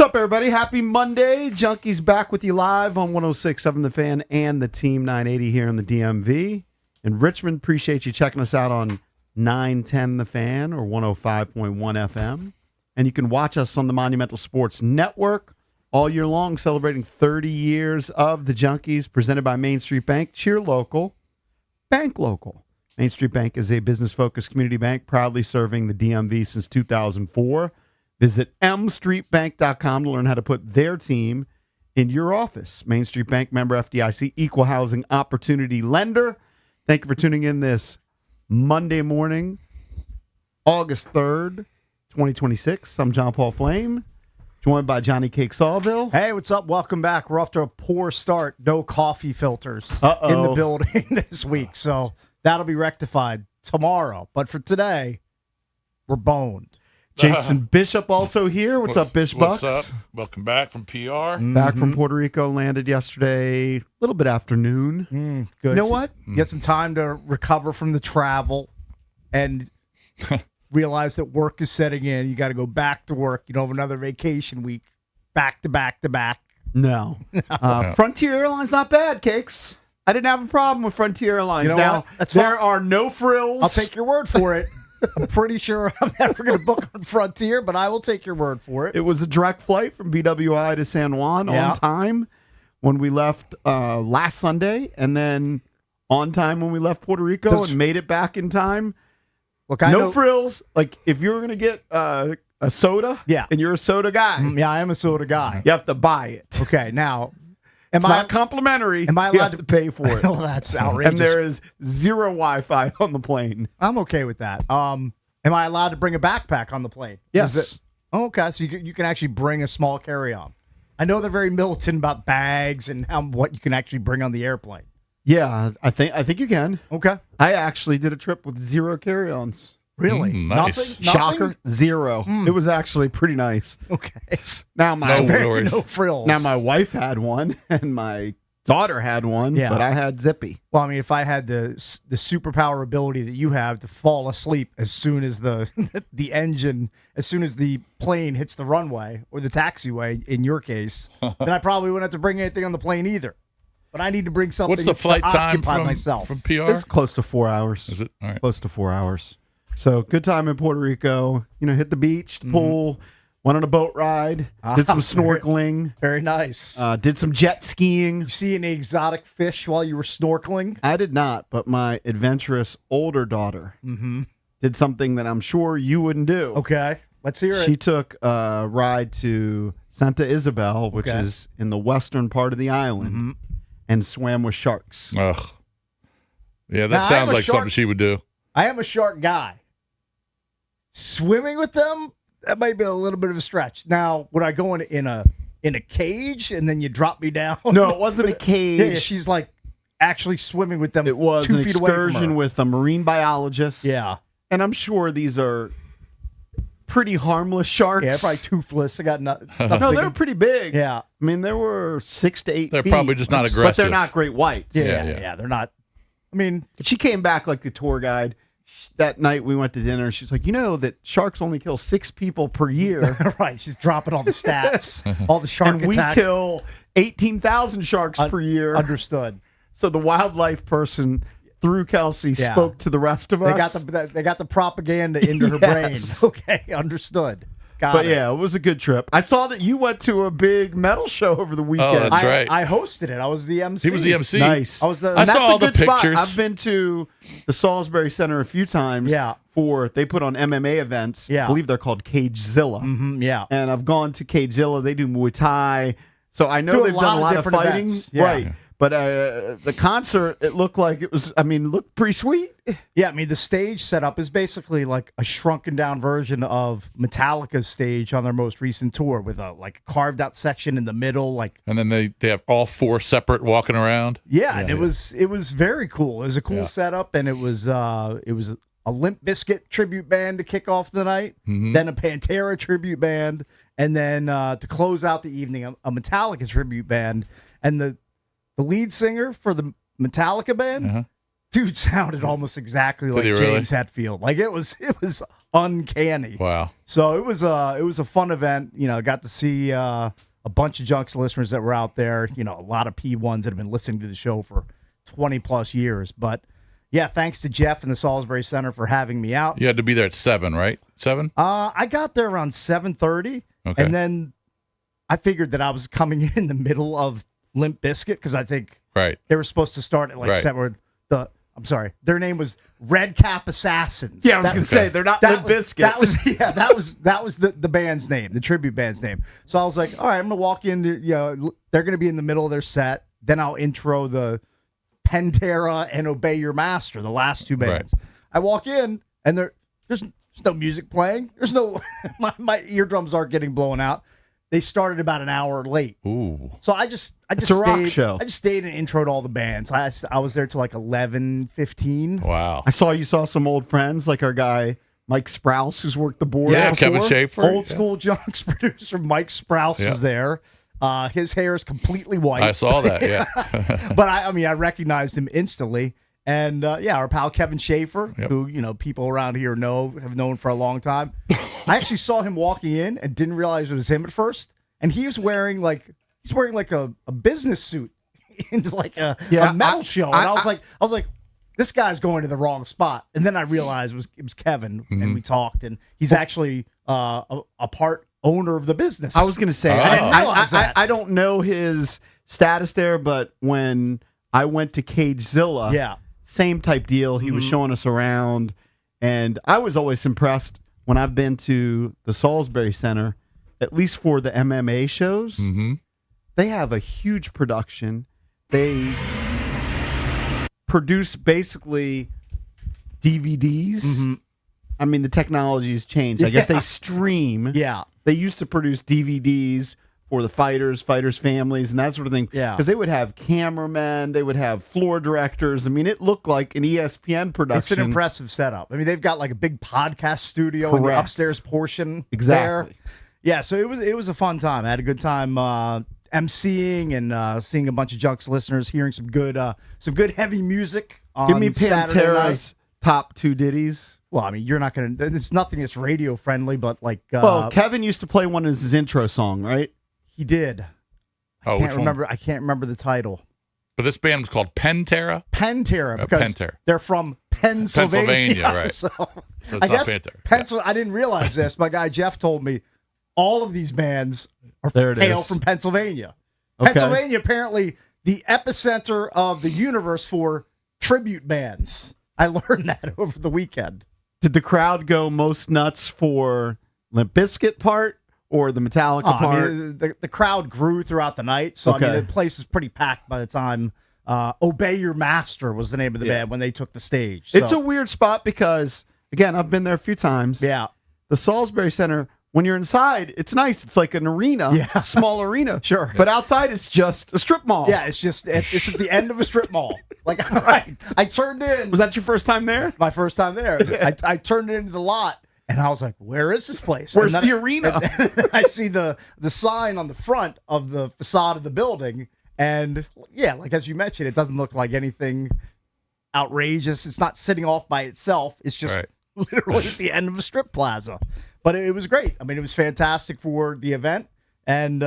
What's up, everybody? Happy Monday. Junkies back with you live on 106.7 The Fan and the Team 980 here in the DMV. In Richmond, appreciate you checking us out on 910 The Fan or 105.1 FM. And you can watch us on the Monumental Sports Network all year long, celebrating 30 years of the Junkies, presented by Main Street Bank. Cheer local, bank local. Main Street Bank is a business-focused community bank proudly serving the DMV since 2004. Visit mstreetbank.com to learn how to put their team in your office. Main Street Bank, member FDIC, equal housing opportunity lender. Thank you for tuning in this Monday morning, August 3rd, 2026. I'm John Paul Flame, joined by Johnny Cake Sawville. Hey, what's up? Welcome back. We're off to a poor start. No coffee filters in the building this week, so that'll be rectified tomorrow. But for today, we're boned. Jason Bishop also here. What's up, Bish Bucks? What's up? Welcome back from PR. Back from Puerto Rico, landed yesterday, a little bit after noon. Good. You know what? Get some time to recover from the travel and realize that work is setting in. You got to go back to work. You don't have another vacation week. Back to back to back. No. Frontier Airlines, not bad, Cakes. I didn't have a problem with Frontier Airlines. You know now, what? That's there fine. are no frills. I'll take your word for it. I'm pretty sure I'm never going to book on Frontier, but I will take your word for it. It was a direct flight from BWI to San Juan on time when we left last Sunday, and then on time when we left Puerto Rico and made it back in time. Look, I know frills. Like, if you're going to get a soda, and you're a soda guy, yeah, I am a soda guy. you have to buy it. Okay, now, It's not complimentary. Am I You allowed have to pay for it? Well, that's outrageous. And there is zero Wi-Fi on the plane. I'm okay with that. Am I allowed to bring a backpack on the plane? Yes. Okay, so you can actually bring a small carry-on. I know they're very militant about bags and what you can actually bring on the airplane. Yeah, I think you can. Okay. I actually did a trip with zero carry-ons. Really? Nice. Nothing? Shocker, zero. It was actually pretty nice. Okay. Now my No frills. now my wife had one and my daughter had one, Yeah. but I had Zippy. Well, I mean, if I had the superpower ability that you have to fall asleep as soon as the as soon as the plane hits the runway or the taxiway, in your case, then I probably wouldn't have to bring anything on the plane either. But I need to bring something. What's the flight to time occupy myself. from PR? It's close to 4 hours. Is it? All right. Close to 4 hours. So good time in Puerto Rico. Hit the beach, the pool, went on a boat ride, did some snorkeling, Very nice. did some jet skiing. You see any exotic fish while you were snorkeling? I did not, but my adventurous older daughter did something that I'm sure you wouldn't do. Okay, let's hear it. She took a ride to Santa Isabel, which is in the western part of the island, and swam with sharks. Ugh. Yeah, that Now, I sounds am a like shark- something she would do. I am a shark guy. Swimming with them, that might be a little bit of a stretch. Now, would I go in a cage and then you drop me down? No, it wasn't a cage. Yeah, she's like actually swimming with them. It was 2 an feet away from excursion her. with a marine biologist. Yeah, And I'm sure these are pretty harmless sharks. yeah, probably toothless. I got nothing. No, they're pretty big. Yeah, I mean, they were 6 to 8 They're feet. probably just not But aggressive. they're not great whites. yeah. They're not. I mean, She came back like the tour guide. That night we went to dinner. She's like, that sharks only kill 6 people per year. right? She's dropping all the stats, all the shark and we attack. kill 18,000 sharks per year. Understood. So the wildlife person, through Kelsey, Yeah. spoke to the rest of us. They got the propaganda into her Yes. brain. Okay, understood. Got But it. yeah, it was a good trip. I saw that you went to a big metal show over the weekend. that's right. I hosted it. I was the MC. He was the MC. Nice. I was the. I And saw that's all a the good spot. pictures. I've been to the Salisbury Center a few times. Yeah. They put on MMA events. Yeah. I believe they're called Cagezilla. yeah. And I've gone to Cagezilla. They do Muay Thai. So I know Do a they've lot done a of lot of different fighting. events. Yeah. Right. But the concert, it looked like it was, looked pretty sweet. Yeah, I mean, the stage setup is basically like a shrunken down version of Metallica's stage on their most recent tour with a carved out section in the middle. And then they have all 4 separate walking around. And it was very cool. It was a cool setup, and it was a Limp Bizkit tribute band to kick off the night, then a Pantera tribute band, and then to close out the evening, a Metallica tribute band. And the lead singer for the Metallica band Dude sounded almost exactly like he really? James Hetfield. Like it was uncanny. Wow. So it was a fun event. You know, got to see a bunch of Junks listeners that were out there. You know, a lot of P1s that have been listening to the show for 20 plus years. But yeah, thanks to Jeff and the Salisbury Center for having me out. You had to be there at 7, right? 7? I got there around 7:30, Okay. and then I figured that I was coming in the middle of Limp Bizkit because I think Right. they were supposed to start at like Right. 7. I'm sorry, their name was Red Cap Assassins. Yeah, I was going to say, they're not Limp Bizkit. That was the band's name, the tribute band's name. So I was like, all right, I'm gonna walk in. They're gonna be in the middle of their set. Then I'll intro the Pantera and Obey Your Master, the last two bands. Right. I walk in and there's no music playing. There's no my eardrums aren't getting blown out. They started about an hour late. Ooh. So I just a stayed. rock show. I just stayed and introed all the bands. I was there till like 11:15. Wow. I saw some old friends, like our guy Mike Sprouse, who's worked the board. Yeah, before. Kevin Schaefer. Old school Junks producer Mike Sprouse Yeah. was there. His hair is completely white. I saw that, yeah. But I mean, I recognized him instantly. And our pal Kevin Schaefer, Yep. who people around here have known for a long time. I actually saw him walking in and didn't realize it was him at first. And he was wearing like a business suit into like a metal show. And I was like, this guy's going to the wrong spot. And then I realized it was Kevin, and we talked, and he's actually a part owner of the business. I was going to say, Oh. I didn't realize that. I don't know his status there, but when I went to Cagezilla, Yeah. same type deal. He was showing us around, and I was always impressed when I've been to the Salisbury Center, at least for the MMA shows. Mm-hmm. They have a huge production. They produce basically DVDs. I mean, the technology has changed. I guess they stream. Yeah. They used to produce DVDs for the fighters' families, and that sort of thing. Yeah. Because they would have cameramen, they would have floor directors. I mean, it looked like an ESPN production. It's an impressive setup. I mean, they've got like a big podcast studio in the Correct. upstairs portion. Exactly. There. Yeah, so it was a fun time. I had a good time emceeing and seeing a bunch of Junks listeners, hearing some good heavy music on Give me Saturday night. Pantera's top two ditties. Well, I mean, you're not going to. It's nothing that's radio friendly, but like, Well, Kevin used to play one as his intro song, right? he did. Oh, which one? I can't remember the title. But this band was called Pantera. Pantera, because Pantera. they're from Pennsylvania. Right. So, So I it's guess not Pantera. I didn't realize this. My guy Jeff told me all of these bands are There it hail is. from Pennsylvania. Okay. Pennsylvania, apparently the epicenter of the universe for tribute bands. I learned that over the weekend. Did the crowd go most nuts for Limp Bizkit part or the Metallica Oh, I part? mean, the crowd grew throughout the night, so I Okay. mean, the place was pretty packed by the time Obey Your Master was the name of the band when they took the stage. It's So, a weird spot because, again, I've been there a few times. yeah. The Salisbury Center, when you're inside, it's nice. It's like an arena, Yeah. small arena. Sure. But outside, it's just a strip mall. Yeah, it's at the end of a strip mall. Like I turned in. Was that your first time there? my first time there? I turned it into the lot, and I was like, "Where is this place? Where's And the then arena? I see the sign on the front of the facade of the building, and yeah, like as you mentioned, it doesn't look like anything outrageous. It's not sitting off by itself. It's just Right. literally at the end of a strip plaza. But it was great. I mean, it was fantastic for the event, and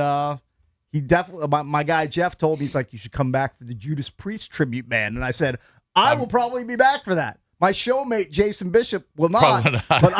he definitely. My guy Jeff told me, he's like, you should come back for the Judas Priest tribute band, and I said, I will probably be back for that. My showmate Jason Bishop will not, Probably not. but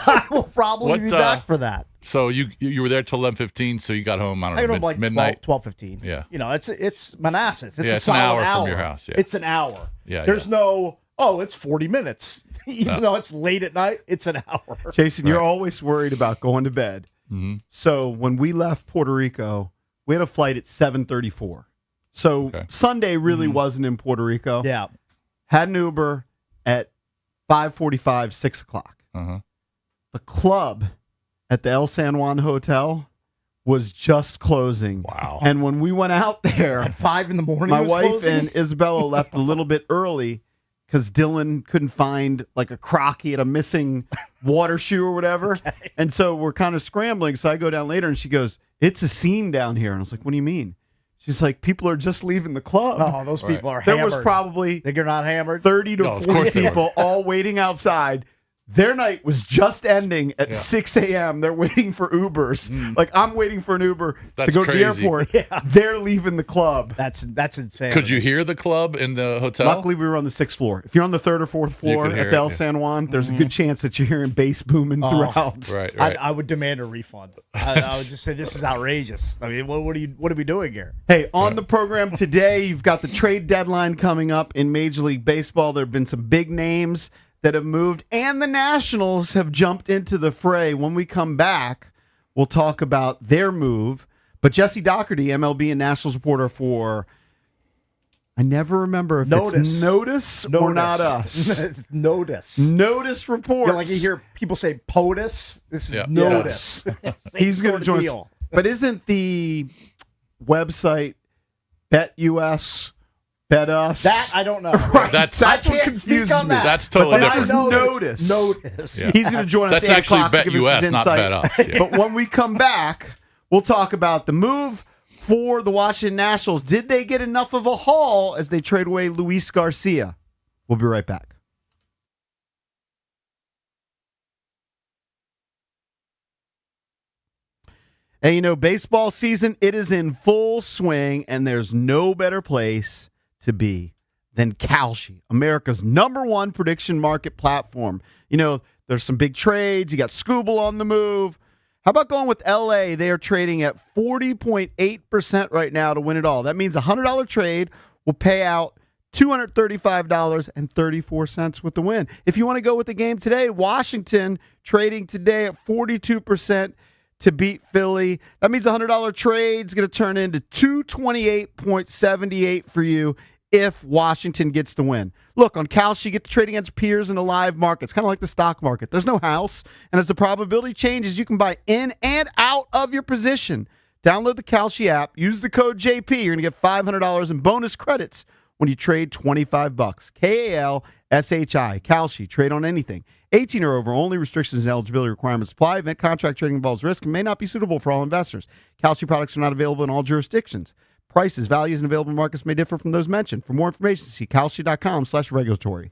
I will probably What, be back for that. So you were there till 11:15, so you got home, I I don't get know, home like midnight? 12:15. Yeah. You know, it's Manassas. It's Yeah, a it's an solid hour from your house, yeah. It's an hour. Yeah, There's yeah. no, it's 40 minutes. Even though it's late at night, it's an hour. Jason, you're Right. always worried about going to bed. Mhm. So when we left Puerto Rico, we had a flight at 7:34. So Okay. Sunday really wasn't in Puerto Rico. Yeah. Had an Uber at 5:45, 6 o'clock. Uh-huh. The club at the El San Juan Hotel was just closing. Wow. And when we went out there, At 5 in the morning, my it was wife closing? and Isabella left a little bit early because Dylan couldn't find like a crock. He had a missing water shoe or whatever. And so we're kind of scrambling. So I go down later and she goes, "It's a scene down here." And I was like, "What do you mean?" She's like, people are just leaving the club. Oh, those people are There hammered. was probably Think you're not hammered? 30 to No, of 40 course they were. people all waiting outside. Their night was just ending at 6 a.m. They're waiting for Ubers. Like, I'm waiting for an Uber That's to go to the crazy. airport. They're leaving the club. That's insane. Could you hear the club in the hotel? Luckily, we were on the 6th floor. If you're on the 3rd or 4th floor could hear at the it, El yeah. San Juan, there's a good chance that you're hearing bass booming throughout. Right. I would demand a refund. I would just say this is outrageous. I mean, what are we doing here? Hey, on the program today, you've got the trade deadline coming up in Major League Baseball. There have been some big names that have moved, and the Nationals have jumped into the fray. When we come back, we'll talk about their move. But Jesse Doherty, MLB and Nationals reporter for, I never remember if it's Notice or Not Us. It's Notice. Notice reports. Like you hear people say POTUS. This is Yeah. Notice. He's going to join us. But isn't the website BetUS, Bet Us? That I don't know. That's That's what can't confuses speak on me. that. That's totally But this different. is Notice. Notice. Yeah. He's going to join us. That's 8 actually o'clock to Bet give us his US, not insight. Bet Us. Yeah. But when we come back, we'll talk about the move for the Washington Nationals. Did they get enough of a haul as they trade away Luis Garcia? We'll be right back. And you know, baseball season, it is in full swing, and there's no better place to be than Kalshi, America's #1 prediction market platform. You know, there's some big trades. You got Scooble on the move. How about going with LA? They are trading at 40.8% right now to win it all. That means a $100 trade will pay out $235.34 with the win. If you want to go with the game today, Washington trading today at 42% to beat Philly. That means a $100 trade is going to turn into $228.78 for you if Washington gets the win. Look, on Kalshi, you get to trade against peers in a live market. It's kind of like the stock market. There's no house, and as the probability changes, you can buy in and out of your position. Download the Kalshi app. Use the code JP. You're going to get $500 in bonus credits when you trade $25. KALSHI. Kalshi. Trade on anything. 18 or over. Only restrictions and eligibility requirements apply. Event contract trading involves risk and may not be suitable for all investors. Kalshi products are not available in all jurisdictions. Prices, values, and available markets may differ from those mentioned. For more information, see kalshi.com/regulatory.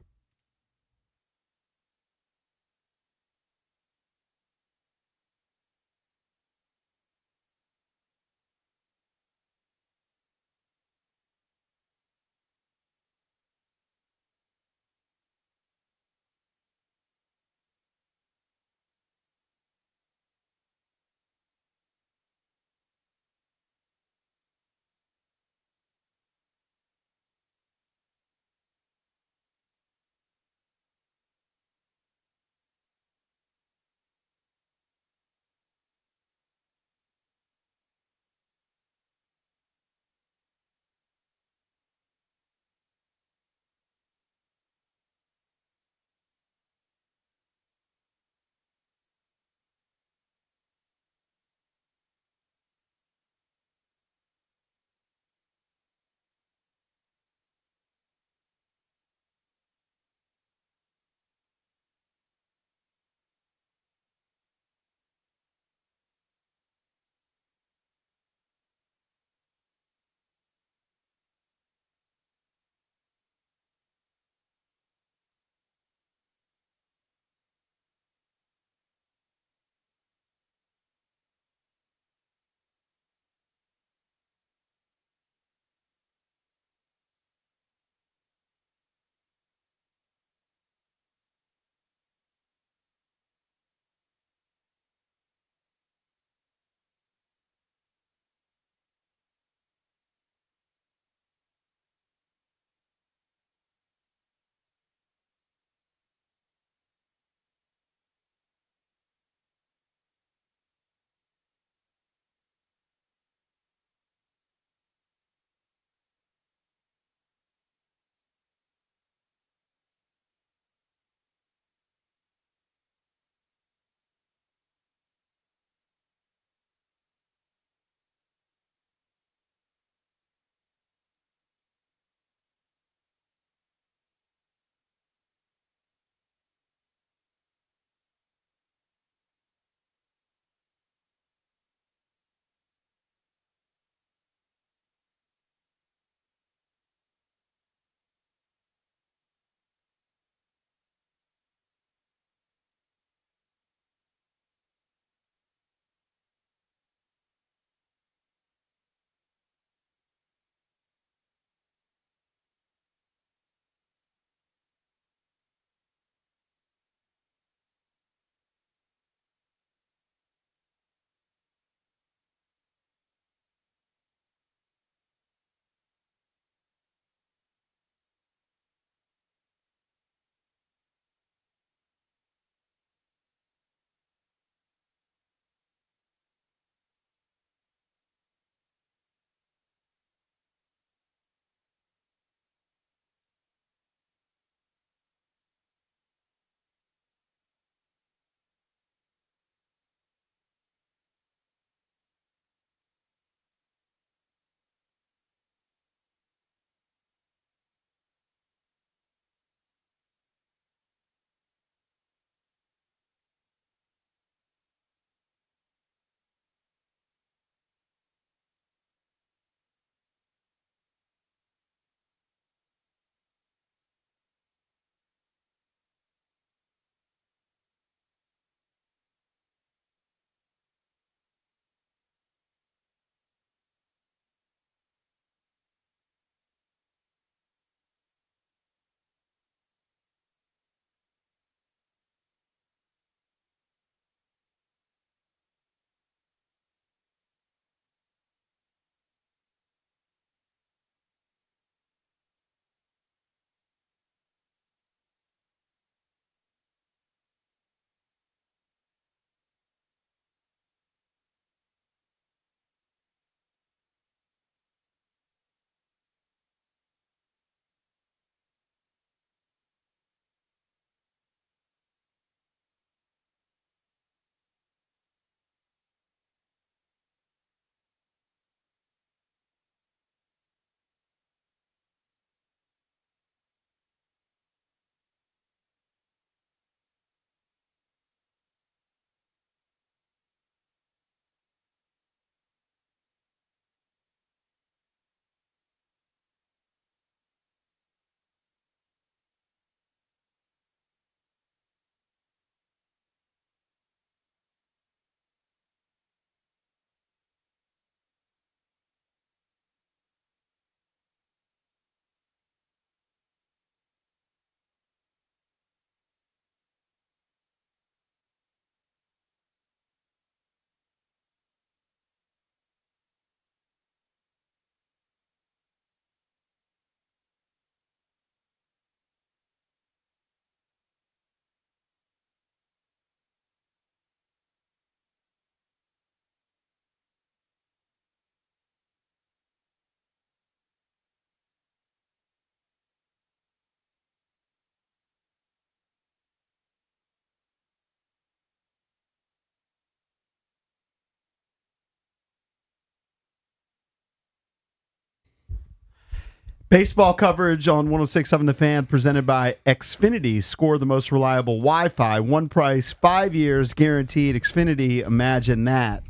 Baseball coverage on 106.7 The Fan presented by Xfinity. Score the most reliable Wi-Fi. One price, 5 years guaranteed. Xfinity, imagine that.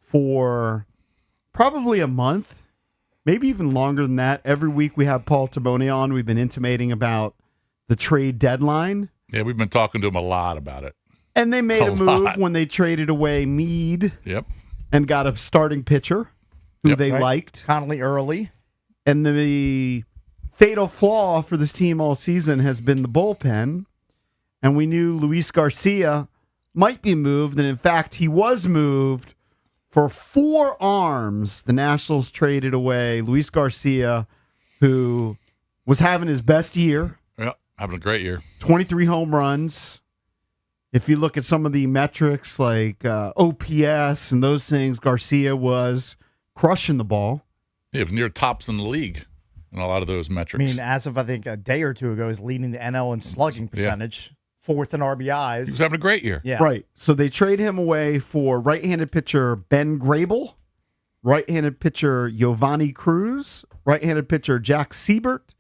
For probably a month, maybe even longer than that. Every week we have Paul Taboni on. We've been intimating about the trade deadline. Yeah, we've been talking to him a lot about it. And they made A a move lot. when they traded away Meade Yep. and got a starting pitcher who Yep. they Right. liked. Connolly early. And the fatal flaw for this team all season has been the bullpen. And we knew Luis Garcia might be moved. And in fact, he was moved for 4 arms. The Nationals traded away Luis Garcia, who was having his best year, Yep. Having a great year. 23 home runs. If you look at some of the metrics like OPS and those things, Garcia was crushing the ball. He was near tops in the league in a lot of those I metrics. mean, as of I think a day or two ago, is leading the NL in slugging percentage, 4th in RBIs. he was having a great year. Yeah, Right. So they trade him away for right-handed pitcher Ben Grable, right-handed pitcher Giovanni Cruz, right-handed pitcher Jack Siebert,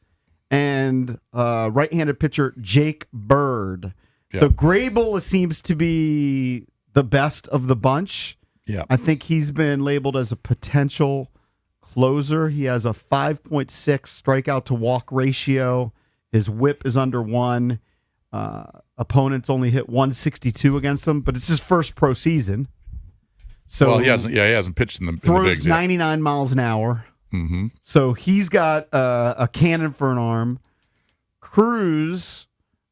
and right-handed pitcher Jake Bird. Yeah. So Grable seems to be the best of the bunch. Yeah. I think he's been labeled as a potential closer. He has a 5.6 strikeout to walk ratio. His whip is under 1. Opponents only hit 162 against him, but it's his first pro season. So Well, he hasn't pitched in the throws bigs yet. 99 miles an hour. Mm-hmm. So he's got a cannon for an arm. Cruz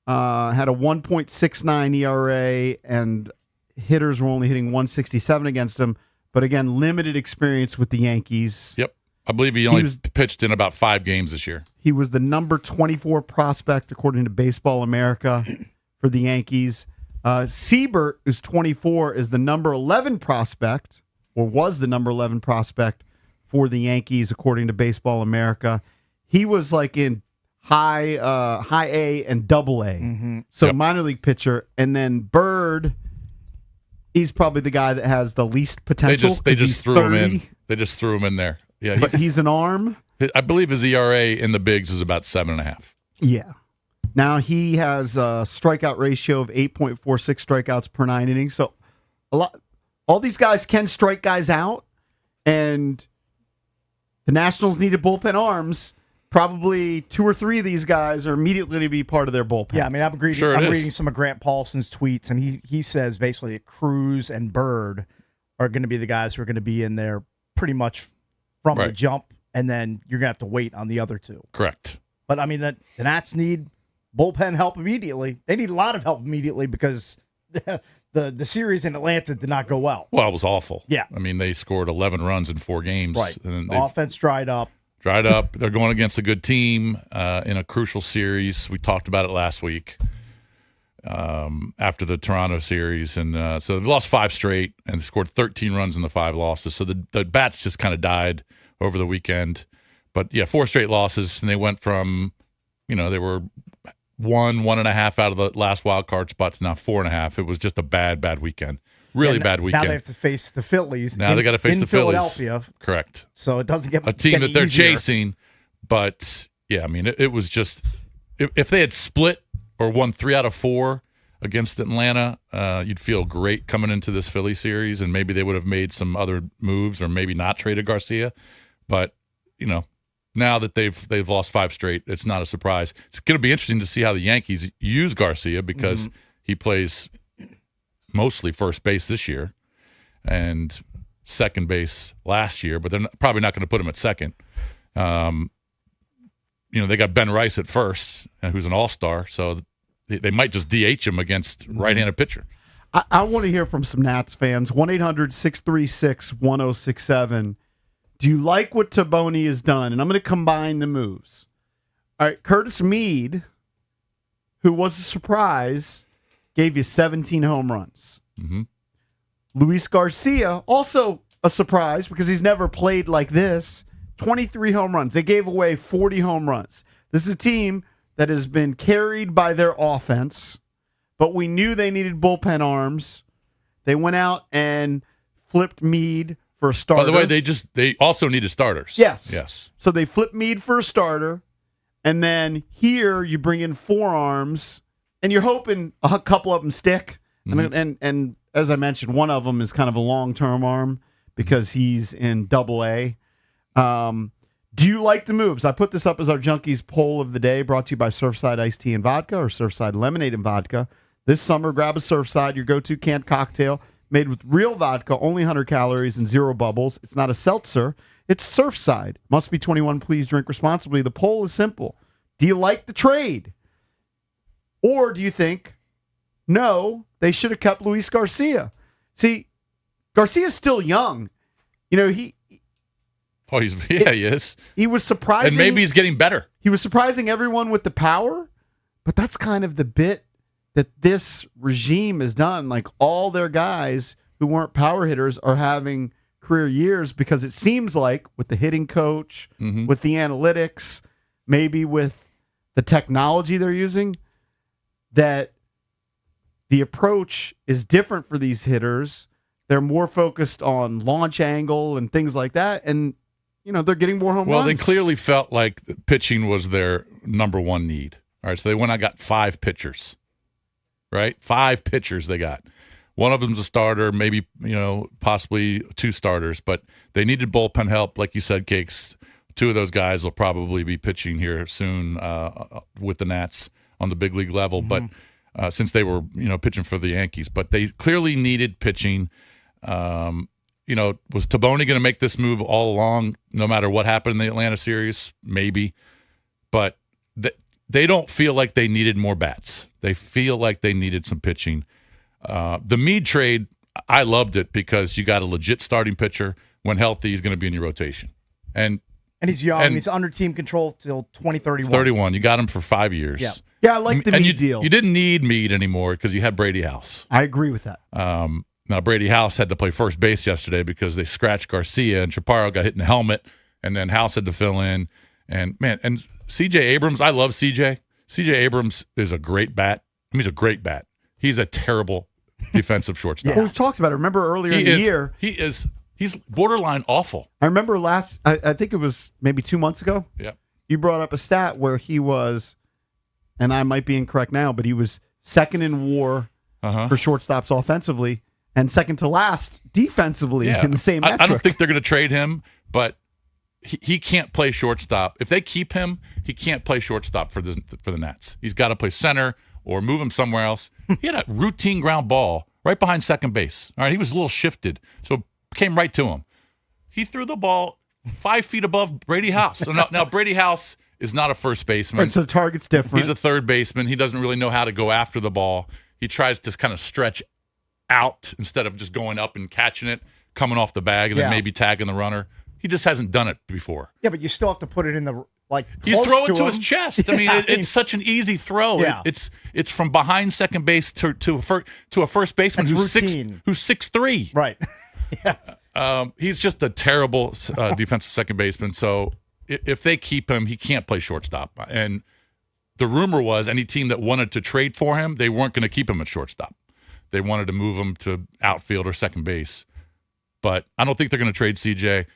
had a 1.69 ERA, and hitters were only hitting 167 against him. But again, limited experience with the Yankees. Yep. I believe he only was- pitched in about 5 games this year. He was the number 24 prospect, according to Baseball America, for the Yankees. Siebert, who's 24, is the number 11 prospect, or was the number 11 prospect for the Yankees, according to Baseball America. He was like in high A and double A. So Yep. minor league pitcher. And then Bird, he's probably the guy that has the least They potential. just 'cause he's threw him 30, in. They just threw him in there. Yeah, But he's an arm. I believe his ERA in the bigs is about 7.5. Yeah. Now he has a strikeout ratio of 8.46 strikeouts per 9 innings. So all these guys can strike guys out, and the Nationals needed bullpen arms. Probably 2 or 3 of these guys are immediately going to be part of their bullpen. Yeah, I mean, I'm reading, Sure it I'm is. reading some of Grant Paulson's tweets, and he says basically that Cruz and Bird are going to be the guys who are going to be in there pretty much from the Right. jump, and then you're going to have to wait on the other 2. Correct. But, I mean, the Nats need bullpen help immediately. They need a lot of help immediately because the series in Atlanta did not go well. Well, it was awful. Yeah. I mean, they scored 11 runs in 4 games. Right. And The they've offense dried up. dried up. They're going against a good team in a crucial series. We talked about it last week after the Toronto series. And so they've lost 5 straight and scored 13 runs in the 5 losses. So the bats just kind of died over the weekend. But, yeah, 4 straight losses. And they went from, they were 1.5 out of the last wild card spots, now 4.5. It was just a bad weekend. Really And bad weekend. Now they have to face the Phillies. Now they got to face in the Phillies. Philadelphia, Correct. so it doesn't get A team get that they're easier. chasing. But, yeah, I mean, it was just if they had split or won 3 out of 4 against Atlanta, you'd feel great coming into this Philly series, and maybe they would have made some other moves or maybe not traded Garcia. But, now that they've lost 5 straight, it's not a surprise. It's going to be interesting to see how the Yankees use Garcia because he plays mostly first base this year and second base last year, but they're probably not going to put him at second. They got Ben Rice at first, who's an all-star, so they might just DH him against right-handed pitcher. I want to hear from some Nats fans. 1-800-636-1067. Do you like what Taboni has done? And I'm going to combine the moves. All right, Curtis Meade, who was a surprise, gave you 17 home runs. Mm-hmm. Luis Garcia, also a surprise because he's never played like this, 23 home runs. They gave away 40 home runs. This is a team that has been carried by their offense, but we knew they needed bullpen arms. They went out and flipped Meade for a starter. By the way, they also needed starters. Yes. So they flip Mead for a starter, and then here you bring in forearms, and you're hoping a couple of them stick. And as I mentioned, one of them is kind of a long-term arm because he's in Double-A. Do you like the moves? I put this up as our Junkies poll of the day, brought to you by Surfside Iced Tea and Vodka or Surfside Lemonade and Vodka. This summer, grab a Surfside, your go-to canned cocktail made with real vodka, only 100 calories and 0 bubbles. It's not a seltzer. It's Surfside. Must be 21. Please drink responsibly. The poll is simple. Do you like the trade? Or do you think, no, they should have kept Luis Garcia? See, Garcia's still young. You know, he is. He was surprising. And maybe he's getting better. He was surprising everyone with the power, but that's kind of the bit that this regime has done. Like, all their guys who weren't power hitters are having career years because it seems like with the hitting coach, with the analytics, maybe with the technology they're using, that the approach is different for these hitters. They're more focused on launch angle and things like that. And, you know, they're getting more home runs. Well, they clearly felt like pitching was their number one need. All right, so they went out and got 5 pitchers, right? 5 pitchers they got. One of them's a starter, maybe, possibly 2 starters, but they needed bullpen help. Like you said, Cakes, 2 of those guys will probably be pitching here soon with the Nats on the big league level, but since they were, pitching for the Yankees. But they clearly needed pitching. Was Taboni going to make this move all along, no matter what happened in the Atlanta series? Maybe. But they don't feel like they needed more bats. They feel like they needed some pitching. The Mead trade, I loved it because you got a legit starting pitcher. When healthy, he's going to be in your rotation. And he's young. And he's under team control till 2031. 31. You got him for 5 years. Yeah, I like the Mead deal. You didn't need Mead anymore because you had Brady House. I agree with that. Now, Brady House had to play first base yesterday because they scratched Garcia and Chaparro got hit in the helmet, and then House had to fill in. And, man, and C.J. Abrams, I love C.J. C.J. Abrams is a great bat. I mean, he's a great bat. He's a terrible defensive shortstop. Well, we've talked about it. Remember earlier in the year. He's borderline awful. I remember I think it was maybe 2 months ago. Yeah. You brought up a stat where he was, and I might be incorrect now, but he was second in WAR for shortstops offensively and second to last defensively in the same metric. I don't think they're going to trade him, but he can't play shortstop. If they keep him, he can't play shortstop for the Nats. He's got to play center or move him somewhere else. He had a routine ground ball right behind second base. All right, he was a little shifted, so it came right to him. He threw the ball 5 feet above Brady House. So now Brady House is not a first baseman. Right, so the target's different. He's a third baseman. He doesn't really know how to go after the ball. He tries to kind of stretch out instead of just going up and catching it, coming off the bag, and then maybe tagging the runner. He just hasn't done it before. Yeah, but you still have to put it in the you throw it to him. his chest. I mean, it's such an easy throw. Yeah. It's from behind second base to a first baseman who's 6'3". Right. He's just a terrible defensive second baseman. So if they keep him, he can't play shortstop. And the rumor was any team that wanted to trade for him, they weren't going to keep him at shortstop. They wanted to move him to outfield or second base. But I don't think they're going to trade CJ.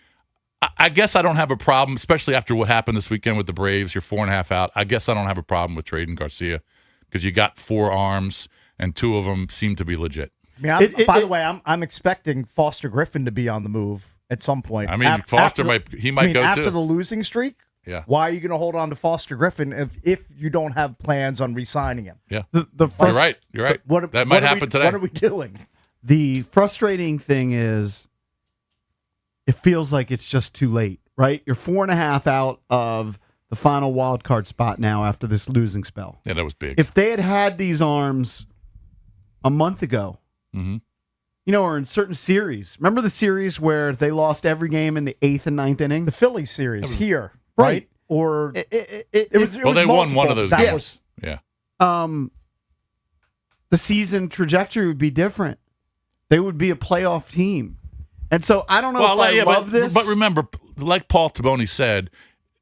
I guess I don't have a problem, especially after what happened this weekend with the Braves. You're 4.5 out. I guess I don't have a problem with trading Garcia because you got 4 arms and 2 of them seem to be legit. I mean, by the way, I'm expecting Foster Griffin to be on the move at some point. I mean, Foster might go after too. the losing streak. Yeah. Why are you going to hold on to Foster Griffin if you don't have plans on re-signing him? Yeah. You're right. That might happen today. What are we doing? The frustrating thing is it feels like it's just too late, right? You're 4.5 out of the final wild card spot now after this losing spell. Yeah, that was big. If they had these arms a month ago, or in certain series. Remember the series where they lost every game in the 8th and 9th inning? The Phillies series here, right? Right? Or it was they won one of those games. The season trajectory would be different. They would be a playoff team. And so I don't know if I love this. But remember, like Paul Taboni said,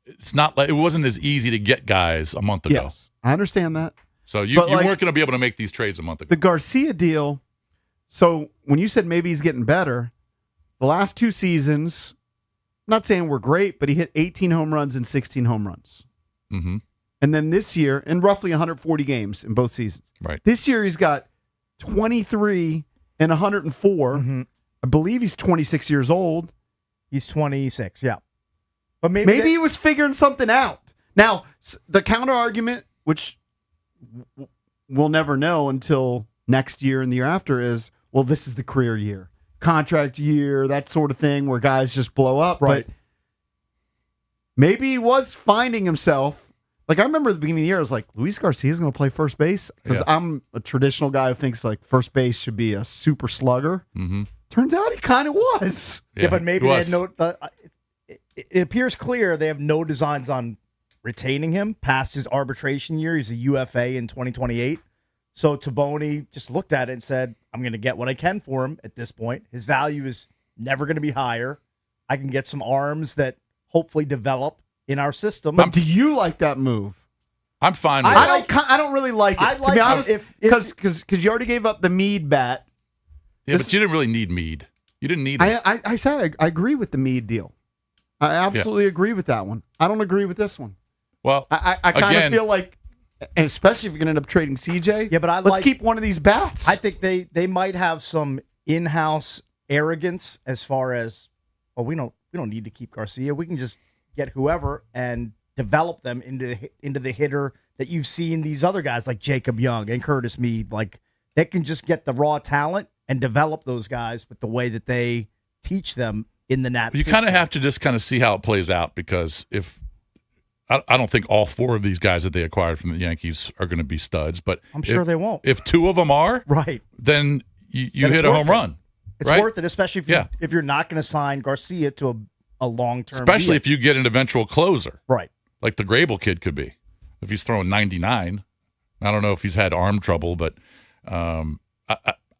it's not like it wasn't as easy to get guys a month ago. Yes, I understand that. So you weren't going to be able to make these trades a month ago. The Garcia deal. So when you said maybe he's getting better, the last 2 seasons, I'm not saying we're great, but he hit 18 home runs and 16 home runs. Mm-hmm. And then this year, in roughly 140 games in both seasons. Right. This year, he's got 23 and 104. Mm-hmm. I believe he's 26 years old. He's 26, yeah. But Maybe he was figuring something out. Now, the counter argument, which we'll never know until next year and the year after, is, well, this is the career year, contract year, that sort of thing, where guys just blow up. Right. But maybe he was finding himself. Like, I remember at the beginning of the year, I was like, Luis Garcia's going to play first base? Because I'm a traditional guy who thinks, like, first base should be a super slugger. Mm-hmm. Turns out he kind of was. Yeah, but maybe he they was. had no. It appears clear they have no designs on retaining him past his arbitration year. He's a UFA in 2028. So Taboni just looked at it and said, I'm going to get what I can for him at this point. His value is never going to be higher. I can get some arms that hopefully develop in our system. But do you like that move? I'm fine with I it. don't really like it. I to like be it honest, if- because you already gave up the Mead bat. Yeah, but you didn't really need Mead. You didn't need it. I said I agree with the Mead deal. I absolutely agree with that one. I don't agree with this one. Well, I kind of again, feel like, and especially if you're going to end up trading CJ. Yeah, but let's keep one of these bats. I think they might have some in-house arrogance as far as, well, we don't need to keep Garcia. We can just get whoever and develop them into the hitter that you've seen these other guys like Jacob Young and Curtis Mead. Like, they can just get the raw talent and develop those guys with the way that they teach them in the Nats. you kind of have to just kind of see how it plays out, because if I don't think all 4 of these guys that they acquired from the Yankees are going to be studs, but I'm sure they won't. If 2 of them are, Right. then you Then hit it's a worth home it. run. It's right? worth it, especially if you're not going to sign Garcia to a long-term Especially deal. if you get an eventual closer, Right. like the Grable kid could be. If he's throwing 99, I don't know if he's had arm trouble, but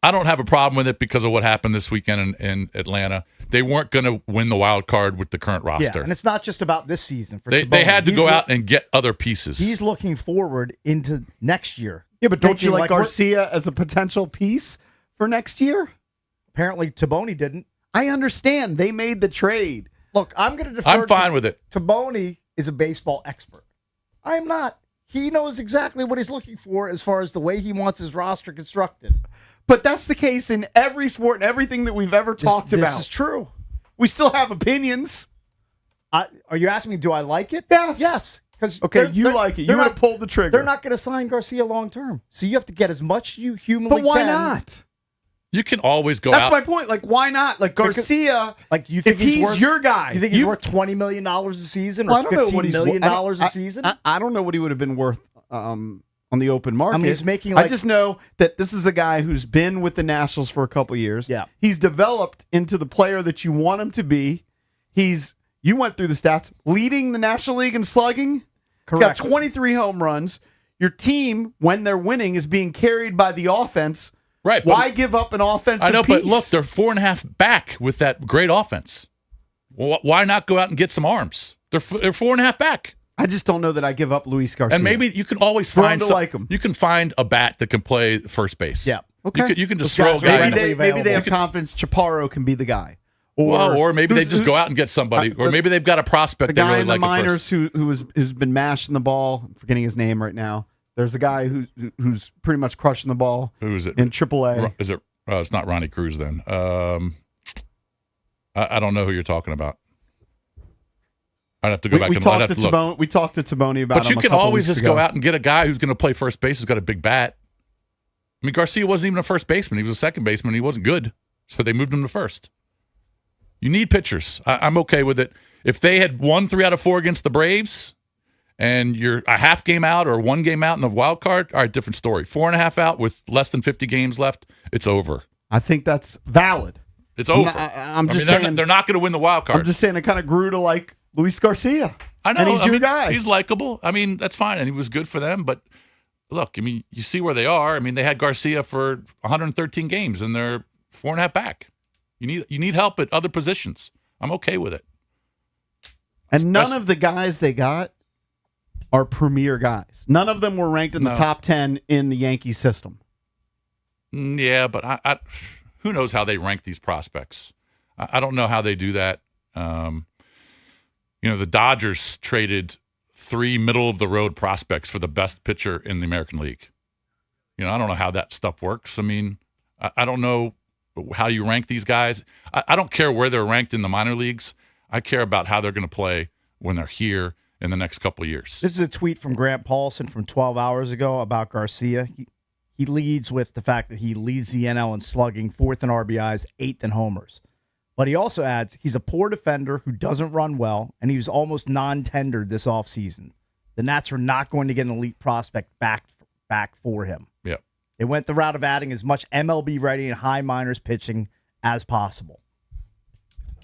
I don't have a problem with it because of what happened this weekend in Atlanta. They weren't going to win the wild card with the current roster. Yeah, and it's not just about this season. For They Taboni. had to He's go out and get other pieces. He's looking forward into next year. yeah, but don't you thinking like Garcia as a potential piece for next year? Apparently, Taboni didn't. I understand they made the trade. Look, I'm going to defer. I'm fine with it. Taboni is a baseball expert. I am not. He knows exactly what he's looking for as far as the way he wants his roster constructed. But that's the case in every sport and everything that we've ever talked about. This is true. We still have opinions. Are you asking me, do I like it? Yes. Yes. Because Okay, you like it. You would have pulled the trigger. They're not going to sign Garcia long term. So you have to get as much you humanly But why can. not? You can always go That's out. my point. Like, why not? Like Garcia. Like, you think if he's worth, your guy, you think he's worth $20 million a season Well, I or don't know what $15 he's million wor- a season? I don't know what he would have been worth on the open market. I mean, he's making I like- just know that this is a guy who's been with the Nationals for a couple years. Yeah. He's developed into the player that you want him to be. You went through the stats, leading the National League in slugging. Correct. He's got 23 home runs. Your team, when they're winning, is being carried by the offense. Right. but- Why give up an offensive I know, piece? but look, they're 4.5 back with that great offense. Well, why not go out and get some arms? They're 4.5 back. I just don't know that I give up Luis Garcia. And maybe you can always For him find to like him. You can find a bat that can play first base. Yeah. Okay. You can just Those throw a guys are guy. maybe in readily they have available. confidence Chaparro can be the guy. Or maybe they who's- just go who's- out and get somebody. Or the- maybe they've got a the prospect they guy really in the like at minors first. who's been mashing the ball. I'm forgetting his name right now. There's a guy who's pretty much crushing the ball Who is it? in AAA. Is it? It's not Ronnie Cruz then. I don't know who you're talking about. I'd have to go back We and I'd talked have to to look. Taboni. We talked to Taboni about. But you him a can couple always weeks just go ago. out and get a guy who's going to play first base, who's got a big bat. I mean, Garcia wasn't even a first baseman. He was a second baseman. He wasn't good. So they moved him to first. You need pitchers. I'm okay with it. If they had won 3 out of 4 against the Braves and you're a half game out or 1 game out in the wild card, all right, different story. 4.5 out with less than 50 games left, it's over. I think that's valid. It's over. I'm just they're saying. they're not going to win the wild card. I'm just saying. I kind of grew to like Luis Garcia. I know. And he's I your mean, guy. He's likable. I mean, that's fine, and he was good for them. But look, I mean, you see where they are. I mean, they had Garcia for 113 games, and they're 4.5 back. You need help at other positions. I'm okay with it. And none of the guys they got are premier guys. None of them were ranked in the No. top 10 in the Yankee system. Yeah, but I who knows how they rank these prospects? I don't know how they do that. The Dodgers traded 3 middle-of-the-road prospects for the best pitcher in the American League. I don't know how that stuff works. I mean, I don't know how you rank these guys. I don't care where they're ranked in the minor leagues. I care about how they're going to play when they're here in the next couple of years. This is a tweet from Grant Paulson from 12 hours ago about Garcia. He leads with the fact that he leads the NL in slugging, 4th in RBIs, 8th in homers. But he also adds he's a poor defender who doesn't run well, and he was almost non-tendered this offseason. The Nats are not going to get an elite prospect back for him. Yeah. They went the route of adding as much MLB-ready and high minors pitching as possible.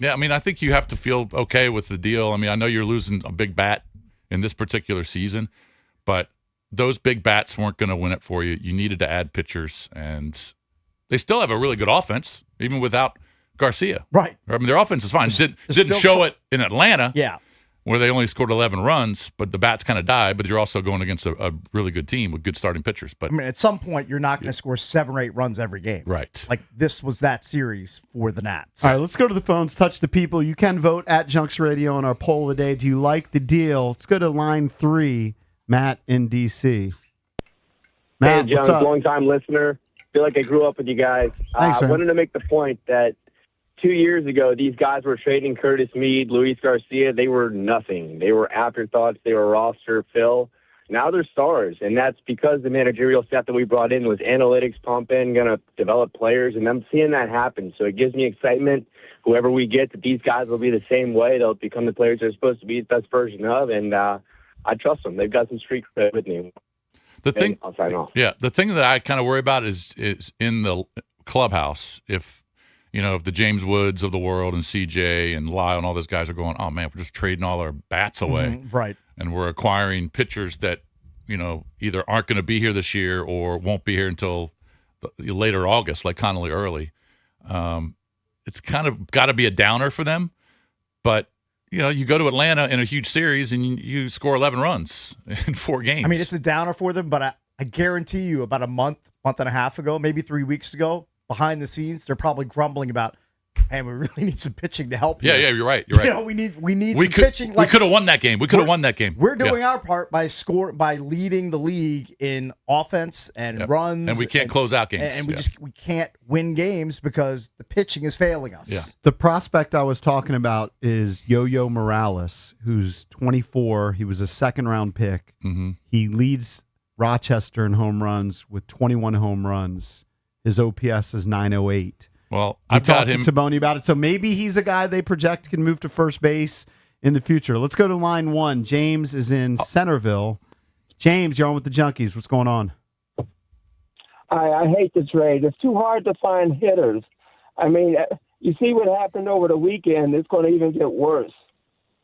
Yeah, I mean, I think you have to feel okay with the deal. I mean, I know you're losing a big bat in this particular season, but those big bats weren't going to win it for you. You needed to add pitchers, and they still have a really good offense, even without Garcia. Right. I mean, their offense is fine. Didn't show it in Atlanta, Yeah. where they only scored 11 runs, but the bats kind of died. But you're also going against a really good team with good starting pitchers. But I mean, at some point, you're not going to score 7 or 8 runs every game. right. Like, this was that series for the Nats. All right, let's go to the phones, touch the people. You can vote at Junks Radio on our poll of the day. Do you like the deal? Let's go to line 3, Matt in D.C. Matt, Hey, what's John, up? long-time listener. Feel like I grew up with you guys. Thanks, I man. wanted to make the point that 2 years ago, these guys were trading Curtis Mead, Luis Garcia. They were nothing. They were afterthoughts. They were roster fill. Now they're stars, and that's because the managerial staff that we brought in was analytics pumping, going to develop players, and I'm seeing that happen. So it gives me excitement. Whoever we get, that these guys will be the same way. They'll become the players they're supposed to be, the best version of, and I trust them. They've got some street cred with me. The thing, And I'll sign off. yeah, the thing that I kind of worry about is in the clubhouse. If the James Woods of the world and CJ and Lyle and all those guys are going, oh man, we're just trading all our bats away, Right. and we're acquiring pitchers that either aren't going to be here this year or won't be here until later August, like Connolly Early. It's kind of got to be a downer for them, but you go to Atlanta in a huge series and you score 11 runs in 4 games. I mean, it's a downer for them, but I guarantee you about a month and a half ago, maybe 3 weeks ago, behind the scenes, they're probably grumbling about, hey, we really need some pitching to help. Yeah, you're right. You're right. We need some pitching. We could have won that game. We could have won that game. We're doing our part by leading the league in offense and runs, and we can't close out games. and we can't win games because the pitching is failing us. Yeah. The prospect I was talking about is Yo-Yo Morales, who's 24. He was a second-round pick. Mm-hmm. He leads Rochester in home runs with 21 home runs. His OPS is 908. Well, I I've got talked him. to Taboni about it, so maybe he's a guy they project can move to first base in the future. Let's go to line 1. James is in Centerville. James, you're on with the Junkies. What's going on? I hate the trade. It's too hard to find hitters. I mean, you see what happened over the weekend. It's going to even get worse.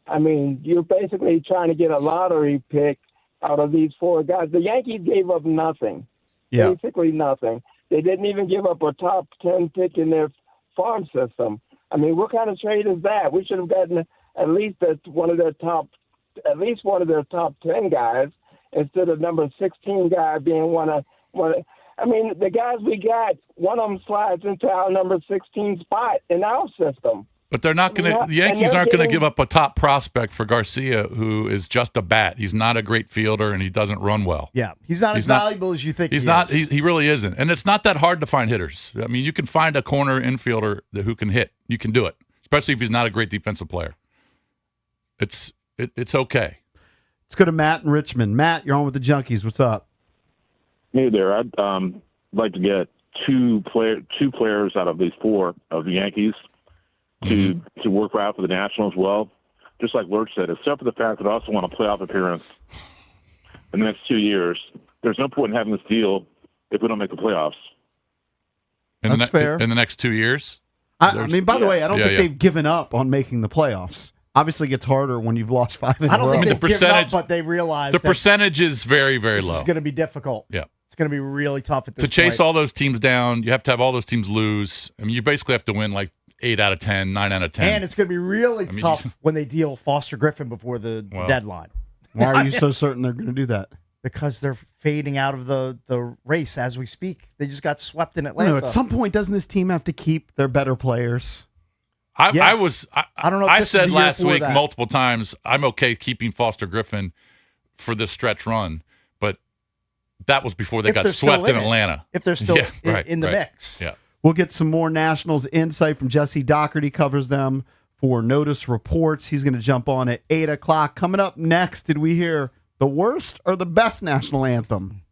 I mean, you're basically trying to get a lottery pick out of these 4 guys. The Yankees gave up nothing, basically nothing. They didn't even give up a top 10 pick in their farm system. I mean, what kind of trade is that? We should have gotten at least one of their top 10 guys instead of number 16 guy being one of. I mean, the guys we got, one of them slides into our number 16 spot in our system. But they're not going to. The Yankees aren't going to give up a top prospect for Garcia, who is just a bat. He's not a great fielder, and he doesn't run well. Yeah, he's not as valuable as you think. He's not. He really isn't, and it's not that hard to find hitters. I mean, you can find a corner infielder who can hit. You can do it, especially if he's not a great defensive player. It's okay. Let's go to Matt in Richmond. Matt, you're on with the Junkies. What's up? Hey there. I'd like to get two players out of these 4 of the Yankees to work out for the Nationals well. Just like Lurch said, except for the fact that I also want a playoff appearance in the next 2 years. There's no point in having this deal if we don't make the playoffs. That's fair. In the next 2 years? I mean, by the way, I don't think Yeah. they've given up on making the playoffs. Obviously, it gets harder when you've lost 5 in a I don't row. think the they've given up, percentage- but they realize The that percentage is very, very this low. is going to be difficult. Yeah. It's going to be really tough at this To chase point. all those teams down, you have to have all those teams lose. I mean, you basically have to win like 8 out of 10, 9 out of 10. And it's going to be really mean, tough when they deal Foster Griffin before the deadline. Why are you so certain they're going to do that? Because they're fading out of the race as we speak. They just got swept in Atlanta. No, at some point, doesn't this team have to keep their better players? Yeah. I don't know if I this is said the year last for week that. multiple times I'm okay keeping Foster Griffin for this stretch run, but that was before they If got they're still swept in in it. Atlanta. If they're still Yeah, right, in the right. mix. Yeah. We'll get some more Nationals insight from Jesse Doherty, covers them for Notice Reports. He's going to jump on at 8 o'clock. Coming up next, did we hear the worst or the best national anthem?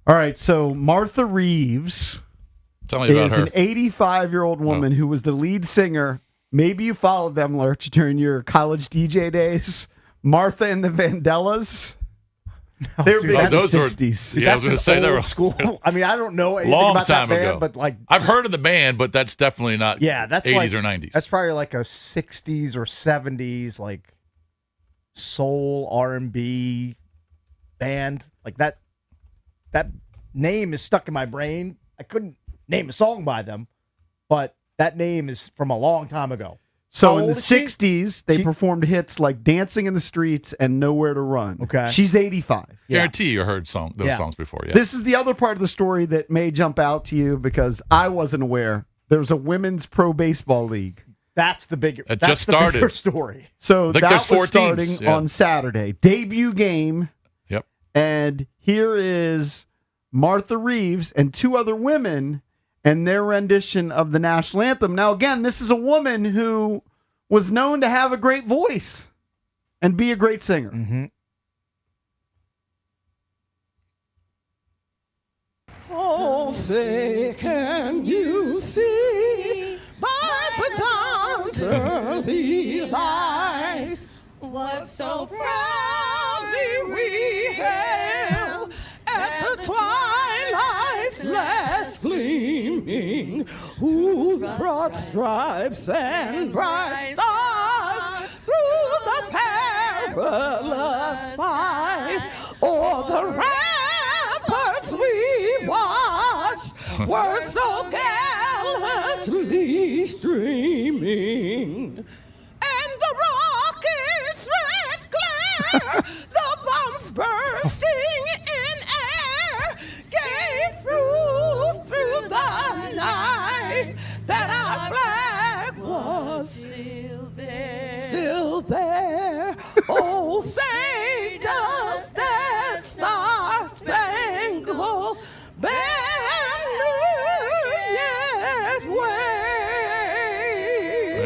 All right, so Martha Reeves Tell me about is her. an 85-year-old woman who was the lead singer. Maybe you followed them, Lurch, during your college DJ days. Martha and the Vandellas. They were dude, big in the those were- 60s. Yeah, I was That's going an to say they old were school. I mean, I don't know anything long about time that band, ago. but like I've heard of the band, but that's definitely not yeah, that's 80s like, or 90s. That's probably like a 60s or 70s like soul R&B band. Like that name is stuck in my brain. I couldn't name a song by them, but that name is from a long time ago. So How in the old is she? 60s, they She- performed hits like Dancing in the Streets and Nowhere to Run. Okay. She's 85. Guarantee you heard those Yeah. songs before. Yeah. This is the other part of the story that may jump out to you because I wasn't aware. There's a women's pro baseball league. That's the bigger. It that's just the started. bigger story. So think that there's was 4 starting teams, yeah. on Saturday. Debut game. Yep. And here is Martha Reeves and 2 other women and their rendition of the national anthem. Now, again, this is a woman who was known to have a great voice and be a great singer. Mm-hmm. Oh, say, can you see by the dawn's early light what so proudly we hailed at the twilight's last gleaming, whose broad stripes and bright stars through the perilous fight o'er the ramparts we watched were so gallantly streaming, and the rocket's red glare, the bombs bursting in air, gave proof through the night that our flag was still there. Still there. Oh, say does that star-spangled banner yet wave?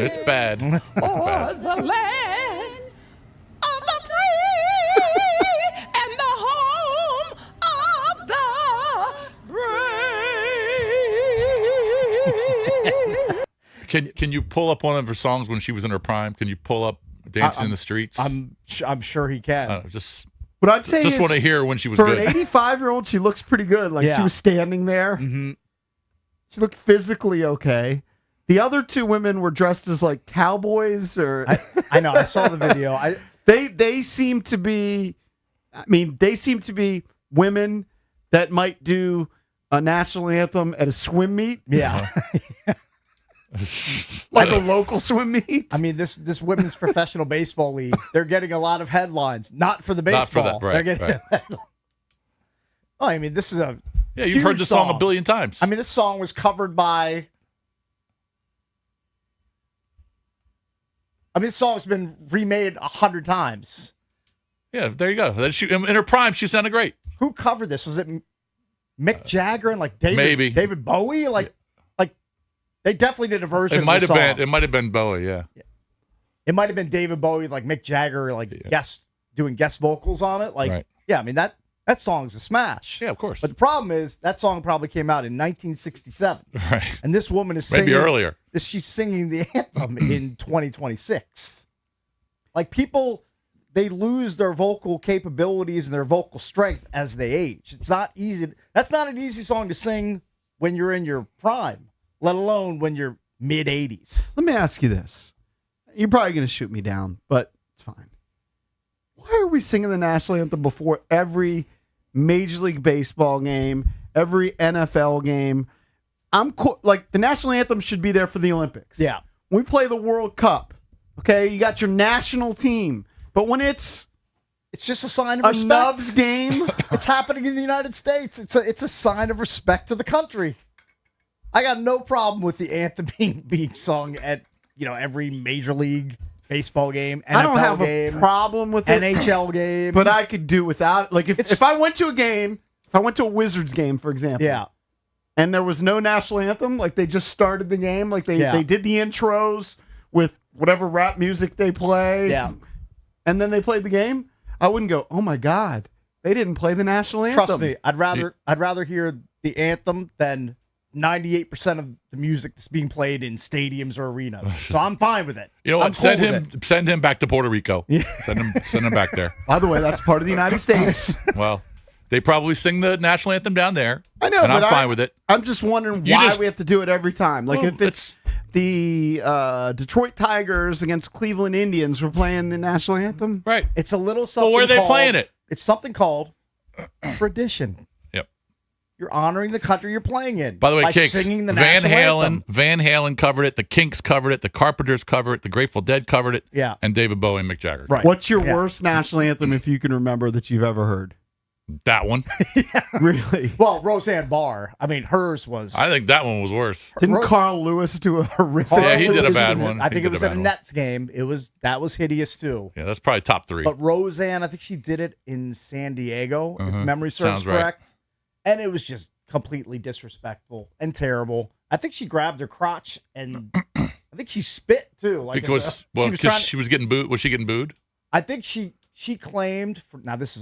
It's bad. It's O'er bad. the land of the free and the home of the brave. Can you pull up one of her songs when she was in her prime? Can you pull up Dancing in the Streets? I'm sure he can. Just What I'd say is want to hear when she was for good. an 85-year-old, she looks pretty good. Like she Yeah. was standing there. Mm-hmm. She looked physically okay. The other 2 women were dressed as like cowboys or I know. I saw the video. they seem to be they seem to be women that might do a national anthem at a swim meet, Yeah. like a local swim meet. I mean, this women's professional baseball league, they're getting a lot of headlines. Not for the baseball. Not for that, right, They're getting right. Oh, I mean, this is a Yeah, you've heard huge the song a billion times. I mean, this song was covered by. I mean, this song's been remade 100 times. yeah, there you go. In her prime, she sounded great. Who covered this? Was it Mick Jagger and like David Bowie? Like they definitely did a version. It of might the have song. been. It might have been Bowie. Yeah. It might have been David Bowie, like Mick Jagger, like doing guest vocals on it. Like, Right. yeah, I mean that song's a smash. Yeah, of course. But the problem is that song probably came out in 1967, Right. and this woman is singing Maybe earlier. She's singing the anthem in 2026. Like people, they lose their vocal capabilities and their vocal strength as they age. It's not easy. That's not an easy song to sing when you're in your prime, let alone when you're mid 80s. Let me ask you this. You're probably going to shoot me down, but it's fine. Why are we singing the national anthem before every Major League Baseball game, every NFL game? Like the national anthem should be there for the Olympics. Yeah. When we play the World Cup, okay, you got your national team. But when it's just a sign of a respect. Nubs game, It's happening in the United States. It's a sign of respect to the country. I got no problem with the anthem being sung at every Major League Baseball game, NFL I don't have game, a problem with it. NHL game. But I could do without. Like if I went to a game, if I went to a Wizards game, for example, yeah, and there was no national anthem, like they just started the game, like they did the intros with whatever rap music they play, yeah. and then they played the game, I wouldn't go, oh my God, They didn't play the national anthem. Trust me, I'd rather hear the anthem than 98% of the music that's being played in stadiums or arenas. So I'm fine with it. You know I'm what? cool with it. Send him back to Puerto Rico. Send him back there. By the way, that's part of the United States. Well, they probably sing the national anthem down there. I know, and but I'm fine with it. I'm just wondering You why just- we have to do it every time. Like Well, if it's the Detroit Tigers against Cleveland Indians, we're playing the national anthem. Right. It's a little something. where are they called- playing it? It's something called tradition. Yep. You're honoring the country you're playing in. By the way, by Kicks, singing the Van national Halen, anthem. Van Halen covered it. The Kinks covered it. The Carpenters covered it. The Grateful Dead covered it. Yeah. And David Bowie and Mick Jagger. Right. What's your Yeah. worst national anthem if you can remember that you've ever heard? That one. Really? Well, Roseanne Barr. I mean, hers was. I think that one was worse. Didn't Carl Lewis do a horrific? Yeah, he did a was- bad one. I He think did it was a at a bad one. Nets game. That was hideous too. Yeah, that's probably top 3. But Roseanne, I think she did it in San Diego, if memory serves Sounds right. correct. And it was just completely disrespectful and terrible. I think she grabbed her crotch and I think she spit too. Like Because she was getting booed. Was she getting booed? I think she claimed now this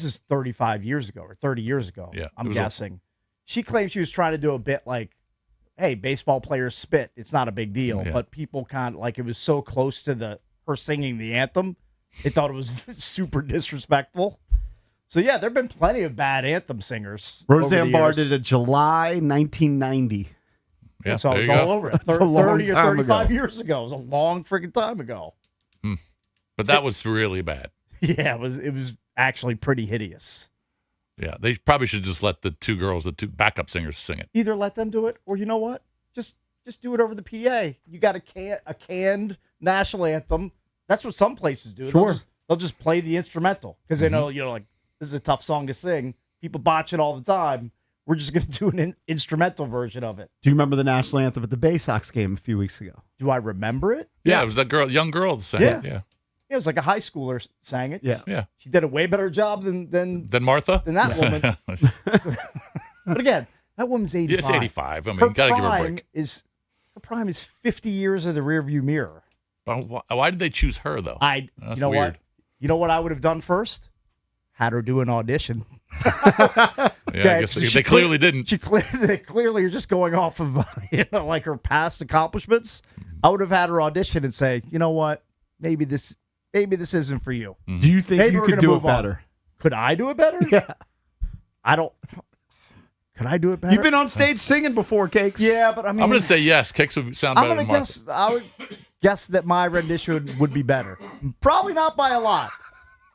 is 35 years ago or 30 years ago. Yeah, I'm it was guessing. She claimed she was trying to do a bit like, hey, baseball players spit. It's not a big deal. Yeah. But people kind of like it was so close to her singing the anthem, they thought it was super disrespectful. So yeah, there've been plenty of bad anthem singers. Roseanne Barr years. did it July 1990. Yeah, So I there was you all go. over it. a long 30 or time 35 ago. years ago. It was a long freaking time ago. But that was really bad. Yeah, it was actually pretty hideous. Yeah, they probably should just let the two backup singers sing it. Either let them do it, or you know what? Just do it over the PA. You got a canned national anthem. That's what some places do. Sure. They'll just play the instrumental because they know like this is a tough song to sing. People botch it all the time. We're just going to do an instrumental version of it. Do you remember the national anthem at the Bay Sox game a few weeks ago? Do I remember it? Yeah, it was that young girl that sang it. Yeah. It was like a high schooler sang it. Yeah. Yeah. She did a way better job than Then Martha? that woman. But again, that woman's 85. It's 85. I mean, Her you got to give her a prime break. her prime is 50 years of the rearview mirror. Why did they choose her, though? You That's know weird. what? You know what I would have done first? Had her do an audition. Yeah, I guess so they she clearly didn't. They clearly are just going off of like her past accomplishments. I would have had her audition and say, you know what? Maybe this isn't for you. Do you think Maybe you we're could gonna do it move on. better? Could I do it better? Yeah. I don't. Could I do it better? You've been on stage singing before, Cakes. Yeah, but I mean, I'm going to say yes. Kicks would sound I'm better gonna than Martha. guess. I would guess that my rendition would be better. Probably not by a lot,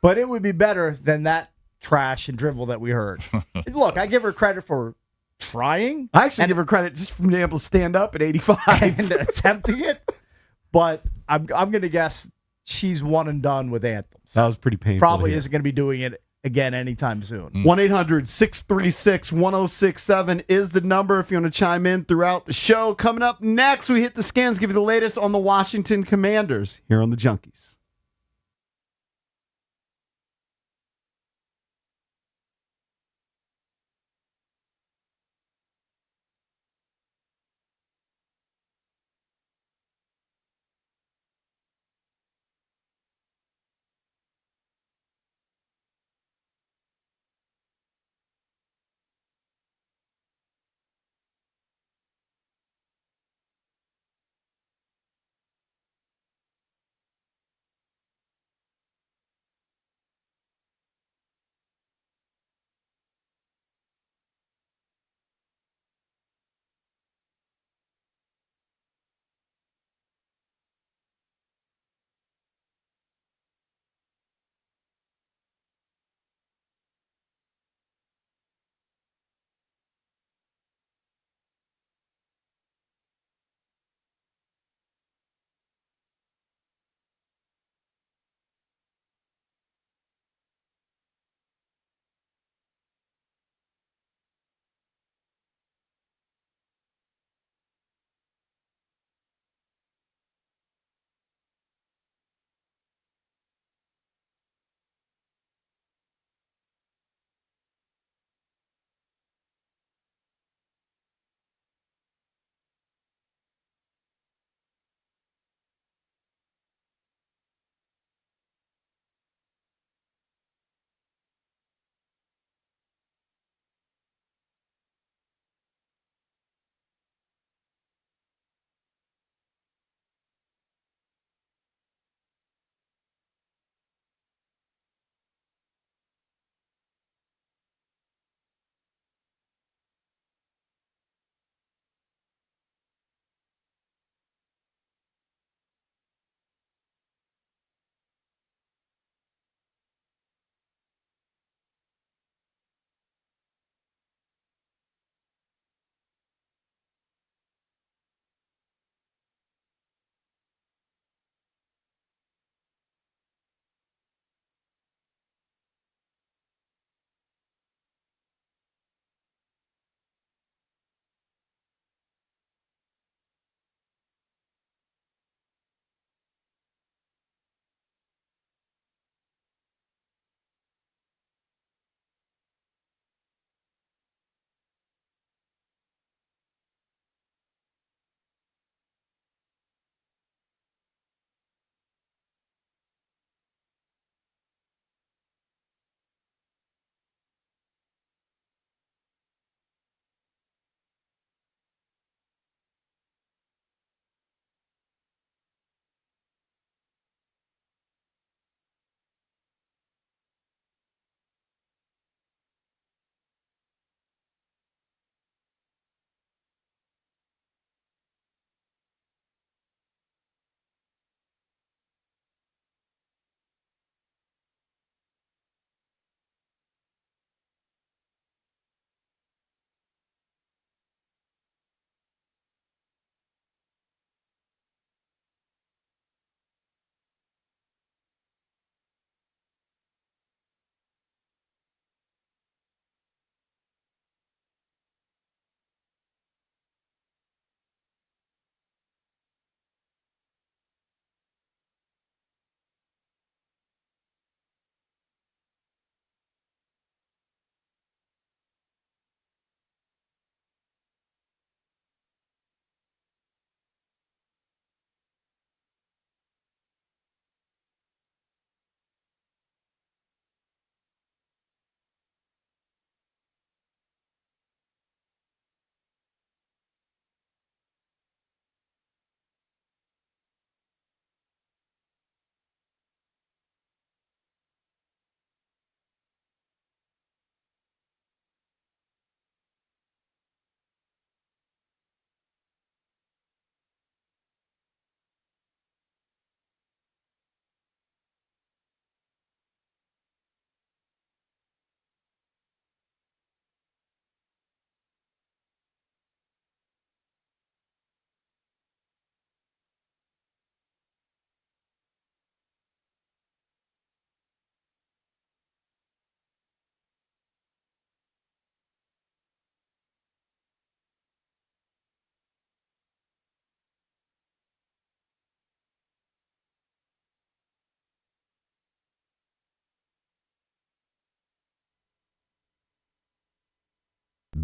but it would be better than that trash and drivel that we heard. Look, I give her credit for trying. I actually give her credit just for being able to stand up at 85. and attempting it, but I'm gonna guess she's one and done with anthems. That was pretty painful. Probably to hear. isn't gonna be doing it again anytime soon. 1-800-636-1067 is the number if you want to chime in throughout the show. Coming up next, we hit the scans, give you the latest on the Washington Commanders here on the Junkies.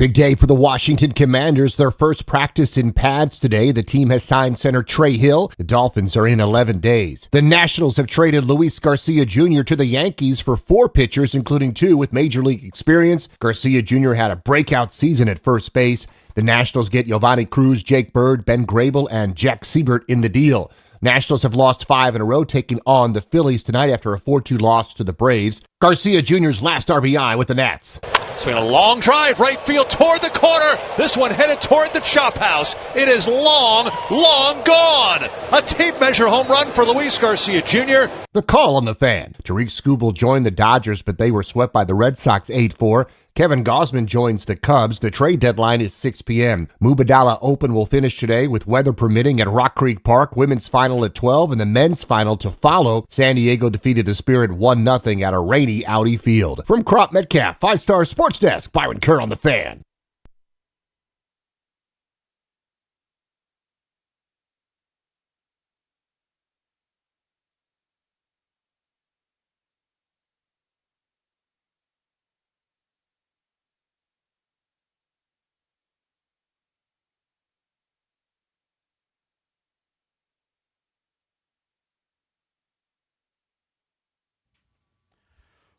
Big day for the Washington Commanders. Their first practice in pads today. The team has signed center Trey Hill. The Dolphins are in 11 days. The Nationals have traded Luis Garcia Jr. to the Yankees for 4 pitchers, including 2 with major league experience. Garcia Jr. had a breakout season at first base. The Nationals get Giovanni Cruz, Jake Bird, Ben Grable, and Jack Siebert in the deal. Nationals have lost 5 in a row, taking on the Phillies tonight after a 4-2 loss to the Braves. Garcia Jr.'s last RBI with the Nats. Swing a long drive, right field toward the corner. This one headed toward the chop house. It is long, long gone. A tape measure home run for Luis Garcia Jr. The call on the Fan. Tariq Skubal joined the Dodgers, but they were swept by the Red Sox 8-4. Kevin Gausman joins the Cubs. The trade deadline is 6 p.m. Mubadala Open will finish today with weather permitting at Rock Creek Park. Women's final at 12 and the men's final to follow. San Diego defeated the Spirit 1-0 at a rainy Audi Field. From Crop Metcalf, 5-Star Sports Desk, Byron Kerr on the Fan.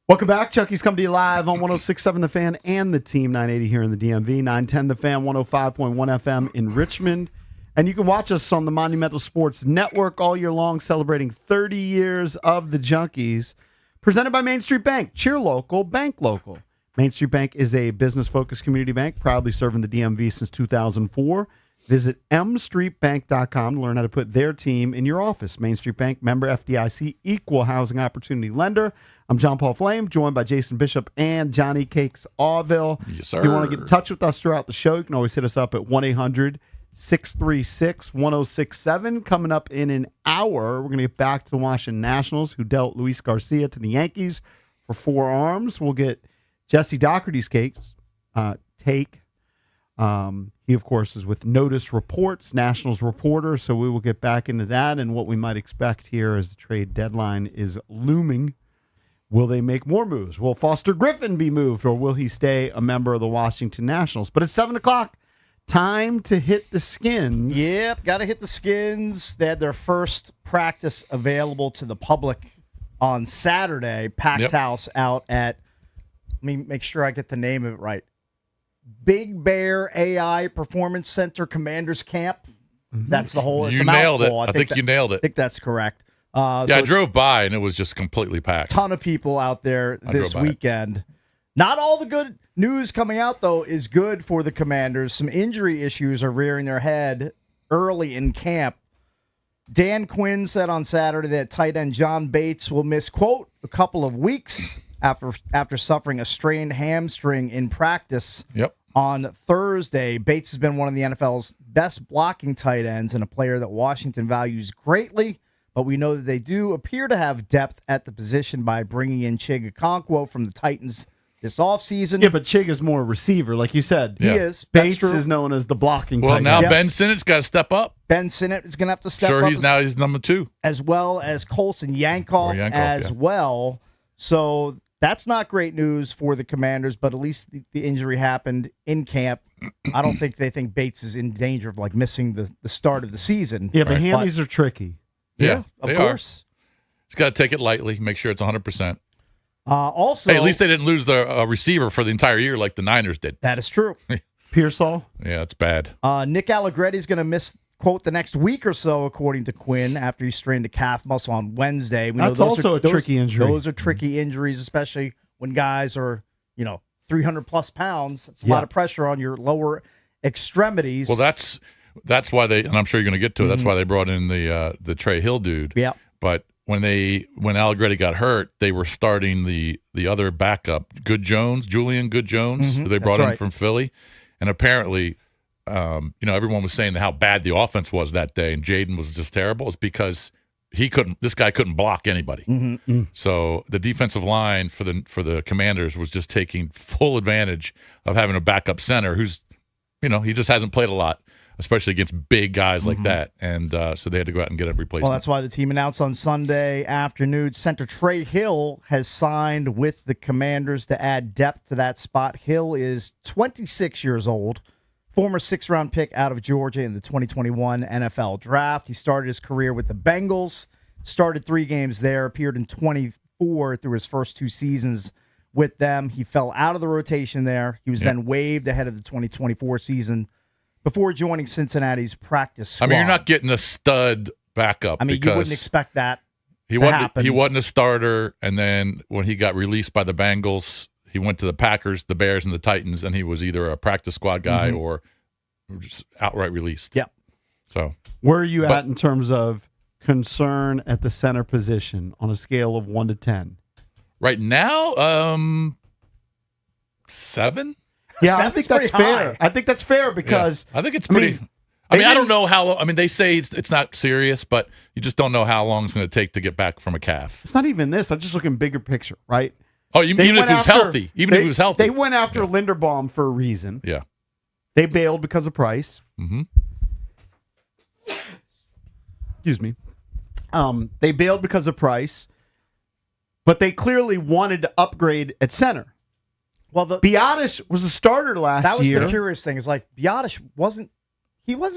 Welcome back. Chucky's coming to you live on 106.7 The Fan and the Team 980 here in the DMV. 910 The Fan, 105.1 FM in Richmond. And you can watch us on the Monumental Sports Network all year long, celebrating 30 years of the Junkies. Presented by Main Street Bank. Cheer local, bank local. Main Street Bank is a business-focused community bank, proudly serving the DMV since 2004. Visit mstreetbank.com to learn how to put their team in your office. Main Street Bank, member FDIC, equal housing opportunity lender. I'm John Paul Flame, joined by Jason Bishop and Johnny Cakes Auville. Yes, sir. If you want to get in touch with us throughout the show, you can always hit us up at 1-800-636-1067. Coming up in an hour, we're going to get back to the Washington Nationals, who dealt Luis Garcia to the Yankees for 4 arms. We'll get Jesse Doherty's take. He, of course, is with Notice Reports, Nationals reporter, so we will get back into that and what we might expect here as the trade deadline is looming. Will they make more moves? Will Foster Griffin be moved, or will he stay a member of the Washington Nationals? But it's 7 o'clock. Time to hit the Skins. Yep, got to hit the Skins. They had their first practice available to the public on Saturday. Packed house out at, let me make sure I get the name of it right, Big Bear AI Performance Center Commanders Camp. That's the whole. It's You a nailed it. mouthful. I think you nailed it. I think that's correct. Yeah, so I drove by and it was just completely packed. ton of people out there this drove by it. weekend. Not all the good news coming out, though, is good for the Commanders. Some injury issues are rearing their head early in camp. Dan Quinn said on Saturday that tight end John Bates will miss, quote, a couple of weeks after suffering a strained hamstring in practice. Yep. On Thursday, Bates has been one of the NFL's best blocking tight ends and a player that Washington values greatly. But we know that they do appear to have depth at the position by bringing in Chig Okonkwo from the Titans this offseason. Yeah, but Chig is more a receiver, like you said. He is. Bates That's true. is known as the blocking Well, tight now end. Ben Sinnott's got to step up. Ben Sinnott is going to have to step Sure, up. he's number 2. As well as Colson Yankoff, as well. So that's not great news for the Commanders, but at least the injury happened in camp. I don't think they think Bates is in danger of like missing the start of the season. Yeah, but hammies are tricky. Yeah, of they course. He's got to take it lightly, make sure it's 100%. Also, Hey, at least they didn't lose the receiver for the entire year like the Niners did. that is true. Pearsall? Yeah, it's bad. Nick Allegretti is going to miss, quote, the next week or so, according to Quinn, after he strained a calf muscle on Wednesday. We That's know also a tricky injury. Those are tricky injuries, especially when guys are, 300-plus pounds. It's a lot of pressure on your lower extremities. Well, that's why they, and I'm sure you're going to get to it. That's why they brought in the Trey Hill dude. Yeah. But when Allegretti got hurt, they were starting the other backup, Julian Good Jones, who they brought in from Philly, and apparently, everyone was saying how bad the offense was that day, and Jaden was just terrible. It's because this guy couldn't block anybody. So the defensive line for the Commanders was just taking full advantage of having a backup center who's, he just hasn't played a lot. especially against big guys like that. And so they had to go out and get a replacement. Well, that's why the team announced on Sunday afternoon center Trey Hill has signed with the Commanders to add depth to that spot. Hill is 26 years old, former sixth-round pick out of Georgia in the 2021 NFL Draft. He started his career with the Bengals, started 3 games there, appeared in 24 through his first 2 seasons with them. He fell out of the rotation there. He was then waived ahead of the 2024 season before joining Cincinnati's practice squad. I mean, you're not getting a stud backup. I mean, you wouldn't expect that he to wasn't, happen. He wasn't a starter, and then when he got released by the Bengals, he went to the Packers, the Bears, and the Titans, and he was either a practice squad guy or just outright released. Yep. So Where are you at in terms of concern at the center position on a scale of 1 to 10? right now, 7. Yeah, I Seven's think that's pretty fair. high. I think that's fair because I think it's pretty. I mean, they I don't didn't- know how. I mean, they say it's not serious, but you just don't know how long it's going to take to get back from a calf. it's not even this. I'm just looking bigger picture, right? Oh, even if went he was after- healthy, even if he was healthy, They went after Linderbaum for a reason. yeah. They bailed because of price. Mm-hmm. Excuse me. They bailed because of price, but they clearly wanted to upgrade at center. Well, Biadasz was a starter last that was year. the curious thing. Is like Biadasz wasn't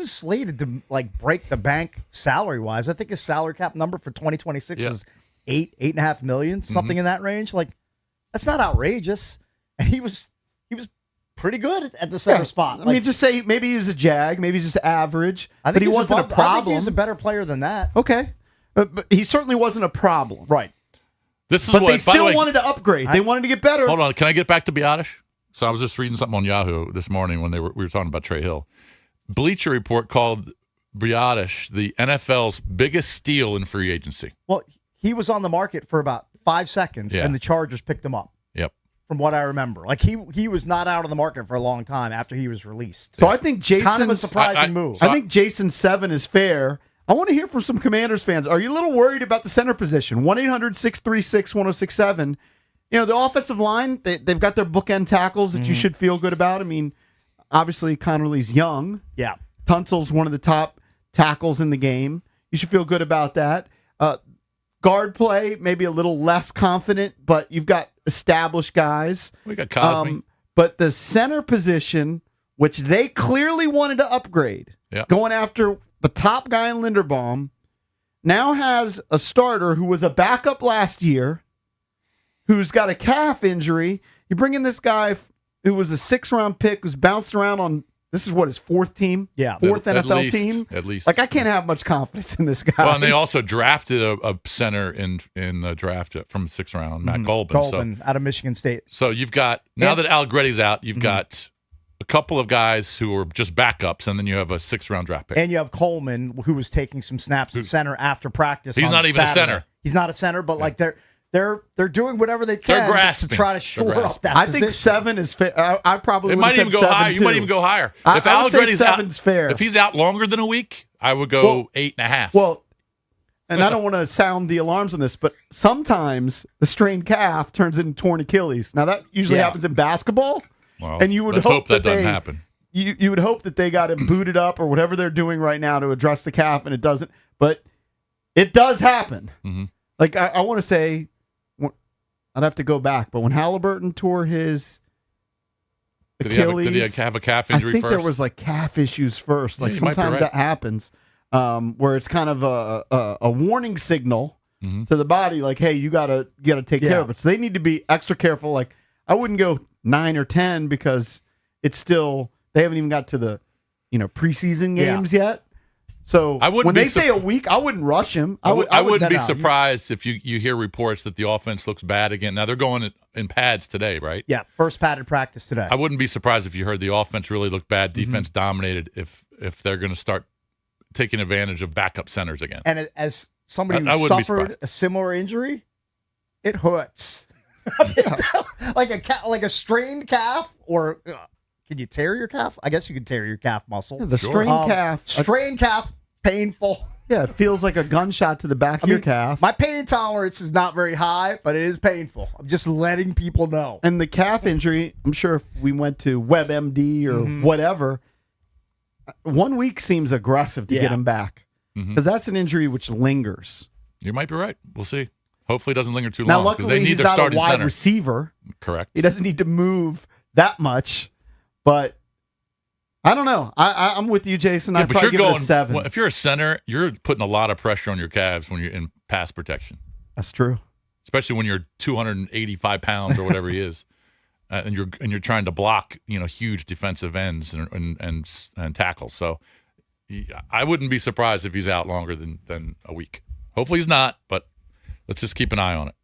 slated to like break the bank salary wise. I think his salary cap number for 2026 was $8.5 million, something in that range. Like that's not outrageous, and he was pretty good at the center spot. I mean, just say maybe he's a jag, maybe he's just average, but he wasn't a I think problem. he's a better player than that. Okay, but he certainly wasn't a problem. Right. This is But what. they by the still way, wanted to upgrade. They wanted to get better. hold on. Can I get back to Biadasz? So I was just reading something on Yahoo this morning when we were talking about Trey Hill. Bleacher Report called Biadasz the NFL's biggest steal in free agency. Well, he was on the market for about 5 seconds, Yeah. and the Chargers picked him up. Yep. From what I remember, like he was not out of the market for a long time after he was released. So I think Jason's kind of a surprising move. I think Jason's 7 is fair. I want to hear from some Commanders fans. Are you a little worried about the center position? 1-800-636-1067. You know, the offensive line, they've got their bookend tackles that you should feel good about. I mean, obviously Connerly's young. Yeah. Tunsil's one of the top tackles in the game. You should feel good about that. Guard play, maybe a little less confident, but you've got established guys. We got Cosme. But the center position, which they clearly wanted to upgrade, going after the top guy in Linderbaum, now has a starter who was a backup last year, who's got a calf injury. You bring in this guy who was a 6th-round pick, who's bounced around on, this is what, his 4th team? Yeah. 4th At NFL least, team? at least. Like, I can't have much confidence in this guy. Well, and they also drafted a center in the draft from 6th round, Matt Golban. Golden out of Michigan State. So you've got, now that Allegretti's out, you've got a couple of guys who are just backups, and then you have a 6th-round draft pick. And you have Coleman, who was taking some snaps at center after practice. He's on not even a Saturday. center. He's not a center, but like they're doing whatever they can to grasping. try to They're shore up grasping. that I position. think 7 is fair. I probably It would might have even said go 7 higher. You too. might even go higher. I If would say Allegretti's out, 7's fair. if he's out longer than a week, I would go 8.5. Well, and I don't want to sound the alarms on this, but sometimes the strained calf turns into torn Achilles. Now that usually Yeah. happens in basketball, Well, and you would let's hope that that doesn't they happen. You would hope that they got him booted up or whatever they're doing right now to address the calf, and it doesn't. But it does happen. Mhm. Like I want to say, I'd have to go back, but when Halliburton tore his Achilles, Did he have a calf I injury think first? there was like calf issues first. Like you might be sometimes right. that happens, where it's kind of a warning signal Mm-hmm. to the body, like, hey, you gotta take care of it. So they need to be extra careful. Like I wouldn't go 9 or 10 because it's still they haven't even got to the preseason games yet. So I wouldn't when be they say a week, I wouldn't rush him. I wouldn't be no. surprised if you hear reports that the offense looks bad again. Now they're going in pads today, right? Yeah, first padded practice today. I wouldn't be surprised if you heard the offense really looked bad, defense dominated. If they're going to start taking advantage of backup centers again. And as somebody I who wouldn't be suffered surprised. a similar injury, it hurts. like a strained calf, or can you tear your calf? I guess you can tear your calf muscle. the strained calf. Strained calf, painful. Yeah, it feels like a gunshot to the back of your calf. My pain tolerance is not very high, but it is painful. I'm just letting people know. And the calf injury, I'm sure if we went to WebMD or whatever, 1 week seems aggressive to Yeah. get him back because that's an injury which lingers. You might be right. We'll see. Hopefully, it doesn't linger too Now, long because luckily, they need he's their not a starting wide center. receiver. Correct. He doesn't need to move that much, but I don't know. I'm with you, Jason. I'd but probably you're give going. it a 7. Well, if you're a center, you're putting a lot of pressure on your calves when you're in pass protection, That's true. especially when you're 285 pounds or whatever he is, and you're trying to block huge defensive ends and tackles. So I wouldn't be surprised if he's out longer than a week. Hopefully he's not, but let's just keep an eye on it.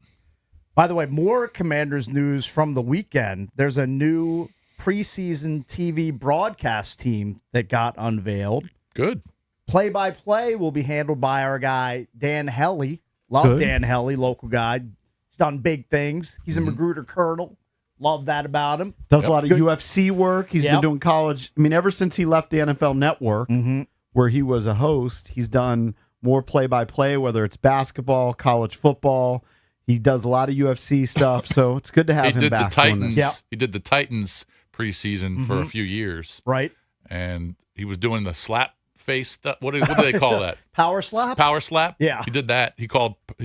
By the way, more Commanders news from the weekend. There's a new preseason TV broadcast team that got unveiled. Good. Play-by-play will be handled by our guy, Dan Helly. Love Good. Dan Helly, local guy. He's done big things. He's a Magruder Colonel. Love that about him. Does a lot of Good. UFC work. He's been Yep. doing college. I mean, ever since he left the NFL Network, where he was a host, he's done more play-by-play, whether it's basketball, college football. He does a lot of UFC stuff, so it's good to have He him did the back doing Titans. this. Yep. He did the Titans preseason for a few years, Right? and he was doing the slap face. What do they call that? Power slap? Power slap. Yeah. he did that. He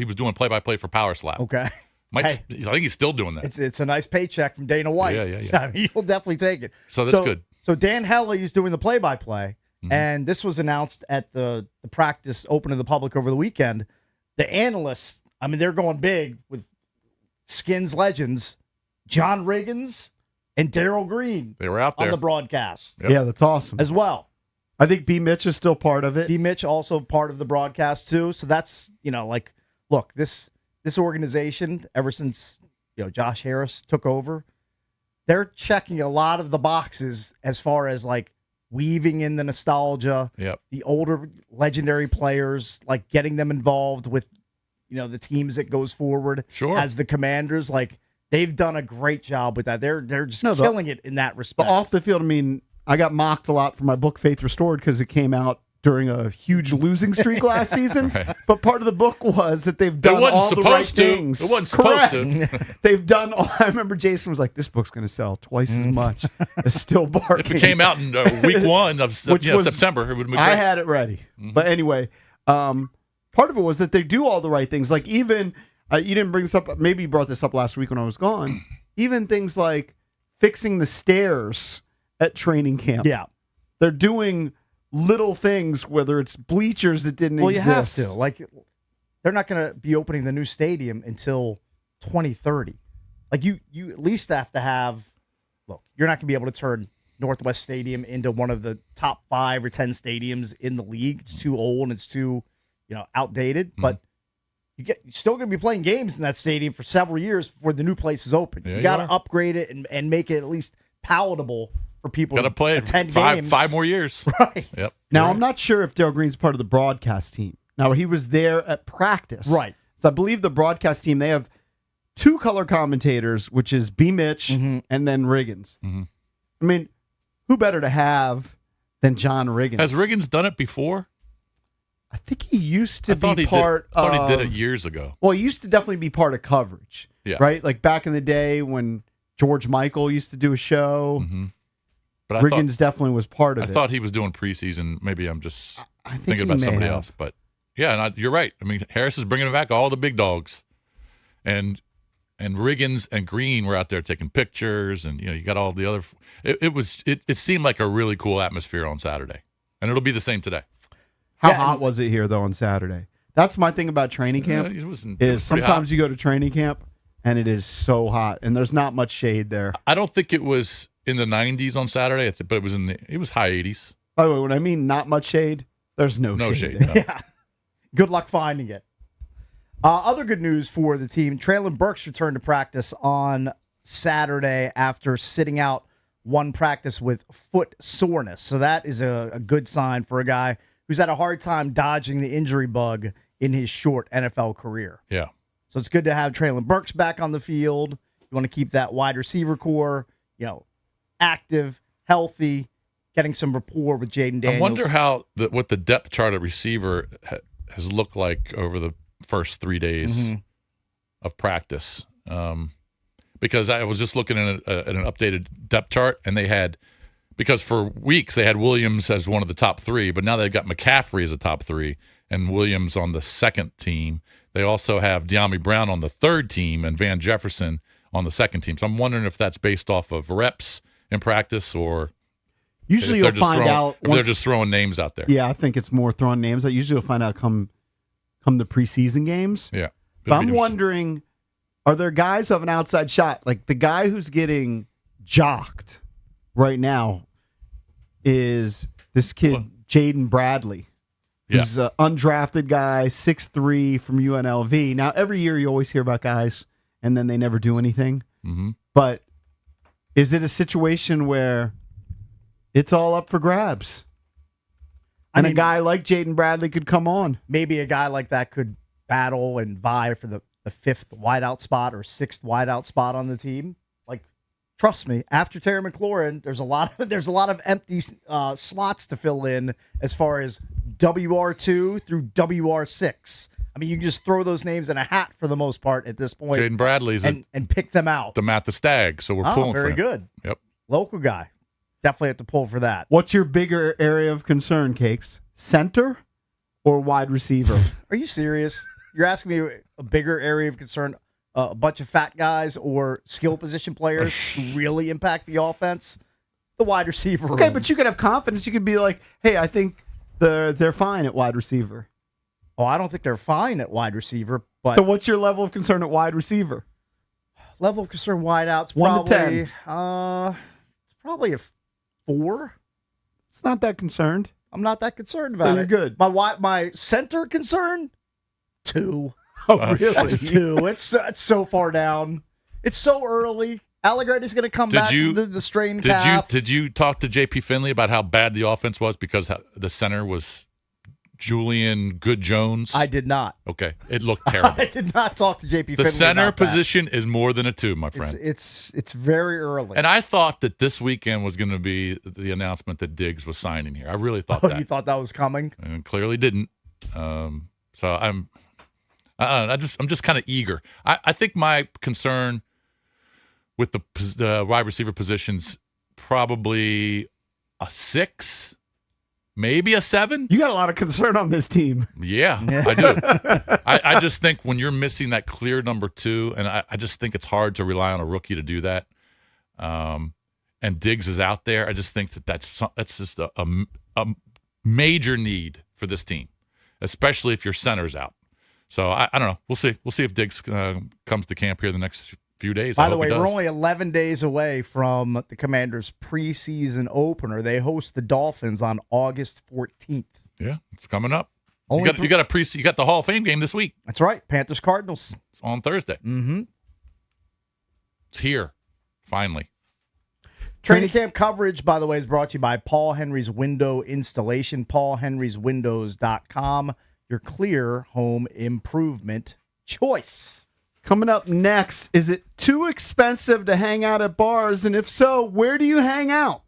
was doing play-by-play for Power Slap. Okay. I Hey. think he's still doing that. It's a nice paycheck from Dana White. Yeah. I mean, you'll definitely take it. So that's good. So Dan Helly is doing the play-by-play, and this was announced at the practice open to the public over the weekend. The analysts, I mean, they're going big with Skins legends, John Riggins and Darryl Green They were out on there. the broadcast Yep. Yeah, that's awesome. as well. I think B. Mitch is still part of it. B. Mitch also part of the broadcast too. So that's look, this organization ever since Josh Harris took over, they're checking a lot of the boxes as far as like weaving in the nostalgia, Yep. the older legendary players, like getting them involved with the teams that goes forward. Sure. As the Commanders, like they've done a great job with that. They're just No, the- killing it in that But respect. off the field, I mean, I got mocked a lot for my book Faith Restored because it came out during a huge losing streak last season. Right. But part of the book was that they've done wasn't all the right supposed to. things. It wasn't supposed to. Correct. They've done all. I remember Jason was like, "This book's going to sell twice as much." It's still barking. If it came out in week 1 of Which was- September, it would be great. I had it ready. But anyway, part of it was that they do all the right things. Like even you didn't bring this up. Maybe you brought this up last week when I was gone. Even things like fixing the stairs at training camp. yeah. They're doing little things, whether it's bleachers that didn't Well, exist. you have to. Like, they're not going to be opening the new stadium until 2030. Like, you at least have to have. Look, you're not going to be able to turn Northwest Stadium into one of the top 5 or 10 stadiums in the league. It's too old and it's too, outdated. But you're still going to be playing games in that stadium for several years before the new place is open. Yeah, you you got to are. upgrade it and make it at least palatable for people Got to play attend five games. 5 more years. Right. Yep. Now, You're I'm not sure if Darryl Green's part of the broadcast team. Now, he was there at practice. Right. So I believe the broadcast team, they have 2 color commentators, which is B. Mitch and then Riggins. Mhm. I mean, who better to have than John Riggins? Has Riggins done it before? I think he used to I thought be he part did. I thought he did of- it years ago. Well, he used to definitely be part of coverage. Yeah. Right? Like back in the day when George Michael used to do a show. Mhm. But Riggins definitely was part of I it. thought he was doing preseason. Maybe I'm just I think thinking he about may somebody have. else. But yeah, and you're right. I mean, Harris is bringing back all the big dogs, and Riggins and Green were out there taking pictures, and you got all the other. It seemed like a really cool atmosphere on Saturday, and it'll be the same today. How Yeah, hot was it here though on Saturday? That's my thing about training camp. It was Is pretty sometimes hot. you go to training camp and it is so hot and there's not much shade there. I don't think it was in the 90s on Saturday, but it was high 80s. By the way, when I mean not much shade, there's no shade. there. no. Yeah. Good luck finding it. Other good news for the team. Traylon Burks returned to practice on Saturday after sitting out one practice with foot soreness. So that is a good sign for a guy who's had a hard time dodging the injury bug in his short NFL career. Yeah. So it's good to have Traylon Burks back on the field. You want to keep that wide receiver core, active, healthy, getting some rapport with Jaden Daniels. I wonder how what the depth chart at receiver has looked like over the first 3 days of practice. Because I was just looking at an updated depth chart, and they had because for weeks they had Williams as one of the top three, but now they've got McCaffrey as a top three and Williams on the second team. They also have De'Ami Brown on the third team and Van Jefferson on the second team. So I'm wondering if that's based off of reps in practice or Usually if you'll they're just find throwing- out. if they're just throwing names out there. Yeah, I think it's more throwing names out. Usually you'll find out come the preseason games. Yeah. But I'm wondering, are there guys who have an outside shot? Like the guy who's getting jocked right now is this kid, Jaden Bradley, who's an undrafted guy, 6'3" from UNLV. Now, every year you always hear about guys, and then they never do anything. Mm-hmm. But is it a situation where it's all up for grabs? And a guy like Jaden Bradley could come on. Maybe a guy like that could battle and vie for the fifth wideout spot or sixth wideout spot on the team. Like, trust me, after Terry McLaurin, there's a lot of empty slots to fill in as far as WR2 through WR6. I mean, you can just throw those names in a hat for the most part at this point. Jaden Bradley's and pick them out. the Matt the Stag, so we're pulling for very him. good. Yep. Local guy. Definitely have to pull for that. What's your bigger area of concern, Cakes? Center or wide receiver? Are you serious? You're asking me a bigger area of concern, a bunch of fat guys or skill position players who really impact the offense? The wide receiver Okay, room. but you could have confidence. You could be like, hey, I think they're fine at wide receiver. Oh, I don't think they're fine at wide receiver. But So what's your level of concern at wide receiver? level of concern wideouts, 1 to probably 10. It's probably a 4. It's not that concerned. I'm not that concerned So about you're it. good. My center concern, 2. Oh, really? That's a 2. It's so far down. It's so early. Allegretti's going to come Did back you- from the strained calf. Did you talk to JP Finley about how bad the offense was because the center was Julian Good Jones? I did not. Okay, it looked terrible. I did not talk to JP The Finley center about that. position is more than a 2, my friend. It's very early. And I thought that this weekend was going to be the announcement that Diggs was signing here. I really thought Oh, that. you thought that was coming? And clearly didn't. So I'm just kind of eager. I think my concern with the wide receiver positions probably a 6, maybe a 7. You got a lot of concern on this team. Yeah, I do. I just think when you're missing that clear number 2, and I just think it's hard to rely on a rookie to do that. And Diggs is out there. I just think that's just a major need for this team, especially if your center's out. So I don't know. We'll see. We'll see if Diggs comes to camp here the next few days. By the way, we're only 11 days away from the Commanders' preseason opener. They host the Dolphins on August 14th. Yeah, it's coming up. Only You got the Hall of Fame game this week. That's right. Panthers Cardinals. It's on Thursday. Mm-hmm. It's here, finally. Training camp coverage, by the way, is brought to you by Paul Henry's Window Installation. PaulHenry'sWindows.com. Your clear home improvement choice. Coming up next, is it too expensive to hang out at bars? And if so, where do you hang out?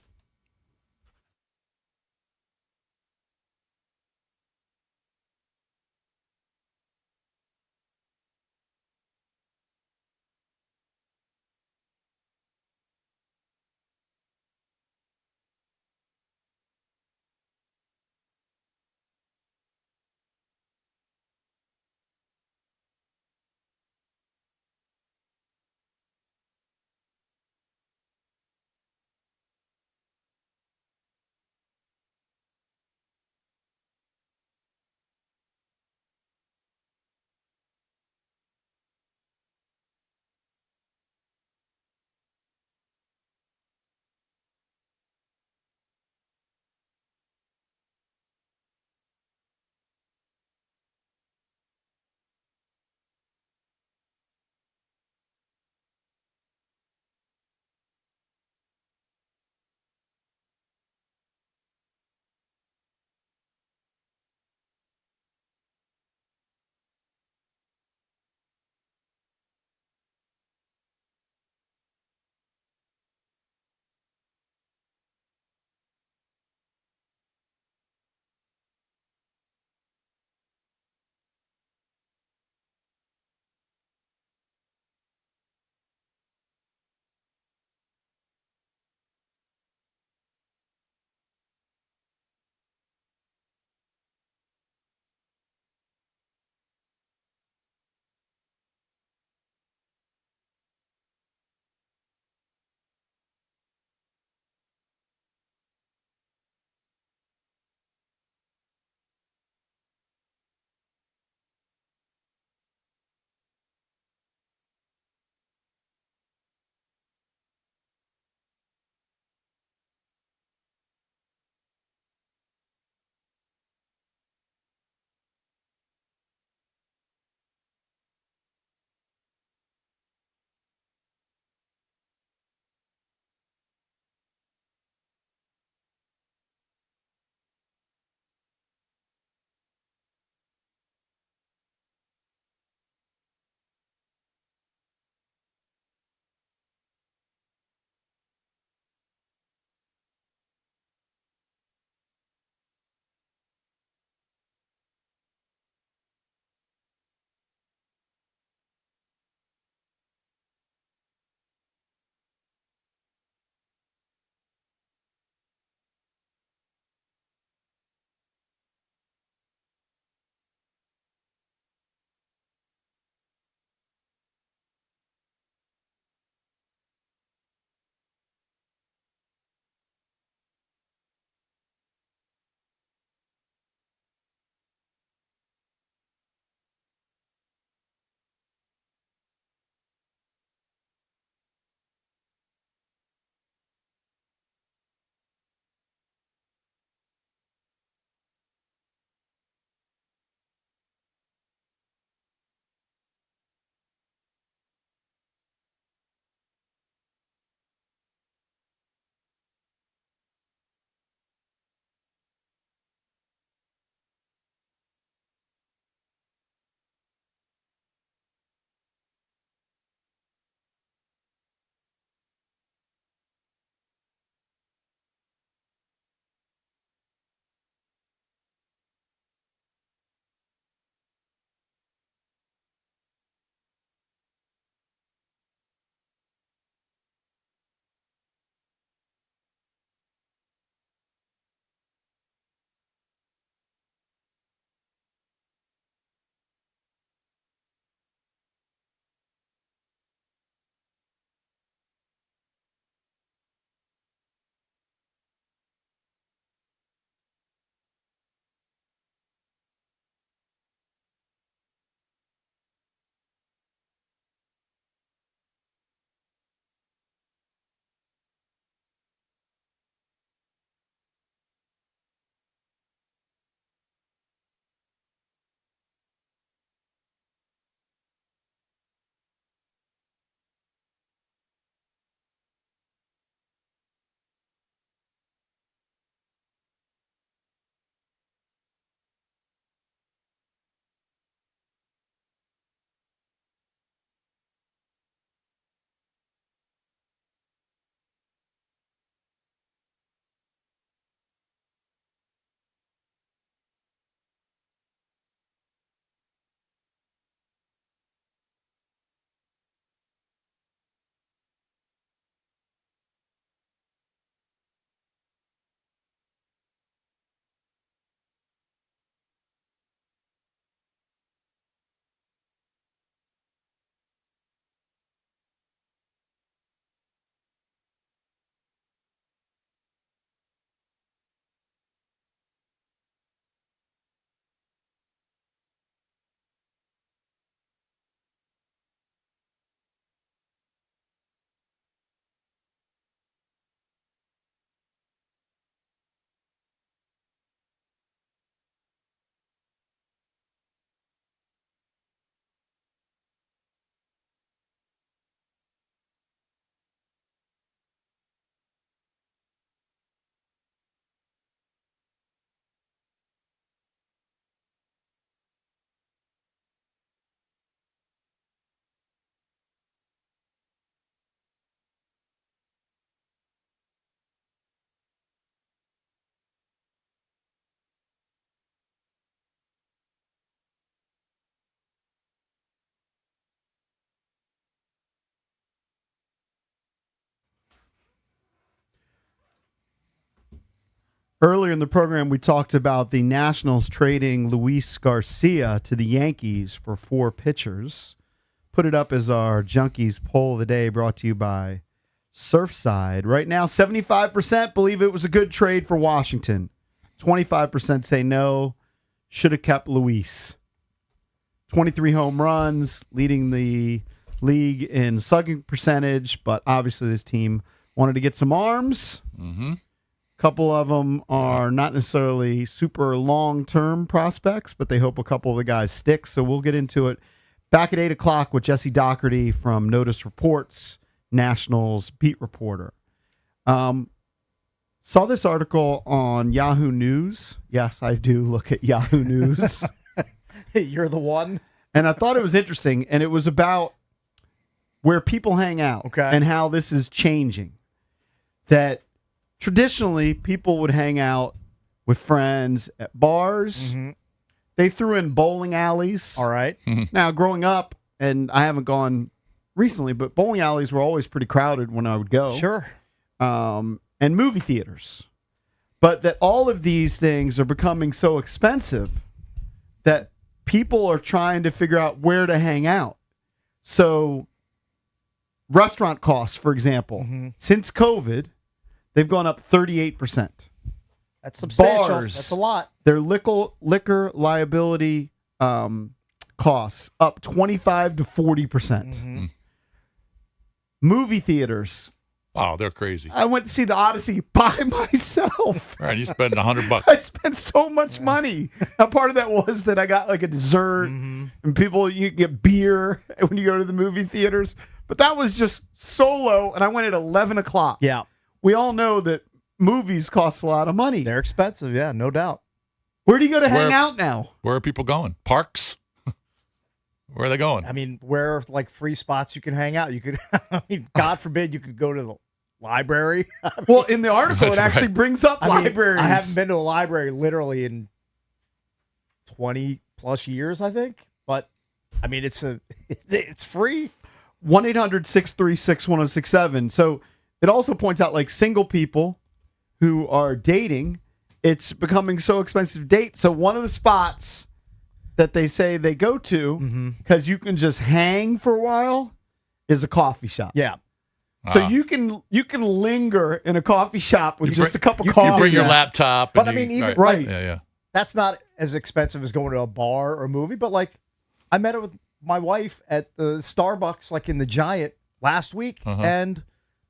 Earlier in the program, we talked about the Nationals trading Luis Garcia to the Yankees for 4 pitchers. Put it up as our Junkies poll of the day, brought to you by Surfside. Right now, 75% believe it was a good trade for Washington. 25% say no, should have kept Luis. 23 home runs, leading the league in slugging percentage, but obviously this team wanted to get some arms. Mm-hmm. Couple of them are not necessarily super long-term prospects, but they hope a couple of the guys stick. So we'll get into it back at 8 o'clock with Jesse Doherty from Notice Reports, Nationals beat reporter. Saw this article on Yahoo News. Yes, I do look at Yahoo News. You're the one. And I thought it was interesting, and it was about where people hang out and how this is changing. That traditionally, people would hang out with friends at bars. Mm-hmm. They threw in bowling alleys. All right. Now, growing up, and I haven't gone recently, but bowling alleys were always pretty crowded when I would go. Sure. And movie theaters. But that all of these things are becoming so expensive that people are trying to figure out where to hang out. So, restaurant costs, for example, since COVID, they've gone up 38%. That's substantial. Bars, That's a lot. Their liquor liability costs up 25 to 40%. Movie theaters. Wow, they're crazy. I went to see the Odyssey by myself. All right, you spend $100. I spent so much money. Now, part of that was that I got like a dessert, and you get beer when you go to the movie theaters. But that was just solo, and I went at 11 o'clock. Yeah. We all know that movies cost a lot of money. They're expensive, yeah, no doubt. Where do you go to hang out now? Where are people going? Parks? Where are they going? I mean, where are like free spots you can hang out? You could, I mean, God forbid you could go to the library. Well, in the article, it actually brings up libraries. I haven't been to a library literally in 20 plus years, I think. But I mean, it's free. 1-800-636-1067. So it also points out like single people who are dating, it's becoming so expensive to date. So one of the spots that they say they go to, because you can just hang for a while, is a coffee shop. Yeah. So you can linger in a coffee shop with just a cup of coffee. You bring your laptop. But I mean, even right. Yeah. That's not as expensive as going to a bar or a movie. But like, I met it with my wife at the Starbucks, like in the Giant last week, and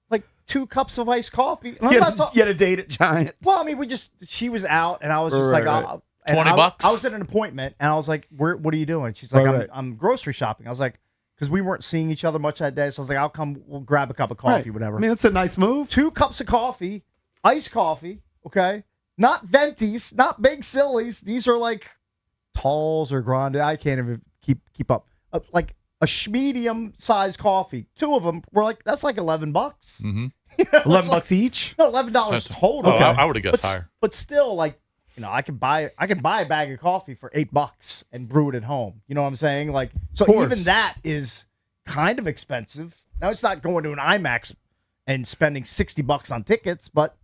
like 2 cups of iced coffee. And You had a date at Giant. Well, I mean, she was out, and I was just like, right. and $20. I was at an appointment, and I was like, what are you doing? She's like, I'm grocery shopping. I was like, because we weren't seeing each other much that day, so I was like, I'll come, we'll grab a cup of coffee, whatever. I mean, that's a nice move. 2 cups of coffee, iced coffee, okay? Not ventis, not big sillies. These are like talls or grande. I can't even keep up. Like a medium sized coffee. 2 of them were like, that's like $11. Mm-hmm. You know, $11 each? No, $11 total. Okay. I would have guessed higher. But still, like, you know, I can buy a bag of coffee for $8 and brew it at home. You know what I'm saying? Like, so even that is kind of expensive. Now it's not going to an IMAX and spending $60 on tickets, but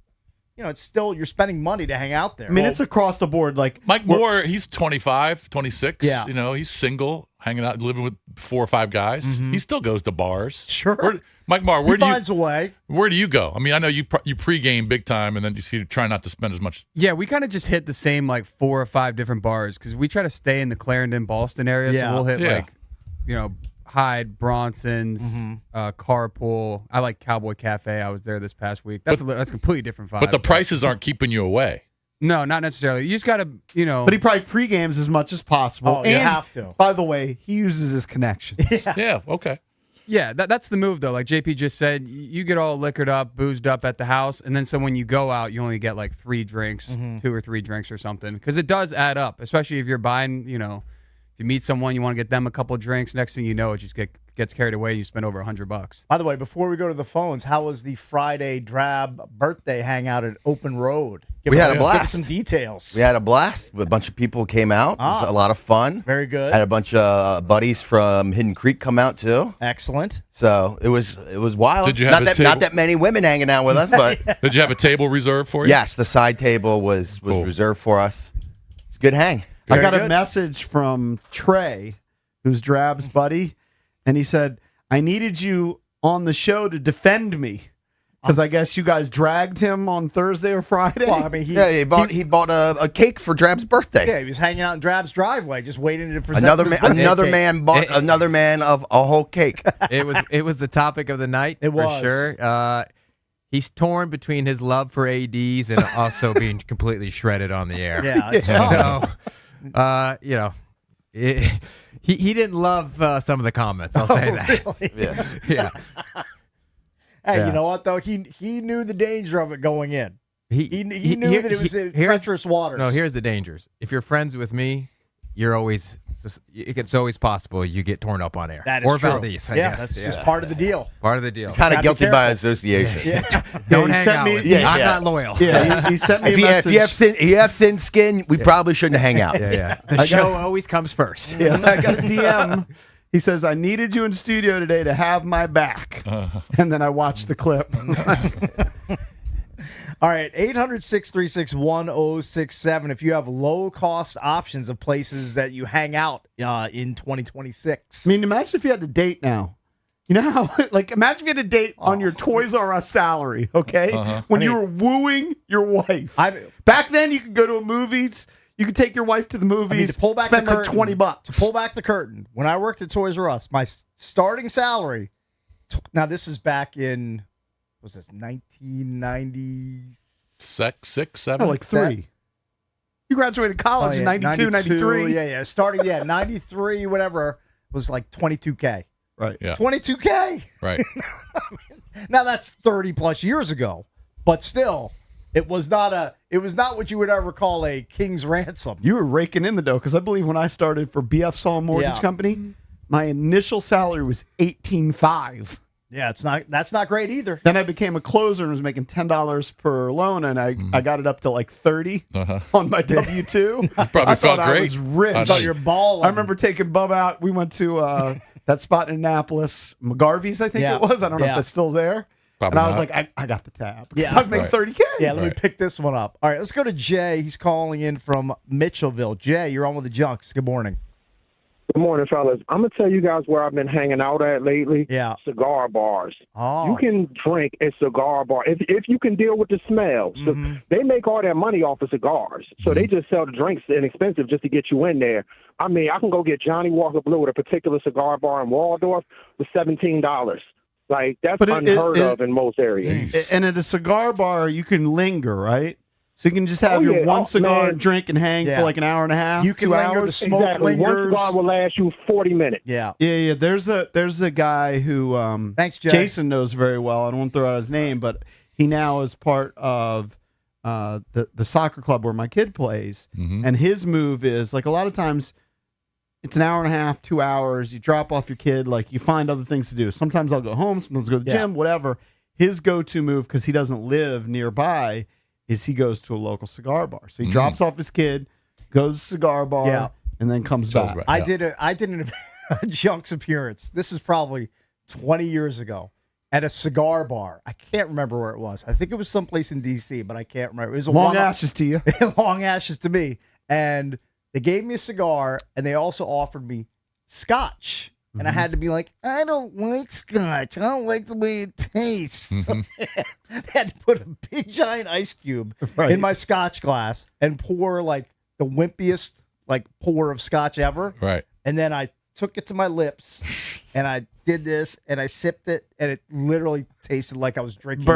you know, it's still, you're spending money to hang out there. I mean, it's across the board. Like Mike Moore, he's 25, 26. Yeah. You know, he's single, hanging out, living with 4 or 5 guys. He still goes to bars. Sure. Mike Moore, he finds a way. Where do you go? I mean, I know you pregame big time, and then you try not to spend as much. Yeah, we kind of just hit the same like 4 or 5 different bars because we try to stay in the Clarendon, Boston area. Yeah. So we'll hit like, you know, Hyde, Bronson's, Carpool. I like Cowboy Cafe. I was there this past week. That's a completely different vibe. But the prices aren't keeping you away. No, not necessarily. You just got to, you know. But he probably pre-games as much as possible. Oh, you have to. By the way, he uses his connections. Yeah, okay. Yeah, that's the move, though. Like JP just said, you get all liquored up, boozed up at the house, and then so when you go out, you only get like 3 drinks, 2 or 3 drinks or something, because it does add up, especially if you're buying, you know, If you meet someone, you want to get them a couple drinks. Next thing you know, it just gets carried away. And you spend over $100. By the way, before we go to the phones, how was the Friday drab birthday hangout at Open Road? We had a Give blast. us some details. We had a blast. A bunch of people came out. It was a lot of fun. Very good. Had a bunch of buddies from Hidden Creek come out too. Excellent. So it was wild. Did you have not that many women hanging out with us, but Did you have a table reserved for you? yes, the side table was Cool. reserved for us. It's a good hang. I got Very a good. message from Trey, who's Drab's buddy, and he said, I needed you on the show to defend me. Because I guess you guys dragged him on Thursday or Friday. Well, I mean, He bought a cake for Drab's birthday. he was hanging out in Drab's driveway, just waiting to present Another his man, birthday another cake. man bought another man of a whole cake. It was the topic of the night. It for was. sure. He's torn between his love for ADs and also being completely shredded on the air. Yeah, it's tough. So, he didn't love some of the comments. I'll say that. Really? Yeah. Yeah. Hey, Yeah. you know what though? He knew the danger of it going in. He knew here- that it was in here's- treacherous waters. No, here's the dangers. If you're friends with me, it's always possible you get torn up on air. That is or true. Valdez, I yeah, guess. that's just part of the deal. part of the deal. Kind of Gotta be guilty by careful. association. Don't he hang sent out me- with yeah, me. I'm yeah. not loyal. Yeah, he sent me If a you, message. if you have thin skin, we probably shouldn't hang out. Yeah. The show always comes first. Yeah, I got a DM. He says, I needed you in studio today to have my back. And then I watched the clip. All right, 800-636-1067 if you have low-cost options of places that you hang out in 2026. I mean, imagine if you had to date now. You know how, like, imagine if you had to date on your Toys R Us salary, okay? When you were wooing your wife. Back then, you could go to a movies. You could take your wife to the movies. I mean, to pull back spend the like curtain, $20. To pull back the curtain, when I worked at Toys R Us, my starting salary, now this is back in, what was this, 1990? Six, seven. Oh, like 3. You graduated college in 92, 93. Yeah. Starting, 93, whatever, was like 22K. Right. Yeah. 22K. Right. Now that's 30 plus years ago, but still, it was not what you would ever call a king's ransom. You were raking in the dough because I believe when I started for BF Saul Mortgage Yeah. Company, my initial salary was $18,500. Yeah, that's not great either. Then I became a closer and was making $10 per loan, and I got it up to like 30 on my W-2. Probably I thought felt I great. was rich. I know you- balling. I remember taking Bub out. We went to that spot in Annapolis, McGarvey's, I think Yeah. it was. I don't know if Yeah. that's still there. Probably and I was not. like, I got the tab. Yeah. I was making Right. 30K. Yeah, let me Right. pick this one up. All right, let's go to Jay. He's calling in from Mitchellville. Jay, you're on with the Junks. Good morning. Good morning, fellas. I'm going to tell you guys where I've been hanging out at lately. Yeah. Cigar bars. Oh. You can drink at cigar bar if you can deal with the smell. So they make all their money off of cigars. So they just sell the drinks inexpensive just to get you in there. I mean, I can go get Johnny Walker Blue at a particular cigar bar in Waldorf for $17. Like, that's But unheard of in most areas. And at a cigar bar, you can linger, right? So you can just have your one cigar and drink and hang Yeah. for like an hour and a half. You can 2 linger, hours. the smoke Exactly. One lingers. cigar will last you 40 minutes. Yeah. Yeah. There's a guy who Thanks, Jay. Jason knows very well. I don't want to throw out his name, but he now is part of the soccer club where my kid plays. And his move is like a lot of times it's an hour and a half, 2 hours. You drop off your kid, like you find other things to do. Sometimes I'll go home, sometimes I'll go to the Yeah. gym, whatever. His go-to move, because he doesn't live nearby, is he goes to a local cigar bar. So he drops off his kid, goes to the cigar bar, Yeah. and then comes back. I did a Junks appearance. This is probably 20 years ago at a cigar bar. I can't remember where it was. I think it was someplace in D.C., but I can't remember. It was a Long one-off- ashes to you. long ashes to me. And they gave me a cigar, and they also offered me scotch. And I had to be like, I don't like scotch. I don't like the way it tastes. So they had to put a big giant ice cube in my scotch glass and pour like the wimpiest like pour of scotch ever. Right. And then I took it to my lips and I did this and I sipped it and it literally tasted like I was drinking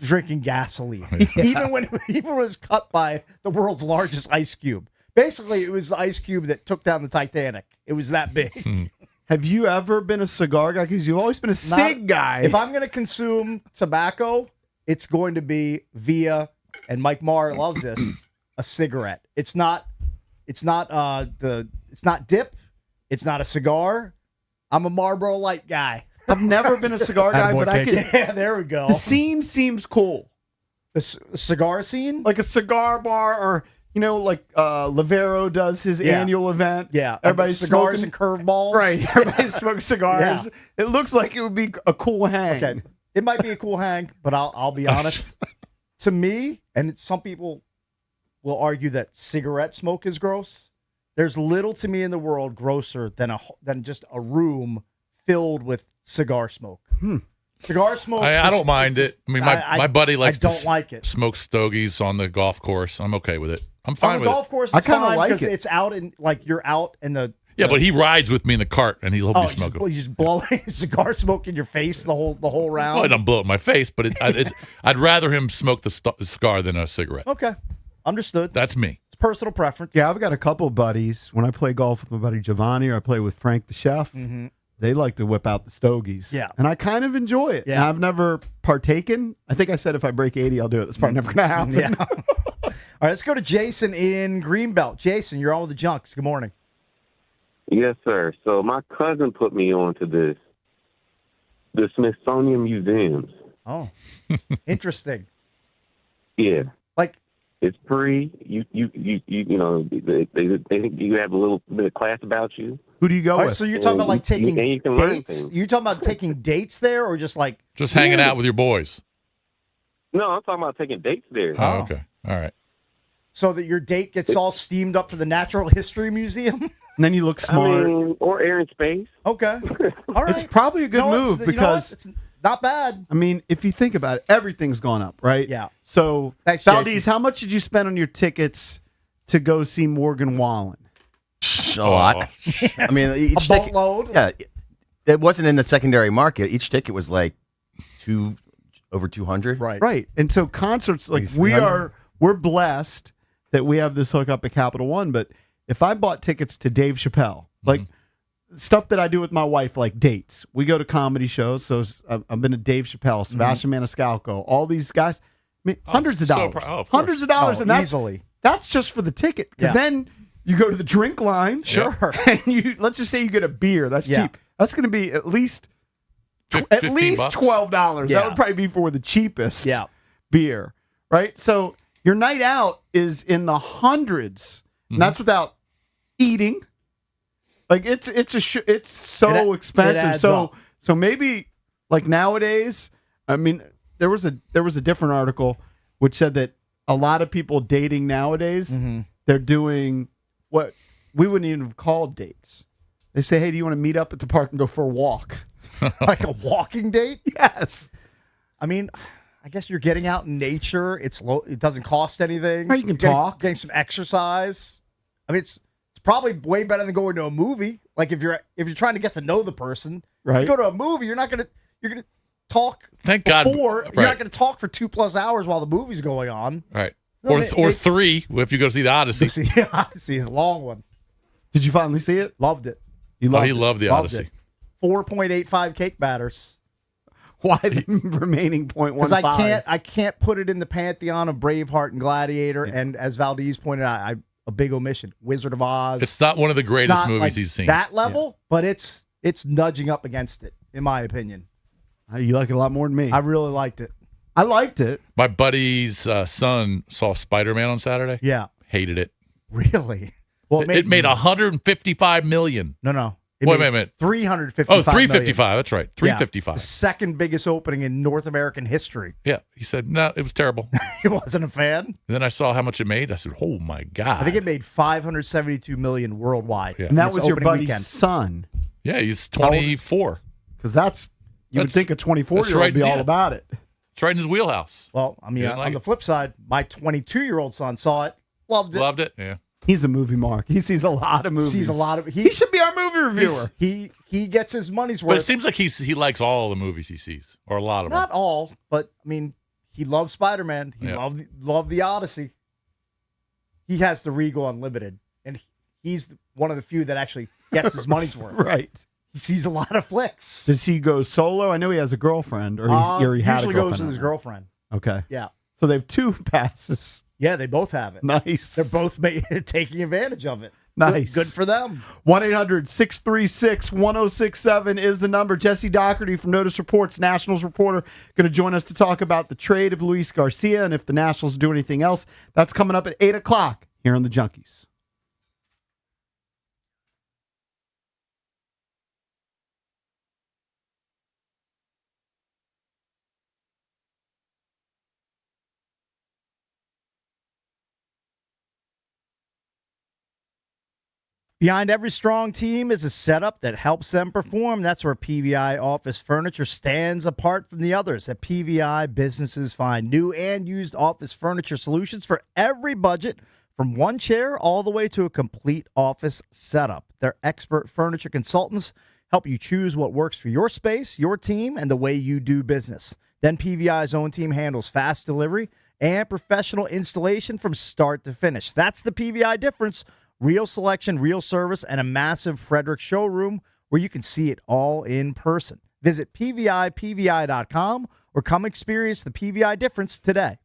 drinking gasoline. Even when it was cut by the world's largest ice cube. Basically, it was the ice cube that took down the Titanic. It was that big. Have you ever been a cigar guy? Because you've always been a cig guy. If I'm going to consume tobacco, it's going to be via, and Mike Marr loves this, a cigarette. It's not dip. It's not a cigar. I'm a Marlboro Light guy. I've never been a cigar guy, but I can. Yeah, there we go. The scene seems cool. The cigar scene? Like a cigar bar, or like Lavero does his annual event. Yeah, everybody's cigars smoking, and curveballs. Right, everybody's smoking cigars. Yeah. It looks like it would be a cool hang. Okay, it might be a cool hang, but I'll be honest. To me, and some people will argue that cigarette smoke is gross. There's little to me in the world grosser than just a room filled with cigar smoke. Cigar smoke. I don't mind it. I mean, my buddy likes like it. Smoke stogies on the golf course. I'm okay with it. I'm fine on with the golf it. course. I It's kinda fine like because it. it's out in you're out in the. Yeah, but he rides with me in the cart, and he'll be smoking. You just blow cigar smoke in your face the whole round. Well, I don't blow it in my face, but I'd rather him smoke the cigar than a cigarette. Okay, understood. That's me. It's personal preference. Yeah, I've got a couple of buddies. When I play golf with my buddy Giovanni, or I play with Frank the chef, they like to whip out the stogies. Yeah. And I kind of enjoy it. Yeah. And I've never partaken. I think I said if I break 80, I'll do it. That's probably never going to happen. Yeah. All right, let's go to Jason in Greenbelt. Jason, you're on with the Junks. Good morning. Yes, sir. So my cousin put me on to the Smithsonian Museums. Oh, interesting. Yeah. Like, it's free. You know, they think you have a little bit of class about you. Who do you go all right, with? so you're talking about like taking and you can learn dates? things. You talking about taking dates there, or just like Just hanging out with your boys. No, I'm talking about taking dates there. Oh, okay. All right. so that your date gets all steamed up for the Natural History Museum? And then you look smart. Or air and space. Okay. All right. It's probably a good No, move it's- you know because what? It's not bad. I mean, if you think about it, everything's gone up, right? Yeah. So, Thanks, Valdez, Jason. how much did you spend on your tickets to go see Morgan Wallen? A lot. I mean, each ticket, boatload? Yeah, it wasn't in the secondary market. Each ticket was like over 200. Right. Right. And so concerts, like we're blessed that we have this hookup at Capital One. But if I bought tickets to Dave Chappelle, like stuff that I do with my wife, like dates, we go to comedy shows. So I've been to Dave Chappelle, Sebastian Maniscalco, all these guys. I mean, hundreds of so dollars, of course. hundreds of dollars, Oh, and that's easily. That's just for the ticket. Because Yeah. then you go to the drink line, Sure. and let's just say you get a beer. That's Yeah. cheap. That's going to be at least $15. $12. Yeah. That would probably be for the cheapest Yeah. beer, right? So your night out is in the hundreds. And that's without eating. Like it's so expensive. adds So up. so maybe like nowadays, I mean, there was a different article which said that a lot of people dating nowadays, they're doing what we wouldn't even have called dates. They say, "Hey, do you want to meet up at the park and go for a walk?" Like a walking date? Yes. I mean, I guess you're getting out in nature. It's low. It doesn't cost anything. Right, you can You're talk. getting some exercise. I mean, it's probably way better than going to a movie. Like if you're trying to get to know the person, Right. You go to a movie, you're gonna talk. Thank God. Before you're Right. not gonna talk for 2+ hours while the movie's going on. Right. No, Or three if you go see the Odyssey. See, the Odyssey is a long one. Did you finally see it? Loved it. You He loved the Odyssey. 4.85 cake batters. Why the remaining 0.15? Because I can't put it in the pantheon of Braveheart and Gladiator, and as Valdez pointed out, a big omission. Wizard of Oz. It's not one of the It's greatest not movies like he's seen. that level, but it's nudging up against it, in my opinion. You like it a lot more than me. I really liked it. I liked it. My buddy's son saw Spider-Man on Saturday. Yeah, Hated it. really. Well, It made $155 million. No. Wait a minute. 355. Oh, 355. That's right. 355. The second biggest opening in North American history. Yeah. He said, no, it was terrible. He wasn't a fan. And then I saw how much it made. I said, oh, my God. I think it made $572 million worldwide. Yeah. And that in its was your opening buddy's weekend. son. Yeah, he's 24. Because you would think a 24-year-old would be all about it. It's right in his wheelhouse. Well, I mean, You didn't like on the it? flip side, my 22-year-old son saw it, loved it. Loved it. Yeah. He's a movie mark. He sees a lot of movies. Sees a lot of. He should be our movie reviewer. He gets his money's But worth. it seems like he likes all the movies he sees, or a lot of Not them. all, but I mean, he loves Spider-Man. He Yeah. loved the Odyssey. He has the Regal Unlimited, and he's one of the few that actually gets his money's worth. Right. He sees a lot of flicks. Does he go solo? I know he has a girlfriend, or he had usually a girlfriend. goes with his girlfriend. Okay. Yeah. So they have two passes. Yeah, they both have it. Nice. They're both taking advantage of it. Nice. Good for them. 1-800-636-1067 is the number. Jesse Doherty from Notice Reports, Nationals reporter, going to join us to talk about the trade of Luis Garcia and if the Nationals do anything else. That's coming up at 8 o'clock here on the Junkies. Behind every strong team is a setup that helps them perform. That's where PVI Office Furniture stands apart from the others. At PVI, businesses find new and used office furniture solutions for every budget, from one chair all the way to a complete office setup. Their expert furniture consultants help you choose what works for your space, your team, and the way you do business. Then PVI's own team handles fast delivery and professional installation from start to finish. That's the PVI difference. Real selection, real service, and a massive Frederick showroom where you can see it all in person. Visit PVI.com or come experience the PVI difference today.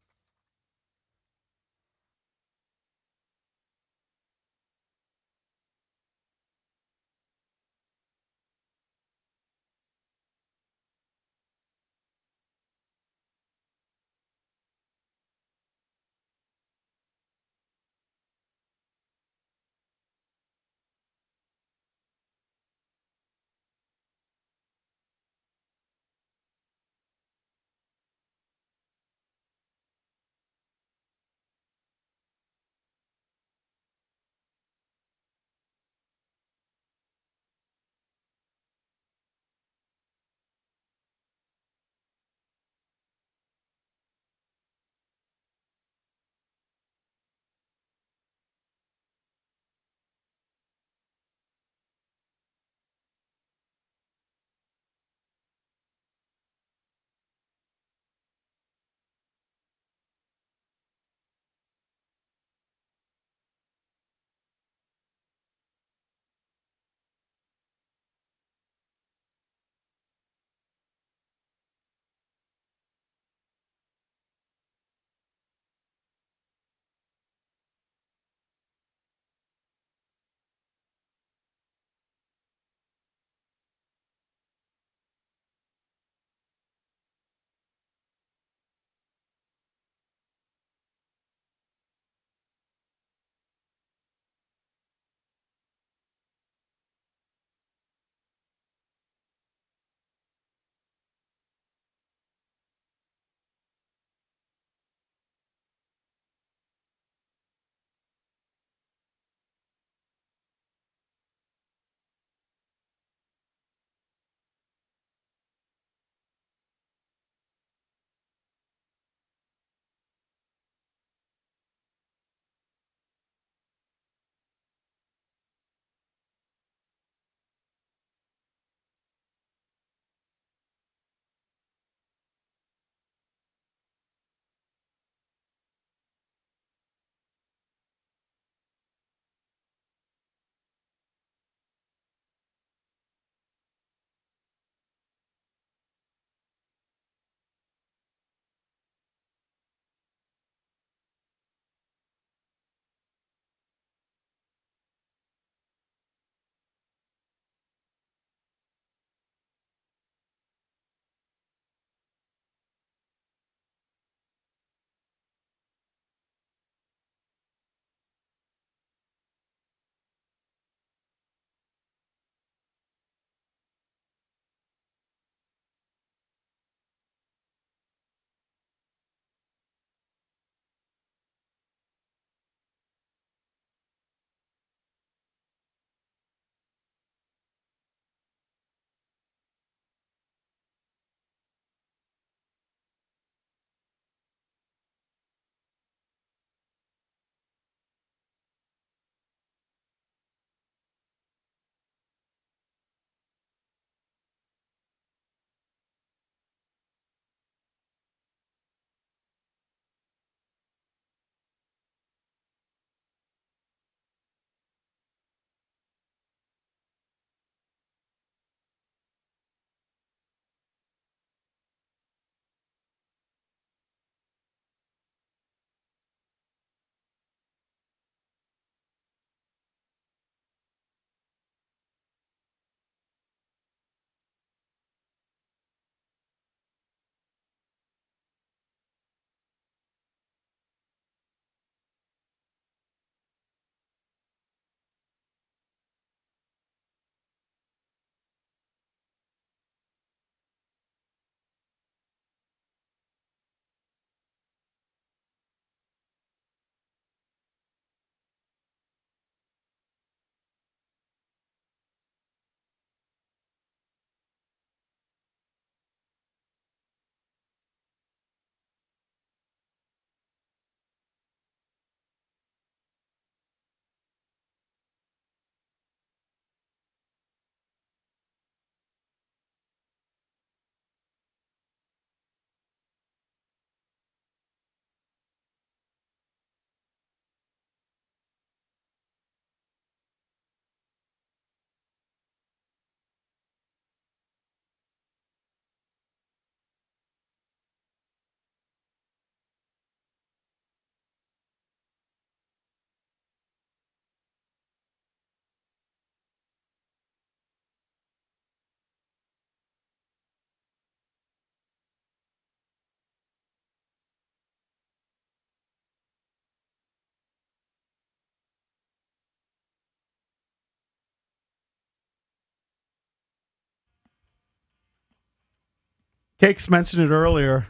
Cakes mentioned it earlier.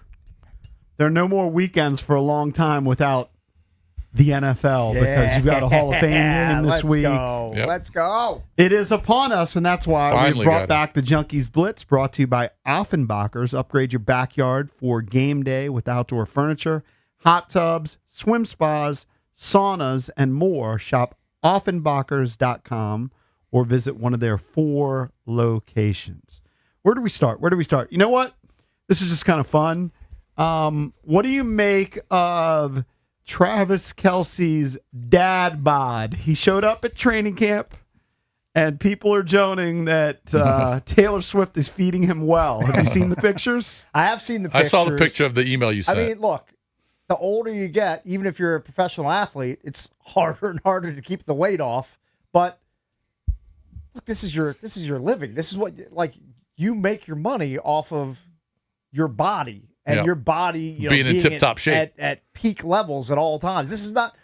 There are no more weekends for a long time without the NFL because you've got a Hall of Fame game this week. Let's go. It is upon us, and that's why Finally we got brought it. back the Junkies Blitz, brought to you by Offenbachers. Upgrade your backyard for game day with outdoor furniture, hot tubs, swim spas, saunas, and more. Shop Offenbachers.com or visit one of their 4 locations. Where do we start? You know what? This is just kind of fun. What do you make of Travis Kelce's dad bod? He showed up at training camp, and people are joning that Taylor Swift is feeding him well. Have you seen the pictures? I have seen the I pictures. saw the picture of the email you sent. I mean, look, the older you get, even if you're a professional athlete, it's harder and harder to keep the weight off. But look, this is your living. This is what, like, you make your money off of your body and Yeah. your body, Being in tip-top shape. at peak levels at all times. This is not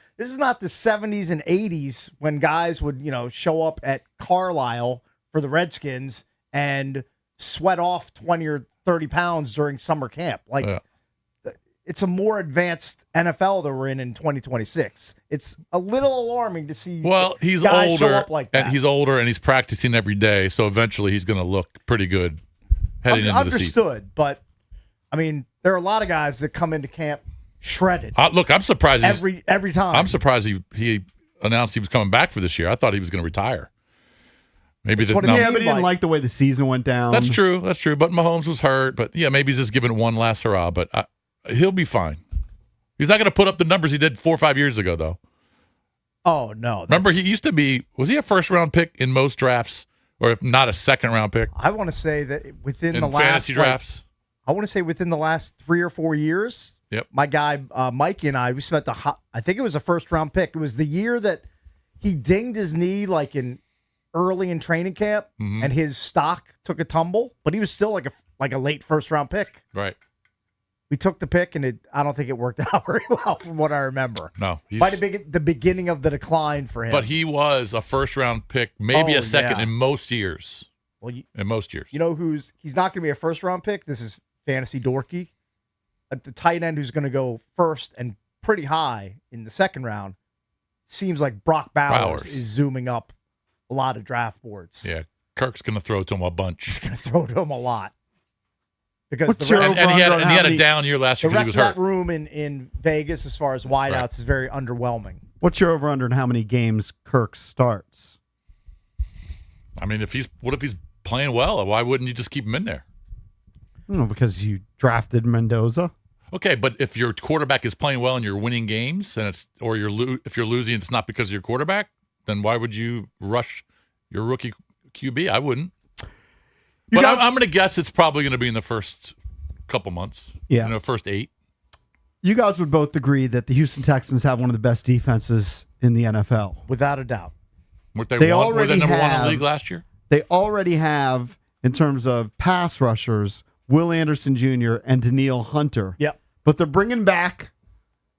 the 70s and 80s when guys would, show up at Carlisle for the Redskins and sweat off 20 or 30 pounds during summer camp. Like, it's a more advanced NFL that we're in 2026. It's a little alarming to see he's guys show older, up like that. and he's older, and he's practicing every day. So eventually, he's going to look pretty good heading into the season. Understood, but I mean, there are a lot of guys that come into camp shredded. Look, I'm surprised. Every time. I'm surprised he announced he was coming back for this year. I thought he was going to retire. Maybe Yeah, but he didn't like the way the season went down. That's true. But Mahomes was hurt. But yeah, maybe he's just giving it one last hurrah. But he'll be fine. He's not going to put up the numbers he did 4 or 5 years ago, though. Oh no! Remember, he used to be. Was he a first-round pick in most drafts, or if not a second-round pick? I want to say that within In the last fantasy drafts? I want to say within the last 3 or 4 years. Yep. My guy Mikey and I, we spent I think it was a first-round pick. It was the year that he dinged his knee like early in training camp, Mhm. and his stock took a tumble. But he was still like a late first-round pick. Right. We took the pick, and I don't think it worked out very well from what I remember. No. Might have been the beginning of the decline for him. But he was a first-round pick, maybe Oh, a second yeah. in most years. Well, in most years. You know he's not going to be a first-round pick? This is fantasy dorky. At the tight end who's going to go first and pretty high in the second round, seems like Brock Bowers is zooming up a lot of draft boards. Yeah. Kirk's going to throw to him a bunch. He's going to throw to him a lot. Because What's your and he had a down year last year the because rest he was of hurt. that room in Vegas, as far as wideouts, Right. is very underwhelming. What's your over-under and how many games Kirk starts? I mean, what if he's playing well? Why wouldn't you just keep him in there? No, because you drafted Mendoza. Okay, but if your quarterback is playing well and you're winning games, and if you're losing, it's not because of your quarterback. Then why would you rush your rookie QB? I wouldn't. But I'm going to guess it's probably going to be in the first couple months. Yeah. First 8. You guys would both agree that the Houston Texans have one of the best defenses in the NFL. Without a doubt. Were they number one in the league last year? They already have, in terms of pass rushers, Will Anderson Jr. and Daniil Hunter. Yep. But they're bringing back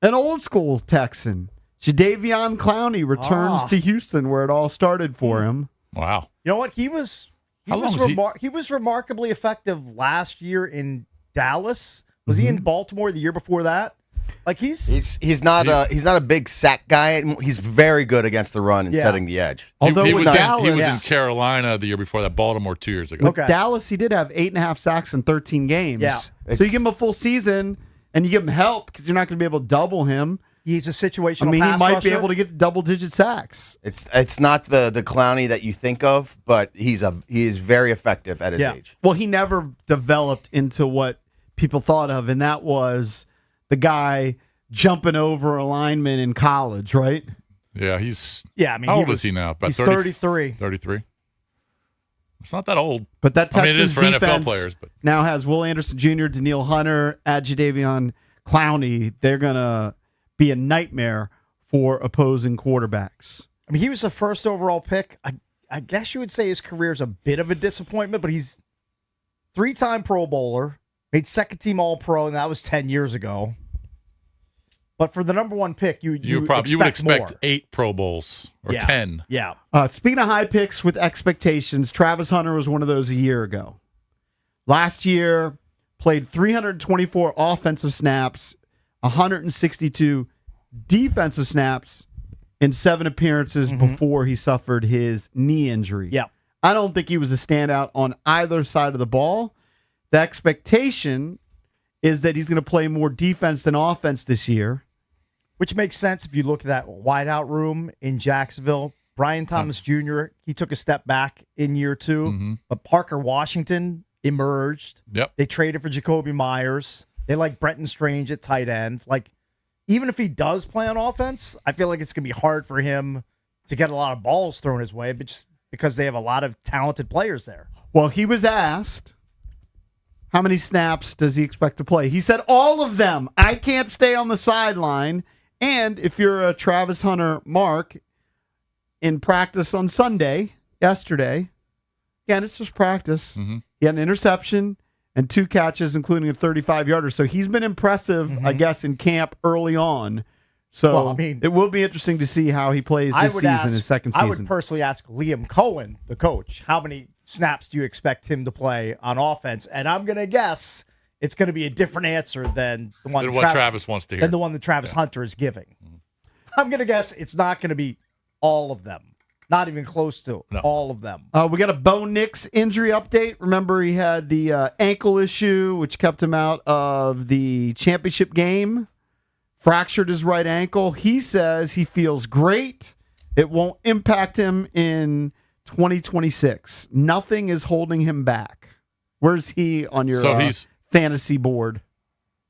an old school Texan. Jadeveon Clowney returns to Houston, where it all started for him. Wow. You know what? He was he was remarkably effective last year in Dallas. Was he in Baltimore the year before that? Like he's not a big sack guy. He's very good against the run and Yeah. setting the edge. He was Dallas- in Carolina the year before that, Baltimore 2 years ago. With Dallas, he did have 8.5 sacks in 13 games. Yeah. So you give him a full season and you give him help because you're not going to be able to double him. He's a situational I mean, he pass might be rusher. able to get double-digit sacks. It's not the Clowney that you think of, but he is very effective at his age. Well, he never developed into what people thought of, and that was the guy jumping over a lineman in college, right? Yeah, he's. Yeah, I mean, how he old was- is he now? About he's 33. 33. It's not that old. But that I mean, Texans it is for defense NFL players. But now has Will Anderson Jr., Daniil Hunter, Jadeveon Clowney. They're going to be a nightmare for opposing quarterbacks. I mean, he was the first overall pick. I guess you would say his career is a bit of a disappointment, but he's 3-time Pro Bowler, made second team All Pro, and that was 10 years ago. But for the number one pick, you would expect more. 8 Pro Bowls or Yeah. 10. Yeah. Speaking of high picks with expectations, Travis Hunter was one of those a year ago. Last year, played 324 offensive snaps, 162 defensive snaps in 7 appearances before he suffered his knee injury. Yeah. I don't think he was a standout on either side of the ball. The expectation is that he's going to play more defense than offense this year. Which makes sense if you look at that wideout room in Jacksonville. Brian Thomas Jr., he took a step back in year 2, but Parker Washington emerged. Yep. They traded for Jacoby Myers. They like Brenton Strange at tight end. Like, even if he does play on offense, I feel like it's going to be hard for him to get a lot of balls thrown his way, but just because they have a lot of talented players there. Well, he was asked, how many snaps does he expect to play? He said, all of them. I can't stay on the sideline. And if you're a Travis Hunter Mark, in practice on Sunday, yesterday, again, it's just practice. He had an interception and 2 catches, including a 35-yarder. So he's been impressive, I guess, in camp early on. So Well, I mean, it will be interesting to see how he plays this season, his second season. I would personally ask Liam Cohen, the coach, how many snaps do you expect him to play on offense? And I'm going to guess it's going to be a different answer than the one Than that what Travis wants to hear. Than the one that Travis Hunter is giving. I'm going to guess it's not going to be all of them. Not even close to all of them. We got a Bo Nix injury update. Remember, he had the ankle issue, which kept him out of the championship game. Fractured his right ankle. He says he feels great. It won't impact him in 2026. Nothing is holding him back. Where's he on your fantasy board?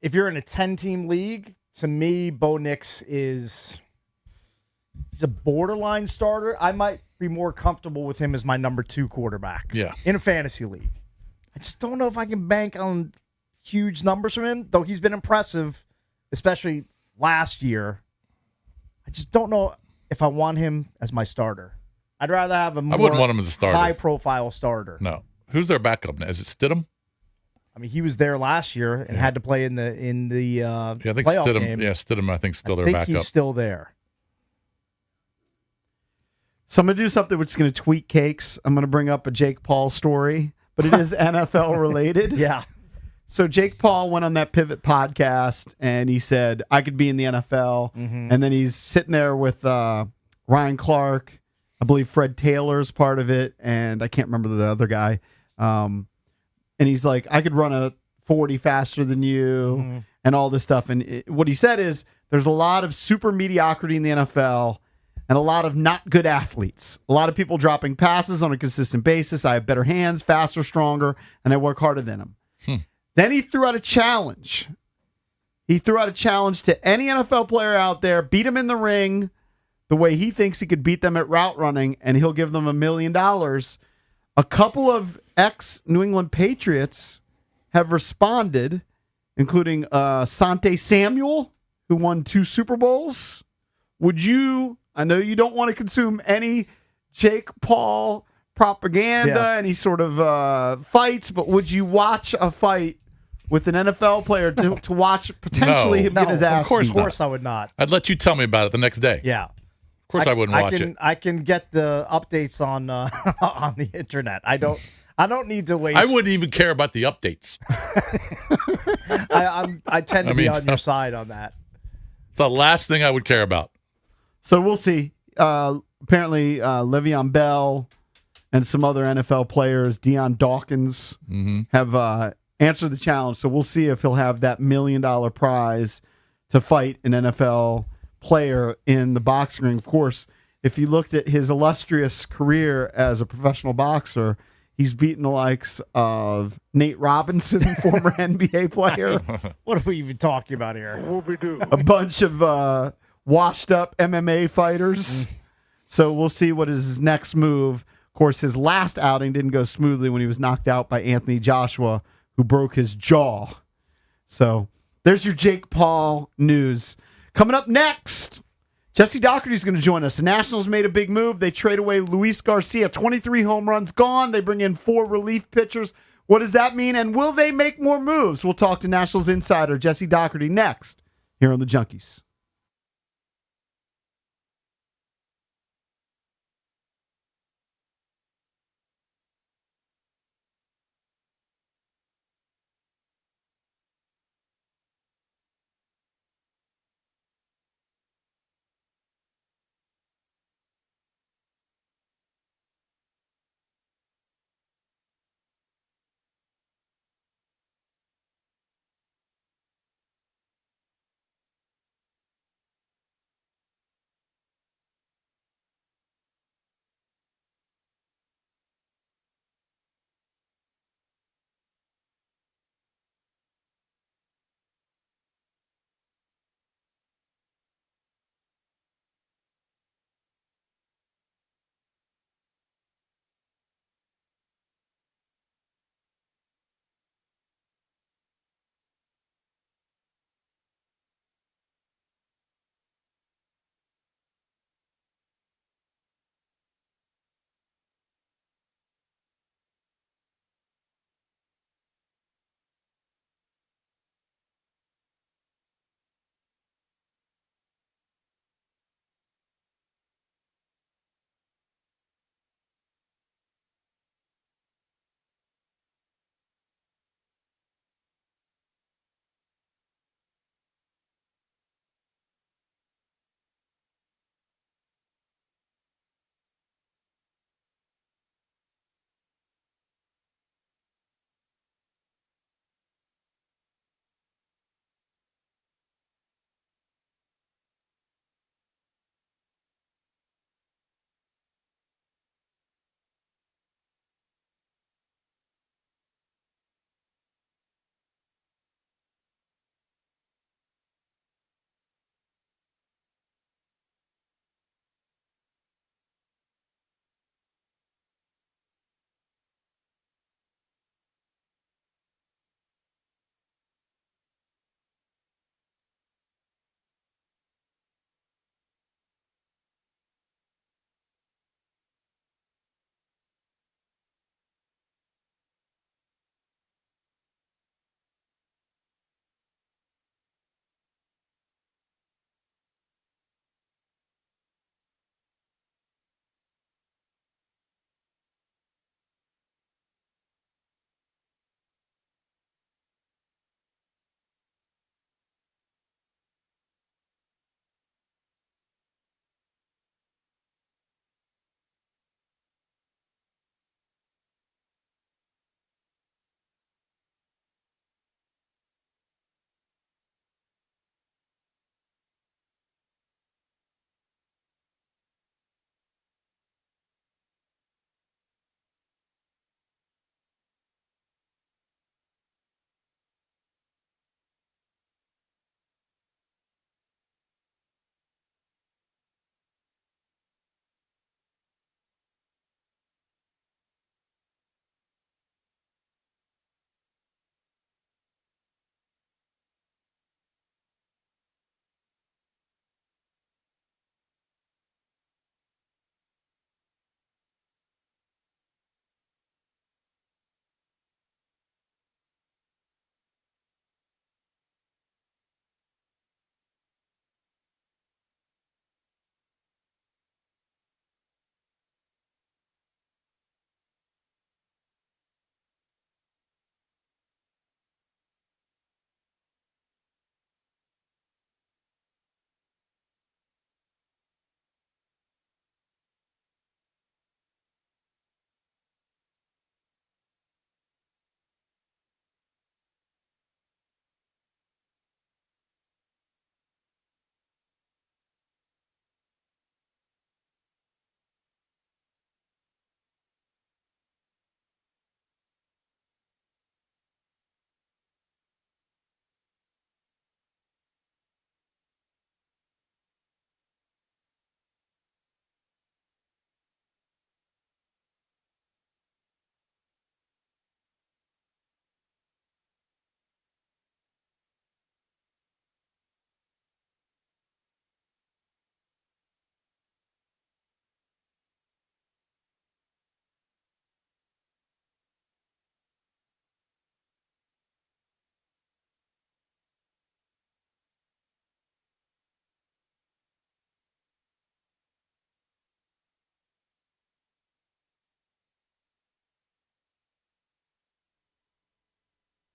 If you're in a 10-team league, to me, Bo Nix he's a borderline starter. I might be more comfortable with him as my number 2 quarterback. Yeah. In a fantasy league. I just don't know if I can bank on huge numbers from him, though he's been impressive, especially last year. I just don't know if I want him as my starter. I'd rather have a more I wouldn't want him as a starter. high-profile starter. No. Who's their backup now? Is it Stidham? I mean, he was there last year and had to play in the I think playoff Stidham. game. Yeah, Stidham. I think still their I think backup. he's still there. So I'm going to do something which is going to tweak cakes. I'm going to bring up a Jake Paul story, but it is NFL related. Yeah. So Jake Paul went on that Pivot podcast and he said, I could be in the NFL. And then he's sitting there with Ryan Clark. I believe Fred Taylor's part of it. And I can't remember the other guy. And he's like, I could run a 40 faster than you and all this stuff. And what he said is there's a lot of super mediocrity in the NFL and a lot of not good athletes. A lot of people dropping passes on a consistent basis. I have better hands, faster, stronger, and I work harder than them. Then he threw out a challenge. He threw out a challenge to any NFL player out there, beat him in the ring the way he thinks he could beat them at route running, and he'll give them $1 million. A couple of ex-New England Patriots have responded, including Sante Samuel, who won 2 Super Bowls. Would you, I know you don't want to consume any Jake Paul propaganda, any sort of fights, but would you watch a fight with an NFL player to watch potentially him get his ass beat? Of course I would not. I'd let you tell me about it the next day. Yeah. Of course I wouldn't watch it. I can get the updates on on the internet. I don't need to waste. I wouldn't even care about the updates. I tend to be on your side on that. It's the last thing I would care about. So we'll see. Apparently, Le'Veon Bell and some other NFL players, Deion Dawkins, have answered the challenge. So we'll see if he'll have that $1 million prize to fight an NFL player in the boxing ring. Of course, if you looked at his illustrious career as a professional boxer, he's beaten the likes of Nate Robinson, former NBA player. What are we even talking about here? A bunch of washed up MMA fighters. So we'll see what is his next move. Of course, his last outing didn't go smoothly when he was knocked out by Anthony Joshua, who broke his jaw. So there's your Jake Paul news. Coming up next, Jesse Doherty is going to join us. The Nationals made a big move. They trade away Luis Garcia. 23 home runs gone. They bring in 4 relief pitchers. What does that mean? And will they make more moves? We'll talk to Nationals insider Jesse Doherty next here on the Junkies.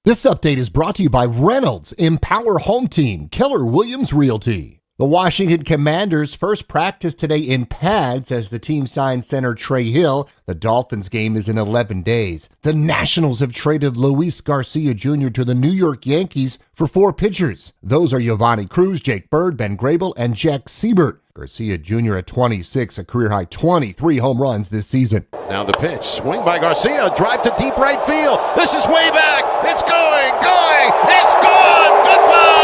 This update is brought to you by Reynolds, Empower Home Team, Keller Williams Realty. The Washington Commanders first practice today in pads as the team signs center Trey Hill. The Dolphins game is in 11 days. The Nationals have traded Luis Garcia Jr. to the New York Yankees for 4 pitchers. Those are Giovanni Cruz, Jake Bird, Ben Grable, and Jack Siebert. Garcia Jr. at 26, a career-high 23 home runs this season. Now the pitch, swing by Garcia, drive to deep right field. This is way back. It's going, it's gone. Goodbye.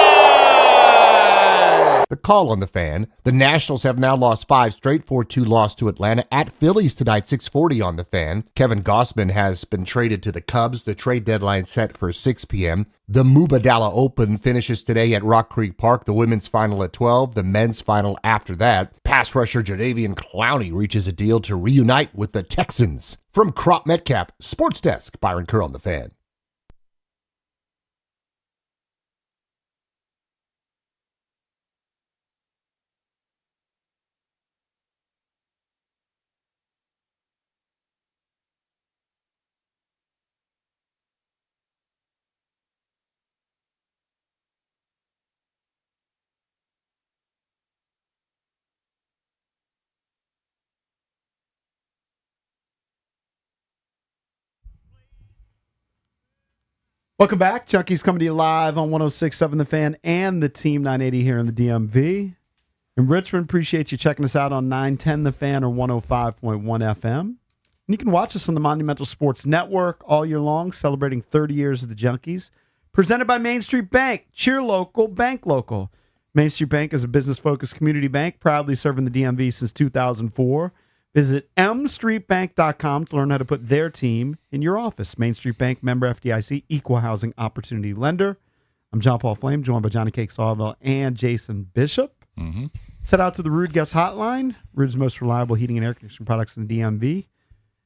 The call on the Fan. The Nationals have now lost 5 straight, 4-2 loss to Atlanta. At Phillies tonight, 6:40 on the Fan. Kevin Gausman has been traded to the Cubs. The trade deadline set for 6 p.m. The Mubadala Open finishes today at Rock Creek Park. The women's final at 12, the men's final after that. Pass rusher Jadeveon Clowney reaches a deal to reunite with the Texans. From Crop Metcalf, Sports Desk, Byron Kerr on the Fan. Welcome back. Junkies coming to you live on 106.7 The Fan and the Team 980 here in the DMV. In Richmond, appreciate you checking us out on 910 The Fan or 105.1 FM. And you can watch us on the Monumental Sports Network all year long, celebrating 30 years of the Junkies. Presented by Main Street Bank. Cheer local, bank local. Main Street Bank is a business-focused community bank, proudly serving the DMV since 2004. Visit mstreetbank.com to learn how to put their team in your office. Main Street Bank, member FDIC, equal housing opportunity lender. I'm John Paul Flame, joined by Johnny Cake Sawville and Jason Bishop. Mm-hmm. Set out to the Rude Guest Hotline, Rude's most reliable heating and air conditioning products in the DMV,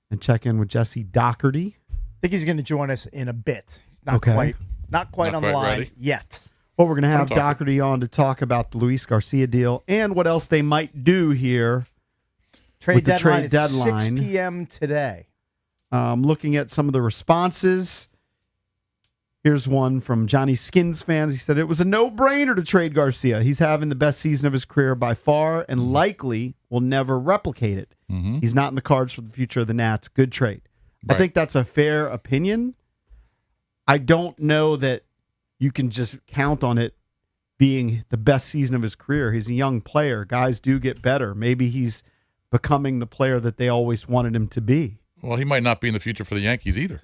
and check in with Jesse Doherty. I think he's going to join us in a bit. He's not Okay. not quite on the line ready. yet. Well, we're going to have We're talking. Doherty on to talk about the Luis Garcia deal and what else they might do here. Trade With the deadline trade at 6 deadline. p.m. today. Looking at some of the responses. Here's one from Johnny Skins fans. He said it was a no-brainer to trade Garcia. He's having the best season of his career by far and likely will never replicate it. Mm-hmm. He's not in the cards for the future of the Nats. Good trade. I Right. think that's a fair opinion. I don't know that you can just count on it being the best season of his career. He's a young player. Guys do get better. Maybe he's becoming the player that they always wanted him to be. Well, he might not be in the future for the Yankees either.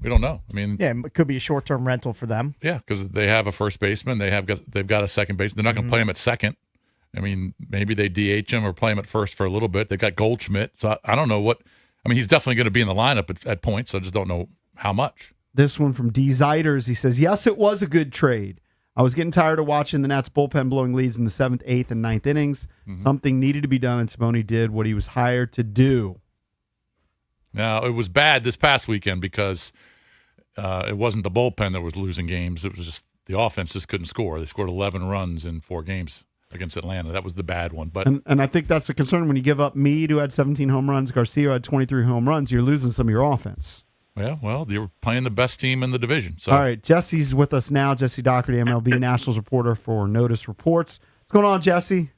We don't know. I mean, Yeah, it could be a short-term rental for them. yeah, because they have a first baseman, they've got a second baseman. They're not going to play him at second. I mean, maybe they DH him or play him at first for a little bit. They got Goldschmidt, so I don't know what. I mean, he's definitely going to be in the lineup at points. I just don't know how much. This one from D. Ziders. He says, yes, it was a good trade. I was getting tired of watching the Nats bullpen blowing leads in the 7th, 8th, and 9th innings. Mm-hmm. Something needed to be done, and Timoni did what he was hired to do. Now, it was bad this past weekend because it wasn't the bullpen that was losing games. It was just the offense just couldn't score. They scored 11 runs in 4 games against Atlanta. That was the bad one. But And I think that's a concern when you give up Meade, who had 17 home runs, Garcia, who had 23 home runs. You're losing some of your offense. yeah, well, they were playing the best team in the division. So All right, Jesse's with us now. Jesse Doherty, MLB Nationals reporter for Notice Reports. What's going on, Jesse?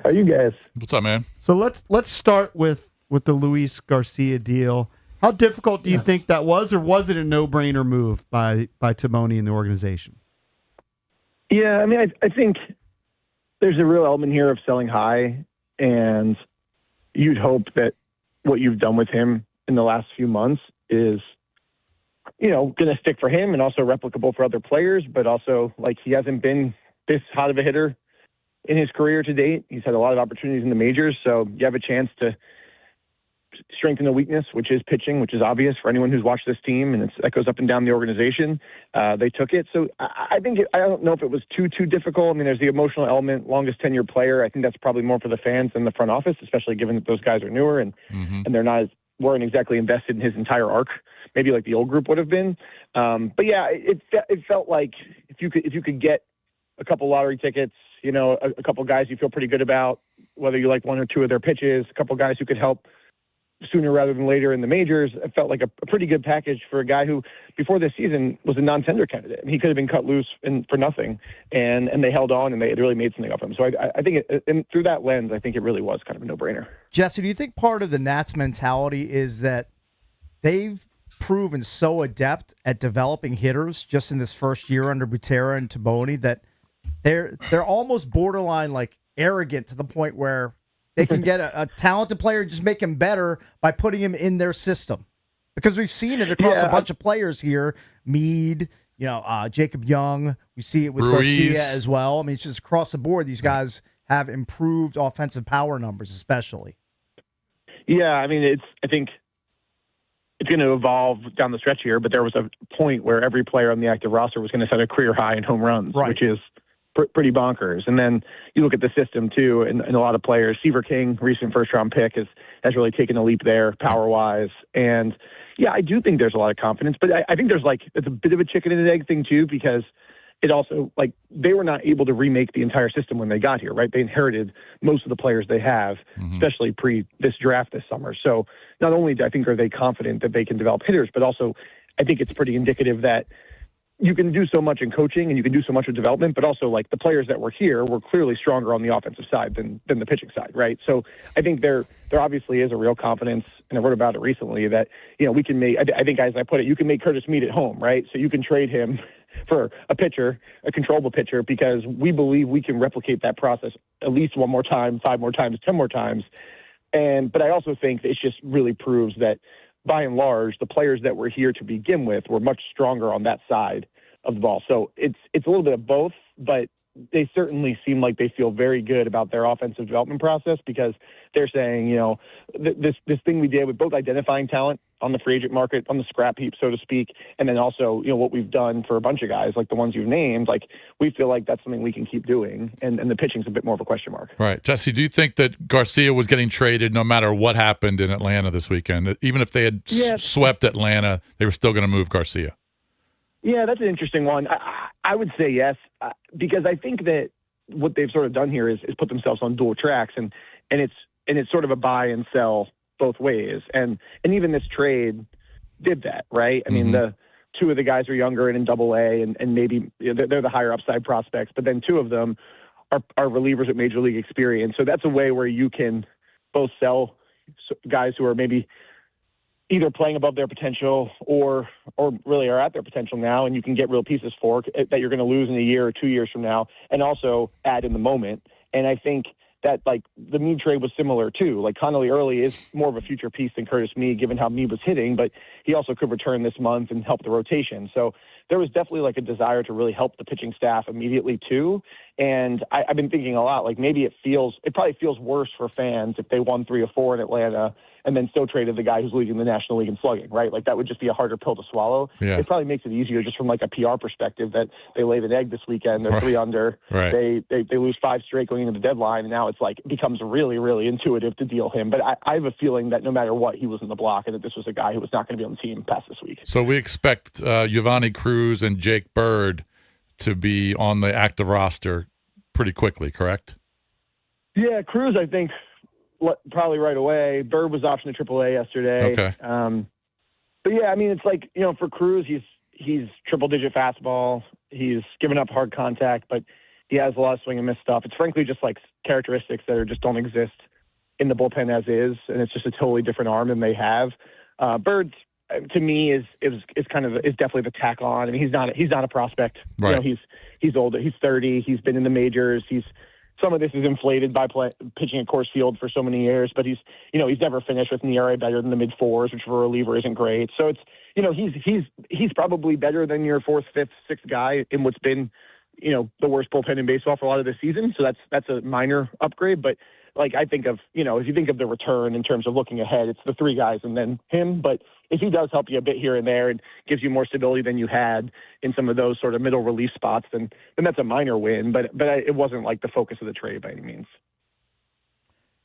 How you guys? what's up, man? So let's start with the Luis Garcia deal. How difficult do you think that was, or was it a no-brainer move by Timoni and the organization? Yeah, I mean, I think there's a real element here of selling high, and you'd hope that what you've done with him in the last few months is, going to stick for him and also replicable for other players, but also, like, he hasn't been this hot of a hitter in his career to date. He's had a lot of opportunities in the majors, so you have a chance to strengthen the weakness, which is pitching, which is obvious for anyone who's watched this team, and that goes up and down the organization. They took it. So I think I don't know if it was too difficult. I mean, there's the emotional element, longest tenure player. I think that's probably more for the fans than the front office, especially given that those guys are newer and they're weren't exactly invested in his entire arc, maybe like the old group would have been. But yeah, it felt like if you could get a couple lottery tickets, a couple guys you feel pretty good about, whether you like one or two of their pitches, a couple guys who could help sooner rather than later in the majors. It felt like a pretty good package for a guy who, before this season, was a non-tender candidate. And he could have been cut loose for nothing, and they held on, and they really made something of him. So I think and through that lens, I think it really was kind of a no-brainer. Jesse, do you think part of the Nats mentality is that they've proven so adept at developing hitters just in this first year under Butera and Taboni that they're almost borderline like arrogant to the point where they can get a talented player and just make him better by putting him in their system? Because we've seen it across a bunch of players here. Meade, Jacob Young. We see it with Ruiz. Garcia as well. I mean, it's just across the board. These guys have improved offensive power numbers, especially. Yeah, I mean, I think it's going to evolve down the stretch here, but there was a point where every player on the active roster was going to set a career high in home runs, which is pretty bonkers. And then you look at the system too, and a lot of players. Seaver King, recent first-round pick, has really taken a leap there, power-wise. And yeah, I do think there's a lot of confidence, but I think it's a bit of a chicken and an egg thing too, because it also, they were not able to remake the entire system when they got here, right? They inherited most of the players they have, especially pre this draft this summer. So not only I think are they confident that they can develop hitters, but also I think it's pretty indicative that you can do so much in coaching and you can do so much with development, but also the players that were here were clearly stronger on the offensive side than the pitching side, right? So I think there obviously is a real confidence, and I wrote about it recently, that, we can make, I think as I put it, you can make Curtis Meade at home, right? So you can trade him for a pitcher, a controllable pitcher, because we believe we can replicate that process at least one more time, 5 more times, 10 more times. But I also think it just really proves that by and large, the players that were here to begin with were much stronger on that side of the ball. So it's a little bit of both, but they certainly seem like they feel very good about their offensive development process, because they're saying, this thing we did with both identifying talent on the free agent market, on the scrap heap, so to speak, and then also, what we've done for a bunch of guys, like the ones you've named, we feel like that's something we can keep doing, and the pitching's a bit more of a question mark. Right. Jesse, do you think that Garcia was getting traded no matter what happened in Atlanta this weekend? Even if they had swept Atlanta, they were still going to move Garcia? Yeah, that's an interesting one. I would say yes, because I think that what they've sort of done here is put themselves on dual tracks, and it's sort of a buy and sell both ways. And even this trade did that, right? I mean, the two of the guys are younger and in Double-A, and maybe they're the higher upside prospects, but then two of them are relievers with major league experience. So that's a way where you can both sell guys who are maybe either playing above their potential or really are at their potential now, and you can get real pieces for that you're going to lose in a year or 2 years from now, and also add in the moment. And I think that the Meade trade was similar too. Connolly Early is more of a future piece than Curtis Meade, given how Meade was hitting, but he also could return this month and help the rotation. So there was definitely a desire to really help the pitching staff immediately too. And I've been thinking a lot, maybe it probably feels worse for fans if they won 3 or 4 in Atlanta and then still traded the guy who's leading the National League in slugging, right? That would just be a harder pill to swallow. Yeah. It probably makes it easier just from a PR perspective that they laid an egg this weekend. They're 3 under. Right. They lose 5 straight going into the deadline, and now it's it becomes really, really intuitive to deal him. But I have a feeling that no matter what, he was in the block, and that this was a guy who was not going to be on the team past this week. So we expect Giovanni Cruz and Jake Bird to be on the active roster pretty quickly, correct? Yeah, Cruz, I think, probably right away. Bird was optioned to AAA yesterday. Okay. But yeah, I mean, it's for Cruz, he's triple-digit fastball. He's given up hard contact, but he has a lot of swing and miss stuff. It's frankly just characteristics that just don't exist in the bullpen as is, and it's just a totally different arm than they have. Bird, to me, is definitely the tack on. I mean, he's not a prospect. Right. He's older. He's 30. He's been in the majors. Some of this is inflated by pitching at Coors Field for so many years, but he's never finished with an ERA better than the mid-4s, which for a reliever isn't great. So it's, he's probably better than your 4th, 5th, 6th guy in what's been, the worst bullpen in baseball for a lot of this season. So that's a minor upgrade. But I think of, if you think of the return in terms of looking ahead, it's the 3 guys and then him. But if he does help you a bit here and there and gives you more stability than you had in some of those sort of middle relief spots, then that's a minor win. But it wasn't the focus of the trade by any means.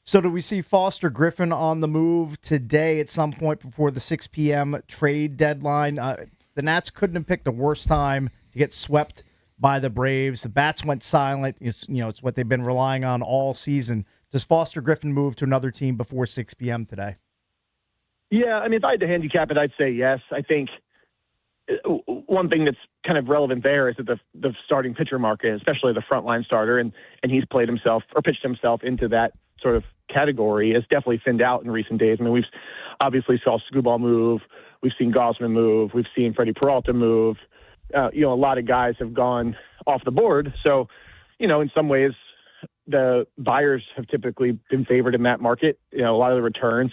So do we see Foster Griffin on the move today at some point before the 6 p.m. trade deadline? The Nats couldn't have picked a worse time to get swept by the Braves. The bats went silent. It's what they've been relying on all season. Does Foster Griffin move to another team before 6 p.m. today? Yeah, I mean, if I had to handicap it, I'd say yes. I think one thing that's kind of relevant there is that the starting pitcher market, especially the frontline starter, and he's played himself or pitched himself into that sort of category, has definitely thinned out in recent days. I mean, we've obviously saw Skubal move, we've seen Gausman move, we've seen Freddie Peralta move. A lot of guys have gone off the board. So, in some ways, the buyers have typically been favored in that market. A lot of the returns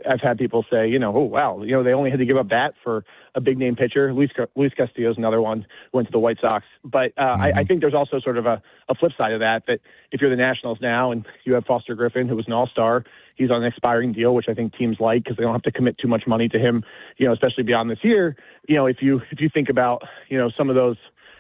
I've had people say, oh, wow, they only had to give up that for a big name pitcher. Luis Castillo is another one, went to the White Sox. But I think there's also sort of a flip side of that if you're the Nationals now and you have Foster Griffin, who was an all-star, he's on an expiring deal, which I think teams like because they don't have to commit too much money to him, especially beyond this year. If you think about, some of those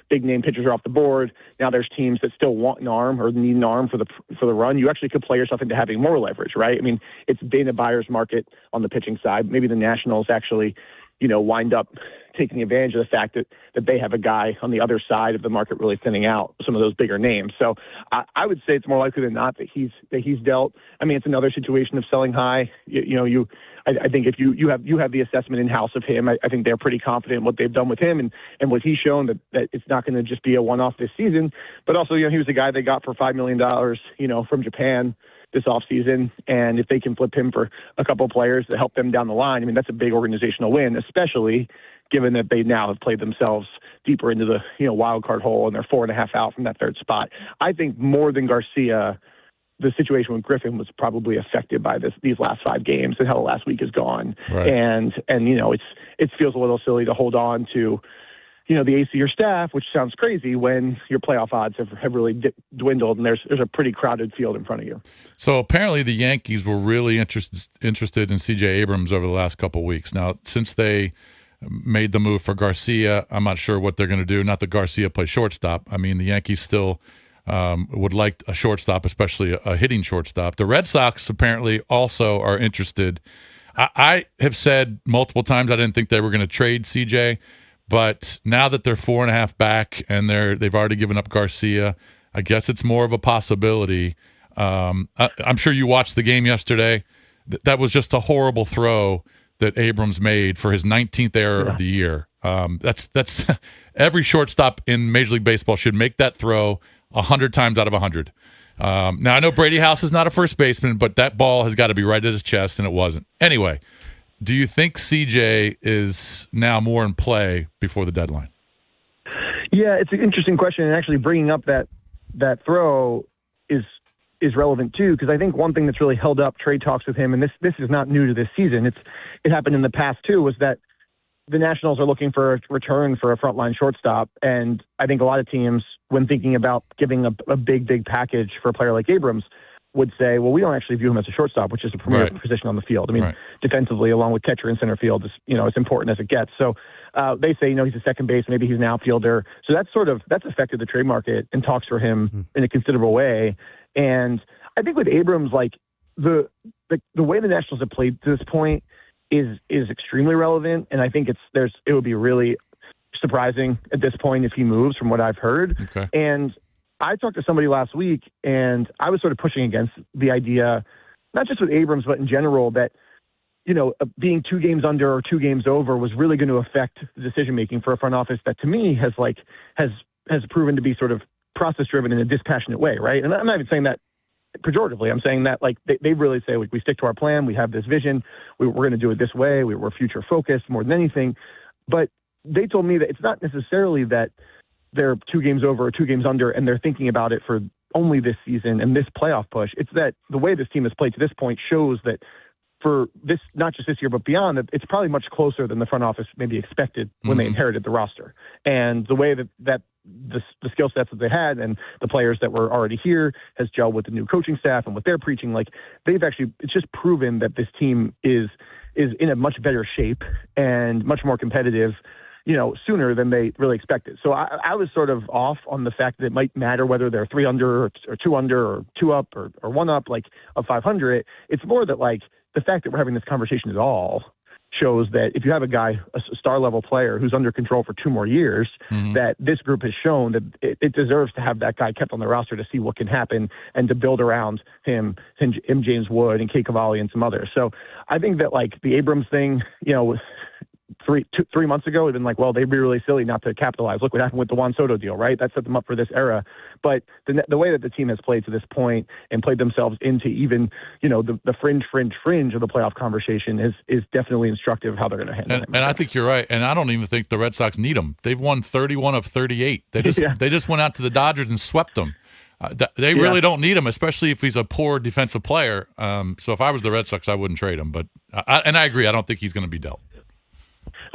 big name pitchers are off the board. Now there's teams that still want an arm or need an arm for the run. You actually could play yourself into having more leverage, right? I mean, it's been a buyer's market on the pitching side. Maybe the Nationals actually, wind up taking advantage of the fact that they have a guy on the other side of the market really thinning out some of those bigger names. So I would say it's more likely than not that he's dealt. I mean, it's another situation of selling high. I think if you have the assessment in house of him, I think they're pretty confident in what they've done with him and what he's shown that it's not going to just be a one-off this season. But also, he was a guy they got for $5 million, from Japan this offseason. And if they can flip him for a couple of players to help them down the line, I mean, that's a big organizational win, especially given that they now have played themselves deeper into the wild card hole and they're 4.5 out from that third spot. I think more than Garcia, the situation with Griffin was probably affected by these last 5 games and how the last week has gone. Right. And it feels a little silly to hold on to, the ace of your staff, which sounds crazy when your playoff odds have really dwindled and there's a pretty crowded field in front of you. So apparently the Yankees were really interested in C.J. Abrams over the last couple of weeks. Now, since they made the move for Garcia, I'm not sure what they're going to do. Not that Garcia plays shortstop. I mean, the Yankees still would like a shortstop, especially a hitting shortstop. The Red Sox apparently also are interested. I have said multiple times I didn't think they were going to trade CJ, but now that they're 4.5 back and they've already given up Garcia, I guess it's more of a possibility. I'm sure you watched the game yesterday. That was just a horrible throw that Abrams made for his 19th error of the year. That's every shortstop in Major League Baseball should make that throw 100 times out of 100. Now, I know Brady House is not a first baseman, but that ball has got to be right at his chest, and it wasn't. Anyway, do you think CJ is now more in play before the deadline? Yeah, it's an interesting question, and actually bringing up that throw is relevant too, because I think one thing that's really held up trade talks with him, and this is not new to this season, it happened in the past too, was that the Nationals are looking for a return for a frontline shortstop, and I think a lot of teams, when thinking about giving a big package for a player like Abrams, would say, well, we don't actually view him as a shortstop, which is a premier position on the field. I mean, defensively, along with catcher and center field, is as important as it gets. So they say, he's a second base, maybe he's an outfielder. So that's affected the trade market and talks for him in a considerable way. And I think with Abrams, like the way the Nationals have played to this point is extremely relevant, and I think it would be really surprising at this point if he moves, from what I've heard. Okay. And I talked to somebody last week, and I was sort of pushing against the idea, not just with Abrams, but in general, that being 2 games under or 2 games over was really going to affect the decision making for a front office that, to me, has proven to be sort of process driven in a dispassionate way, right? And I'm not even saying that pejoratively. I'm saying that they really say we stick to our plan, we have this vision, we're going to do it this way, we're future focused more than anything. But they told me that it's not necessarily that they're 2 games over or 2 games under and they're thinking about it for only this season and this playoff push. It's that the way this team has played to this point shows that for this, not just this year, but beyond, that it's probably much closer than the front office maybe expected when they inherited the roster. And the way that the skill sets that they had and the players that were already here has gelled with the new coaching staff and what they're preaching. Like, it's just proven that this team is in a much better shape and much more competitive, sooner than they really expected. So I was sort of off on the fact that it might matter whether they're 3 under or 2 under or 2 up or 1 up, like of 500. It's more that, like, the fact that we're having this conversation at all shows that if you have a guy, a star level player who's under control for 2 more years, that this group has shown that it deserves to have that guy kept on the roster to see what can happen and to build around him James Wood and Kay Cavalli and some others. So I think that like the Abrams thing, you know, 3 months ago, it'd been like, well, they'd be really silly not to capitalize. Look what happened with the Juan Soto deal, right? That set them up for this era. But the way that the team has played to this point and played themselves into even, you know, the fringe of the playoff conversation is definitely instructive of how they're going to handle it. And I think you're right. And I don't even think the Red Sox need him. They've won 31 of 38. They just went out to the Dodgers and swept them. They really don't need him, especially if he's a poor defensive player. So if I was the Red Sox, I wouldn't trade him. But I agree. I don't think he's going to be dealt.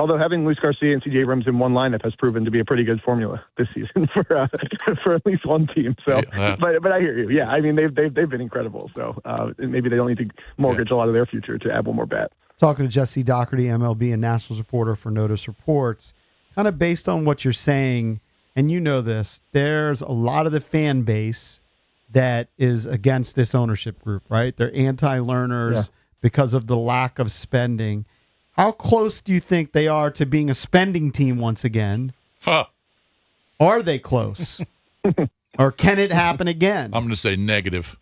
Although having Luis Garcia and C.J. Abrams in one lineup has proven to be a pretty good formula this season for at least one team. So, but I hear you. Yeah, I mean they've been incredible. So maybe they don't need to mortgage a lot of their future to add one more bat. Talking to Jesse Doherty, MLB and Nationals reporter for Notice Reports, kind of based on what you're saying, and you know this, there's a lot of the fan base that is against this ownership group, right? They're anti-learners because of the lack of spending. How close do you think they are to being a spending team once again? Are they close? Or can it happen again? I'm going to say negative.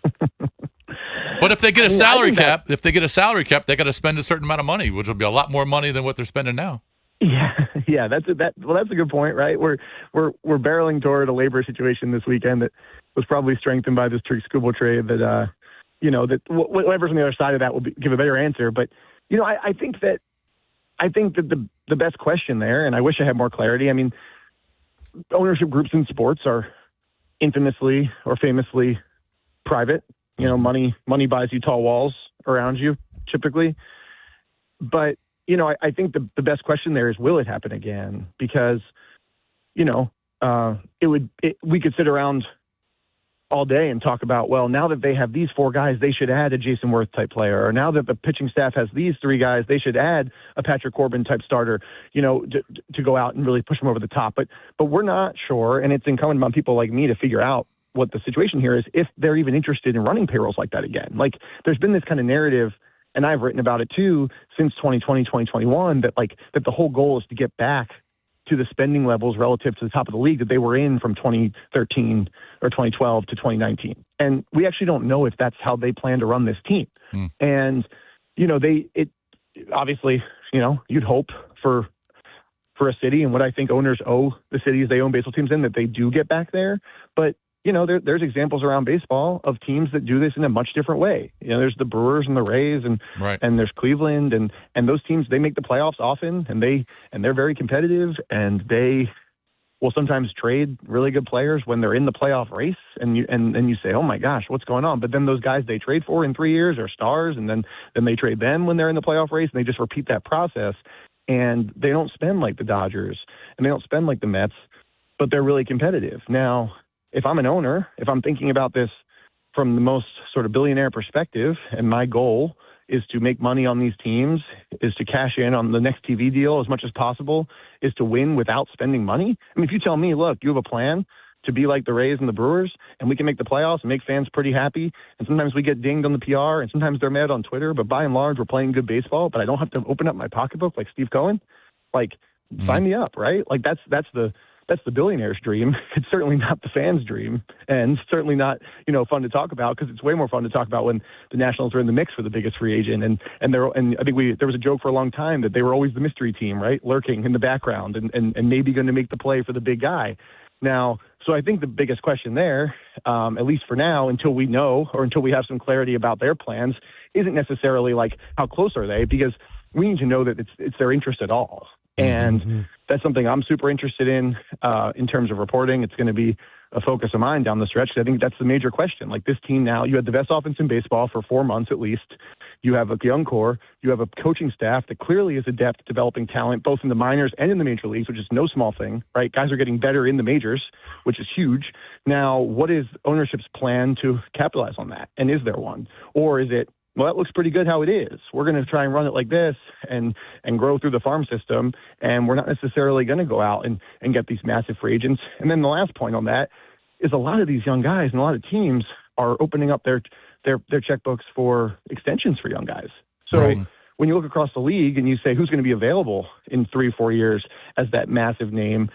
But if they get a salary cap, they got to spend a certain amount of money, which will be a lot more money than what they're spending now. Yeah, that's a good point, right? We're barreling toward a labor situation this weekend that was probably strengthened by this Tariq Skubal trade. That that whatever's on the other side of that will give a better answer, but. You know, I think that the best question there, and I wish I had more clarity. I mean, ownership groups in sports are infamously or famously private. You know, money buys you tall walls around you, typically. But you know, I think the best question there is, will it happen again? Because you know, we could sit around all day and talk about, well, now that they have these 4 guys, they should add a Jason Worth type player, or now that the pitching staff has these 3 guys, they should add a Patrick Corbin type starter, you know, to go out and really push them over the top. But we're not sure, and it's incumbent on people like me to figure out what the situation here is, if they're even interested in running payrolls like that again. Like, there's been this kind of narrative, and I've written about it too, since 2020, 2021, that the whole goal is to get back to the spending levels relative to the top of the league that they were in from 2013 or 2012 to 2019. And we actually don't know if that's how they plan to run this team. And, you know, obviously, you know, you'd hope for a city, and what I think owners owe the cities they own baseball teams in, that they do get back there. But, you know, there's examples around baseball of teams that do this in a much different way. You know, there's the Brewers and the Rays, and there's Cleveland, and those teams, they make the playoffs often, and they're very competitive, and they will sometimes trade really good players when they're in the playoff race, and you say, oh my gosh, what's going on? But then those guys they trade for in 3 years are stars, and then they trade them when they're in the playoff race, and they just repeat that process. And they don't spend like the Dodgers, and they don't spend like the Mets, but they're really competitive. Now, if I'm an owner, if I'm thinking about this from the most sort of billionaire perspective, and my goal is to make money on these teams, is to cash in on the next TV deal as much as possible, is to win without spending money. I mean, if you tell me, look, you have a plan to be like the Rays and the Brewers, and we can make the playoffs and make fans pretty happy, and sometimes we get dinged on the PR, and sometimes they're mad on Twitter, but by and large, we're playing good baseball, but I don't have to open up my pocketbook like Steve Cohen, like, sign me up, right? Like, that's the billionaire's dream. It's certainly not the fans' dream, and certainly not, you know, fun to talk about, because it's way more fun to talk about when the Nationals are in the mix for the biggest free agent. And I think there was a joke for a long time that they were always the mystery team, right? Lurking in the background and maybe going to make the play for the big guy. Now, so I think the biggest question there, at least for now, until we know, or until we have some clarity about their plans, isn't necessarily like, how close are they? Because we need to know that it's their interest at all. And that's something I'm super interested in terms of reporting. It's going to be a focus of mine down the stretch. I think that's the major question. Like, this team now, you had the best offense in baseball for 4 months at least. You have a young core. You have a coaching staff that clearly is adept at developing talent, both in the minors and in the major leagues, which is no small thing, right? Guys are getting better in the majors, which is huge. Now, what is ownership's plan to capitalize on that? And is there one? Or is it, well, that looks pretty good how it is. We're going to try and run it like this and grow through the farm system, and we're not necessarily going to go out and get these massive free agents. And then the last point on that is a lot of these young guys and a lot of teams are opening up their checkbooks for extensions for young guys. So when you look across the league and you say who's going to be available in 3-4 years as that massive name,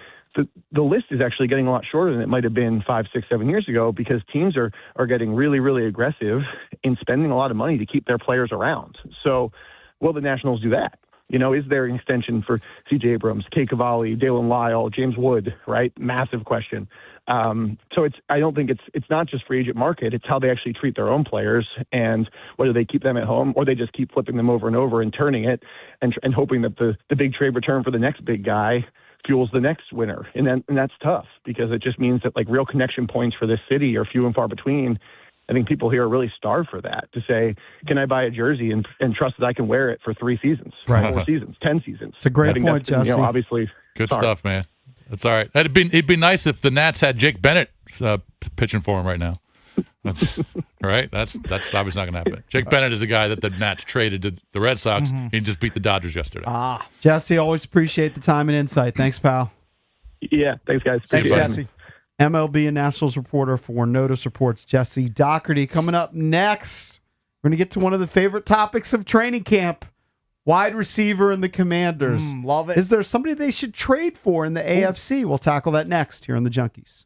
the list is actually getting a lot shorter than it might have been 5, 6, 7 years ago because teams are getting really, really aggressive in spending a lot of money to keep their players around. So will the Nationals do that? You know, is there an extension for C.J. Abrams, Kay Cavalli, Dalen Lyle, James Wood, right? Massive question. So I don't think it's not just free agent market. It's how they actually treat their own players and whether they keep them at home or they just keep flipping them over and over and turning it and hoping that the big trade return for the next big guy fuels the next winner. And that's tough because it just means that like real connection points for this city are few and far between. I think people here are really starved for that to say, can I buy a jersey and trust that I can wear it for 3 seasons, 4 seasons, 10 seasons? It's a great point, Jesse. Obviously. Good stuff, man. That's all right. It'd be nice if the Nats had Jake Bennett pitching for him right now. That's right. That's obviously not going to happen. Jake Bennett is a guy that the Nats traded to the Red Sox. He just beat the Dodgers yesterday. Jesse, always appreciate the time and insight. Thanks, pal. Yeah, thanks, guys. Thanks, See you, Jesse. MLB and Nationals reporter for Notice Reports, Jesse Doherty. Coming up next, we're going to get to one of the favorite topics of training camp, wide receiver and the Commanders. Love it. Is there somebody they should trade for in the AFC? We'll tackle that next here on the Junkies.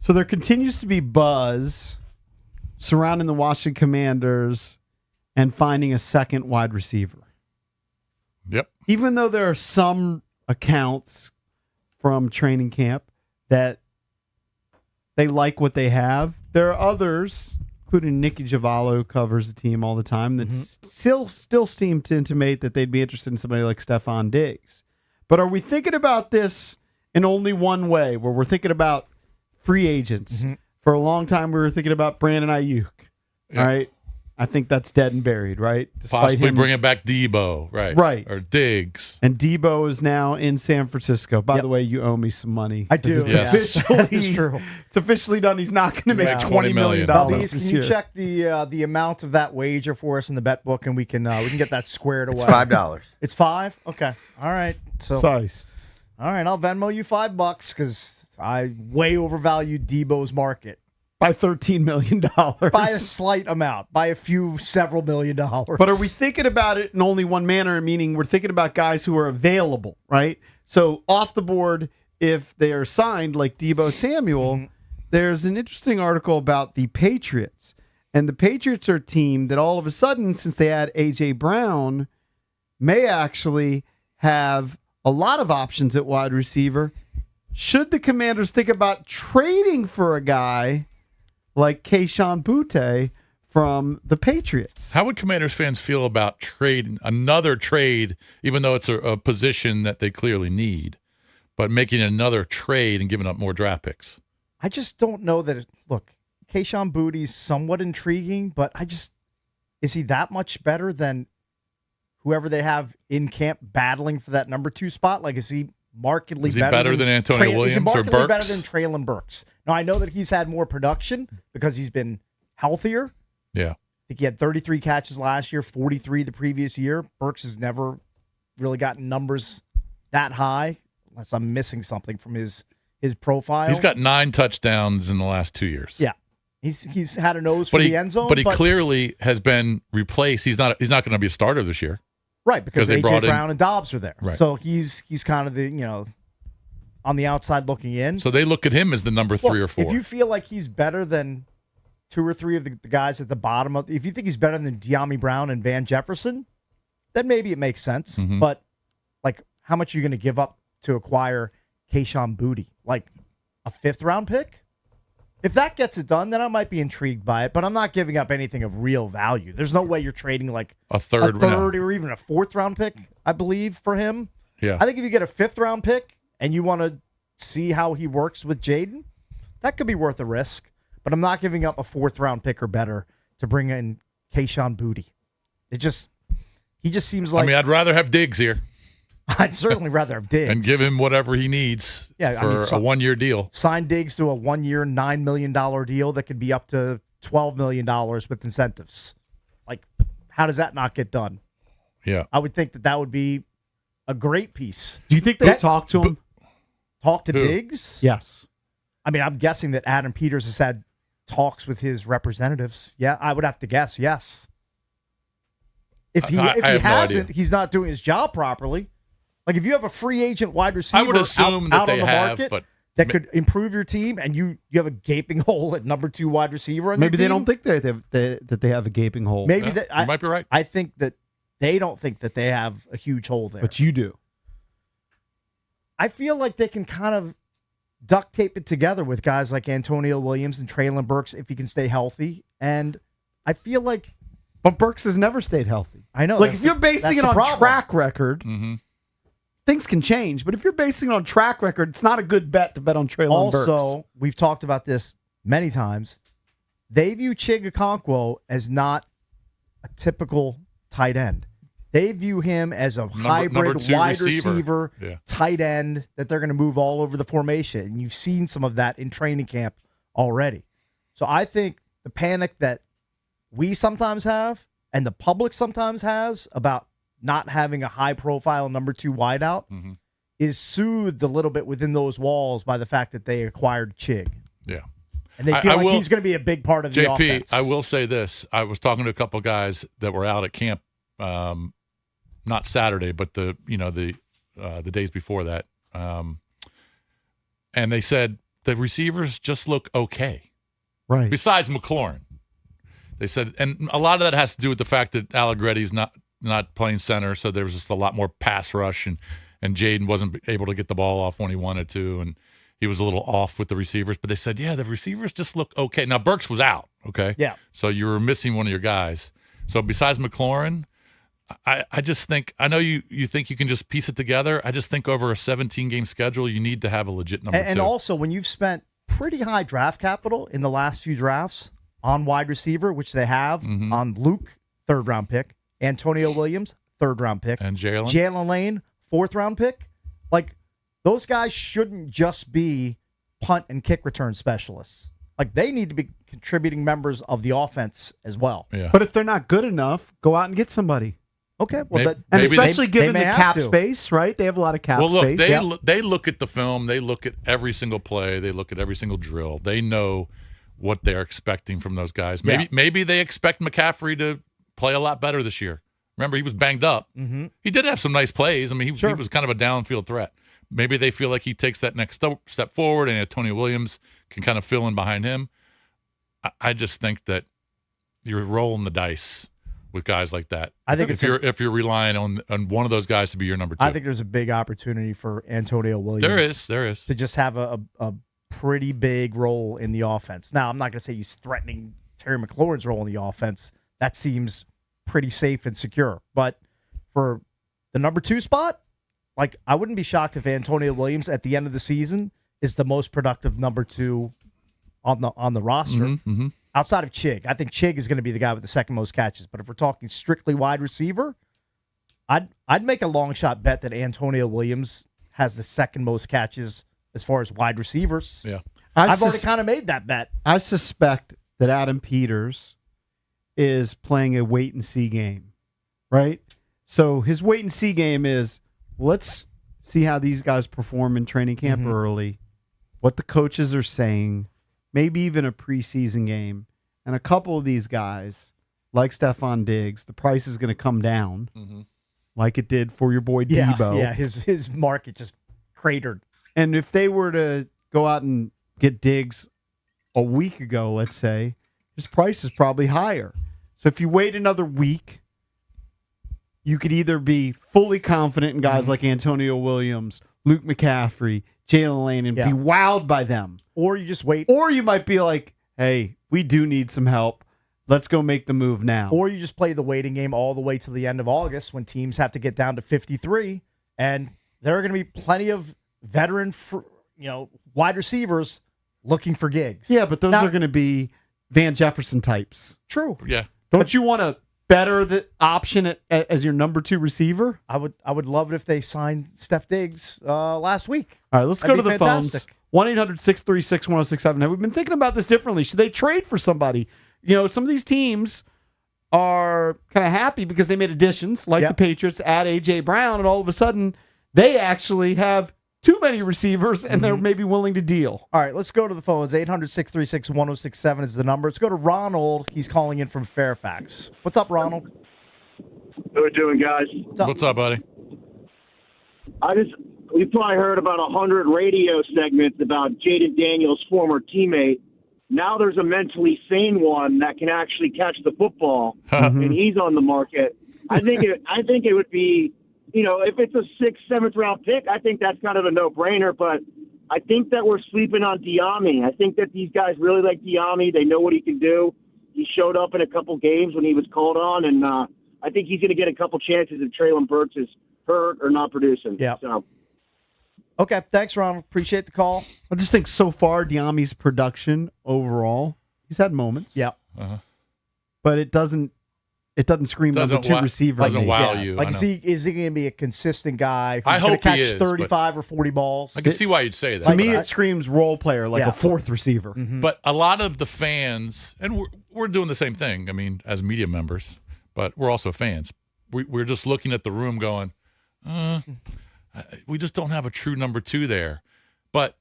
So there continues to be buzz surrounding the Washington Commanders and finding a second wide receiver. Yep. Even though there are some accounts from training camp that they like what they have, there are others, including Nicky Giavallo, who covers the team all the time, that still seem to intimate that they'd be interested in somebody like Stephon Diggs. But are we thinking about this in only one way, where we're thinking about free agents? For a long time, we were thinking about Brandon Ayuk. Yeah. All right. I think that's dead and buried, right? Despite Possibly him- bringing back Debo, right? Right. Or Diggs. And Debo is now in San Francisco. By the way, you owe me some money. I do. It's Yes. officially, true. It's officially done. He's not going to make $20 million. Bubbies, this can you year. check the amount of that wager for us in the bet book, and we can get that squared away? It's $5. It's $5. Okay. All right. So. Sized. All right. I'll Venmo you $5 because I way overvalued Debo's market By $13 million. by a slight amount, by a few several $million. But are we thinking about it in only one manner, meaning we're thinking about guys who are available, right? So off the board, if they are signed like Debo Samuel, there's an interesting article about the Patriots. And the Patriots are a team that all of a sudden, since they had A.J. Brown, may actually have a lot of options at wide receiver. Should the Commanders think about trading for a guy like Kayshon Boutte from the Patriots? How would Commanders fans feel about another trade, even though it's a position that they clearly need, but making another trade and giving up more draft picks? I just don't know that. Look, Kayshon Boutte's somewhat intriguing, but is he that much better than whoever they have in camp battling for that number 2 spot? Like, is he markedly better than Antonio Williams is he or markedly better Burks? than Treylon Burks? Now, I know that he's had more production because he's been healthier. Yeah. I think he had 33 catches last year, 43 the previous year. Burks has never really gotten numbers that high, unless I'm missing something from his profile. He's got 9 touchdowns in the last 2 years. Yeah. He's had a nose for the end zone. But he clearly has been replaced. He's not going to be a starter this year. Right, because they A.J. brought in- Brown and Dobbs are there. Right. So he's kind of the, on the outside looking in. So they look at him as the number 3 Well, or 4. If you feel like he's better than 2 or 3 of the guys at the bottom of, if you think he's better than De'Ami Brown and Van Jefferson, then maybe it makes sense. Mhm. But like, how much are you going to give up to acquire Kayshon Boutte? Like a 5th round pick? If that gets it done, then I might be intrigued by it. But I'm not giving up anything of real value. There's no way you're trading like a third or even a 4th round pick, I believe, for him. Yeah. I think if you get a 5th round pick and you want to see how he works with Jaden, that could be worth a risk. But I'm not giving up a 4th round pick or better to bring in Kayshon Boutte. He just seems like. I mean, I'd rather have Diggs here I'd certainly rather have Diggs and give him whatever he needs for a 1-year deal. Sign Diggs to a 1-year, $9 million deal that could be up to $12 million with incentives. Like, how does that not get done? Yeah. I would think that would be a great piece. Do you think they talk to him? Talk to Who? Diggs? Yes. I mean, I'm guessing that Adam Peters has had talks with his representatives. Yeah, I would have to guess, yes. If he I have no hasn't, idea. he's not doing his job properly. Like, if you have a free agent wide receiver I would assume out that on they the have, market but that could improve your team, and you have a gaping hole at number 2 wide receiver on Maybe your they team, don't think that they have a gaping hole. Maybe that you might be right. I think that they don't think that they have a huge hole there. But you do. I feel like they can kind of duct tape it together with guys like Antonio Williams and Treylon Burks if he can stay healthy. And I feel like. But Burks has never stayed healthy. I know. Like, that's if you're the- basing that's it the on problem. track record, Mm-hmm. things can change. But if you're basing it on track record, it's not a good bet to bet on Treylon Burks. Also, we've talked about this many times. They view Chig Okonkwo as not a typical tight end. They view him as a hybrid number 2 wide receiver. receiver, Yeah. tight end that they're going to move all over the formation. And you've seen some of that in training camp already. So I think the panic that we sometimes have and the public sometimes has about not having a high-profile number 2 wideout Mm-hmm. is soothed a little bit within those walls by the fact that they acquired Chig. Yeah. And they feel like he's going to be a big part of the JP, offense. I will say this. I was talking to a couple of guys that were out at camp, not Saturday, but the days before that. And they said the receivers just look okay. Right. Besides McLaurin. They said, and a lot of that has to do with the fact that Allegretti's not playing center, so there was just a lot more pass rush, and Jaden wasn't able to get the ball off when he wanted to, and he was a little off with the receivers. But they said, yeah, the receivers just look okay. Now, Burks was out, okay? Yeah. So you were missing one of your guys. So besides McLaurin, I just think, I know you think you can just piece it together. I just think over a 17-game schedule, you need to have a legit number 2. And also, when you've spent pretty high draft capital in the last few drafts on wide receiver, which they have, on Luke, 3rd-round pick, Antonio Williams, 3rd-round pick, and Jalen Lane, 4th-round pick. Like, those guys shouldn't just be punt and kick return specialists. Like, they need to be contributing members of the offense as well. Yeah. But if they're not good enough, go out and get somebody. Okay, well, and especially given the cap space, right? They have a lot of cap well, look, space. they look at the film. They look at every single play. They look at every single drill. They know what they're expecting from those guys. Maybe they expect McCaffrey to play a lot better this year. Remember, he was banged up. Mm-hmm. He did have some nice plays. I mean, he was kind of a downfield threat. Maybe they feel like he takes that next step forward, and Antonio Williams can kind of fill in behind him. I just think that you're rolling the dice with guys like that. I think if you're relying on one of those guys to be your number 2. I think there's a big opportunity for Antonio Williams. There is to just have a pretty big role in the offense. Now, I'm not going to say he's threatening Terry McLaurin's role in the offense. That seems pretty safe and secure. But for the number 2 spot, like, I wouldn't be shocked if Antonio Williams at the end of the season is the most productive number 2 on the roster. Outside of Chig. I think Chig is going to be the guy with the second most catches. But if we're talking strictly wide receiver, I'd make a long shot bet that Antonio Williams has the second most catches as far as wide receivers. Yeah. I've already kind of made that bet. I suspect that Adam Peters is playing a wait-and-see game, right? So his wait-and-see game is, let's see how these guys perform in training camp early, what the coaches are saying, maybe even a preseason game. And a couple of these guys, like Stephon Diggs, the price is going to come down like it did for your boy Debo. Yeah, his market just cratered. And if they were to go out and get Diggs a week ago, let's say, his price is probably higher. So if you wait another week, you could either be fully confident in guys like Antonio Williams, Luke McCaffrey, Jalen Lane, and be wowed by them. Or you just wait. Or you might be like, hey, we do need some help. Let's go make the move now. Or you just play the waiting game all the way to the end of August when teams have to get down to 53, and there are going to be plenty of veteran, wide receivers looking for gigs. Yeah, but those are going to be Van Jefferson types. True. Yeah. Don't you want to better the option as your number 2 receiver? I would love it if they signed Steph Diggs last week. All right, let's That'd go to be the fantastic. phones. 1-800-636-1067. Now, we've been thinking about this differently. Should they trade for somebody? Some of these teams are kind of happy because they made additions, like the Patriots add A.J. Brown, and all of a sudden they actually have too many receivers, and they're maybe willing to deal. All right, let's go to the phones. 800-636-1067 is the number. Let's go to Ronald. He's calling in from Fairfax. What's up, Ronald? How we doing, guys? What's up, buddy? We probably heard about 100 radio segments about Jaden Daniels' former teammate. Now there's a mentally sane one that can actually catch the football, and he's on the market. I think it would be, if it's a 6th, 7th round pick, I think that's kind of a no-brainer. But I think that we're sleeping on Diami. I think that these guys really like Diami. They know what he can do. He showed up in a couple games when he was called on, and I think he's going to get a couple chances if Treylon Burks is hurt or not producing. Yeah. So. Okay, thanks, Ronald. Appreciate the call. I just think so far Diami's production overall, he's had moments. Yeah. But it doesn't scream number 2 receiver. Doesn't wow you. Like, is he going to be a consistent guy who's I going to hope he catch is, 35 or 40 balls? I can see why you'd say that. To me, it screams role player, like a 4th receiver. But a lot of the fans, and we're doing the same thing, I mean, as media members, but we're also fans. We're just looking at the room going, we just don't have a true number 2 there. But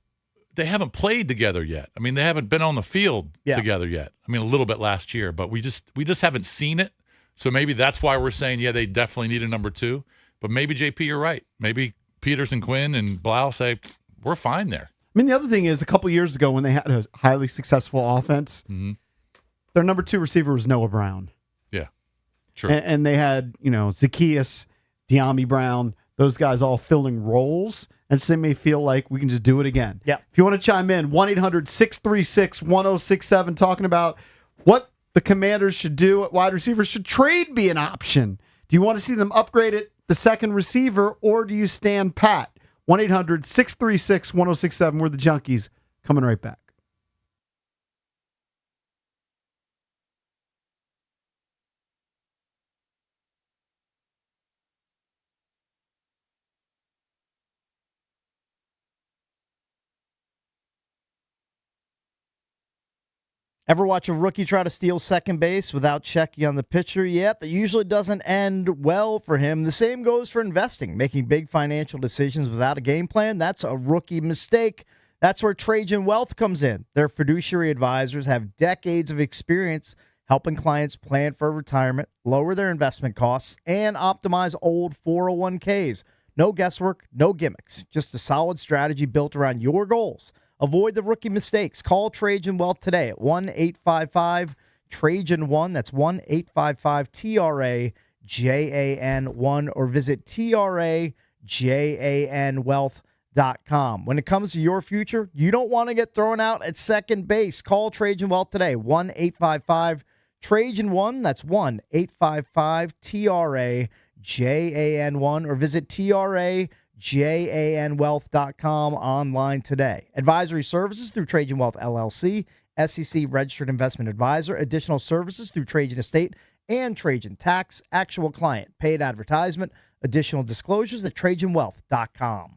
they haven't played together yet. I mean, they haven't been on the field together yet. I mean, a little bit last year, but we just haven't seen it. So maybe that's why we're saying, they definitely need a number 2. But maybe, JP, you're right. Maybe Peters and Quinn and Blau say, we're fine there. I mean, the other thing is, a couple years ago when they had a highly successful offense, their number 2 receiver was Noah Brown. Yeah, true. And they had, Zacchaeus, De'Ami Brown, those guys all filling roles. And so they may feel like we can just do it again. Yeah. If you want to chime in, 1-800-636-1067, talking about what the Commanders should do at wide receiver. Should trade be an option? Do you want to see them upgrade at the second receiver, or do you stand pat? 1-800-636-1067. We're the Junkies. Coming right back. Ever watch a rookie try to steal second base without checking on the pitcher yet? That usually doesn't end well for him. The same goes for investing. Making big financial decisions without a game plan, that's a rookie mistake. That's where Trajan Wealth comes in. Their fiduciary advisors have decades of experience helping clients plan for retirement, lower their investment costs, and optimize old 401ks. No guesswork, no gimmicks, just a solid strategy built around your goals. Avoid the rookie mistakes. Call Trajan Wealth today at 1-855-TRAJAN1. That's 1-855-TRAJAN1, or visit TRAJANwealth.com. When it comes to your future, you don't want to get thrown out at second base. Call Trajan Wealth today, 1-855-TRAJAN1. That's 1-855-TRAJAN1, or visit TRAJANwealth.com online today. Advisory services through Trajan Wealth LLC, SEC registered investment advisor. Additional services through Trajan Estate and Trajan Tax. Actual client paid advertisement. Additional disclosures at TrajanWealth.com.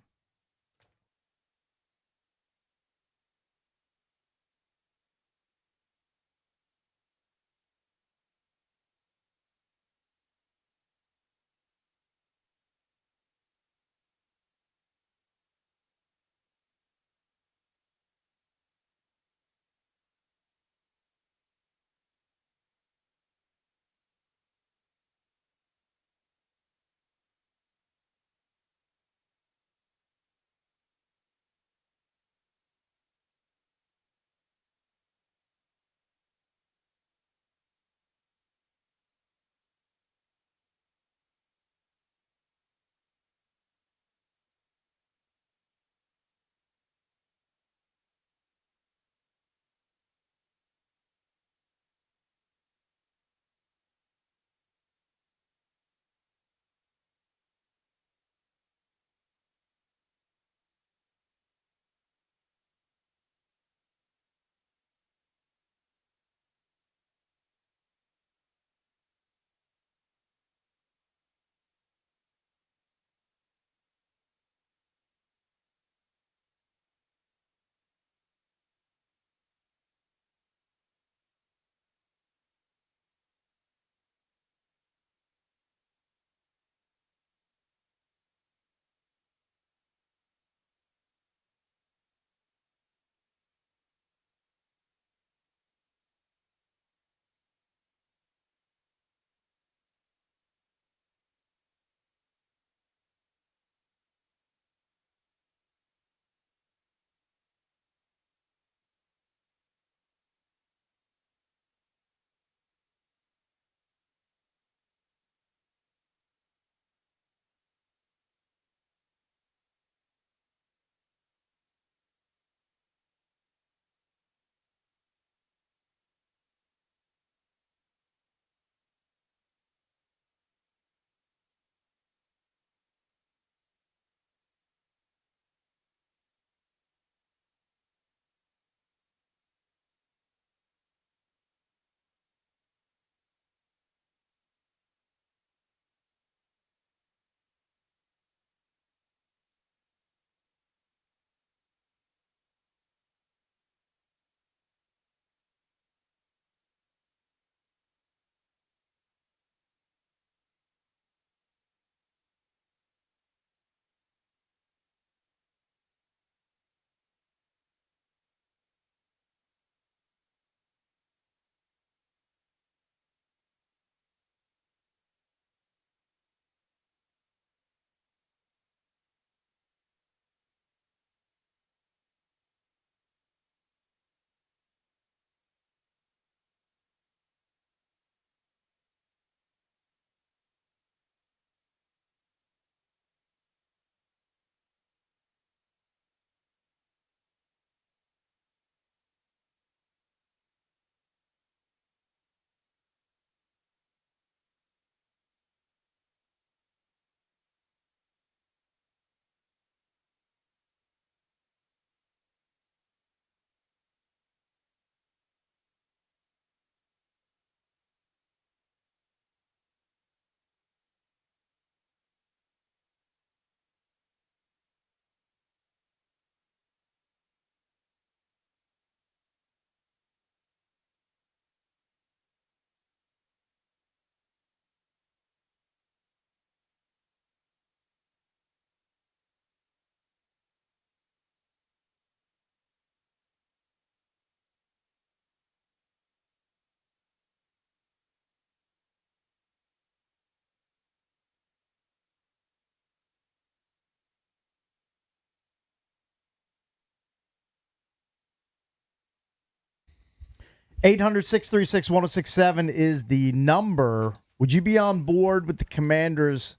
800-636-1067 is the number. Would you be on board with the Commanders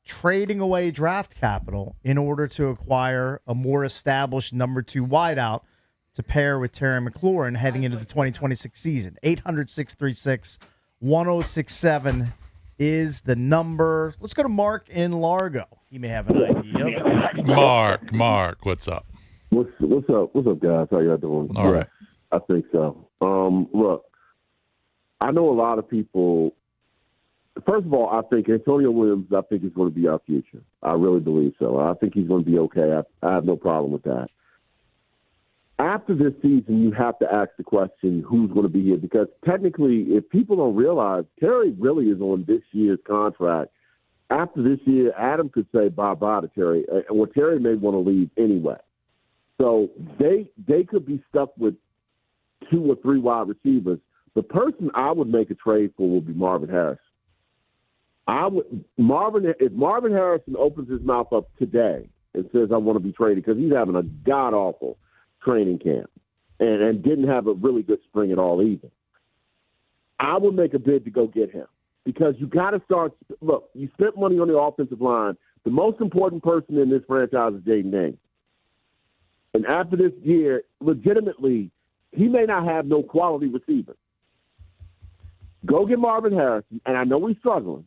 trading away draft capital in order to acquire a more established number 2 wideout to pair with Terry McLaurin heading into the 2026 season? 800-636-1067 is the number. Let's go to Mark in Largo. He may have an idea. Mark, what's up? What's up, guys? How y'all doing? All right. I think so. Look, I know a lot of people. First of all, I think Antonio Williams, I think, is going to be our future. I really believe so. I think he's going to be okay. I have no problem with that. After this season, you have to ask the question, who's going to be here? Because technically, if people don't realize, Terry really is on this year's contract. After this year, Adam could say bye-bye to Terry, or Terry may want to leave anyway. So they could be stuck with 2 or 3 wide receivers. The person I would make a trade for would be Marvin Harrison. If Marvin Harrison opens his mouth up today and says, I want to be traded, because he's having a god-awful training camp and didn't have a really good spring at all either, I would make a bid to go get him, because you got to start. Look, you spent money on the offensive line. The most important person in this franchise is Jaden Daniels. And after this year, legitimately, he may not have no quality receiver. Go get Marvin Harrison, and I know he's struggling.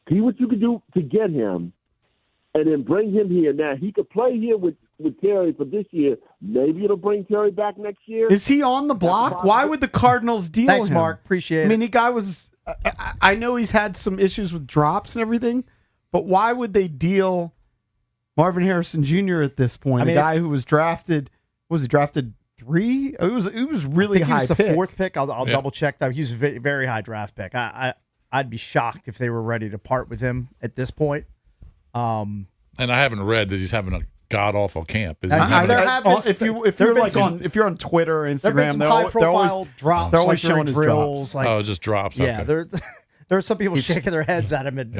See what you can do to get him, and then bring him here. Now, he could play here with Terry for this year. Maybe it'll bring Terry back next year. Is he on the block? Why would the Cardinals deal Thanks, him? Mark. Appreciate it. I mean, the guy was I know he's had some issues with drops and everything, but why would they deal Marvin Harrison Jr. at this point? I mean, a guy who was drafted, was he drafted 3? It was really I think high. he was the pick. 4th pick. I'll double check that. He was a very, very high draft pick. I'd be shocked if they were ready to part with him at this point. And I haven't read that he's having a god awful camp. Is he if you're on Twitter or Instagram, they're always drops. They're always like showing his drills. drops. Like, just drops. Yeah, Okay. there are some people shaking their heads at him. And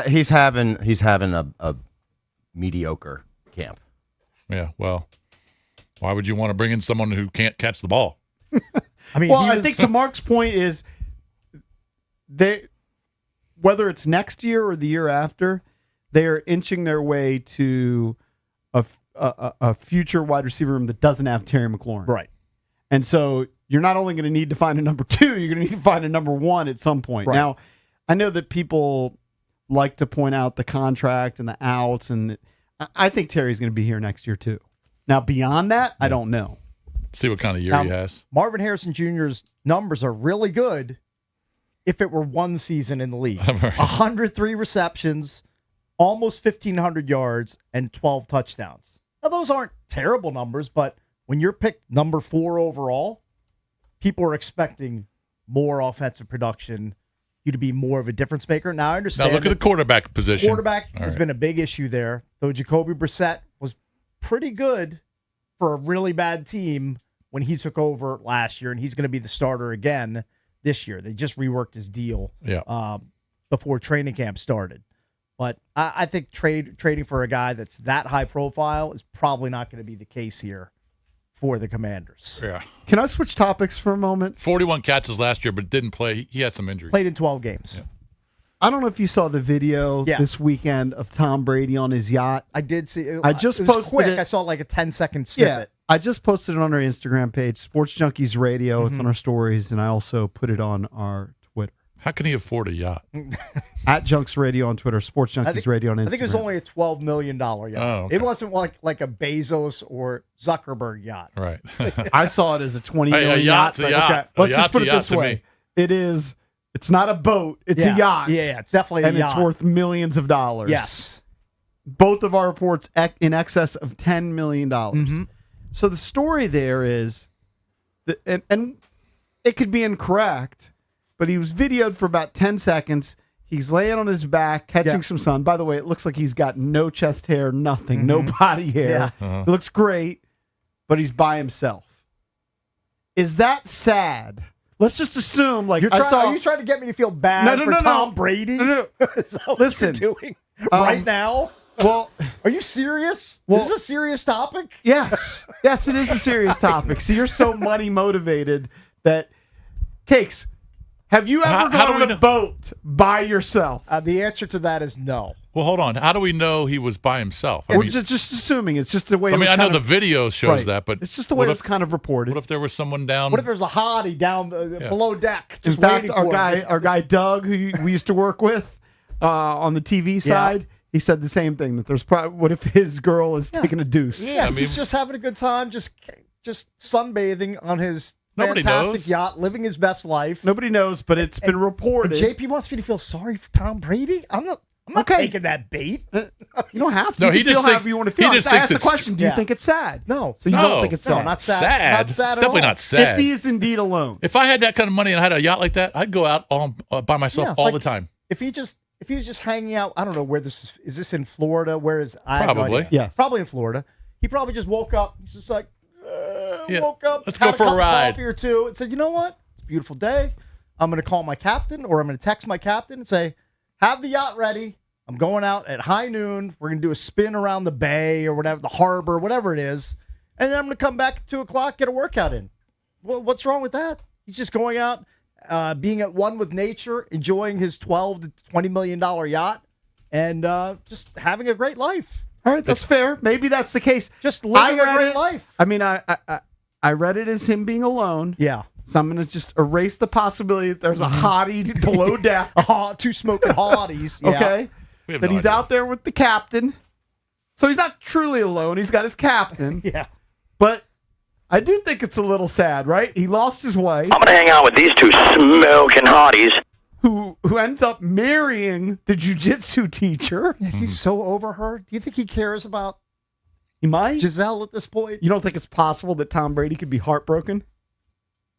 He's having a mediocre camp. Yeah. Well, why would you want to bring in someone who can't catch the ball? I mean, I think to Mark's point is whether it's next year or the year after, they are inching their way to a future wide receiver room that doesn't have Terry McLaurin. Right. And so you're not only going to need to find a number 2, you're going to need to find a number 1 at some point. Right. Now, I know that people like to point out the contract and the outs, and I think Terry's going to be here next year too. Now, beyond that, I don't know. See what kind of year he has. Marvin Harrison Jr.'s numbers are really good if it were one season in the league. 103 receptions, almost 1,500 yards, and 12 touchdowns. Now, those aren't terrible numbers, but when you're picked number 4 overall, people are expecting more offensive production, you to be more of a difference maker. Now, I understand. Now, look at the quarterback position. Quarterback has been a big issue there, though Jacoby Brissett was pretty good for a really bad team when he took over last year, and he's going to be the starter again this year. They just reworked his deal before training camp started. But I think trading for a guy that's that high profile is probably not going to be the case here for the Commanders. Yeah. Can I switch topics for a moment? 41 catches last year, but didn't play. He had some injuries. Played in 12 games. Yeah. I don't know if you saw the video this weekend of Tom Brady on his yacht. I did see it. I just it was posted quick. it. I saw like a 10-second snippet. I just posted it on our Instagram page, Sports Junkies Radio. It's on our stories, and I also put it on our Twitter. How can he afford a yacht? At Junks Radio on Twitter, Sports Junkies Radio on Instagram. I think it was only a $12 million yacht. Oh, okay. It wasn't like a Bezos or Zuckerberg yacht. Right. I saw it as a $20 million a yacht's yacht. a yacht. Okay, A let's just yacht's put a it yacht this to way. me. It is. It's not a boat. It's a yacht. Yeah, it's definitely a and yacht. it's worth millions of dollars. Yes. Both of our reports in excess of $10 million. Mm-hmm. So the story there is, that, and it could be incorrect, but he was videoed for about 10 seconds. He's laying on his back, catching some sun. By the way, it looks like he's got no chest hair, nothing, no body hair. Yeah. It looks great, but he's by himself. Is that sad? Let's just assume, like, are you trying to get me to feel bad for Tom Brady? No. Is that what Listen, you're doing right now? Well, are you serious? Well, is this a serious topic? Yes. Yes, it is a serious topic. See, you're so money motivated that Cakes, have you ever How gone do we on a know? boat by yourself? The answer to that is no. Well, hold on. How do we know he was by himself? We're just assuming. It's just the way. I mean, it was I know kind the of- video shows Right. that, but it's just the way what it was kind of reported. What if there was someone down? What if there's a hottie down below deck? In Just fact, waiting our for guy, him? our guy Doug, who we used to work with on the TV side, he said the same thing. That there's probably what if his girl is taking a deuce? Yeah, he's just having a good time, just sunbathing on his Nobody fantastic knows. yacht, living his best life. Nobody knows, but it's been reported. JP wants me to feel sorry for Tom Brady. I'm not taking that bait. You don't have to. No, You he can just feel thinks- however you want to he feel. just I thinks asked the it's- question: Do you Yeah. think it's sad? No. So you don't think it's sad? No, not sad. Sad. Not sad It's at definitely all. not sad. If he is indeed alone, If I had that kind of money and I had a yacht like that, I'd go out all by myself Yeah, all like, the time. If he was just hanging out, I don't know where this is. Is this in Florida? Where is I have no Probably. idea. Yes. Probably in Florida. He probably just woke up. He's just like, Yeah. woke up. Let's had go for a cup of ride. coffee or two, and said, you know what? It's a beautiful day. I'm going to call my captain, or I'm going to text my captain and say, have the yacht ready. I'm going out at high noon. We're going to do a spin around the bay or whatever, the harbor, whatever it is. And then I'm going to come back at 2 o'clock, get a workout in. Well, what's wrong with that? He's just going out, being at one with nature, enjoying his $12 to $20 million yacht, and just having a great life. all right, that's fair. Maybe that's the case. Just living a read great it- life. I mean, I read it as him being alone. Yeah. So I'm going to just erase the possibility that there's a hottie below deck. Two smoking hotties. Yeah. Okay. We have That no he's idea. out there with the captain. So he's not truly alone. He's got his captain. Yeah. But I do think it's a little sad, right? He lost his wife, I'm gonna hang out with these two smoking hotties. who ends up marrying the jujitsu teacher. He's so over her. Do you think he cares about He might. Giselle at this point? You don't think it's possible that Tom Brady could be heartbroken?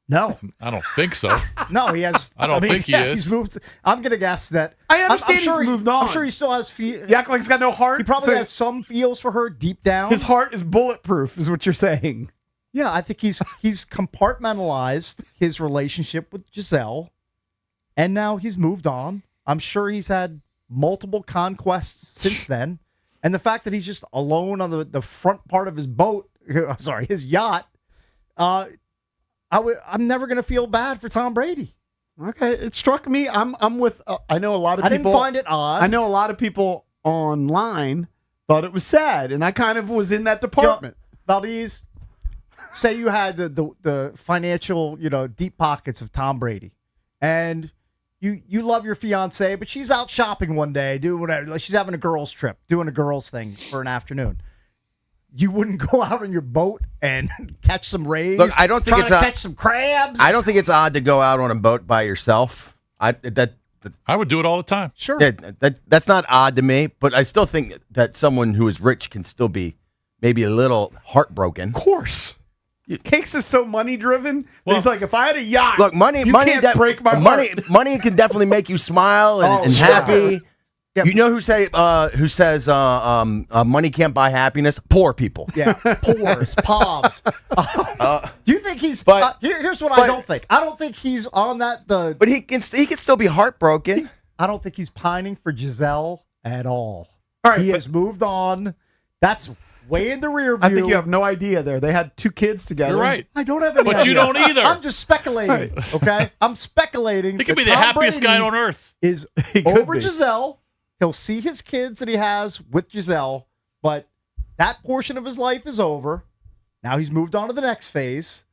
No. I don't think so. No, he has. I don't think he is. He's moved. I'm going to guess that. I understand I'm sure he's moved on. I'm sure he still has feelings. You act like he's got no heart. He probably So has some feels for her deep down. his heart is bulletproof, is what you're saying. Yeah, I think he's compartmentalized his relationship with Giselle, and now he's moved on. I'm sure he's had multiple conquests since then, and the fact that he's just alone on the front part of his boat, sorry, his yacht. I'm never going to feel bad for Tom Brady. Okay, it struck me. I'm with. I know a lot of I people. didn't find it odd. I know a lot of people online thought it was sad, and I kind of was in that department. Valdez, say you had the financial, deep pockets of Tom Brady, and you love your fiance, but she's out shopping one day, doing whatever. Like she's having a girls' trip, doing a girls' thing for an afternoon. You wouldn't go out on your boat and catch some rays. Look, I don't think trying it's to a- catch some crabs. I don't think it's odd to go out on a boat by yourself. I would do it all the time. Sure. That's not odd to me, but I still think that someone who is rich can still be maybe a little heartbroken. Of course. Cakes is so money driven. He's like, if I had a yacht, Look, money can't break my heart. money can definitely make you smile and sure. happy. You know who says money can't buy happiness? Poor people. Yeah, poors, povs. Do you think he's? Here's what I but- don't think. I don't think he's on that. But he can still be heartbroken. I don't think he's pining for Giselle at all. All right, he has moved on. That's way in the rear view. I think you have no idea there. They had 2 kids together. You're right. I don't have any But idea. you don't either. I'm just speculating. Okay, I'm speculating. He could that be the Tom happiest guy Brady on earth. Is could over be. Giselle. He'll see his kids that he has with Giselle, but that portion of his life is over. Now he's moved on to the next phase.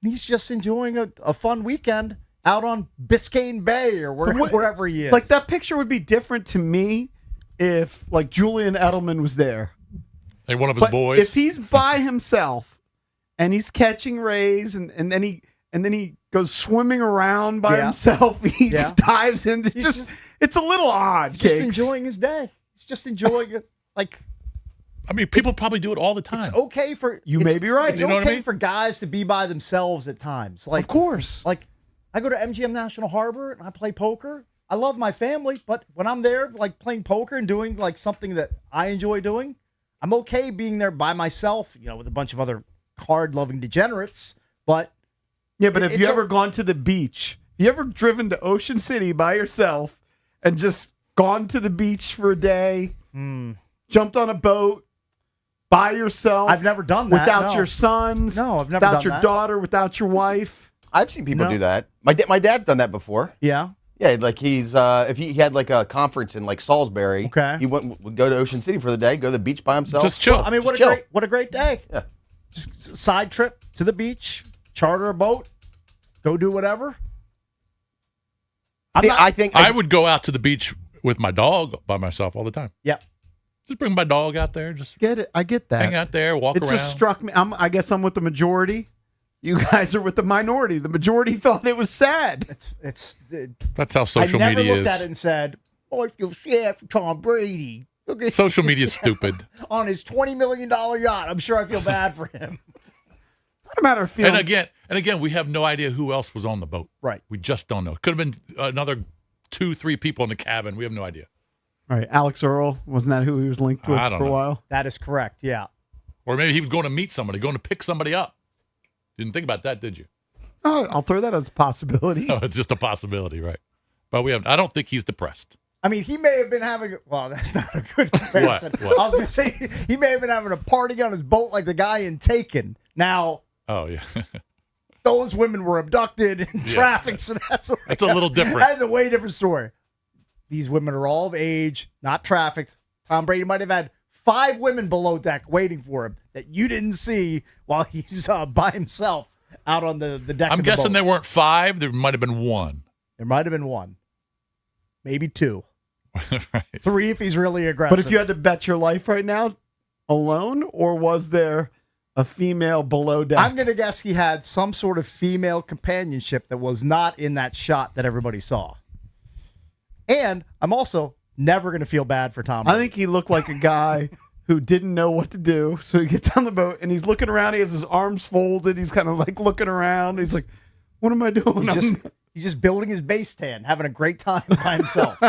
And he's just enjoying a fun weekend out on Biscayne Bay or wherever he is. Like that picture would be different to me if like Julian Edelman was there. Like one of his But boys. if he's by himself and he's catching rays and then he goes swimming around by Yeah. himself, he Yeah. just dives into just it's a little odd. He's just Cakes. enjoying his day. He's just enjoying it. Like I mean, people probably do it all the time. it's okay for You may be right. It's You know what I okay mean? for guys to be by themselves at times. Like Of course. Like I go to MGM National Harbor and I play poker. I love my family, but when I'm there, like playing poker and doing like something that I enjoy doing, I'm okay being there by myself, with a bunch of other card-loving degenerates. But Yeah, but have it's you a- ever gone to the beach? You ever driven to Ocean City by yourself and just gone to the beach for a day, jumped on a boat by yourself? I've never done that, without no. your sons. No, I've never without done your that. daughter, without your wife. I've seen people No. do that. My dad's done that before. Yeah. Yeah, like he's if he had like a conference in like Salisbury, Okay. he would go to Ocean City for the day, go to the beach by himself. Just chill. Well, I mean, Just chill. what a great day. Yeah. Just side trip to the beach, charter a boat, go do whatever. I think I would go out to the beach with my dog by myself all the time. Yep. Just bring my dog out there. Just Get it? I get that. hang out there, walk It around. just struck me. I guess I'm with the majority. You guys are with the minority. The majority thought it was sad. That's how social I never media looked is. at it and said, "Oh, I feel sad for Tom Brady." Look at Social media is stupid. on his $20 million yacht. I'm sure I feel bad for him. Not a matter of feeling. And again, we have no idea who else was on the boat. Right. We just don't know. Could have been another 2-3 people in the cabin. We have no idea. Right, Alex Earl, wasn't that who he was linked with I don't for a know. while? That is correct. Yeah. Or maybe he was going to meet somebody, going to pick somebody up. Didn't think about that, did you? Oh, I'll throw that as a possibility. No, it's just a possibility, right? But I don't think he's depressed. I mean, he may have been having. Well, that's not a good comparison. What? I was going to say he may have been having a party on his boat like the guy in Taken. Now, Oh, yeah. those women were abducted and Yeah. trafficked, so that's That's a little different. That's a way different story. These women are all of age, not trafficked. Tom Brady might have had 5 women below deck waiting for him that you didn't see while he's by himself out on the deck. I'm of the guessing boat. there weren't 5. There might have been 1. There might have been 1, maybe 2, Right. 3 if he's really aggressive. But if you had to bet your life right now, alone, or was there a female below deck? I'm going to guess he had some sort of female companionship that was not in that shot that everybody saw. And I'm also never going to feel bad for Tom I Brady. think he looked like a guy who didn't know what to do. So he gets on the boat and he's looking around. He has his arms folded. He's kind of like looking around. He's like, what am I doing? He's just building his base stand, having a great time by himself.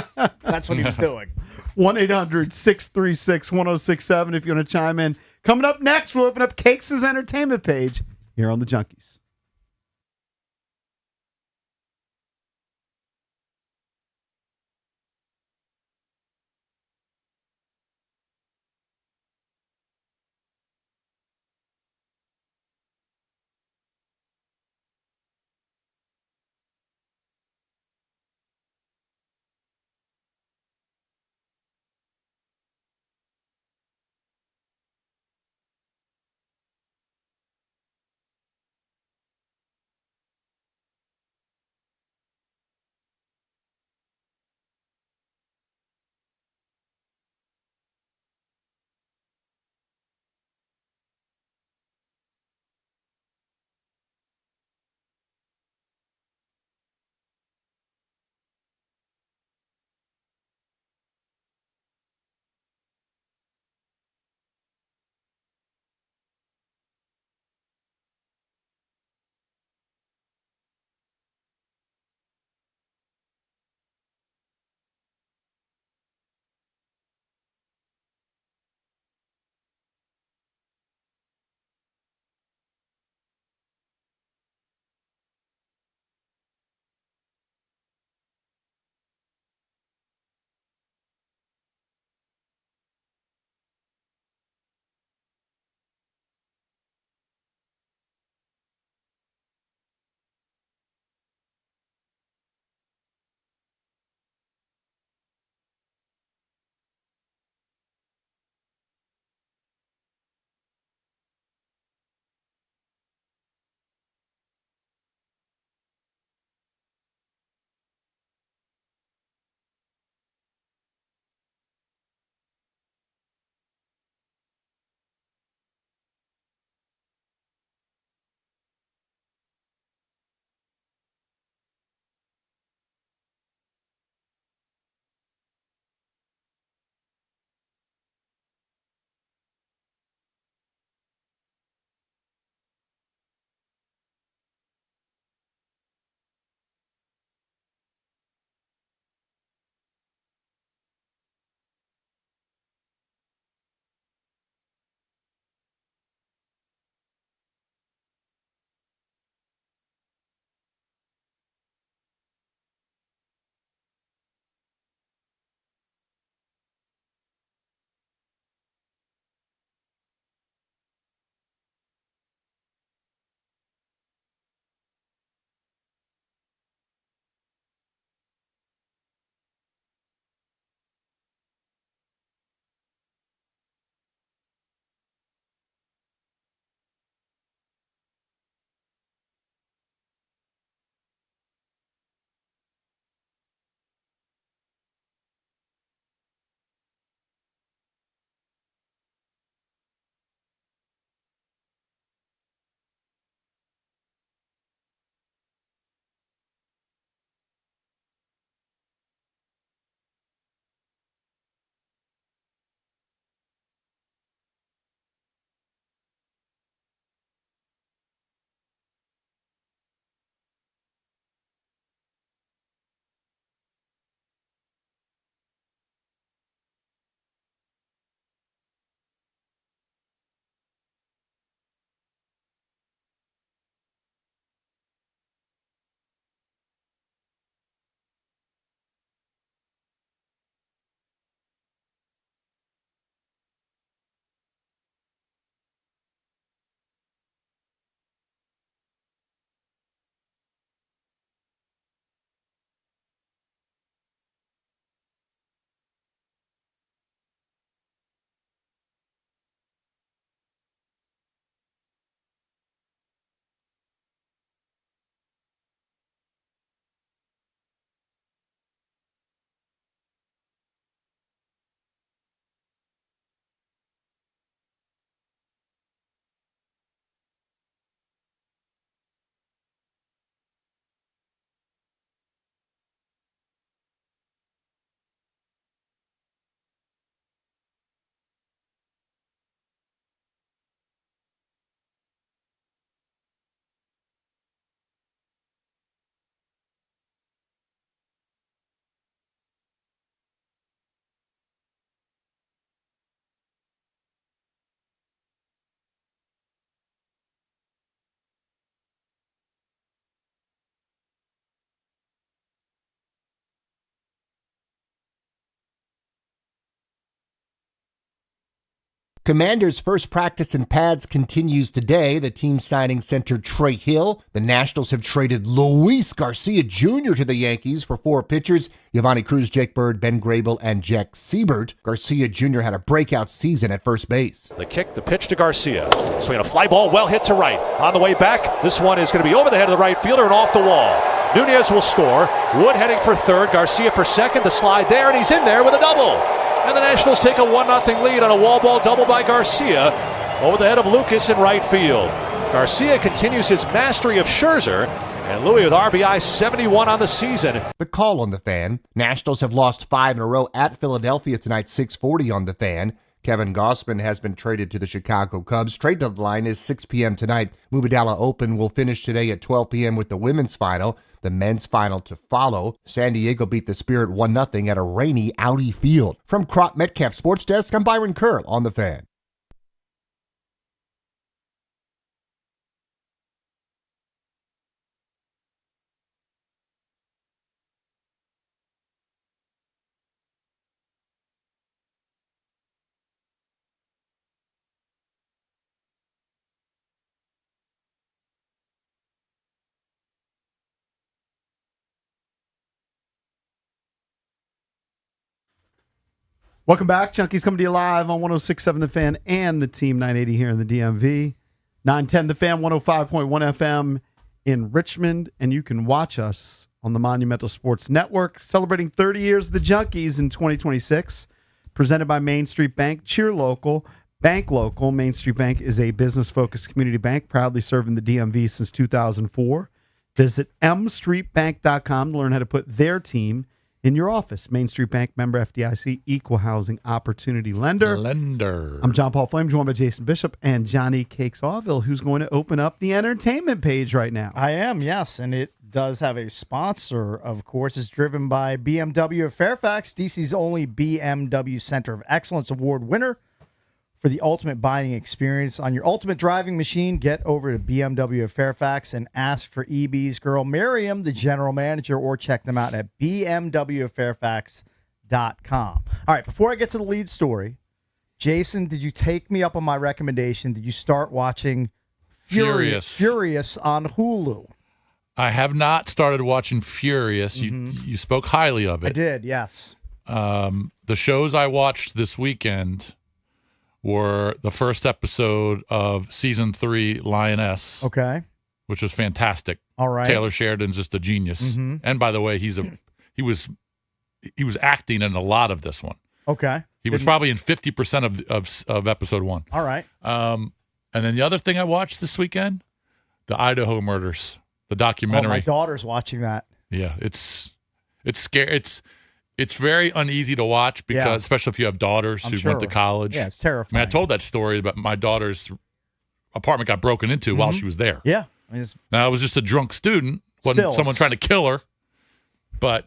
That's what he was doing. 1-800-636-1067 if you want to chime in. Coming up next, we'll open up Cakes' entertainment page here on the Junkies. Commanders' first practice in pads continues today. The team signing center Trey Hill. The Nationals have traded Luis Garcia Jr. to the Yankees for 4 pitchers: Giovanni Cruz, Jake Bird, Ben Grable, and Jack Siebert. Garcia Jr. had a breakout season at first base. The kick, the pitch to Garcia. Swinging a fly ball, well hit to right. On the way back, this one is going to be over the head of the right fielder and off the wall. Nunez will score. Wood heading for third. Garcia for second. The slide there, and he's in there with a double. And the Nationals take a 1-0 lead on a wall ball double by Garcia over the head of Lucas in right field. Garcia continues his mastery of Scherzer, and Louis with RBI 71 on the season. The call on the Fan. Nationals have lost 5 in a row at Philadelphia tonight, 6:40 on the Fan. Kevin Gausman has been traded to the Chicago Cubs. Trade deadline is 6 p.m. tonight. Mubadala Open will finish today at 12 p.m. with the women's final. The men's final to follow. San Diego beat the Spirit 1-0 at a rainy Audi Field. From Crop Metcalf Sports Desk, I'm Byron Kerr on the Fan. Welcome back. Junkies coming to you live on 106.7 The Fan and the Team 980 here in the DMV. 910 The Fan, 105.1 FM in Richmond. And you can watch us on the Monumental Sports Network, celebrating 30 years of the Junkies in 2026. Presented by Main Street Bank. Cheer local, bank local. Main Street Bank is a business-focused community bank, proudly serving the DMV since 2004. Visit mstreetbank.com to learn how to put their team in your office. Main Street Bank, member FDIC, equal housing opportunity lender. I'm John Paul Flame, joined by Jason Bishop and Johnny Cakes Awville, who's going to open up the entertainment page right now. I am, yes, and it does have a sponsor, of course. It's driven by BMW of Fairfax, DC's only BMW Center of Excellence Award winner for the ultimate buying experience. On your ultimate driving machine, get over to BMW of Fairfax and ask for EB's girl Miriam, the general manager, or check them out at bmwoffairfax.com. All right, before I get to the lead story, Jason, did you take me up on my recommendation? Did you start watching Furious on Hulu? I have not started watching Furious. You spoke highly of it. I did, yes. The shows I watched this weekend were the first episode of season 3, Lioness. Okay. Which was fantastic. All right. Taylor Sheridan's just a genius. And by the way, he was acting in a lot of this one. Okay. He was probably in 50% of episode 1. All right. And then the other thing I watched this weekend, the Idaho Murders, the documentary. Oh, my daughter's watching that. Yeah, it's scary. It's very uneasy to watch because, especially if you have daughters who went to college. Yeah, it's terrifying. I mean, I told that story about my daughter's apartment got broken into while she was there. Yeah. I mean, now, I was just a drunk student. Wasn't someone trying to kill her. But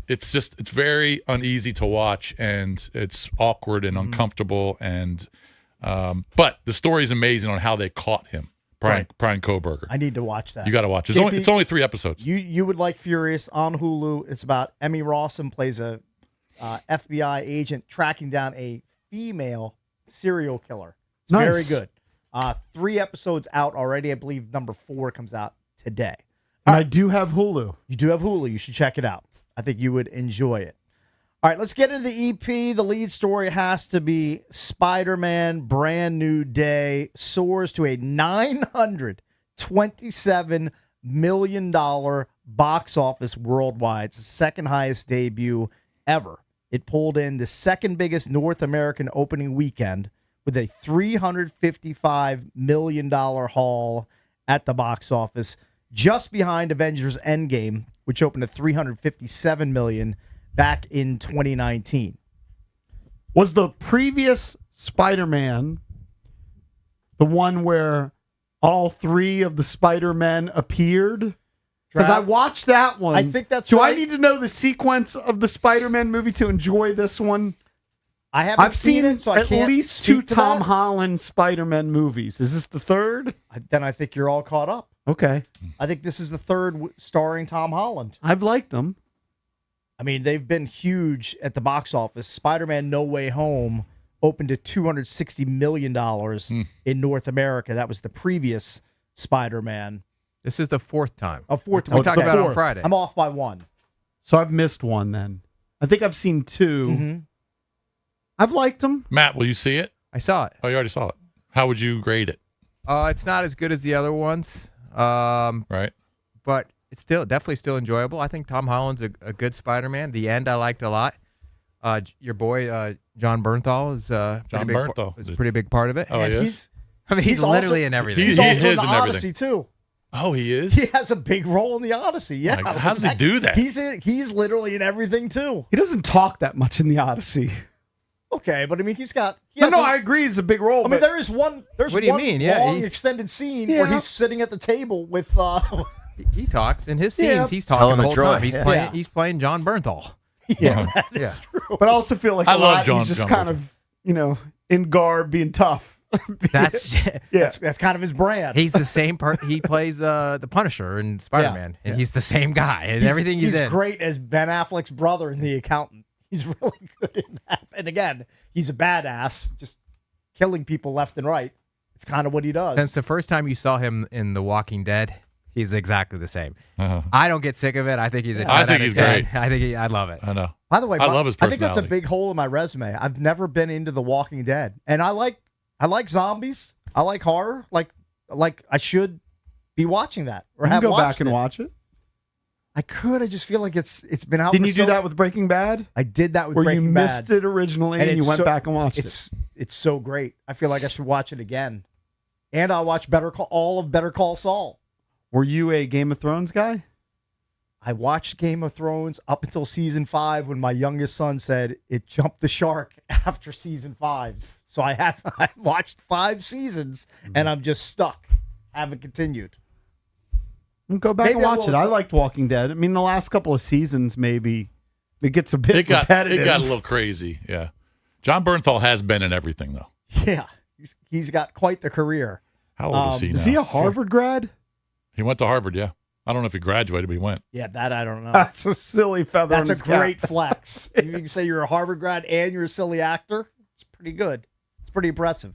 it's very uneasy to watch, and it's awkward and uncomfortable. And but the story is amazing on how they caught him, Brian Kohberger. I need to watch that. You got to watch it. It's only 3 episodes. You would like Furious on Hulu. It's about Emmy Rossum plays a FBI agent tracking down a female serial killer. It's very good. 3 episodes out already. I believe number 4 comes out today. And I do have Hulu. You do have Hulu. You should check it out. I think you would enjoy it. All right, let's get into the EP. The lead story has to be Spider-Man Brand New Day soars to a $927 million box office worldwide. It's the second highest debut ever. It pulled in the second biggest North American opening weekend with a $355 million haul at the box office, just behind Avengers Endgame, which opened at $357 million back in 2019. Was the previous Spider-Man the one where all 3 of the Spider-Men appeared? Because I watched that one. I think that's Do right. I need to know the sequence of the Spider-Man movie to enjoy this one? I've seen it, so I at can't least 2 speak to Tom that. Holland Spider-Man movies. Is this the third? Then I think you're all caught up. Okay. I think this is the third starring Tom Holland. I've liked them. I mean, they've been huge at the box office. Spider-Man No Way Home opened at $260 million in North America. That was the previous Spider-Man. This is the fourth time. A fourth We time. talked about it on Friday. I'm off by one. So I've missed one then. I think I've seen two. Mm-hmm. I've liked them. Matt, will you see it? I saw it. Oh, you already saw it. How would you grade it? It's not as good as the other ones. Right. But it's definitely still enjoyable. I think Tom Holland's a good Spider-Man. The end I liked a lot. Your boy John Bernthal is a pretty big part of it. Oh, and he is? He's literally in everything. He's also in the Odyssey too. Oh, he is? He has a big role in the Odyssey. Yeah. God, how does he do that? He's literally in everything too. He doesn't talk that much in the Odyssey. Okay, but I mean, he's got. I agree. It's a big role. I mean, there is one. There's What do you one mean? Yeah, long extended scene where he's sitting at the table with. He talks in his scenes. Yeah. He's talking Helen the of whole Troy, time. He's yeah. playing. Yeah. He's playing John Bernthal. Yeah, that is true. But I also feel like I a love lot, John- he's just John kind of, in garb, being tough. That's that's kind of his brand. He's the same part. He plays the Punisher in Spider-Man, and he's the same guy in everything he's in. Great as Ben Affleck's brother in The Accountant. He's really good in that. And again, he's a badass, just killing people left and right. It's kind of what he does. Since the first time you saw him in The Walking Dead, he's exactly the same. I don't get sick of it. I think he's a 10 I think out of he's 10. great. I think I love it. I know. By the way, I love his I think that's a personality. big hole in my resume. I've never been into The Walking Dead, and I like zombies. I like horror. Like I should be watching that or You can have go back watched and it. watch it. I could. I just feel like it's been out. Didn't for you do so- that with Breaking Bad? I did that with Where Breaking you Bad. missed it originally and you it's went so- back and watched it's so great. I feel like I should watch it again. And I'll watch all of Better Call Saul. Were you a Game of Thrones guy? I watched Game of Thrones up until season 5 when my youngest son said it jumped the shark after season 5. So I watched 5 seasons and I'm just stuck. Haven't continued. Go back Maybe and I watch will. it. I liked Walking Dead. I mean, the last couple of seasons, maybe it gets a bit It got repetitive. a little crazy. Yeah. John Bernthal has been in everything, though. Yeah. He's got quite the career. How old is he now? Is he a Harvard grad? He went to Harvard, yeah. I don't know if he graduated, but he went. Yeah, that I don't know. That's a silly feather. That's in a his cap. great flex. If you can say you're a Harvard grad and you're a silly actor, it's pretty good. It's pretty impressive.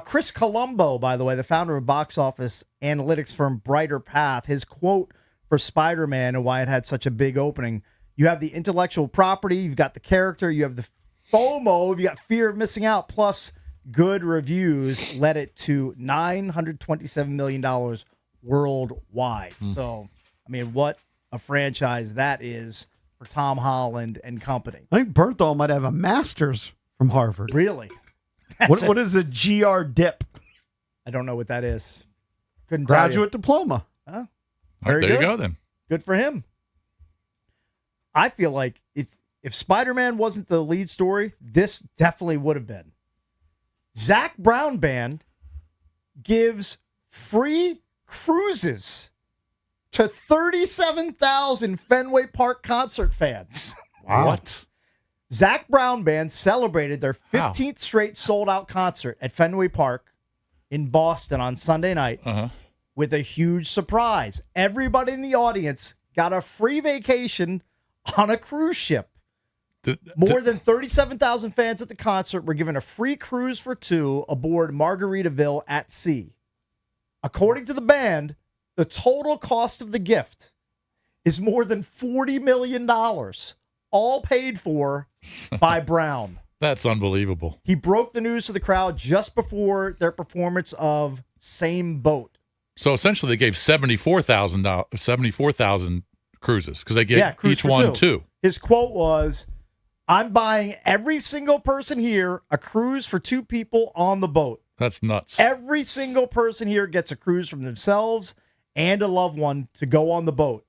Chris Colombo, by the way, the founder of box office analytics firm Brighter Path, his quote for Spider-Man and why it had such a big opening: you have the intellectual property, you've got the character, you have the FOMO, you got fear of missing out, plus good reviews led it to $927 million worldwide. So, I mean, what a franchise that is for Tom Holland and company. I think Bernthal might have a master's from Harvard. Really? What is a GR dip? I don't know what that is. Couldn't tell you. Graduate diploma. Huh? All right, Very there you good. go, then. Good for him. I feel like if Spider-Man wasn't the lead story, this definitely would have been. Zach Brown Band gives free cruises to 37,000 Fenway Park concert fans. Wow. What? Zach Brown Band celebrated their 15th straight sold-out concert at Fenway Park in Boston on Sunday night with a huge surprise. Everybody in the audience got a free vacation on a cruise ship. More than 37,000 fans at the concert were given a free cruise for 2 aboard Margaritaville at sea. According to the band, the total cost of the gift is more than $40 million, all paid for by Brown. That's unbelievable. He broke the news to the crowd just before their performance of Same Boat. So essentially, they gave 74,000 cruises because they gave cruise each for one 2. His quote was, "I'm buying every single person here a cruise for 2 people on the boat. That's nuts. Every single person here gets a cruise from themselves and a loved one to go on the boat.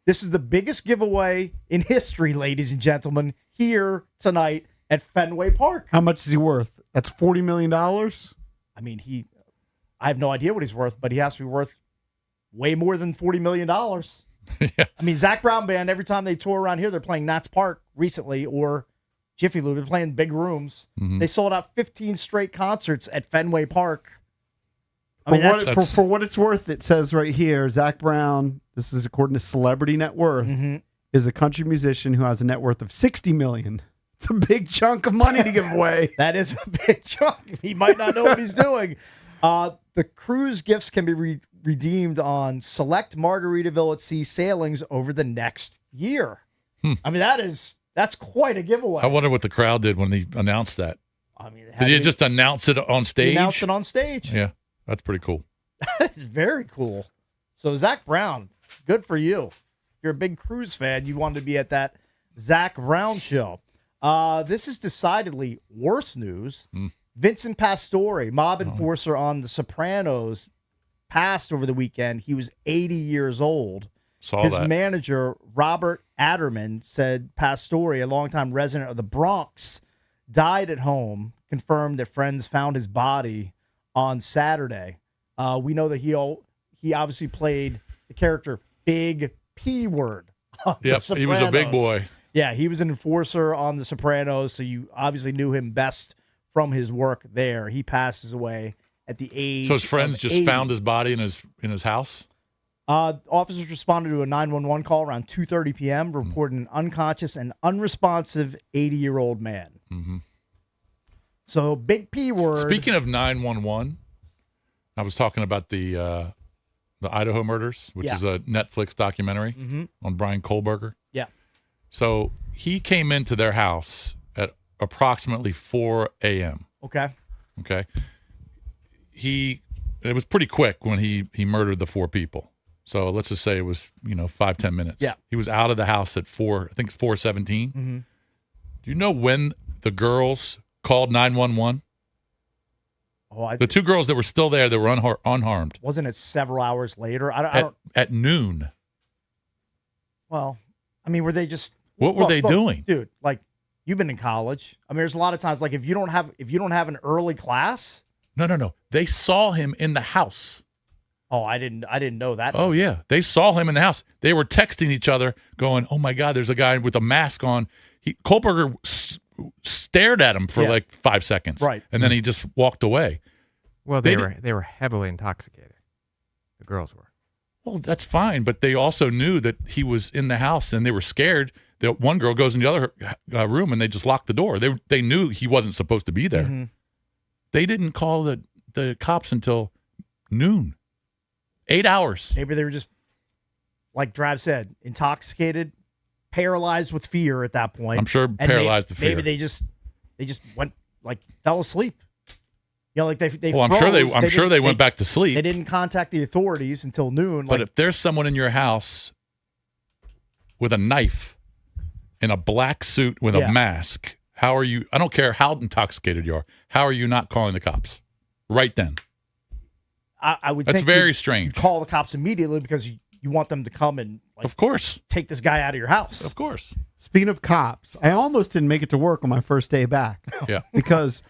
This is the biggest giveaway in history, ladies and gentlemen, here tonight at Fenway Park." How much is he worth? That's $40 million? I mean, I have no idea what he's worth, but he has to be worth way more than $40 million. Yeah. I mean, Zach Brown Band, every time they tour around here, they're playing Nats Park recently or Jiffy Lube. They're playing big rooms. Mhm. They sold out 15 straight concerts at Fenway Park. I For mean, that's for what it's worth, it says right here, Zach Brown, this is according to Celebrity Net Worth, is a country musician who has a net worth of $60 million. It's a big chunk of money to give away. That is a big chunk. He might not know what he's doing. The cruise gifts can be redeemed on select Margaritaville at Sea sailings over the next year. I mean, that's quite a giveaway. I wonder what the crowd did when he announced that. I mean, did he just announce it on stage? He announced it on stage. Yeah, that's pretty cool. That is very cool. So Zach Brown, good for you. If you're a big cruise fan, you wanted to be at that Zach Brown show. This is decidedly worse news. Vincent Pastore, mob enforcer on The Sopranos, passed over the weekend. He was 80 years old. His manager, Robert Adderman, said Pastore, a longtime resident of the Bronx, died at home, confirmed that friends found his body on Saturday. We know that he obviously played the character Big P Word. Yep, he was a big boy. Yeah, he was an enforcer on The Sopranos, so you obviously knew him best from his work there. He passes away at the age. So his friends of just 80. found his body in his house? Officers responded to a 911 call around 2:30 p.m. reporting an unconscious and unresponsive 80-year-old man. Mm-hmm. So Big P Word. Speaking of 911, I was talking about the Idaho murders, which is a Netflix documentary on Brian Kohlberger. Yeah. So he came into their house at approximately 4 a.m. Okay. Okay. It was pretty quick when he murdered the 4 people. So let's just say it was 5-10 minutes. Yeah. He was out of the house at 4:17. Mm-hmm. Do you know when the girls called 911? The 2 girls that were still there, that were unharmed. Wasn't it several hours later? At noon. Well, I mean, were they just? What were they doing, dude? Like, you've been in college. I mean, there's a lot of times, like, if you don't have an early class. No. They saw him in the house. Oh, I didn't know that. Oh yeah, they saw him in the house. They were texting each other, going, "Oh my God, there's a guy with a mask on." Kohlberger stared at him for like 5 seconds, right, and then he just walked away. Well, they were heavily intoxicated. The girls were. Well, that's fine, but they also knew that he was in the house, and they were scared. That one girl goes in the other room, and they just locked the door. They knew he wasn't supposed to be there. Mm-hmm. They didn't call the cops until noon. 8 hours. Maybe they were just, like Drav said, intoxicated, paralyzed with fear at that point. I'm sure paralyzed with fear. Maybe they just went, like, fell asleep. Like they. Well, froze. I'm sure they went back to sleep. They didn't contact the authorities until noon. But if there's someone in your house with a knife in a black suit with a mask, how are you? I don't care how intoxicated you are. How are you not calling the cops right then? I would. That's think very you'd strange. Call the cops immediately because you want them to come and, like, of course, take this guy out of your house. Of course. Speaking of cops, I almost didn't make it to work on my first day back. Yeah. Because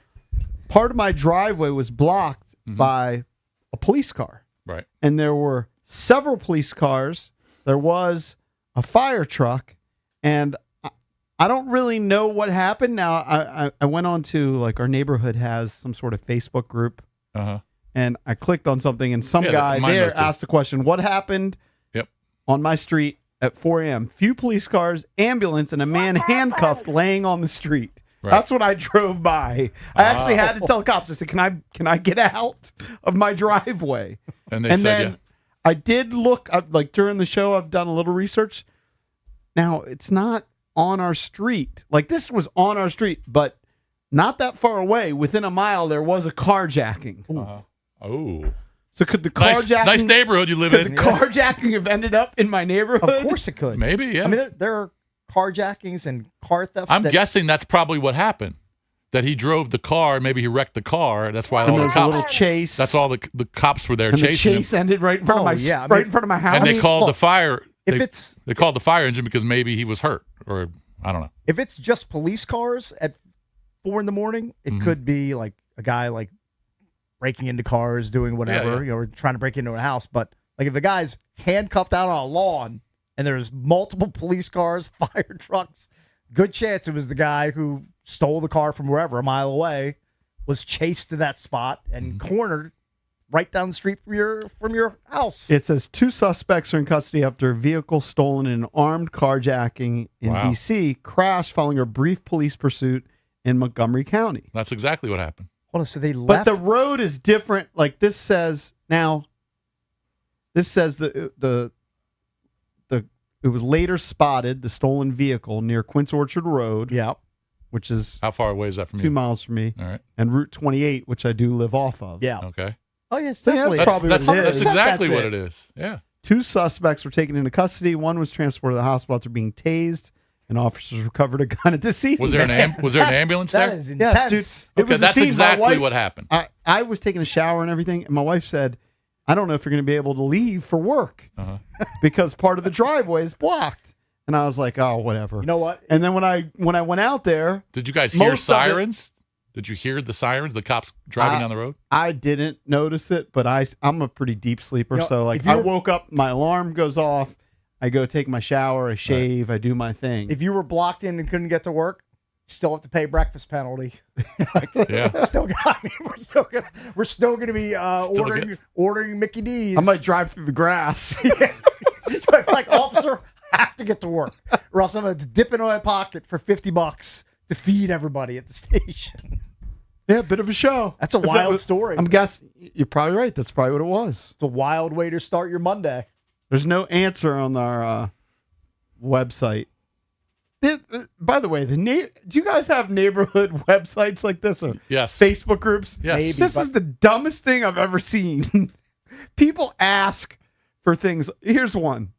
part of my driveway was blocked by a police car. Right. And there were several police cars. There was a fire truck, and I don't really know what happened. Now, I went on to, like, our neighborhood has some sort of Facebook group. Uh-huh. And I clicked on something, and some guy there asked the question, what happened on my street at 4 a.m.? Few police cars, ambulance, and a man handcuffed laying on the street. Right. That's what I drove by. I actually had to tell the cops, I said, can I get out of my driveway? And they said, then I did look up, like, during the show, I've done a little research. Now, it's not on our street. Like, this was on our street, but not that far away, within a mile, there was a carjacking. Oh. So could the carjacking... Nice neighborhood you live in. Could the carjacking have ended up in my neighborhood? Of course it could. Maybe, yeah. I mean, there are carjackings and car thefts. I'm guessing that's probably what happened. That he drove the car, maybe he wrecked the car. That's why And all the there's a cops. little chase. That's all the cops were there And the chasing chase him. ended right in front of my in front of my house. And they called the fire. If they called the fire engine because maybe he was hurt, or I don't know. If it's just police cars at 4 a.m, it could be like a guy like breaking into cars, doing whatever, or trying to break into a house. But like if the guy's handcuffed out on a lawn and there's multiple police cars, fire trucks, good chance it was the guy who stole the car from wherever, a mile away, was chased to that spot and cornered, right down the street from your house. It says 2 suspects are in custody after a vehicle stolen in an armed carjacking in Wow. D.C. crashed following a brief police pursuit in Montgomery County. That's exactly what happened. Hold on, so they But left. the road is different. Like this says the it was later spotted, the stolen vehicle near Quince Orchard Road. Yeah. Which is How far away is that from 2 you? miles from me. All right. And Route 28, which I do live off of. Yeah. Okay. Oh, yes, So, yeah, definitely. that's probably what it That's is. exactly That's what it. it is. Yeah. 2 suspects were taken into custody. One was transported to the hospital after being tased, and officers recovered a gun at the scene. Was there an ambulance there? That is Yes, intense. dude. It Okay, was a that's scene. My exactly wife- what happened. I was taking a shower and everything, and my wife said, I don't know if you're going to be able to leave for work because part of the driveway is blocked. And I was like, oh, whatever. You know what? And then when I went out there, Did you guys hear most of it- sirens? Did you hear the sirens? The cops driving down the road? I didn't notice it, but I'm a pretty deep sleeper. You know, So like if you I were- woke up, my alarm goes off, I go take my shower, I shave, I do my thing. If you were blocked in and couldn't get to work, still have to pay breakfast penalty. Yeah. We're still gonna be ordering Mickey D's. I might drive through the grass. like officer, have to get to work, or else I'm gonna dip into my pocket for $50 to feed everybody at the station. Yeah, bit of a show. That's a If that wild was- story. I'm guessing you're probably right. That's probably what it was. It's a wild way to start your Monday. There's no answer on our website. By the way, do you guys have neighborhood websites like this? Or Yes. Facebook groups? Yes. Maybe, This is the dumbest thing I've ever seen. People ask for things. Here's one.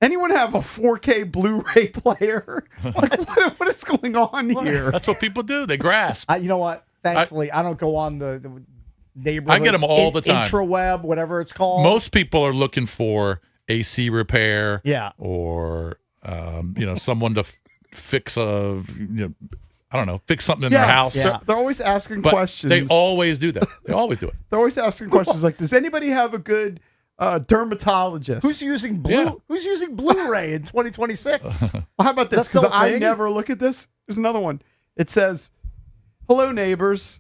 Anyone have a 4K Blu-ray player? Like, what is going on here? That's what people do. They grasp. You know what? Thankfully, I don't go on the neighborhood. I get 'em all the time. Intraweb, whatever it's called. Most people are looking for AC repair. Yeah. Or, someone to fix fix something in their house. They're always asking But questions. They always do that. They always do it. They're always asking questions like, does anybody have a good dermatologist? Who's using Who's using Blu-ray in 2026? Well, how about this? Is that still Because a I thing? never look at this. There's another one. It says, hello, neighbors.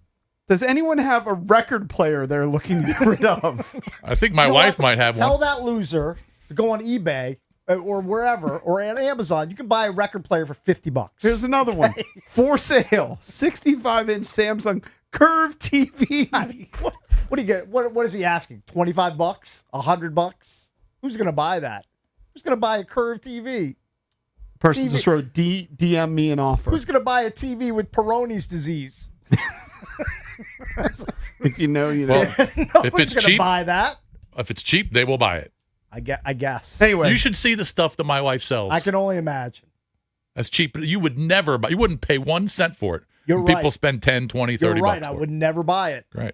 Does anyone have a record player they're looking to get rid of? I think my You know wife what? might have Tell one. that loser to go on eBay or wherever or on Amazon. You can buy a record player for $50. Here's another one. For sale, 65-inch Samsung Curve TV. What do you get? What is he asking? $25? $100? Who's gonna buy that? Who's gonna buy a Curve TV? Person TV. just wrote DM me an offer. Who's gonna buy a TV with Peyronie's disease? If you know, you know. Well, if Nobody's it's gonna cheap, buy that. if it's cheap, they will buy it. I guess. Anyway, You should see the stuff that my wife sells. I can only imagine. That's cheap. You would never buy. You wouldn't pay 1 cent for it. You're And right. People spend 10, 20, 30 You're right. bucks I for would never buy it. it. Right.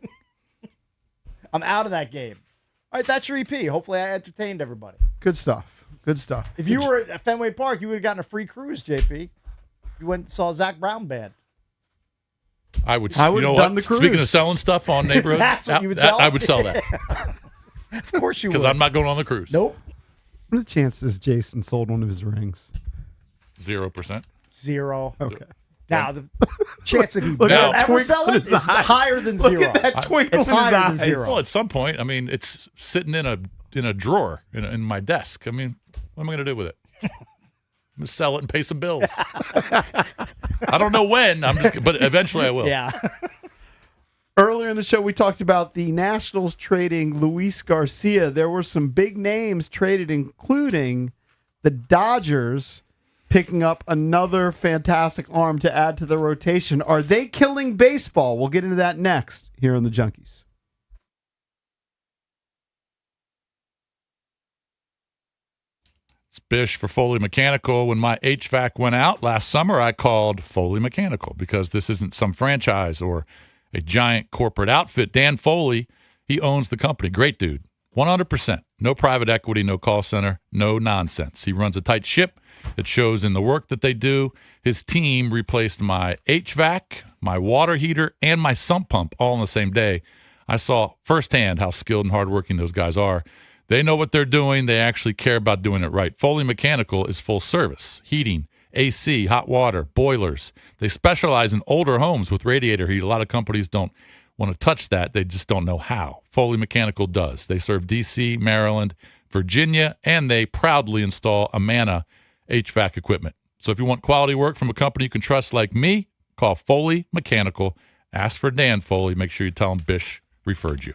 I'm out of that game. All right, that's your EP. Hopefully, I entertained everybody. good stuff. Good stuff. If you were at Fenway Park, you would have gotten a free cruise, JP. You went and saw Zach Brown Band. I would. I You would've know done what? the cruise. Speaking of selling stuff on neighborhood, That's what you would sell? I would sell that Of course you would. because I'm not going on the cruise. Nope. What are the chances Jason sold one of his rings? 0%. 0. Okay. Now, the chance that he Look will at that ever twinkle sell in it his is eyes. higher than Look 0. at that twinkle It's in his higher than eyes. 0. Well, at some point, I mean, it's sitting in a drawer in my desk. I mean, what am I going to do with it? I'm going to sell it and pay some bills. I don't know when. But eventually I will. Yeah. Earlier in the show, we talked about the Nationals trading Luis Garcia. There were some big names traded, including the Dodgers picking up another fantastic arm to add to the rotation. Are they killing baseball? We'll get into that next here on the Junkies. It's Bish for Foley Mechanical. When my HVAC went out last summer, I called Foley Mechanical because this isn't some franchise or a giant corporate outfit. Dan Foley, he owns the company. Great dude. 100%. No private equity, no call center, no nonsense. He runs a tight ship. It shows in the work that they do. His team replaced my HVAC, my water heater, and my sump pump all in the same day. I saw firsthand how skilled and hardworking those guys are. They know what they're doing. They actually care about doing it right. Foley Mechanical is full service, heating, AC, hot water, boilers. They specialize in older homes with radiator heat. A lot of companies don't want to touch that. They just don't know how. Foley Mechanical does. They serve D.C., Maryland, Virginia, and they proudly install Amana HVAC equipment. So if you want quality work from a company you can trust like me, call Foley Mechanical. Ask for Dan Foley. Make sure you tell him Bish referred you.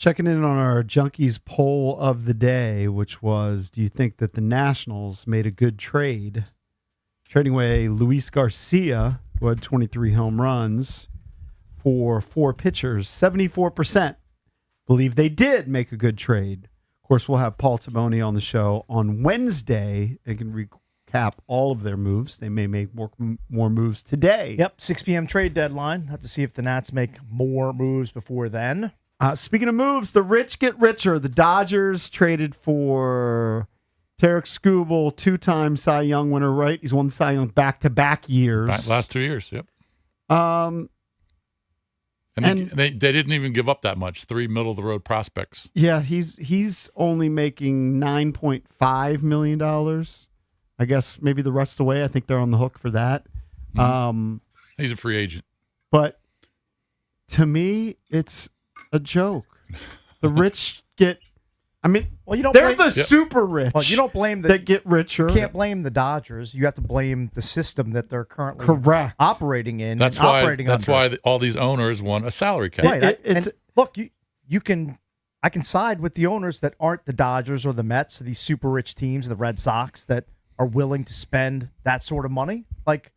Checking in on our Junkies poll of the day, which was, do you think that the Nationals made a good trade? Trading away Luis Garcia, who had 23 home runs, for 4 pitchers. 74% believe they did make a good trade. Of course, we'll have Paul Taboni on the show on Wednesday. They can recap all of their moves. They may make more moves today. Yep, 6 p.m. trade deadline. Have to see if the Nats make more moves before then. Speaking of moves, the rich get richer. The Dodgers traded for Tarek Skubal, 2-time Cy Young winner, right? He's won Cy Young back-to-back years. Last 2 years, yep. And they didn't even give up that much. 3 middle-of-the-road prospects. Yeah, he's only making $9.5 million. I guess maybe the rest of the way. I think they're on the hook for that. He's a free agent. But to me, it's a joke. The rich get... I mean, well, you don't they're blame, the super rich. Well, you don't blame that get richer. You can't blame the Dodgers. You have to blame the system that they're currently operating in. That's and why. Operating That's under. why all these owners want a salary cap. Right. And look, I can side with the owners that aren't the Dodgers or the Mets, these super rich teams, the Red Sox that are willing to spend that sort of money. Like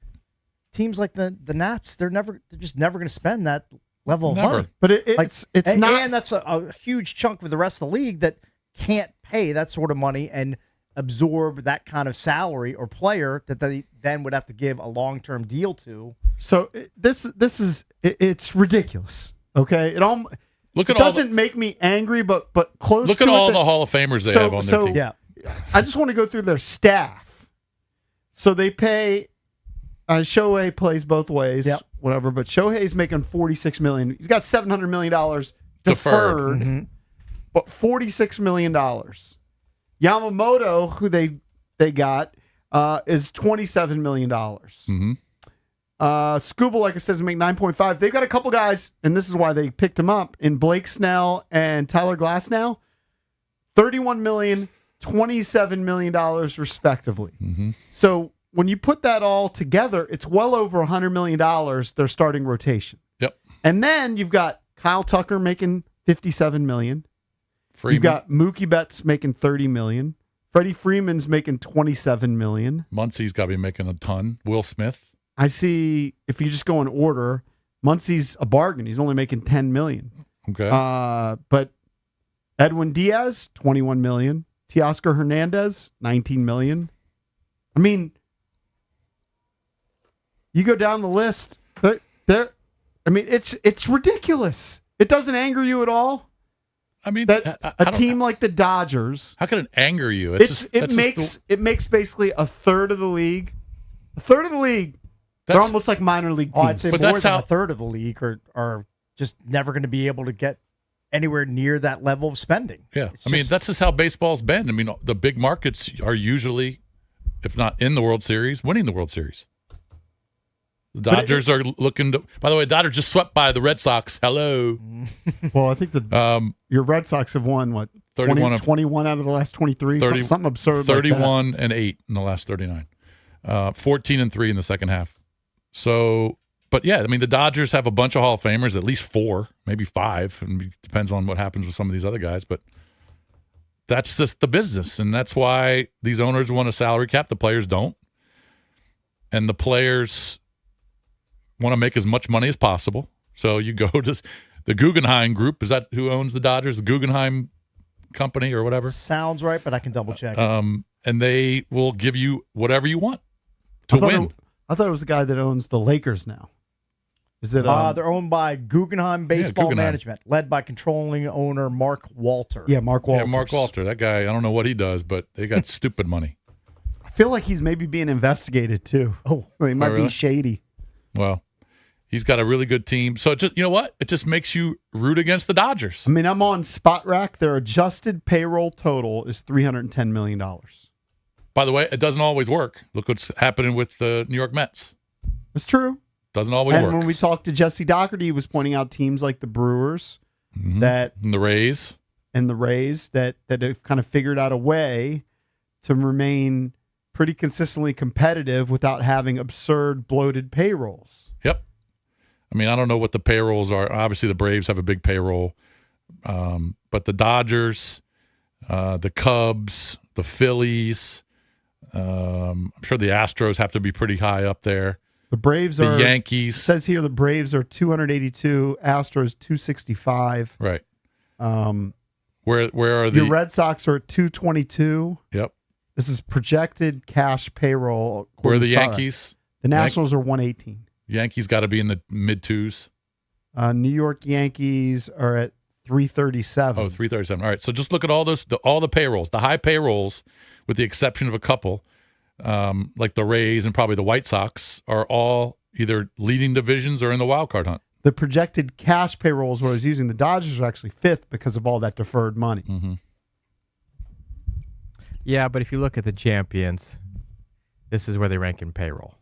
teams like the Nats, they're just never going to spend that level of money. But it's not, and that's a huge chunk of the rest of the league that can't pay that sort of money and absorb that kind of salary or player that they then would have to give a long-term deal to. So this is it's ridiculous. Okay, it doesn't make me angry, but close. Look to at all it the Hall of Famers they have on their team. Yeah, I just want to go through their staff. So they pay. Shohei plays both ways, whatever. But Shohei's making $46 million. He's got $700 million deferred, but $46 million. Yamamoto, who they got, is $27 million. Skubal, like I said, is making 9.5. They've got a couple guys, and this is why they picked him up, in Blake Snell and Tyler Glasnow, $31 million, $27 million respectively. So when you put that all together, it's well over $100 million, their starting rotation. Yep. And then you've got Kyle Tucker making $57 million. Freeman. You've got Mookie Betts making $30 million. Freddie Freeman's making $27 million. Muncie's got to be making a ton. Will Smith. I see, if you just go in order, Muncie's a bargain. He's only making $10 million. Okay. But Edwin Diaz, $21 million. Teoscar Hernandez, $19 million. I mean, you go down the list. It's ridiculous. It doesn't anger you at all. I mean, that a team like the Dodgers. How can it anger you? It makes basically a third of the league. A third of the league. They're almost like minor league teams. I'd say more than a third of the league are just never going to be able to get anywhere near that level of spending. Yeah, I mean, that's just how baseball's been. I mean, the big markets are usually, if not in the World Series, winning the World Series. The Dodgers are looking to. By the way, Dodgers just swept by the Red Sox. Hello. Well, I think your Red Sox have won, what, 21 out of the last 23? Something absurd 31 like that. and 8 in the last 39. 14 and 3 in the second half. So, but yeah, I mean, the Dodgers have a bunch of Hall of Famers, at least 4, maybe 5. And it depends on what happens with some of these other guys. But that's just the business. And that's why these owners want a salary cap. The players don't. And the players want to make as much money as possible. So you go to the Guggenheim Group. Is that who owns the Dodgers? The Guggenheim Company or whatever? Sounds right, but I can double check. And they will give you whatever you want to win. I thought it was the guy that owns the Lakers now. Is it? They're owned by Guggenheim Baseball Guggenheim. Management, led by controlling owner Mark Walter. Yeah, Mark Walter. Yeah, Mark Walter. That guy, I don't know what he does, but they got stupid money. I feel like he's maybe being investigated too. Oh, he might really? be shady. Well, he's got a really good team. So it just, you know what? It just makes you root against the Dodgers. I mean, I'm on Spot Rack. Their adjusted payroll total is $310 million. By the way, it doesn't always work. Look what's happening with the New York Mets. It's true. Doesn't always and work. when we talked to Jesse Doherty, he was pointing out teams like the Brewers and the Rays that have kind of figured out a way to remain pretty consistently competitive without having absurd bloated payrolls. Yep. I mean, I don't know what the payrolls are. Obviously, the Braves have a big payroll. But the Dodgers, the Cubs, the Phillies, I'm sure the Astros have to be pretty high up there. The Braves the are. Yankees. It says here the Braves are 282, Astros 265. Right. Where are the Your Red Sox are at 222. Yep. This is projected cash payroll. Where are the according to Yankees? The Nationals are 118. Yankees got to be in the mid twos. New York Yankees are at 337. Oh, 337. All right. So just look at all the payrolls, the high payrolls, with the exception of a couple, like the Rays and probably the White Sox, are all either leading divisions or in the wild card hunt. The projected cash payroll is what I was using. The Dodgers are actually fifth because of all that deferred money. Mm-hmm. Yeah, but if you look at the champions, this is where they rank in payroll.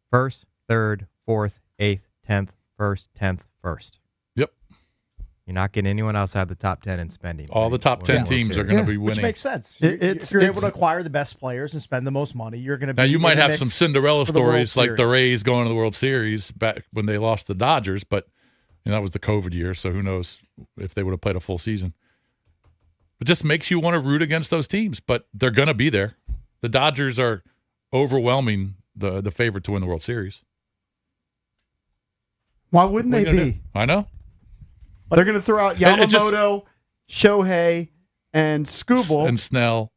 First, third, fourth, 8th, 10th, first, 10th, first. Yep. You're not getting anyone outside the top 10 in spending. All the top 10 teams are going to be winning. Which makes sense. If you're able to acquire the best players and spend the most money, you're going to be. Now, you might in the have mix some Cinderella for the World stories like the Series. Rays going to the World Series back when they lost the Dodgers, but that was the COVID year, so who knows if they would have played a full season. It just makes you want to root against those teams, but they're going to be there. The Dodgers are overwhelming the favorite to win the World Series. Why wouldn't What they are you gonna be? do? I know. They're going to throw out It just- Yamamoto, Shohei, and Skubal. And Snell.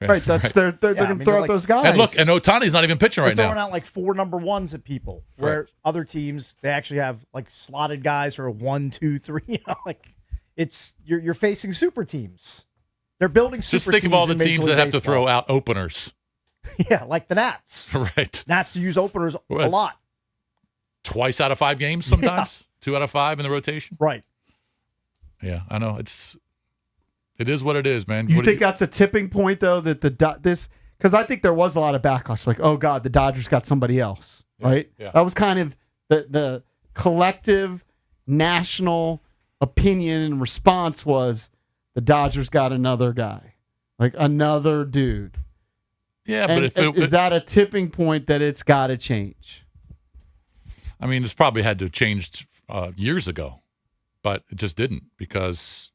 Right, that's they're going to throw out those guys. And look, and Ohtani's not even pitching They're right throwing now. out like 4 number ones at people, where other teams they actually have like slotted guys who are 1, 2, 3. You know, like it's you're facing super teams. They're building super Just think teams of all the in Major teams League that have to Baseball. throw out openers. Yeah, like the Nats. Right. Nats use openers a What? lot. Twice out of 5 games sometimes. 2 out of 5 in the rotation. Right. Yeah, I know. It is what it is, man. You What do think that's a tipping point, though, that because I think there was a lot of backlash, like, oh God, the Dodgers got somebody else, right? yeah. That was kind of the collective national opinion and response was the Dodgers got another guy, like another dude. Yeah, And but is that a tipping point that it's got to change? I mean, it's probably had to have changed years ago, but it just didn't because,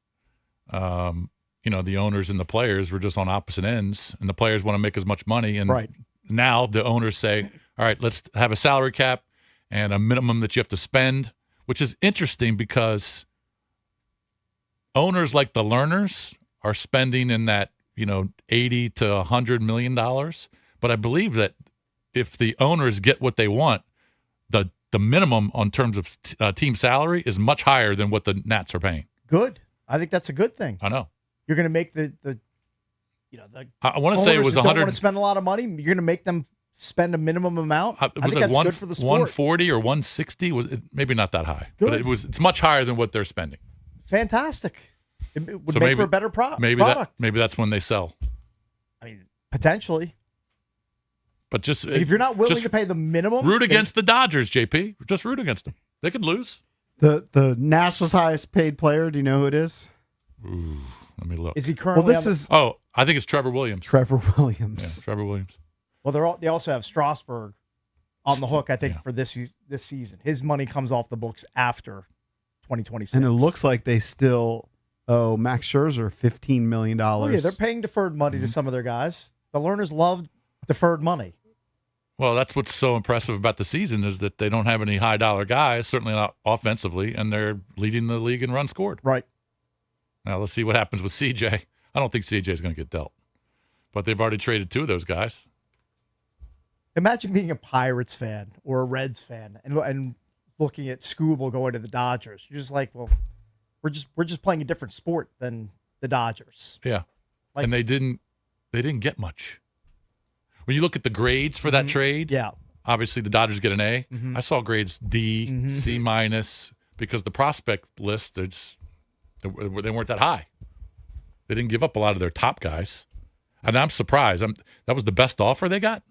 the owners and the players were just on opposite ends, and the players want to make as much money. And Right. now the owners say, all right, let's have a salary cap and a minimum that you have to spend, which is interesting because owners like the Lerners are spending in that, $80 to $100 million. But I believe that if the owners get what they want, the minimum on terms of team salary is much higher than what the Nats are paying. Good. I think that's a good thing. I know. You're going to make the I want to say it owners was that 100. don't want to spend a lot of money. You're going to make them spend a minimum amount. I Was think it that's good for the sport. 140 or 160? Was it maybe not that high, but Good. it's much higher than what they're spending. Fantastic. It would So make for a better maybe product. maybe that's when they sell. I mean, potentially. But just If you're not willing just to pay the minimum, root then- against the Dodgers, JP. Just root against them. They could lose. The Nationals' highest paid player, do you know who it is? Ooh, let me look. Is he currently? Well, this on the- is Oh, I think it's Trevor Williams. Trevor Williams. Yeah, Trevor Williams. Well, they also have Strasburg on the hook. I think for this season, his money comes off the books after 2026, And it looks like they still owe Max Scherzer $15 million. Oh yeah, they're paying deferred money Mm-hmm. to some of their guys. The Lerners love deferred money. Well, that's what's so impressive about the season is that they don't have any high dollar guys, certainly not offensively, and they're leading the league in runs scored. Right. Now let's see what happens with CJ. I don't think CJ is going to get dealt, but they've already traded 2 of those guys. Imagine being a Pirates fan or a Reds fan and looking at Skubal going to the Dodgers. You're just like, well, we're just playing a different sport than the Dodgers. Yeah, Like- and they didn't get much. When you look at the grades for that trade, Yeah. obviously the Dodgers get an A. Mhm. I saw grades D, C minus because the prospect list they weren't that high. They didn't give up a lot of their top guys, and I'm surprised. That was the best offer they got.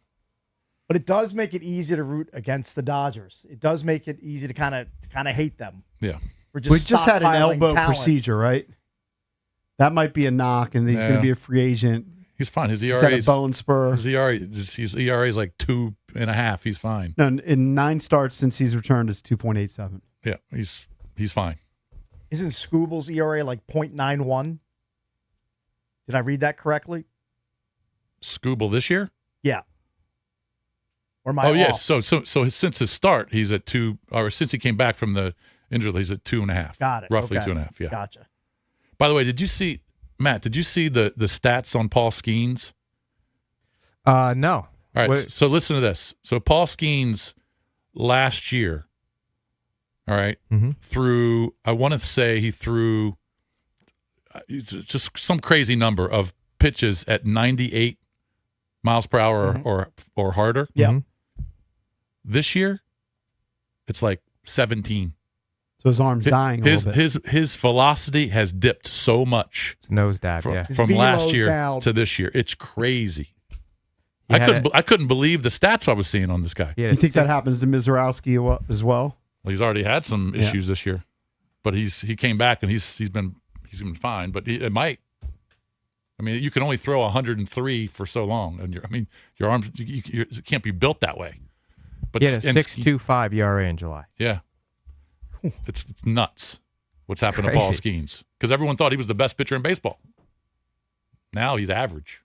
But it does make it easy to root against the Dodgers. It does make it easy to kind of hate them. Yeah, We just had an stockpiling elbow talent. procedure, right? That might be a knock, and he's going Yeah. to be a free agent. he's fine. His He's ERA had a is bone spur. his ERA is like 2.5. He's fine. No, in 9 starts since he's returned, it's 2.87. Yeah, he's fine. Isn't Scooble's ERA like .91? Did I read that correctly? Scooble this year? Yeah. Or my yes. So since his start, he's at 2, or since he came back from the injury, he's at 2.5. Got it. Roughly Okay. 2.5. Yeah. Gotcha. By the way, did you see Matt? Did you see the stats on Paul Skeens? No. All right. So listen to this. So Paul Skeens last year, all right, threw, I want to say he threw just some crazy number of pitches at 98 miles per hour or harder. Yeah. This year, it's like 17. So his arm's dying a little bit. His velocity has dipped so much. It's nosedive, From last year down. to this year. It's crazy. He I couldn't believe the stats I was seeing on this guy. You think that happens to Mizorowski as well? Well, he's already had some issues this year, but he came back and he's been fine. But it might. I mean, you can only throw 103 for so long, and your arms you can't be built that way. But he had a 6.25 ERA in July. Yeah, it's nuts what's happened to Paul Skeens, because everyone thought he was the best pitcher in baseball. Now he's average.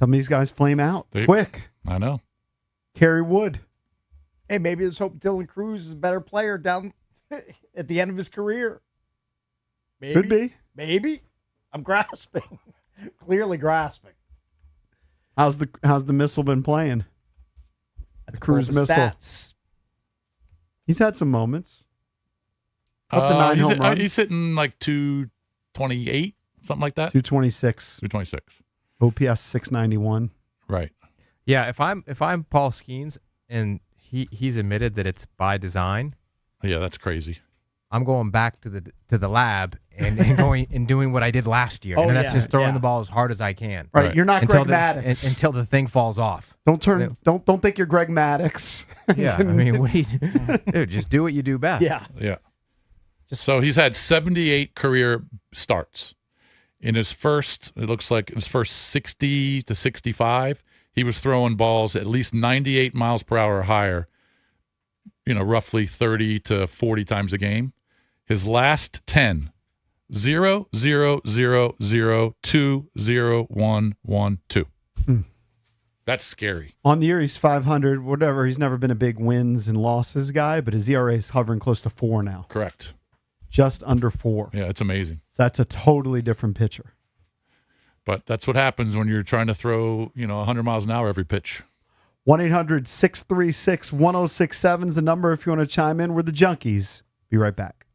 Some of these guys flame out quick. I know. Kerry Wood. Hey, maybe let's hope Dylan Cruz is a better player down at the end of his career. Maybe. Could be. Maybe. I'm grasping. Clearly grasping. How's the missile been playing? The Cruz Pull up missile. the stats. He's had some moments. Up to 9 home runs. He's hitting like 228, something like that. 226. 226. OPS 691. Right. Yeah, if I'm Paul Skeens and he's admitted that it's by design. Yeah, that's crazy. I'm going back to the lab and going and doing what I did last year, and that's just throwing the ball as hard as I can. Right, you're not until Greg Maddux. until the thing falls off. Don't think you're Greg Maddux. Yeah, I mean, what do you dude? Just do what you do best. Yeah. Yeah. So he's had 78 career starts. In his first, it looks like his first 60 to 65, he was throwing balls at least 98 miles per hour or higher, roughly 30 to 40 times a game. His last 10, 0, 0, 0, 0, 2, 0, 1, 1, 2. That's scary. On the year, he's 500, whatever. He's never been a big wins and losses guy, but his ERA is hovering close to 4 now. Correct. Just under 4. Yeah, it's amazing. So that's a totally different pitcher. But that's what happens when you're trying to throw, 100 miles an hour every pitch. 1-800-636-1067 is the number if you want to chime in. We're the Junkies. Be right back.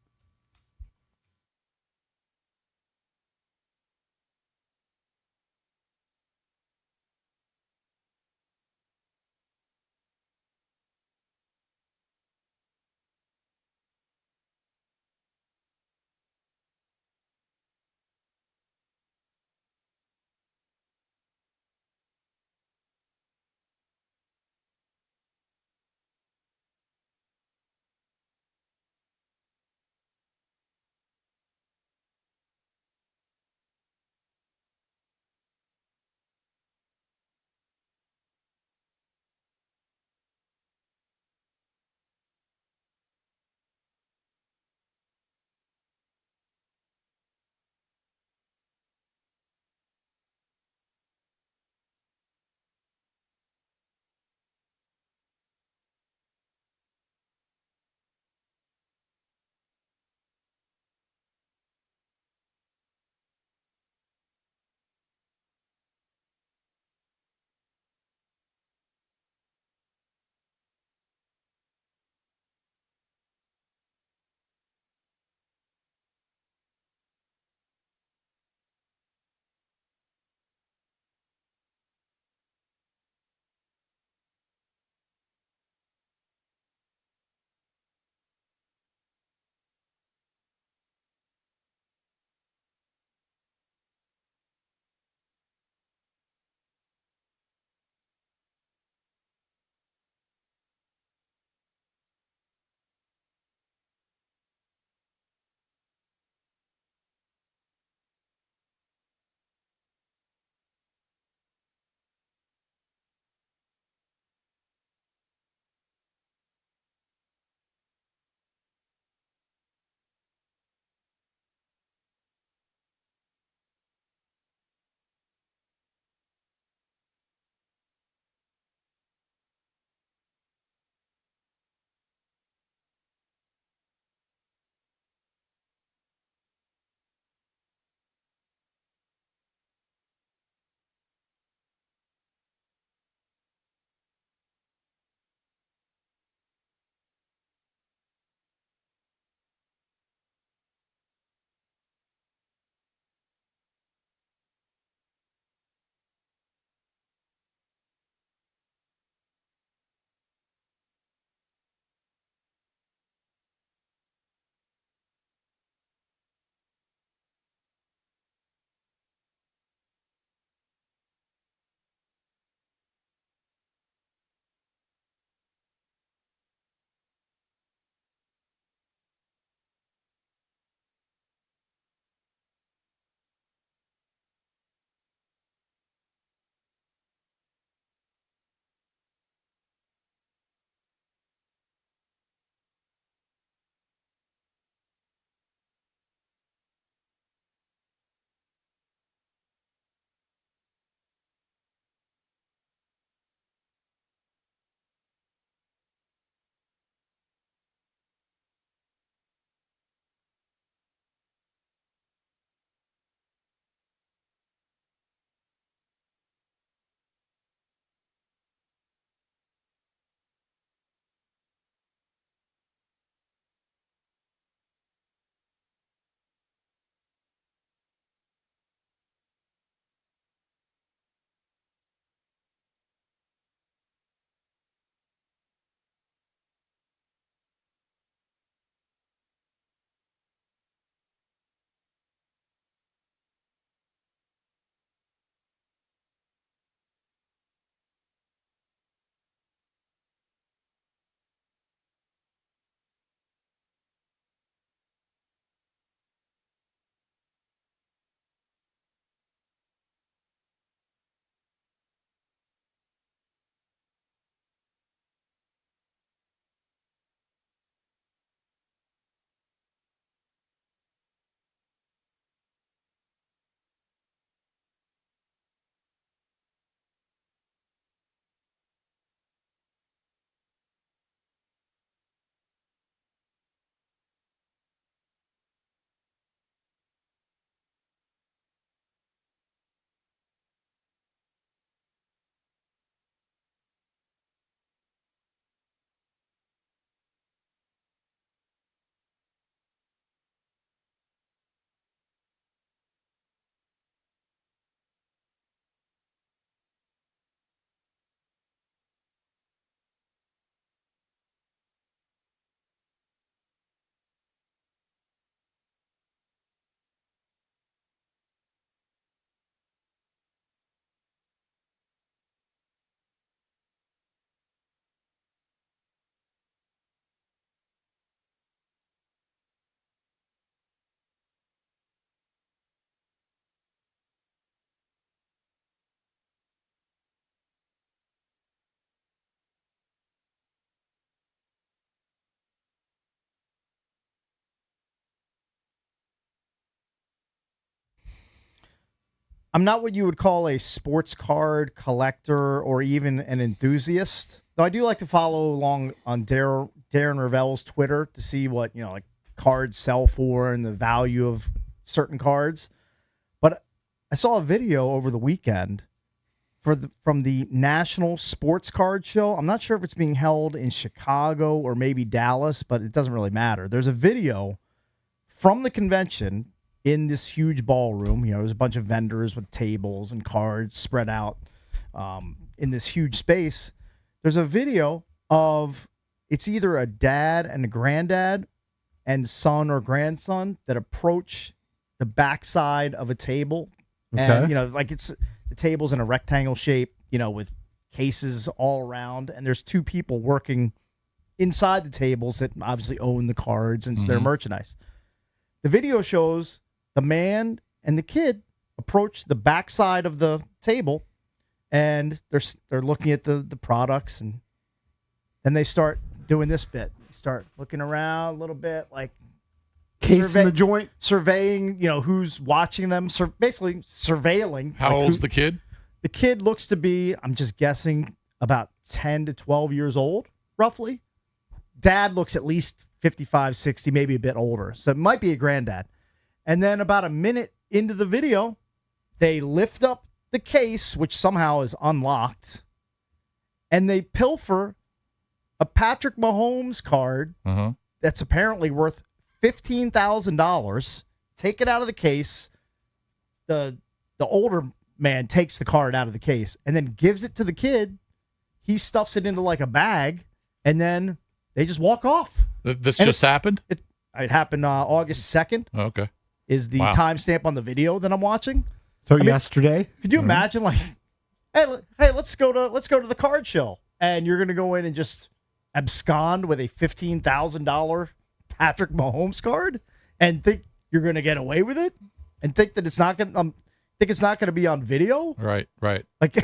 I'm not what you would call a sports card collector or even an enthusiast. Though I do like to follow along on Darren Ravel's Twitter to see what like cards sell for and the value of certain cards. But I saw a video over the weekend from the National Sports Card Show. I'm not sure if it's being held in Chicago or maybe Dallas, but it doesn't really matter. There's a video from the convention in this huge ballroom. There's a bunch of vendors with tables and cards spread out in this huge space. There's a video of it's either a dad and a granddad and son or grandson that approach the backside of a table. Okay. And, like the table's in a rectangle shape, with cases all around. And there's two people working inside the tables that obviously own the cards and it's their merchandise. The video shows the man and the kid approach the backside of the table, and they're looking at the products, and then they start doing this bit. They start looking around a little bit, like Casing the joint, surveying, who's watching them, basically surveilling. How old's the kid? The kid looks to be, I'm just guessing, about 10 to 12 years old, roughly. Dad looks at least 55, 60, maybe a bit older. So it might be a granddad. And then about a minute into the video, they lift up the case, which somehow is unlocked, and they pilfer a Patrick Mahomes card that's apparently worth $15,000, take it out of the case. The older man takes the card out of the case and then gives it to the kid. He stuffs it into like a bag, and then they just walk off. This just happened? It happened August 2nd. Okay. Is the Wow. timestamp on the video that I'm watching. So yesterday? Could you imagine, like, hey, let's go to the card show, and you're going to go in and just abscond with a $15,000 Patrick Mahomes card and think you're going to get away with it, and think that it's not going to be on video? Right. Like,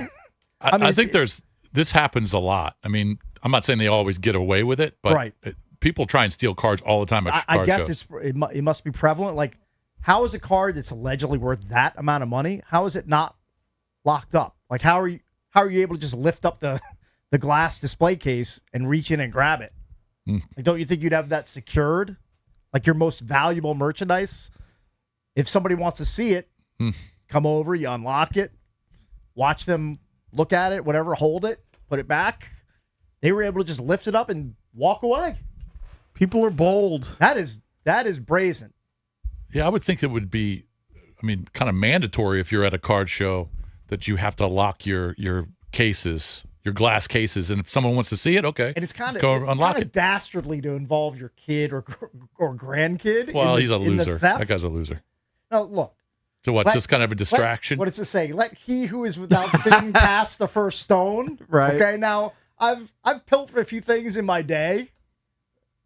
I think this happens a lot. I mean, I'm not saying they always get away with it, but Right. People try and steal cards all the time at I card guess shows. it must be prevalent. Like, how is a card that's allegedly worth that amount of money? How is it not locked up? Like, how are you able to just lift up the glass display case and reach in and grab it? Like, don't you think you'd have that secured? Like your most valuable merchandise? If somebody wants to see it, come over, you unlock it, watch them look at it, whatever, hold it, put it back. They were able to just lift it up and walk away. People are bold. That is brazen. Yeah, I would think it would be, kind of mandatory if you're at a card show that you have to lock your cases, your glass cases, and if someone wants to see it, okay. And it's kind go unlock of it. dastardly to involve your kid or grandkid. Well, in he's a in the loser. theft. That guy's a loser. No, look. So what? Just kind of a distraction? What does it say? Let he who is without sin cast the first stone. Right. Okay. Now I've pilfered a few things in my day,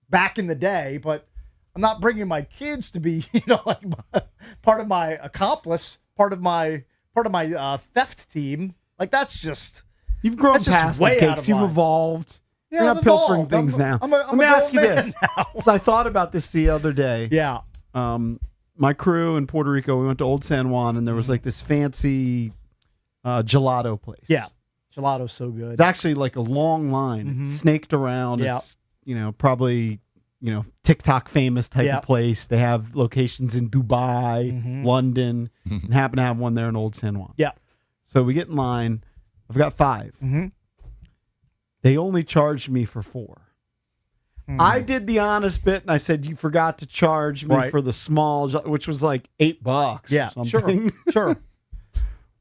back in the day, but I'm not bringing my kids to be, like part of my accomplice, part of my theft team. Like that's just You've grown that's just past way the out cakes. of You've line. evolved. Yeah, You're I'm not pilfering evolved. things I'm now. a Let me ask you grown man this. now. 'Cause I thought about this the other day. Yeah. My crew in Puerto Rico, we went to Old San Juan, and there was like this fancy gelato place. Yeah. Gelato's so good. It's actually like a long line, snaked around. Yeah. It's, probably, TikTok famous type Yeah. of place. They have locations in Dubai, London, and happen to have one there in Old San Juan. Yeah. So we get in line. I've got 5. They only charged me for 4. I did the honest bit, and I said, you forgot to charge me Right. for the small, which was like $8. Yeah, or something. sure.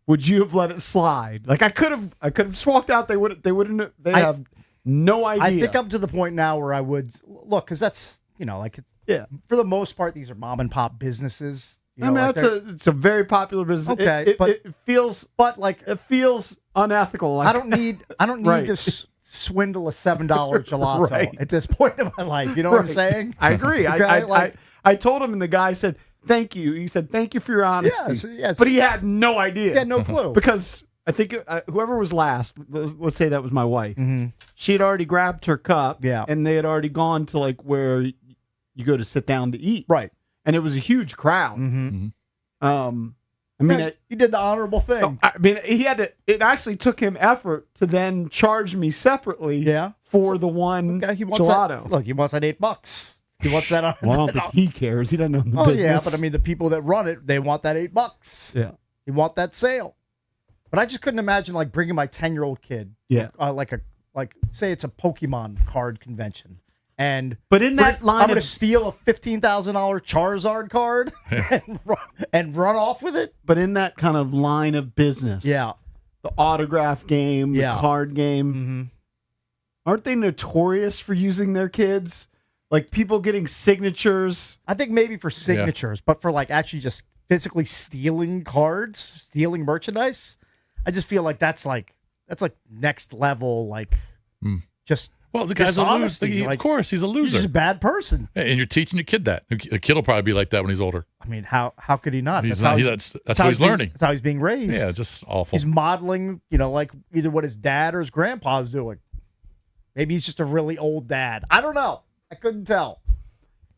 Would you have let it slide? Like I could have just walked out. They wouldn't. They have no idea. I think I'm to the point now where I would look, because that's for the most part these are mom and pop businesses. It's a very popular business. Okay, but it feels, it feels unethical. Like, I don't need Right. to swindle a $7 gelato Right. at this point in my life. You know what I'm Right. saying? I agree. Okay? I told him, and the guy said, "Thank you." He said, "Thank you for your honesty." Yes. But he had no idea. He had no clue. Because I think whoever was last, let's say that was my wife. She had already grabbed her cup. Yeah. And they had already gone to like where you go to sit down to eat. Right. And it was a huge crowd. mean, he did the honorable thing. I mean, he had to. It actually took him effort to then charge me separately. For the one he wants gelato. That, look, he wants that $8. He wants that. Well, I don't think he cares. He doesn't know the business. Yeah, but I mean, the people that run it, they want that $8. Yeah, he want that sale. But I just couldn't imagine like bringing my 10-year-old kid. Yeah, like say it's a Pokemon card convention. But in that line I'm going to of- steal a $15,000 Charizard card and run off with it. But in that kind of line of business, Yeah. the autograph game, the Yeah. card game, aren't they notorious for using their kids? Like people getting signatures. I think maybe for signatures, but for like actually just physically stealing cards, stealing merchandise, I just feel like that's like next level, like just. Well, the guy's a loser. dishonesty. Of course, he's a loser. He's just a bad person. And you're teaching your kid that. A kid will probably be like that when he's older. I mean, how could he not? He's how not- he's- that's how what he's being- learning. That's how he's being raised. Yeah, just awful. He's modeling, like either what his dad or his grandpa's doing. Maybe he's just a really old dad. I don't know. I couldn't tell.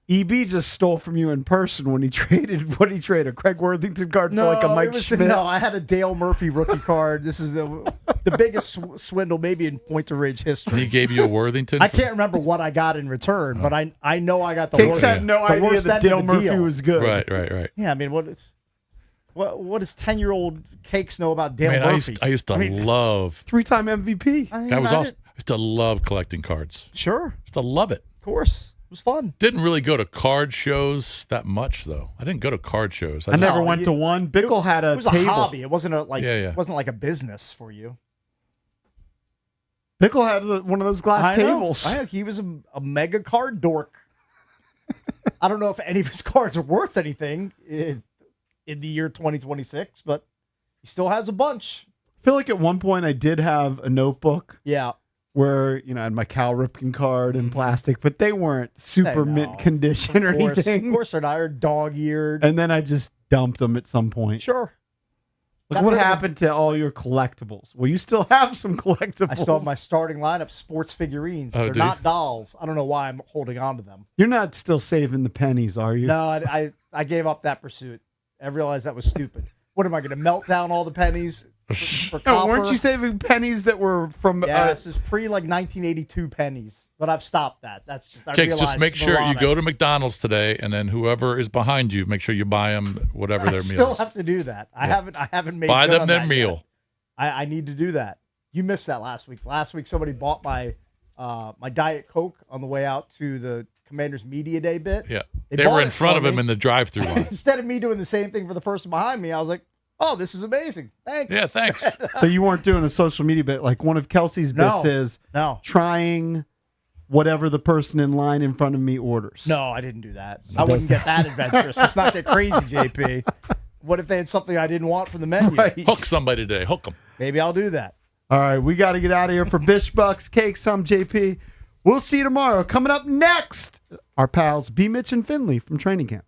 EB just stole from you in person when he traded a Craig Worthington card for like a Mike Schmidt. No, I had a Dale Murphy rookie card. This is the biggest swindle maybe in Point to Ridge history. He gave you a Worthington? I can't remember what I got in return, but I know I got the Cakes worst. had no the idea worst that end of Dale the Murphy deal. was good. Right. Yeah, I mean, what does 10-year-old Cakes know about Dale Man, Murphy? I used to love. 3-time MVP. I used to love collecting cards. Sure. Used to love it. Of course. It was fun. Didn't really go to card shows that much though. I didn't go to card shows. I never went to one. Bickle had a It was table. a hobby. It wasn't Yeah. It wasn't like a business for you. Bickle had one of those glass tables. I know. He was a mega card dork. I don't know if any of his cards are worth anything in the year 2026, but he still has a bunch. I feel like at one point I did have a notebook. Yeah. Where, I had my Cal Ripken card in plastic, but they weren't super mint condition or Of course, anything. Of course they're not. They're dog-eared. And then I just dumped them at some point. Sure. Like, what happened to all your collectibles? Well, you still have some collectibles. I still have my starting lineup sports figurines. Oh, They're do you? not dolls. I don't know why I'm holding on to them. You're not still saving the pennies, are you? No, I gave up that pursuit. I realized that was stupid. What am I going to melt down all the pennies for No, copper? weren't you saving pennies that were from? Yeah, this is pre 1982 pennies, but I've stopped that. That's just I Cakes, realized just make it's sure you moronic. go to McDonald's today, and then whoever is behind you, make sure you buy them whatever I their still meal is. have to do that. I haven't made Buy good them on their that meal. yet. I need to do that. You missed that last week. Last week somebody bought my my Diet Coke on the way out to the Commander's Media Day bit. Yeah, They they bought were it in front for of him me. in the drive-through line. Instead of me doing the same thing for the person behind me, I was like, "Oh, this is amazing! Thanks." Yeah, thanks. So you weren't doing a social media bit like one of Kelsey's bits No. is No. trying whatever the person in line in front of me orders. No, I didn't do that. I wouldn't get that adventurous. Let's not get crazy, JP. What if they had something I didn't want from the menu? Hook somebody today. Hook them. Maybe I'll do that. All right, we got to get out of here for Bish Bucks, Cakes. I'm JP. We'll see you tomorrow. Coming up next, our pals B. Mitch and Finley from training camp.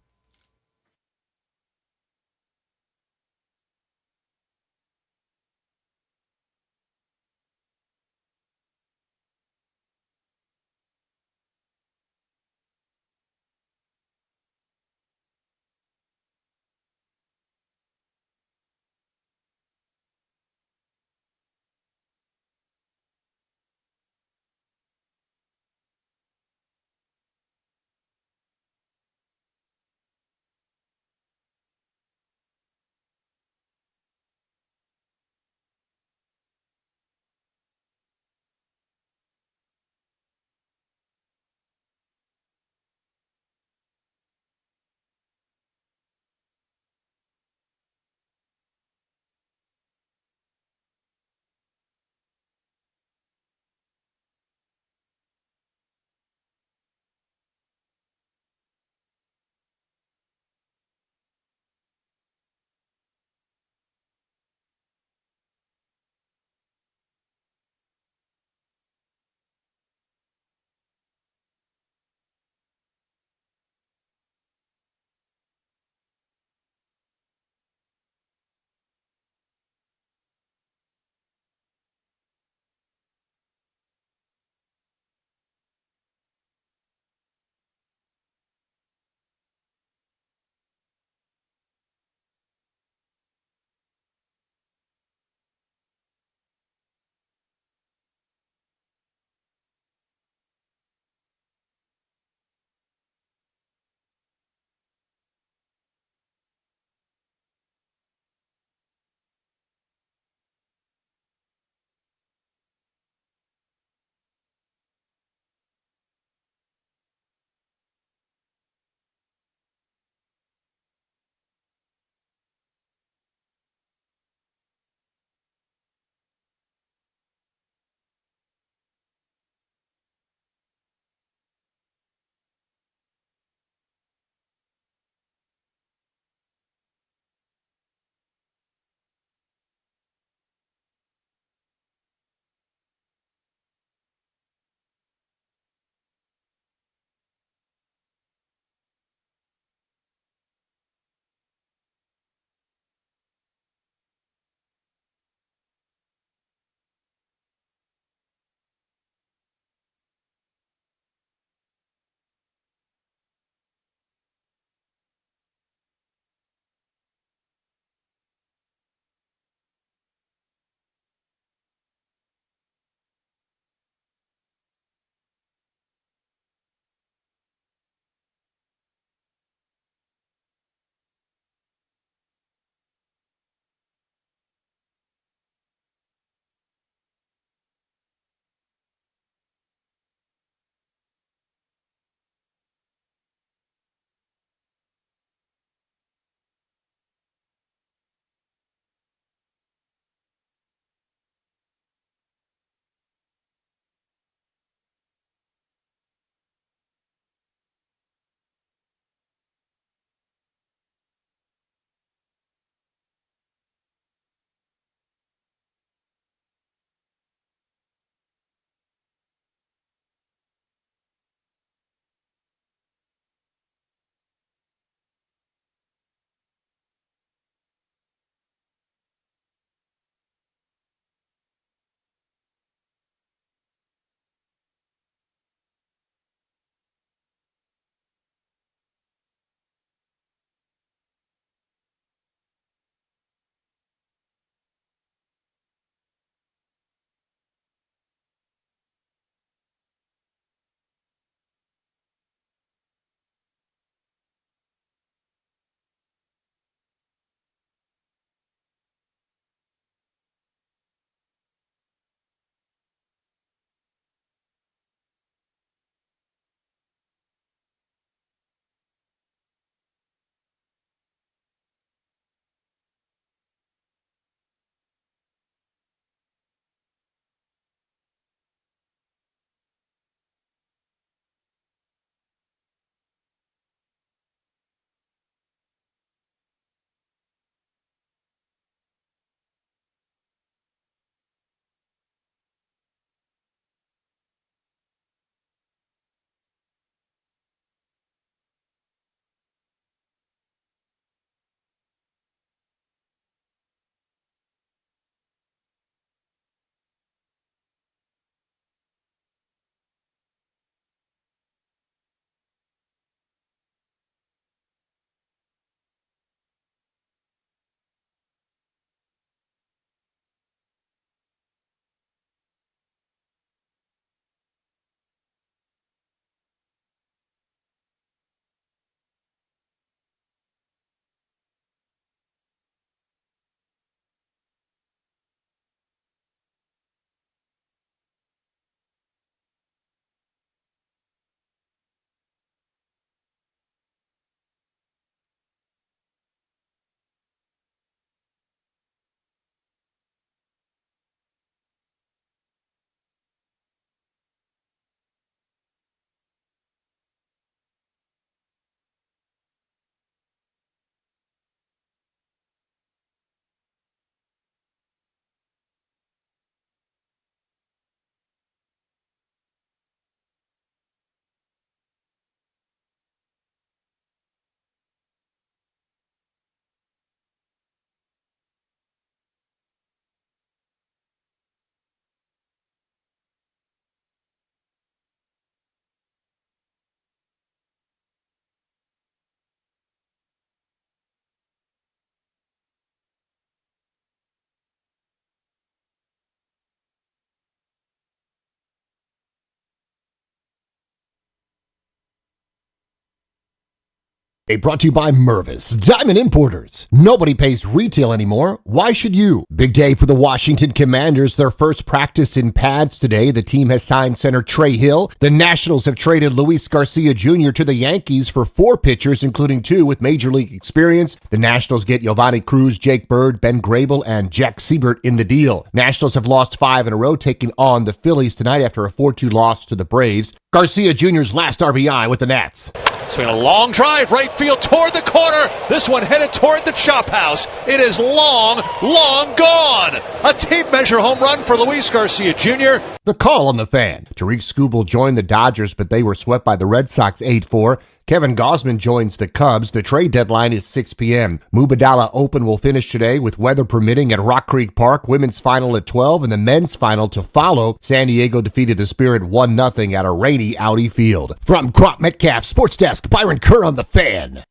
Brought to you by Mervis, Diamond Importers. Nobody pays retail anymore. Why should you? Big day for the Washington Commanders. Their first practice in pads today. The team has signed center Trey Hill. The Nationals have traded Luis Garcia Jr. to the Yankees for 4 pitchers, including 2 with major league experience. The Nationals get Giovanni Cruz, Jake Bird, Ben Grable, and Jack Siebert in the deal. Nationals have lost 5 in a row, taking on the Phillies tonight after a 4-2 loss to the Braves. Garcia Jr.'s last RBI with the Nats. Swing a long drive, right field toward the corner. This one headed toward the chop house. It is long, long gone. A tape measure home run for Luis Garcia Jr. The call on the Fan. Tariq Skubal joined the Dodgers, but they were swept by the Red Sox 8-4. Kevin Gausman joins the Cubs. The trade deadline is 6 p.m. Mubadala Open will finish today with weather permitting at Rock Creek Park. Women's final at 12 and the men's final to follow. San Diego defeated the Spirit 1-0 at a rainy Audi Field. From Crop Metcalf Sports Desk, Byron Kerr on the Fan.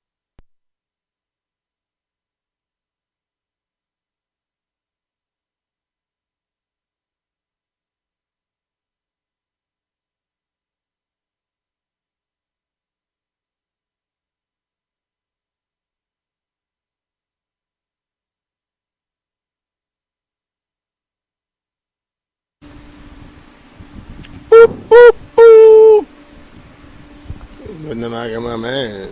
But then I got my man.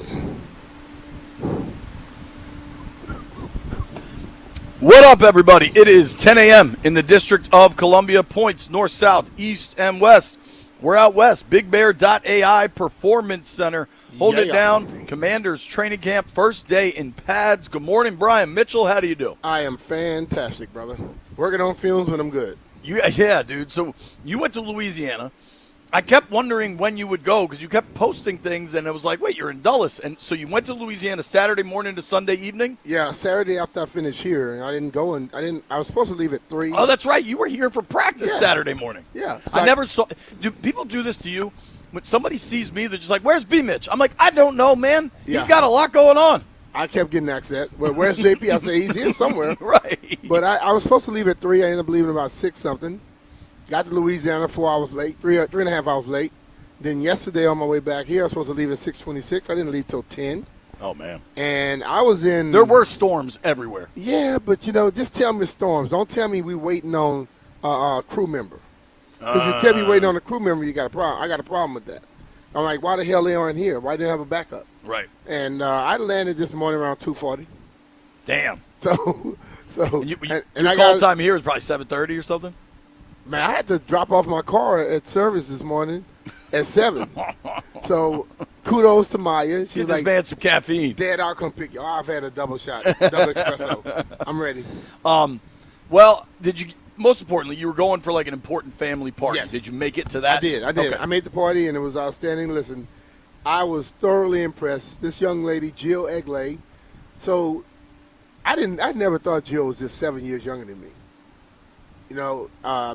What up, everybody? It is 10 a.m. in the District of Columbia. Points north, south, east, and west. We're out west. BigBear.ai Performance Center. Holding it down. Commanders training camp. First day in pads. Good morning, Brian Mitchell. How do you do? I am fantastic, brother. Working on fumes when I'm good. Yeah, dude. So you went to Louisiana. I kept wondering when you would go because you kept posting things, and it was like, wait, you're in Dulles. And so you went to Louisiana Saturday morning to Sunday evening? Yeah, Saturday after I finished here, and I didn't go, and I was supposed to leave at 3. Oh, that's right. You were here for practice Saturday morning. Yeah. So I never saw – do people do this to you? When somebody sees me, they're just like, where's B. Mitch? I'm like, I don't know, man. Yeah. He's got a lot going on. I kept getting asked that. Well, where's JP? I said, he's here somewhere. Right. But I was supposed to leave at 3. I ended up leaving about 6-something. Got to Louisiana 4 hours late, 3.5 hours late. Then yesterday on my way back here, I was supposed to leave at 6:26. I didn't leave till 10. Oh, man. And I was in – there were storms everywhere. Yeah, but, just tell me storms. Don't tell me we waiting on a crew member. Because you tell me waiting on a crew member, you got a problem. I got a problem with that. I'm like, why the hell they aren't here? Why didn't they have a backup? Right. And I landed this morning around 2:40. Damn. So and I call time here is probably 7:30 or something? Man, I had to drop off my car at service this morning at 7. So kudos to Maya. She Give was this man some caffeine. Dad, I'll come pick you. Oh, I've had a double shot, double espresso. I'm ready. Well, most importantly, you were going for like an important family party. Yes. Did you make it to that? I did. Okay. I made the party, and it was outstanding. Listen, I was thoroughly impressed. This young lady, Jill Egley. So I never thought Jill was just 7 years younger than me.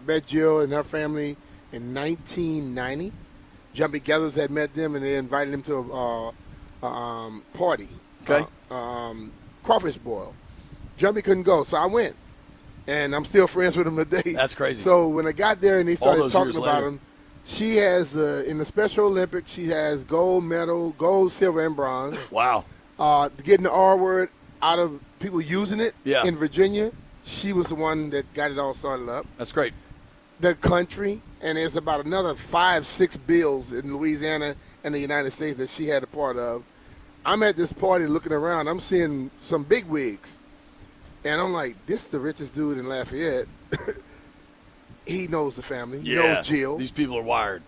Met Jill and her family in 1990. Jumpy Geathers had met them, and they invited him to a party. Okay. Crawfish boil. Jumpy couldn't go, so I went. And I'm still friends with him today. That's crazy. So when I got there and they started talking about later. him, she has, in the Special Olympics, she has gold medal, gold, silver, and bronze. Wow. Getting the R word out of people using it in Virginia, she was the one that got it all started up. That's great. The country, and there's about another 5-6 bills in Louisiana and the United States that she had a part of. I'm at this party looking around. I'm seeing some big wigs. And I'm like, this is the richest dude in Lafayette. He knows the family. He knows Jill. These people are wired.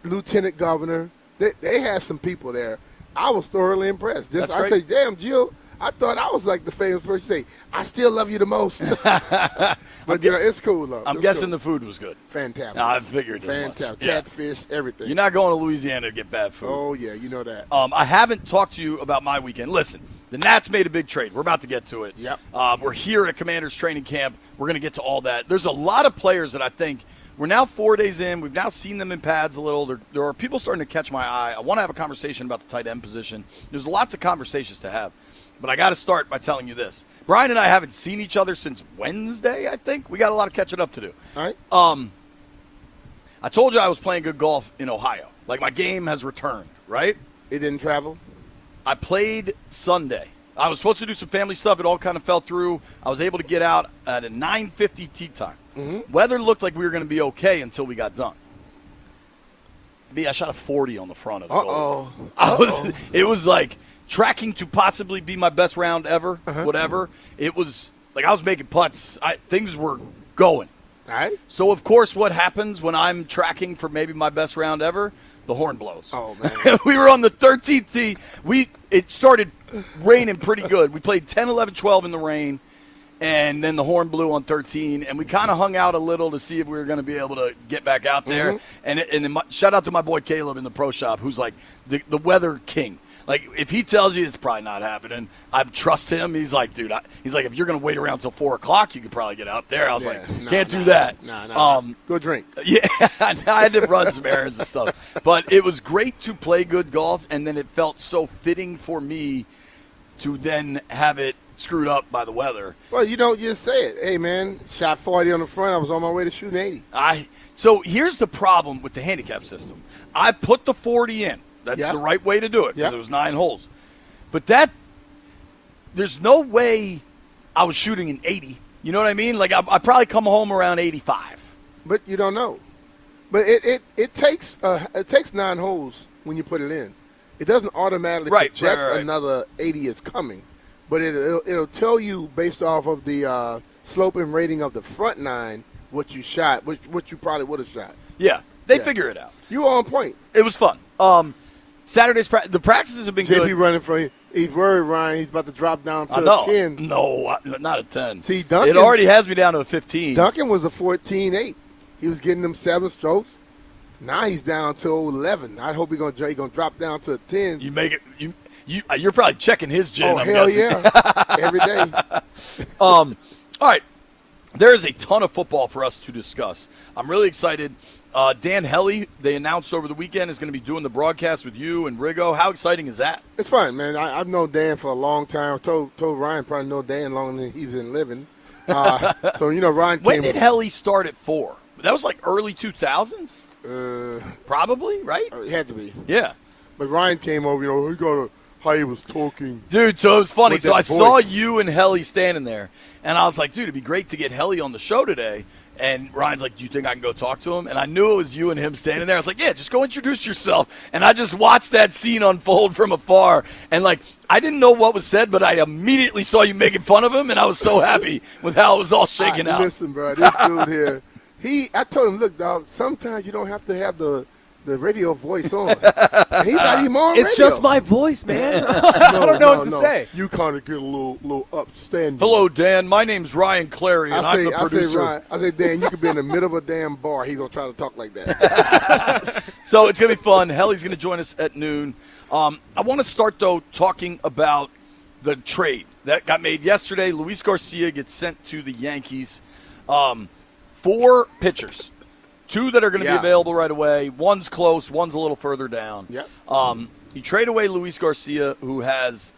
Lieutenant Governor. They had some people there. I was thoroughly impressed. I great. said, damn, Jill, I thought I was like the famous person. Say, I still love you the most. But it's cool, though. I'm guessing the food was good. Fantastic. I figured it was. Fantastic. Catfish, everything. You're not going to Louisiana to get bad food. Oh, yeah, you know that. I haven't talked to you about my weekend. Listen, the Nats made a big trade. We're about to get to it. Yep. We're here at Commanders training camp. We're going to get to all that. There's a lot of players that I think we're now 4 days in. We've now seen them in pads a little. There are people starting to catch my eye. I want to have a conversation about the tight end position. There's lots of conversations to have. But I got to start by telling you this. Brian and I haven't seen each other since Wednesday, I think. We got a lot of catching up to do. All right. I told you I was playing good golf in Ohio. Like, my game has returned, right? It didn't travel? I played Sunday. I was supposed to do some family stuff. It all kind of fell through. I was able to get out at a 9:50 tee time. Weather looked like we were going to be okay until we got done. I shot a 40 on the front of the goal. It was like tracking to possibly be my best round ever, whatever. It was like I was making putts. Things were going. All right. So, of course, what happens when I'm tracking for maybe my best round ever? The horn blows. Oh, man. We were on the 13th tee. It started raining pretty good. We played 10, 11, 12 in the rain, and then the horn blew on 13, and we kind of hung out a little to see if we were going to be able to get back out there. And then shout out to my boy Caleb in the pro shop, who's like the weather king. Like, if he tells you it's probably not happening, I trust him. He's like, dude, he's like, if you're going to wait around till 4 o'clock, you could probably get out there. I was can't do that. Go drink. Yeah, I had to run some errands and stuff. But it was great to play good golf, and then it felt so fitting for me to then have it screwed up by the weather. Well, you don't just say it. Hey, man, shot 40 on the front. I was on my way to shooting 80. So here's the problem with the handicap system. I put the 40 in. That's the right way to do it because it was 9 holes. But there's no way I was shooting an 80. You know what I mean? Like, I probably come home around 85. But you don't know. But it takes 9 holes when you put it in. It doesn't automatically project another 80 is coming. But it'll tell you based off of the slope and rating of the front 9 what you shot, what you probably would have shot. Yeah, they figure it out. You were on point. It was fun. Saturday's the practices have been good. JP running for you. He's worried, Ryan. He's about to drop down to a 10. No, not a 10. See, Duncan. It already has me down to a 15. Duncan was a 14-8. He was getting them 7 strokes. Now he's down to 11. I hope he's gonna drop down to a 10. You make it. You're probably checking his gin. I'm hell guessing. Yeah, every day. All right. There is a ton of football for us to discuss. I'm really excited. Dan Hellie, they announced over the weekend, is going to be doing the broadcast with you and Rigo. How exciting is that? It's fun, man. I've known Dan for a long time. Told Ryan probably know Dan longer than he's been living. So, Ryan came. When did Hellie start at 4? That was like early 2000s? Probably, right? It had to be. Yeah. But Ryan came over, he got how he was talking. Dude, so it was funny. So I voice. saw you and Hellie standing there, and I was like, dude, it'd be great to get Hellie on the show today. And Ryan's like, do you think I can go talk to him? And I knew it was you and him standing there. I was like, yeah, just go introduce yourself. And I just watched that scene unfold from afar. And, I didn't know what was said, but I immediately saw you making fun of him, and I was so happy with how it was all shaking out. Listen, bro, this dude here, I told him, look, dog, sometimes you don't have to have the radio voice on. And he's not even on radio. It's just my voice, man. I don't know what to say. You kind of get a little upstanding. Hello, Dan. My name's Ryan Clary, and I'm the producer. I say, Dan, you could be in the middle of a damn bar. He's going to try to talk like that. So it's going to be fun. Hellie's going to join us at noon. I want to start, though, talking about the trade that got made yesterday. Luis Garcia gets sent to the Yankees. 4 pitchers. 2 that are going to be available right away. One's close. One's a little further down. Yep. You trade away Luis Garcia, who has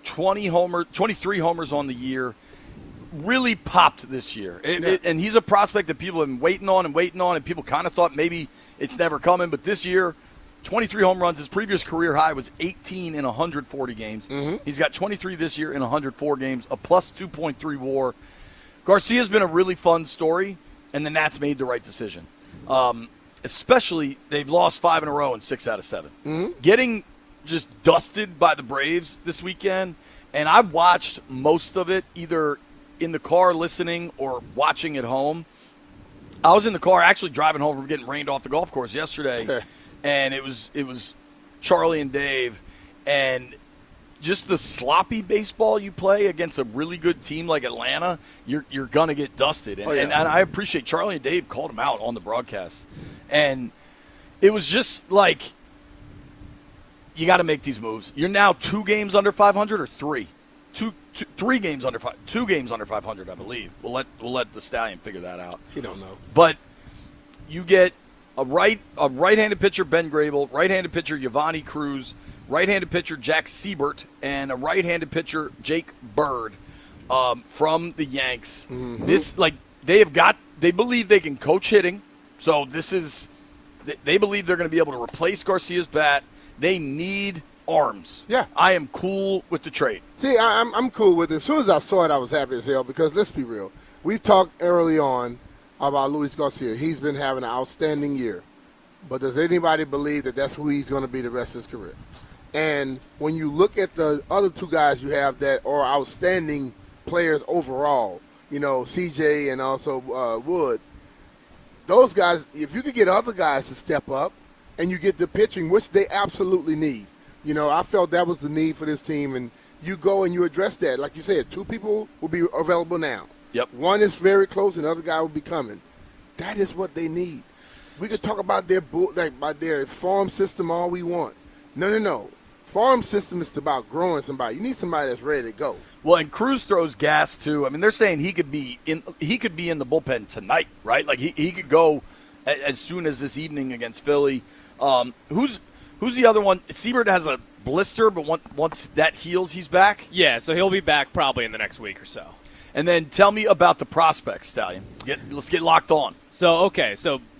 23 homers on the year. Really popped this year. And he's a prospect that people have been waiting on, and people kind of thought maybe it's never coming. But this year, 23 home runs. His previous career high was 18 in 140 games. He's got 23 this year in 104 games, a plus 2.3 WAR. Garcia's been a really fun story. And the Nats made the right decision. Especially, they've lost 5 in a row and 6 out of 7. Getting just dusted by the Braves this weekend, and I watched most of it either in the car listening or watching at home. I was in the car actually driving home from getting rained off the golf course yesterday, and it was Charlie and Dave, and just the sloppy baseball you play against a really good team like Atlanta, you're going to get dusted. And I appreciate Charlie and Dave called him out on the broadcast. And it was just like, you got to make these moves. You're now 2 games under 500 or 3? 3 games under 5. 2 games under 500, I believe. We'll let the Stallion figure that out. You don't know. But you get a right-handed pitcher, Ben Grable, right-handed pitcher, Giovanni Cruz, right-handed pitcher Jack Siebert, and a right-handed pitcher Jake Bird from the Yanks. This they believe they can coach hitting, so they believe they're going to be able to replace Garcia's bat. They need arms. Yeah. I am cool with the trade. See, I'm cool with it. As soon as I saw it, I was happy as hell because let's be real. We've talked early on about Luis Garcia. He's been having an outstanding year. But does anybody believe that that's who he's going to be the rest of his career? And when you look at the other two guys you have that are outstanding players overall, CJ and also Wood, those guys, if you could get other guys to step up and you get the pitching, which they absolutely need. I felt that was the need for this team, and you go and you address that. Like you said, two people will be available now. Yep. One is very close, and the other guy will be coming. That is what they need. We could talk about their farm system all we want. No. Farm system is about growing somebody. You need somebody that's ready to go. Well, and Cruz throws gas too. I mean, they're saying he could be in the bullpen tonight, right? Like he could go as soon as this evening against Philly. Who's the other one? Siebert has a blister, but once that heals, he's back. Yeah, so he'll be back probably in the next week or so. And then tell me about the prospects, Stallion. Let's get locked on. So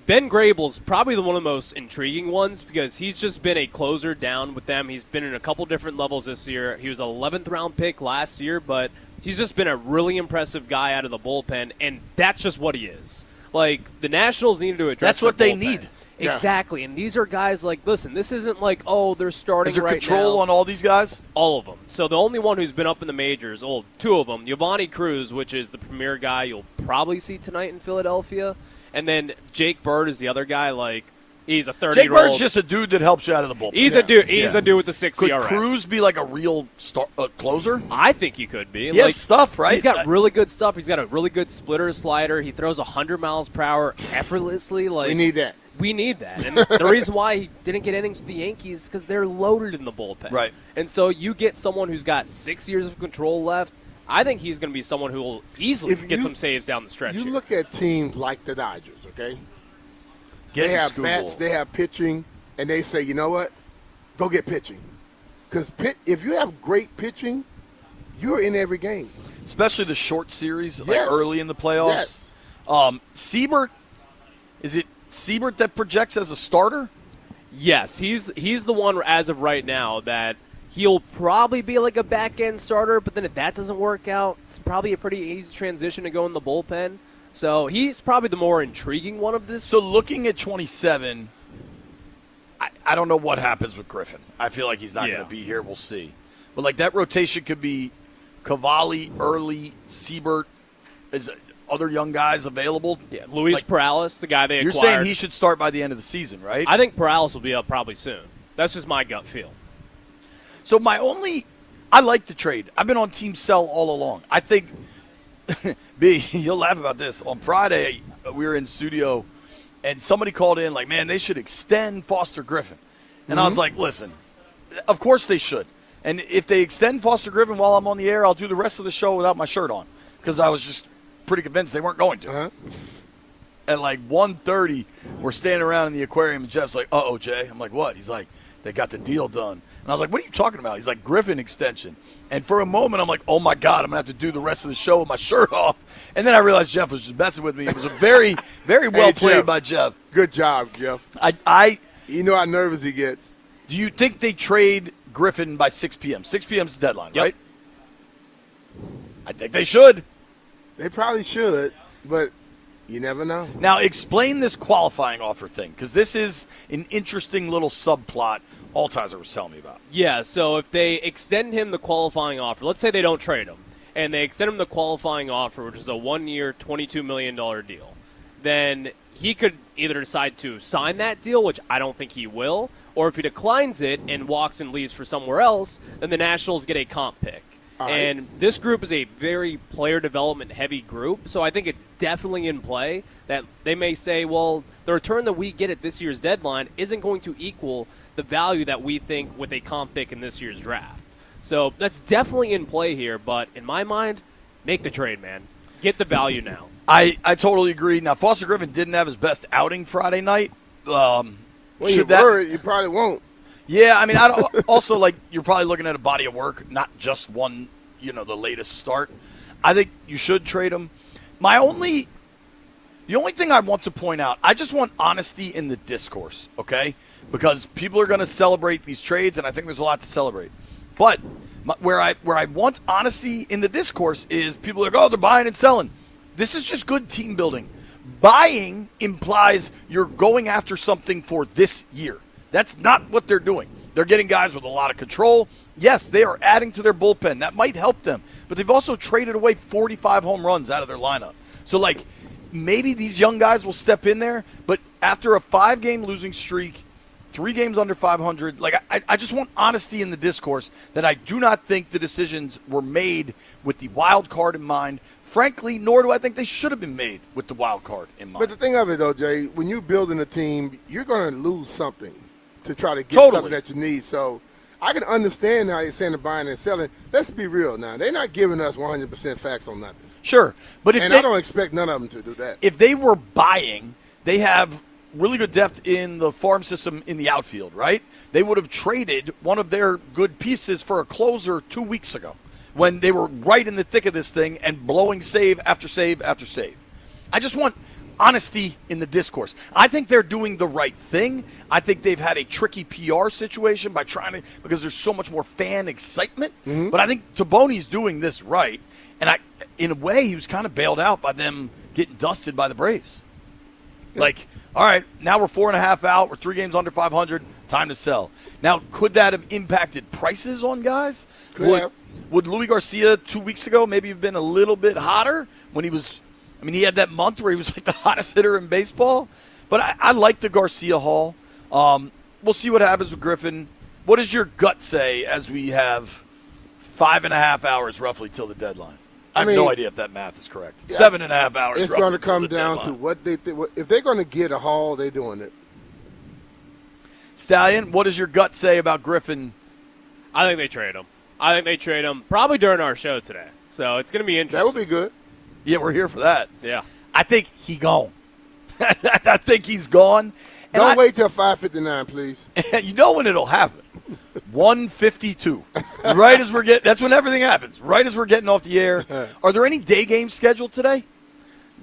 Ben Grable's probably one of the most intriguing ones because he's just been a closer down with them. He's been in a couple different levels this year. He was an 11th round pick last year, but he's just been a really impressive guy out of the bullpen, and that's just what he is. Like, the Nationals needed to address That's what their they bullpen. need. Exactly, and these are guys like, listen, this isn't like, they're starting Is there right control now. on all these guys? All of them. So the only one who's been up in the majors, two of them, Giovanni Cruz, which is the premier guy you'll probably see tonight in Philadelphia, and then Jake Bird is the other guy. Like, he's a 30-year-old. Jake Bird's just a dude that helps you out of the bullpen. He's a dude. He's a dude with a 6 Could ERA. Cruz be like a real closer? I think he could be. He has stuff, right? He's got really good stuff. He's got a really good splitter slider. He throws 100 miles per hour effortlessly. Like, We need that. We need that. And the reason why he didn't get innings with the Yankees is because they're loaded in the bullpen. Right. And so you get someone who's got 6 years of control left. I think he's going to be someone who will easily get some saves down the stretch. You here. look at teams like the Dodgers, okay? Get they have school. bats, they have pitching, and they say, you know what? Go get pitching. Because if you have great pitching, you're in every game. Especially the short series, like Yes. early in the playoffs. Yes. Siebert, is it Siebert that projects as a starter? Yes, he's the one as of right now that he'll probably be like a back-end starter, but then if that doesn't work out, it's probably a pretty easy transition to go in the bullpen. So he's probably the more intriguing one of this. So looking at 27, I don't know what happens with Griffin. I feel like he's not going to be here. We'll see. But, like, that rotation could be Cavalli, Early, Siebert. Is other young guys available? Yeah, Luis Perales, the guy they You're acquired. saying he should start by the end of the season, right? I think Perales will be up probably soon. That's just my gut feel. So I like the trade. I've been on Team Sell all along. I think, B, you'll laugh about this. On Friday, we were in studio, and somebody called in like, man, they should extend Foster Griffin. And I was like, listen, of course they should. And if they extend Foster Griffin while I'm on the air, I'll do the rest of the show without my shirt on because I was just pretty convinced they weren't going to. At like 1:30, we're standing around in the aquarium, and Jeff's like, uh-oh, Jay. I'm like, what? He's like, they got the deal done. And I was like, what are you talking about? He's like, Griffin extension. And for a moment, I'm like, oh, my God, I'm going to have to do the rest of the show with my shirt off. And then I realized Jeff was just messing with me. It was a very, very well played Jeff. by Jeff. Good job, Jeff. You know how nervous he gets. Do you think they trade Griffin by 6 p.m.? 6 p.m. is the deadline, right? I think they should. They probably should, but you never know. Now, explain this qualifying offer thing, because this is an interesting little subplot Altizer was telling me about. Yeah, so if they extend him the qualifying offer, let's say they don't trade him, and they extend him the qualifying offer, which is a 1-year, $22 million deal, then he could either decide to sign that deal, which I don't think he will, or if he declines it and walks and leaves for somewhere else, then the Nationals get a comp pick. And this group is a very player development heavy group, so I think it's definitely in play that they may say, well, the return that we get at this year's deadline isn't going to equal the value that we think with a comp pick in this year's draft. So that's definitely in play here, but in my mind, make the trade, man. Get the value now. I totally agree. Now, Foster Griffin didn't have his best outing Friday night. Well, you're worried. You probably won't. Yeah, I mean, also, like, you're probably looking at a body of work, not just one, the latest start. I think you should trade him. Do The only thing I want to point out, I just want honesty in the discourse, okay? Because people are going to celebrate these trades, and I think there's a lot to celebrate. But where I want honesty in the discourse is people are like, oh, they're buying and selling. This is just good team building. Buying implies you're going after something for this year. That's not what they're doing. They're getting guys with a lot of control. Yes, they are adding to their bullpen. That might help them. But they've also traded away 45 home runs out of their lineup. So, like, maybe these young guys will step in there. But after a 5-game losing streak, 3 games under 500, like, I just want honesty in the discourse that I do not think the decisions were made with the wild card in mind. Frankly, nor do I think they should have been made with the wild card in mind. But the thing of it, though, Jay, when you're building a team, you're going to lose something to try to get something that you need. So I can understand how you're saying the buying and selling. Let's be real now. They're not giving us 100% facts on nothing. Sure. But if I don't expect none of them to do that. If they were buying, they have really good depth in the farm system in the outfield, right? They would have traded one of their good pieces for a closer 2 weeks ago when they were right in the thick of this thing and blowing save after save after save. I just want honesty in the discourse. I think they're doing the right thing. I think they've had a tricky PR situation by trying to, because there's so much more fan excitement. But I think Taboni's doing this right. And in a way, he was kind of bailed out by them getting dusted by the Braves. Like, all right, now we're 4.5 out. We're 3 games under 500. Time to sell. Now, could that have impacted prices on guys? Would Louis Garcia 2 weeks ago maybe have been a little bit hotter when he was – I mean, he had that month where he was like the hottest hitter in baseball. But I like the Garcia haul. We'll see what happens with Griffin. What does your gut say as we have 5.5 hours roughly till the deadline? I have no idea if that math is correct. 7.5 hours. It's going to come down to what they think. If they're going to get a haul, they're doing it. Stallion, what does your gut say about Griffin? I think they trade him. Probably during our show today. So it's going to be interesting. That would be good. Yeah, we're here for that. Yeah. I think he gone. I think he's gone. Don't wait till 5:59, please. You know when it'll happen. 1:52. Right as we're getting – that's when everything happens. Right as we're getting off the air. Are there any day games scheduled today?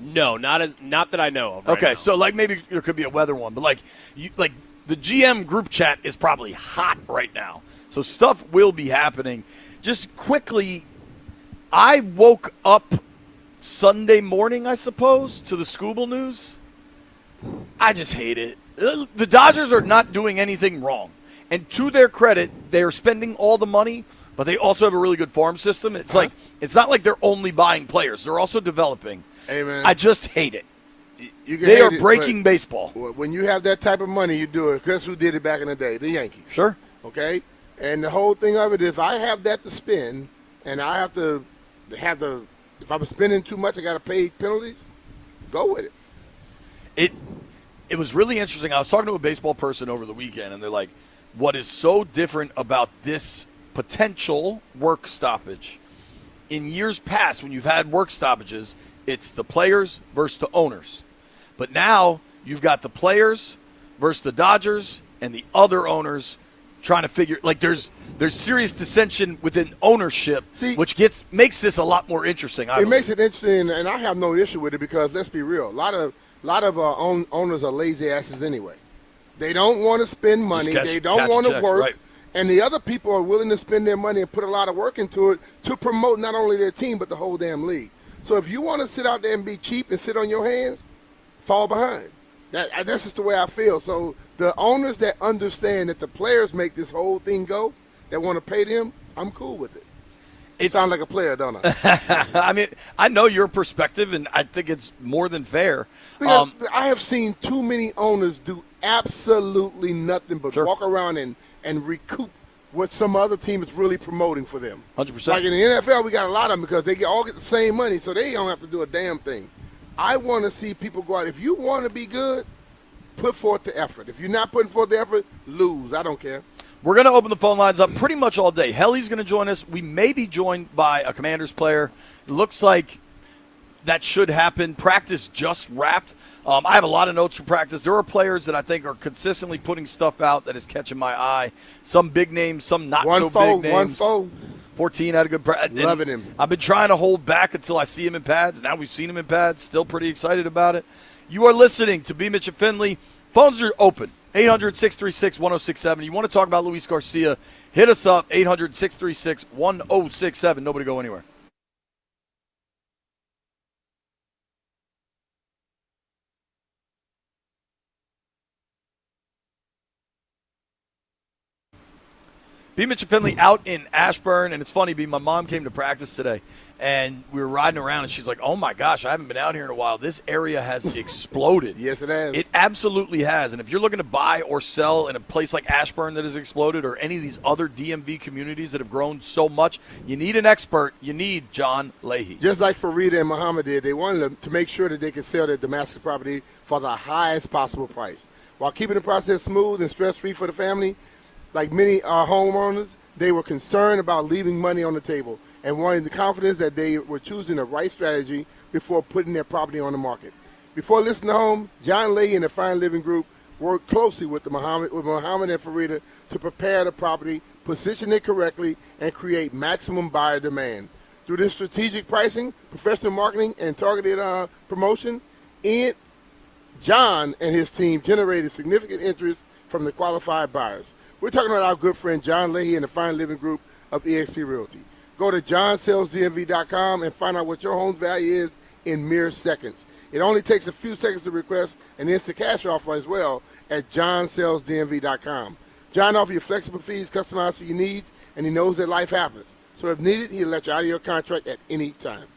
No, not that I know of. Okay, so like maybe there could be a weather one. But like the GM group chat is probably hot right now. So stuff will be happening. Just quickly, I woke up Sunday morning, I suppose, to the Scooble news. I just hate it. The Dodgers are not doing anything wrong. And to their credit, they are spending all the money, but they also have a really good farm system. It's like it's not like they're only buying players. They're also developing. Hey, man. I just hate it. They are breaking baseball. When you have that type of money, you do it. Guess who did it back in the day? The Yankees. Sure. Okay? And the whole thing of it, if I have that to spend and I have to if I'm spending too much, I got to pay penalties, go with it. It was really interesting. I was talking to a baseball person over the weekend, and they're like, what is so different about this potential work stoppage? In years past, when you've had work stoppages, it's the players versus the owners. But now you've got the players versus the Dodgers and the other owners trying to figure – like there's serious dissension within ownership, which makes this a lot more interesting. It makes it interesting, and I have no issue with it because let's be real. A lot of owners are lazy asses anyway. They don't want to spend money. They don't want to work. Right. And the other people are willing to spend their money and put a lot of work into it to promote not only their team but the whole damn league. So if you want to sit out there and be cheap and sit on your hands, fall behind. That's just the way I feel. So the owners that understand that the players make this whole thing go, that want to pay them, I'm cool with it. It sounds like a player, don't I? I mean, I know your perspective, and I think it's more than fair. I have seen too many owners do absolutely nothing but walk around and recoup what some other team is really promoting for them. 100%. Like in the NFL, we got a lot of them because they all get the same money, so they don't have to do a damn thing. I want to see people go out. If you want to be good, put forth the effort. If you're not putting forth the effort, lose. I don't care. We're going to open the phone lines up pretty much all day. Helly's going to join us. We may be joined by a Commanders player. It looks like that should happen. Practice just wrapped. I have a lot of notes for practice. There are players that I think are consistently putting stuff out that is catching my eye. Some big names, some not so big names. 14 had a good practice. Loving him. I've been trying to hold back until I see him in pads. Now we've seen him in pads. Still pretty excited about it. You are listening to B. Mitch and Finley. Phones are open. 800-636-1067. You want to talk about Luis Garcia, hit us up, 800-636-1067. Nobody go anywhere. B. Mitch and Finley out in Ashburn, and it's funny, B. My mom came to practice today, and we were riding around, and she's like, oh, my gosh, I haven't been out here in a while. This area has exploded. Yes, it has. It absolutely has. And if you're looking to buy or sell in a place like Ashburn that has exploded or any of these other DMV communities that have grown so much, you need an expert. You need John Leahy. Just like Farida and Muhammad did, they wanted to make sure that they could sell their Damascus property for the highest possible price. While keeping the process smooth and stress-free for the family, like many homeowners, they were concerned about leaving money on the table and wanting the confidence that they were choosing the right strategy before putting their property on the market. Before listing the home, John Leahy and the Fine Living Group worked closely with Muhammad and Farida to prepare the property, position it correctly, and create maximum buyer demand. Through this strategic pricing, professional marketing, and targeted promotion, John and his team generated significant interest from the qualified buyers. We're talking about our good friend John Leahy and the Fine Living Group of eXp Realty. Go to johnsellsdmv.com and find out what your home value is in mere seconds. It only takes a few seconds to request an instant cash offer as well at johnsellsdmv.com. John offers you flexible fees customized to your needs, and he knows that life happens. So if needed, he'll let you out of your contract at any time.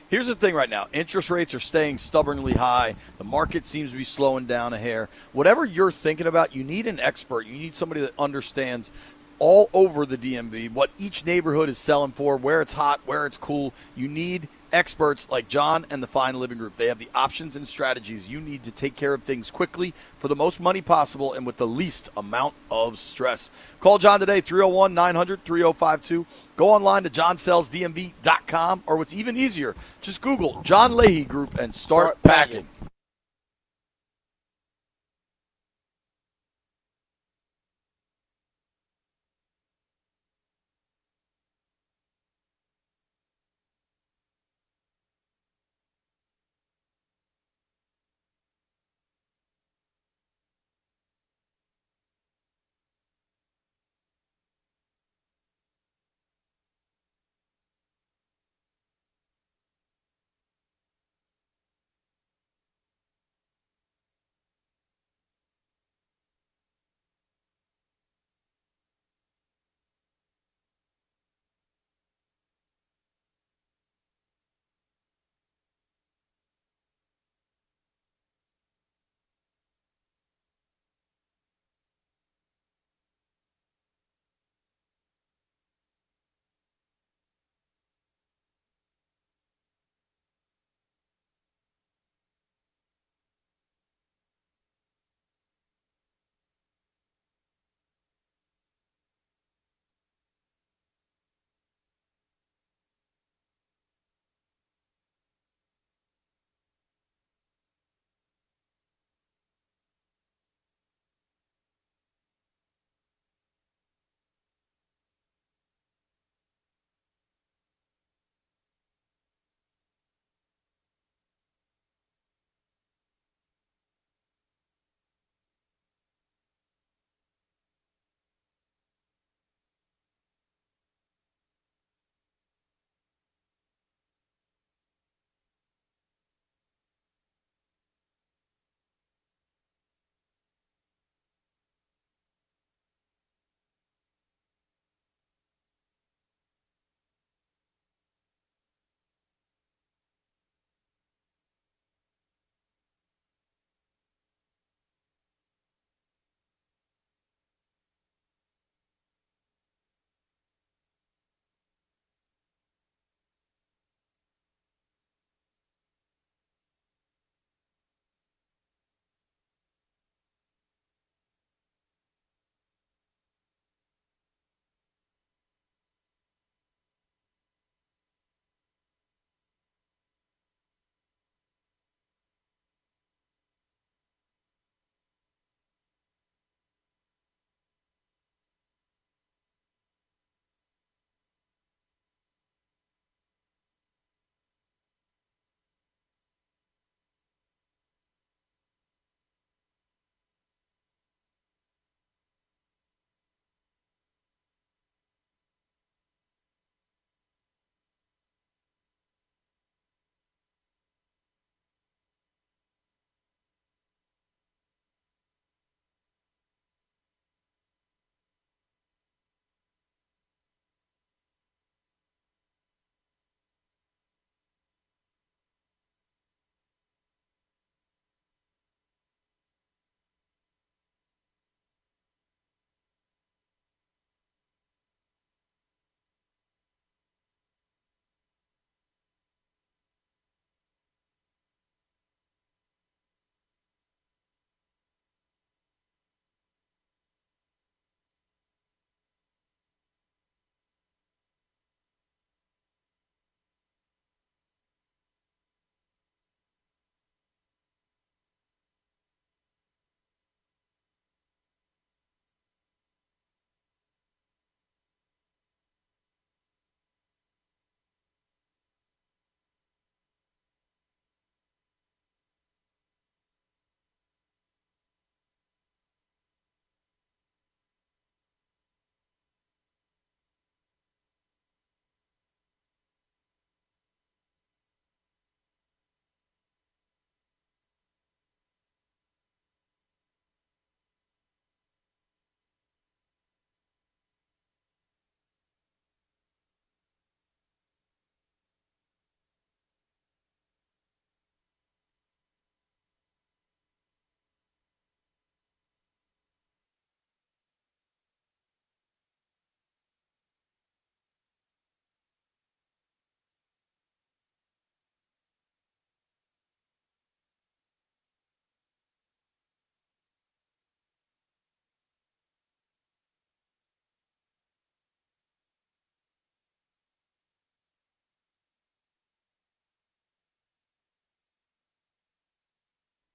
Here's the thing right now. Interest rates are staying stubbornly high. The market seems to be slowing down a hair. Whatever you're thinking about, you need an expert. You need somebody that understands all over the DMV what each neighborhood is selling for, where it's hot, where it's cool. You need experts like John and the Fine Living Group. They have the options and strategies you need to take care of things quickly for the most money possible and with the least amount of stress. Call John today, 301-900-3052. Go online to johnsellsdmv.com, or what's even easier, just Google John Leahy Group and start packing.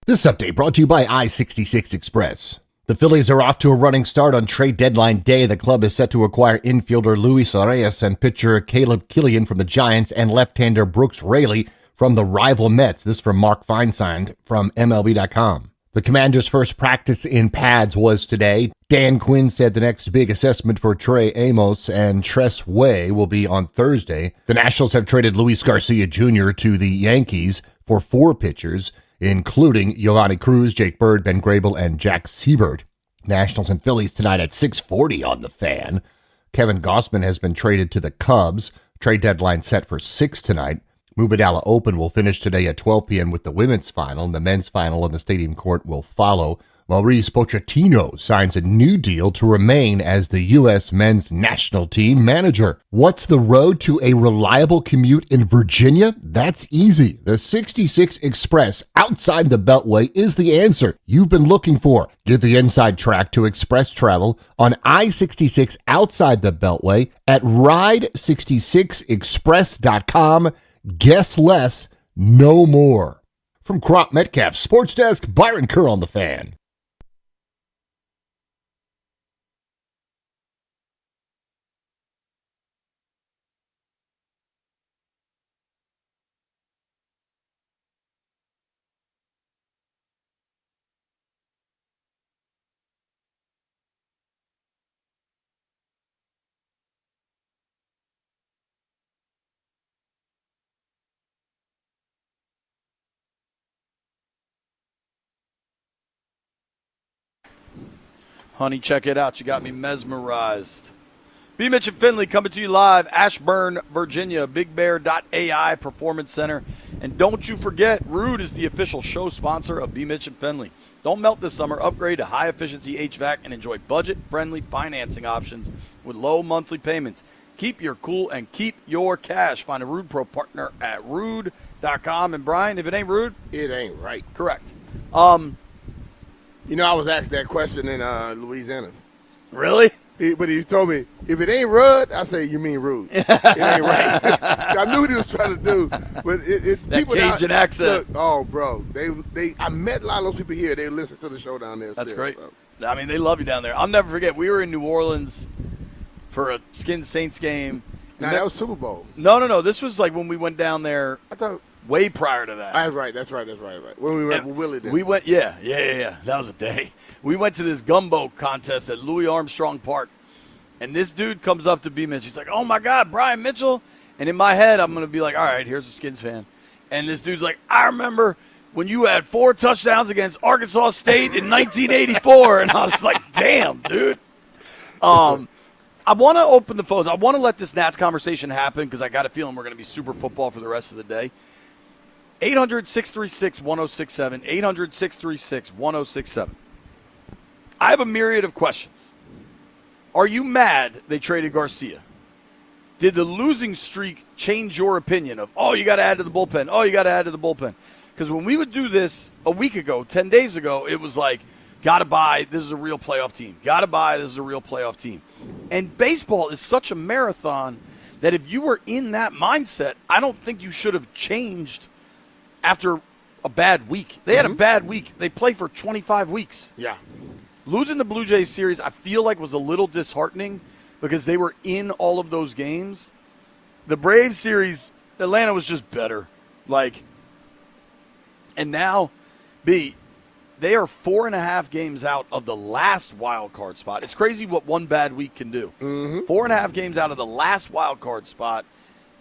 This update brought to you by I-66 Express. The Phillies are off to a running start on trade deadline day. The club is set to acquire infielder Luis Arias and pitcher Caleb Killian from the Giants and left-hander Brooks Raley from the rival Mets. This from Mark Feinstein from MLB.com. The Commanders' first practice in pads was today. Dan Quinn said the next big assessment for Trey Amos and Tress Way will be on Thursday. The Nationals have traded Luis Garcia Jr. to the Yankees for 4 pitchers, including Yohani Cruz, Jake Bird, Ben Grable, and Jack Seibert. Nationals and Phillies tonight at 6:40 on The Fan. Kevin Gausman has been traded to the Cubs. Trade deadline set for 6 tonight. Mubadala Open will finish today at 12 p.m. with the women's final, and the men's final on the Stadium Court will follow. Maurice Pochettino signs a new deal to remain as the U.S. men's national team manager. What's the road to a reliable commute in Virginia? That's easy. The 66 Express outside the Beltway is the answer you've been looking for. Get the inside track to express travel on I-66 outside the Beltway at ride66express.com. Guess less, no more. From Crop Metcalf Sports Desk, Byron Kerr on The Fan. Honey, check it out. You got me mesmerized. B. Mitch and Finley coming to you live, Ashburn, Virginia, BigBear.ai Performance Center. And don't you forget, Rude is the official show sponsor of B. Mitch and Finley. Don't melt this summer. Upgrade to high-efficiency HVAC and enjoy budget-friendly financing options with low monthly payments. Keep your cool and keep your cash. Find a Rude Pro partner at Rude.com. And, Brian, if it ain't Rude, it ain't right. Correct. You know, I was asked that question in Louisiana. Really? But he told me, if it ain't Rudd, I say, you mean rude. It ain't right. I knew what he was trying to do. But that people Cajun accent. Look, oh, bro. I met a lot of those people here. They listen to the show down there. That's still, great. So. I mean, they love you down there. I'll never forget. We were in New Orleans for a Skins Saints game. Now, that was Super Bowl. No. This was like when we went down there. I thought way prior to that. That's right. When we went with Willie then. We went, yeah. That was a day. We went to this gumbo contest at Louis Armstrong Park. And this dude comes up to B. Mitch. He's like, oh, my God, Brian Mitchell. And in my head, I'm going to be like, all right, here's a Skins fan. And this dude's like, I remember when you had 4 touchdowns against Arkansas State in 1984. And I was just like, damn, dude. I want to open the phones. I want to let this Nats conversation happen because I got a feeling we're going to be super football for the rest of the day. 800-636-1067, 800-636-1067. I have a myriad of questions. Are you mad they traded Garcia? Did the losing streak change your opinion of, you got to add to the bullpen? Oh, you got to add to the bullpen. Because when we would do this a week ago, 10 days ago, it was like, got to buy, this is a real playoff team. Got to buy, this is a real playoff team. And baseball is such a marathon that if you were in that mindset, I don't think you should have changed after a bad week. They had a bad week. They played for 25 weeks. Yeah. Losing the Blue Jays series, I feel like was a little disheartening because they were in all of those games. The Braves series, Atlanta was just better. And now, B, they are 4.5 games out of the last wild card spot. It's crazy what one bad week can do. 4.5 games out of the last wild card spot,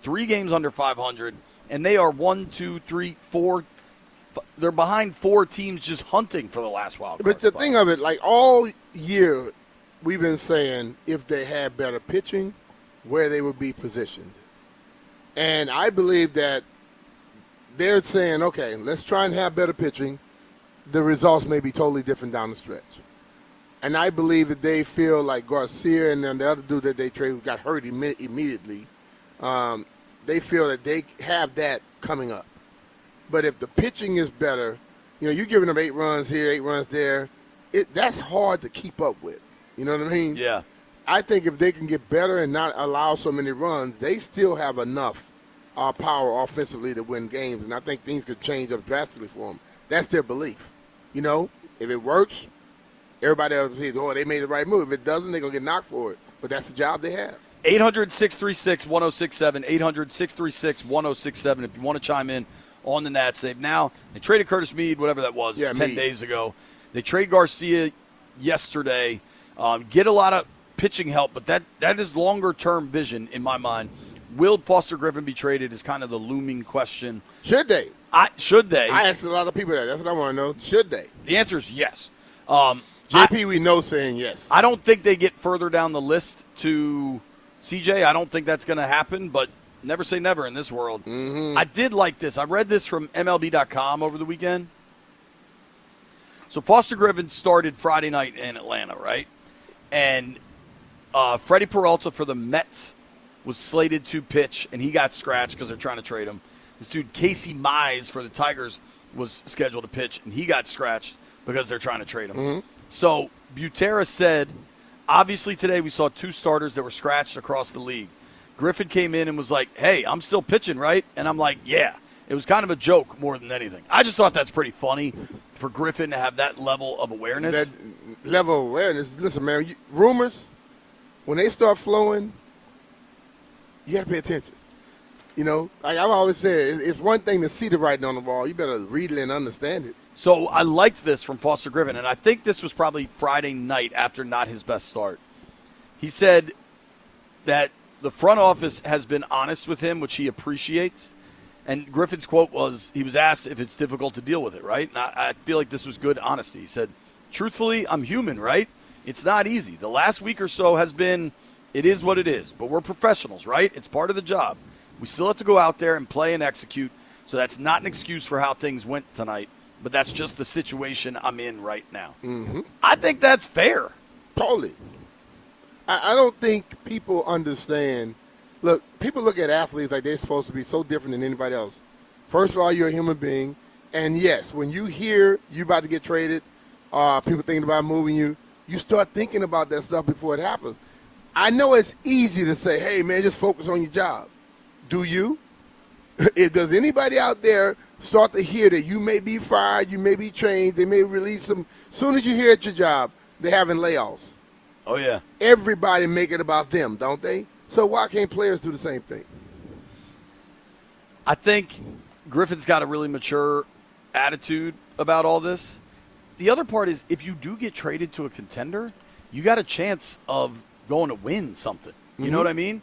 3 games under 500, and they are 1, 2, 3, 4. They're behind 4 teams just hunting for the last wild card But the spot. thing of it, all year, we've been saying if they had better pitching, where they would be positioned. And I believe that they're saying, okay, let's try and have better pitching. The results may be totally different down the stretch. And I believe that they feel like Garcia and then the other dude that they traded got hurt immediately. They feel that they have that coming up. But if the pitching is better, you're giving them 8 runs here, 8 runs there. That's hard to keep up with. You know what I mean? Yeah. I think if they can get better and not allow so many runs, they still have enough power offensively to win games. And I think things could change up drastically for them. That's their belief. You know, if it works, everybody else says, oh, they made the right move. If it doesn't, they're going to get knocked for it. But that's the job they have. 800-636-1067, 800-636-1067 if you want to chime in on the Nats. They traded Curtis Mead, whatever that was, 10 days ago. They trade Garcia yesterday. Get a lot of pitching help, but that is longer-term vision in my mind. Will Foster Griffin be traded is kind of the looming question. Should they? Should they? I asked a lot of people that. That's what I want to know. Should they? The answer is yes. JP, we know saying yes. I don't think they get further down the list to CJ. I don't think that's going to happen, but never say never in this world. Mm-hmm. I did like this. I read this from MLB.com over the weekend. So Foster Griffin started Friday night in Atlanta, right? And Freddie Peralta for the Mets was slated to pitch, and he got scratched because they're trying to trade him. This dude, Casey Mize for the Tigers, was scheduled to pitch, and he got scratched because they're trying to trade him. Mm-hmm. So Butera said, obviously today we saw 2 starters that were scratched across the league. Griffin came in and was like, hey, I'm still pitching, right? And I'm like, yeah. It was kind of a joke more than anything. I just thought that's pretty funny for Griffin to have that level of awareness. That level of awareness. Listen, man, rumors, when they start flowing, you got to pay attention. You know, like I've always said, it's one thing to see the writing on the wall. You better read it and understand it. So I liked this from Foster Griffin, and I think this was probably Friday night after not his best start. He said that the front office has been honest with him, which he appreciates. And Griffin's quote was, he was asked if it's difficult to deal with it, right? And I feel like this was good honesty. He said, truthfully, I'm human, right? It's not easy. The last week or so has been, it is what it is. But we're professionals, right? It's part of the job. We still have to go out there and play and execute. So that's not an excuse for how things went tonight. But that's just the situation I'm in right now. Mm-hmm. I think that's fair. Totally. I don't think people understand. Look, people look at athletes like they're supposed to be so different than anybody else. First of all, you're a human being. And, yes, when you hear you're about to get traded, people thinking about moving you, you start thinking about that stuff before it happens. I know it's easy to say, hey, man, just focus on your job. Do you? Does anybody out there start to hear that you may be fired, you may be changed, they may release them? As soon as you hear at your job, they're having layoffs. Oh, yeah. Everybody make it about them, don't they? So why can't players do the same thing? I think Griffin's got a really mature attitude about all this. The other part is if you do get traded to a contender, you got a chance of going to win something. You know what I mean?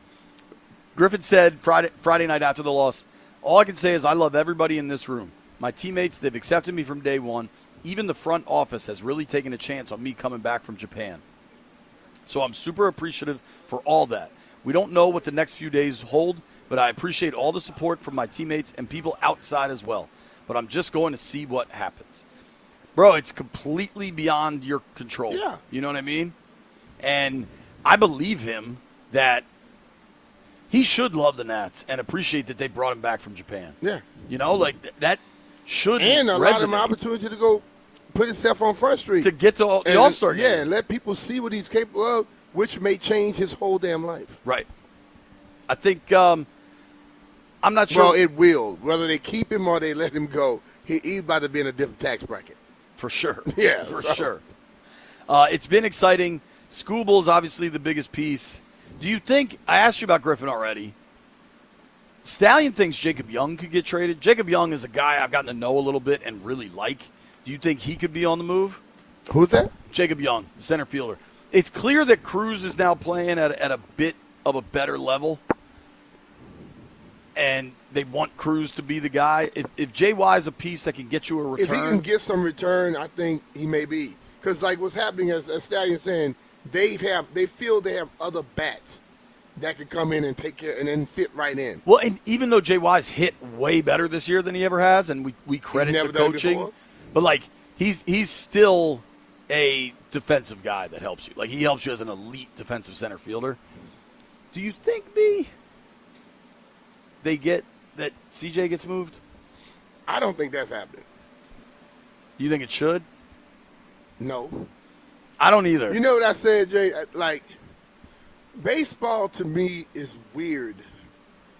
Griffin said Friday night after the loss, all I can say is I love everybody in this room. My teammates, they've accepted me from day one. Even the front office has really taken a chance on me coming back from Japan. So I'm super appreciative for all that. We don't know what the next few days hold, but I appreciate all the support from my teammates and people outside as well. But I'm just going to see what happens. Bro, it's completely beyond your control. Yeah. You know what I mean? And I believe him that he should love the Nats and appreciate that they brought him back from Japan. Yeah. You know, like that should and allow resonate. him an opportunity to go put himself on Front Street. To get to the All-Star game. Yeah, and let people see what he's capable of, which may change his whole damn life. Right. I think I'm not sure. Well, it will. Whether they keep him or they let him go, he's about to be in a different tax bracket. For sure. Yeah, for so. sure. It's been exciting. Skubal is obviously the biggest piece. Do you think – I asked you about Griffin already. Stallion thinks Jacob Young could get traded. Jacob Young is a guy I've gotten to know a little bit and really like. Do you think he could be on the move? Who's that? Jacob Young, center fielder. It's clear that Cruz is now playing at a bit of a better level, and they want Cruz to be the guy. If JY is a piece that can get you a return. If he can get some return, I think he may be. Because, like, what's happening, as Stallion's saying, they feel they have other bats that could come in and take care and then fit right in. Well, and even though JY's hit way better this year than he ever has, and we credit the coaching, but, like, he's still a defensive guy that helps you. Like, he helps you as an elite defensive center fielder. Do you think, that CJ gets moved? I don't think that's happening. You think it should? No. I don't either. You know what I said, Jay? Like, baseball to me is weird.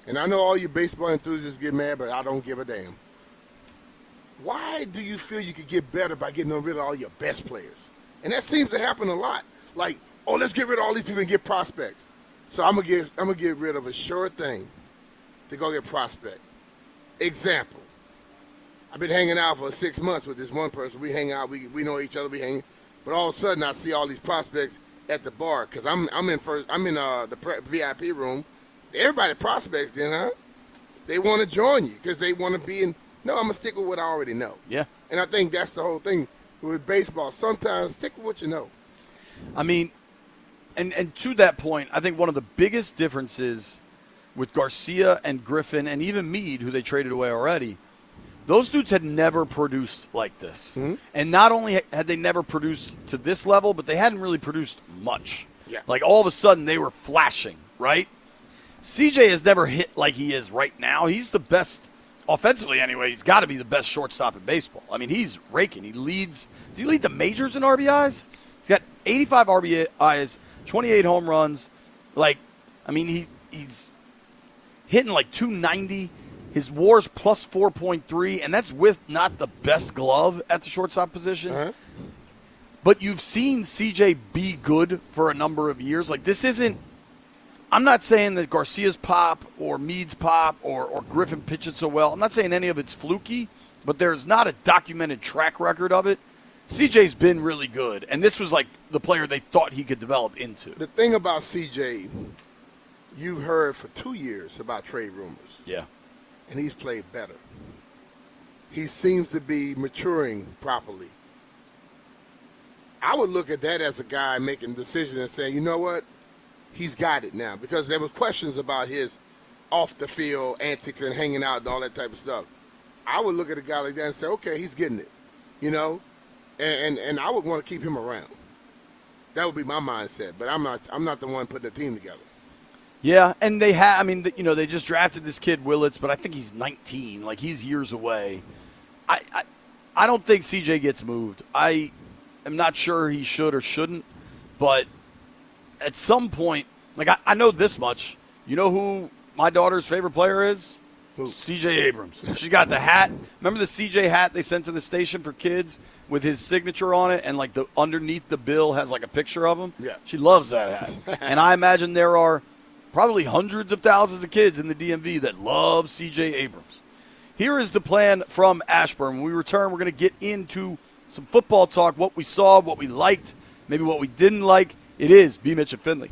And I know all you baseball enthusiasts get mad, but I don't give a damn. why do you feel you could get better by getting rid of all your best players? And that seems to happen a lot. Like, oh, let's get rid of all these people and get prospects. So I'm gonna get rid of a sure thing to go get prospect. Example. I've been hanging out for 6 months with this one person. We hang out, we know each other, we hang. But all of a sudden I see all these prospects at the bar because I'm in the VIP room. Everybody prospects then, huh? They want to join you because they want to be in. No, I'm gonna stick with what I already know. Yeah. And I think that's the whole thing with baseball. Sometimes stick with what you know. I mean, and to that point, I think one of the biggest differences with Garcia and Griffin and even Meade, who they traded away already, those dudes had never produced like this. Mm-hmm. And not only had they never produced to this level, but they hadn't really produced much. Yeah. Like all of a sudden they were flashing, right? CJ has never hit like he is right now. He's the best, offensively anyway, he's got to be the best shortstop in baseball. I mean, he's raking. He leads. Does he lead the majors in RBIs? He's got 85 RBIs, 28 home runs. Like, I mean, he's hitting like 290. His WAR's plus 4.3, and that's with not the best glove at the shortstop position. Uh-huh. But you've seen CJ be good for a number of years. Like, this isn't – I'm not saying that Garcia's pop or Meade's pop or Griffin pitched it so well. I'm not saying any of it's fluky, but there's not a documented track record of it. CJ's been really good, and this was like the player they thought he could develop into. The thing about CJ, you've heard for 2 years about trade rumors. Yeah. And he's played better. He seems to be maturing properly. I would look at that as a guy making decisions and saying, you know what? He's got it now. Because there were questions about his off-the-field antics and hanging out and all that type of stuff. I would look at a guy like that and say, okay, he's getting it. You know? And I would want to keep him around. That would be my mindset. But I'm not the one putting the team together. Yeah, and they have. I mean, they just drafted this kid Willits, but I think he's 19. Like, he's years away. I don't think CJ gets moved. I am not sure he should or shouldn't, but at some point, like I know this much. You know who my daughter's favorite player is? Who? CJ Abrams. She got the hat. Remember the CJ hat they sent to the station for kids with his signature on it, and like the underneath the bill has like a picture of him? Yeah. She loves that hat. And I imagine there are probably hundreds of thousands of kids in the DMV that love CJ Abrams. Here is the plan from Ashburn. When we return, we're going to get into some football talk, what we saw, what we liked, maybe what we didn't like. It is B. Mitch and Finley.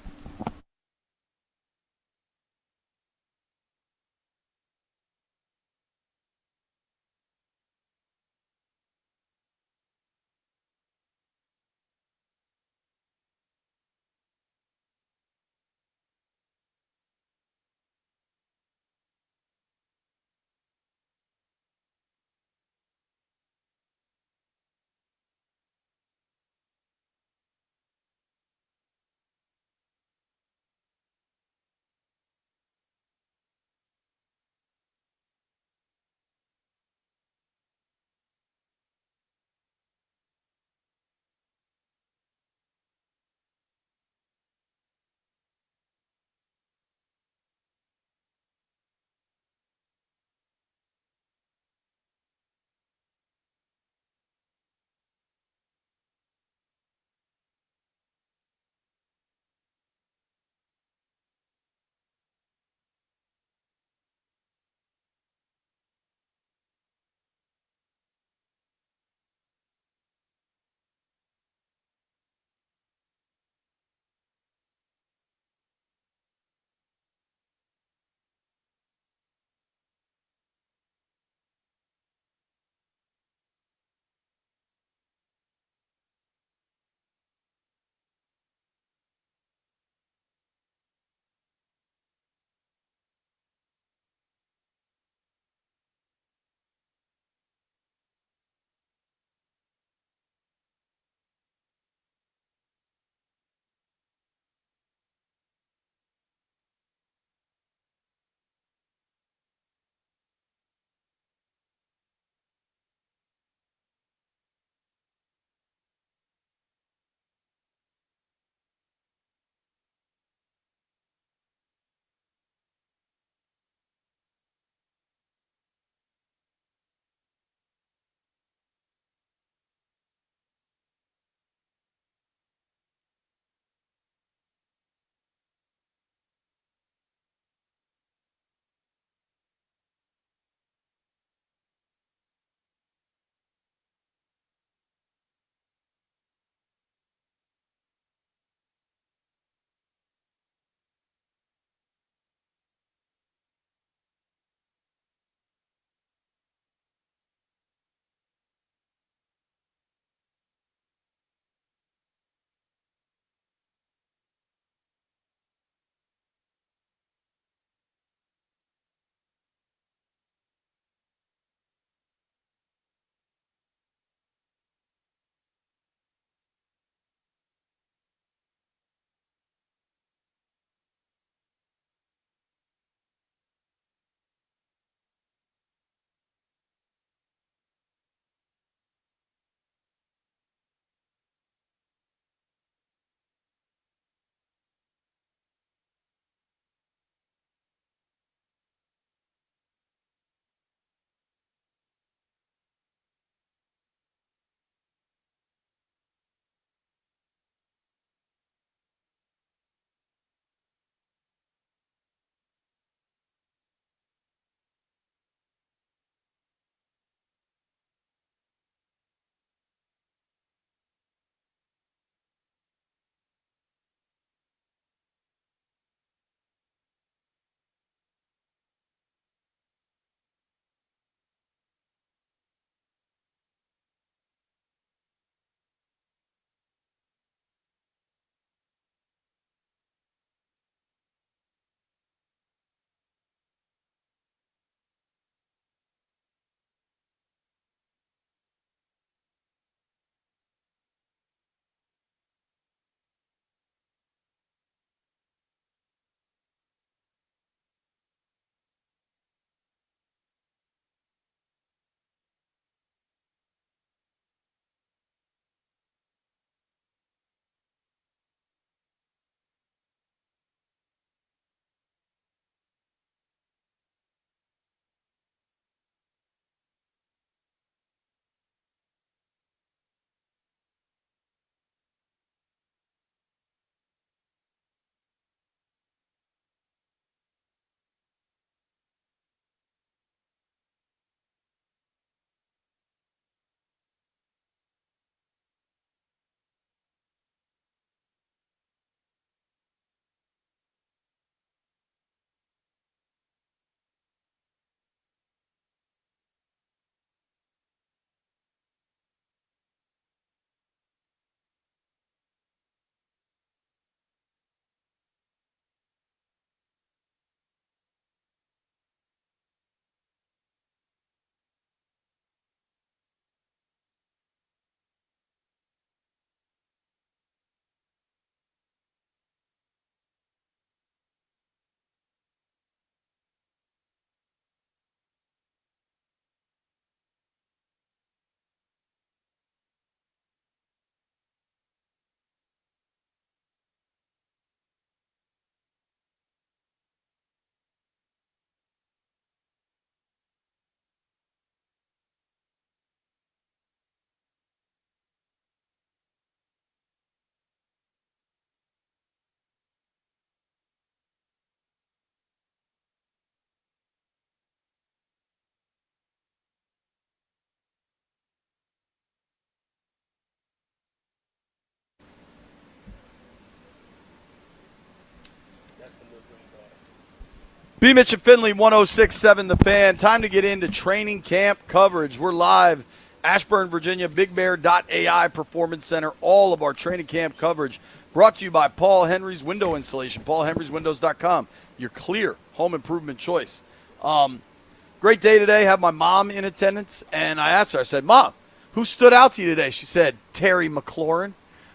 B. Mitch and Finley, 106.7 The Fan. Time to get into training camp coverage. We're live, Ashburn, Virginia, BigBear.ai Performance Center. All of our training camp coverage brought to you by Paul Henry's Window Installation. PaulHenry'sWindows.com. Your clear home improvement choice. Great day today. Have my mom in attendance, and I asked her, I said, Mom, who stood out to you today? She said, Terry McLaurin.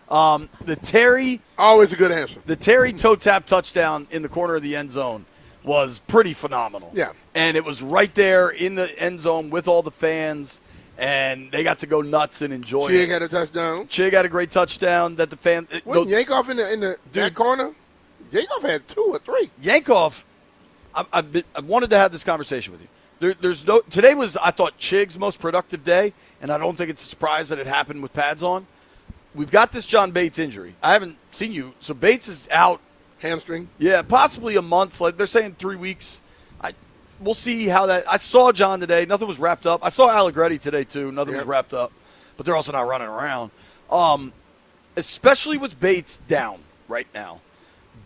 The Terry. Always a good answer. The Terry toe tap touchdown in the corner of the end zone was pretty phenomenal. Yeah. And it was right there in the end zone with all the fans, and they got to go nuts and enjoy it. Chig had a touchdown. Chig had a great touchdown that the fan. Wasn't Yankoff in the that corner? Yankoff had 2 or 3. Yankoff, I wanted to have this conversation with you. Today was, I thought, Chig's most productive day, and I don't think it's a surprise that it happened with pads on. We've got this John Bates injury. I haven't seen you. So Bates is out. Hamstring? Yeah, possibly a month. Like they're saying 3 weeks. We'll see how that. I saw John today. Nothing was wrapped up. I saw Allegretti today too. Nothing was wrapped up. But they're also not running around. Especially with Bates down right now.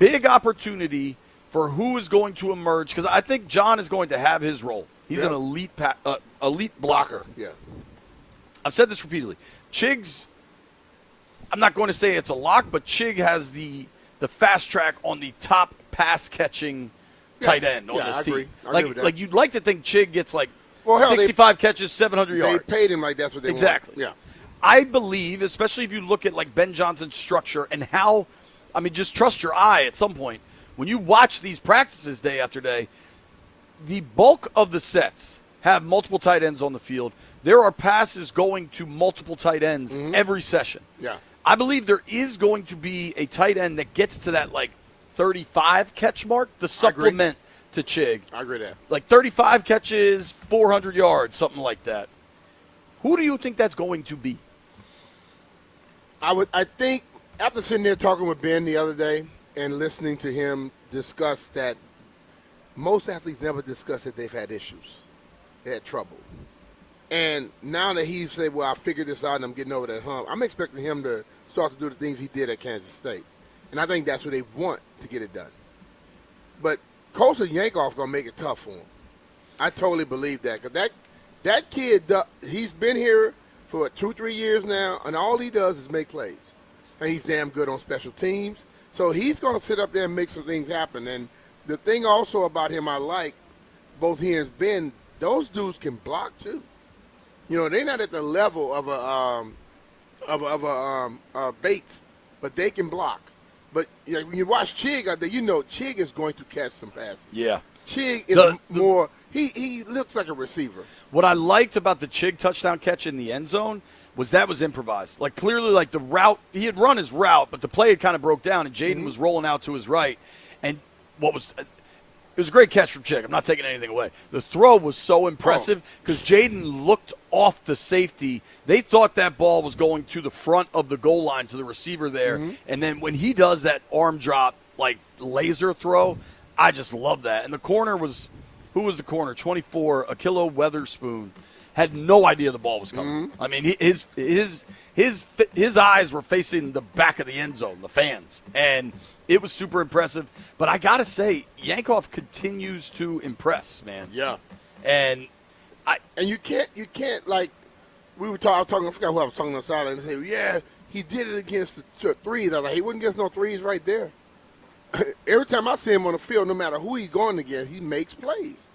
Big opportunity for who is going to emerge, because I think John is going to have his role. He's an elite blocker. Yeah. I've said this repeatedly. Chig's, I'm not going to say it's a lock, but Chig has the fast track on the top pass catching tight end on this team. I agree with that. Like you'd like to think Chig gets like Well, hell, 65 catches, 700 yards. They paid him like that's what they exactly. want. Yeah. I believe, especially if you look at like Ben Johnson's structure and how, I mean, just trust your eye at some point. When you watch these practices day after day, the bulk of the sets have multiple tight ends on the field. There are passes going to multiple tight ends every session. Yeah. I believe there is going to be a tight end that gets to that like 35 catch mark to supplement to Chig. I agree with that. Like 35 catches, 400 yards, something like that. Who do you think that's going to be? I think after sitting there talking with Ben the other day and listening to him discuss that most athletes never discuss that they've had issues. They had trouble. And now that he's said, well, I figured this out and I'm getting over that hump, I'm expecting him to start to do the things he did at Kansas State. And I think that's what they want to get it done. But Coastal Yankoff going to make it tough for him. I totally believe that. Because that kid, he's been here for 2-3 years now, and all he does is make plays. And he's damn good on special teams. So he's going to sit up there and make some things happen. And the thing also about him I like, both he and Ben, those dudes can block too. You know, they're not at the level of a Bates, but they can block. But you know, when you watch Chig out there, you know Chig is going to catch some passes. Yeah. Chig is more – he looks like a receiver. What I liked about the Chig touchdown catch in the end zone was that was improvised. Like, clearly, like, the route – he had run his route, but the play had kind of broke down, and Jaden was rolling out to his right. And what was – it was a great catch from Chig. I'm not taking anything away. The throw was so impressive because Jaden looked off the safety. They thought that ball was going to the front of the goal line to the receiver there. And then when he does that arm drop, like laser throw, I just love that. And the corner was – who was the corner? 24, Akilo Weatherspoon. Had no idea the ball was coming. I mean, his eyes were facing the back of the end zone, the fans. And – it was super impressive, but I gotta say, Yankoff continues to impress, man. Yeah, and you can't like we were talking. I forgot who I was talking on the sideline. And say, yeah, he did it against the threes. I was like, he wouldn't get no threes right there. Every time I see him on the field, no matter who he's going against, he makes plays,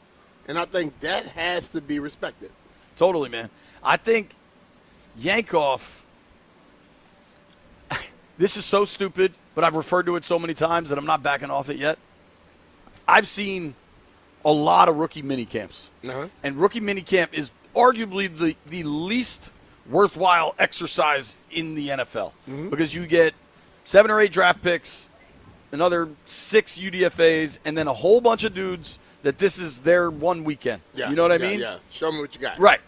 and I think that has to be respected. Totally, man. I think Yankoff. This is so stupid, but I've referred to it so many times that I'm not backing off it yet. I've seen a lot of rookie mini camps. And rookie mini camp is arguably the least worthwhile exercise in the NFL because you get 7 or 8 draft picks, another 6 UDFAs, and then a whole bunch of dudes that this is their one weekend. You know what I mean? Yeah, show me what you got. Right.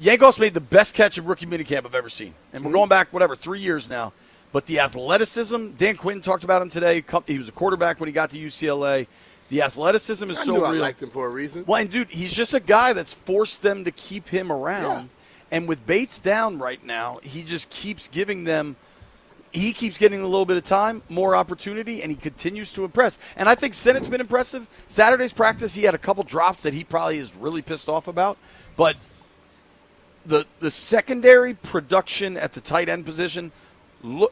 Yankoff's made the best catch of rookie mini camp I've ever seen. And we're going back, 3 years now. But the athleticism, Dan Quinn talked about him today. He was a quarterback when he got to UCLA. The athleticism is so real. I liked him for a reason. Well, and dude, he's just a guy that's forced them to keep him around. And with Bates down right now, he just keeps giving them he keeps getting a little bit of time, more opportunity, and he continues to impress. And I think Sennett's been impressive. Saturday's practice, he had a couple drops that he probably is really pissed off about. But the secondary production at the tight end position,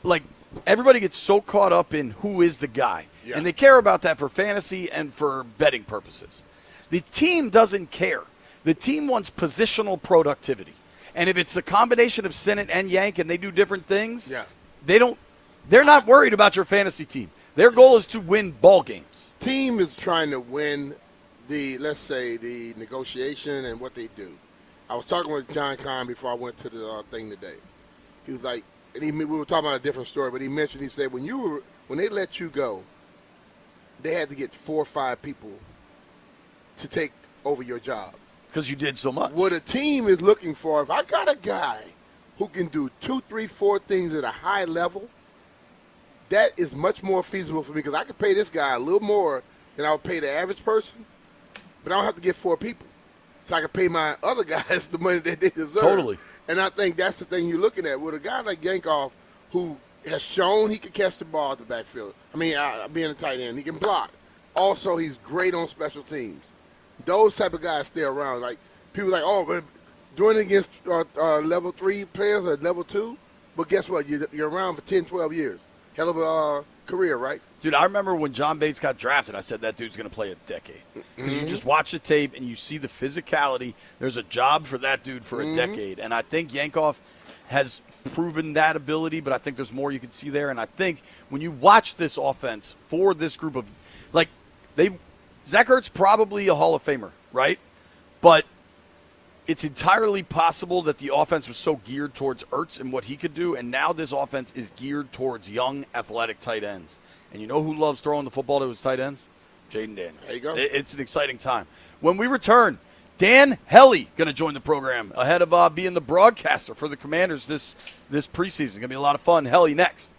like everybody gets so caught up in who is the guy. Yeah. And they care about that for fantasy and for betting purposes. The team doesn't care. The team wants positional productivity. And if it's a combination of Sennett and Yank and they do different things, they're not worried about your fantasy team. Their goal is to win ball games. Team is trying to win the negotiation and what they do. I was talking with John Kahn before I went to the thing today. He was like, and we were talking about a different story, but he said when they let you go, they had to get 4 or 5 people to take over your job. Because you did so much. What a team is looking for, if I got a guy who can do 2, 3, 4 things at a high level, that is much more feasible for me because I could pay this guy a little more than I would pay the average person, but I don't have to get 4 people. So I can pay my other guys the money that they deserve. Totally. And I think that's the thing you're looking at. With a guy like Yankoff, who has shown he can catch the ball at the backfield. I mean, being a tight end, he can block. Also, he's great on special teams. Those type of guys stay around. Like people like, oh, but doing it against level 3 players or level 2. But guess what? You're around for 10, 12 years. Hell of a career, right? Dude, I remember when John Bates got drafted, I said that dude's going to play a decade. Because you just watch the tape and you see the physicality. There's a job for that dude for a decade. And I think Yankoff has proven that ability, but I think there's more you can see there. And I think when you watch this offense for this group of, Zach Ertz probably a Hall of Famer, right? But it's entirely possible that the offense was so geared towards Ertz and what he could do, and now this offense is geared towards young, athletic tight ends. And you know who loves throwing the football to his tight ends? Jaden Daniels. There you go. It's an exciting time. When we return, Dan Hellie going to join the program ahead of being the broadcaster for the Commanders this preseason. Going to be a lot of fun. Hellie next.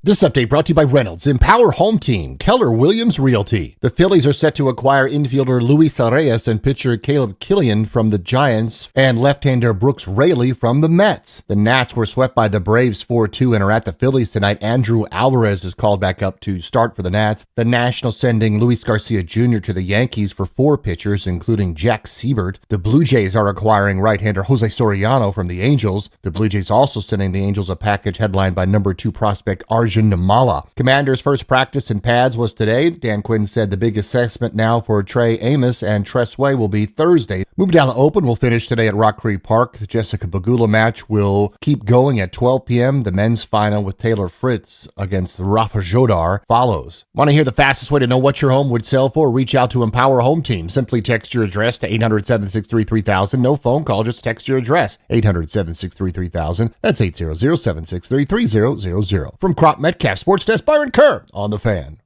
This update brought to you by Reynolds Empower Home Team, Keller Williams Realty. The Phillies are set to acquire infielder Luis Arias and pitcher Caleb Killian from the Giants and left-hander Brooks Raley from the Mets. The Nats were swept by the Braves 4-2 and are at the Phillies tonight. Andrew Alvarez is called back up to start for the Nats. The Nationals sending Luis Garcia Jr. to the Yankees for 4 pitchers, including Jack Siebert. The Blue Jays are acquiring right-hander Jose Soriano from the Angels. The Blue Jays also sending the Angels a package headlined by number 2 prospect Arjun Nimmala. Commanders' first practice in pads was today. Dan Quinn said the big assessment now for Trey Amos and Tress Way will be Thursday. Moving down the Open will finish today at Rock Creek Park. The Jessica Pegula match will keep going at 12 p.m. The men's final with Taylor Fritz against Rafa Jodar follows. Want to hear the fastest way to know what your home would sell for? Reach out to Empower Home Team. Simply text your address to 800-763-3000. No phone call, just text your address. 800-763-3000. That's 800-763-3000. From Crop Metcalf Sports Desk, Byron Kerr on The Fan.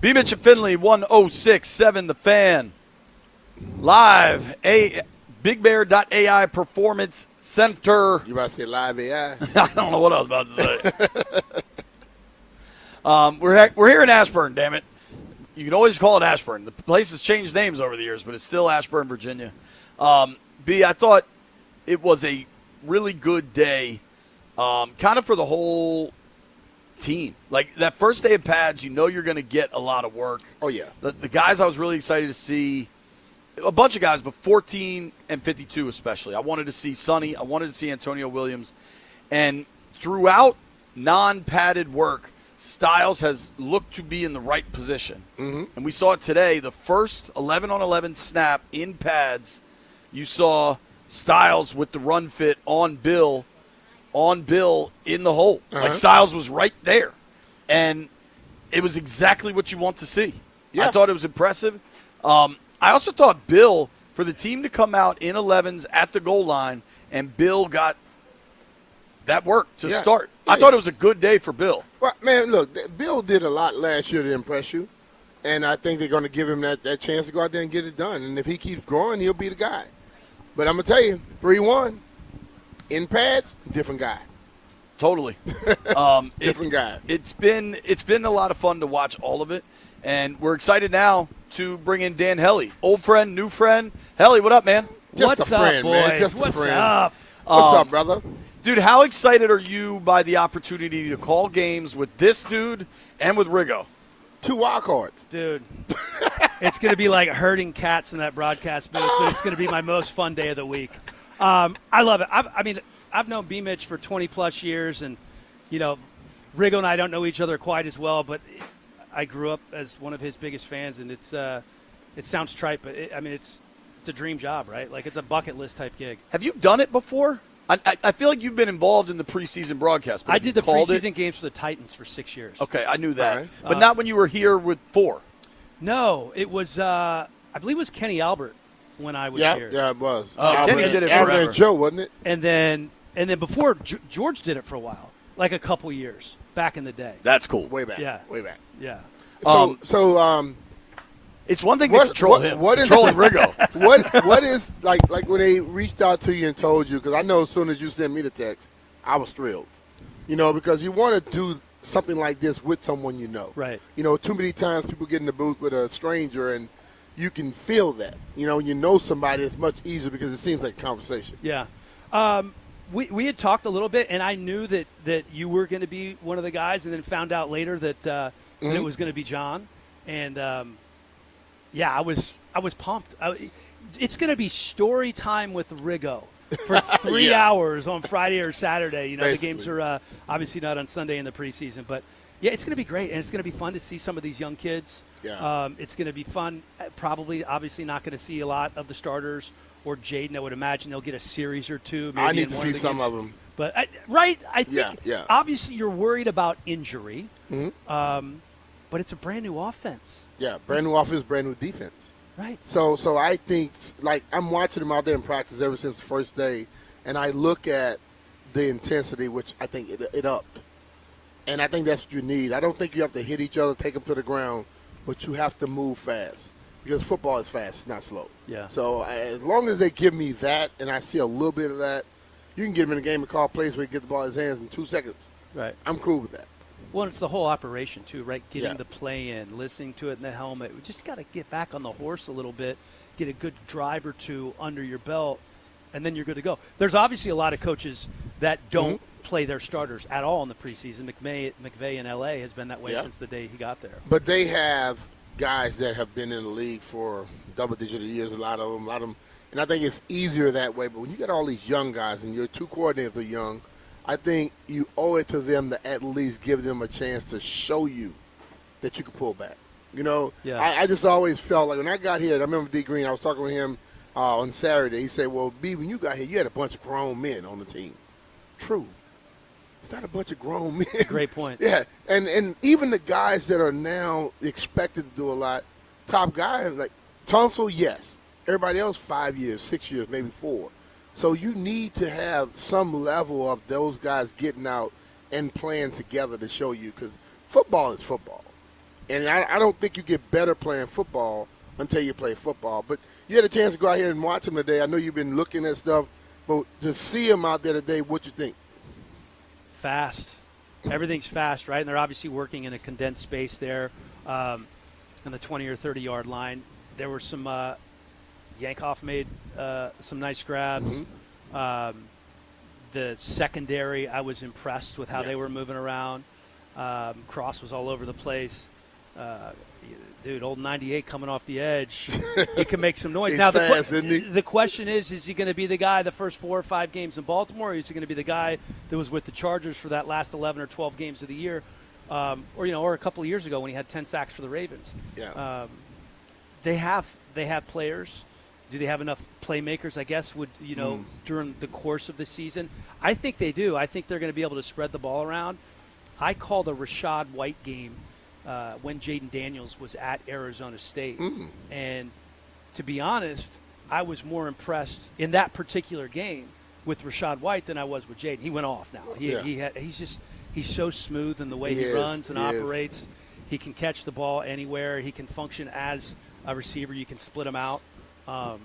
B. Mitch and Finley, 106.7 The Fan. Live, BigBear.ai Performance Center. You about to say live AI? I don't know what I was about to say. We're here in Ashburn, damn it. You can always call it Ashburn. The place has changed names over the years, but it's still Ashburn, Virginia. B, I thought it was a really good day, kind of for the whole team. Like that first day of pads, you know you're going to get a lot of work. Oh, yeah. The guys I was really excited to see, a bunch of guys, but 14 and 52 especially. I wanted to see Sonny. I wanted to see Antonio Williams. And throughout non-padded work, Styles has looked to be in the right position. Mm-hmm. And we saw it today. The first 11-on-11 snap in pads, you saw Styles with the run fit on Bill in the hole. Like Styles was right there. And it was exactly what you want to see. Yeah. I thought it was impressive. I also thought Bill, for the team to come out in 11s at the goal line, and Bill got that work to start. I thought it was a good day for Bill. Well, man, look, Bill did a lot last year to impress you. And I think they're going to give him that chance to go out there and get it done. And if he keeps growing, he'll be the guy. But I'm going to tell you, 3-1. In pads, different guy. Totally. Different guy. It's been a lot of fun to watch all of it, and we're excited now to bring in Dan Hellie. Old friend, new friend. Hellie, what up, man? Just What's a friend, up, boys? man. Just What's a friend. up? What's up, brother? Dude, how excited are you by the opportunity to call games with this dude and with Riggo? 2 wild cards. Dude, it's going to be like herding cats in that broadcast booth, but it's going to be my most fun day of the week. I love it. I've known B. Mitch for 20-plus years, and, you know, Riggo and I don't know each other quite as well, but I grew up as one of his biggest fans, and it sounds trite, but, it's a dream job, right? Like, it's a bucket list type gig. Have you done it before? I feel like you've been involved in the preseason broadcast. But I did the preseason games for the Titans for 6 years. Okay, I knew that. Right. But not when you were here with 4. No, it was, I believe it was Kenny Albert when I was here. Yeah, it was. Kenny did it Albert forever. and Joe, wasn't it? And then before, George did it for a while, like a couple years back in the day. That's cool. Way back. Yeah. Way back. Yeah. So it's one thing to control him. Controlling Riggo. What is like when they reached out to you and told you? Because I know as soon as you sent me the text, I was thrilled. You know, because you want to do something like this with someone you know. Right. You know, too many times people get in the booth with a stranger and you can feel that. You know, when you know somebody, it's much easier because it seems like conversation. Yeah. We had talked a little bit, and I knew that you were going to be one of the guys, and then found out later that it was going to be John. And I was pumped. It's going to be story time with Riggo for 3 hours on Friday or Saturday. You know, Basically. the games are obviously not on Sunday in the preseason, but yeah, it's going to be great, and it's going to be fun to see some of these young kids. Yeah. It's going to be fun. Probably, obviously, not going to see a lot of the starters or Jaden. I would imagine they'll get a series or two. Maybe I need in to one see of the some games. of them. But I think Yeah. obviously you're worried about injury, Mm-hmm. but it's a brand new offense. Yeah, brand new offense, brand new defense. Right. So I think, like, I'm watching them out there in practice ever since the first day, and I look at the intensity, which I think it upped. And I think that's what you need. I don't think you have to hit each other, take them to the ground, but you have to move fast because football is fast, it's not slow. Yeah. So as long as they give me that and I see a little bit of that, you can get him in a game and call plays where he gets the ball in his hands in 2 seconds. Right. I'm cool with that. Well, it's the whole operation, too, right? Getting Yeah. the play in, listening to it in the helmet. We just got to get back on the horse a little bit, get a good drive or two under your belt, and then you're good to go. There's obviously a lot of coaches that don't play their starters at all in the preseason. McVay in L.A. has been that way since the day he got there. But they have guys that have been in the league for double-digit years, a lot of them. And I think it's easier that way. But when you got all these young guys and your 2 coordinators are young, I think you owe it to them to at least give them a chance to show you that you can pull back. You know, Yeah. I just always felt like when I got here, I remember D. Green, I was talking with him on Saturday. He said, well, B, when you got here, you had a bunch of grown men on the team. True. It's not a bunch of grown men. Great point. Yeah, and even the guys that are now expected to do a lot, top guys, like Tunsil, yes. Everybody else 5 years, 6 years, maybe 4. So you need to have some level of those guys getting out and playing together to show you, because football is football. And I don't think you get better playing football until you play football. But you had a chance to go out here and watch them today. I know you've been looking at stuff, but to see them out there today, what you think? Fast. Everything's fast, right? And they're obviously working in a condensed space there on the 20 or 30-yard line. There were some Yankoff made some nice grabs. The secondary, I was impressed with how they were moving around. Cross was all over the place. Dude, old 98 coming off the edge. He can make some noise. He's now, fast, isn't he? the question is he going to be the guy the first 4 or 5 games in Baltimore, or is he going to be the guy that was with the Chargers for that last 11 or 12 games of the year, or a couple of years ago when he had 10 sacks for the Ravens? Yeah. They have players. Do they have enough playmakers, I guess, during the course of the season? I think they do. I think they're going to be able to spread the ball around. I called a Rachaad White game when Jaden Daniels was at Arizona State. And to be honest, I was more impressed in that particular game with Rachaad White than I was with Jaden. He went off now. He's so smooth in the way he runs and operates. He can catch the ball anywhere. He can function as a receiver. You can split him out. I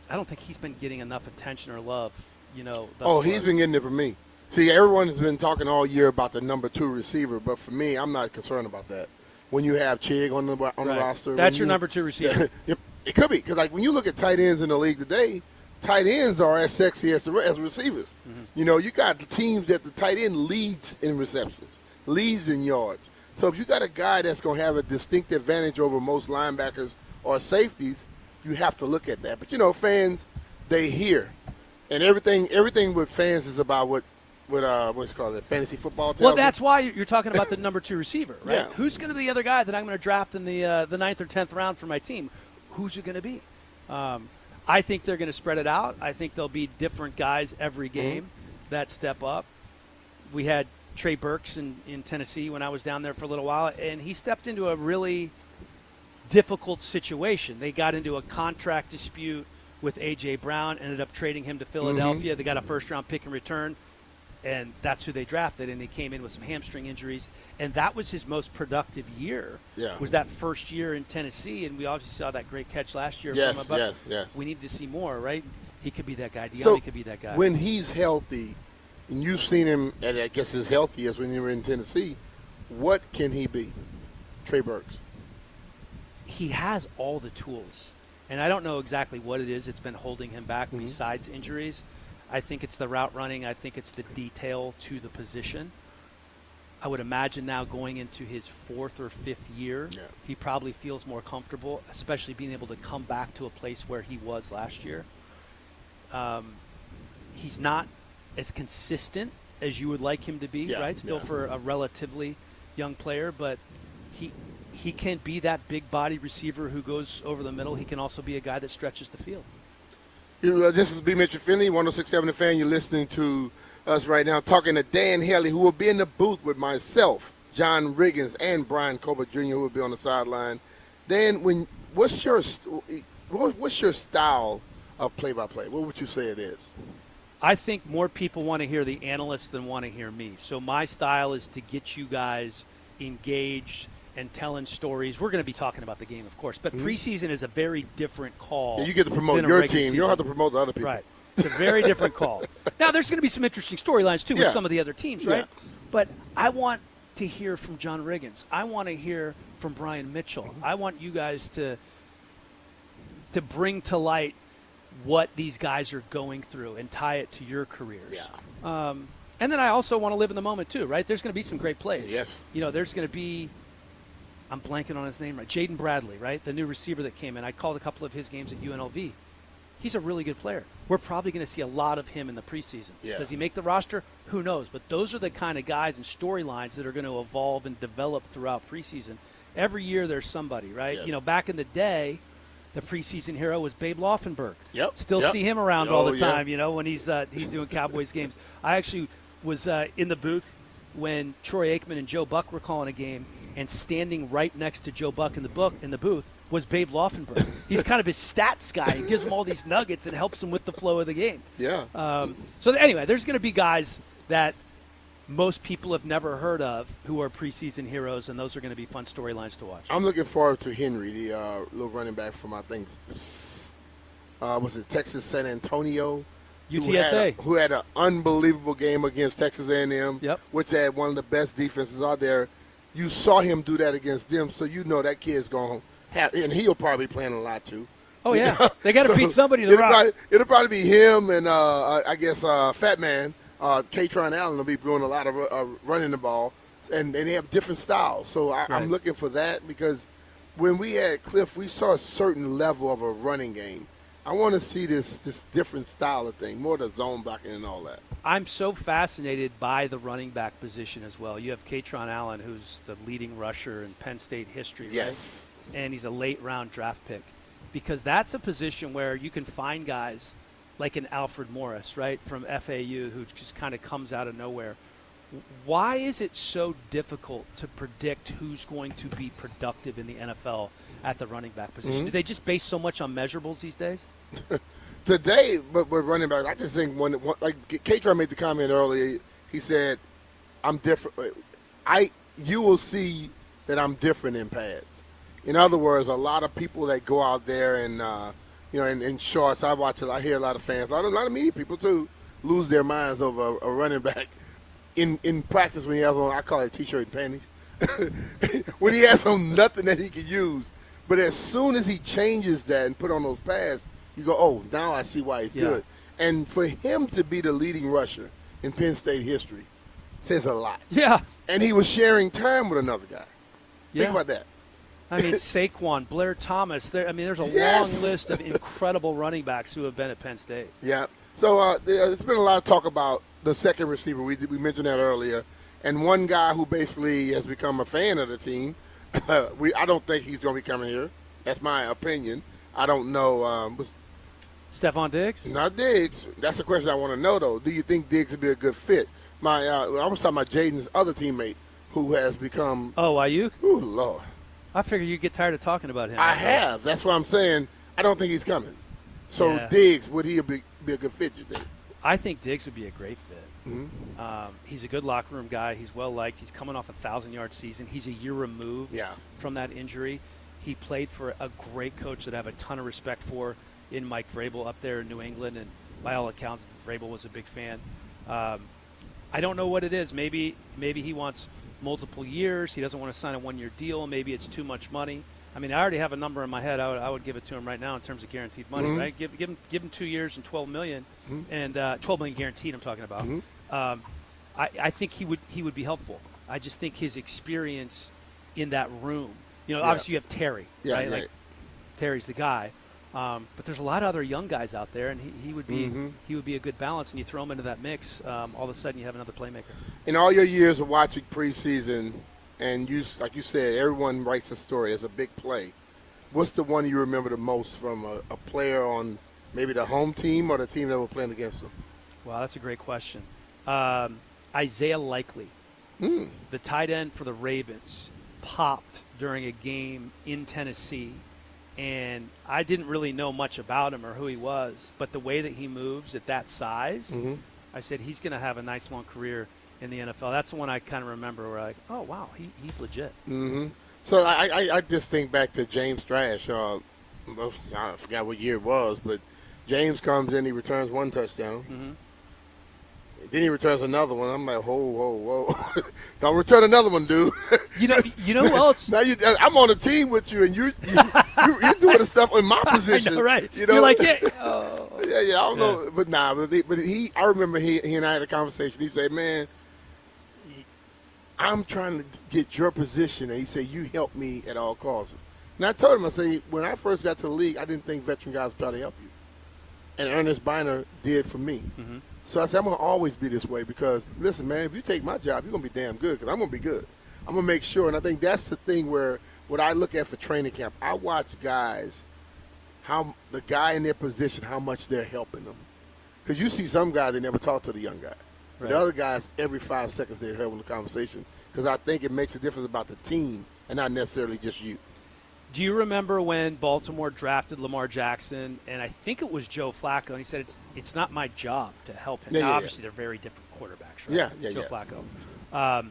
don't think he's been getting enough attention or love, He's been getting it from me. See, everyone has been talking all year about the number 2 receiver, but for me, I'm not concerned about that. When you have Chig on the roster. That's your number 2 receiver. It could be, because like when you look at tight ends in the league today, tight ends are as sexy as receivers. You got the teams that the tight end leads in receptions, leads in yards. So if you got a guy that's going to have a distinct advantage over most linebackers or safeties, you have to look at that. But, fans, they hear. And everything with fans is about what's called it, fantasy football. Well, that's why you're talking about the number 2 receiver, right? Yeah. Who's going to be the other guy that I'm going to draft in the 9th or 10th round for my team? Who's it going to be? I think they're going to spread it out. I think there'll be different guys every game that step up. We had Trey Burks in Tennessee when I was down there for a little while, and he stepped into a really difficult situation. They got into a contract dispute with A.J. Brown, ended up trading him to Philadelphia. They got a first-round pick in return, and that's who they drafted, and he came in with some hamstring injuries, and that was his most productive year. Was that first year in Tennessee, and we obviously saw that great catch last year from him. But yes. We need to see more, right? He could be that guy. De'Ami So could be that guy. when he's healthy, and you've seen him at, I guess, as healthy as when you were in Tennessee, what can he be? Trey Burks. He has all the tools, and I don't know exactly what it is that's been holding him back besides injuries. I think it's the route running. I think it's the detail to the position. I would imagine now going into his 4th or 5th year, he probably feels more comfortable, especially being able to come back to a place where he was last year. He's not as consistent as you would like him to be, right? Still for a relatively young player, but he can be that big body receiver who goes over the middle. He can also be a guy that stretches the field. This is B. Mitchell Finley, 106.7 The Fan. You're listening to us right now, talking to Dan Haley, who will be in the booth with myself, John Riggins, and Brian Colbert Jr., who will be on the sideline. Dan, what's your style of play-by-play? What would you say it is? I think more people want to hear the analysts than want to hear me. So my style is to get you guys engaged and telling stories. We're going to be talking about the game, of course, but preseason is a very different call. Yeah, you get to promote your team. You don't have to promote the other people. Right. It's a very different call. Now, there's going to be some interesting storylines, too, with some of the other teams, right? Yeah. But I want to hear from John Riggins. I want to hear from Brian Mitchell. I want you guys to bring to light what these guys are going through and tie it to your careers. Yeah. And then I also want to live in the moment, too, right? There's going to be some great plays. Yes. There's going to be – I'm blanking on his name, right? Jaden Bradley, right? The new receiver that came in. I called a couple of his games at UNLV. He's a really good player. We're probably going to see a lot of him in the preseason. Yeah. Does he make the roster? Who knows? But those are the kind of guys and storylines that are going to evolve and develop throughout preseason. Every year there's somebody, right? Yes. Back in the day, the preseason hero was Babe Laufenberg. Yep. Still see him around all the time, when he's doing Cowboys games. I actually was in the booth when Troy Aikman and Joe Buck were calling a game, and standing right next to Joe Buck in the booth was Babe Laufenberg. He's kind of his stats guy. He gives him all these nuggets and helps him with the flow of the game. Yeah. So anyway, there's going to be guys that most people have never heard of who are preseason heroes, and those are going to be fun storylines to watch. I'm looking forward to Henry, the little running back from, I think, was it Texas San Antonio? UTSA. Who had an unbelievable game against Texas A&M, yep. which had one of the best defenses out there. You saw him do that against them, so you know that kid's going to have – and he'll probably be playing a lot too. Oh, yeah. They got to feed somebody to the rock. It'll probably be him and, I guess, Fat Man. Katron Allen will be doing a lot of running the ball, and they have different styles. So I'm looking for that because when we had Cliff, we saw a certain level of a running game. I want to see this different style of thing, more the zone blocking and all that. I'm so fascinated by the running back position as well. You have Katron Allen, who's the leading rusher in Penn State history, yes, right? And he's a late-round draft pick because that's a position where you can find guys like an Alfred Morris, right, from FAU, who just kind of comes out of nowhere. Why is it so difficult to predict who's going to be productive in the NFL at the running back position? Mm-hmm. Do they just base so much on measurables these days? Today, but with running back, I just think like Katron made the comment earlier. He said, "I'm different. You will see that I'm different in pads." In other words, a lot of people that go out there and in shorts, I hear a lot of fans, a lot of media people too, lose their minds over a running back in practice when he has on, I call it t-shirt and panties, when he has on nothing that he can use. But as soon as he changes that and put on those pads, you go, oh, now I see why he's good. And for him to be the leading rusher in Penn State history says a lot. Yeah. And he was sharing time with another guy. Yeah. Think about that. I mean, Saquon, Blair Thomas. There's a long list of incredible running backs who have been at Penn State. Yeah. So there's been a lot of talk about the second receiver. We mentioned that earlier. And one guy who basically has become a fan of the team, I don't think he's going to be coming here. That's my opinion. I don't know. Stephon Diggs? Not Diggs. That's the question I want to know, though. Do you think Diggs would be a good fit? I was talking about Jaden's other teammate who has become – Oh, Ayuk? Oh, Lord. I figure you'd get tired of talking about him. I have. That's why I'm saying I don't think he's coming. So Diggs, would he be a good fit, you think? I think Diggs would be a great fit. Mm-hmm. He's a good locker room guy. He's well-liked. He's coming off a 1,000-yard season. He's a year removed from that injury. He played for a great coach that I have a ton of respect for in Mike Vrabel up there in New England, and by all accounts, Vrabel was a big fan. I don't know what it is. Maybe he wants multiple years. He doesn't want to sign a one-year deal. Maybe it's too much money. I mean, I already have a number in my head. I would give it to him right now in terms of guaranteed money, right? Give him 2 years and $12 million, and $12 million guaranteed. I'm talking about. I think he would be helpful. I just think his experience in that room. Obviously you have Terry, right? Like Terry's the guy, but there's a lot of other young guys out there, and he would be a good balance. And you throw him into that mix, all of a sudden you have another playmaker. In all your years of watching preseason. And like you said, everyone writes a story as a big play. What's the one you remember the most from a player on maybe the home team or the team that were playing against them? Wow, that's a great question. Isaiah Likely, the tight end for the Ravens, popped during a game in Tennessee. And I didn't really know much about him or who he was, but the way that he moves at that size, I said he's going to have a nice long career in the NFL. That's the one I kind of remember where like, oh, wow, he's legit. So I just think back to James Thrash. I forgot what year it was, but James comes in, he returns one touchdown. Then he returns another one. I'm like, whoa. Don't return another one, dude. You know who else? Now I'm on a team with you, and you're doing the stuff in my position. I know, right. You know? You're like, yeah. Oh. Yeah, I don't know. But I remember he and I had a conversation. He said, man, I'm trying to get your position. And he said, you help me at all costs. And I told him, I said, when I first got to the league, I didn't think veteran guys would try to help you. And Ernest Biner did for me. So I said, I'm going to always be this way because, listen, man, if you take my job, you're going to be damn good because I'm going to be good. I'm going to make sure. And I think that's the thing where what I look at for training camp, I watch guys, how the guy in their position, how much they're helping them. Because you see some guys, they never talk to the young guy. Right. The other guys, every 5 seconds they're having a conversation because I think it makes a difference about the team and not necessarily just you. Do you remember when Baltimore drafted Lamar Jackson, and I think it was Joe Flacco, and he said, it's not my job to help him. Now, obviously, they're very different quarterbacks, right? Joe Flacco.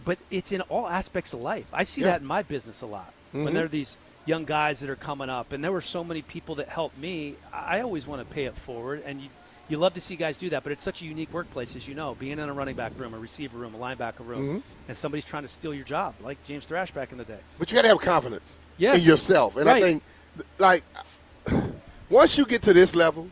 But it's in all aspects of life. I see that in my business a lot. When there are these young guys that are coming up, and there were so many people that helped me, I always want to pay it forward, and you love to see guys do that, but it's such a unique workplace, as you know, being in a running back room, a receiver room, a linebacker room, and somebody's trying to steal your job, like James Thrash back in the day. But you got to have confidence in yourself. And I think, like, once you get to this level,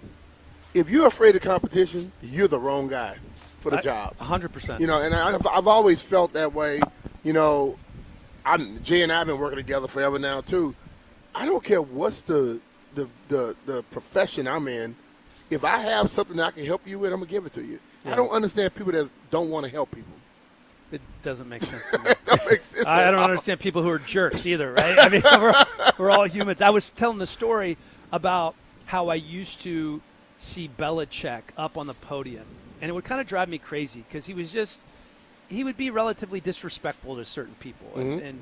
if you're afraid of competition, you're the wrong guy for the job. 100%. You know, and I've always felt that way. You know, Jay and I have been working together forever now, too. I don't care what's the profession I'm in. If I have something that I can help you with, I'm going to give it to you. Yeah. I don't understand people that don't want to help people. It doesn't make sense to me. I don't understand people who are jerks either, right? I mean, we're all humans. I was telling the story about how I used to see Belichick up on the podium, and it would kind of drive me crazy because he would be relatively disrespectful to certain people and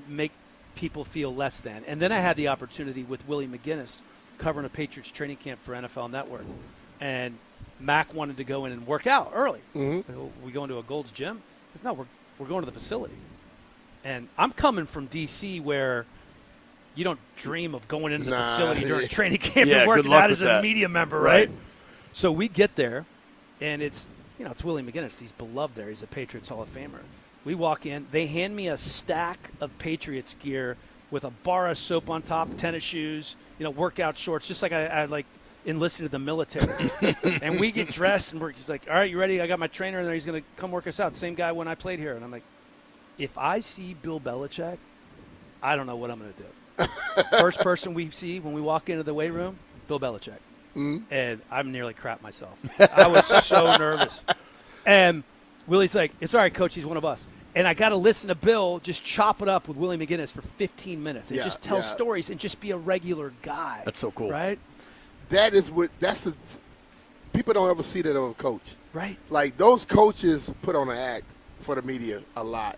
make people feel less than. And then I had the opportunity with Willie McGinnis covering a Patriots training camp for NFL Network. And Mac wanted to go in and work out early. We go into a Gold's Gym? He says, no, we're going to the facility. And I'm coming from D.C. where you don't dream of going into the facility during training camp and working out as a media member, right? So we get there, and it's Willie McGinnis. He's beloved there. He's a Patriots Hall of Famer. We walk in. They hand me a stack of Patriots gear with a bar of soap on top, tennis shoes, workout shorts, just like I like enlisted in the military. And we get dressed, and he's like, all right, you ready? I got my trainer in there. He's going to come work us out. Same guy when I played here. And I'm like, if I see Bill Belichick, I don't know what I'm going to do. First person we see when we walk into the weight room, Bill Belichick. And I'm nearly crap myself. I was so nervous. And Willie's like, it's all right, Coach. He's one of us. And I got to listen to Bill just chop it up with Willie McGinnis for 15 minutes and just tell stories and just be a regular guy. That's so cool. Right? People don't ever see that of a coach. Right. Like, those coaches put on an act for the media a lot.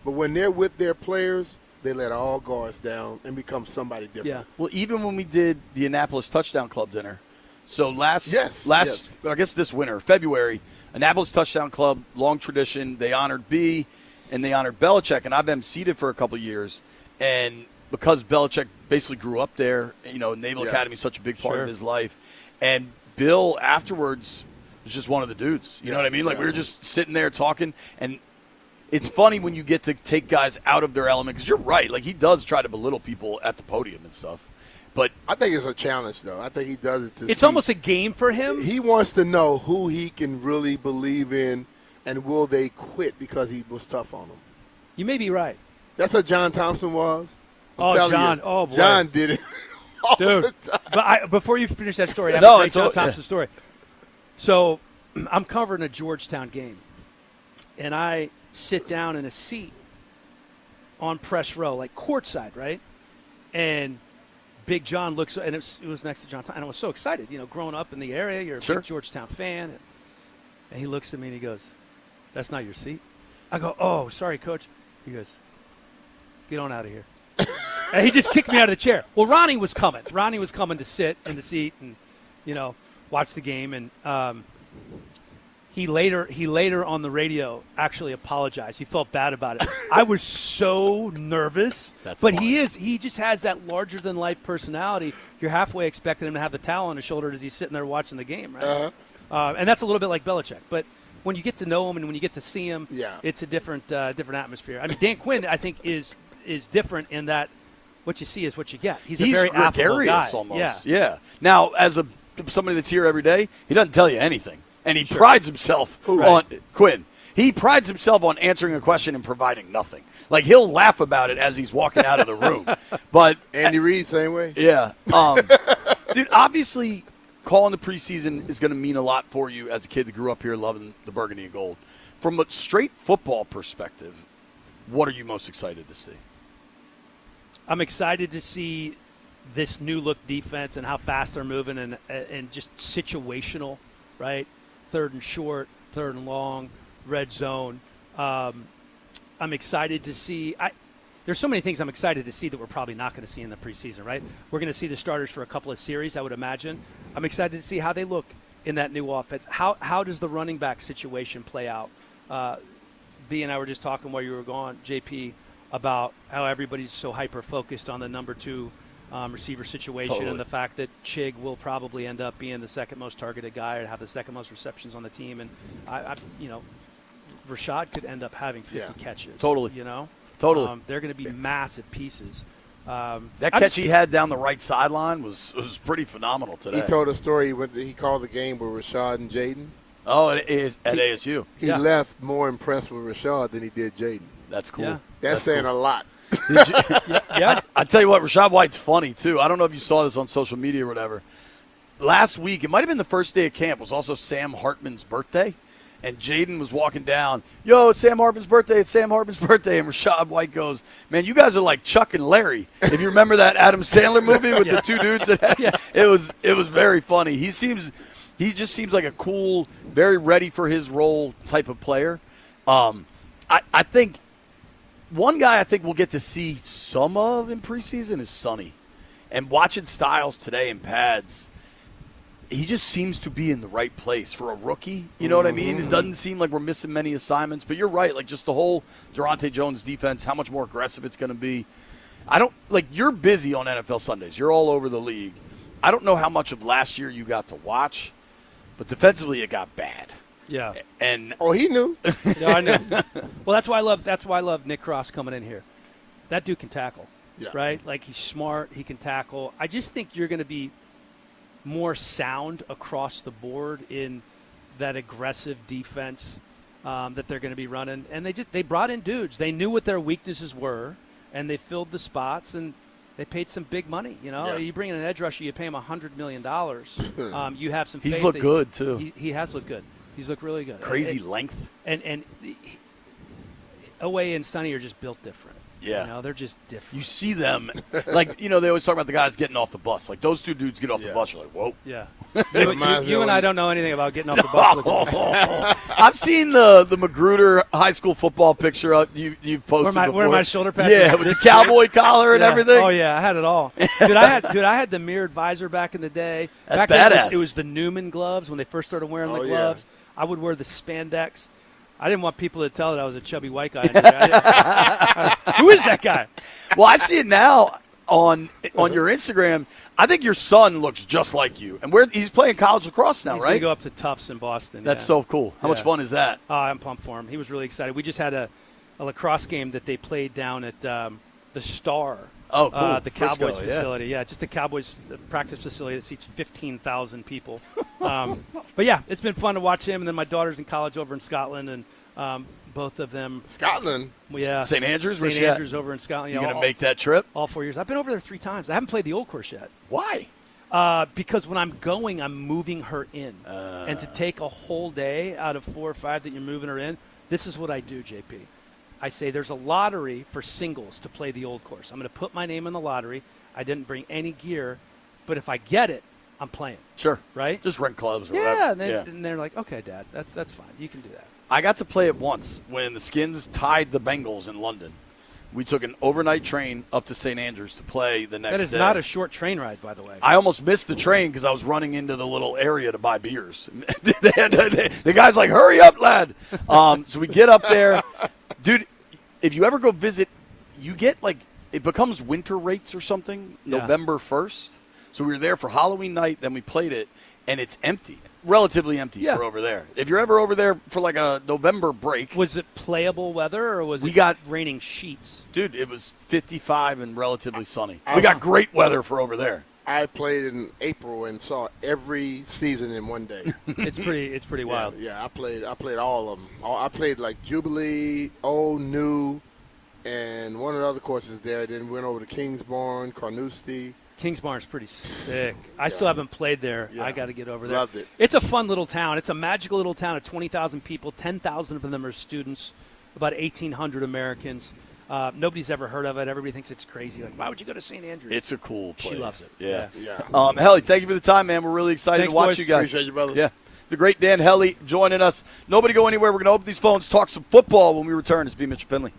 But when they're with their players, they let all guards down and become somebody different. Yeah. Well, even when we did the Annapolis Touchdown Club dinner, so I guess this winter, February, Annapolis Touchdown Club, long tradition. They honored B, and they honored Belichick, and I've emceed it for a couple of years. And because Belichick basically grew up there, Naval Academy is such a big part of his life. And Bill afterwards was just one of the dudes. You know what I mean? Like, we were just sitting there talking, and it's funny when you get to take guys out of their element, because you're right. Like, he does try to belittle people at the podium and stuff. But I think it's a challenge, though. I think he does it It's almost a game for him. He wants to know who he can really believe in, and will they quit because he was tough on them. You may be right. That's what John Thompson was. John. Oh, boy. John did it. Dude, but before you finish that story, I have a great John Thompson story. So I'm covering a Georgetown game, and I sit down in a seat on press row, like courtside, right? And Big John looks, and it was next to John Thompson, and I was so excited. Growing up in the area, you're a big Georgetown fan. And he looks at me and he goes, "That's not your seat." I go, "Oh, sorry, coach." He goes, "Get on out of here." And he just kicked me out of the chair. Well, Ronnie was coming. Ronnie was coming to sit in the seat and, watch the game. And he later on the radio actually apologized. He felt bad about it. I was so nervous. He just has that larger than life personality. You're halfway expecting him to have the towel on his shoulder as he's sitting there watching the game, right? Uh-huh. And that's a little bit like Belichick. But when you get to know him and when you get to see him, Yeah. it's a different atmosphere. I mean, Dan Quinn, I think, is different in that what you see is what you get. He's a very affable guy. Almost. Yeah. Now, as somebody that's here every day, he doesn't tell you anything, and he prides himself on Quinn. He prides himself on answering a question and providing nothing. Like, he'll laugh about it as he's walking out of the room. But Andy Reid, same way. Yeah. Dude, obviously, calling the preseason is going to mean a lot for you as a kid that grew up here loving the burgundy and gold. From a straight football perspective, what are you most excited to see? I'm excited to see this new look defense and how fast they're moving and just situational, right? 3rd and short, 3rd and long, red zone. I'm excited to see. There's so many things I'm excited to see that we're probably not going to see in the preseason, right? We're going to see the starters for a couple of series, I would imagine. I'm excited to see how they look in that new offense. How does the running back situation play out? B and I were just talking while you were gone, JP, about how everybody's so hyper-focused on the number 2 receiver situation and the fact that Chig will probably end up being the second most targeted guy and have the second most receptions on the team. And, Rashad could end up having 50 catches. Totally. Totally. They're going to be massive pieces. That catch he had down the right sideline was pretty phenomenal today. He told a story when he called the game with Rashad and Jaden. Oh, it is at ASU. He left more impressed with Rashad than he did Jaden. That's cool. Yeah. That's saying a lot. I tell you what, Rashad White's funny, too. I don't know if you saw this on social media or whatever. Last week, it might have been the first day of camp, was also Sam Hartman's birthday. And Jaden was walking down, "Yo, it's Sam Hartman's birthday, it's Sam Hartman's birthday." And Rashad White goes, "Man, you guys are like Chuck and Larry." If you remember that Adam Sandler movie with the two dudes, it was very funny. He just seems like a cool, very ready for his role type of player. I think one guy I think we'll get to see some of in preseason is Sonny. And watching Styles today in pads, he just seems to be in the right place for a rookie. You know what I mean? It doesn't seem like we're missing many assignments. But you're right. Like, just the whole Durante Jones defense, how much more aggressive it's going to be. You're busy on NFL Sundays. You're all over the league. I don't know how much of last year you got to watch, but defensively it got bad. Yeah. And he knew. Yeah, I knew. Well, that's why I love Nick Cross coming in here. That dude can tackle. Yeah. Right? Like, he's smart, he can tackle. I just think you're going to be more sound across the board in that aggressive defense that they're going to be running. And they brought in dudes. They knew what their weaknesses were, and they filled the spots, and they paid some big money. You bring in an edge rusher, you pay him $100 million. You have some. He's looked good too. He has looked good. He's looked really good. Crazy length. And Oweh and Sonny are just built different. Yeah. They're just different. You see them, they always talk about the guys getting off the bus. Like, those two dudes get off the bus, you're like, whoa. Yeah. You and I don't know anything about getting off the bus. I've seen the Magruder high school football picture you've posted before. Where my shoulder pads Yeah, with the cowboy collar and everything. Oh, yeah, I had it all. Dude, I had the mirrored visor back in the day. That's back badass. It was the Newman gloves when they first started wearing the gloves. I would wear the spandex. I didn't want people to tell that I was a chubby white guy. Who is that guy? Well, I see it now on your Instagram. I think your son looks just like you, and he's playing college lacrosse now, He's right? going to go up to Tufts in Boston. That's so cool. How much fun is that? I'm pumped for him. He was really excited. We just had a lacrosse game that they played down at the Star. Oh, cool. The Frisco, Cowboys facility. Yeah, just a Cowboys practice facility that seats 15,000 people. But, yeah, it's been fun to watch him. And then my daughter's in college over in Scotland, and both of them. Scotland? Yeah. St. Andrews? St. Andrews over in Scotland. You going to make that trip? All 4 years. I've been over there 3 times. I haven't played the old course yet. Why? Because when I'm going, I'm moving her in. And to take a whole day out of 4 or 5 that you're moving her in, this is what I do, JP. I say there's a lottery for singles to play the old course. I'm going to put my name in the lottery. I didn't bring any gear, but if I get it, I'm playing. Sure. Right? Just rent clubs or Yeah, whatever. and they're like, okay, Dad, that's fine. You can do that. I got to play it once when the Skins tied the Bengals in London. We took an overnight train up to St. Andrews to play the next day. That is not a short train ride, by the way. I almost missed the train because I was running into the little area to buy beers. The guy's like, hurry up, lad. So we get up there. Dude, if you ever go visit, you get it becomes winter rates or something, November 1st. So we were there for Halloween night, then we played it, and it's empty. Relatively empty for over there. If you're ever over there for a November break. Was it playable weather or was it raining sheets? Dude, it was 55 and relatively sunny. We got great weather for over there. I played in April and saw every season in one day. It's pretty wild. Yeah, I played all of them. I played Jubilee, Old, New, and one of the other courses there. Then went over to Kingsbourne, Carnoustie. Kingsbourne's pretty sick. I still haven't played there. Yeah. I got to get over there. Loved it. It's a fun little town. It's a magical little town of 20,000 people. 10,000 of them are students, about 1,800 Americans. Nobody's ever heard of it. Everybody thinks it's crazy. Like, why would you go to St. Andrews? It's a cool place. She loves it. Yeah. Helly, thank you for the time, man. We're really excited Thanks, to watch boys. you guys. Appreciate you, brother. Yeah. The great Dan Helly joining us. Nobody go anywhere. We're going to open these phones, talk some football when we return. It's B. Mitchell Finley.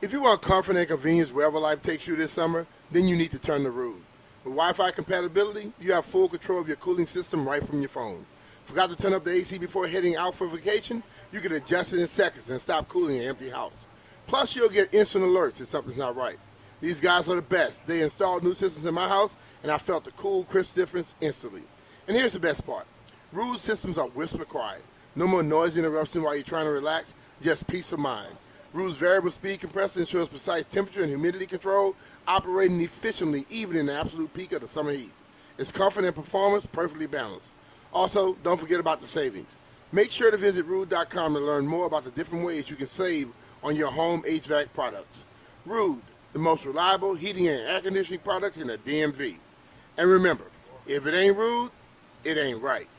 If you want comfort and convenience wherever life takes you this summer, then you need to turn to Rude. With Wi-Fi compatibility, you have full control of your cooling system right from your phone. Forgot to turn up the AC before heading out for vacation? You can adjust it in seconds and stop cooling an empty house. Plus, you'll get instant alerts if something's not right. These guys are the best. They installed new systems in my house, and I felt the cool, crisp difference instantly. And here's the best part. Rude systems are whisper quiet. No more noise interruption while you're trying to relax, just peace of mind. Rude's variable speed compressor ensures precise temperature and humidity control, operating efficiently even in the absolute peak of the summer heat. It's comfort and performance perfectly balanced. Also, don't forget about the savings. Make sure to visit Rude.com to learn more about the different ways you can save on your home HVAC products. Rude, the most reliable heating and air conditioning products in the DMV. And remember, if it ain't Rude, it ain't right.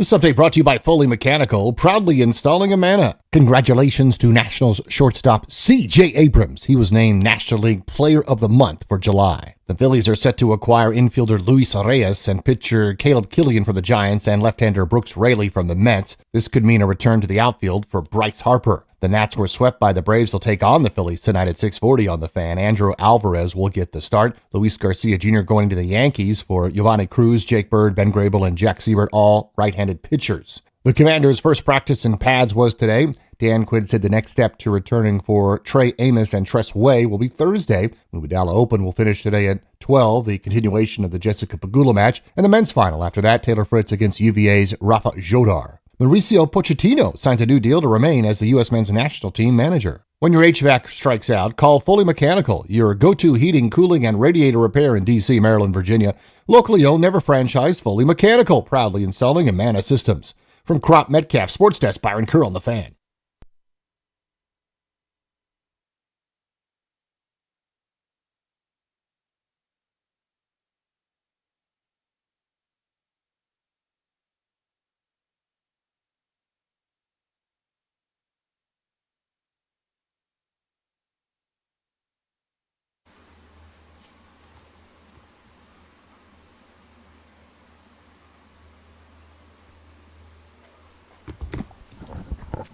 This update brought to you by Foley Mechanical, proudly installing Amana. Congratulations to Nationals shortstop C.J. Abrams. He was named National League Player of the Month for July. The Phillies are set to acquire infielder Luis Reyes and pitcher Caleb Killian from the Giants and left-hander Brooks Raley from the Mets. This could mean a return to the outfield for Bryce Harper. The Nats were swept by the Braves. They'll take on the Phillies tonight at 6:40 on The Fan. Andrew Alvarez will get the start. Luis Garcia Jr. going to the Yankees for Giovanni Cruz, Jake Bird, Ben Grable, and Jack Siebert, all right-handed pitchers. The Commanders' first practice in pads was today. Dan Quinn said the next step to returning for Trey Amos and Tress Way will be Thursday. The Mubadala Open will finish today at 12, the continuation of the Jessica Pegula match, and the men's final. After that, Taylor Fritz against UVA's Rafa Jodar. Mauricio Pochettino signs a new deal to remain as the U.S. men's national team manager. When your HVAC strikes out, call Foley Mechanical, your go-to heating, cooling, and radiator repair in D.C., Maryland, Virginia. Locally owned, never franchised, Foley Mechanical, proudly installing Amana systems. From Crop Metcalf Sports Desk, Byron Kerr on The Fan.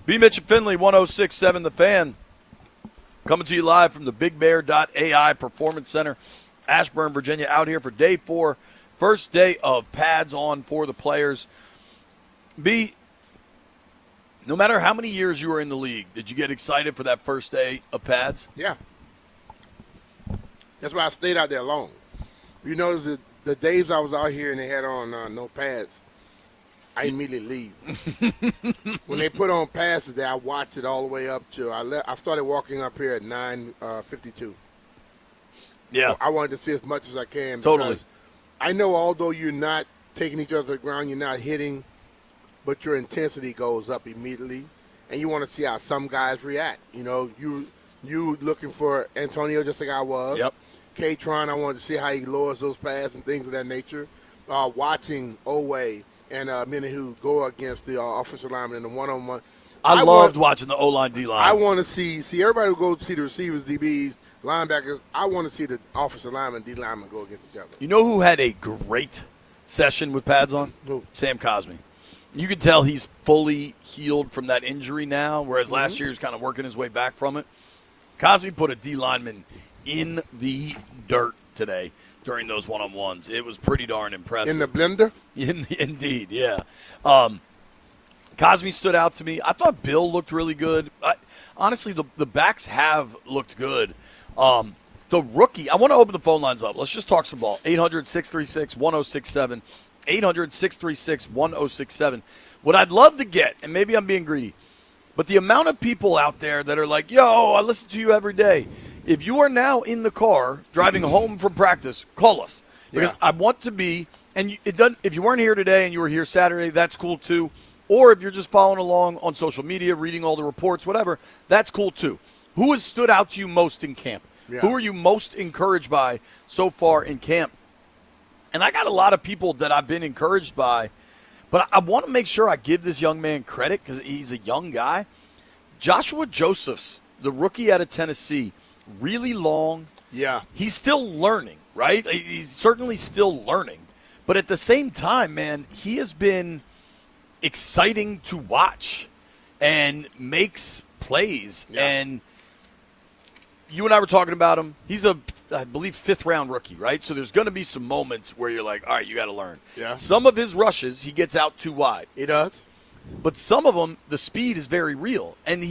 B. Mitch and Finley, 106.7 The Fan. Coming to you live from the BigBear.ai Performance Center, Ashburn, Virginia. Out here for day 4, first day of pads on for the players. B, no matter how many years you were in the league, did you get excited for that first day of pads? Yeah. That's why I stayed out there long. You notice the days I was out here and they had on no pads, I immediately leave. When they put on pads today, I watched it all the way up to I started walking up here at 9:52. Yeah, so I wanted to see as much as I can. Totally. I know, although you're not taking each other to the ground, you're not hitting, but your intensity goes up immediately, and you want to see how some guys react. You know, you looking for Antonio just like I was. Yep. K-Tron, I wanted to see how he lowers those pads and things of that nature. Watching Oweh and many who go against the offensive lineman in the one-on-one. I loved watching the O-line, D-line. I want to see everybody who goes to see the receivers, DBs, linebackers. I want to see the offensive lineman, D lineman go against each other. You know who had a great session with pads on? Who? Sam Cosmi. You can tell he's fully healed from that injury now, whereas last year he was kind of working his way back from it. Cosmi put a D lineman in the dirt today during those one-on-ones. It was pretty darn impressive. In the blender? Indeed, yeah. Cosmi stood out to me. I thought Bill looked really good. Honestly, the backs have looked good. The rookie, I want to open the phone lines up. Let's just talk some ball. 800-636-1067. 800-636-1067. What I'd love to get, and maybe I'm being greedy, but the amount of people out there that are like, yo, I listen to you every day. If you are now in the car driving home from practice, call us. Because I want to be, and it doesn't. If you weren't here today and you were here Saturday, that's cool too. Or if you're just following along on social media, reading all the reports, whatever, that's cool too. Who has stood out to you most in camp? Yeah. Who are you most encouraged by so far in camp? And I got a lot of people that I've been encouraged by, but I want to make sure I give this young man credit because he's a young guy. Joshua Josephs, the rookie out of Tennessee, really long. Yeah. He's still learning, right? He's certainly still learning. But at the same time, man, he has been exciting to watch and makes plays. Yeah. And you and I were talking about him. He's I believe, 5th-round rookie, right? So there's going to be some moments where you're like, all right, you got to learn. Yeah. Some of his rushes, he gets out too wide. He does. But some of them, the speed is very real. And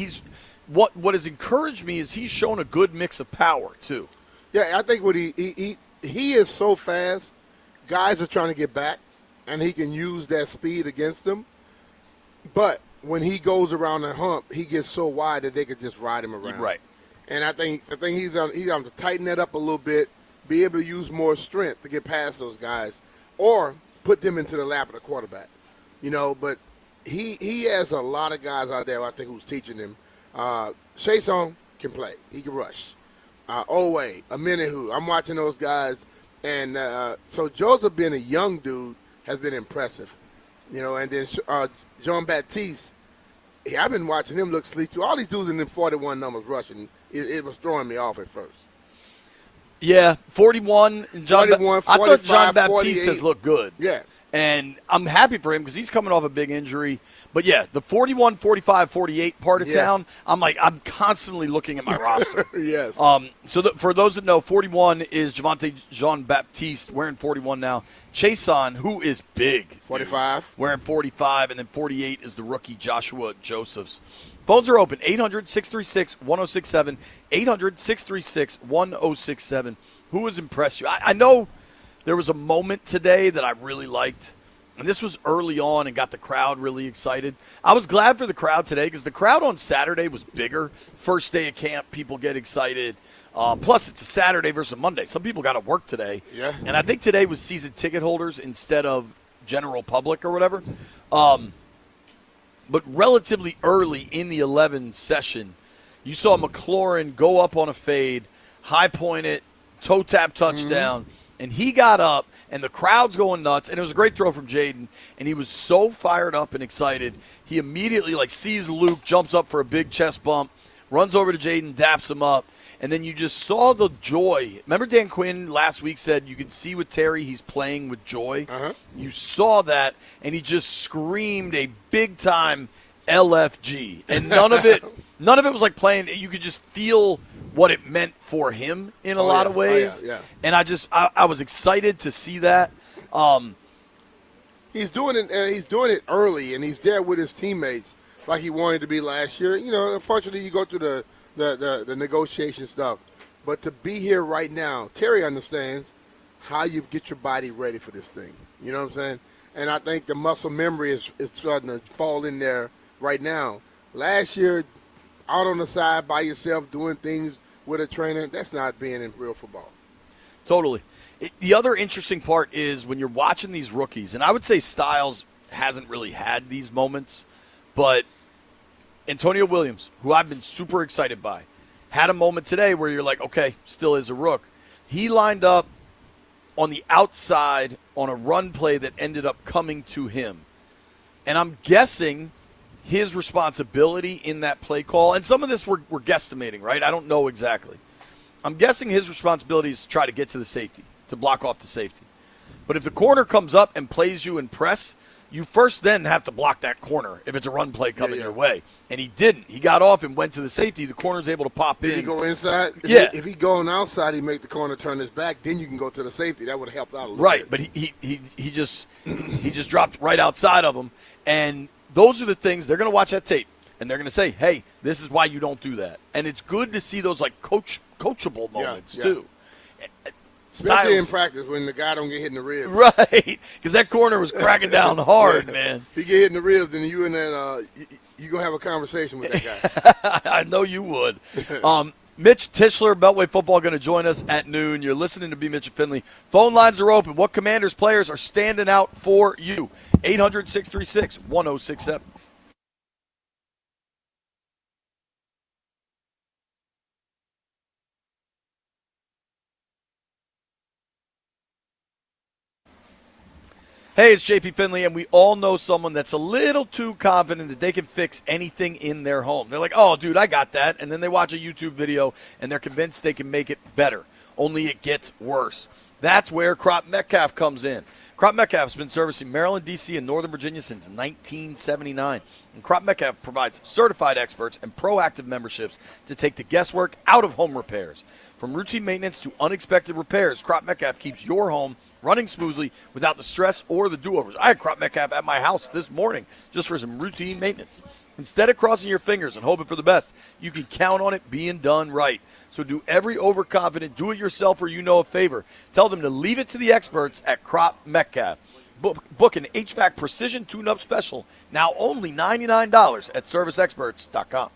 what has encouraged me is he's shown a good mix of power, too. Yeah, I think what he is so fast, guys are trying to get back, and he can use that speed against them. But when he goes around the hump, he gets so wide that they could just ride him around. Right. And I think he's going to tighten that up a little bit, be able to use more strength to get past those guys, or put them into the lap of the quarterback. You know, but he has a lot of guys out there, I think, who's teaching him. Chason can play. He can rush. Oweh, Amenahu. I'm watching those guys. And so Joseph, being a young dude, has been impressive. And then Jean Baptiste. Yeah, I've been watching him look sleek too. All these dudes in them 41 numbers rushing, it was throwing me off at first. Yeah, 41. John 41, I thought John 45, Baptiste 48. has looked good. Yeah. And I'm happy for him because he's coming off a big injury. But, yeah, the 41, 45, 48 part of town, I'm constantly looking at my roster. Yes. So for those that know, 41 is Javante Jean-Baptiste, wearing 41 now. Chason, who is big. 45. Wearing 45. And then 48 is the rookie Joshua Josephs. Phones are open, 800-636-1067, 800-636-1067. Who has impressed you? I know there was a moment today that I really liked, and this was early on and got the crowd really excited. I was glad for the crowd today because the crowd on Saturday was bigger. First day of camp, people get excited. Plus, it's a Saturday versus a Monday. Some people got to work today. Yeah. And I think today was season ticket holders instead of general public or whatever. But relatively early in the 11 session, you saw McLaurin go up on a fade, high point it, toe tap touchdown, and he got up, and the crowd's going nuts, and it was a great throw from Jaden, and he was so fired up and excited. He immediately sees Luke, jumps up for a big chest bump, runs over to Jaden, daps him up, and then you just saw the joy. Remember Dan Quinn last week said you could see with Terry he's playing with joy? Uh-huh. You saw that, and he just screamed a big-time LFG. And none of it was like playing. You could just feel what it meant for him in a lot of ways. Yeah. And I was excited to see that. He's doing it, and he's doing it early, and he's there with his teammates like he wanted to be last year. Unfortunately, you go through the negotiation stuff. But to be here right now, Terry understands how you get your body ready for this thing. You know what I'm saying? And I think the muscle memory is starting to fall in there right now. Last year, out on the side by yourself doing things with a trainer, that's not being in real football. Totally. The other interesting part is when you're watching these rookies, and I would say Styles hasn't really had these moments, but Antonio Williams, who I've been super excited by, had a moment today where you're like, okay, still is a rook. He lined up on the outside on a run play that ended up coming to him. And I'm guessing his responsibility in that play call, and some of this we're guesstimating, right? I don't know exactly. I'm guessing his responsibility is to try to get to the safety, to block off the safety. But if the corner comes up and plays you in press, you first then have to block that corner if it's a run play coming your way. And he didn't. He got off and went to the safety. The corner's able to pop in. Did he go inside? If he going outside, he make the corner turn his back. Then you can go to the safety. That would have helped out a little bit. But he just dropped right outside of him. And those are the things they're going to watch that tape. And they're going to say, hey, this is why you don't do that. And it's good to see those coachable moments too. Especially in practice when the guy don't get hit in the ribs. Right, because that corner was cracking down hard, man. If he get hit in the ribs, then you and that you're going to have a conversation with that guy. I know you would. Mitch Tischler, Beltway Football, going to join us at noon. You're listening to B. Mitch and Finley. Phone lines are open. What Commanders players are standing out for you? 800-636-1067. Hey, it's JP Finley, and we all know someone that's a little too confident that they can fix anything in their home. They're like, oh, dude, I got that. And then they watch a YouTube video, and they're convinced they can make it better. Only it gets worse. That's where Crop Metcalf comes in. Crop Metcalf has been servicing Maryland, D.C., and Northern Virginia since 1979. And Crop Metcalf provides certified experts and proactive memberships to take the guesswork out of home repairs. From routine maintenance to unexpected repairs, Crop Metcalf keeps your home running smoothly without the stress or the do-overs. I had Crop Metcalf at my house this morning just for some routine maintenance. Instead of crossing your fingers and hoping for the best, you can count on it being done right. So do every overconfident do-it-yourselfer you know a favor. Tell them to leave it to the experts at Crop Metcalf. Book an HVAC Precision Tune-Up Special, now only $99 at ServiceExperts.com.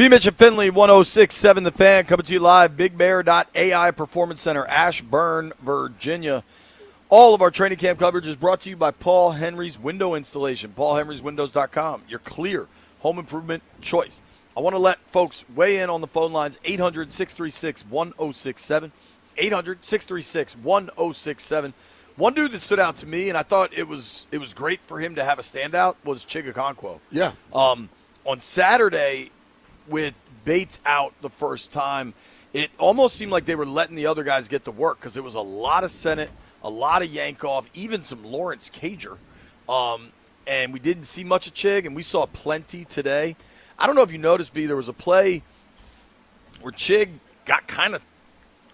B. Mitch and Finley, 106.7 The Fan, coming to you live, BigBear.ai Performance Center, Ashburn, Virginia. All of our training camp coverage is brought to you by Paul Henry's Window Installation, paulhenryswindows.com, your clear home improvement choice. I want to let folks weigh in on the phone lines, 800-636-1067, 800-636-1067. One dude that stood out to me, and I thought it was great for him to have a standout, was Chig Okonkwo. Yeah. On Saturday, with Bates out the first time, it almost seemed like they were letting the other guys get to work because it was a lot of Sennett, a lot of Yankoff, even some Lawrence Cager. And we didn't see much of Chig, and we saw plenty today. I don't know if you noticed, B, there was a play where Chig got kind of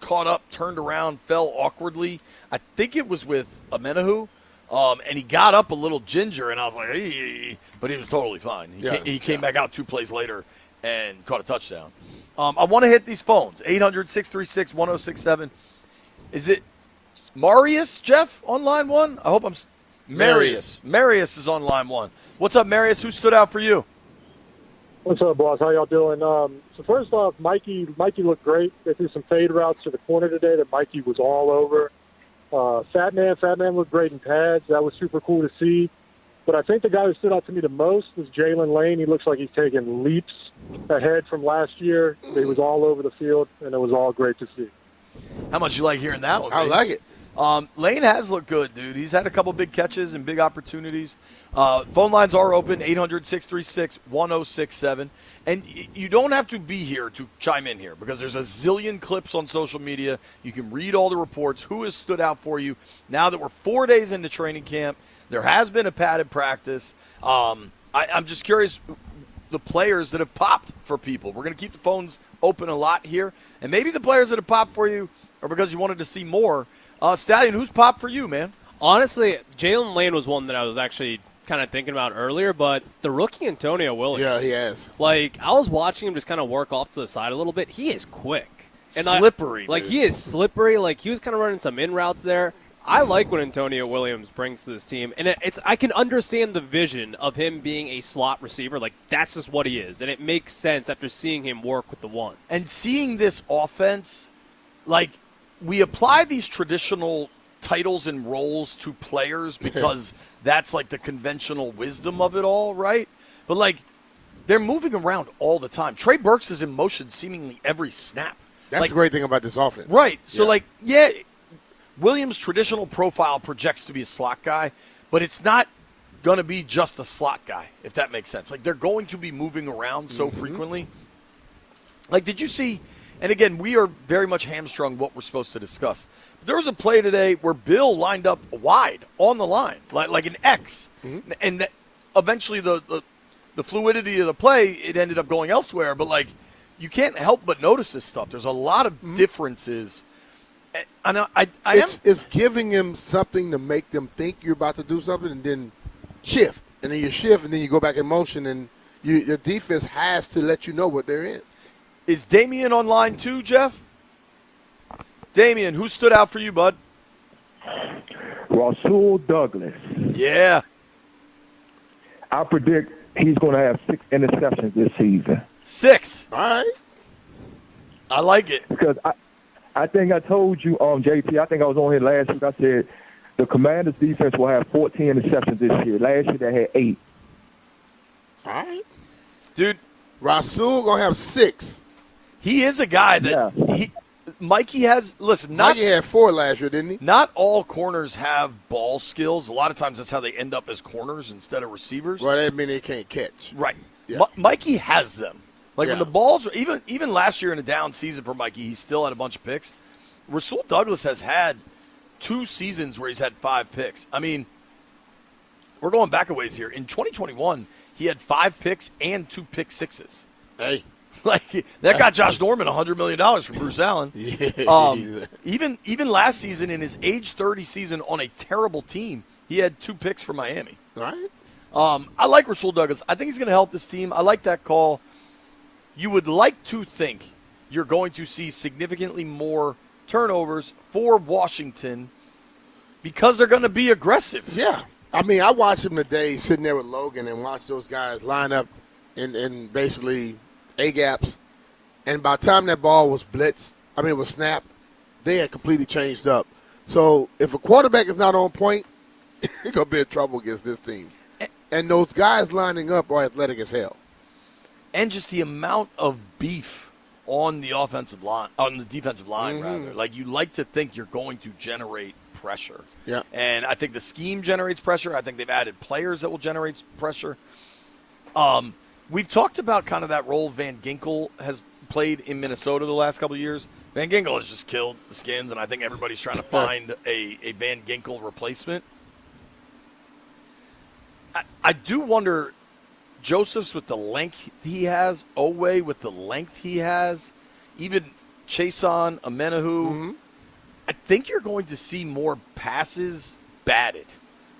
caught up, turned around, fell awkwardly. I think it was with Amenahu. And he got up a little ginger, and I was like, hey, but he was totally fine. He came back out 2 plays later and caught a touchdown. I want to hit these phones, 800-636-1067. Is it Marius, Jeff, on line 1? I hope I'm Marius. Marius is on line 1. What's up, Marius? Who stood out for you? What's up, boss? How y'all doing? So first off, Mikey looked great. They threw some fade routes to the corner today that Mikey was all over. Fat Man looked great in pads. That was super cool to see. But I think the guy who stood out to me the most was Jalen Lane. He looks like he's taken leaps ahead from last year. He was all over the field, and it was all great to see. How much you like hearing that one? I like it. Lane has looked good, dude. He's had a couple big catches and big opportunities. Phone lines are open, 800-636-1067. And you don't have to be here to chime in here because there's a zillion clips on social media. You can read all the reports. Who has stood out for you? Now that we're 4 days into training camp, there has been a padded practice. I'm just curious, the players that have popped for people. We're going to keep the phones open a lot here. And maybe the players that have popped for you are because you wanted to see more. Stallion, who's popped for you, man? Honestly, Jalen Lane was one that I was actually kind of thinking about earlier, but the rookie Antonio Williams. Yeah, he has. Like, I was watching him just kind of work off to the side a little bit. He is quick. And slippery. He is slippery. Like, he was kind of running some in routes there. I like what Antonio Williams brings to this team, and I can understand the vision of him being a slot receiver. Like, that's just what he is, and it makes sense after seeing him work with the one. And seeing this offense, like, we apply these traditional titles and roles to players because that's like the conventional wisdom of it all, right? But, like, they're moving around all the time. Trey Burks is in motion seemingly every snap. That's the great thing about this offense. Right. So, Williams' traditional profile projects to be a slot guy, but it's not going to be just a slot guy, if that makes sense. Like, they're going to be moving around so frequently. Like, did you see, and again, we are very much hamstrung what we're supposed to discuss. But there was a play today where Bill lined up wide on the line, like an X, and eventually the fluidity of the play, it ended up going elsewhere. But, like, you can't help but notice this stuff. There's a lot of differences. And it's giving him something to make them think you're about to do something and then shift. And then you shift and then you go back in motion and the defense has to let you know what they're in. Is Damian on line 2, Jeff? Damian, who stood out for you, bud? Rasul Douglas. Yeah. I predict he's going to have 6 interceptions this season. 6? All right. I like it. Because I think I told you, JP, I think I was on here last week. I said the Commanders' defense will have 14 interceptions this year. Last year they had 8. All right. Dude. Rasul going to have 6. He is a guy that Mikey has. Listen, Mikey had 4 last year, didn't he? Not all corners have ball skills. A lot of times that's how they end up as corners instead of receivers. Well, that means they can't catch. Right. Yeah. Mikey has them. Like when the balls are even last year in a down season for Mikey, he still had a bunch of picks. Rasul Douglas has had 2 seasons where he's had 5 picks. I mean, we're going back a ways here. In 2021, he had 5 picks and 2 pick sixes. Hey. Like that got Josh Norman $100 million from Bruce Allen. Even last season in his age 30 season on a terrible team, he had 2 picks for Miami. All right. I like Rasul Douglas. I think he's going to help this team. I like that call. You would like to think you're going to see significantly more turnovers for Washington because they're going to be aggressive. Yeah. I mean, I watched him today sitting there with Logan and watched those guys line up and basically A-gaps. And by the time that ball was was snapped, they had completely changed up. So if a quarterback is not on point, he's going to be in trouble against this team. And those guys lining up are athletic as hell. And just the amount of beef on the defensive line, rather. Like, you like to think you're going to generate pressure. Yeah. And I think the scheme generates pressure. I think they've added players that will generate pressure. We've talked about kind of that role Van Ginkel has played in Minnesota the last couple of years. Van Ginkel has just killed the Skins, and I think everybody's trying to find a Van Ginkel replacement. I do wonder, Joseph's with the length he has, Owe with the length he has, even Chason, Amenahu. I think you're going to see more passes batted.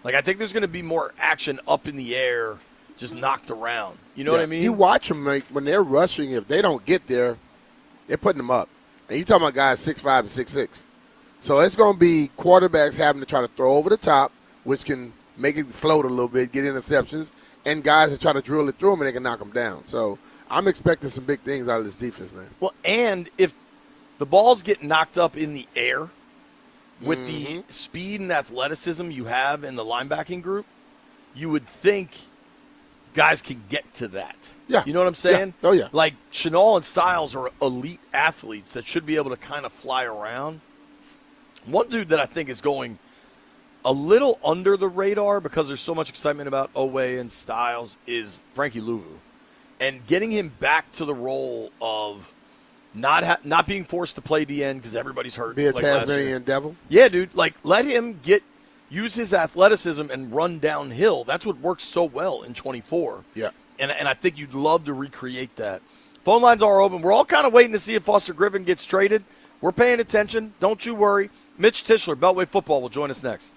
Like, I think there's going to be more action up in the air, just knocked around. You know what I mean? You watch them when they're rushing. If they don't get there, they're putting them up. And you're talking about guys 6'5" and 6'6". So it's going to be quarterbacks having to try to throw over the top, which can make it float a little bit, get interceptions, and guys that try to drill it through them and they can knock them down. So I'm expecting some big things out of this defense, man. Well, and if the balls get knocked up in the air with the speed and athleticism you have in the linebacking group, you would think guys can get to that. Yeah. You know what I'm saying? Yeah. Oh, yeah. Like, Chenal and Styles are elite athletes that should be able to kind of fly around. One dude that I think is going a little under the radar because there's so much excitement about Owe and Styles is Frankie Louvu. And getting him back to the role of not being forced to play DN because everybody's hurt. Be a like last year. Tasmanian devil. Yeah, dude. Like, let him use his athleticism and run downhill. That's what works so well in 24. Yeah. And I think you'd love to recreate that. Phone lines are open. We're all kind of waiting to see if Foster Griffin gets traded. We're paying attention. Don't you worry. Mitch Tischler, Beltway Football, will join us next.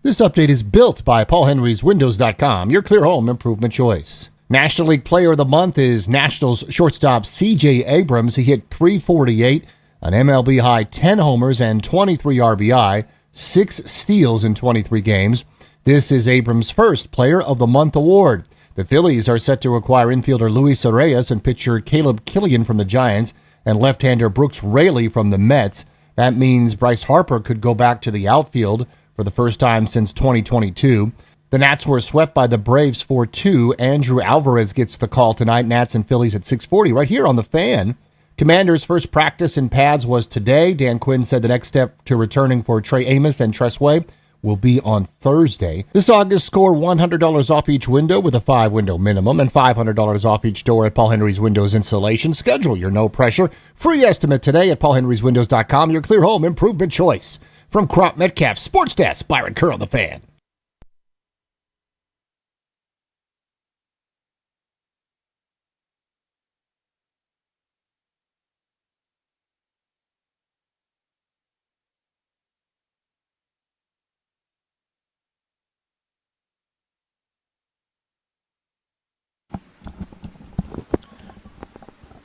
This update is built by PaulHenrysWindows.com, your clear home improvement choice. National League Player of the Month is Nationals shortstop C.J. Abrams. He hit .348, an MLB high 10 homers and 23 RBI, 6 steals in 23 games. This is Abrams' first Player of the Month award. The Phillies are set to acquire infielder Luis Arias and pitcher Caleb Killian from the Giants and left-hander Brooks Raley from the Mets. That means Bryce Harper could go back to the outfield for the first time since 2022. The Nats were swept by the Braves 4-2. Andrew Alvarez gets the call tonight. Nats and Phillies at 6:40 right here on The Fan. Commanders' first practice in pads was today. Dan Quinn said the next step to returning for Trey Amos and Tress Way will be on Thursday. This August, score $100 off each window with a 5-window minimum and $500 off each door at Paul Henry's Windows Installation. Schedule your no-pressure free estimate today at paulhenryswindows.com, your clear home improvement choice. From Crop Metcalf Sports Desk, Byron Kerr on The Fan.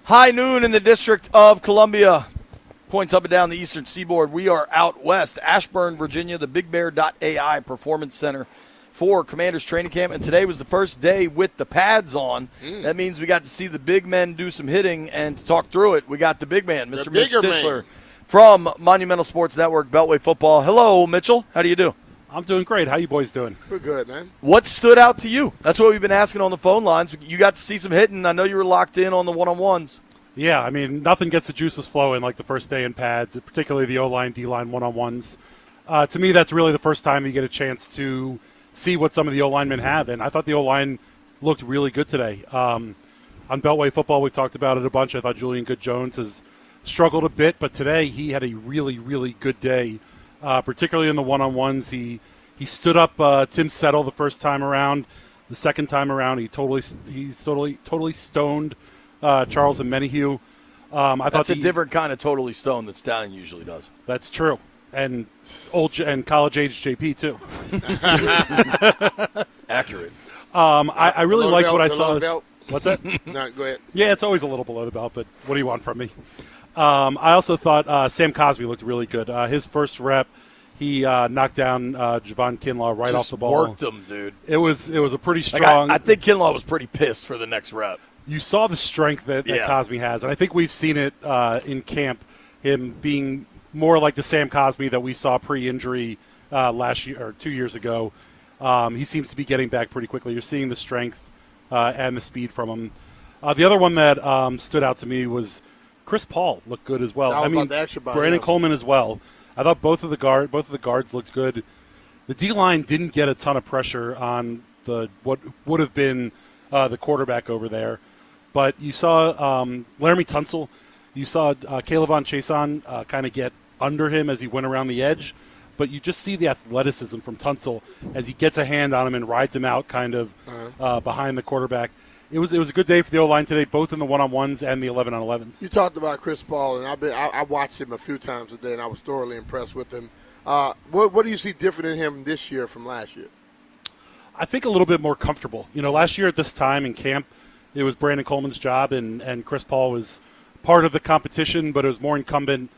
High noon in the District of Columbia. Points up and down the eastern seaboard. We are out west, Ashburn, Virginia, the BigBear.ai Performance Center for Commanders Training Camp. And today was the first day with the pads on. That means we got to see the big men do some hitting, and to talk through it, we got the big man, Mr. Mitch Tischler from Monumental Sports Network, Beltway Football. Hello, Mitchell. How do you do? I'm doing great. How you boys doing? We're good, man. What stood out to you? That's what we've been asking on the phone lines. You got to see some hitting. I know you were locked in on the one-on-ones. Yeah, I mean, nothing gets the juices flowing like the first day in pads, particularly the O-line, D-line one-on-ones. To me, that's really the first time you get a chance to see what some of the O-linemen have, and I thought the O-line looked really good today. On Beltway Football, we've talked about it a bunch. I thought Julian Good-Jones has struggled a bit, but today he had a really, really good day. Particularly in the one-on-ones, he stood up Tim Settle the first time around. The second time around, he totally stoned Charles Omenihu. That's a different kind of totally stoned that Stallion usually does. That's true, and college-age JP too. Accurate. I really liked what I saw. Belt. What's that? No, go ahead. Yeah, it's always a little below the belt, but what do you want from me? I also thought Sam Cosby looked really good. His first rep, he knocked down Javon Kinlaw right off the ball. Worked him, dude. It was a pretty strong. I think Kinlaw was pretty pissed for the next rep. You saw the strength that Cosby has, and I think we've seen it in camp, him being more like the Sam Cosby that we saw pre-injury last year or 2 years ago. He seems to be getting back pretty quickly. You're seeing the strength and the speed from him. The other one that stood out to me was Chris Paul looked good as well. Brandon Coleman as well. I thought both of the guards looked good. The D-line didn't get a ton of pressure on what would have been the quarterback over there. But you saw Laramie Tunsil, you saw Caleb Chason kind of get under him as he went around the edge. But you just see the athleticism from Tunsil as he gets a hand on him and rides him out kind of behind the quarterback. It was a good day for the O-line today, both in the one-on-ones and the 11-on-11s. You talked about Chris Paul, and I watched him a few times today, and I was thoroughly impressed with him. What do you see different in him this year from last year? I think a little bit more comfortable. You know, last year at this time in camp, it was Brandon Coleman's job, and Chris Paul was part of the competition, but it was more incumbent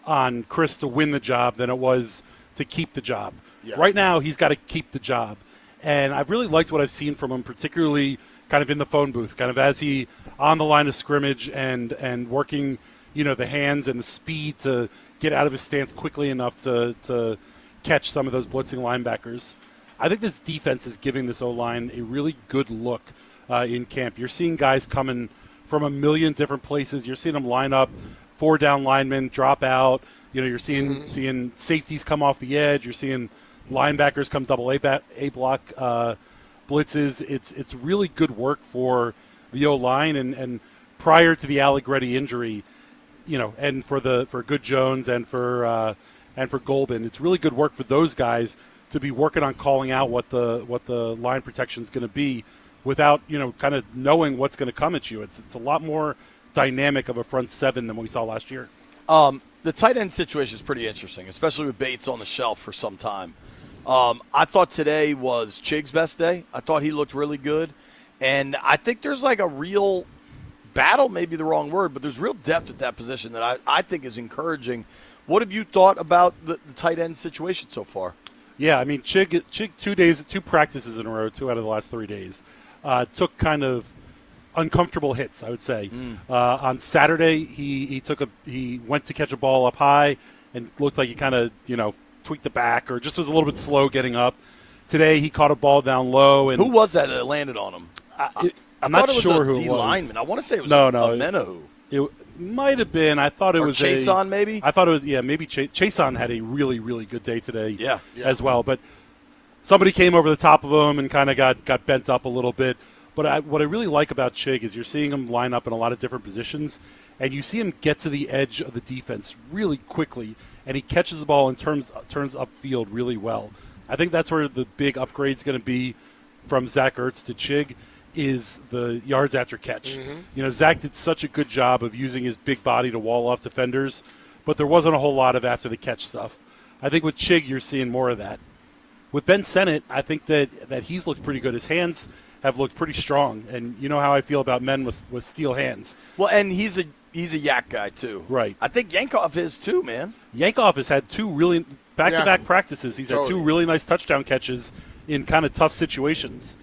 on Chris to win the job than it was to keep the job. Yeah. Right now, he's got to keep the job. And I've really liked what I've seen from him, particularly kind of in the phone booth, kind of as he on the line of scrimmage and working, you know, the hands and the speed to get out of his stance quickly enough to catch some of those blitzing linebackers. I think this defense is giving this O-line a really good look in camp. You're seeing guys coming from a million different places. You're seeing them line up, 4 down linemen, drop out. You know, you're seeing safeties come off the edge. You're seeing linebackers come double A block blitzes. It's really good work for the O-line. And prior to the Allegretti injury, you know, and for Good Jones and for Golbin, it's really good work for those guys to be working on calling out what the line protection is going to be without, you know, kind of knowing what's going to come at you. It's a lot more dynamic of a front seven than we saw last year. The tight end situation is pretty interesting, especially with Bates on the shelf for some time. I thought today was Chig's best day. I thought he looked really good. And I think there's like a real battle, maybe the wrong word, but there's real depth at that position that I think is encouraging. What have you thought about the tight end situation so far? Yeah, I mean, Chig 2 practices in a row, 2 out of the last 3 days, took kind of uncomfortable hits, I would say. On Saturday, he went to catch a ball up high and looked like he kind of, tweaked the back or just was a little bit slow getting up. Today, he caught a ball down low. And who was that landed on him? I'm not sure who it was. It was. Lineman. I want to say it was no, Menahu. It might have been. I thought it was Chason, maybe? I thought it was, maybe Chason had a really, really good day today yeah. as well. But somebody came over the top of him and kind of got bent up a little bit. But what I really like about Chig is you're seeing him line up in a lot of different positions, and you see him get to the edge of the defense really quickly, and he catches the ball and turns upfield really well. I think that's where the big upgrade's going to be from Zach Ertz to Chig is the yards after catch. Zach did such a good job of using his big body to wall off defenders, but there wasn't a whole lot of after the catch stuff. I think with Chig, you're seeing more of that. With Ben Sennett, I think that he's looked pretty good. His hands have looked pretty strong, and you know how I feel about men with steel hands. Well, and he's a yak guy too. Right. I think Yankov is too, man. Yankov has had 2 really back-to-back practices. He's had 2 really nice touchdown catches in kind of tough situations.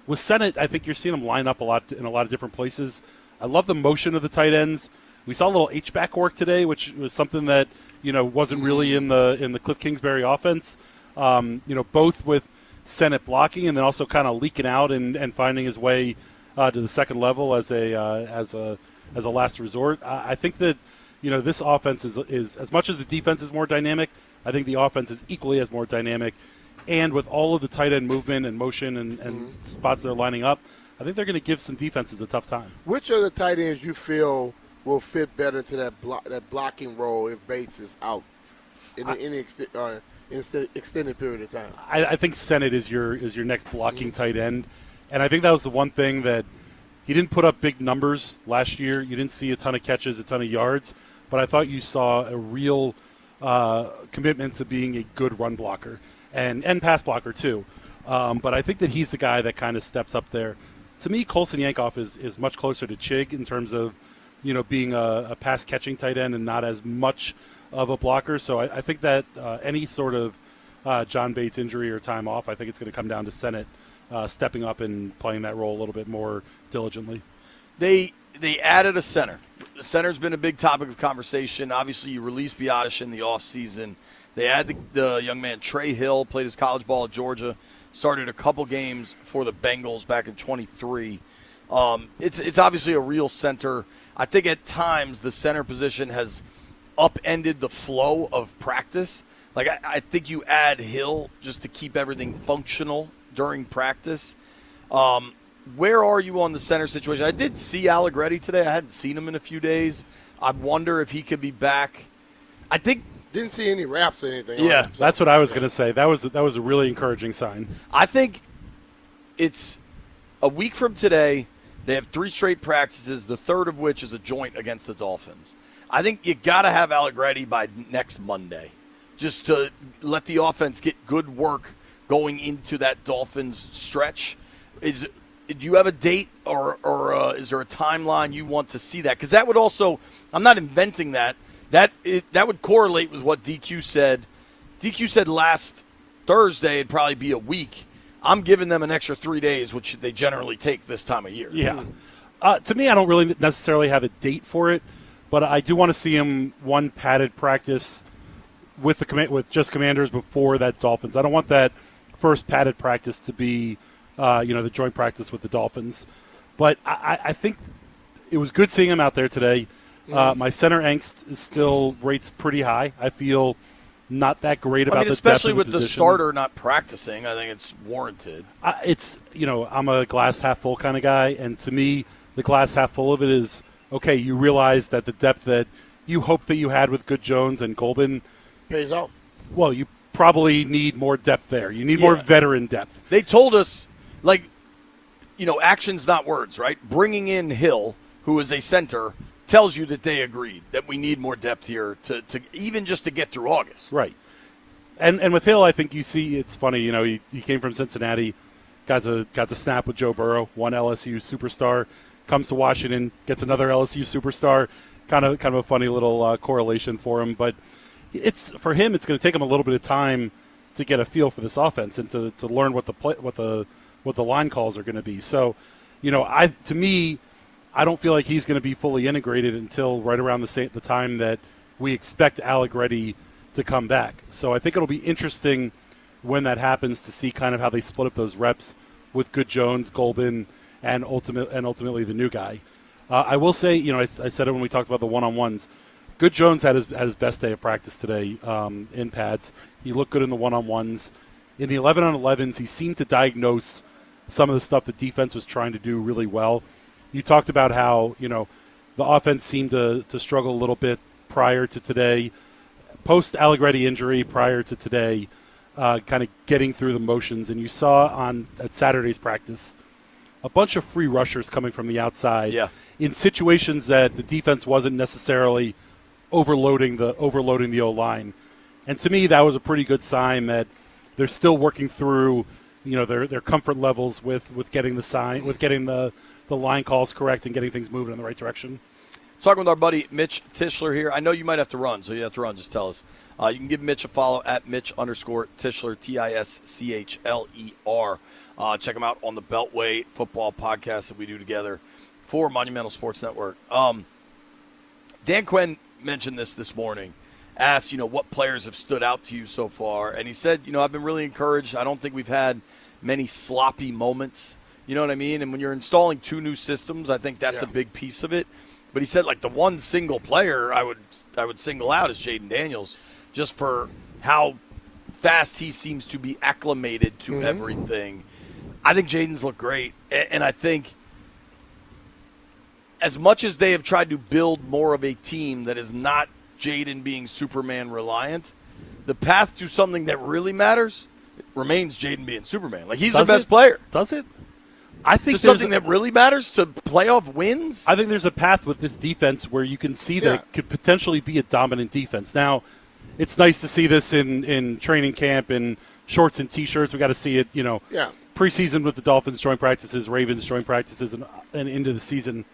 With Sennett, I think you're seeing him line up in a lot of different places. I love the motion of the tight ends. We saw a little H-back work today, which was something that wasn't really in the Cliff Kingsbury offense. Both with Sennett blocking and then also kind of leaking out and finding his way to the second level as a last resort. I think that this offense is as much as the defense is more dynamic, I think the offense is equally as more dynamic. And with all of the tight end movement and motion and spots that are lining up, I think they're going to give some defenses a tough time. Which of the tight ends you feel will fit better to that blocking role if Bates is out in any extended period of time? I think Sennett is your next blocking tight end, and I think that was the one thing that he didn't put up big numbers last year. You didn't see a ton of catches, a ton of yards, but I thought you saw a real commitment to being a good run blocker and pass blocker too. But I think that he's the guy that kind of steps up there. To me, Colson Yankov is much closer to Chig in terms of being a pass catching tight end and not as much of a blocker. So I think that any sort of John Bates injury or time off, I think it's going to come down to Sennett stepping up and playing that role a little bit more diligently. They added a center. The center's been a big topic of conversation. Obviously, you released Biadasz in the offseason. They had the young man Trey Hill, played his college ball at Georgia, started a couple games for the Bengals back in 23. It's obviously a real center. I think at times the center position has upended the flow of practice. Like I think you add Hill just to keep everything functional during practice. Where are you on the center situation? I did see Allegretti today. I hadn't seen him in a few days. I wonder if he could be back. I think didn't see any wraps or anything. Yeah, that's what I was going to say. That was a really encouraging sign. I think it's a week from today. They have 3 straight practices, the third of which is a joint against the Dolphins. I think you got to have Allegretti by next Monday just to let the offense get good work going into that Dolphins stretch. Do you have a date or is there a timeline you want to see that? Because that would also – I'm not inventing that. That would correlate with what DQ said. DQ said last Thursday it'd probably be a week. I'm giving them an extra 3 days, which they generally take this time of year. Yeah. To me, I don't really necessarily have a date for it, but I do want to see him one padded practice with just Commanders before that Dolphins. I don't want that first padded practice to be the joint practice with the Dolphins. But I think it was good seeing him out there today. My center angst is still rates pretty high. I feel not that great about the depth especially of with the the starter not practicing. I think it's warranted. I'm a glass half full kind of guy, and to me, the glass half full of it is okay. You realize that the depth that you hoped that you had with Good Jones and Golden pays off. Well, you probably need more depth there. You need more veteran depth. They told us, actions not words, right? Bringing in Hill, who is a center, tells you that they agreed that we need more depth here to even just to get through August. Right. And with Hill, I think you see it's funny. You know, he came from Cincinnati, got to snap with Joe Burrow, one LSU superstar, comes to Washington, gets another LSU superstar. Kind of a funny little correlation for him. But for him, it's going to take him a little bit of time to get a feel for this offense and to learn what the line calls are going to be. So, you know, to me, I don't feel like he's going to be fully integrated until right around the time that we expect Allegretti to come back. So I think it'll be interesting when that happens to see kind of how they split up those reps with Good Jones, Golbin, and ultimately the new guy. I will say, you know, I said it when we talked about the one-on-ones. Good Jones had his best day of practice today in pads. He looked good in the one-on-ones. In the 11-on-11s, he seemed to diagnose some of the stuff the defense was trying to do really well. You talked about how, you know, the offense seemed to struggle a little bit prior to today. Post Allegretti injury prior to today, kind of getting through the motions. And you saw at Saturday's practice a bunch of free rushers coming from the outside in situations that the defense wasn't necessarily overloading the O-line. And to me, that was a pretty good sign that they're still working through, you know, their comfort levels with getting the line calls correct and getting things moving in the right direction. Talking with our buddy Mitch Tischler here. I know you might have to run, so you have to run. Just tell us. You can give Mitch a follow at Mitch_Tischler, Tischler. Check him out on the Beltway Football podcast that we do together for Monumental Sports Network. Dan Quinn mentioned this morning. Asked, you know, what players have stood out to you so far, and he said, you know, I've been really encouraged. I don't think we've had many sloppy moments. You know what I mean? And when you're installing two new systems, I think that's a big piece of it. But he said, like, the one single player I would single out is Jaden Daniels, just for how fast he seems to be acclimated to everything. I think Jaden's looked great, and I think as much as they have tried to build more of a team that is not Jaden being Superman reliant, the path to something that really matters remains Jaden being Superman. Like, he's the best player. Does it? I think something that really matters to playoff wins. I think there's a path with this defense where you can see that it could potentially be a dominant defense. Now, it's nice to see this in training camp in shorts and T-shirts. We got to see it, you know, preseason with the Dolphins joint practices, Ravens joint practices, and into the season.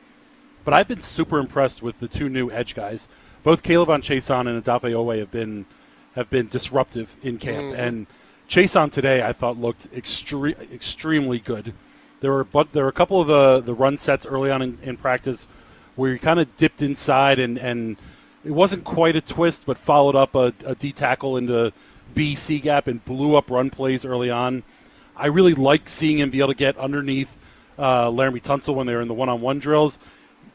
But I've been super impressed with the two new edge guys. Both K'Lavon Chaisson and Odafe Oweh have been disruptive in camp. And Chaisson today, I thought, looked extremely good. There were a couple of the run sets early on in practice where he kind of dipped inside and it wasn't quite a twist, but followed up a D tackle into B/C gap and blew up run plays early on. I really liked seeing him be able to get underneath Laramie Tunsil when they were in the one-on-one drills.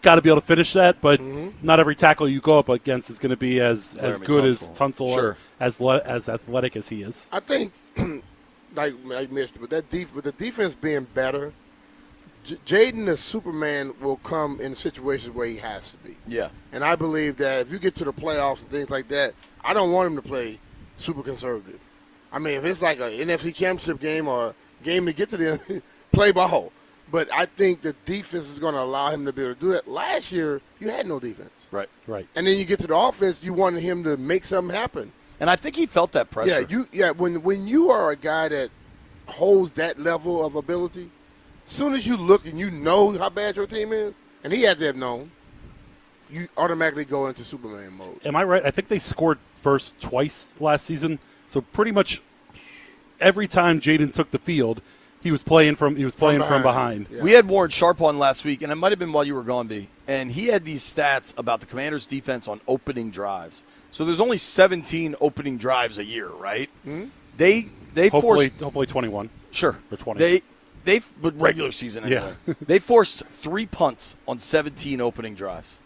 Got to be able to finish that, but not every tackle you go up against is going to be as good as Tunsil or as athletic as he is. I think, like I missed, but with the defense being better, Jaden the Superman will come in situations where he has to be. Yeah. And I believe that if you get to the playoffs and things like that, I don't want him to play super conservative. I mean, if it's like an NFC Championship game or a game to get to the play ball. But I think the defense is going to allow him to be able to do that. Last year, you had no defense. Right. And then you get to the offense, you wanted him to make something happen. And I think he felt that pressure. When you are a guy that holds that level of ability, as soon as you look and you know how bad your team is, and he had to have known, you automatically go into Superman mode. Am I right? I think they scored first twice last season. So pretty much every time Jaden took the field, he was playing from behind. Yeah. We had Warren Sharp on last week, and it might have been while you were gone, B. And he had these stats about the Commanders' defense on opening drives. So there's only 17 opening drives a year, right? Mm-hmm. They hopefully forced 21. Sure, or 20. They but regular season anyway. Yeah. They forced 3 punts on 17 opening drives.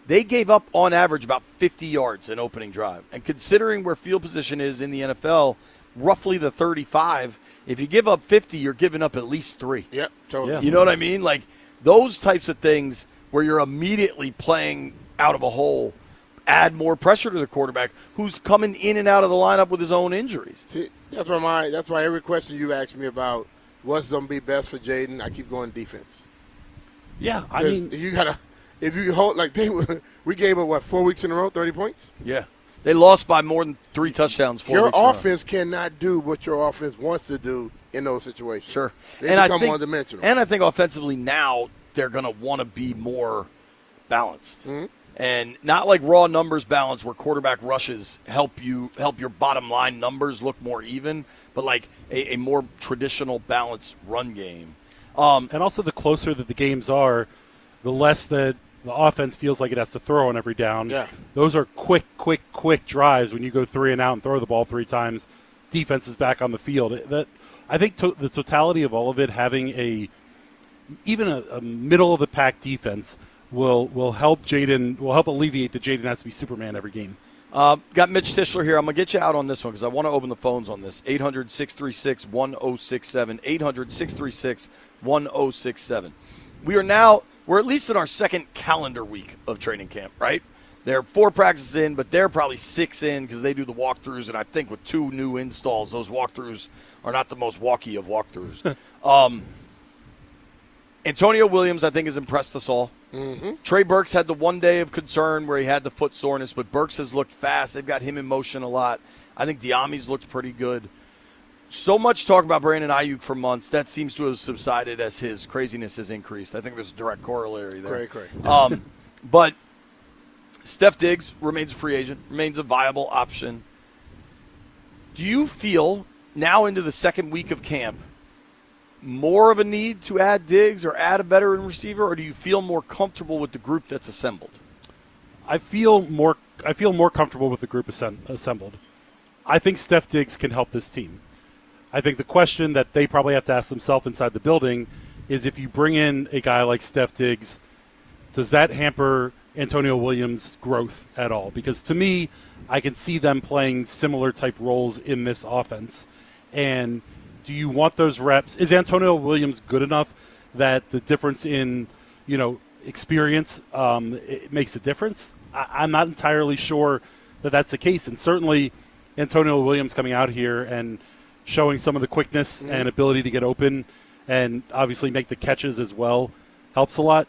They gave up on average about 50 yards in opening drive. And considering where field position is in the NFL, roughly the 35. If you give up 50, you're giving up at least 3. Yep, totally. Yeah. You know what I mean? Like, those types of things where you're immediately playing out of a hole add more pressure to the quarterback who's coming in and out of the lineup with his own injuries. See, that's why every question you ask me about what's going to be best for Jaden, I keep going defense. Yeah, I mean, if you hold like we gave him 4 weeks in a row, 30 points. Yeah. They lost by more than 3 touchdowns. 4 Your weeks in a row. offense cannot do what your offense wants to do in those situations. Sure. They and become I think, one-dimensional. And I think offensively now they're going to want to be more balanced. Mm-hmm. And not like raw numbers balance where quarterback rushes help your bottom line numbers look more even, but like a more traditional balanced run game. And also the closer that the games are, the less that the offense feels like it has to throw on every down. Yeah. Those are quick drives when you go 3 and out and throw the ball 3 times. Defense is back on the field. I think the totality of all of it, having even a middle of the pack defense will help alleviate that Jaden has to be Superman every game. Got Mitch Tischler here. I'm going to get you out on this one because I want to open the phones on this. 800-636-1067. 800-636-1067. We're at least in our second calendar week of training camp, right? There are 4 practices in, but they're probably 6 in because they do the walkthroughs, and I think with 2 new installs, those walkthroughs are not the most walky of walkthroughs. Antonio Williams, I think, has impressed us all. Mm-hmm. Trey Burks had the one day of concern where he had the foot soreness, but Burks has looked fast. They've got him in motion a lot. I think Diami's looked pretty good. So much talk about Brandon Ayuk for months. That seems to have subsided as his craziness has increased. I think there's a direct corollary there. Great. But Steph Diggs remains a free agent, remains a viable option. Do you feel now into the second week of camp more of a need to add Diggs or add a veteran receiver, or do you feel more comfortable with the group that's assembled? I feel more comfortable with the group assembled. I think Steph Diggs can help this team. I think the question that they probably have to ask themselves inside the building is if you bring in a guy like Steph Diggs, does that hamper Antonio Williams' growth at all? Because to me, I can see them playing similar type roles in this offense. And do you want those reps? Is Antonio Williams good enough that the difference in, experience it makes a difference? I'm not entirely sure that that's the case. And certainly Antonio Williams coming out here and showing some of the quickness and ability to get open and obviously make the catches as well helps a lot.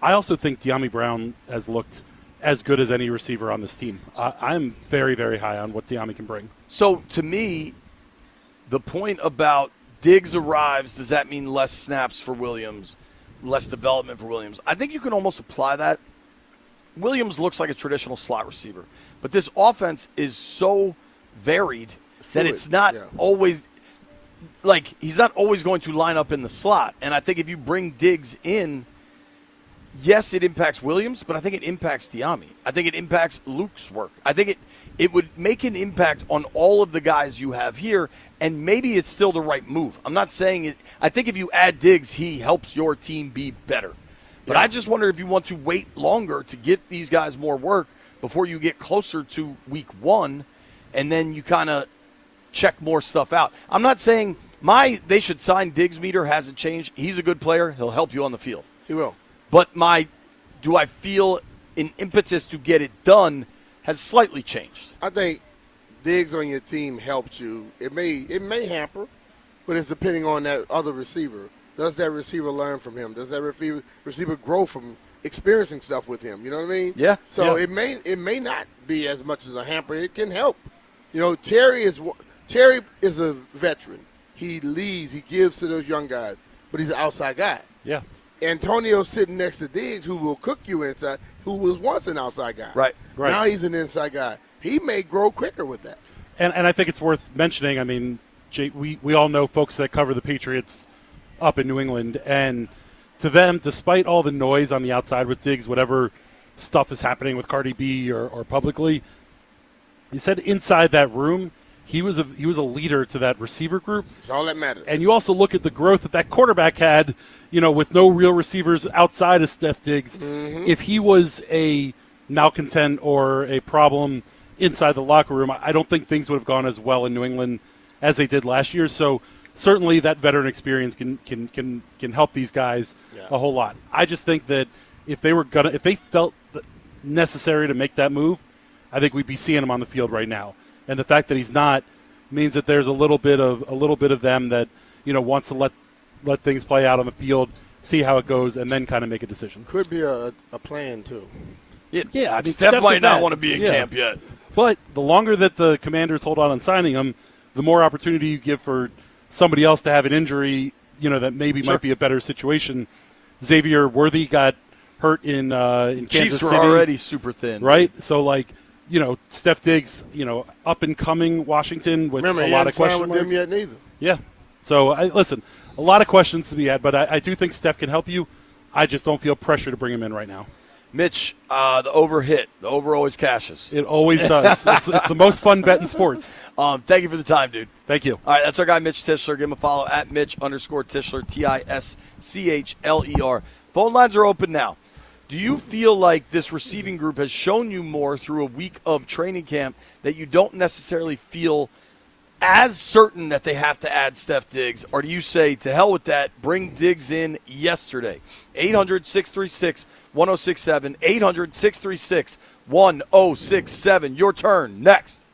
I also think Dyami Brown has looked as good as any receiver on this team. I'm very, very high on what Dyami can bring. So to me, the point about Diggs arrives, does that mean less snaps for Williams, less development for Williams? I think you can almost apply that. Williams looks like a traditional slot receiver, but this offense is so varied that it's not always like he's not always going to line up in the slot. And I think if you bring Diggs in, yes, it impacts Williams, but I think it impacts Dyami. I think it impacts Luke's work. I think it would make an impact on all of the guys you have here, and maybe it's still the right move. I'm not saying it. I think if you add Diggs, he helps your team be better. But I just wonder if you want to wait longer to get these guys more work before you get closer to week 1, and then you kind of check more stuff out. I'm not saying they should sign Diggs meter hasn't changed. He's a good player. He'll help you on the field. He will. But do I feel an impetus to get it done has slightly changed? I think Diggs on your team helps you. It may hamper, but it's depending on that other receiver. Does that receiver learn from him? Does that receiver grow from experiencing stuff with him? You know what I mean? Yeah. So it may not be as much as a hamper. It can help. Terry is a veteran. He leads. He gives to those young guys, but he's an outside guy. Yeah. Antonio's sitting next to Diggs, who will cook you inside, who was once an outside guy. Right. Now he's an inside guy. He may grow quicker with that. And I think it's worth mentioning, I mean, we all know folks that cover the Patriots up in New England, and to them, despite all the noise on the outside with Diggs, whatever stuff is happening with Cardi B or publicly, he said inside that room, he was a leader to that receiver group. That's all that matters. And you also look at the growth that quarterback had, with no real receivers outside of Steph Diggs. Mm-hmm. If he was a malcontent or a problem inside the locker room, I don't think things would have gone as well in New England as they did last year. So certainly that veteran experience can help these guys a whole lot. I just think that if they felt necessary to make that move, I think we'd be seeing him on the field right now. And the fact that he's not means that there's a little bit of them that wants to let things play out on the field, see how it goes, and then kind of make a decision. Could be a plan too. Yeah, I mean, Steph might not want to be in camp yet. But the longer that the Commanders hold on signing him, the more opportunity you give for somebody else to have an injury, that maybe might be a better situation. Xavier Worthy got hurt in Kansas Chiefs were City. already super thin. Right? So, Steph Diggs, up and coming Washington with Remember, a he lot hadn't of question signed with marks. them yet neither. Yeah. So, listen, a lot of questions to be had, but I do think Steph can help you. I just don't feel pressure to bring him in right now. Mitch, the over hit. The over always cashes. It always does. It's the most fun bet in sports. Thank you for the time, dude. Thank you. All right, that's our guy, Mitch Tischler. Give him a follow at Mitch_Tischler, Tischler. Phone lines are open now. Do you feel like this receiving group has shown you more through a week of training camp that you don't necessarily feel as certain that they have to add Steph Diggs? Or do you say, to hell with that, bring Diggs in yesterday? 800-636-1067, 800-636-1067. Your turn. Next.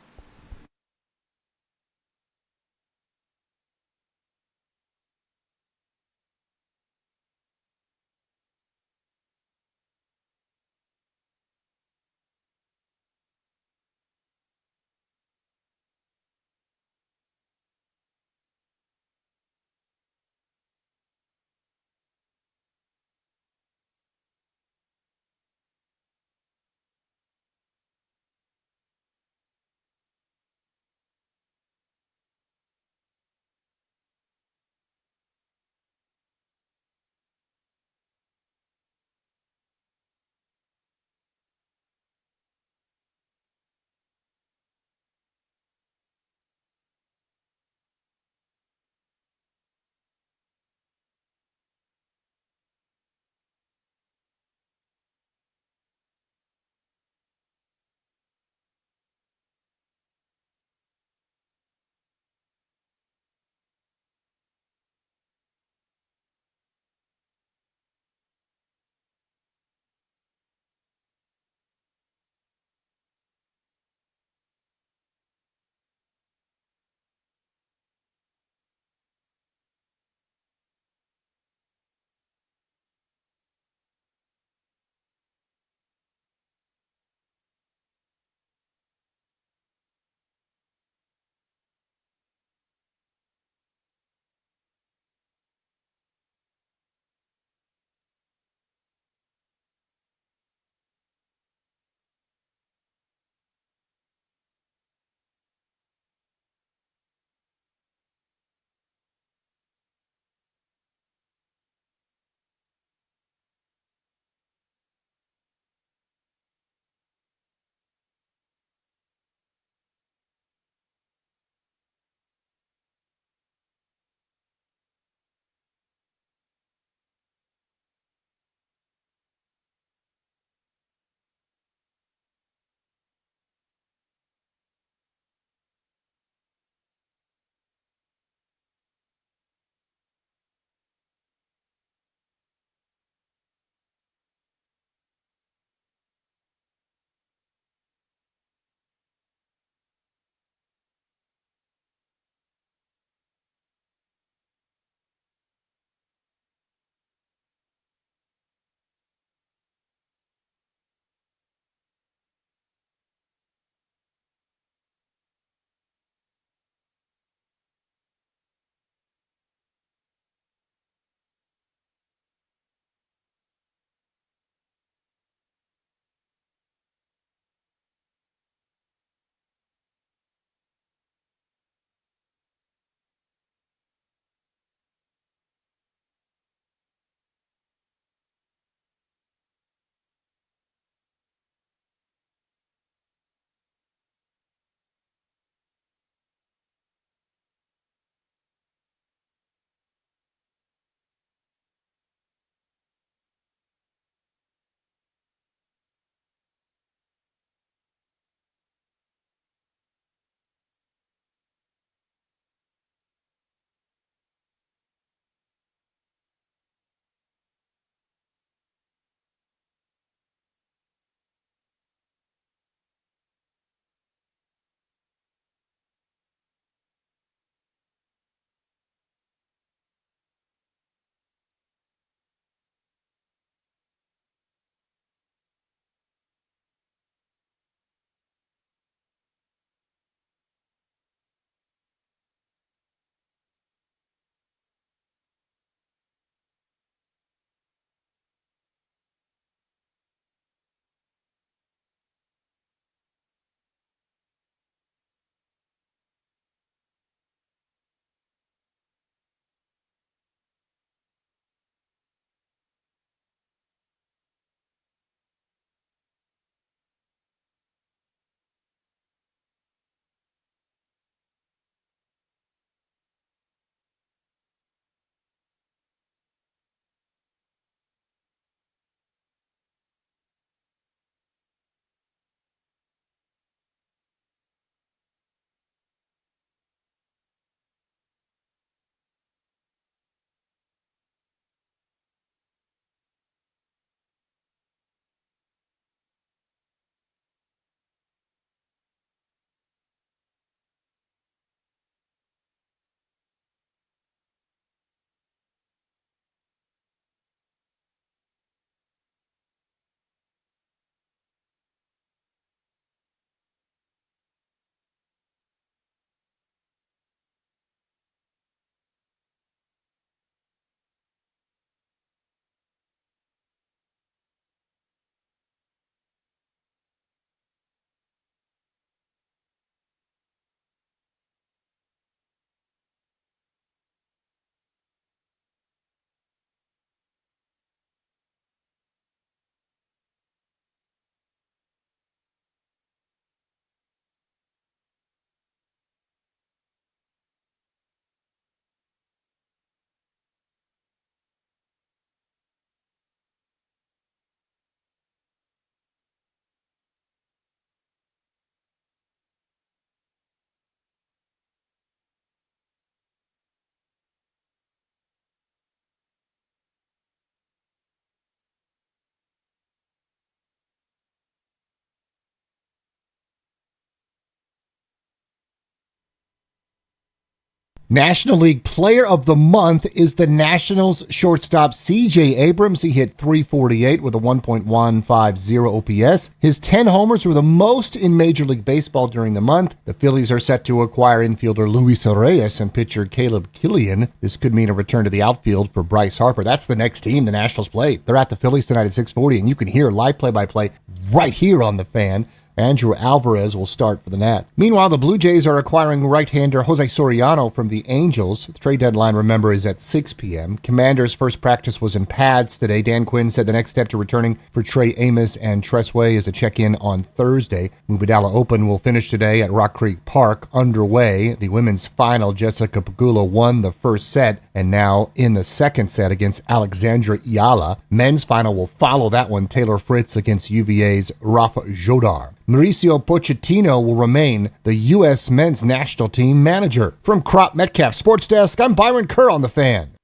National League Player of the Month is the Nationals shortstop C.J. Abrams. He hit .348 with a 1.150 OPS. His 10 homers were the most in Major League Baseball during the month. The Phillies are set to acquire infielder Luis Reyes and pitcher Caleb Killian. This could mean a return to the outfield for Bryce Harper. That's the next team the Nationals play. They're at the Phillies tonight at 6:40, and you can hear live play-by-play right here on The Fan. Andrew Alvarez will start for the Nats. Meanwhile, the Blue Jays are acquiring right-hander Jose Soriano from the Angels. The trade deadline, remember, is at 6 p.m. Commanders' first practice was in pads today. Dan Quinn said the next step to returning for Trey Amos and Tressway is a check-in on Thursday. Mubadala Open will finish today at Rock Creek Park. Underway, the women's final, Jessica Pegula won the first set and now in the second set against Alexandra Iala. Men's final will follow that one, Taylor Fritz against UVA's Rafa Jodar. Mauricio Pochettino will remain the U.S. men's national team manager. From Crop Metcalf Sports Desk, I'm Byron Kerr on The Fan.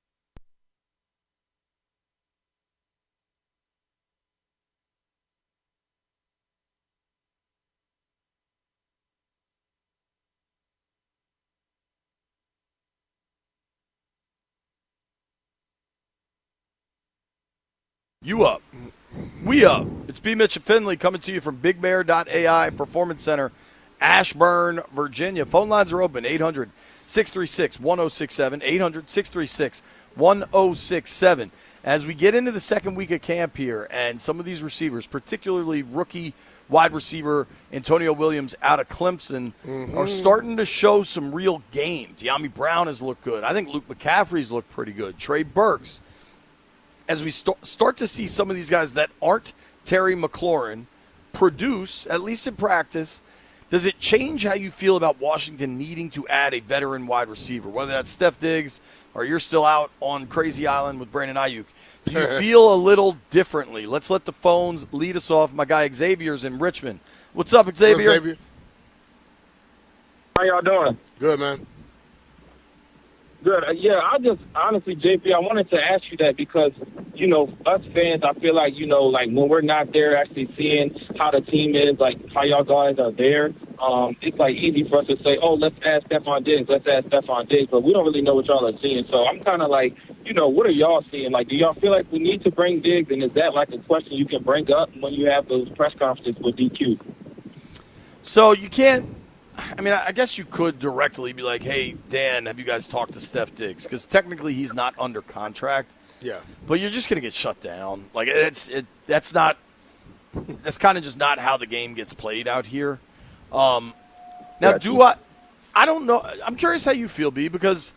You up. We up. It's B. Mitch and Finley coming to you from BigBear.ai Performance Center, Ashburn, Virginia. Phone lines are open, 800-636-1067, 800-636-1067. As we get into the second week of camp here, and some of these receivers, particularly rookie wide receiver Antonio Williams out of Clemson, are starting to show some real game. De'Ami Brown has looked good. I think Luke McCaffrey's looked pretty good. Trey Burks. As we start to see some of these guys that aren't Terry McLaurin produce, at least in practice, does it change how you feel about Washington needing to add a veteran wide receiver, whether that's Steph Diggs or you're still out on Crazy Island with Brandon Ayuk? Do you feel a little differently? Let's let the phones lead us off. My guy Xavier's in Richmond. What's up, Xavier? What's up, Xavier? How y'all doing? Good, man. Good. Yeah, I just, honestly, JP, I wanted to ask you that because, you know, us fans, I feel like, you know, like when we're not there actually seeing how the team is, like how y'all guys are there, it's like easy for us to say, oh, let's ask Stephon Diggs, but we don't really know what y'all are seeing. So I'm kind of like, you know, what are y'all seeing? Like, do y'all feel like we need to bring Diggs, and is that like a question you can bring up when you have those press conferences with DQ? So you can't. I mean, I guess you could directly be like, hey, Dan, have you guys talked to Steph Diggs? Because technically he's not under contract. Yeah. But you're just going to get shut down. Like, that's kind of just not how the game gets played out here. Now, I don't know. I'm curious how you feel, B, because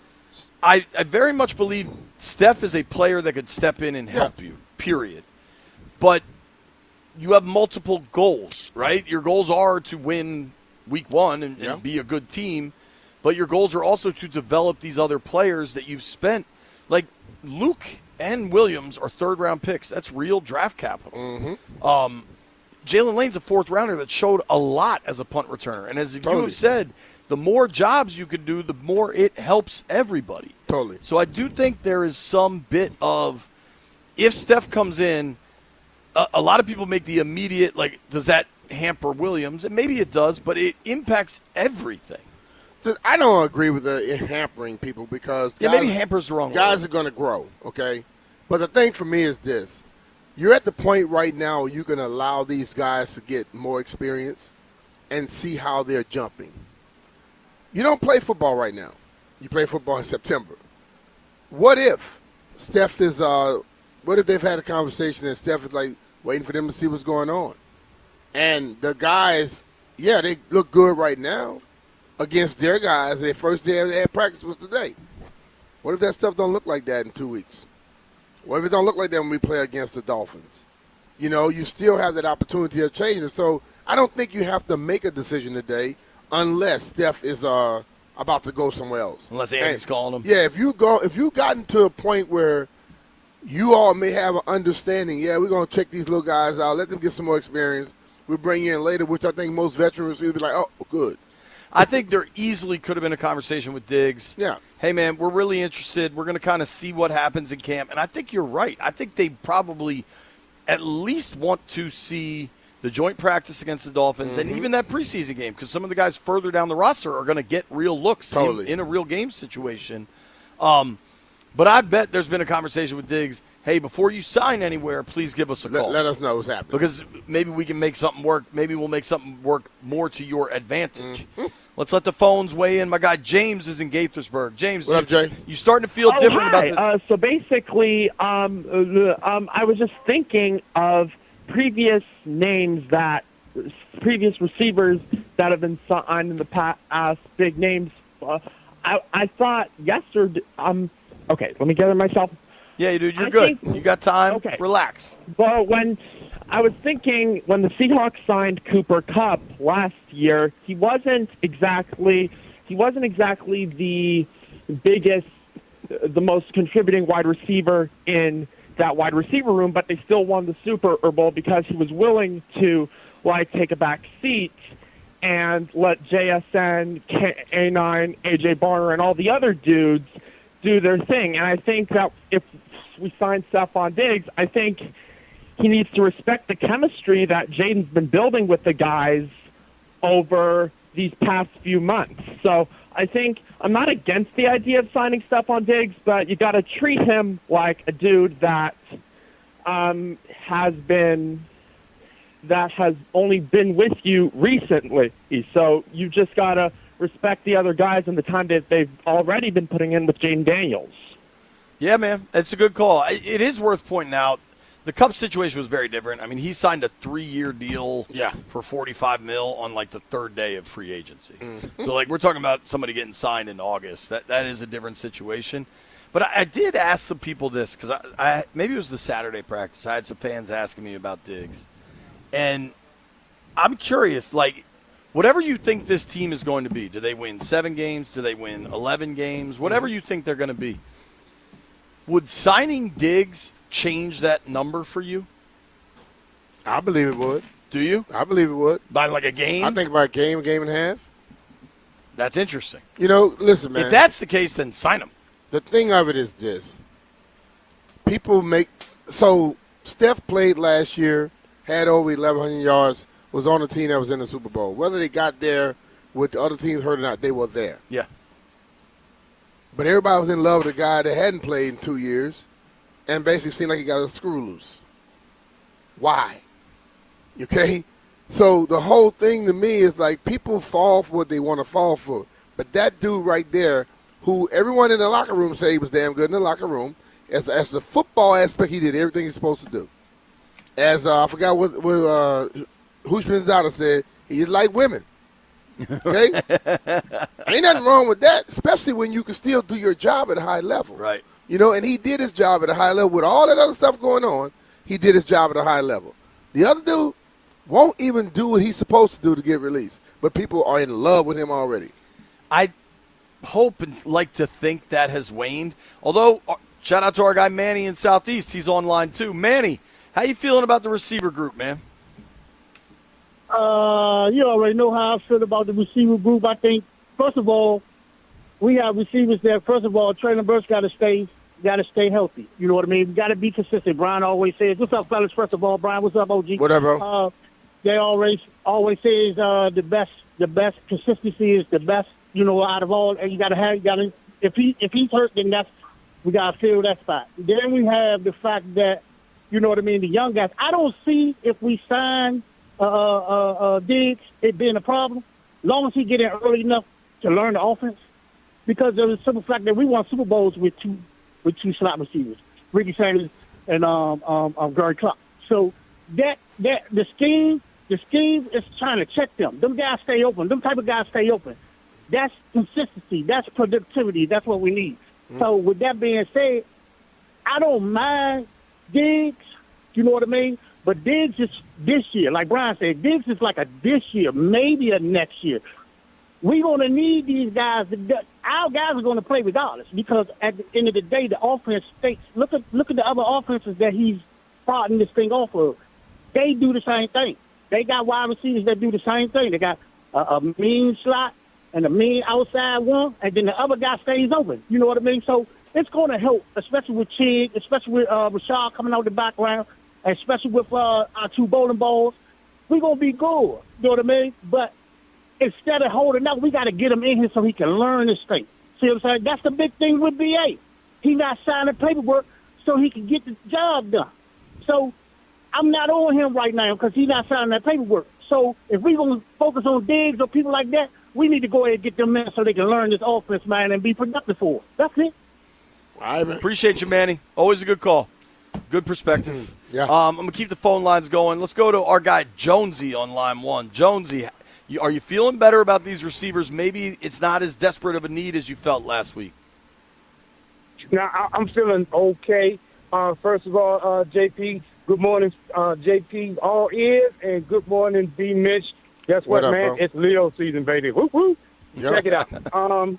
I very much believe Steph is a player that could step in and help you, period. But you have multiple goals, right? Your goals are to win week one and be a good team, but your goals are also to develop these other players that you've spent. Like Luke and Williams are third-round picks. That's real draft capital. Jalen Lane's a fourth-rounder that showed a lot as a punt returner. And as you have said, the more jobs you can do, the more it helps everybody. Totally. So I do think there is some bit of, if Steph comes in, a lot of people make the immediate, like, does that hamper Williams? And maybe it does, but it impacts everything. I don't agree with the hampering people because guys, maybe hampers the wrong guys word. are going to grow, okay? But the thing for me is this. You're at the point right now where you can allow these guys to get more experience and see how they're jumping. You don't play football right now. You play football in September. What if Steph is what if they've had a conversation and Steph is like waiting for them to see what's going on? And the guys, they look good right now against their guys. Their first day they had practice was today. What if that stuff don't look like that in 2 weeks? What if it don't look like that when we play against the Dolphins? You know, you still have that opportunity of changing. So I don't think you have to make a decision today unless Steph is about to go somewhere else. Unless Andy's calling him. Yeah, if you've gotten to a point where you all may have an understanding, we're going to check these little guys out, let them get some more experience. We'll bring you in later, which I think most veteran receivers will be like, oh, good. I think there easily could have been a conversation with Diggs. Yeah. Hey, man, we're really interested. We're going to kind of see what happens in camp. And I think you're right. I think they probably at least want to see the joint practice against the Dolphins, and even that preseason game, because some of the guys further down the roster are going to get real looks in a real game situation. But I bet there's been a conversation with Diggs, hey, before you sign anywhere, please give us a call. Let us know what's happening. Because maybe we can make something work. Maybe we'll make something work more to your advantage. Let's let the phones weigh in. My guy James is in Gaithersburg. James, what up, Jay? You starting to feel different hi. about So basically, I was just thinking of previous names previous receivers that have been signed in the past, big names. I thought yesterday. Okay, let me gather myself. Yeah, you do. You're good. You got time. Okay. Relax. Well, when I was thinking when the Seahawks signed Cooper Kupp last year, he wasn't exactly the biggest, the most contributing wide receiver in that wide receiver room, but they still won the Super Bowl because he was willing to take a back seat and let JSN, A9, AJ Barner, and all the other dudes do their thing. And I think that if we sign Stephon Diggs, I think he needs to respect the chemistry that Jaden's been building with the guys over these past few months. So I think I'm not against the idea of signing Stephon Diggs, but you got to treat him like a dude that has only been with you recently. So you just got to respect the other guys and the time that they've already been putting in with Jaden Daniels. Yeah, man, it's a good call. It is worth pointing out the Kupp situation was very different. I mean, he signed a 3-year deal for $45 million on the third day of free agency. So we're talking about somebody getting signed in August. That is a different situation. But I did ask some people this because I maybe it was the Saturday practice. I had some fans asking me about Diggs, and I'm curious, whatever you think this team is going to be, do they win 7 games? Do they win 11 games? Whatever you think they're going to be. Would signing Diggs change that number for you? I believe it would. Do you? I believe it would. By a game? I think by a game and a half. That's interesting. Listen, man. If that's the case, then sign him. The thing of it is this. So Steph played last year, had over 1,100 yards, was on a team that was in the Super Bowl. Whether they got there with the other teams hurt or not, they were there. Yeah. But everybody was in love with a guy that hadn't played in 2 years and basically seemed like he got a screw loose. Why? Okay? So the whole thing to me is people fall for what they want to fall for. But that dude right there, who everyone in the locker room said he was damn good in the locker room, as the football aspect, he did everything he's supposed to do. As I forgot what Hushmanzada said, he just like women. Okay? Ain't nothing wrong with that, especially when you can still do your job at a high level. Right. And he did his job at a high level. With all that other stuff going on, he did his job at a high level. The other dude won't even do what he's supposed to do to get released, but people are in love with him already. I hope and like to think that has waned. Although, shout out to our guy Manny in Southeast. He's online too. Manny, how you feeling about the receiver group, man? You already know how I feel about the receiver group. I think, first of all, we have receivers that, first of all, Traylon Burks got to stay healthy. You know what I mean? We got to be consistent. Brian always says, "What's up, fellas?" First of all, Brian, what's up, OG? What up, bro? They always says the best consistency is the best. Out of all, and you got to. If he's hurt, then we got to fill that spot. Then we have the fact that, you know what I mean, the young guys. I don't see if we sign Diggs it being a problem, as long as he get in early enough to learn the offense. Because of the simple fact that we won Super Bowls with two slot receivers, Ricky Sanders and Gary Clark. So that the scheme is trying to check them. Them guys stay open. Them type of guys stay open. That's consistency. That's productivity. That's what we need. So with that being said, I don't mind Diggs. You know what I mean? But Diggs is this year, like Brian said, Diggs is like a this year, maybe a next year. We're going to need these guys. Our guys are going to play regardless because at the end of the day, the offense stakes. Look at the other offenses that he's starting this thing off of. They do the same thing. They got wide receivers that do the same thing. They got a mean slot and a mean outside one, and then the other guy stays open. You know what I mean? So it's going to help, especially with Chig, especially with Rashad coming out the background, especially with our two bowling balls. we're going to be good. You know what I mean? But instead of holding out, we got to get him in here so he can learn this thing. See what I'm saying? That's the big thing with BA. He not signing paperwork so he can get the job done. So I'm not on him right now because he's not signing that paperwork. So if we're going to focus on Diggs or people like that, we need to go ahead and get them in so they can learn this offense, man, and be productive for us. That's it. Appreciate you, Manny. Always a good call. Good perspective. Yeah. I'm going to keep the phone lines going. Let's go to our guy Jonesy on line one. Jonesy, are you feeling better about these receivers? Maybe it's not as desperate of a need as you felt last week. Now, I'm feeling okay. First of all, JP, good morning, JP, all ears, and good morning, B. Mitch. Guess what, What up, man? bro? It's Leo season, baby. Woo woo. Yep. Check it out.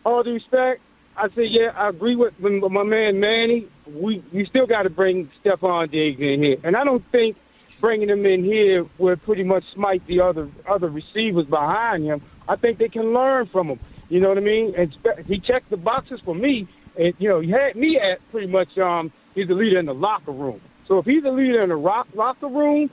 All due respect, I say, yeah, I agree with my man Manny. We still got to bring Stephon Diggs in here, and I don't think bringing him in here would pretty much smite the other receivers behind him. I think they can learn from him. You know what I mean? And he checked the boxes for me, and he had me at pretty much he's a leader in the locker room. So if he's a leader in the locker room,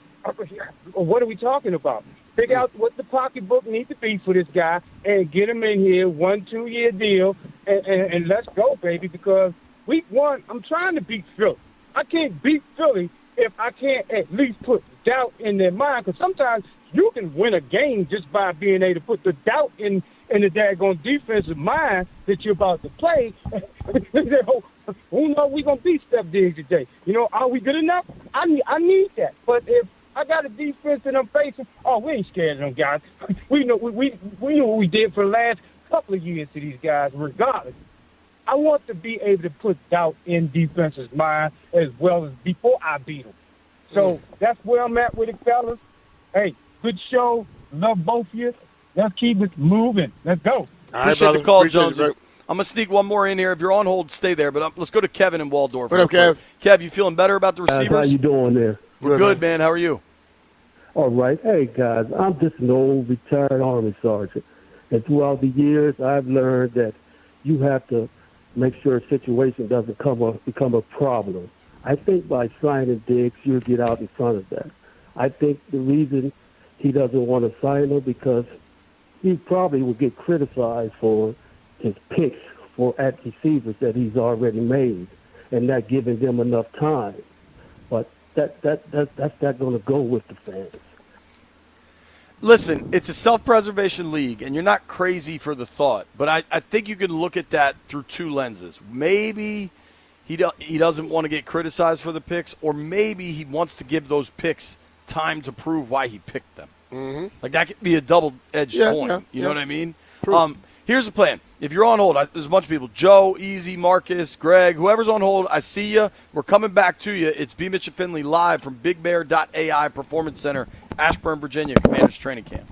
what are we talking about? Figure out what the pocketbook needs to be for this guy and get him in here, 1-2 year deal, and let's go, baby, because week one, I'm trying to beat Philly. I can't beat Philly if I can't at least put doubt in their mind, because sometimes you can win a game just by being able to put the doubt in the daggone defensive mind that you're about to play. Who knows we're going to beat Steph Diggs today? Are we good enough? I need that. But if I got a defense that I'm facing, we ain't scared of them guys. We know what we did for the last couple of years to these guys, regardless. I want to be able to put doubt in defense's mind as well as before I beat them. So that's where I'm at with it, fellas. Hey, good show. Love both of you. Let's keep it moving. Let's go. Appreciate the call, Jonesy. I'm going to sneak one more in here. If you're on hold, stay there. But let's go to Kevin in Waldorf. What up, Kev? Kev, you feeling better about the receivers? How you doing there? We're good, man. How are you? All right. Hey, guys, I'm just an old retired Army sergeant. And throughout the years, I've learned that you have to make sure a situation doesn't become a problem. I think by signing Diggs, you'll get out in front of that. I think the reason he doesn't want to sign him because he probably will get criticized for his picks at receivers that he's already made and not giving them enough time. But that's not going to go with the fans. Listen, it's a self-preservation league, and you're not crazy for the thought. But I think you can look at that through two lenses. Maybe he doesn't want to get criticized for the picks, or maybe he wants to give those picks time to prove why he picked them. Mm-hmm. Like, that could be a double-edged coin. You know what I mean? Here's the plan. If you're on hold, there's a bunch of people. Joe, Easy, Marcus, Greg, whoever's on hold, I see you. We're coming back to you. It's B. Mitch and Finley live from BigBear.ai Performance Center, Ashburn, Virginia, Commanders Training Camp.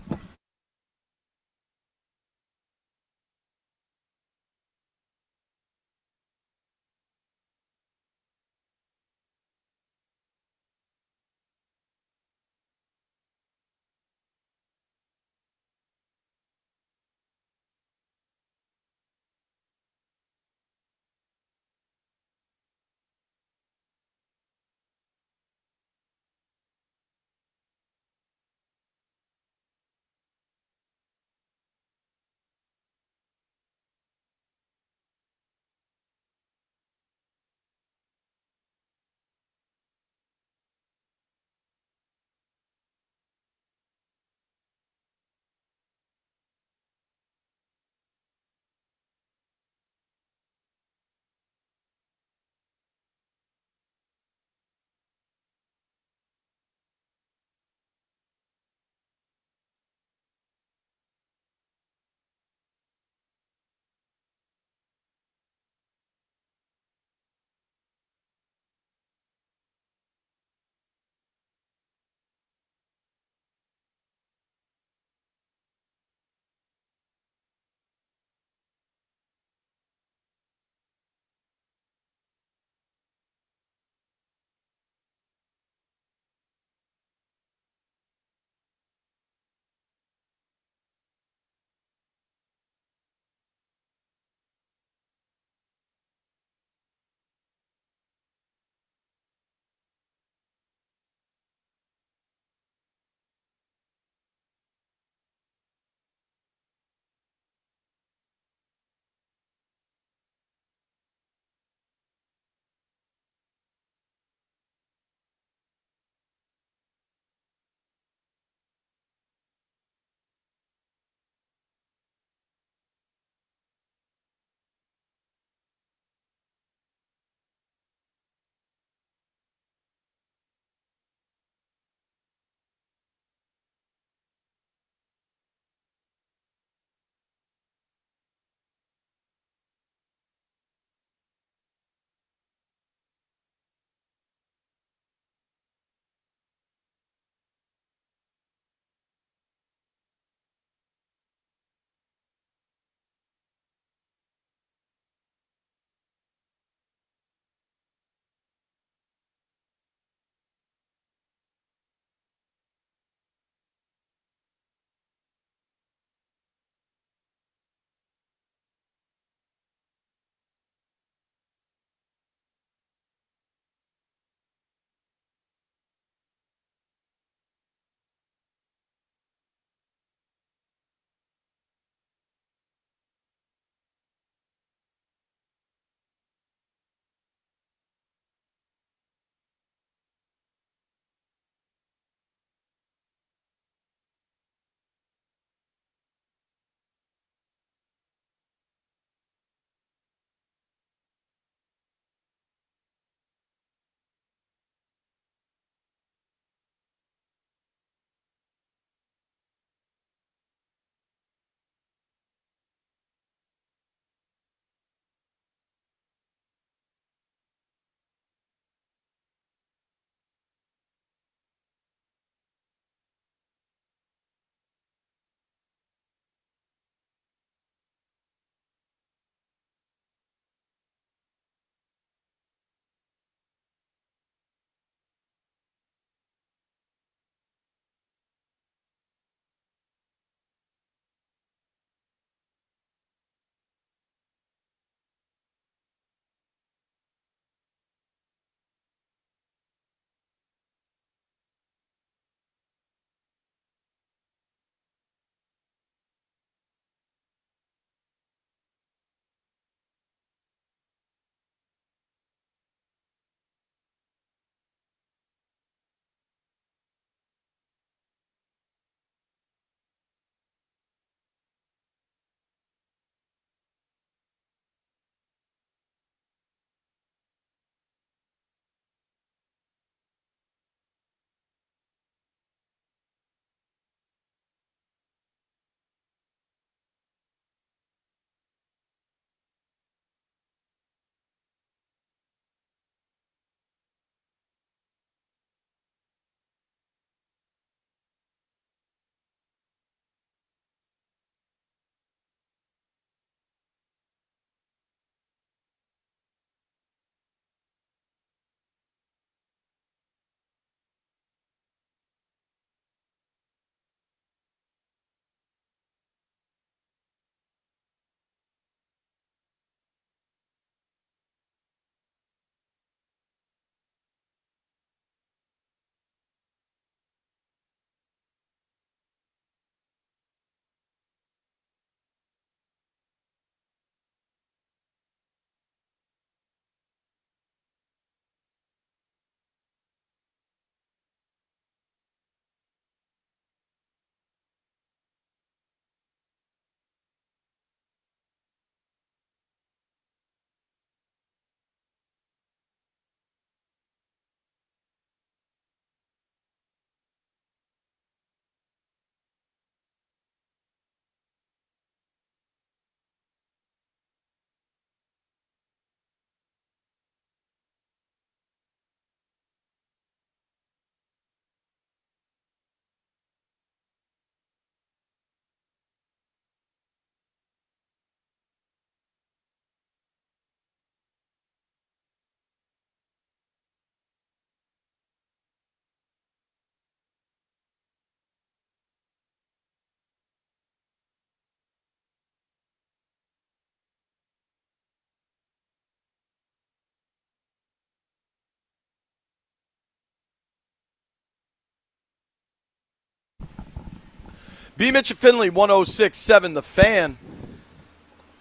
B. Mitch and Finley, 106.7 The Fan.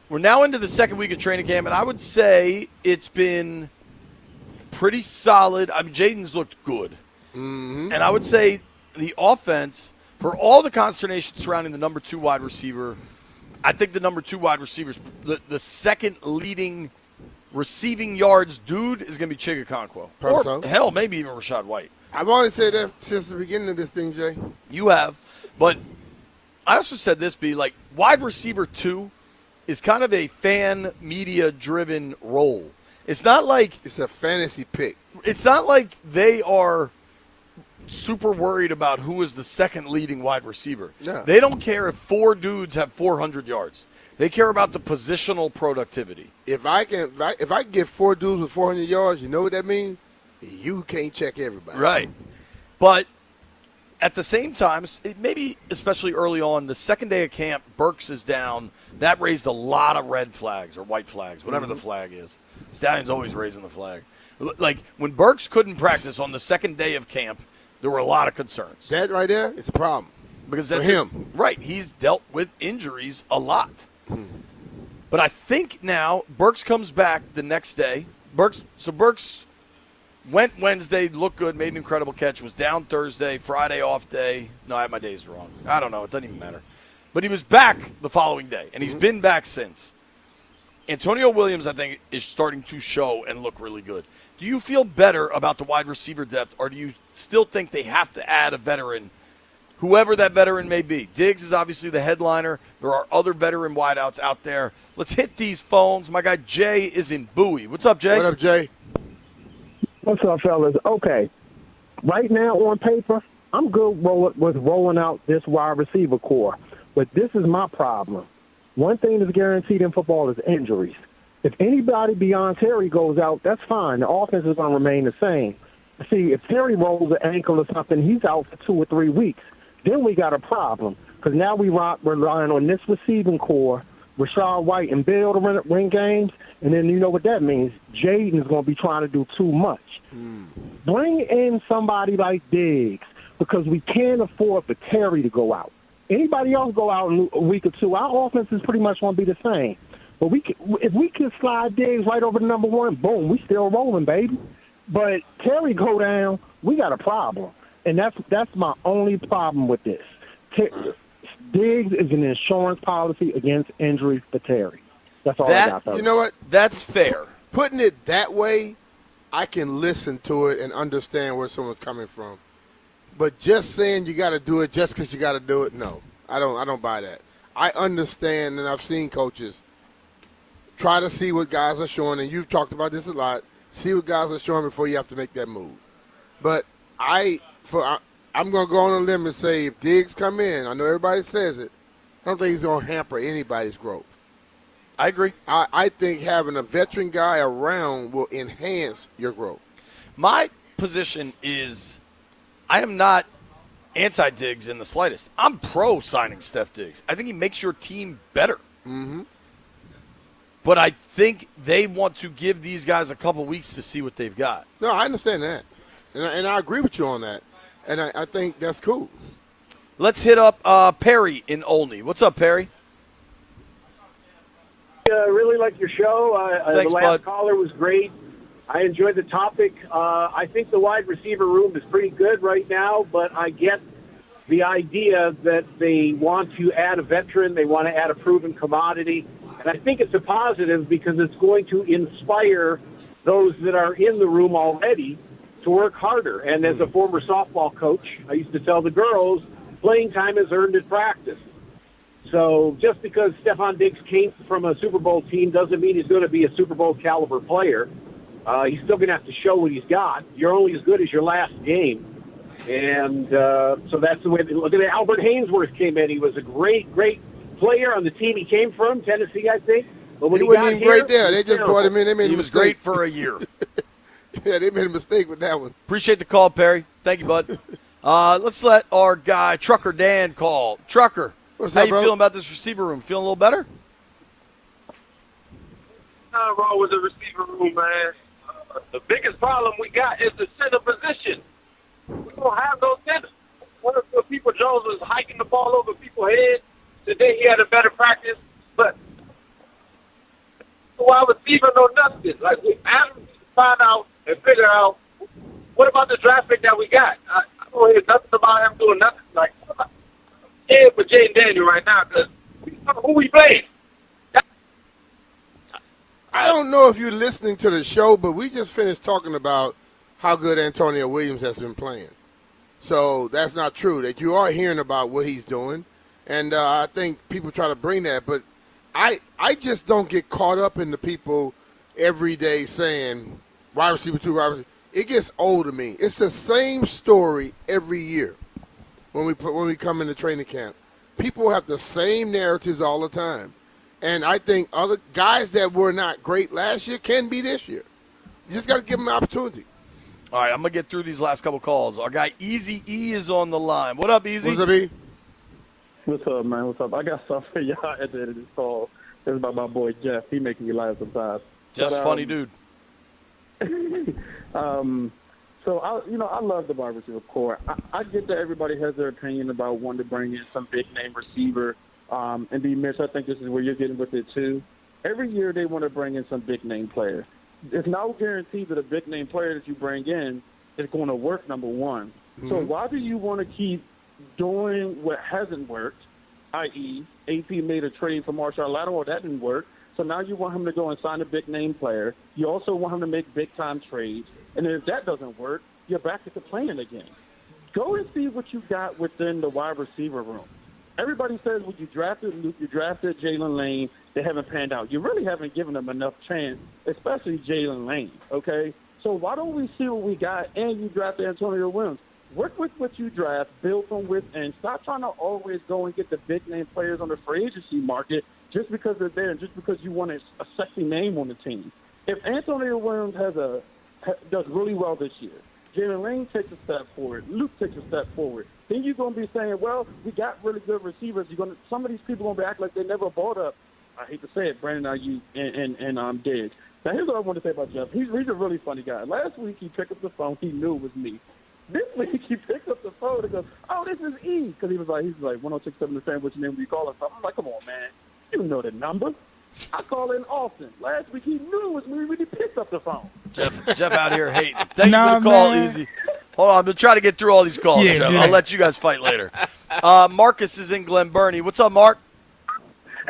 We're now into the second week of training camp, and I would say it's been pretty solid. I mean, Jaden's looked good. Mm-hmm. And I would say the offense, for all the consternation surrounding the number 2 wide receiver, I think the number 2 wide receivers, the second leading receiving yards dude is going to be Chigakonkwo. Or, hell, maybe even Rashad White. I've always said that since the beginning of this thing, Jay. You have. But I also said this, B, like, wide receiver 2 is kind of a fan media-driven role. It's not like... It's a fantasy pick. It's not like they are super worried about who is the second leading wide receiver. Yeah. They don't care if 4 dudes have 400 yards. They care about the positional productivity. If I can get 4 dudes with 400 yards, you know what that means? You can't check everybody. Right. But at the same time, maybe especially early on, the second day of camp, Burks is down. That raised a lot of red flags or white flags, whatever the flag is. Stallion's always raising the flag. Like, when Burks couldn't practice on the second day of camp, there were a lot of concerns. That right there is a problem. Because for that's him. Right. He's dealt with injuries a lot. But I think now Burks comes back the next day. Burks went Wednesday, looked good, made an incredible catch, was down Thursday, Friday off day. No, I have my days wrong. I don't know. It doesn't even matter. But he was back the following day, and he's been back since. Antonio Williams, I think, is starting to show and look really good. Do you feel better about the wide receiver depth, or do you still think they have to add a veteran, whoever that veteran may be? Diggs is obviously the headliner. There are other veteran wideouts out there. Let's hit these phones. My guy Jay is in Bowie. What's up, Jay? What up, Jay? What's up, fellas? Okay, right now on paper, I'm good with rolling out this wide receiver core, but this is my problem. One thing that's guaranteed in football is injuries. If anybody beyond Terry goes out, that's fine. The offense is going to remain the same. See, if Terry rolls an ankle or something, he's out for 2 or 3 weeks. Then we got a problem because now we're relying on this receiving core, Rashad White and Bill to win games, and then you know what that means. Jaden is going to be trying to do too much. Bring in somebody like Diggs because we can't afford for Terry to go out. Anybody else go out in a week or 2, our offense is pretty much going to be the same. But if we can slide Diggs right over to number 1, boom, we still rolling, baby. But Terry go down, we got a problem. And that's my only problem with this. Diggs is an insurance policy against injury for Terry. That's all I got. You know what? That's fair. Putting it that way, I can listen to it and understand where someone's coming from. But just saying you got to do it just because you got to do it, no. I don't buy that. I understand, and I've seen coaches try to see what guys are showing, and you've talked about this a lot, see what guys are showing before you have to make that move. But I'm going to go on a limb and say if Diggs come in, I know everybody says it, I don't think he's going to hamper anybody's growth. I agree. I think having a veteran guy around will enhance your growth. My position is I am not anti-Diggs in the slightest. I'm pro-signing Steph Diggs. I think he makes your team better. Mm-hmm. But I think they want to give these guys a couple weeks to see what they've got. No, I understand that. And I agree with you on that. And I think that's cool. Let's hit up Perry in Olney. What's up, Perry? Really like your show. Thanks, the last bud. caller was great. I enjoyed the topic. I think the wide receiver room is pretty good right now, but I get the idea that they want to add a veteran. They want to add a proven commodity. And I think it's a positive because it's going to inspire those that are in the room already to work harder. And as a former softball coach, I used to tell the girls, playing time is earned at practice. So just because Stephon Diggs came from a Super Bowl team doesn't mean he's going to be a Super Bowl caliber player. He's still going to have to show what he's got. You're only as good as your last game. And so that's the way they look at it. Albert Hainsworth came in. He was a great, great player on the team he came from, Tennessee, I think. But when he got wasn't even here, great there. They just brought him in. They made He a was mistake. great for a year. Yeah, they made a mistake with that one. Appreciate the call, Perry. Thank you, bud. Let's let our guy, Trucker Dan, call. Trucker, What's how up, you bro? feeling about this receiver room? Feeling a little better? Nothing wrong with the receiver room, man. The biggest problem we got is the center position. We don't have those centers. What if the people jump Jones was hiking the ball over people's heads. Today he had a better practice, but wide receiver know nothing. Like Adam needs to find out and figure out what about the draft pick that we got. I don't hear nothing about him doing nothing. Like I'm scared for Jaden Daniel right now because who we playing. I don't know if you're listening to the show, but we just finished talking about how good Antonio Williams has been playing. So that's not true. That you are hearing about what he's doing, and I think people try to bring that. But I just don't get caught up in the people every day saying wide receiver 2, wide receiver. It gets old to me. It's the same story every year when we come into training camp. People have the same narratives all the time. And I think other guys that were not great last year can be this year. You just got to give them an opportunity. All right, I'm going to get through these last couple calls. Our guy Easy E is on the line. What up, Easy? What's up, E? What's up, man? What's up? I got something for y'all at the end of this call. It's about my boy Jeff. He making me laugh sometimes. Jeff's funny dude. So I love the wide receiver core. I get that everybody has their opinion about wanting to bring in some big name receiver. And B. Mitch, I think this is where you're getting with it too. Every year they want to bring in some big name player. There's no guarantee that a big name player that you bring in is going to work. Number one. Mm-hmm. So why do you want to keep doing what hasn't worked? I.e., AP made a trade for Marshall Lattimore, that didn't work. So now you want him to go and sign a big name player. You also want him to make big time trades. And if that doesn't work, you're back at the playing again. Go and see what you got within the wide receiver room. Everybody says when you drafted Luke, you drafted Jalen Lane, they haven't panned out. You really haven't given them enough chance, especially Jalen Lane, okay? So why don't we see what we got, and you drafted Antonio Williams. Work with what you draft, build from within. Stop trying to always go and get the big-name players on the free agency market just because they're there and just because you want a sexy name on the team. If Antonio Williams does really well this year, Jalen Lane takes a step forward, Luke takes a step forward, then you're going to be saying, well, we got really good receivers. Some of these people are going to be acting like they never bought up, I hate to say it, Brandon Ayuk and Diggs. Now, here's what I want to say about Jeff. He's a really funny guy. Last week, he picked up the phone. He knew it was me. This week, he picked up the phone and goes, oh, this is E. Because he's like, 1067 the fan, which name do you call us? I'm like, come on, man. You know the number. I call in often. Last week, he knew it was me when he picked up the phone. Jeff out here hating. Thank you for the call, man. Easy. Hold on, I'm going to try to get through all these calls, Jeff. I'll let you guys fight later. Marcus is in Glen Burnie. What's up, Mark?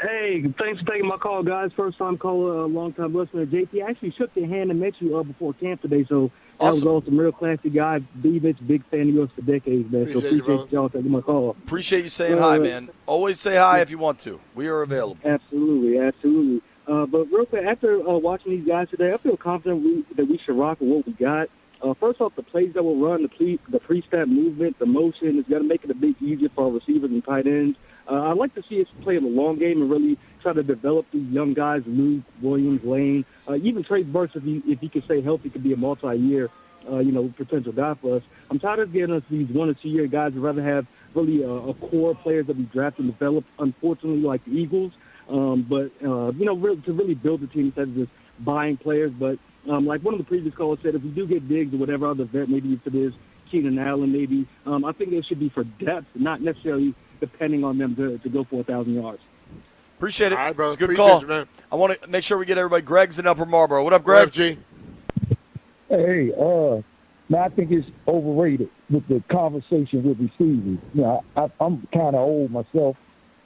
Hey, thanks for taking my call, guys. First time caller, long time listener. JT, I actually shook your hand and met you before camp today, so that was awesome. Real classy guy. B-Bitch, big fan of yours for decades, man. So appreciate y'all taking my call. Appreciate you saying hi, man. Always say hi if you want to. We are available. Absolutely. But real quick, after watching these guys today, I feel confident that we should rock with what we got. First off, the plays that will run, the pre-snap movement, the motion, is going to make it a bit easier for our receivers and tight ends. I'd like to see us play in the long game and really try to develop these young guys, Luke, Williams, Lane. Even Trey Burks, if he could stay healthy, could be a multi-year, potential guy for us. I'm tired of getting us these 1 or 2 year guys. I'd rather have really a core players that we draft and develop, unfortunately, like the Eagles. To really build the team instead of just buying players. But like one of the previous callers said, if we do get Diggs or whatever other vet, maybe if it is Keenan Allen, maybe, I think it should be for depth, not necessarily depending on them to go for 1,000 yards. Appreciate it. All right, bro. It's a good Appreciate call. you, man. I want to make sure we get everybody. Greg's in Upper Marlboro. What up, Greg? What up, G? Hey, man, I think it's overrated with the conversation with receivers. I'm kind of old myself.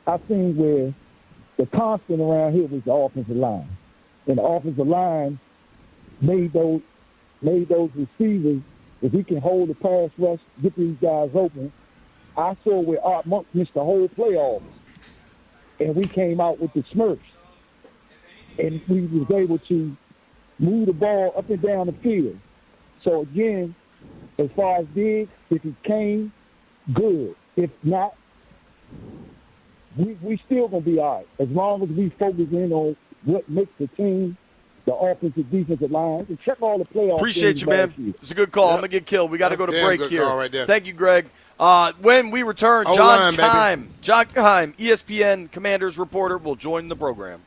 I've seen where the constant around here was the offensive line. And the offensive line made those receivers, if he can hold the pass rush, get these guys open. I saw where Art Monk missed the whole playoffs, and we came out with the Smurfs. And we was able to move the ball up and down the field. So, again, as far as Diggs, if he came, good. If not, we still going to be all right. As long as we focus in on what makes the team, the offensive, defensive lines, and check all the playoffs. Appreciate you, man. It's a good call. Yep. I'm going to get killed. We got to go to break here. Right there. Thank you, Greg. When we return, John Keim, ESPN Commanders reporter, will join the program.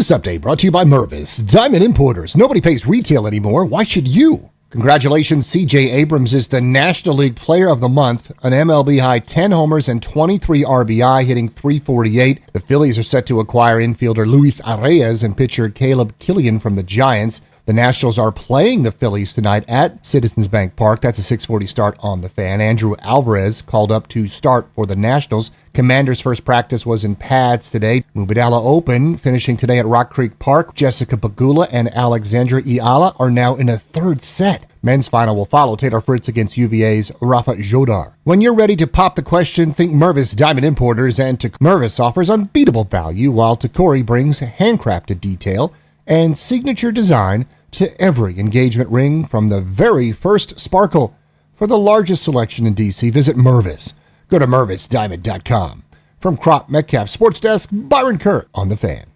This update brought to you by Mervis, Diamond Importers. Nobody pays retail anymore. Why should you? Congratulations, C.J. Abrams is the National League Player of the Month, an MLB high 10 homers and 23 RBI, hitting .348. The Phillies are set to acquire infielder Luis Arraez and pitcher Caleb Killian from the Giants. The Nationals are playing the Phillies tonight at Citizens Bank Park. That's a 6:40 start on the Fan. Andrew Alvarez called up to start for the Nationals. Commanders' first practice was in pads today. Mubadala Open finishing today at Rock Creek Park. Jessica Pagula and Alexandra Iala are now in a third set. Men's final will follow. Taylor Fritz against UVA's Rafa Jodar. When you're ready to pop the question, think Mervis Diamond Importers, and Mervis offers unbeatable value, while Tacori brings handcrafted detail and signature design to every engagement ring from the very first sparkle. For the largest selection in D.C., visit Mervis. Go to MervisDiamond.com. From Crop Metcalf Sports Desk, Byron Kurt on The Fan.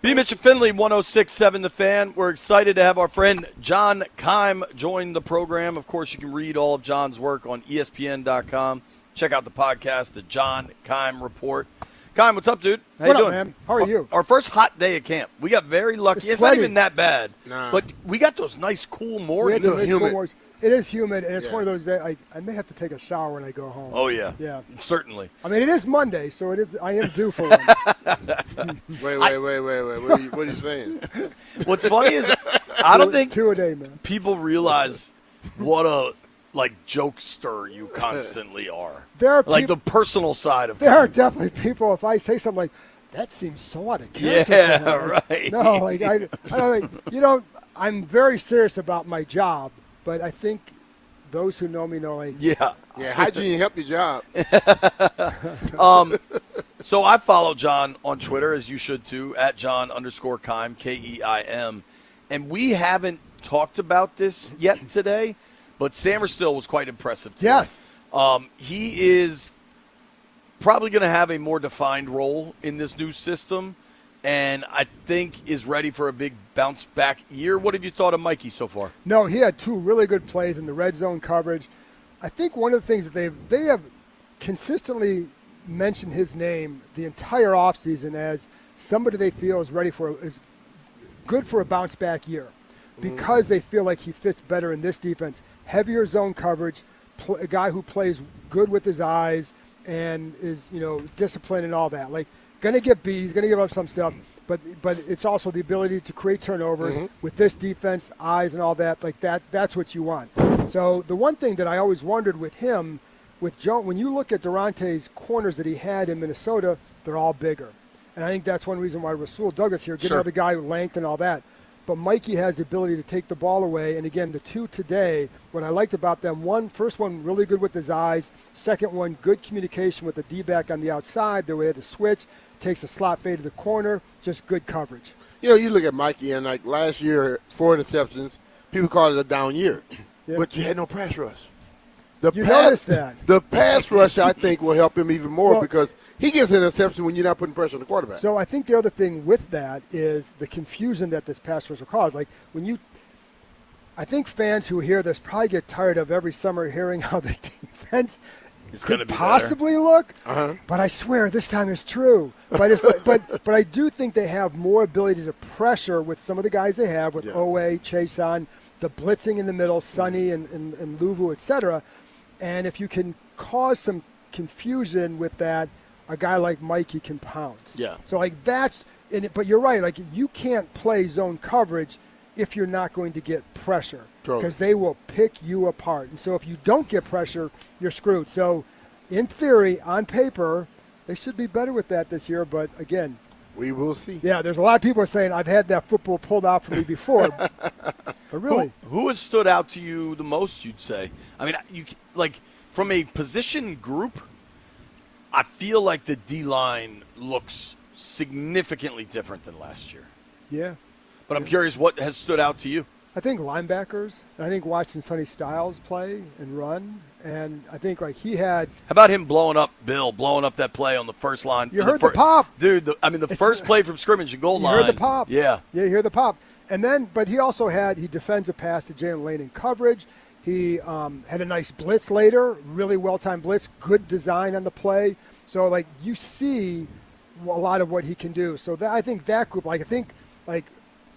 B. Mitch and Finley, 106.7 The Fan. We're excited to have our friend John Keim join the program. Of course, you can read all of John's work on ESPN.com. Check out the podcast, The John Keim Report. Keim, what's up, dude? How you doing, man? How are you? Our first hot day at camp. We got very lucky. It's not even that bad, but we got those nice, cool mornings. It is humid, and it's one of those days I may have to take a shower when I go home. Oh, yeah. Yeah. Certainly. I mean, it is Monday, so I am due for one. Wait. What are you saying? What's funny is I don't think two a day, man. People realize what a jokester you constantly are. There are the personal side of there are things. definitely people. If I say something like that, seems so out of character. Yeah, right. No, I don't think I'm very serious about my job, but I think those who know me know yeah, hygiene help your job. So I follow John on Twitter, as you should too, at John_Keim, Keim, and we haven't talked about this yet today, but Samerstill was quite impressive today. Yes. He is probably going to have a more defined role in this new system, and I think is ready for a big bounce back year. What have you thought of Mikey so far? No, he had two really good plays in the red zone coverage. I think one of the things that they have consistently mentioned his name the entire offseason as somebody they feel is good for a bounce back year because they feel like he fits better in this defense. Heavier zone coverage, a guy who plays good with his eyes and is disciplined and all that. Going to get beat, he's going to give up some stuff, but it's also the ability to create turnovers with this defense, eyes and all that. That's what you want. So the one thing that I always wondered with him, with Jones, when you look at Durante's corners that he had in Minnesota, they're all bigger. And I think that's one reason why Rasul Douglas here, get another guy with length and all that. But Mikey has the ability to take the ball away. And again, the two today, what I liked about them, first one really good with his eyes. Second one, good communication with the D-back on the outside. The way they had to switch, takes a slot fade to the corner, just good coverage. You look at Mikey, and last year, 4 interceptions, people called it a down year. Yeah. But you had no pass rush. Noticed that. The pass rush, I think, will help him even more because he gets an interception when you're not putting pressure on the quarterback. So I think the other thing with that is the confusion that this pass rush will cause. I think fans who hear this probably get tired of every summer hearing how the defense could possibly look. But I swear this time it's true. But I do think they have more ability to pressure with some of the guys they have with Owe, Chason, the blitzing in the middle, Sonny and Luvu, et cetera. And if you can cause some confusion with that, a guy like Mikey can pounce. Yeah. So that's in it. But you're right. You can't play zone coverage if you're not going to get pressure because they will pick you apart. And so if you don't get pressure, you're screwed. So in theory, on paper, they should be better with that this year. But again, we will see. Yeah, there's a lot of people saying I've had that football pulled out from me before. But really, who has stood out to you the most? You'd say. I mean, from a position group, I feel like the D-line looks significantly different than last year. Yeah. But I'm curious, what has stood out to you? I think linebackers, and I think watching Sonny Styles play and run, and I think like he had. How about him blowing up that play on the first line? You heard the pop, dude. The first play from scrimmage and goal line. You heard the pop. Yeah, you hear the pop, and then but he also he defends a pass to Jalen Lane in coverage. He had a nice blitz later, really well-timed blitz, good design on the play. So like you see a lot of what he can do. So I think that group,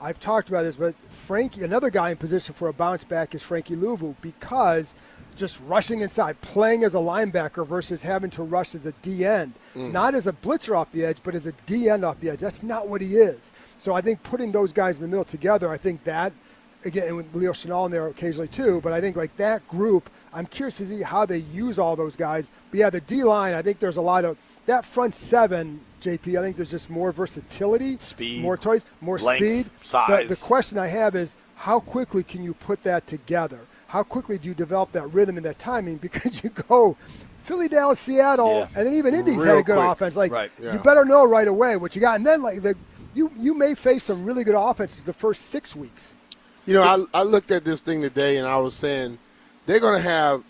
I've talked about this, but Frankie, another guy in position for a bounce back is Frankie Louvu, because just rushing inside, playing as a linebacker versus having to rush as a D end, not as a blitzer off the edge, but as a D end off the edge. That's not what he is. So I think putting those guys in the middle together, I think that, again, with Leo Chenal in there occasionally too, but I think like that group, I'm curious to see how they use all those guys. But yeah, the D line, I think there's a lot of that front seven. JP, I think there's just more versatility, speed, more toys, more length, speed. size. The question I have is how quickly can you put that together? How quickly do you develop that rhythm and that timing? Because you go Philly, Dallas, Seattle, and then even Indy's had a good offense. Like you better know right away what you got, and then you may face some really good offenses the first 6 weeks. You know, I looked at this thing today, and I was saying they're going to have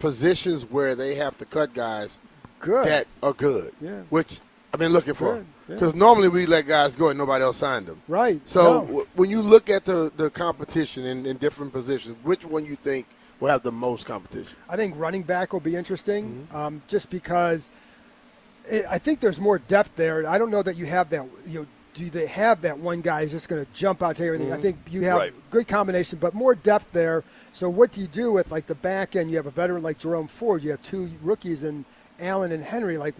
positions where they have to cut guys that are good, which I've been looking for. Because normally we let guys go and nobody else signed them. Right. So when you look at the competition in different positions, which one you think will have the most competition? I think running back will be interesting, just because I think there's more depth there. I don't know that you have that. Do they have that one guy who's just going to jump out to everything? I think you have good combination, but more depth there. So what do you do with like the back end? You have a veteran like Jerome Ford. You have two rookies in Allen and Henry. Like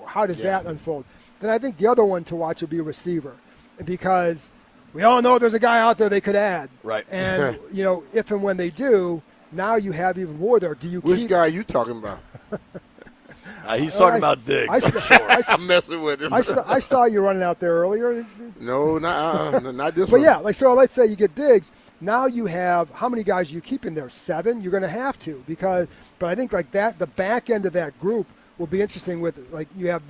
how does that unfold? Then I think the other one to watch would be a receiver, because we all know there's a guy out there they could add. Right. And if and when they do, now you have even more there. Do you? Which guy are you talking about? He's talking about Diggs. I'm messing with him. I saw you running out there earlier. No, not this one. But yeah, so let's say you get Diggs. Now you have, how many guys are you keeping there? 7? You're going to have to, but I think like that, the back end of that group will be interesting with, like, you have,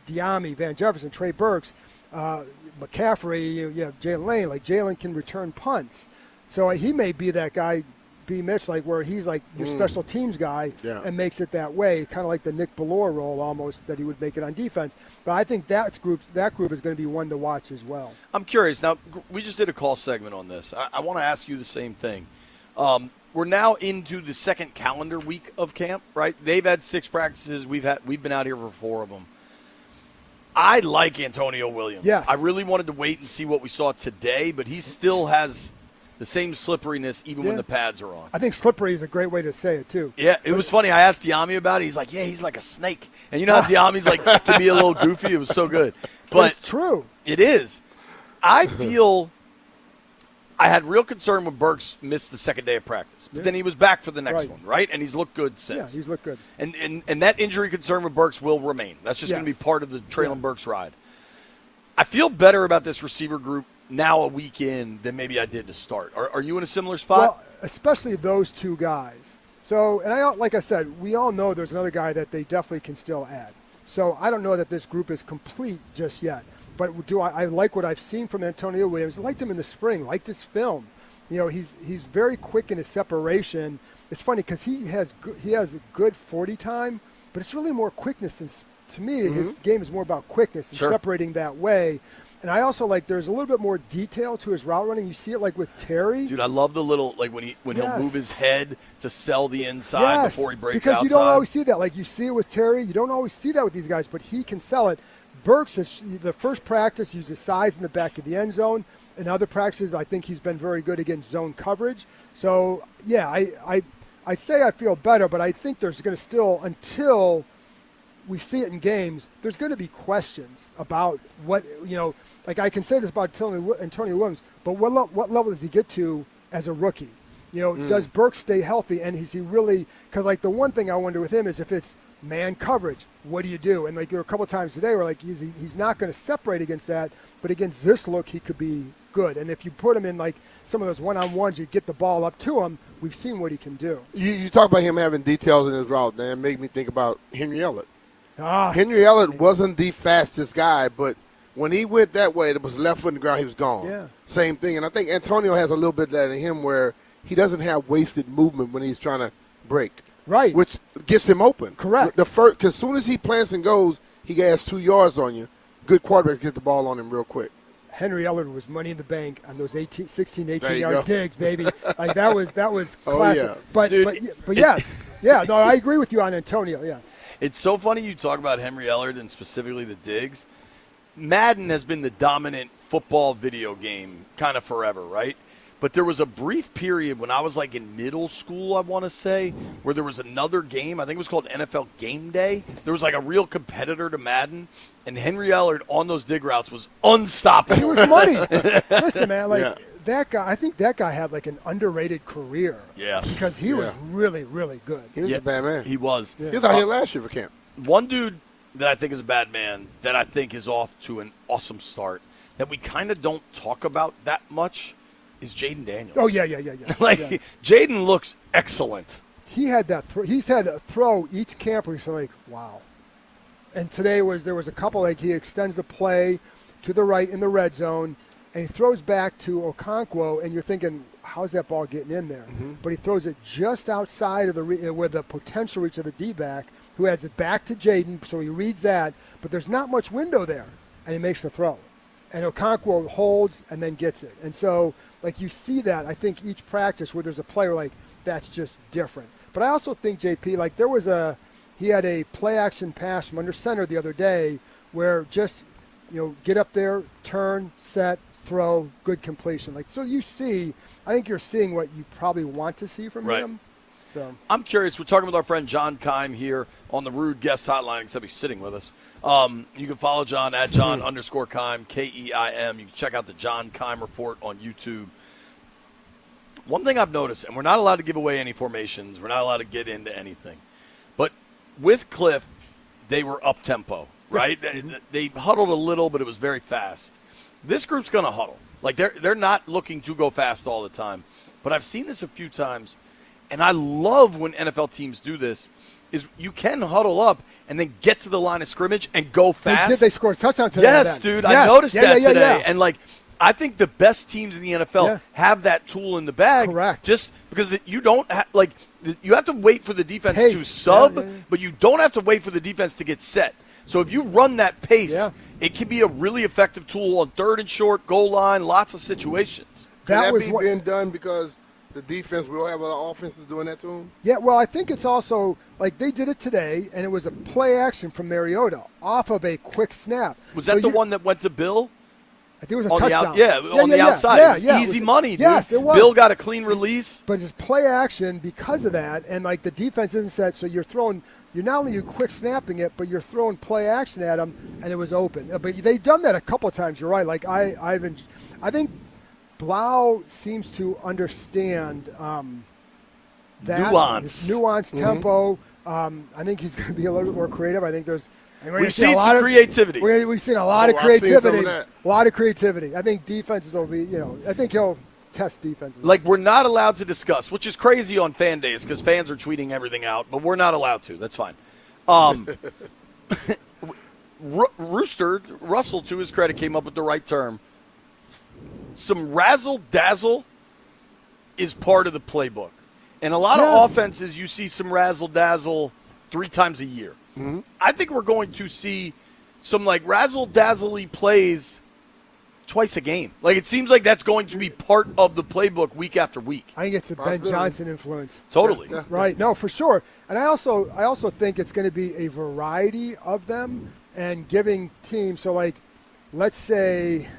Diami, Van Jefferson, Trey Burks, McCaffrey, you have Jalen Lane. Like, Jalen can return punts. So he may be that guy, B. Mitch, like where he's like your special teams guy and makes it that way, kind of like the Nick Bellore role almost, that he would make it on defense. But I think that group is going to be one to watch as well. I'm curious. Now, we just did a call segment on this. I want to ask you the same thing. We're now into the second calendar week of camp, right? They've had 6 practices. We've been out here for 4 of them. I like Antonio Williams. Yes. I really wanted to wait and see what we saw today, but he still has the same slipperiness even when the pads are on. I think slippery is a great way to say it, too. Yeah, it was funny. I asked Diami about it. He's like, he's like a snake. And you know how Diami's like can be a little goofy? It was so good. But it's true. It is. I feel I had real concern when Burks missed the second day of practice. But then he was back for the next one, right? And he's looked good since. Yeah, he's looked good. And that injury concern with Burks will remain. That's just going to be part of the Traylon Burks ride. I feel better about this receiver group now a week in than maybe I did to start. Are you in a similar spot? Well, especially those 2 guys. So, and like I said, we all know there's another guy that they definitely can still add. So I don't know that this group is complete just yet. But I like what I've seen from Antonio Williams. I liked him in the spring, liked his film. He's very quick in his separation. It's funny because he has a good 40 time, but it's really more quickness. And to me, his game is more about quickness and separating that way. And I also like there's a little bit more detail to his route running. You see it like with Terry. Dude, I love the little, like when he'll move his head to sell the inside before he breaks because outside. You don't always see that. Like you see it with Terry. You don't always see that with these guys, but he can sell it. Burks, the first practice, uses size in the back of the end zone. In other practices, I think he's been very good against zone coverage. So, yeah, I say I feel better, but I think there's going to still, until we see it in games, there's going to be questions about what, like I can say this about Antonio Williams, but what level does he get to as a rookie? Does Burks stay healthy, and is he really – because, like, the one thing I wonder with him is if it's man coverage, what do you do? And, like, there were a couple of times today where, like, he's not going to separate against that, but against this look, he could be good. And if you put him in, like, some of those one-on-ones, you get the ball up to him, we've seen what he can do. You talk about him having details in his route, man. It made me think about Henry Ellett. Henry Ellett wasn't the fastest guy, but When he went that way, it was left foot in the ground, he was gone. Yeah. Same thing. And I think Antonio has a little bit of that in him where he doesn't have wasted movement when he's trying to break. Right. Which gets him open. Correct. Because as soon as he plants and goes, he has 2 yards on you. Good quarterbacks get the ball on him real quick. Henry Ellard was money in the bank on those 16, There you 18-yard go. digs, baby. Like that was Oh, classic. yeah. But yes, yeah. No, I agree with you on Antonio. Yeah. It's so funny you talk about Henry Ellard and specifically the digs. Madden has been the dominant football video game kind of forever, right? But there was a brief period when I was like in middle school, I want to say, where there was another game. I think it was called NFL Game Day. There was like a real competitor to Madden, and Henry Ellard on those dig routes was unstoppable. He was money. Listen, man, that guy, I think that guy had like an underrated career. Yeah. Because he was really, really good. He was a bad man. He was. He was out here last year for camp. One dude that I think is a bad man, that I think is off to an awesome start, that we kind of don't talk about that much, is Jaden Daniels. Oh, yeah. Jaden looks excellent. He had that. He's had a throw each camp where you're like, wow. And today there was a couple, like he extends the play to the right in the red zone, and he throws back to Okonkwo, and you're thinking, how's that ball getting in there? Mm-hmm. But he throws it just outside of where the potential reach of the D-back, who has it back to Jaden, so he reads that, but there's not much window there, and he makes the throw. And Okonkwo holds and then gets it. And so, like, you see that, I think, each practice where there's a player like, that's just different. But I also think, JP, like, he had a play-action pass from under center the other day where just, get up there, turn, set, throw, good completion. Like, so I think you're seeing what you probably want to see from him. So I'm curious. We're talking with our friend John Keim here on the Rude Guest Hotline, except he's sitting with us. You can follow John at John_Keim, Keim. You can check out the John Keim Report on YouTube. One thing I've noticed, and we're not allowed to give away any formations. We're not allowed to get into anything. But with Cliff, they were up-tempo, right? They huddled a little, but it was very fast. This group's going to huddle. Like, they're not looking to go fast all the time. But I've seen this a few times. And I love when NFL teams do this, is you can huddle up and then get to the line of scrimmage and go fast. They scored a touchdown today. Yes, dude. I noticed that today. And, like, I think the best teams in the NFL have that tool in the bag. Correct. Just because you don't you have to wait for the defense to sub, but you don't have to wait for the defense to get set. So if you run that pace, it can be a really effective tool on 3rd and short, goal line, lots of situations. Could that be being done because the defense, we all have other offenses doing that to them? Yeah, well, I think it's also, like, they did it today, and it was a play action from Mariota off of a quick snap. Was that the one that went to Bill? I think it was a on touchdown. On the outside. Yeah, it was easy money, dude. Yes, it was. Bill got a clean release. But it's play action because of that, and, like, the defense isn't set, so you're not only quick snapping it, but you're throwing play action at them, and it was open. But they've done that a couple of times. You're right. Like, I think Blau seems to understand that nuance tempo. I think he's going to be a little bit more creative. I think we've seen some creativity. We've seen a lot of creativity. A lot of creativity. I think defenses will be. I think he'll test defenses. Like, we're not allowed to discuss, which is crazy on fan days because fans are tweeting everything out, but we're not allowed to. That's fine. Russell, to his credit, came up with the right term. Some razzle-dazzle is part of the playbook. And a lot of offenses, you see some razzle-dazzle 3 times a year. Mm-hmm. I think we're going to see some, like, razzle-dazzle-y plays twice a game. Like, it seems like that's going to be part of the playbook week after week. I think it's the Ben Johnson influence. Totally. Right. No, for sure. And I also think it's going to be a variety of them and giving teams. So, like, let's say –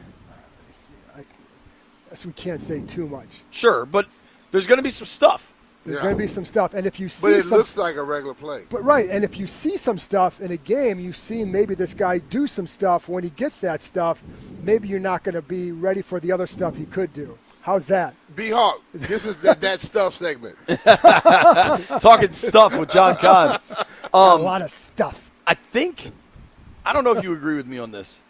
we can't say too much. Sure, but there's going to be some stuff. There's going to be some stuff. And if you see but it looks like a regular play. But right, and if you see some stuff in a game, you've seen maybe this guy do some stuff. When he gets that stuff, maybe you're not going to be ready for the other stuff he could do. How's that? B-Hawk, this is that stuff segment. Talking stuff with John Keim. A lot of stuff. I don't know if you agree with me on this.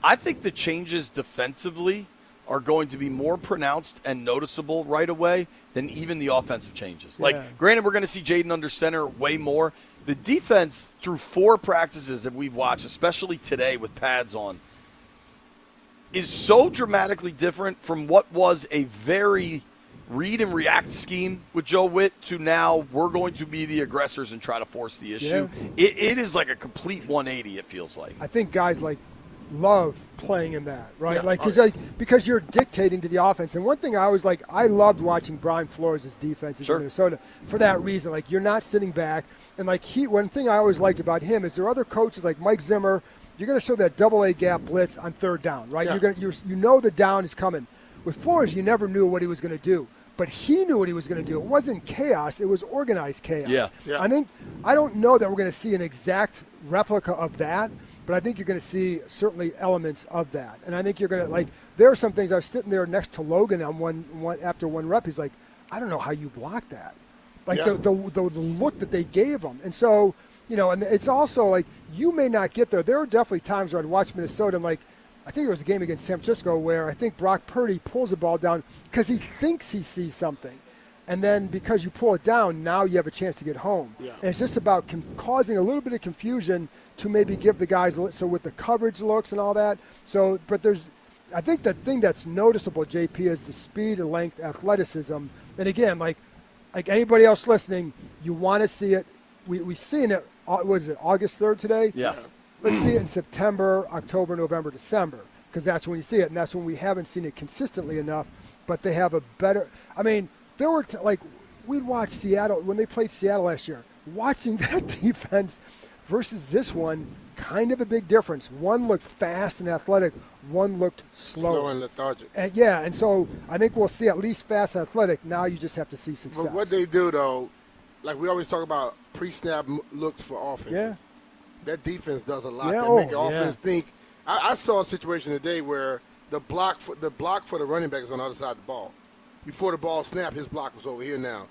I think the changes defensively are going to be more pronounced and noticeable right away than even the offensive changes. Like, granted, we're going to see Jaden under center way more. The defense, through 4 practices that we've watched, especially today with pads on, is so dramatically different from what was a very read and react scheme with Joe Witt to now we're going to be the aggressors and try to force the issue. Yeah. It is like a complete 180, it feels like. I think guys love playing in that, right? Yeah. Because you're dictating to the offense. And one thing I always I loved watching Brian Flores' defenses in Minnesota for that reason. Like, you're not sitting back. And one thing I always liked about him is there are other coaches like Mike Zimmer. You're going to show that double A gap blitz on third down, right? Yeah. You know the down is coming. With Flores, you never knew what he was going to do. But he knew what he was going to do. It wasn't chaos. It was organized chaos. Yeah. I don't know that we're going to see an exact replica of that, but I think you're going to see certainly elements of that. And I think you're going to, there are some things. I was sitting there next to Logan on after one rep. He's like, I don't know how you blocked that. The look that they gave him. And so, and it's also you may not get there. There are definitely times where I'd watch Minnesota and I think it was a game against San Francisco where I think Brock Purdy pulls the ball down because he thinks he sees something. And then because you pull it down, now you have a chance to get home. Yeah. And it's just about causing a little bit of confusion to maybe give the guys, so with the coverage looks and all that. So, but I think the thing that's noticeable, JP, is the speed and length, athleticism. And again, like anybody else listening, you want to see it. We've seen it, what is it, August 3rd today? Yeah. Let's see it in September, October, November, December, because that's when you see it, and that's when we haven't seen it consistently enough. But they have a better. I mean, there were we'd watch Seattle when they played Seattle last year. Watching that defense versus this one, kind of a big difference. One looked fast and athletic. One looked slow and lethargic. And so I think we'll see at least fast and athletic. Now you just have to see success. But what they do though, like we always talk about pre-snap looks for offenses. Yeah. That defense does a lot Yeah, to make the yeah. offense think. I saw a situation today where the block for the running back is on the other side of the ball. Before the ball snapped, his block was over here now.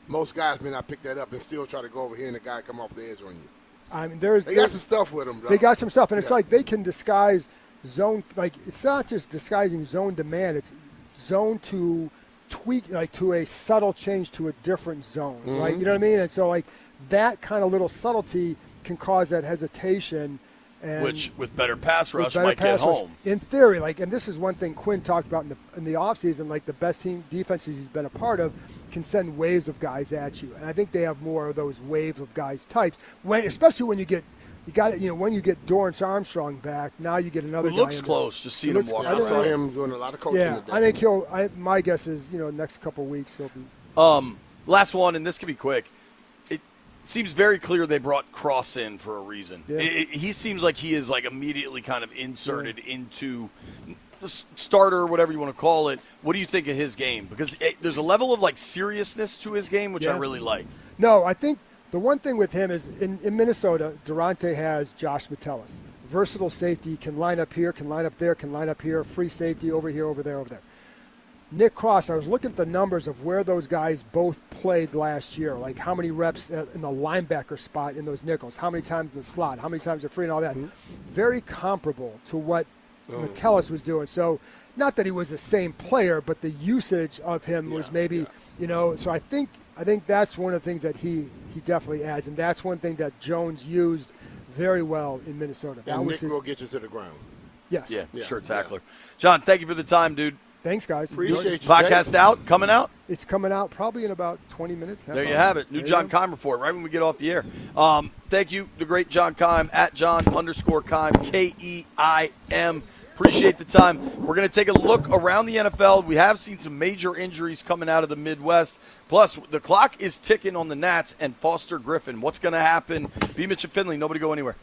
Most guys may not pick that up and still try to go over here and the guy come off the edge on you. I mean, They got some stuff with them, though. They got some stuff, and it's Yeah. like they can disguise zone. It's not just disguising zone demand; it's zone to tweak, to a subtle change to a different zone, right? Mhm. You know what I mean? And so, that kind of little subtlety can cause that hesitation. And Which, with better pass with rush, better might get pass rush. home. In theory, and this is one thing Quinn talked about in the offseason, the best team defenses he's been a part of can send waves of guys at you. And I think they have more of those wave of guys types, especially when you get when you get Dorrance Armstrong back, now you get another Who guy looks in there. close, just seeing He him looks- walk I saw him doing a lot of coaching Yeah, today. I think my guess is, next couple of weeks he'll be. Last one, and this can be quick. It seems very clear they brought Cross in for a reason. Yeah. He seems like he is immediately kind of inserted into the starter, whatever you want to call it. What do you think of his game? Because there's a level of seriousness to his game, which I Yeah. really like. No, I think the one thing with him is in Minnesota, Durante has Josh Metellus. Versatile safety, can line up here, can line up there, can line up here, free safety over here, over there, over there. Nick Cross, I was looking at the numbers of where those guys both played last year, like how many reps in the linebacker spot in those nickels, how many times in the slot, how many times they're free and all that. Very comparable to what Metellus was doing. So not that he was the same player, but the usage of him was maybe, so I think that's one of the things that he definitely adds, and that's one thing that Jones used very well in Minnesota. That And was Nick will get you to the ground. Yes. Yeah, sure tackler. John, thank you for the time, dude. Thanks, guys. Appreciate you, Podcast Jay. out, coming out. It's coming out probably in about 20 minutes. There you have it. New There you John go. Keim report right when we get off the air. Thank you, the great John Keim, at John_Keim, Keim. Appreciate the time. We're going to take a look around the NFL. We have seen some major injuries coming out of the Midwest. Plus, the clock is ticking on the Nats and Foster Griffin. What's going to happen? B. Mitch and Finley, nobody go anywhere.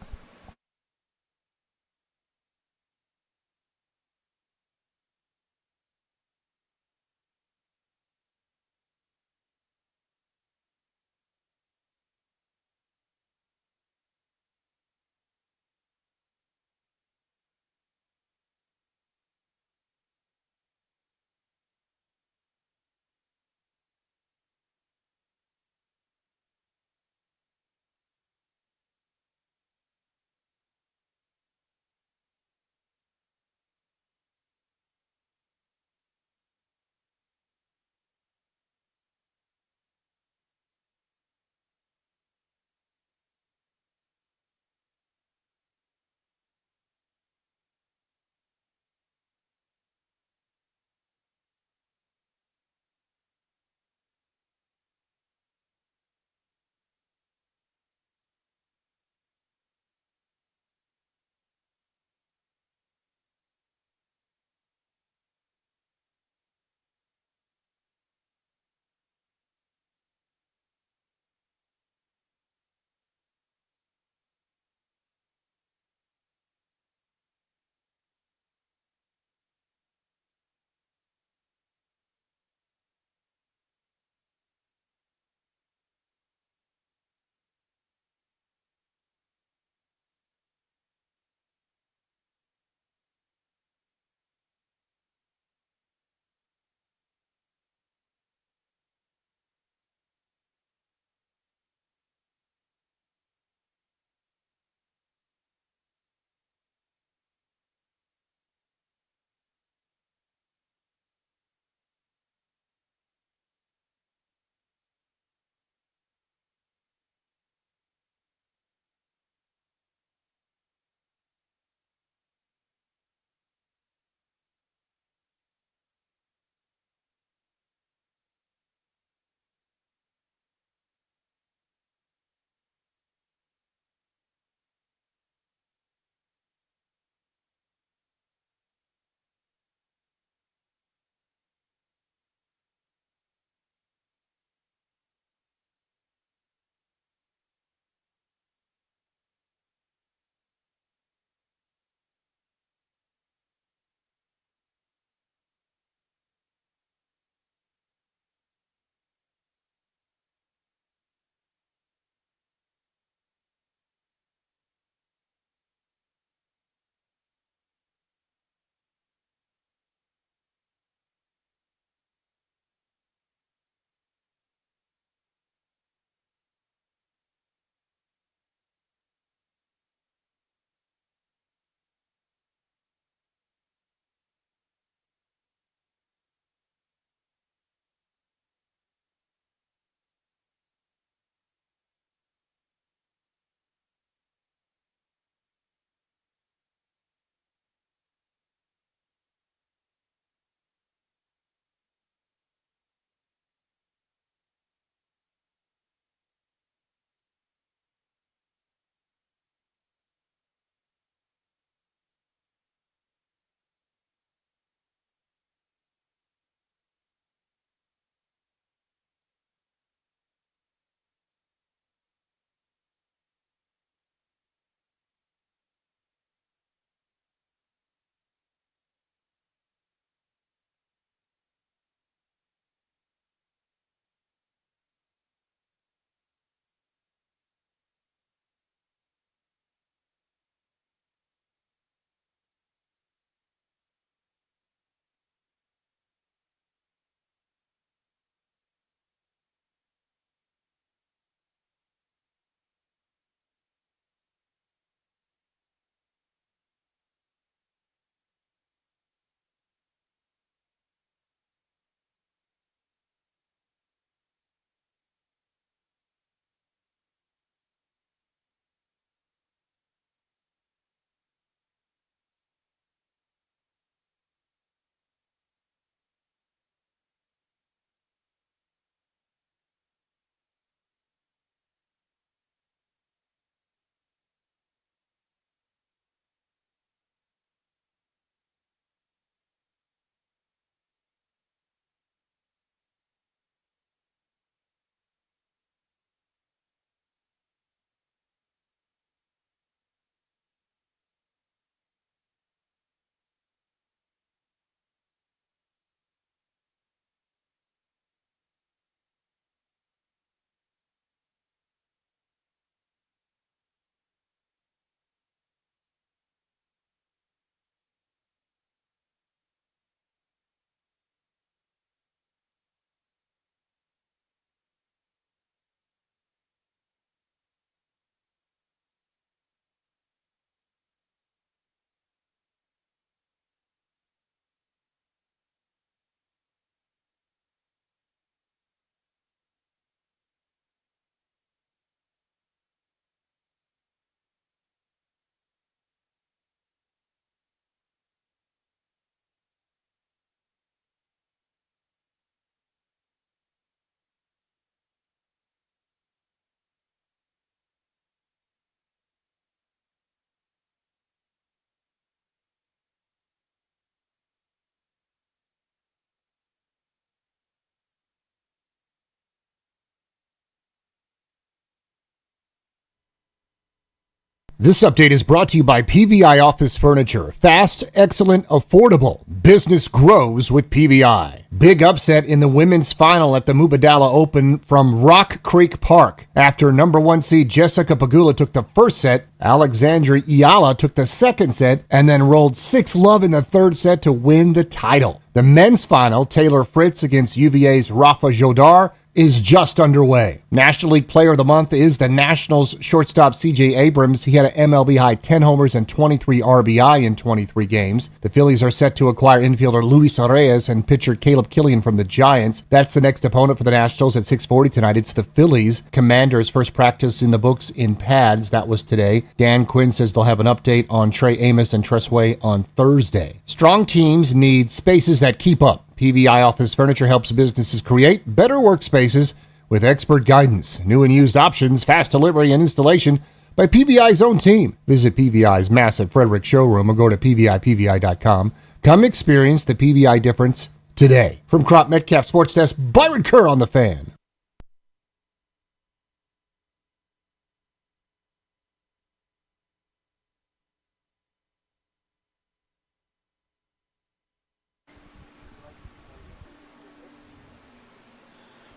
This update is brought to you by PVI Office Furniture. Fast, excellent, affordable. Business grows with PVI. Big upset in the women's final at the Mubadala Open from Rock Creek Park. After number 1 seed Jessica Pegula took the first set, Alexandra Iala took the second set, and then rolled 6-love in the third set to win the title. The men's final, Taylor Fritz against UVA's Rafa Jodar, is just underway. National League Player of the Month is the Nationals shortstop C.J. Abrams. He had an MLB high 10 homers and 23 RBI in 23 games. The Phillies are set to acquire infielder Luis Reyes and pitcher Caleb Killian from the Giants. That's the next opponent for the Nationals at 6:40 tonight. It's the Phillies. Commanders' first practice in the books in pads. That was today. Dan Quinn says they'll have an update on Trey Amos and Tress Way on Thursday. Strong teams need spaces that keep up. PVI Office Furniture helps businesses create better workspaces with expert guidance, new and used options, fast delivery, and installation by PVI's own team. Visit PVI's massive Frederick showroom or go to PVI.com. Come experience the PVI difference today. From Crop Metcalf Sports Desk, Byron Kerr on The Fan.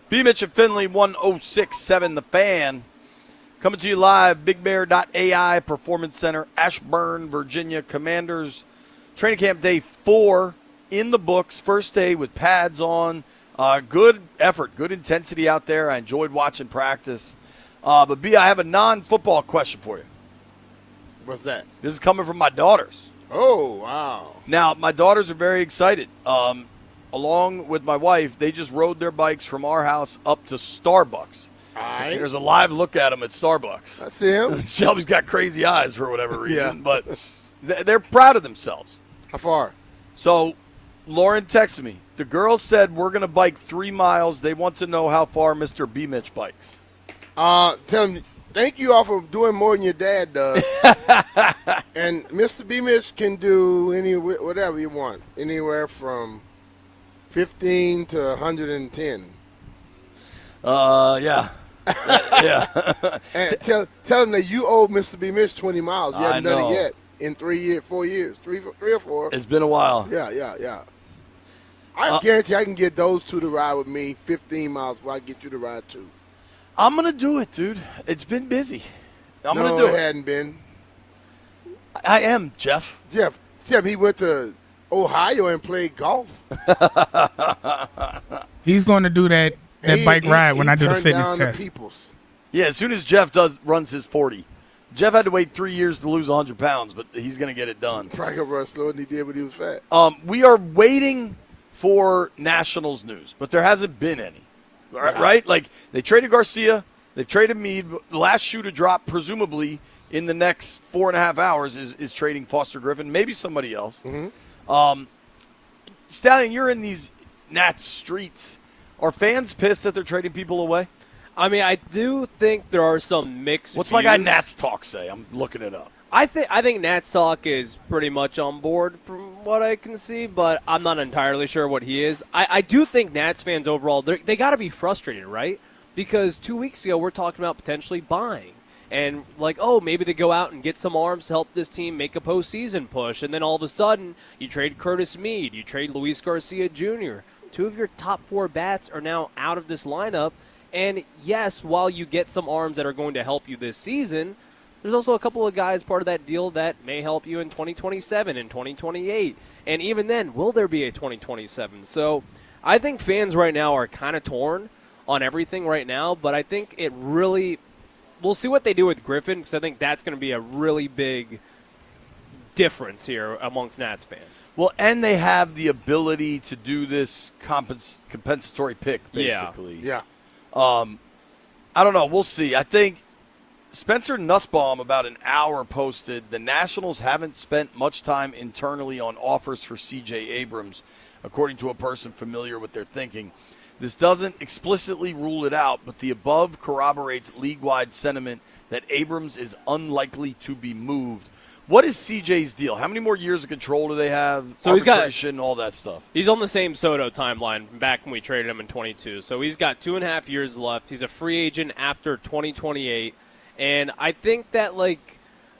B. Mitch and Finley, 1067 The Fan. Coming to you live, BigBear.ai Performance Center, Ashburn, Virginia. Commanders training camp day 4 in the books. First day with pads on. Good effort, good intensity out there. I enjoyed watching practice. But, B, I have a non-football question for you. What's that? This is coming from my daughters. Oh, wow. Now, my daughters are very excited. Along with my wife, they just rode their bikes from our house up to Starbucks. All right. There's a live look at them at Starbucks. I see him. Shelby's got crazy eyes for whatever reason, but they're proud of themselves. How far? So Lauren texted me. The girls said we're going to bike 3 miles. They want to know how far Mr. B. Mitch bikes. Tell him, thank you all for doing more than your dad does. And Mr. B. Mitch can do whatever you want, anywhere from 15 to 110. Yeah. Yeah. And tell him that you owe Mr. B. Mitch 20 miles. You haven't done it yet in 3 years, 4 years, three or four. It's been a while. Yeah. I guarantee I can get those two to ride with me 15 miles before I get you to ride too. I'm going to do it, dude. It's been busy. I'm going to do it. No, it hadn't been. I am, Jeff. Jeff, he went to Ohio and played golf. He's going to do that bike ride when I do the fitness test. Yeah, as soon as Jeff runs his 40. Jeff had to wait 3 years to lose 100 pounds, but he's going to get it done. Probably going to run slower than he did when he was fat. We are waiting for Nationals news, but there hasn't been any. Right? Like, they traded Garcia. They've traded Meade. The last shoe to drop, presumably, in the next 4.5 hours is trading Foster Griffin, maybe somebody else. Mm-hmm. Stallion, you're in these Nats streets. Are fans pissed that they're trading people away? I mean, I do think there are some mixed What's views. my guy Nats Talk say? I'm looking it up. I think Nats Talk is pretty much on board from what I can see, but I'm not entirely sure what he is. I do think Nats fans overall, they got to be frustrated, right? Because 2 weeks ago we're talking about potentially buying. And like, oh, maybe they go out and get some arms to help this team make a postseason push. And then all of a sudden, you trade Curtis Meade, you trade Luis Garcia Jr. 2 of your top 4 bats are now out of this lineup. And yes, while you get some arms that are going to help you this season, there's also a couple of guys part of that deal that may help you in 2027 and 2028. And even then, will there be a 2027? So I think fans right now are kind of torn on everything right now. But I think it really... We'll see what they do with Griffin, because I think that's going to be a really big difference here amongst Nats fans. Well, and they have the ability to do this compensatory pick, basically. Yeah. I don't know. We'll see. I think Spencer Nussbaum about an hour posted, the Nationals haven't spent much time internally on offers for C.J. Abrams, according to a person familiar with their thinking. This doesn't explicitly rule it out, but the above corroborates league-wide sentiment that Abrams is unlikely to be moved. What is CJ's deal? How many more years of control do they have? So he's got all that stuff. He's on the same Soto timeline back when we traded him in 22. So he's got 2.5 years left. He's a free agent after 2028. And I think that,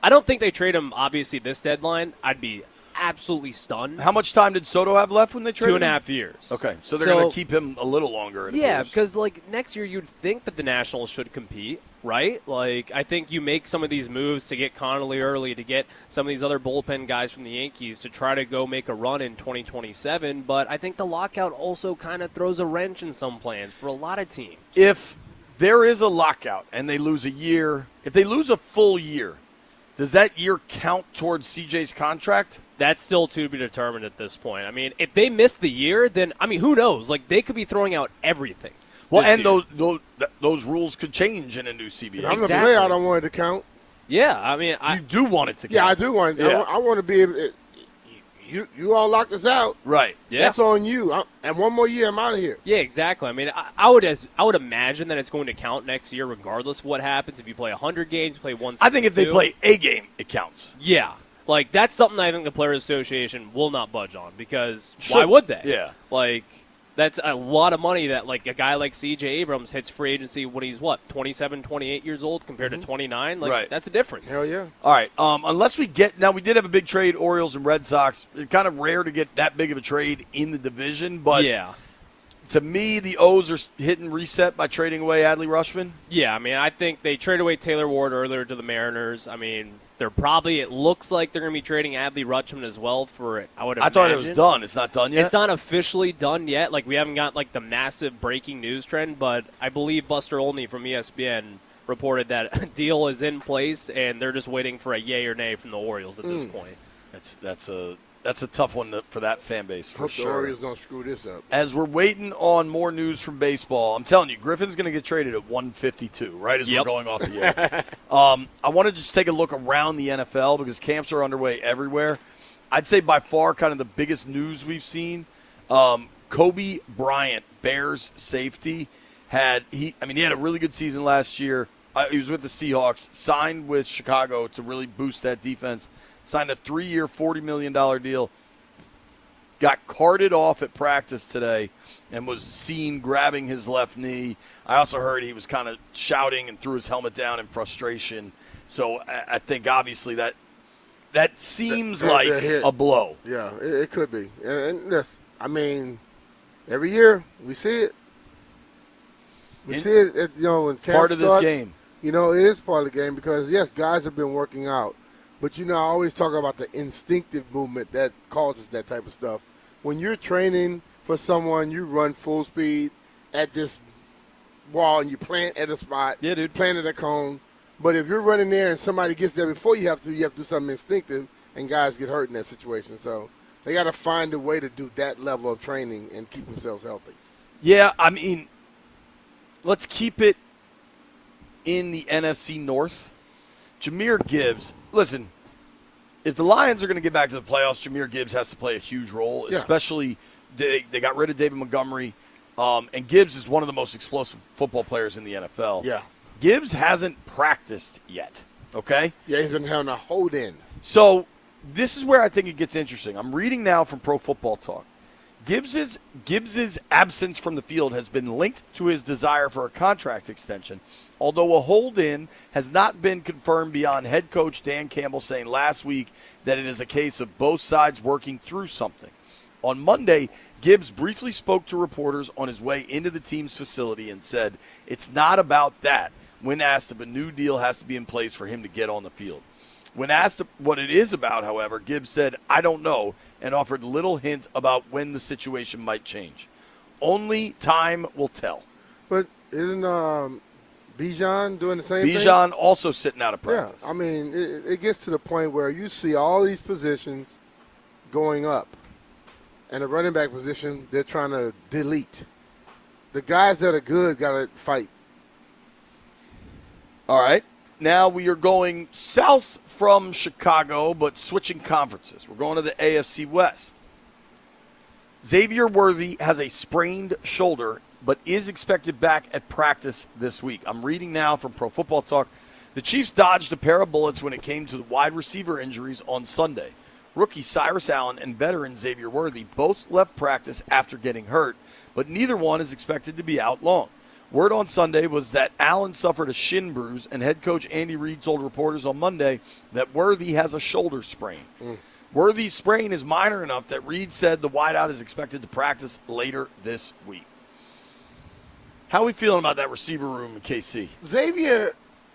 I don't think they trade him, obviously, this deadline. I'd be absolutely stunned. How much time did Soto have left when they traded him? 2.5 years. Okay, so they're going to keep him a little longer. Yeah, because next year you'd think that the Nationals should compete, right? I think you make some of these moves to get Connolly early, to get some of these other bullpen guys from the Yankees to try to go make a run in 2027. But I think the lockout also kind of throws a wrench in some plans for a lot of teams. If there is a lockout and they lose a year, if they lose a full year, does that year count towards CJ's contract? That's still to be determined at this point. I mean, if they miss the year, then, who knows? They could be throwing out everything. Well, and those rules could change in a new CBA. If I'm the player, I don't want it to count. Yeah, you do want it to count. Yeah, I do want it. Yeah. I want to be able to. You all locked us out. Right. Yeah. That's on you. And one more year, I'm out of here. Yeah, exactly. I mean, I would imagine that it's going to count next year regardless of what happens. If you play 100 games, play 162. I think if they play a game, it counts. Yeah. That's something I think the Players Association will not budge on because why would they? Yeah. That's a lot of money that, a guy like C.J. Abrams hits free agency when he's, 27, 28 years old compared to 29? Right. That's a difference. Hell yeah. All right. Unless we did have a big trade, Orioles and Red Sox. It's kind of rare to get that big of a trade in the division, but yeah. To me, the O's are hitting reset by trading away Adley Rutschman. Yeah, I think they traded away Taylor Ward earlier to the Mariners. It looks like they're going to be trading Adley Rutschman as well for it. I thought it was done. It's not done yet? It's not officially done yet. We haven't got the massive breaking news trend, but I believe Buster Olney from ESPN reported that a deal is in place and they're just waiting for a yay or nay from the Orioles at this point. That's a tough one for that fan base for Hope sure. the Orioles don't screw this up. As we're waiting on more news from baseball, I'm telling you, Griffin's going to get traded at 152, right as we're going off the air. I want to just take a look around the NFL because camps are underway everywhere. I'd say by far kind of the biggest news we've seen, Kobe Bryant, Bears safety, he had a really good season last year. He was with the Seahawks, signed with Chicago to really boost that defense. Signed a 3-year, $40 million deal. Got carted off at practice today and was seen grabbing his left knee. I also heard he was kind of shouting and threw his helmet down in frustration. So I think obviously that seems like a blow. Yeah, it could be. And every year we see it. We see it, when camp part of this starts, game. It is part of the game because, yes, guys have been working out. But, I always talk about the instinctive movement that causes that type of stuff. When you're training for someone, you run full speed at this wall and you plant at a spot. Yeah, dude. Plant at a cone. But if you're running there and somebody gets there before you have to do something instinctive, and guys get hurt in that situation. So they got to find a way to do that level of training and keep themselves healthy. Yeah, let's keep it in the NFC North. Jahmyr Gibbs, listen, if the Lions are going to get back to the playoffs, Jahmyr Gibbs has to play a huge role, especially they got rid of David Montgomery, and Gibbs is one of the most explosive football players in the NFL. Yeah. Gibbs hasn't practiced yet, okay? Yeah, he's been having a hold in. So this is where I think it gets interesting. I'm reading now from Pro Football Talk. Gibbs's absence from the field has been linked to his desire for a contract extension, although a hold-in has not been confirmed beyond head coach Dan Campbell saying last week that it is a case of both sides working through something. On Monday, Gibbs briefly spoke to reporters on his way into the team's facility and said, "It's not about that," when asked if a new deal has to be in place for him to get on the field. When asked what it is about, however, Gibbs said, "I don't know," and offered little hint about when the situation might change. Only time will tell. But isn't Bijan doing the same thing? Bijan also sitting out of practice. Yeah, it gets to the point where you see all these positions going up. And the running back position, they're trying to delete. The guys that are good got to fight. All right. Now we are going south from Chicago, but switching conferences. We're going to the AFC West. Xavier Worthy has a sprained shoulder, but is expected back at practice this week. I'm reading now from Pro Football Talk. The Chiefs dodged a pair of bullets when it came to the wide receiver injuries on Sunday. Rookie Cyrus Allen and veteran Xavier Worthy both left practice after getting hurt, but neither one is expected to be out long. Word on Sunday was that Allen suffered a shin bruise, and head coach Andy Reid told reporters on Monday that Worthy has a shoulder sprain. Worthy's sprain is minor enough that Reid said the wideout is expected to practice later this week. How are we feeling about that receiver room in KC? Xavier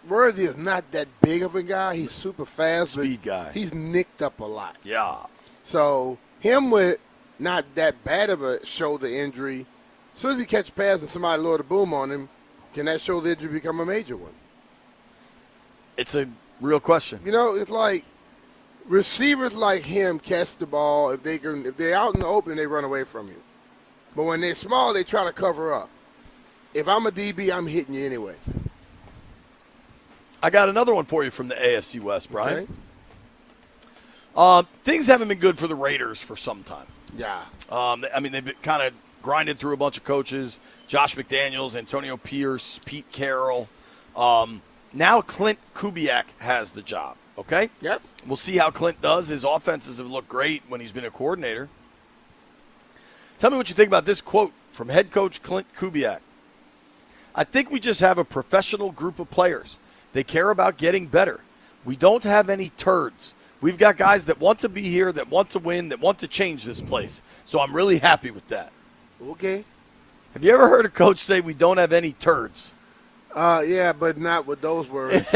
Worthy is not that big of a guy. He's super fast. Speed guy. He's nicked up a lot. Yeah. So him with not that bad of a shoulder injury, as soon as he catch a pass and somebody lower the boom on him, can that shoulder injury become a major one? It's a real question. You know, it's like receivers like him catch the ball. If they're out in the open, they run away from you. But when they're small, they try to cover up. If I'm a DB, I'm hitting you anyway. I got another one for you from the AFC West, Brian. Okay. Things haven't been good for the Raiders for some time. Yeah. I mean, they've been kind of grinded through a bunch of coaches, Josh McDaniels, Antonio Pierce, Pete Carroll. Now Clint Kubiak has the job, okay? Yep. We'll see how Clint does. His offenses have looked great when he's been a coordinator. Tell me what you think about this quote from head coach Clint Kubiak. I think we just have a professional group of players. They care about getting better. We don't have any turds. We've got guys that want to be here, that want to win, that want to change this place. So I'm really happy with that. Okay. Have you ever heard a coach say we don't have any turds? Yeah, but not with those words.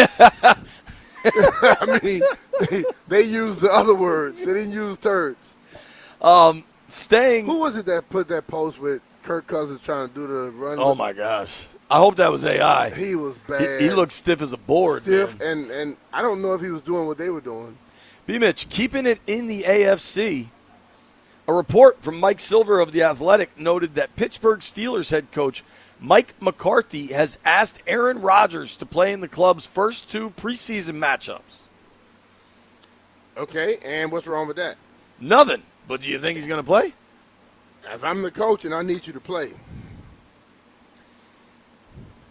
I mean, they used the other words. They didn't use turds. Who was it that put that post with Kirk Cousins trying to do the run? Oh, my gosh. I hope that was AI. He was bad. He looked stiff as a board. Stiff, man. and I don't know if he was doing what they were doing. B-Mitch, keeping it in the AFC, a report from Mike Silver of The Athletic noted that Pittsburgh Steelers head coach Mike McCarthy has asked Aaron Rodgers to play in the club's first 2 preseason matchups. Okay, and what's wrong with that? Nothing. But do you think he's going to play? If I'm the coach and I need you to play.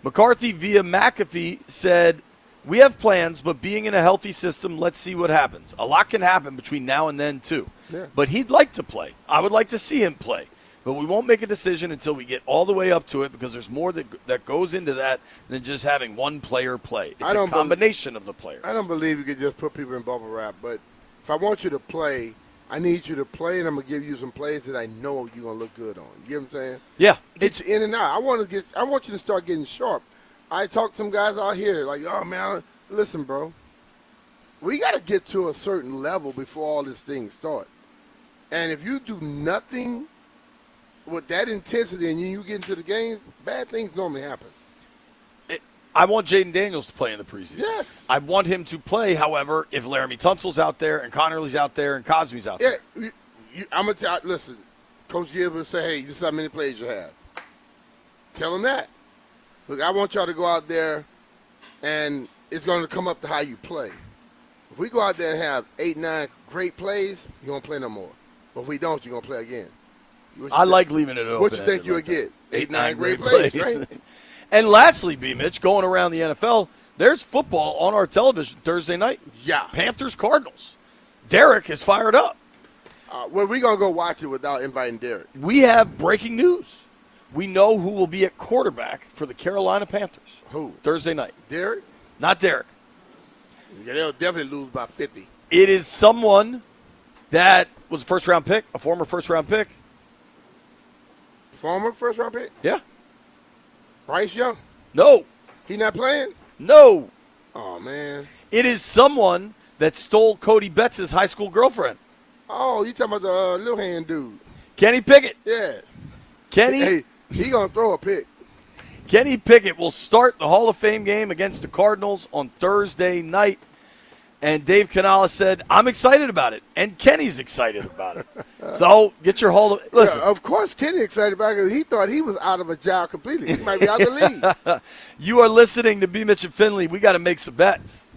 McCarthy via McAfee said, we have plans, but being in a healthy system, let's see what happens. A lot can happen between now and then, too. Yeah. But he'd like to play. I would like to see him play. But we won't make a decision until we get all the way up to it because there's more that goes into that than just having one player play. It's a combination of the players. I don't believe you could just put people in bubble wrap. But if I want you to play, I need you to play, and I'm going to give you some plays that I know you're going to look good on. You know what I'm saying? Yeah. Get you in and out. I want you to start getting sharp. I talked to some guys out here like, oh, man, listen, bro. We got to get to a certain level before all this thing starts. And if you do nothing with that intensity and you get into the game, bad things normally happen. I want Jaden Daniels to play in the preseason. Yes. I want him to play, however, if Laramie Tunsil's out there and Connerly's out there and Cosme's out there. Yeah, I'm going to tell listen, Coach Gilbert say, hey, this is how many plays you have. Tell him that. Look, I want y'all to go out there, and it's going to come up to how you play. If we go out there and have 8, 9 great plays, you're going to play no more. But if we don't, you're going to play again. I like leaving it open. What you think you'll get? 8, 9 great plays, right? And lastly, B-Mitch, going around the NFL, there's football on our television Thursday night. Yeah. Panthers-Cardinals. Derek is fired up. Well, we're going to go watch it without inviting Derek. We have breaking news. We know who will be at quarterback for the Carolina Panthers. Who? Thursday night. Derek? Not Derek. Yeah, they'll definitely lose by 50. It is someone that was a first-round pick, a former first-round pick. Former first-round pick? Yeah. Bryce Young? No. He not playing? No. Oh, man. It is someone that stole Cody Betts' high school girlfriend. Oh, you talking about the little hand dude. Kenny Pickett. Yeah. Kenny. He going to throw a pick. Kenny Pickett will start the Hall of Fame game against the Cardinals on Thursday night. And Dave Canales said, I'm excited about it. And Kenny's excited about it. So get your Hall of – listen. Yeah, of course Kenny excited about it because he thought he was out of a job completely. He might be out of the league. You are listening to B. Mitch and Finley. We got to make some bets.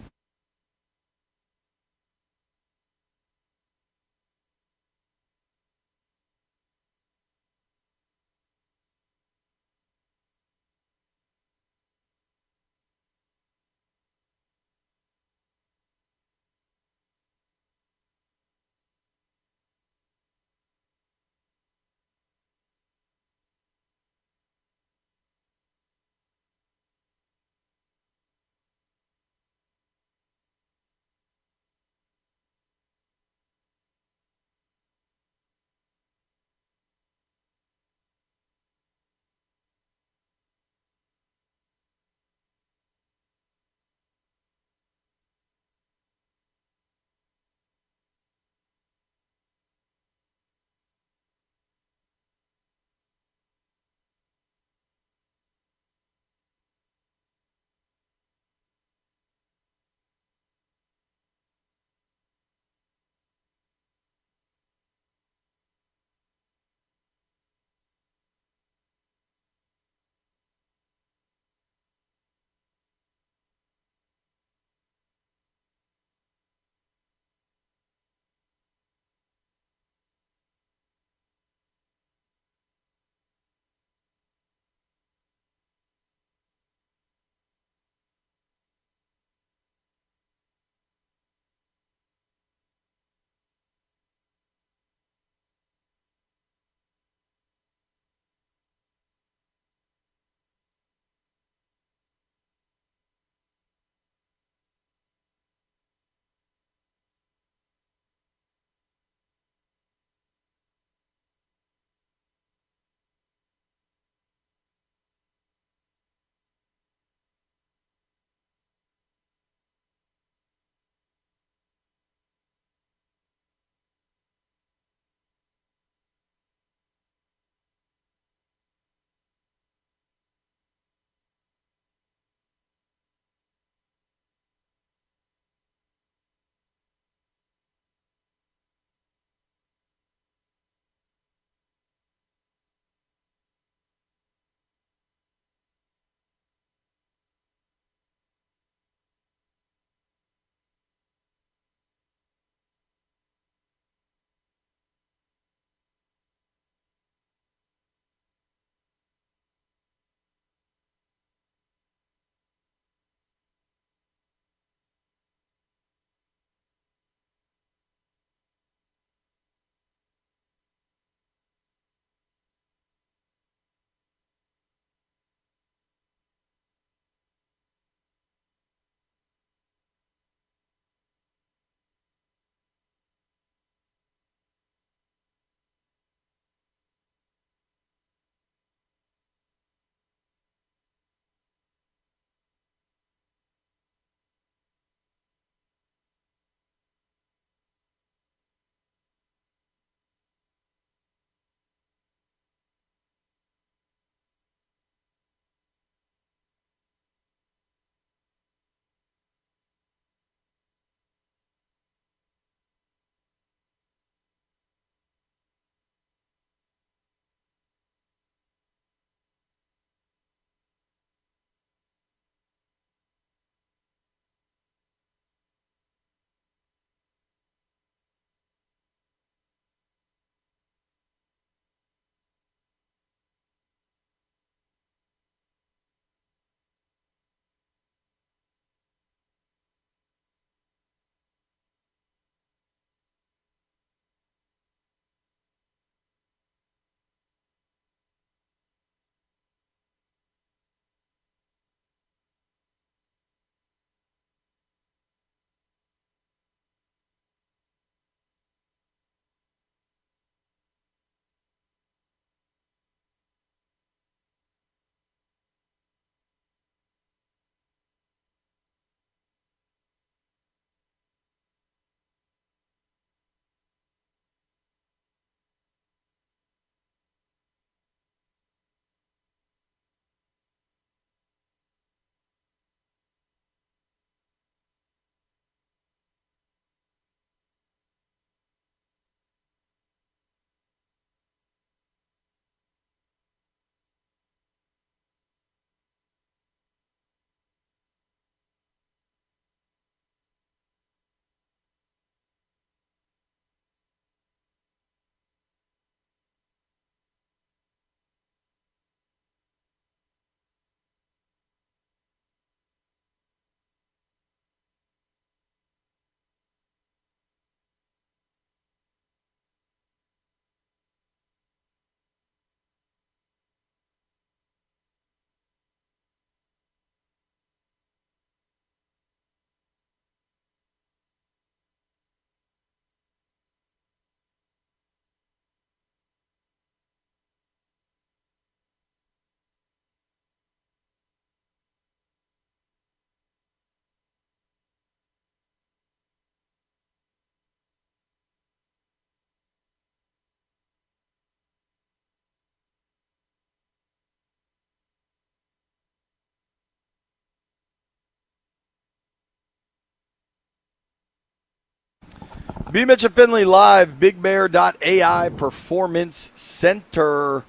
B. Mitch and Finley live, BigBear.ai Performance Center.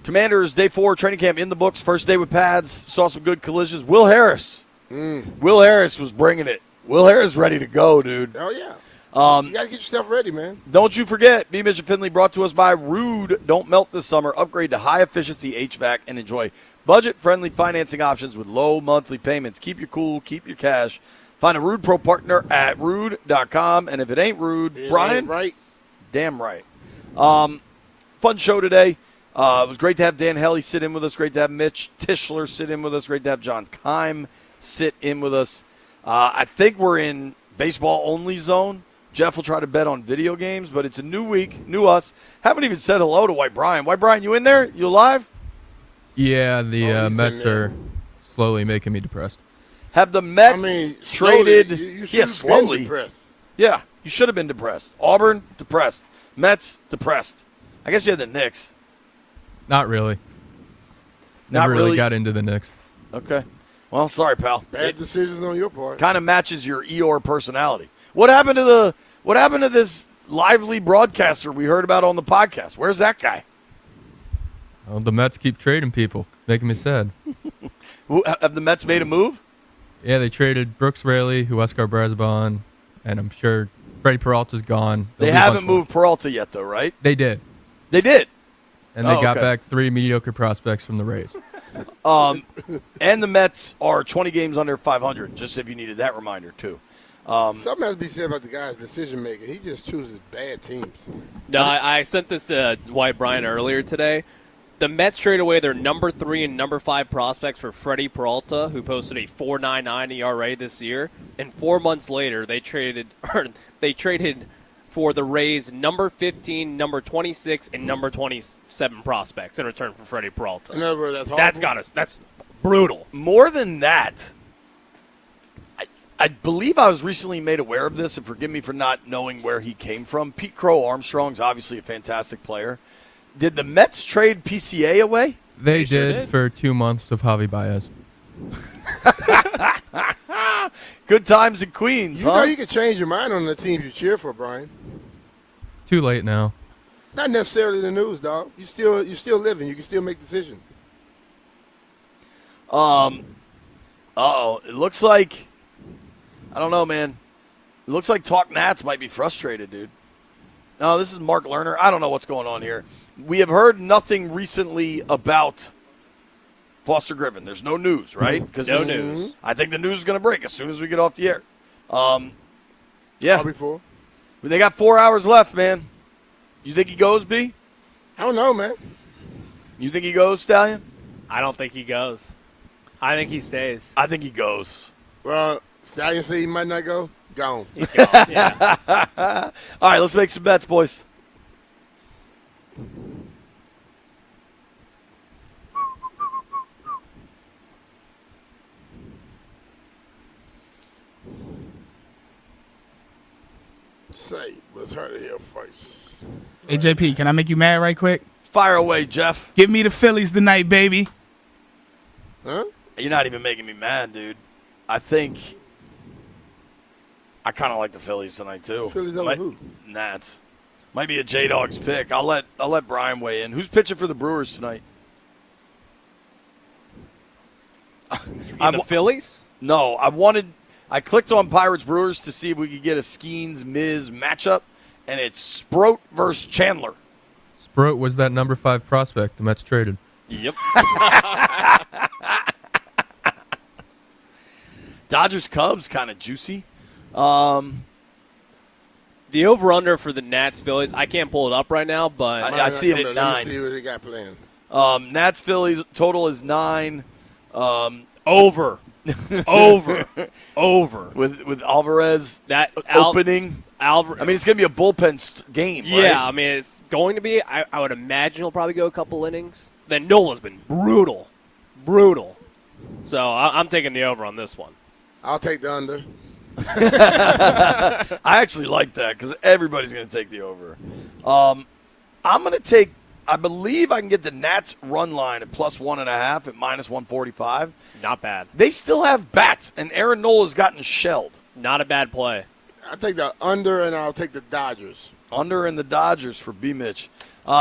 Commanders, day 4, training camp in the books. First day with pads. Saw some good collisions. Will Harris. Will Harris was bringing it. Will Harris ready to go, dude. Oh, yeah. You got to get yourself ready, man. Don't you forget, B. Mitch and Finley brought to us by Rude. Don't melt this summer. Upgrade to high-efficiency HVAC and enjoy budget-friendly financing options with low monthly payments. Keep your cool. Keep your cash. Find a Rude Pro partner at rude.com. And if it ain't Rude, Brian? Ain't right. Damn right. Fun show today. It was great to have Dan Helly sit in with us. Great to have Mitch Tischler sit in with us. Great to have John Keim sit in with us. I think we're in baseball-only zone. Jeff will try to bet on video games, but it's a new week, new us. Haven't even said hello to White Brian. White Brian, you in there? You alive? Yeah, the Mets are slowly making me depressed. Have the Mets traded? Slowly. Depressed. Yeah, you should have been depressed. Auburn, depressed. Mets, depressed. I guess you had the Knicks. Not really. Not Never really really? got into the Knicks. Okay. Well, sorry, pal. Bad decisions on your part. Kind of matches your Eeyore personality. What happened to this lively broadcaster we heard about on the podcast? Where's that guy? Well, the Mets keep trading people, making me sad. Have the Mets made a move? Yeah, they traded Brooks Raley, Huescar Brazabon, and I'm sure Freddie Peralta's gone. They haven't moved Peralta yet, though, right? They did. They did. And they got back 3 mediocre prospects from the Rays. And the Mets are 20 games under 500, just if you needed that reminder, too. Something has to be said about the guy's decision-making. He just chooses bad teams. No, I sent this to White Brian earlier today. The Mets traded away their number 3 and number 5 prospects for Freddie Peralta, who posted a 4.99 ERA this year. And 4 months later, they traded for the Rays number 15, number 26, and number 27 prospects in return for Freddie Peralta. In other words, That's brutal. More than that, I believe I was recently made aware of this, and forgive me for not knowing where he came from. Pete Crow Armstrong's obviously a fantastic player. Did the Mets trade PCA away? They did for 2 months of Javi Baez. Good times in Queens, You know you can change your mind on the team you cheer for, Brian. Too late now. Not necessarily the news, dog. You're still living. You can still make decisions. It looks like, I don't know, man. It looks like Talk Nats might be frustrated, dude. No, this is Mark Lerner. I don't know what's going on here. We have heard nothing recently about Foster Griffin. There's no news, right? No news. I think the news is going to break as soon as we get off the air. Yeah. Before. They got 4 hours left, man. You think he goes, B? I don't know, man. You think he goes, Stallion? I don't think he goes. I think he stays. I think he goes. Well, Stallion said he might not go. Gone. He's gone, yeah. All right, let's make some bets, boys. Say, let's heard it here first. Hey, JP, can I make you mad right quick? Fire away, Jeff. Give me the Phillies tonight, baby. Huh? You're not even making me mad, dude. I think I kind of like the Phillies tonight too. Phillies over who? Nats. Might be a J-Dog's pick. I'll let Brian weigh in. Who's pitching for the Brewers tonight? The Phillies? No, I clicked on Pirates Brewers to see if we could get a Skeens Miz matchup, and it's Sproat versus Chandler. Sproat was that number 5 prospect the Mets traded. Yep. Dodgers Cubs kind of juicy. The over-under for the Nats Phillies, I can't pull it up right now, but I see it at 9. Let me see what they got planned. Nats Phillies total is 9. Over. Over. With Alvarez opening. I mean, it's going to be a bullpen game, right? Yeah, I mean, it's going to be. I would imagine he'll probably go a couple innings. Then Nola's been brutal. So I'm taking the over on this one. I'll take the under. I actually like that because everybody's going to take the over. I'm going to take, I believe I can get the Nats run line at +1.5 at -145. Not bad. They still have bats, and Aaron Nola's gotten shelled. Not a bad play. I'll take the under, and I'll take the Dodgers. Under and the Dodgers for B. Mitch.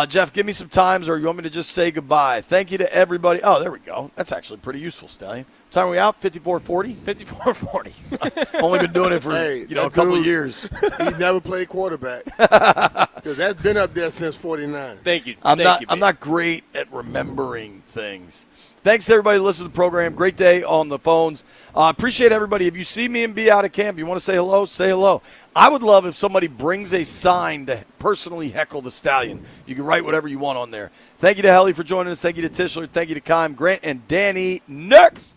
Jeff, give me some times, or you want me to just say goodbye? Thank you to everybody. Oh, there we go. That's actually pretty useful, Stallion. Time are we out? 54:40? 54:40. Only been doing it for a couple of years. He never played quarterback because that's been up there since '49. Thank you. I'm not great at remembering things. Thanks, everybody, who listened to the program. Great day on the phones. Appreciate everybody. If you see me and B out at camp, you want to say hello, say hello. I would love if somebody brings a sign to personally heckle the Stallion. You can write whatever you want on there. Thank you to Helly for joining us. Thank you to Tischler. Thank you to Kime, Grant, and Danny. Next.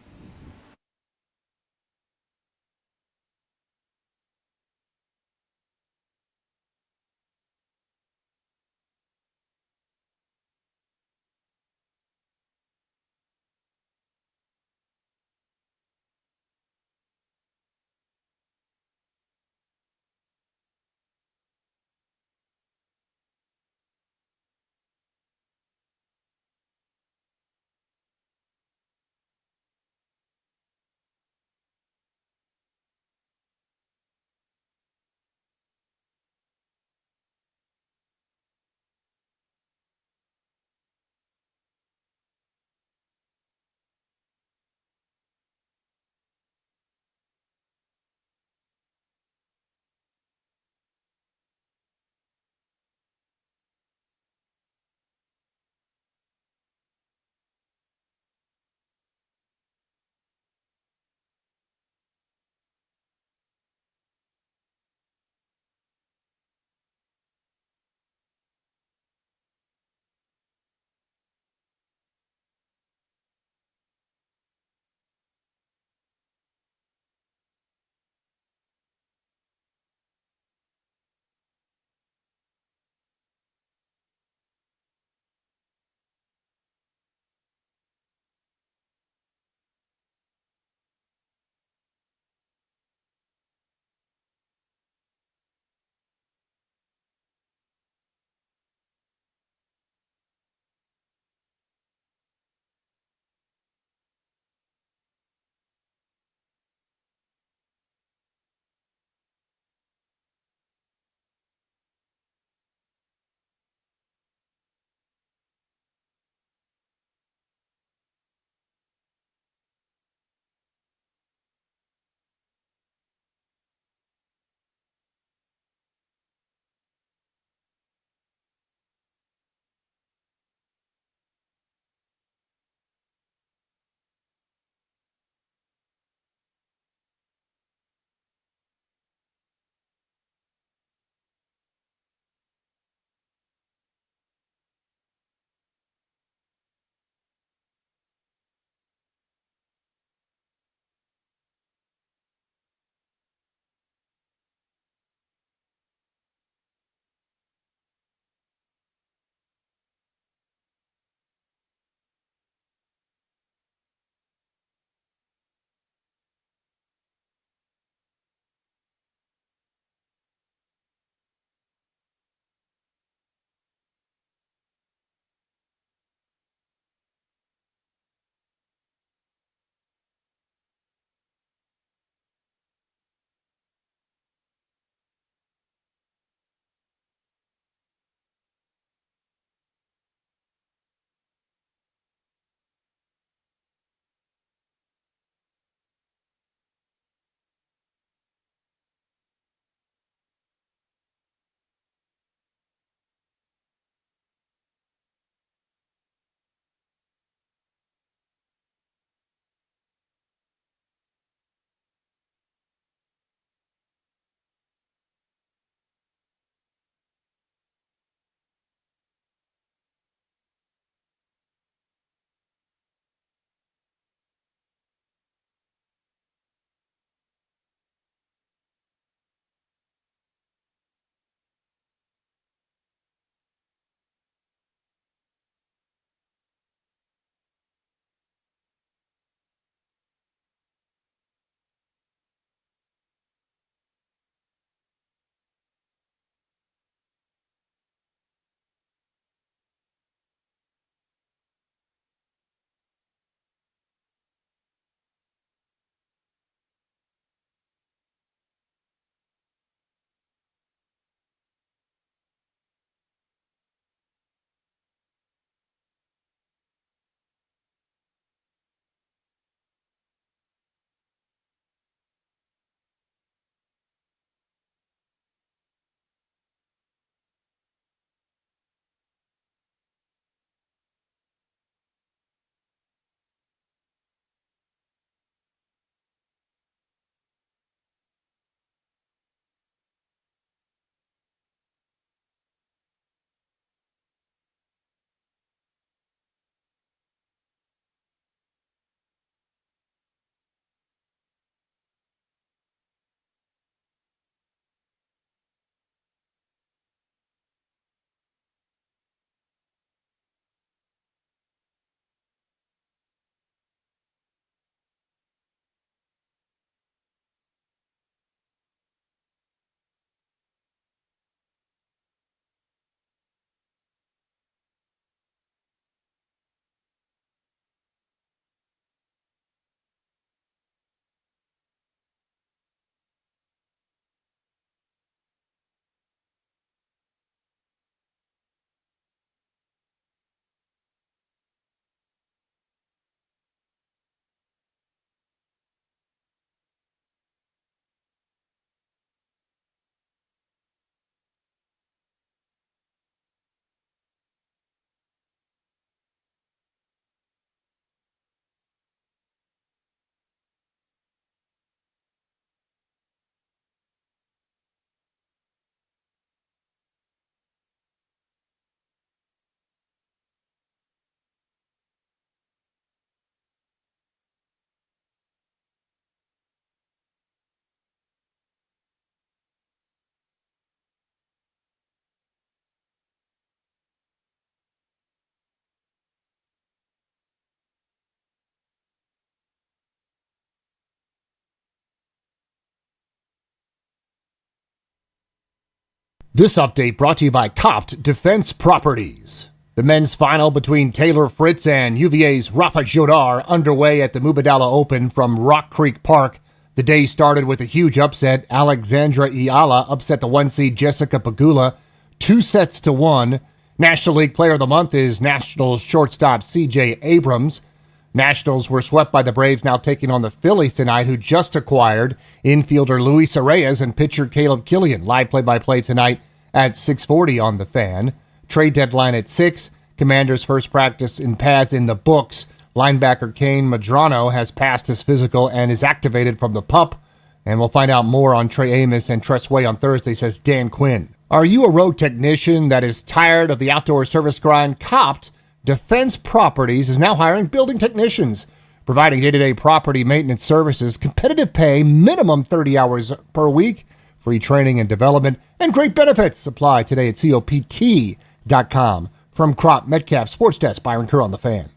This update brought to you by Copt Defense Properties. The men's final between Taylor Fritz and UVA's Rafa Jodar underway at the Mubadala Open from Rock Creek Park. The day started with a huge upset. Alexandra Iala upset the 1-seed Jessica Pegula 2-1. National League Player of the Month is Nationals shortstop C.J. Abrams. Nationals were swept by the Braves, now taking on the Phillies tonight, who just acquired infielder Luis Reyes and pitcher Caleb Killian. Live play-by-play tonight at 6:40 on the Fan. Trade deadline at 6. Commanders' first practice in pads in the books. Linebacker Kane Madrano has passed his physical and is activated from the PUP. And we'll find out more on Trey Amos and Tress Way on Thursday, says Dan Quinn. Are you a road technician that is tired of the outdoor service grind? Copt Defense Properties is now hiring building technicians, providing day-to-day property maintenance services, competitive pay, minimum 30 hours per week, free training and development, and great benefits. Apply today at COPT.com. From Crop Metcalf Sports Desk, Byron Kerr on the Fan.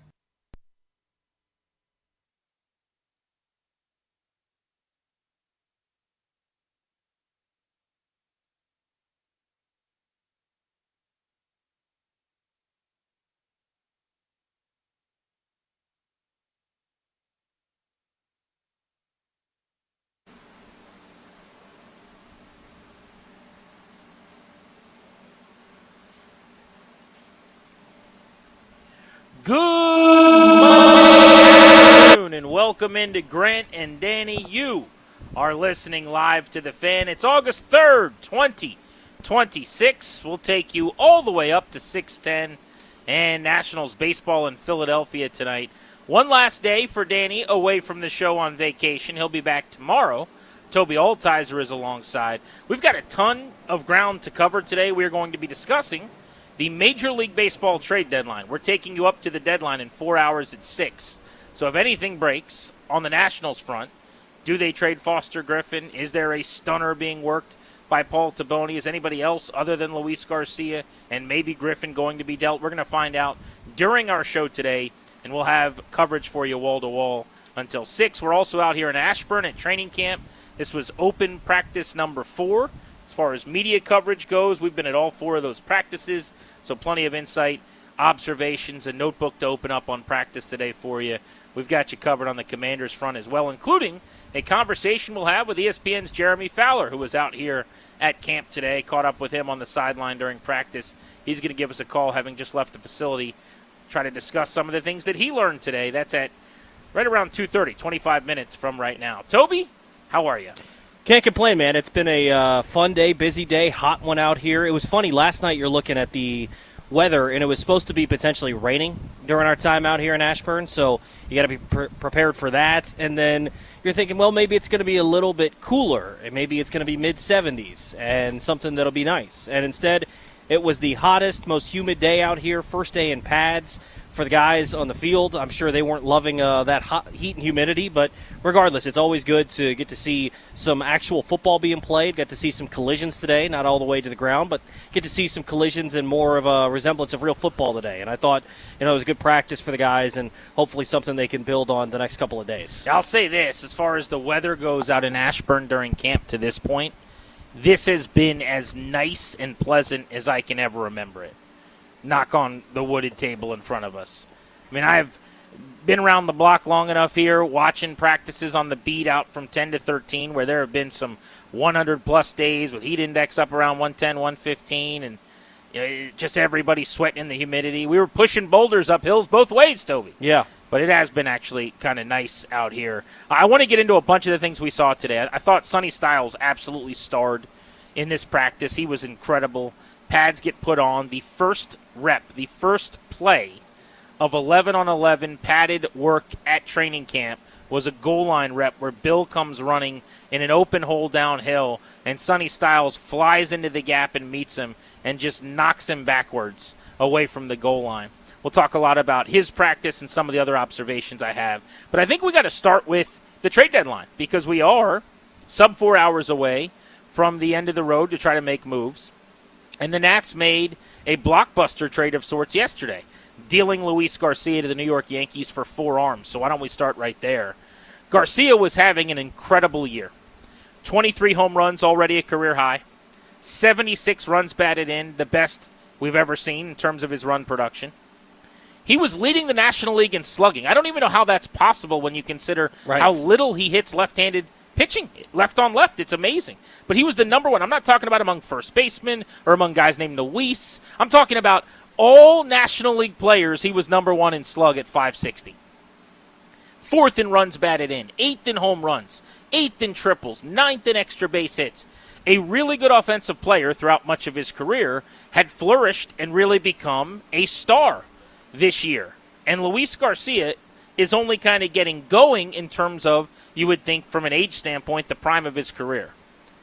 Good afternoon and welcome into Grant and Danny. You are listening live to the Fan. It's August 3rd, 2026. We'll take you all the way up to 6:10 and Nationals baseball in Philadelphia tonight. One last day for Danny away from the show on vacation. He'll be back tomorrow. Toby Altizer is alongside. We've got a ton of ground to cover today. We are going to be discussing the Major League Baseball trade deadline. We're taking you up to the deadline in 4 hours at 6. So if anything breaks on the Nationals front, do they trade Foster Griffin? Is there a stunner being worked by Paul Taboni? Is anybody else other than Luis Garcia and maybe Griffin going to be dealt? We're going to find out during our show today, and we'll have coverage for you wall-to-wall until 6. We're also out here in Ashburn at training camp. This was open practice number 4. As far as media coverage goes, we've been at all 4 of those practices, so plenty of insight, observations, a notebook to open up on practice today for you. We've got you covered on the Commanders front as well, including a conversation we'll have with ESPN's Jeremy Fowler, who was out here at camp today. Caught up with him on the sideline during practice. He's going to give us a call, having just left the facility, try to discuss some of the things that he learned today. That's at right around 2:30, 25 minutes from right now. Toby, how are you? Can't complain, man. It's been a fun day, busy day, hot one out here. It was funny. Last night you're looking at the weather, and it was supposed to be potentially raining during our time out here in Ashburn, so you got to be prepared for that. And then you're thinking, well, maybe it's going to be a little bit cooler, and maybe it's going to be mid-70s and something that'll be nice. And instead, it was the hottest, most humid day out here, first day in pads for the guys on the field. I'm sure they weren't loving that hot heat and humidity, but regardless, it's always good to get to see some actual football being played. Got to see some collisions today, not all the way to the ground, but get to see some collisions and more of a resemblance of real football today. And I thought, it was a good practice for the guys and hopefully something they can build on the next couple of days. I'll say this, as far as the weather goes out in Ashburn during camp to this point, this has been as nice and pleasant as I can ever remember it. Knock on the wooded table in front of us. I mean, I've been around the block long enough here, watching practices on the beat out from 10 to 13, where there have been some 100-plus days with heat index up around 110, 115, and just everybody sweating in the humidity. We were pushing boulders up hills both ways, Toby. Yeah. But it has been actually kind of nice out here. I want to get into a bunch of the things we saw today. I thought Sonny Styles absolutely starred in this practice. He was incredible. Pads get put on. The first rep, the first play of 11-on-11 padded work at training camp was a goal line rep where Bill comes running in an open hole downhill, and Sonny Styles flies into the gap and meets him and just knocks him backwards away from the goal line. We'll talk a lot about his practice and some of the other observations I have. But I think we got to start with the trade deadline because we are sub 4 hours away from the end of the road to try to make moves. And the Nats made a blockbuster trade of sorts yesterday, dealing Luis Garcia to the New York Yankees for 4 arms. So why don't we start right there? Garcia was having an incredible year. 23 home runs, already a career high. 76 runs batted in, the best we've ever seen in terms of his run production. He was leading the National League in slugging. I don't even know how that's possible when you consider how little he hits left-handed pitching, left on left. It's amazing. But he was the number one. I'm not talking about among first basemen or among guys named Luis. I'm talking about all National League players. He was number one in slug at 560. Fourth in runs batted in, eighth in home runs, eighth in triples, ninth in extra base hits. A really good offensive player throughout much of his career, had flourished and really become a star this year. And Luis Garcia is only kind of getting going in terms of, you would think from an age standpoint, the prime of his career.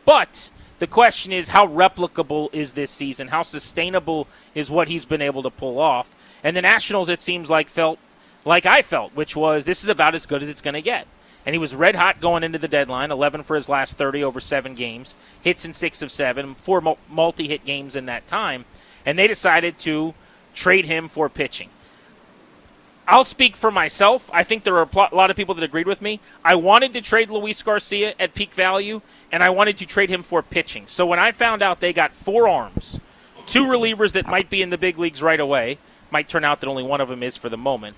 But the question is, how replicable is this season? How sustainable is what he's been able to pull off? And the Nationals, it seems like, felt like I felt, which was this is about as good as it's going to get. And he was red hot going into the deadline, 11 for his last 30 over 7 games, hits in 6 of 7, 4 multi-hit games in that time. And they decided to trade him for pitching. I'll speak for myself. I think there are a lot of people that agreed with me. I wanted to trade Luis Garcia at peak value, and I wanted to trade him for pitching. So when I found out they got 4 arms, 2 relievers that might be in the big leagues right away, might turn out that only one of them is for the moment,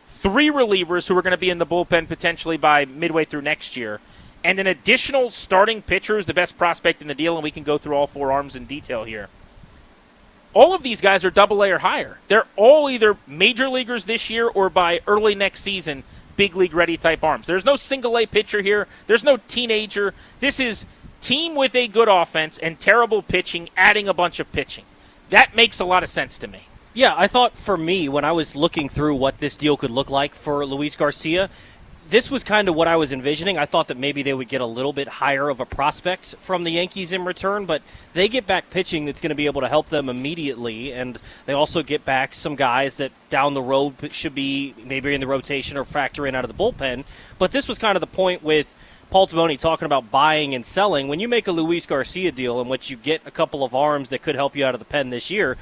3 relievers who are going to be in the bullpen potentially by midway through next year, and an additional starting pitcher who's the best prospect in the deal, and we can go through all 4 arms in detail here. All of these guys are Double-A or higher. They're all either major leaguers this year or by early next season, big league ready type arms. There's no single-A pitcher here. There's no teenager. This is team with a good offense and terrible pitching, adding a bunch of pitching. That makes a lot of sense to me. Yeah, I thought for me, when I was looking through what this deal could look like for Luis Garcia, this was kind of what I was envisioning. I thought that maybe they would get a little bit higher of a prospect from the Yankees in return, but they get back pitching that's going to be able to help them immediately, and they also get back some guys that down the road should be maybe in the rotation or factor in out of the bullpen. But this was kind of the point with Paul Taboni talking about buying and selling. When you make a Luis Garcia deal in which you get a couple of arms that could help you out of the pen this year,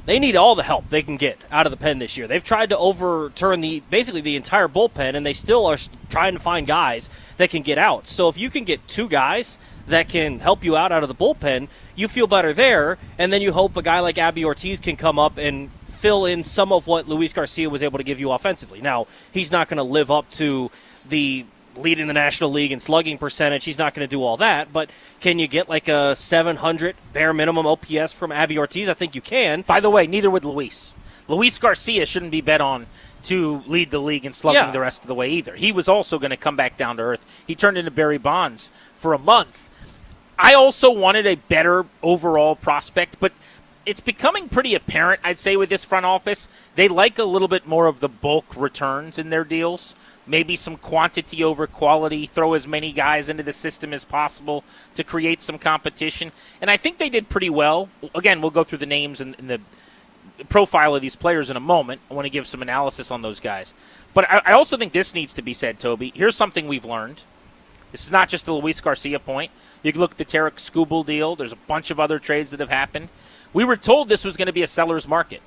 they need all the help they can get out of the pen this year. They've tried to overturn basically the entire bullpen, and they still are trying to find guys that can get out. So if you can get 2 guys that can help you out of the bullpen, you feel better there, and then you hope a guy like Abby Ortiz can come up and fill in some of what Luis Garcia was able to give you offensively. Now, he's not going to live up to the leading the National League in slugging percentage. He's not going to do all that, but can you get like a 700 bare minimum OPS from Abby Ortiz? I think you can. By the way, neither would Luis. Luis Garcia shouldn't be bet on to lead the league in slugging the rest of the way either. He was also going to come back down to earth. He turned into Barry Bonds for a month. I also wanted a better overall prospect, but it's becoming pretty apparent, I'd say, with this front office. They like a little bit more of the bulk returns in their deals. Maybe some quantity over quality, throw as many guys into the system as possible to create some competition. And I think they did pretty well. Again, we'll go through the names and the profile of these players in a moment. I want to give some analysis on those guys. But I also think this needs to be said, Toby. Here's something we've learned. This is not just a Luis Garcia point. You can look at the Tarek Skubal deal. There's a bunch of other trades that have happened. We were told this was going to be a seller's market.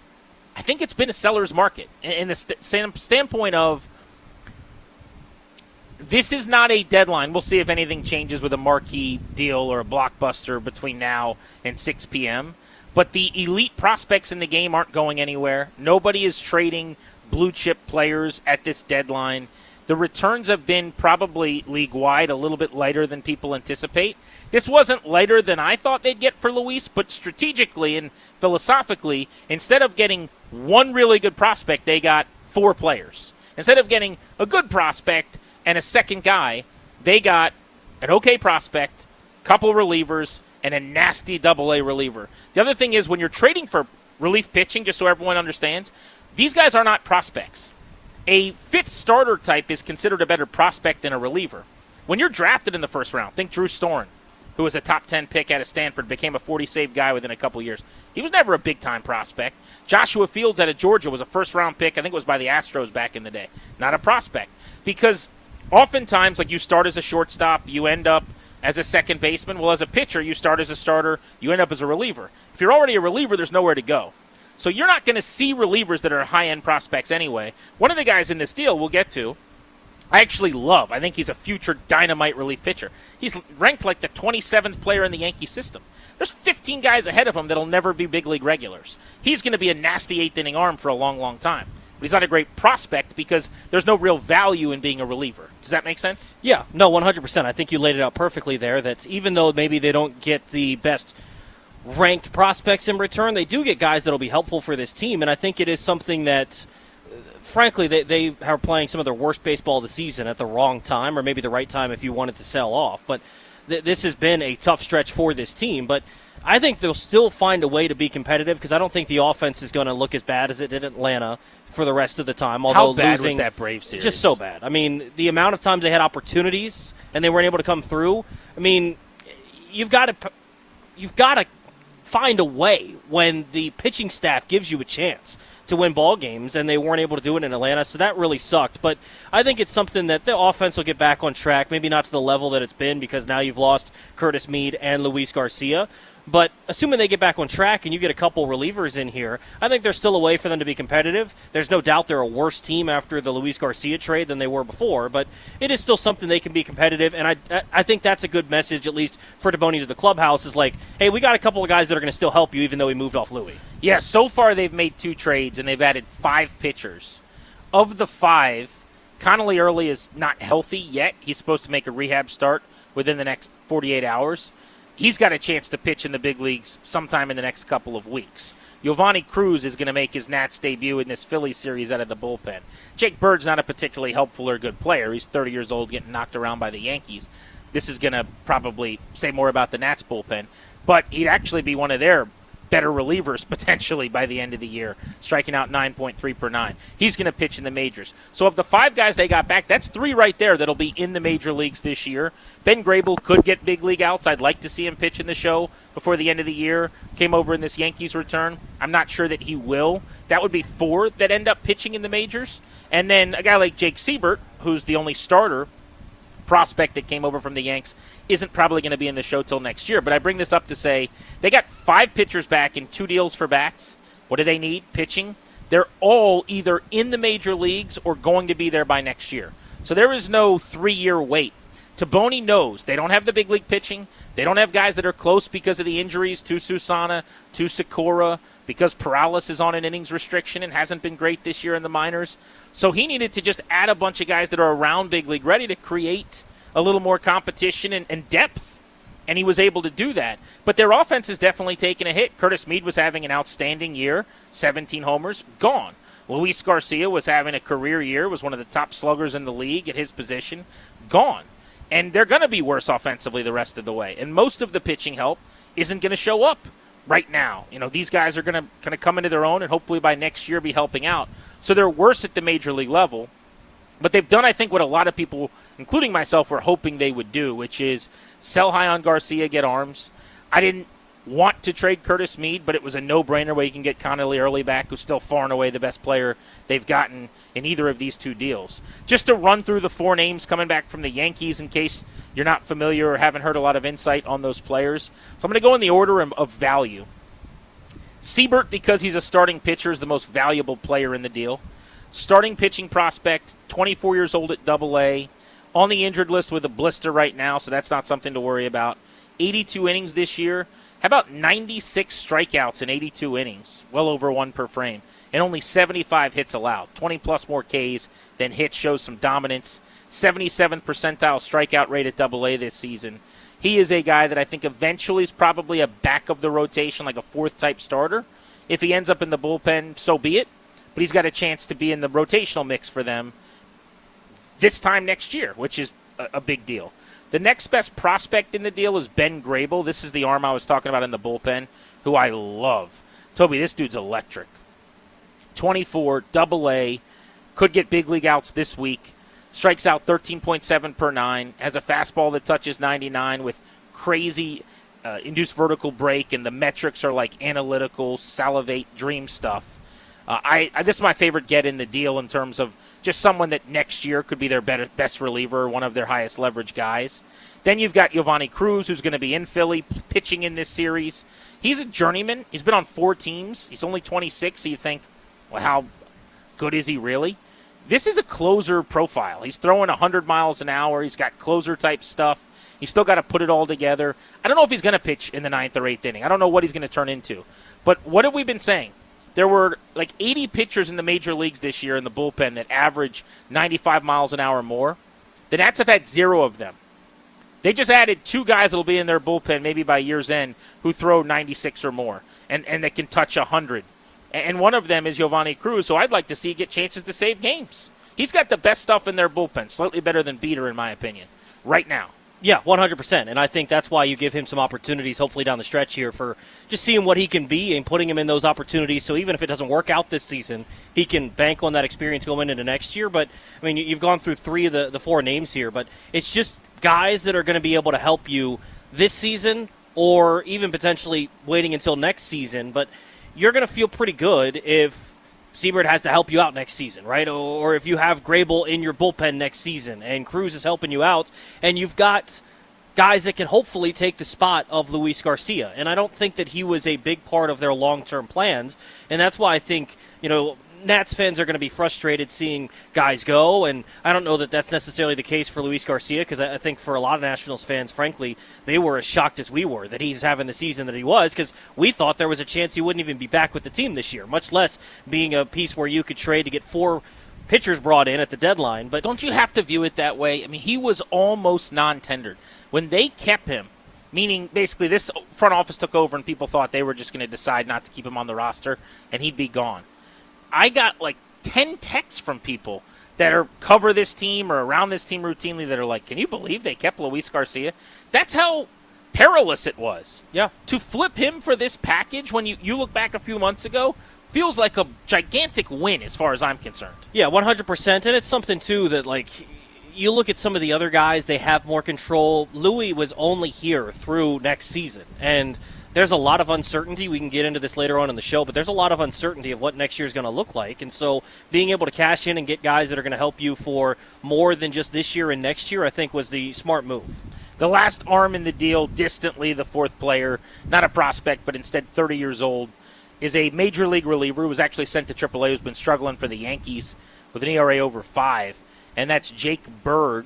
I think it's been a seller's market in the standpoint of this is not a deadline. We'll see if anything changes with a marquee deal or a blockbuster between now and 6 p.m. But the elite prospects in the game aren't going anywhere. Nobody is trading blue-chip players at this deadline. The returns have been probably league-wide a little bit lighter than people anticipate. This wasn't lighter than I thought they'd get for Luis, but strategically and philosophically, instead of getting 1 really good prospect, they got 4 players. Instead of getting a good prospect and a second guy, they got an okay prospect, couple relievers, and a nasty Double-A reliever. The other thing is when you're trading for relief pitching, just so everyone understands, these guys are not prospects. A 5th starter type is considered a better prospect than a reliever. When you're drafted in the first round, think Drew Storen, who was a top 10 pick out of Stanford, became a 40-save guy within a couple years. He was never a big-time prospect. Joshua Fields out of Georgia was a first-round pick. I think it was by the Astros back in the day. Not a prospect. Because oftentimes, like you start as a shortstop, you end up as a second baseman. Well, as a pitcher, you start as a starter, you end up as a reliever. If you're already a reliever, there's nowhere to go. So you're not going to see relievers that are high-end prospects anyway. One of the guys in this deal we'll get to, I actually love. I think he's a future dynamite relief pitcher. He's ranked like the 27th player in the Yankee system. There's 15 guys ahead of him that'll never be big league regulars. He's going to be a nasty 8th-inning arm for a long, long time. But he's not a great prospect because there's no real value in being a reliever. Does that make sense? Yeah, no, 100%. I think you laid it out perfectly there, that even though maybe they don't get the best ranked prospects in return, they do get guys that will be helpful for this team, and I think it is something that, frankly, they are playing some of their worst baseball of the season at the wrong time, or maybe the right time if you wanted to sell off. But this has been a tough stretch for this team, but I think they'll still find a way to be competitive because I don't think the offense is going to look as bad as it did in Atlanta for the rest of the time. Although how bad losing, was that Braves series? Just so bad. I mean, the amount of times they had opportunities and they weren't able to come through. I mean, you've got to find a way when the pitching staff gives you a chance to win ball games, and they weren't able to do it in Atlanta, so that really sucked. But I think it's something that the offense will get back on track, maybe not to the level that it's been because now you've lost Curtis Mead and Luis Garcia. But assuming they get back on track and you get a couple relievers in here, I think there's still a way for them to be competitive. There's no doubt they're a worse team after the Luis Garcia trade than they were before, but it is still something they can be competitive, and I think that's a good message, at least for Daboni to the clubhouse, is like, hey, we got a couple of guys that are going to still help you even though we moved off Louis. Yeah, so far they've made 2 trades, and they've added 5 pitchers. Of the 5, Connolly Early is not healthy yet. He's supposed to make a rehab start within the next 48 hours. He's got a chance to pitch in the big leagues sometime in the next couple of weeks. Giovanni Cruz is going to make his Nats debut in this Phillies series out of the bullpen. Jake Bird's not a particularly helpful or good player. He's 30 years old, getting knocked around by the Yankees. This is going to probably say more about the Nats bullpen. But he'd actually be one of their better relievers potentially by the end of the year, striking out 9.3 per 9. He's going to pitch in the majors. So of the 5 guys they got back, that's 3 right there that'll be in the major leagues this year. Ben Grable could get big league outs. I'd like to see him pitch in the show before the end of the year. Came over in this Yankees return. I'm not sure that he will. That would be 4 that end up pitching in the majors. And then a guy like Jake Siebert, who's the only starter prospect that came over from the Yanks, isn't probably going to be in the show till next year. But I bring this up to say they got 5 pitchers back in 2 deals for bats. What do they need? Pitching. They're all either in the major leagues or going to be there by next year. So there is no 3-year wait. Daboni knows they don't have the big league pitching. They don't have guys that are close because of the injuries to Susana, to Sakura, because Perales is on an innings restriction and hasn't been great this year in the minors. So he needed to just add a bunch of guys that are around big league ready to create a little more competition and depth. And he was able to do that. But their offense has definitely taken a hit. Curtis Mead was having an outstanding year, 17 homers, gone. Luis Garcia was having a career year, was one of the top sluggers in the league at his position, gone. And they're going to be worse offensively the rest of the way. And most of the pitching help isn't going to show up right now. You know, these guys are going to kind of come into their own and hopefully by next year be helping out. So they're worse at the major league level. But they've done, I think, what a lot of people, including myself, were hoping they would do, which is sell high on Garcia, get arms. I didn't want to trade Curtis Mead, but it was a no-brainer where you can get Connolly Early back, who's still far and away the best player they've gotten in either of these 2 deals. Just to run through the 4 names coming back from the Yankees in case you're not familiar or haven't heard a lot of insight on those players. So I'm going to go in the order of value. Siebert, because he's a starting pitcher, is the most valuable player in the deal. Starting pitching prospect, 24 years old at Double-A, on the injured list with a blister right now, so that's not something to worry about. 82 innings this year. How about 96 strikeouts in 82 innings, well over 1 per frame, and only 75 hits allowed. 20-plus more Ks than hits, shows some dominance. 77th percentile strikeout rate at Double-A this season. He is a guy that I think eventually is probably a back of the rotation, like a 4th-type starter. If he ends up in the bullpen, so be it. But he's got a chance to be in the rotational mix for them this time next year, which is a big deal. The next best prospect in the deal is Ben Grable. This is the arm I was talking about in the bullpen, who I love. Toby, this dude's electric. 24, Double-A, could get big league outs this week. Strikes out 13.7 per 9, has a fastball that touches 99 with crazy induced vertical break, and the metrics are like analytical, salivate, dream stuff. This is my favorite get in the deal in terms of just someone that next year could be their best reliever, one of their highest leverage guys. Then you've got Giovanni Cruz, who's going to be in Philly, pitching in this series. He's a journeyman. He's been on 4 teams. He's only 26, so you think, well, how good is he really? this is a closer profile. He's throwing 100 miles an hour. He's got closer-type stuff. He's still got to put it all together. I don't know if he's going to pitch in the 9th or 8th inning. I don't know what he's going to turn into. But what have we been saying? There were like 80 pitchers in the major leagues this year in the bullpen that average 95 miles an hour more. The Nats have had 0 of them. They just added 2 guys that will be in their bullpen maybe by year's end who throw 96 or more and that can touch 100. And one of them is Giovanni Cruz, so I'd like to see get chances to save games. He's got the best stuff in their bullpen, slightly better than Beater in my opinion, right now. Yeah, 100%. And I think that's why you give him some opportunities, hopefully down the stretch here, for just seeing what he can be and putting him in those opportunities. So even if it doesn't work out this season, he can bank on that experience going into next year. But, I mean, you've gone through 3 of the 4 names here, but it's just guys that are going to be able to help you this season or even potentially waiting until next season. But you're going to feel pretty good if Seibert has to help you out next season, right? Or if you have Grable in your bullpen next season and Cruz is helping you out, and you've got guys that can hopefully take the spot of Luis Garcia. And I don't think that he was a big part of their long-term plans, and that's why I think, Nats fans are going to be frustrated seeing guys go, and I don't know that that's necessarily the case for Luis Garcia, because I think for a lot of Nationals fans, frankly, they were as shocked as we were that he's having the season that he was, because we thought there was a chance he wouldn't even be back with the team this year, much less being a piece where you could trade to get 4 pitchers brought in at the deadline. But don't you have to view it that way? I mean, he was almost non-tendered. When they kept him, meaning basically this front office took over and people thought they were just going to decide not to keep him on the roster and he'd be gone. I got like 10 texts from people that cover this team or around this team routinely that are like, can you believe they kept Luis Garcia? That's how perilous it was. Yeah. To flip him for this package when you look back a few months ago feels like a gigantic win as far as I'm concerned. Yeah, 100%. And it's something, too, that, like, you look at some of the other guys, they have more control. Louis was only here through next season. And there's a lot of uncertainty. We can get into this later on in the show, but there's a lot of uncertainty of what next year is going to look like. And so being able to cash in and get guys that are going to help you for more than just this year and next year, I think was the smart move. The last arm in the deal, distantly the 4th player, not a prospect, but instead 30 years old, is a major league reliever who was actually sent to AAA, who's been struggling for the Yankees with an ERA over 5, and that's Jake Bird.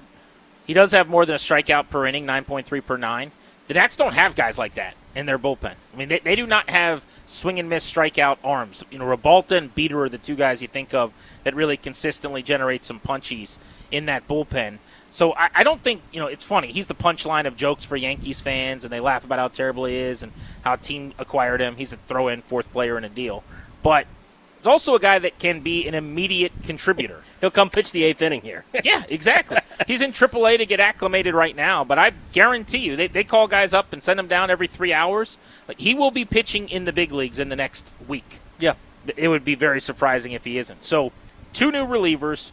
He does have more than a strikeout per inning, 9.3 per 9. The Nats don't have guys like that in their bullpen. I mean, they do not have swing-and-miss strikeout arms. Rebalta and Beater are the 2 guys you think of that really consistently generate some punchies in that bullpen. So I don't think, it's funny. He's the punchline of jokes for Yankees fans, and they laugh about how terrible he is and how a team acquired him. He's a throw-in 4th player in a deal. But he's also a guy that can be an immediate contributor. He'll come pitch the 8th inning here. Yeah, exactly. He's in AAA to get acclimated right now, but I guarantee you, they call guys up and send them down every 3 hours. Like, he will be pitching in the big leagues in the next week. Yeah. It would be very surprising if he isn't. So 2 new relievers.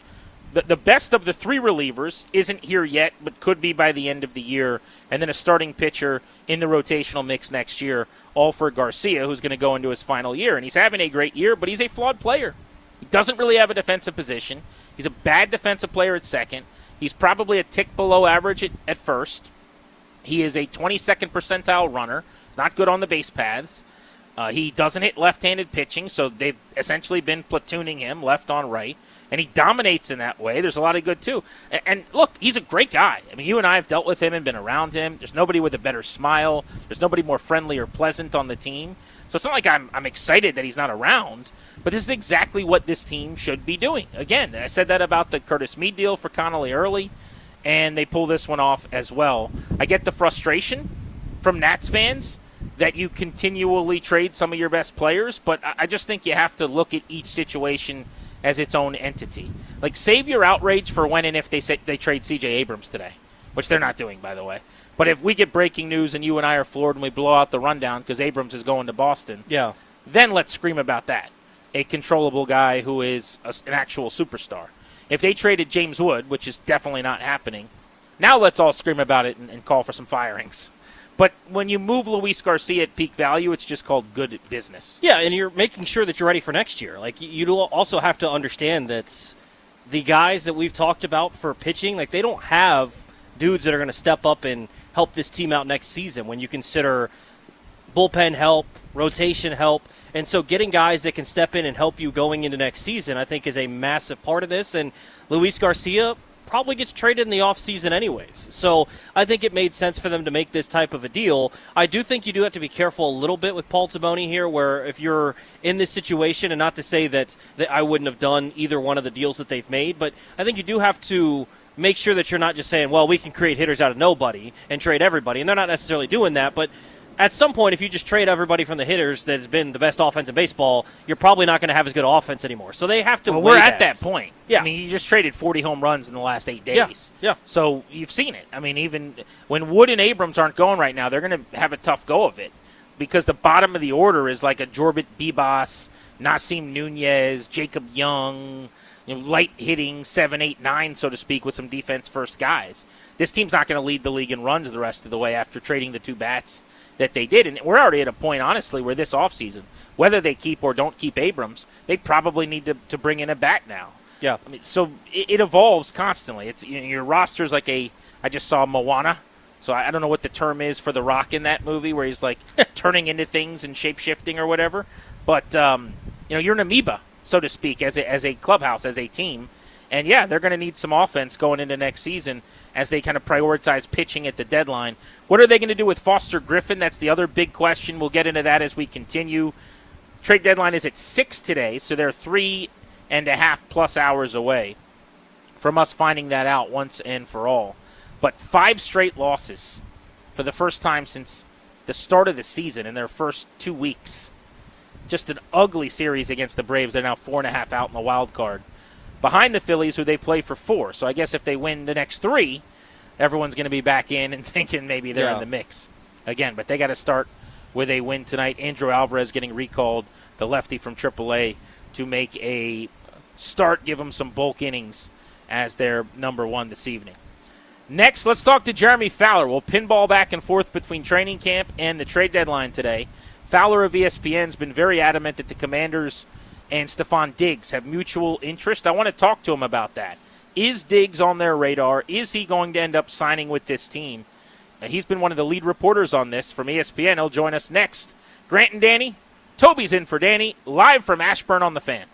The best of the 3 relievers isn't here yet, but could be by the end of the year. And then a starting pitcher in the rotational mix next year, all for Garcia, who's going to go into his final year. And he's having a great year, but he's a flawed player. He doesn't really have a defensive position. He's a bad defensive player at second. He's probably a tick below average at first. He is a 22nd percentile runner. He's not good on the base paths. He doesn't hit left-handed pitching, so they've essentially been platooning him left on right. And he dominates in that way. There's a lot of good, too. And look, he's a great guy. I mean, you and I have dealt with him and been around him. There's nobody with a better smile. There's nobody more friendly or pleasant on the team. So it's not like I'm excited that he's not around, but this is exactly what this team should be doing. Again, I said that about the Curtis Mead deal for Connolly early, and they pull this one off as well. I get the frustration from Nats fans that you continually trade some of your best players, but I just think you have to look at each situation as its own entity. Like, save your outrage for when and if they trade C.J. Abrams today, which they're not doing, by the way. But if we get breaking news and you and I are floored and we blow out the rundown because Abrams is going to Boston, then let's scream about that. A controllable guy who is an actual superstar. If they traded James Wood, which is definitely not happening, now let's all scream about it and call for some firings. But when you move Luis Garcia at peak value, it's just called good business. Yeah, and you're making sure that you're ready for next year. Like, you also have to understand that the guys that we've talked about for pitching, like, they don't have dudes that are going to step up and help this team out next season when you consider bullpen help, rotation help. And so getting guys that can step in and help you going into next season, I think, is a massive part of this. And Luis Garcia probably gets traded in the offseason anyways. So I think it made sense for them to make this type of a deal. I do think you do have to be careful a little bit with Paul Taboni here, where if you're in this situation, and not to say that I wouldn't have done either one of the deals that they've made, but I think you do have to make sure that you're not just saying, well, we can create hitters out of nobody and trade everybody. And they're not necessarily doing that, but at some point, if you just trade everybody from the hitters that has been the best offense in baseball, you're probably not going to have as good offense anymore. So they have to. Well, weigh we're at that point. Yeah. I mean, you just traded 40 home runs in the last 8 days. Yeah. So you've seen it. I mean, even when Wood and Abrams aren't going right now, they're going to have a tough go of it because the bottom of the order is like a Jorbit Bibas, Nasim Nunez, Jacob Young, light hitting 7, 8, 9, so to speak, with some defense first guys. This team's not going to lead the league in runs the rest of the way after trading the 2 bats that they did. And we're already at a point, honestly, where this offseason, whether they keep or don't keep Abrams, they probably need to bring in a bat now. Yeah. I mean, so it evolves constantly. It's your roster's like I just saw Moana. So I don't know what the term is for The Rock in that movie where he's like turning into things and shape-shifting or whatever. But, you're an amoeba, so to speak, as a clubhouse, as a team. And, yeah, they're going to need some offense going into next season as they kind of prioritize pitching at the deadline. What are they going to do with Foster Griffin? That's the other big question. We'll get into that as we continue. Trade deadline is at 6 today, so they're 3.5+ hours away from us finding that out once and for all. But 5 straight losses for the first time since the start of the season in their first 2 weeks. Just an ugly series against the Braves. They're now 4.5 out in the wild card, behind the Phillies, who they play for 4. So I guess if they win the next 3, everyone's going to be back in and thinking maybe they're in the mix again. But they got to start with a win tonight. Andrew Alvarez getting recalled, the lefty from AAA, to make a start, give them some bulk innings as their number 1 this evening. Next, let's talk to Jeremy Fowler. We'll pinball back and forth between training camp and the trade deadline today. Fowler of ESPN has been very adamant that the Commanders and Stephon Diggs have mutual interest. I want to talk to him about that. Is Diggs on their radar? Is he going to end up signing with this team? He's been one of the lead reporters on this from ESPN. He'll join us next. Grant and Danny. Toby's in for Danny, live from Ashburn on the Fan.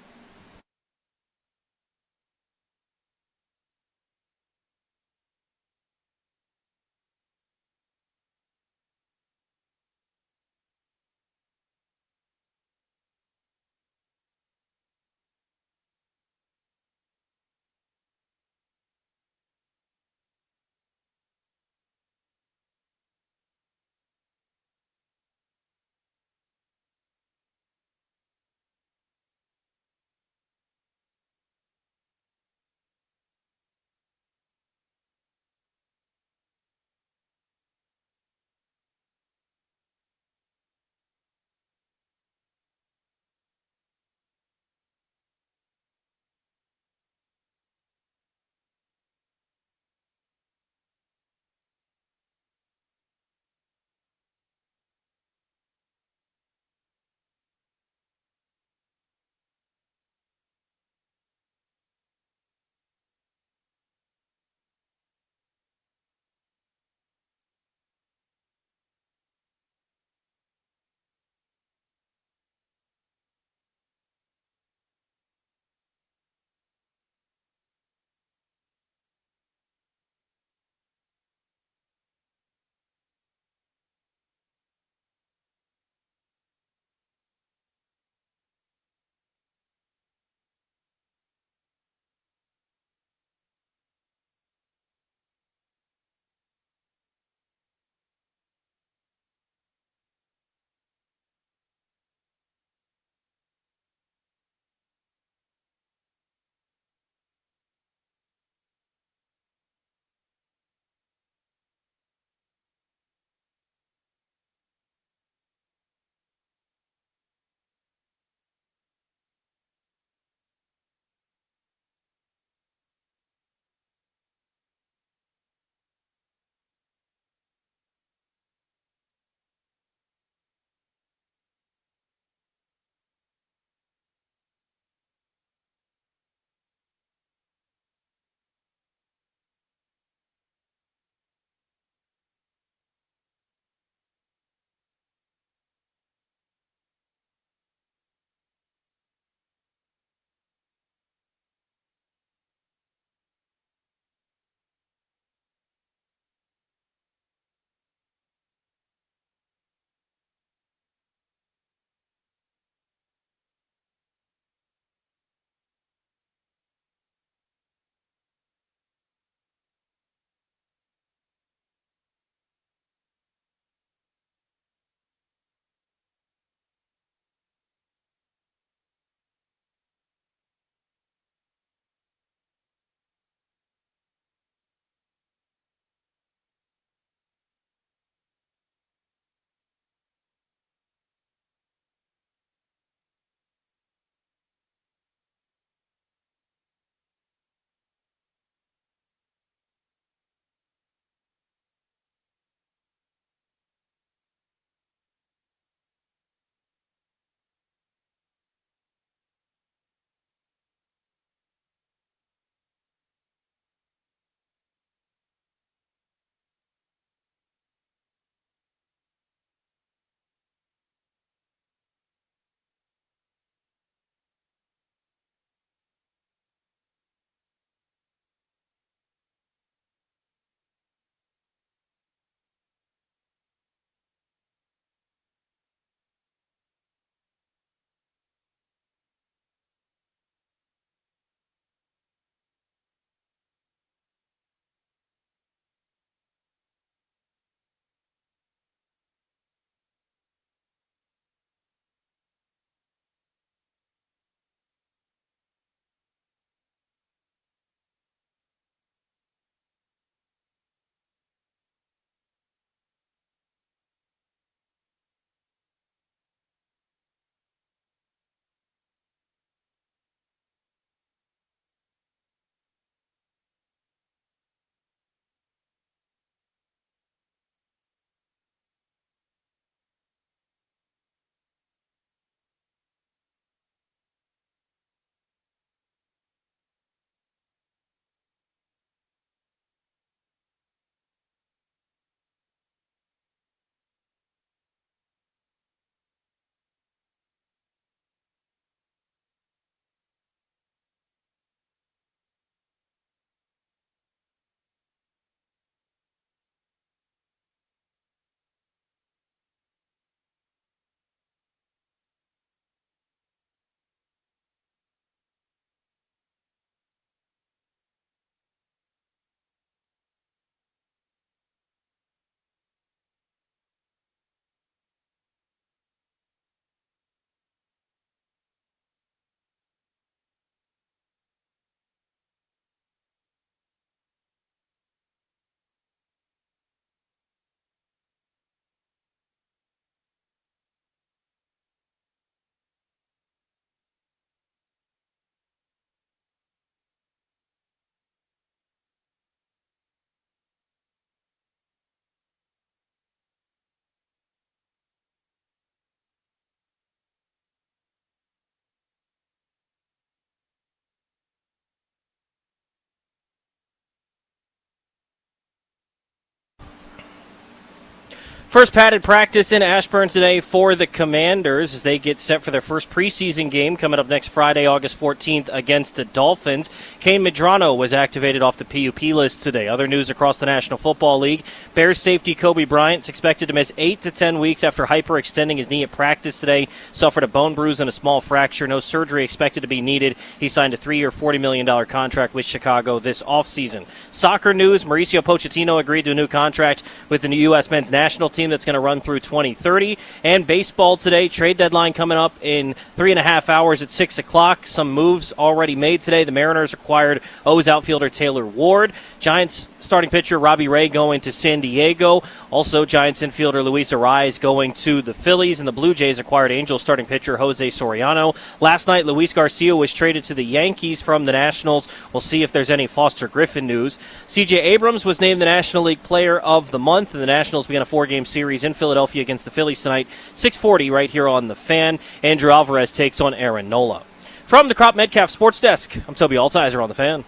First padded practice in Ashburn today for the Commanders as they get set for their first preseason game coming up next Friday, August 14th against the Dolphins. Kane Medrano was activated off the PUP list today. Other news across the National Football League. Bears safety Kobe Bryant is expected to miss 8 to 10 weeks after hyperextending his knee at practice today. Suffered a bone bruise and a small fracture. No surgery expected to be needed. He signed a 3-year, $40 million contract with Chicago this offseason. Soccer news, Mauricio Pochettino agreed to a new contract with the new U.S. men's national team that's going to run through 2030. And baseball today, trade deadline coming up in 3.5 hours at 6 o'clock. Some moves already made today. The Mariners acquired O's outfielder Taylor Ward. Giants starting pitcher Robbie Ray going to San Diego. Also, Giants infielder Luis Arraez going to the Phillies. And the Blue Jays acquired Angels starting pitcher Jose Soriano. Last night, Luis Garcia was traded to the Yankees from the Nationals. We'll see if there's any Foster Griffin news. C.J. Abrams was named the National League Player of the Month, and the Nationals began a 4-game series in Philadelphia against the Phillies tonight, 6:40 right here on The Fan. Andrew Alvarez takes on Aaron Nola. From the Crop Metcalf Sports Desk, I'm Toby Altizer on The Fan.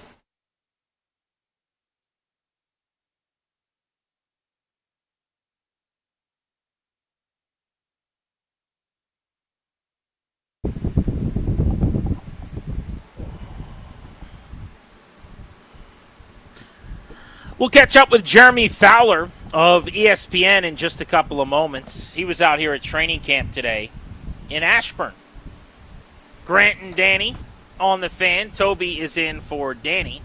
We'll catch up with Jeremy Fowler of ESPN in just a couple of moments. He was out here at training camp today in Ashburn. Grant and Danny on The Fan. Toby is in for Danny.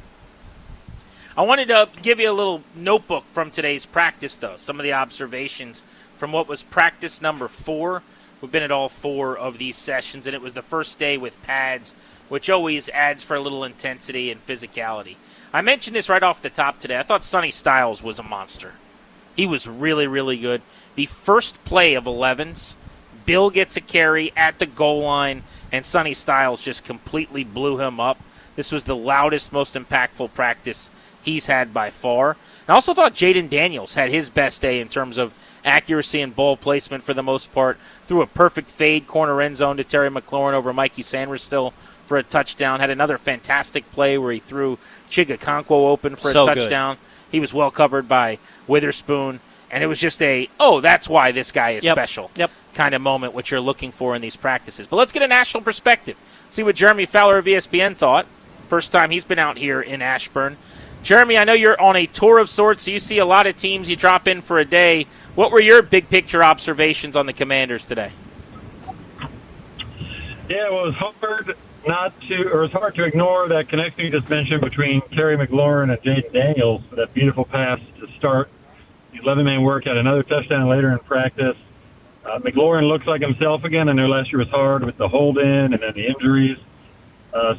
I wanted to give you a little notebook from today's practice, though. Some of the observations from what was practice number 4. We've been at all 4 of these sessions, and it was the first day with pads, which always adds for a little intensity and physicality. I mentioned this right off the top today. I thought Sonny Styles was a monster. He was really, really good. The first play of 11s, Bill gets a carry at the goal line, and Sonny Styles just completely blew him up. This was the loudest, most impactful practice he's had by far. I also thought Jaden Daniels had his best day in terms of accuracy and ball placement for the most part. Threw a perfect fade corner end zone to Terry McLaurin over Mikey Sanders for a touchdown. Had another fantastic play where he threw Chiga Okonkwo open for a touchdown. Good. He was well covered by Witherspoon. And it was just that's why this guy is special kind of moment, which you're looking for in these practices. But let's get a national perspective. See what Jeremy Fowler of ESPN thought. First time he's been out here in Ashburn. Jeremy, I know you're on a tour of sorts, so you see a lot of teams you drop in for a day. What were your big picture observations on the Commanders today? Yeah, well, it's hard to ignore that connection you just mentioned between Terry McLaurin and Jaden Daniels. That beautiful pass to start the 11-man workout, another touchdown later in practice. McLaurin looks like himself again. I know last year was hard with the hold-in and then the injuries.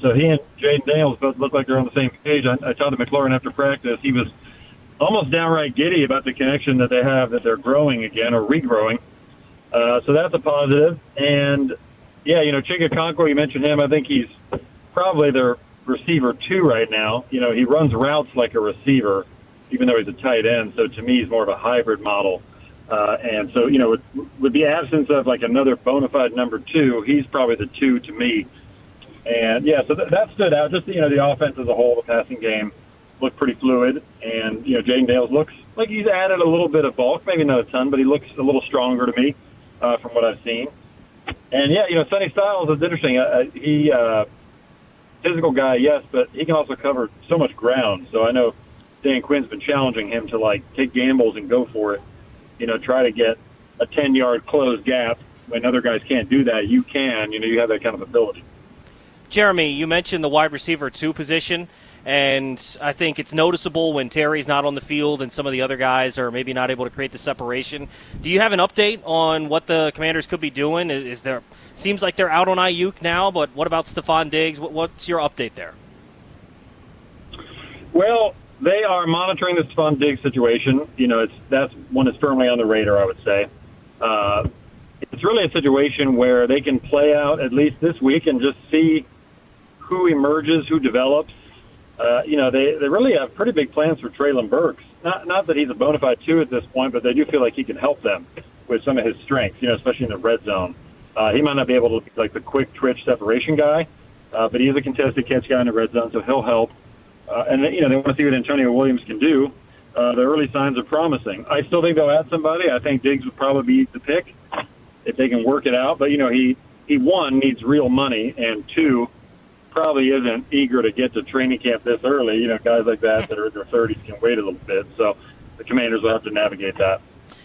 So he and Jaden Daniels both look like they're on the same page. I talked to McLaurin after practice. He was almost downright giddy about the connection that they have, that they're growing again or regrowing. So that's a positive. And, yeah, Chiga Okonkwo, you mentioned him. I think he's probably their receiver 2 right now. He runs routes like a receiver, even though he's a tight end. So to me, he's more of a hybrid model. And so, with the absence of like another bona fide number 2, he's probably the 2 to me. And, yeah, so that stood out. Just, the offense as a whole, the passing game looked pretty fluid. And, Jaden Daniels looks like he's added a little bit of bulk, maybe not a ton, but he looks a little stronger to me from what I've seen. And, yeah, Sonny Styles is interesting. He physical guy, yes, but he can also cover so much ground. So I know Dan Quinn's been challenging him to, take gambles and go for it. Try to get a 10-yard closed gap. When other guys can't do that, you can. You have that kind of ability. Jeremy, you mentioned the wide receiver 2 position, and I think it's noticeable when Terry's not on the field and some of the other guys are maybe not able to create the separation. Do you have an update on what the Commanders could be doing? Seems like they're out on Ayuk now, but what about Stephon Diggs? What's your update there? Well, they are monitoring the Stephon Diggs situation. That's one that's firmly on the radar, I would say. It's really a situation where they can play out at least this week and just see who emerges, who develops. They really have pretty big plans for Treylon Burks. Not that he's a bona fide 2 at this point, but they do feel like he can help them with some of his strengths, especially in the red zone. He might not be able to be like the quick twitch separation guy, but he is a contested catch guy in the red zone, so he'll help. And they want to see what Antonio Williams can do. the early signs are promising. I still think they'll add somebody. I think Diggs would probably be the pick if they can work it out. But, he one, needs real money, and two, probably isn't eager to get to training camp this early. Guys like that are in their 30s can wait a little bit. So the Commanders will have to navigate that.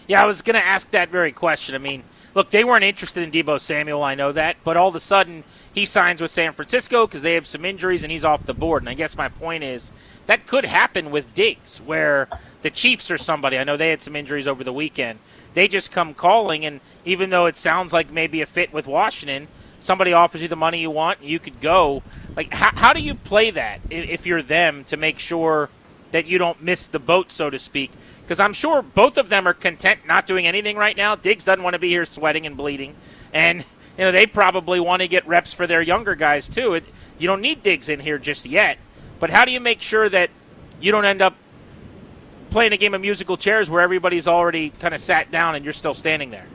Yeah, I was going to ask that very question. I mean, look, they weren't interested in Deebo Samuel, I know that, but all of a sudden he signs with San Francisco because they have some injuries and he's off the board. And I guess my point is that could happen with Diggs, where the Chiefs or somebody, I know they had some injuries over the weekend, they just come calling, and even though it sounds like maybe a fit with Washington, somebody offers you the money you want, and you could go. Like, how do you play that if you're them to make sure that you don't miss the boat, so to speak? Because I'm sure both of them are content not doing anything right now. Diggs doesn't want to be here sweating and bleeding. And, they probably want to get reps for their younger guys, too. You don't need Diggs in here just yet. But how do you make sure that you don't end up playing a game of musical chairs where everybody's already kind of sat down and you're still standing there?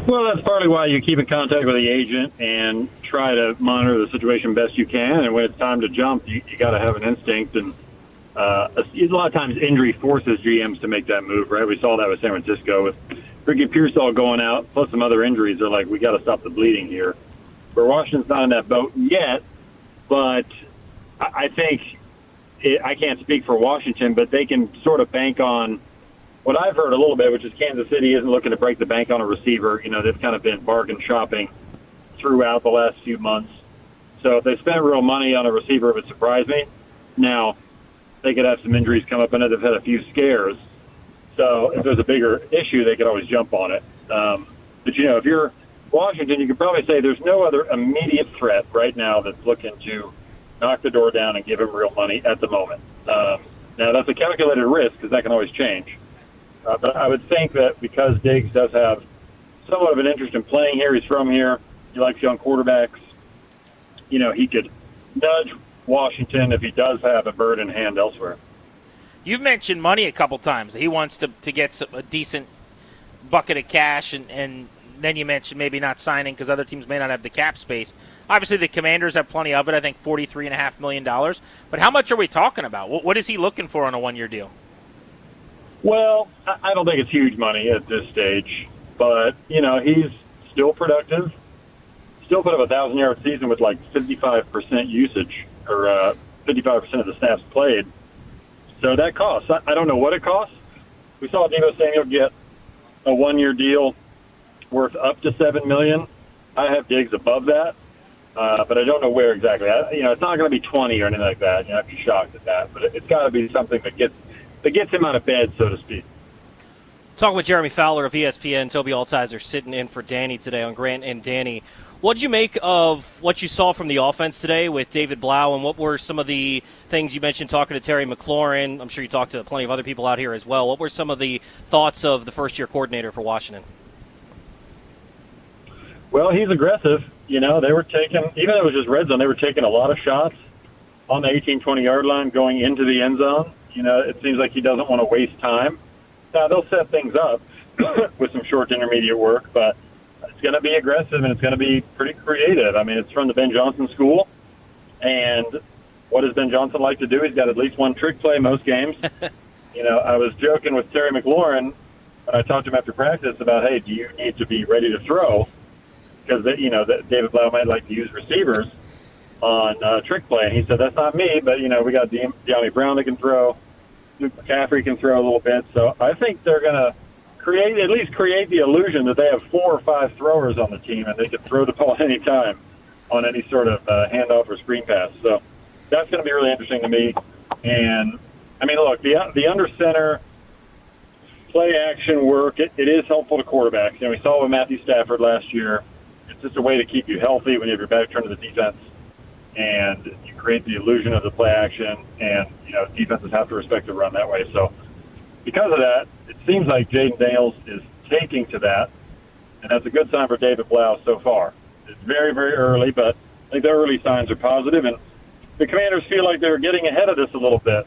Well, that's partly why you keep in contact with the agent and try to monitor the situation best you can. And when it's time to jump, you got to have an instinct. And a lot of times injury forces GMs to make that move, right? We saw that with San Francisco with Ricky Pearsall going out, plus some other injuries. They're like, we got to stop the bleeding here. Where Washington's not in that boat yet, but I think I can't speak for Washington, but they can sort of bank on what I've heard a little bit, which is Kansas City isn't looking to break the bank on a receiver. They've kind of been bargain shopping throughout the last few months. So if they spent real money on a receiver, it would surprise me. Now, they could have some injuries come up. I know they've had a few scares. So if there's a bigger issue, they could always jump on it. But, if you're Washington, you could probably say there's no other immediate threat right now that's looking to knock the door down and give him real money at the moment. Now, that's a calculated risk because that can always change. But I would think that because Diggs does have somewhat of an interest in playing here, he's from here, he likes young quarterbacks, he could nudge Washington if he does have a bird in hand elsewhere. You've mentioned money a couple times. He wants to get a decent bucket of cash, and then you mentioned maybe not signing because other teams may not have the cap space. Obviously, the Commanders have plenty of it, I think $43.5 million. But how much are we talking about? What is he looking for on a one-year deal? Well, I don't think it's huge money at this stage, but, he's still productive, still put up a 1,000-yard season with like 55% usage or 55% of the snaps played. So that costs. I don't know what it costs. We saw Deebo Samuel get a one-year deal worth up to $7 million. I have Diggs above that, but I don't know where exactly. It's not going to be 20 or anything like that. I'd be shocked at that, but it's got to be something that gets him out of bed, so to speak. Talking with Jeremy Fowler of ESPN, Toby Altizer sitting in for Danny today on Grant and Danny. What did you make of what you saw from the offense today with David Blau, and what were some of the things you mentioned talking to Terry McLaurin? I'm sure you talked to plenty of other people out here as well. What were some of the thoughts of the first-year coordinator for Washington? Well, he's aggressive. They were taking, even though it was just red zone, they were taking a lot of shots on the 18, 20-yard line going into the end zone. It seems like he doesn't want to waste time. Now, they'll set things up with some short to intermediate work, but it's going to be aggressive and it's going to be pretty creative. I mean, it's from the Ben Johnson school. And what does Ben Johnson like to do? He's got at least one trick play most games. I was joking with Terry McLaurin when I talked to him after practice about, hey, do you need to be ready to throw? Because, that David Blau might like to use receivers on trick play. And he said, that's not me, but, we got De'Ami Brown that can throw. Luke McCaffrey can throw a little bit. So I think they're going to create the illusion that they have 4 or 5 throwers on the team and they can throw the ball any time on any sort of handoff or screen pass. So that's going to be really interesting to me. And, I mean, look, the under center play action work, it is helpful to quarterbacks. We saw it with Matthew Stafford last year. It's just a way to keep you healthy when you have your back turned to the defense. And you create the illusion of the play action, and, defenses have to respect the run that way. So because of that, it seems like Jaden Daniels is taking to that, and that's a good sign for David Blau so far. It's very, very early, but I think the early signs are positive, and the Commanders feel like they're getting ahead of this a little bit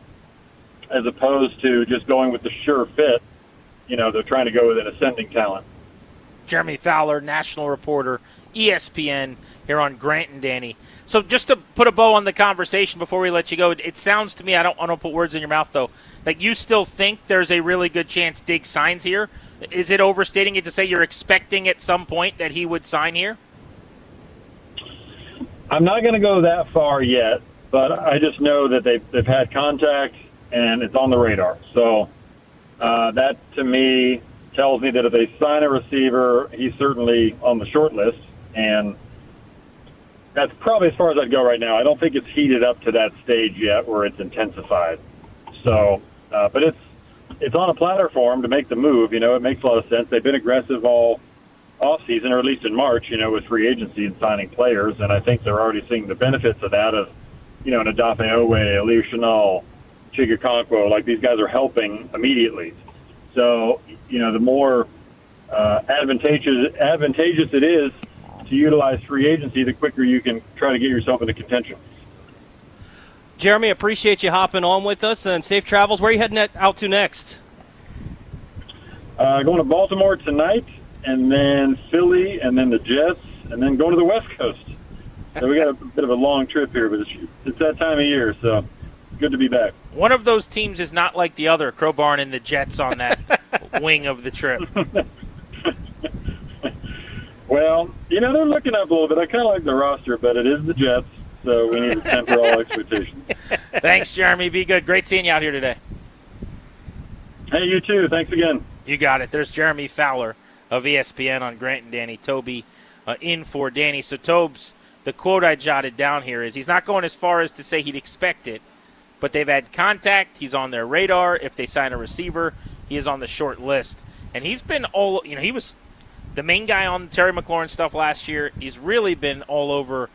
as opposed to just going with the sure fit. They're trying to go with an ascending talent. Jeremy Fowler, national reporter, ESPN, here on Grant and Danny. So just to put a bow on the conversation before we let you go, it sounds to me, I don't put words in your mouth, though, that you still think there's a really good chance Diggs signs here. Is it overstating it to say you're expecting at some point that he would sign here? I'm not going to go that far yet, but I just know that they've had contact and it's on the radar. So that, to me, tells me that if they sign a receiver, he's certainly on the short list, and that's probably as far as I'd go right now. I don't think it's heated up to that stage yet where it's intensified. So, but it's on a platter for them to make the move. You know, it makes a lot of sense. They've been aggressive all offseason, or at least in March, you know, with free agency and signing players, and I think they're already seeing the benefits of that of, you know, an Odafe Owe, Aliu Chanel, Chigakonkwo, like these guys are helping immediately. So, you know, the more advantageous it is to utilize free agency, the quicker you can try to get yourself into contention. Jeremy, appreciate you hopping on with us, and safe travels. Where are you heading out to next? Going to Baltimore tonight, and then Philly, and then the Jets, and then going to the West Coast. So we got a bit of a long trip here, but it's that time of year, so good to be back. One of those teams is not like the other, Crowbar and the Jets on that wing of the trip. Well, you know, they're looking up a little bit. I kind of like the roster, but it is the Jets, so we need to temper all expectations. Thanks, Jeremy. Be good. Great seeing you out here today. Hey, you too. Thanks again. You got it. There's Jeremy Fowler of ESPN on Grant and Danny. Toby in for Danny. So, Tobes, the quote I jotted down here is he's not going as far as to say he'd expect it, but they've had contact. He's on their radar. If they sign a receiver, he is on the short list. And he's been all, you know, he was the main guy on the Terry McLaurin stuff last year. He's really been all over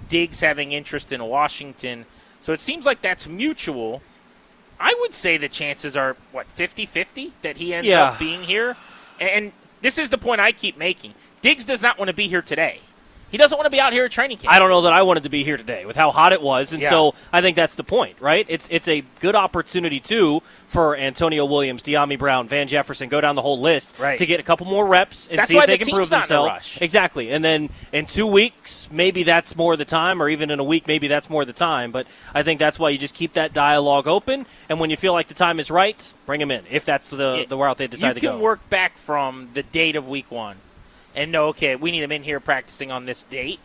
Diggs having interest in Washington. So it seems like that's mutual. I would say the chances are, 50-50 that he ends up being here? And this is the point I keep making. Diggs does not want to be here today. He doesn't want to be out here at training camp. I don't know that I wanted to be here today with how hot it was, and so I think that's the point, right? It's a good opportunity, too, for Antonio Williams, De'Ami Brown, Van Jefferson, go down the whole list to get a couple more reps and see if they can prove themselves. Exactly. And then in 2 weeks, maybe that's more the time, or even in a week, maybe that's more the time. But I think that's why you just keep that dialogue open, and when you feel like the time is right, bring him in, if that's the route they decide to go. You can work back from the date of week 1. And know, okay, we need him in here practicing on this date.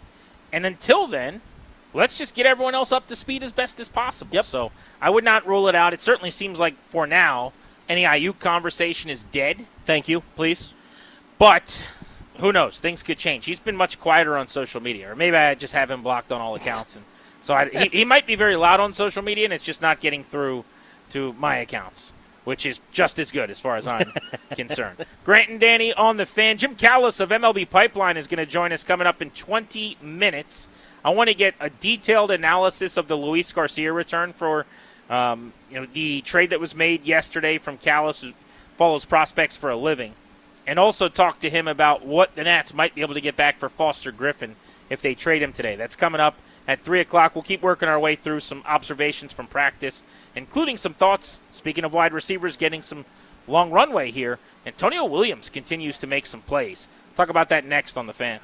And until then, let's just get everyone else up to speed as best as possible. Yep. So I would not rule it out. It certainly seems like for now, any Ayuk conversation is dead. Thank you, please. But who knows? Things could change. He's been much quieter on social media. Or maybe I just have him blocked on all accounts. And so he might be very loud on social media, and it's just not getting through to my accounts, which is just as good as far as I'm concerned. Grant and Danny on the Fan. Jim Callis of MLB Pipeline is going to join us coming up in 20 minutes. I want to get a detailed analysis of the Luis Garcia return for the trade that was made yesterday from Callis, who follows prospects for a living, and also talk to him about what the Nats might be able to get back for Foster Griffin if they trade him today. That's coming up at 3 o'clock. We'll keep working our way through some observations from practice, including some thoughts, speaking of wide receivers getting some long runway here. Antonio Williams continues to make some plays. Talk about that next on The Fan.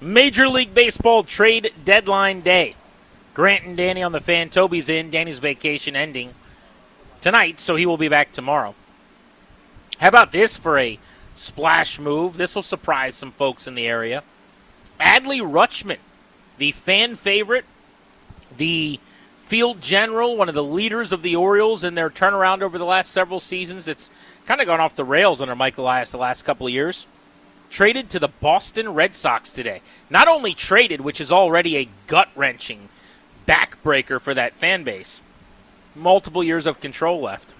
Major League Baseball trade deadline day. Grant and Danny on the fan. Toby's in. Danny's vacation ending tonight, so he will be back tomorrow. How about this for a splash move? This will surprise some folks in the area. Adley Rutschman, the fan favorite, the field general, one of the leaders of the Orioles in their turnaround over the last several seasons. It's kind of gone off the rails under Mike Elias the last couple of years. Traded to the Boston Red Sox today. Not only traded, which is already a gut-wrenching backbreaker for that fan base. Multiple years of control left.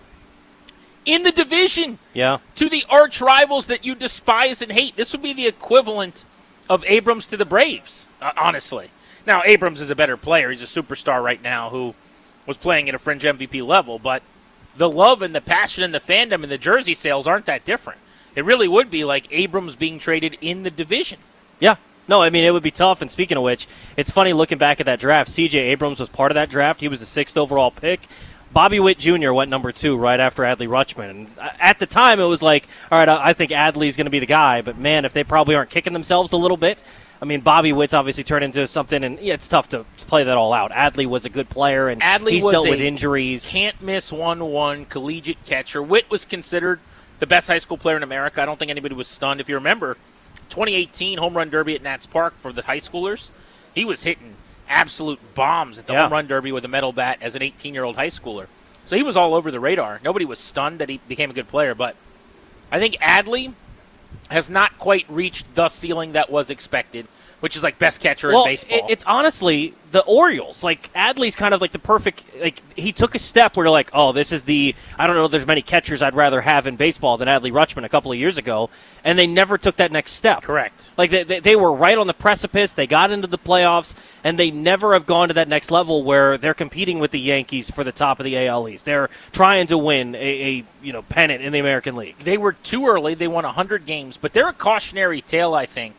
In the division. Yeah. To the arch rivals that you despise and hate. This would be the equivalent of Abrams to the Braves, honestly. Now, Abrams is a better player. He's a superstar right now who was playing at a fringe MVP level, but the love and the passion and the fandom and the jersey sales aren't that different. It really would be like Abrams being traded in the division. Yeah. No, I mean, it would be tough. And speaking of which, it's funny looking back at that draft. C.J. Abrams was part of that draft. He was the 6th overall pick. Bobby Witt Jr. went number 2 right after Adley Rutschman. And at the time, it was like, all right, I think Adley's going to be the guy. But, man, if they probably aren't kicking themselves a little bit, I mean, Bobby Witt's obviously turned into something, and yeah, it's tough to play that all out. Adley was a good player, and he's dealt with injuries. Can't miss 1-1 collegiate catcher. Witt was considered the best high school player in America. I don't think anybody was stunned. If you remember, 2018 home run derby at Nats Park for the high schoolers, he was hitting absolute bombs at the home run derby with a metal bat as an 18-year-old high schooler. So he was all over the radar. Nobody was stunned that he became a good player, but I think Adley has not quite reached the ceiling that was expected, which is like best catcher in baseball. It's honestly the Orioles. Like, Adley's kind of like the perfect, like, he took a step where you're like, oh, this is the, I don't know if there's many catchers I'd rather have in baseball than Adley Rutschman a couple of years ago, and they never took that next step. Correct. Like, they were right on the precipice, they got into the playoffs, and they never have gone to that next level where they're competing with the Yankees for the top of the AL East. They're trying to win a pennant in the American League. They were too early. They won 100 games, but they're a cautionary tale, I think,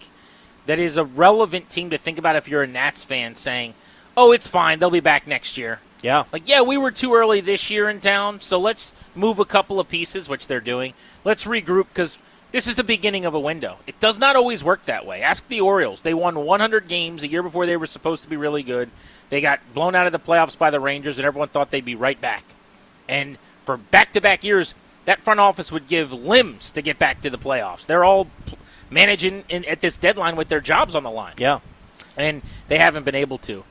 that is a relevant team to think about if you're a Nats fan saying, oh, it's fine, they'll be back next year. Yeah. Like, yeah, we were too early this year in town, so let's move a couple of pieces, which they're doing. Let's regroup because this is the beginning of a window. It does not always work that way. Ask the Orioles. They won 100 games a year before they were supposed to be really good. They got blown out of the playoffs by the Rangers, and everyone thought they'd be right back. And for back-to-back years, that front office would give limbs to get back to the playoffs. They're all managing at this deadline with their jobs on the line. Yeah. And they haven't been able to.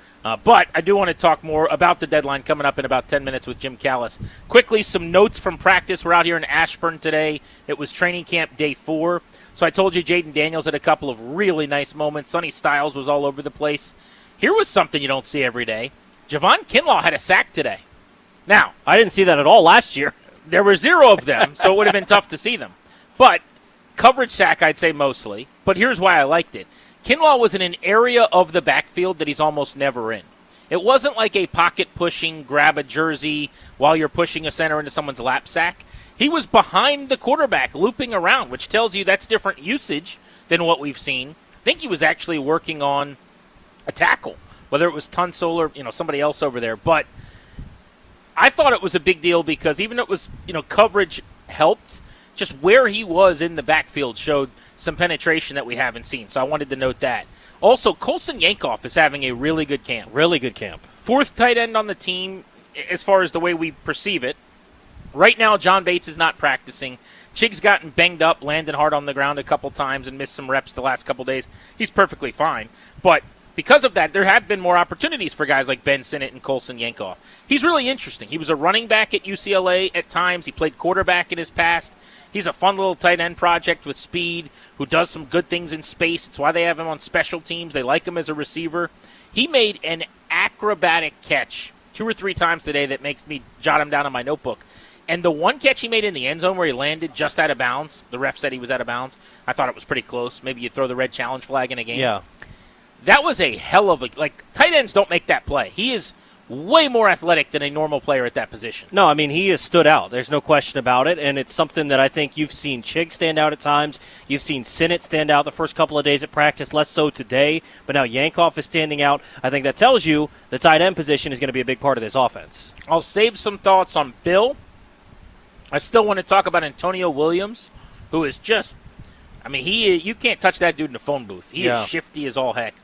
But I do want to talk more about the deadline coming up in about 10 minutes with Jim Callis. Quickly, some notes from practice. We're out here in Ashburn today. It was training camp day 4. So I told you Jaden Daniels had a couple of really nice moments. Sonny Styles was all over the place. Here was something you don't see every day. Javon Kinlaw had a sack today. Now, I didn't see that at all last year. There were 0 of them, so it would have been tough to see them. But coverage sack, I'd say mostly. But here's why I liked it. Kinlaw was in an area of the backfield that he's almost never in. It wasn't like a pocket-pushing, grab a jersey while you're pushing a center into someone's lap sack. He was behind the quarterback, looping around, which tells you that's different usage than what we've seen. I think he was actually working on a tackle, whether it was Tunsil or somebody else over there. But I thought it was a big deal because even though it was coverage helped, just where he was in the backfield showed some penetration that we haven't seen. So I wanted to note that. Also, Colson Yankoff is having a really good camp. Really good camp. 4th tight end on the team as far as the way we perceive it. Right now, John Bates is not practicing. Chig's gotten banged up, landed hard on the ground a couple times, and missed some reps the last couple days. He's perfectly fine. But because of that, there have been more opportunities for guys like Ben Sinnott and Colson Yankoff. He's really interesting. He was a running back at UCLA at times. He played quarterback in his past. He's a fun little tight end project with speed who does some good things in space. It's why they have him on special teams. They like him as a receiver. He made an acrobatic catch 2 or 3 times today that makes me jot him down in my notebook. And the one catch he made in the end zone where he landed just out of bounds, the ref said he was out of bounds. I thought it was pretty close. Maybe you throw the red challenge flag in a game. Yeah. That was a hell of a, tight ends don't make that play. He is way more athletic than a normal player at that position. No, I mean, he has stood out. There's no question about it, and it's something that I think you've seen Chig stand out at times. You've seen Sinnott stand out the first couple of days at practice, less so today, but now Yankoff is standing out. I think that tells you the tight end position is going to be a big part of this offense. I'll save some thoughts on Bill. I still want to talk about Antonio Williams, who is just I mean, you can't touch that dude in the phone booth. He Yeah. is shifty as all heck.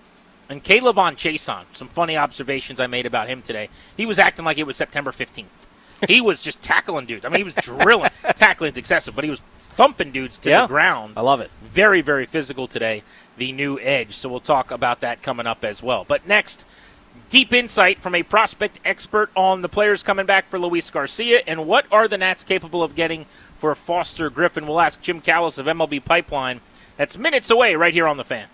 And Caleb on Chason, some funny observations I made about him today. He was acting like it was September 15th. He was just tackling dudes. I mean, he was drilling. Tackling's excessive, but he was thumping dudes to the ground. I love it. Very, very physical today, the new edge. So we'll talk about that coming up as well. But next, deep insight from a prospect expert on the players coming back for Luis Garcia and what are the Nats capable of getting for Foster Griffin. We'll ask Jim Callis of MLB Pipeline. That's minutes away right here on The Fan.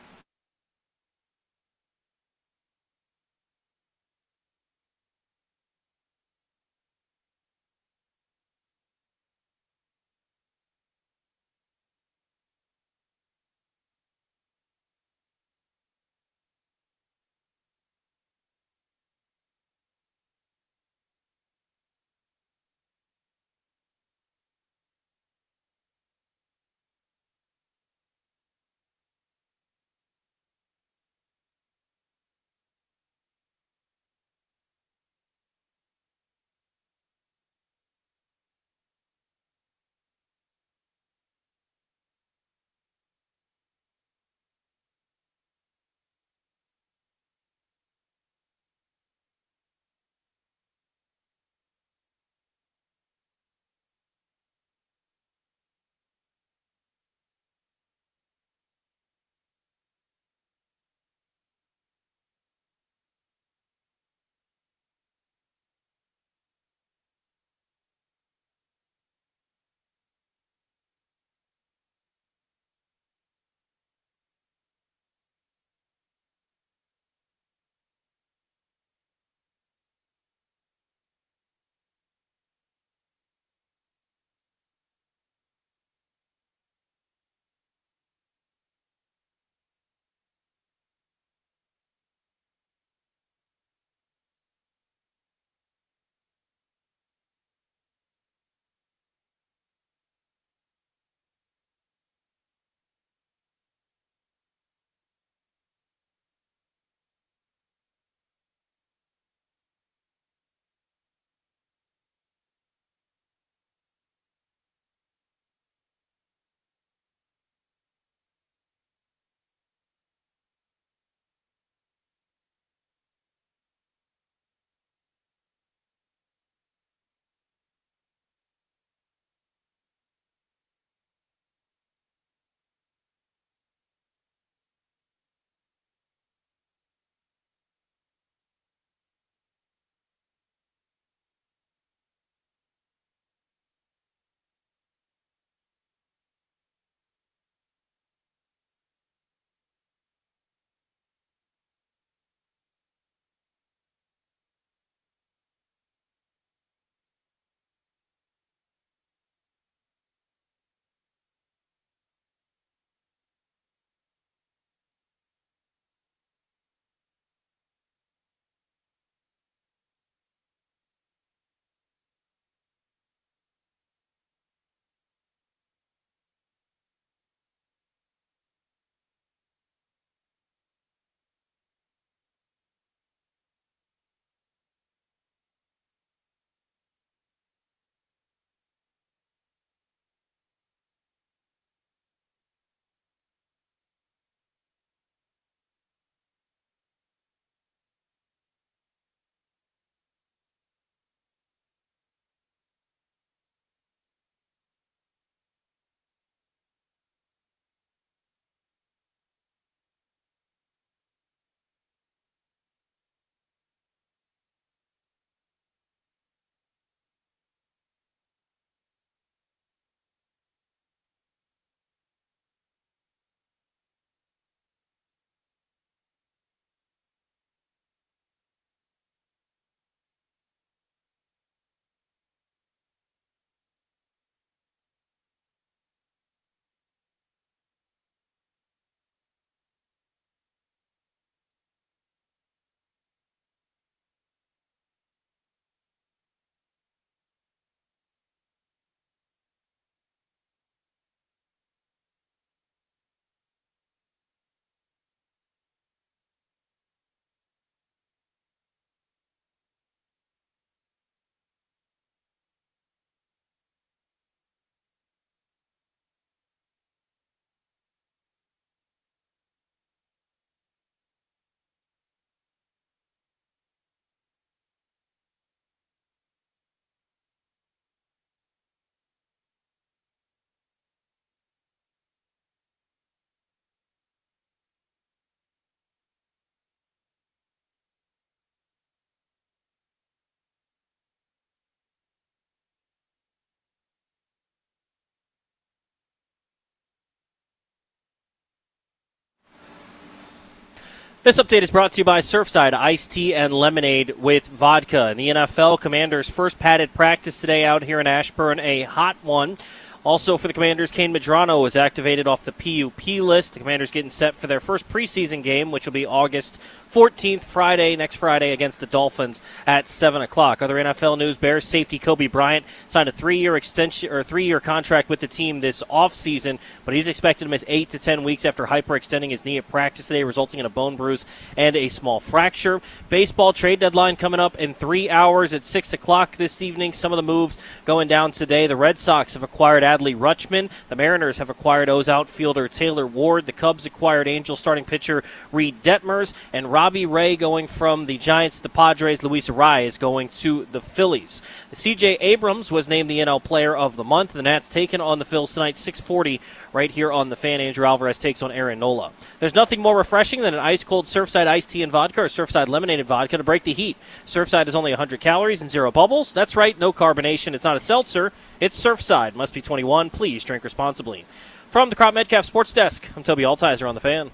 This update is brought to you by Surfside Iced Tea and Lemonade with vodka. In the NFL, Commanders' first padded practice today out here in Ashburn, a hot one. Also for the Commanders, Kane Medrano was activated off the PUP list. The Commanders getting set for their first preseason game, which will be August 14th, next Friday, against the Dolphins at 7 o'clock. Other NFL news, Bears safety Kobe Bryant signed a 3-year contract with the team this offseason, but he's expected to miss 8 to 10 weeks after hyperextending his knee at practice today, resulting in a bone bruise and a small fracture. Baseball trade deadline coming up in 3 hours at 6 o'clock this evening. Some of the moves going down today. The Red Sox have acquired Adley Rutschman. The Mariners have acquired O's outfielder Taylor Ward. The Cubs acquired Angels starting pitcher Reed Detmers. And Robbie Ray going from the Giants to the Padres. Luis Arraez going to the Phillies. C.J. Abrams was named the NL Player of the Month. The Nats taking on the Phils tonight, 6:40, right here on the Fan. Andrew Alvarez takes on Aaron Nola. There's nothing more refreshing than an ice-cold Surfside iced tea and vodka or Surfside lemonade vodka to break the heat. Surfside is only 100 calories and 0 bubbles. That's right, no carbonation. It's not a seltzer. It's Surfside. Must be 21. Please drink responsibly. From the Crop Metcalf Sports Desk, I'm Toby Altizer on the Fan.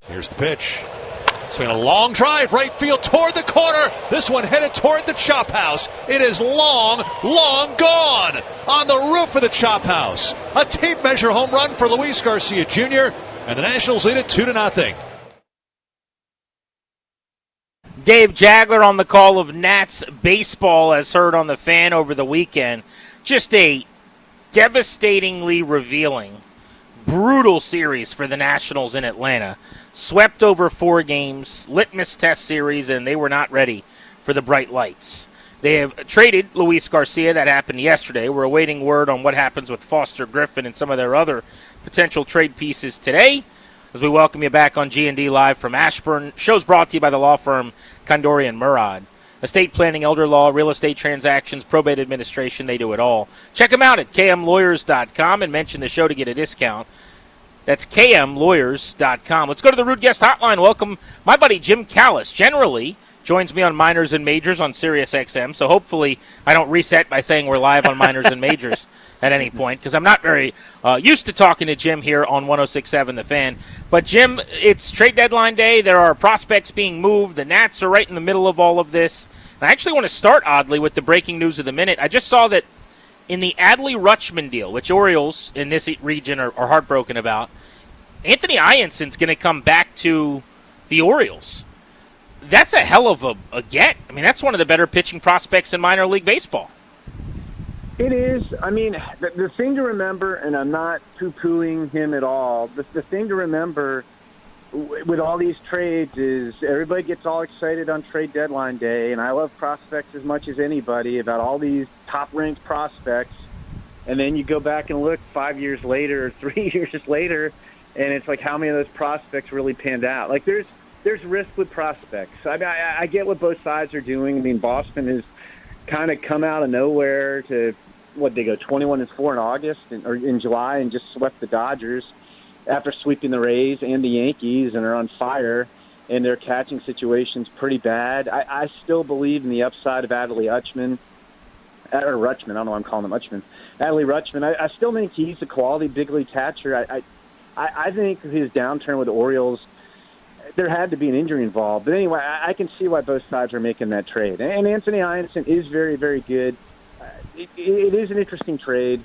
Here's the pitch. Swinging a long drive, right field toward the corner. This one headed toward the chop house. It is long, long gone on the roof of the chop house. A tape measure home run for Luis Garcia Jr., and the Nationals lead it 2-0. Dave Jagler on the call of Nats baseball, as heard on the Fan over the weekend. Just a devastatingly revealing, brutal series for the Nationals in Atlanta. Swept over 4 games, litmus test series, and they were not ready for the bright lights. They have traded Luis Garcia. That happened yesterday. We're awaiting word on what happens with Foster Griffin and some of their other potential trade pieces today. As we welcome you back on G&D Live from Ashburn. Show's brought to you by the law firm Kondori and Murad. Estate planning, elder law, real estate transactions, probate administration, they do it all. Check them out at kmlawyers.com and mention the show to get a discount. That's kmlawyers.com. Let's go to the Rude Guest Hotline. Welcome my buddy Jim Callis. Generally joins me on Minors and Majors on Sirius XM, so hopefully I don't reset by saying we're live on Minors and Majors at any point, because I'm not very used to talking to Jim here on 106.7 The Fan. But, Jim, it's trade deadline day. There are prospects being moved. The Nats are right in the middle of all of this. And I actually want to start, oddly, with the breaking news of the minute. I just saw that in the Adley Rutschman deal, which Orioles in this region are heartbroken about, Anthony Ianson's going to come back to the Orioles. That's a hell of a get. I mean, that's one of the better pitching prospects in minor league baseball. It is. I mean, the thing to remember, and I'm not poo-pooing him at all, the thing to remember with all these trades is everybody gets all excited on trade deadline day, and I love prospects as much as anybody about all these top-ranked prospects, and then you go back and look 5 years later or 3 years later, and it's like how many of those prospects really panned out. Like, there's risk with prospects. I mean, I get what both sides are doing. I mean, Boston has kind of come out of nowhere to, they go 21-4 in August or in July and just swept the Dodgers after sweeping the Rays and the Yankees, and are on fire, and their catching situation's pretty bad. I still believe in the upside of Adley Rutschman. I don't know why I'm calling him Rutschman. Adley Rutschman. I still think he's a quality big league catcher. I think his downturn with the Orioles, there had to be an injury involved. But anyway, I can see why both sides are making that trade. And Anthony Ianson is very, very good. It is an interesting trade.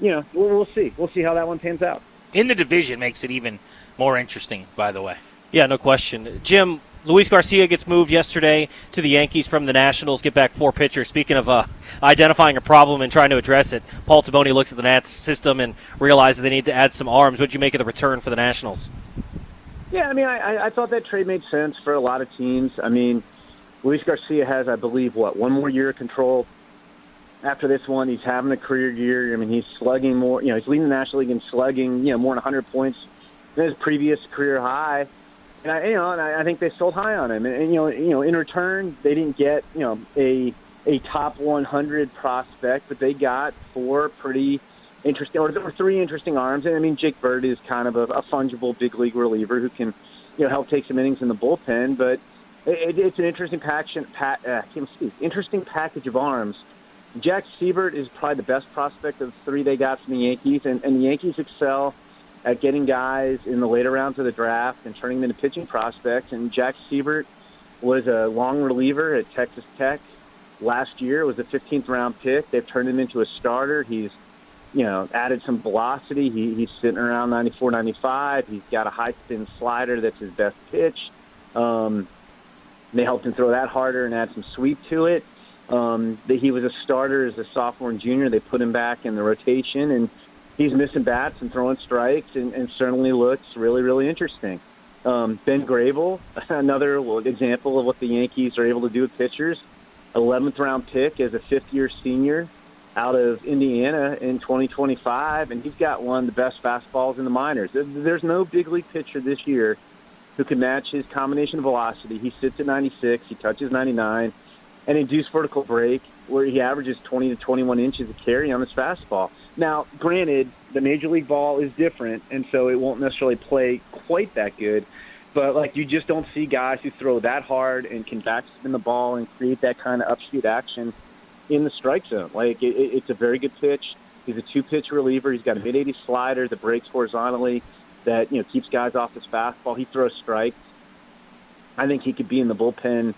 You know, we'll see. We'll see how that one pans out. In the division makes it even more interesting, by the way. Yeah, no question. Jim, Luis Garcia gets moved yesterday to the Yankees from the Nationals, get back 4 pitchers. Speaking of identifying a problem and trying to address it, Paul Taboni looks at the Nats system and realizes they need to add some arms. What did you make of the return for the Nationals? Yeah, I mean, I thought that trade made sense for a lot of teams. I mean, Luis Garcia has, I believe, one more year of control. After this one, he's having a career year. I mean, he's slugging more. You know, he's leading the National League in slugging, more than 100 points than his previous career high. And I think they sold high on him. And in return, they didn't get a top 100 prospect, but they got 4 pretty interesting, or 3 interesting arms. And I mean, Jake Bird is kind of a fungible big league reliever who can help take some innings in the bullpen. But it's an interesting interesting package of arms. Jack Siebert is probably the best prospect of the three they got from the Yankees, and the Yankees excel at getting guys in the later rounds of the draft and turning them into pitching prospects. And Jack Siebert was a long reliever at Texas Tech last year. It was a 15th round pick. They've turned him into a starter. He's added some velocity. He's sitting around 94, 95. He's got a high spin slider that's his best pitch. They helped him throw that harder and add some sweep to it. He was a starter as a sophomore and junior. They put him back in the rotation, and he's missing bats and throwing strikes, and certainly looks really, really interesting. Ben Grable, another example of what the Yankees are able to do with pitchers. 11th round pick as a fifth-year senior out of Indiana in 2025, and he's got one of the best fastballs in the minors. There's no big league pitcher this year who can match his combination of velocity. He sits at 96, he touches 99, and induced vertical break where he averages 20 to 21 inches of carry on his fastball. Now, granted, the Major League ball is different, and so it won't necessarily play quite that good. But, you just don't see guys who throw that hard and can backspin the ball and create that kind of upshoot action in the strike zone. It's a very good pitch. He's a two-pitch reliever. He's got a mid-80 slider that breaks horizontally that, keeps guys off his fastball. He throws strikes. I think he could be in the bullpen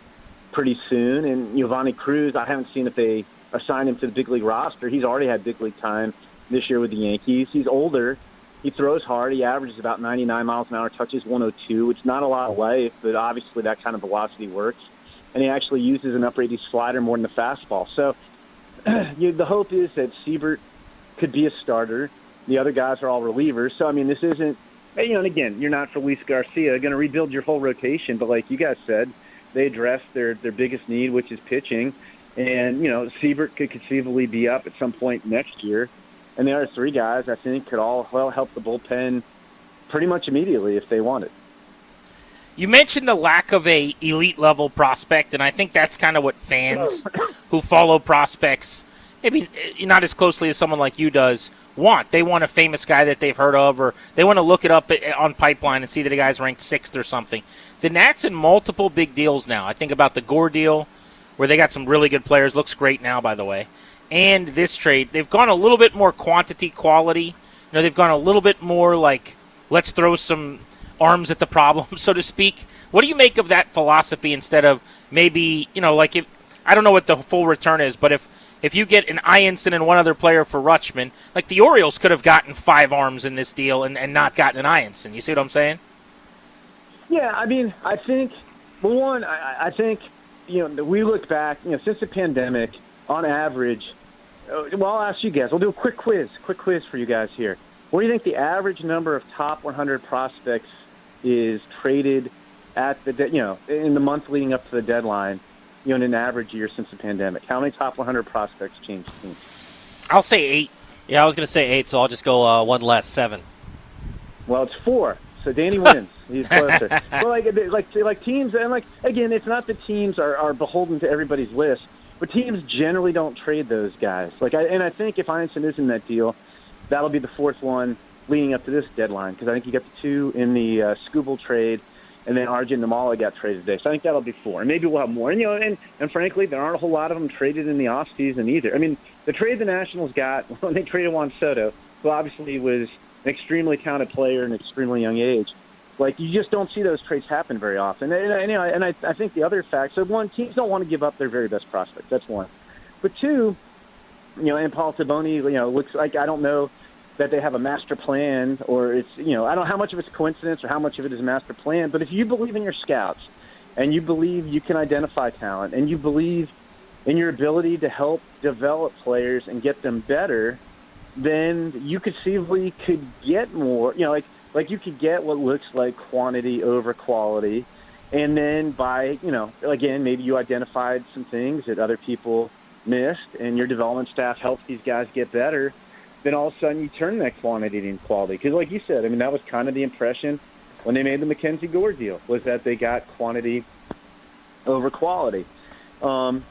pretty soon. And Giovanni Cruz, I haven't seen if they assign him to the big league roster. He's already had big league time this year with the Yankees. He's older. He throws hard. He averages about 99 miles an hour, touches 102. It's not a lot of life, but obviously that kind of velocity works. And he actually uses an upper 80 slider more than the fastball. So the hope is that Siebert could be a starter. The other guys are all relievers. So, this isn't, and again, you're not for Luis Garcia going to rebuild your whole rotation, but like you guys said, they addressed their biggest need, which is pitching. And, Siebert could conceivably be up at some point next year. And the other three guys, I think, could all help the bullpen pretty much immediately if they wanted. You mentioned the lack of a elite-level prospect, and I think that's kind of what fans who follow prospects, maybe not as closely as someone like you does, want. They want a famous guy that they've heard of, or they want to look it up on Pipeline and see that a guy's ranked 6th or something. The Nats in multiple big deals now. I think about the Gore deal, where they got some really good players. Looks great now, by the way. And this trade, they've gone a little bit more quantity quality. They've gone a little bit more let's throw some arms at the problem, so to speak. What do you make of that philosophy instead of maybe, if I don't know what the full return is, but if you get an Ianson and one other player for Rutschman, the Orioles could have gotten 5 arms in this deal and not gotten an Ianson. You see what I'm saying? Yeah, I think, I think, we look back, since the pandemic, on average, well, I'll ask you guys. We'll do a quick quiz for you guys here. What do you think the average number of top 100 prospects is traded at in the month leading up to the deadline, in an average year since the pandemic? How many top 100 prospects changed teams? I'll say 8. Yeah, I was going to say 8, so I'll just go one less, 7. Well, it's 4. So Danny wins. He's closer. Well, like teams, and again, it's not that teams are beholden to everybody's list. But teams generally don't trade those guys. I think if Ianson is in that deal, that'll be the 4th one leading up to this deadline, because I think you got the 2 in the Skubal trade, and then Arjun Namala got traded today. So I think that'll be 4. And maybe we'll have more. And frankly, there aren't a whole lot of them traded in the offseason either. The trade the Nationals got when they traded Juan Soto, who obviously was an extremely talented player at an extremely young age. You just don't see those trades happen very often. And I think the other fact, so one, teams don't want to give up their very best prospects. That's one. But 2, and Paul Taboni, looks like, I don't know that they have a master plan, or it's, I don't know how much of it's coincidence or how much of it is a master plan. But if you believe in your scouts and you believe you can identify talent and you believe in your ability to help develop players and get them better, then you conceivably could get more, you could get what looks like quantity over quality. And then by, again, maybe you identified some things that other people missed and your development staff helped these guys get better. Then all of a sudden you turn that quantity into quality. Because like you said, that was kind of the impression when they made the Mackenzie Gore deal, was that they got quantity over quality. So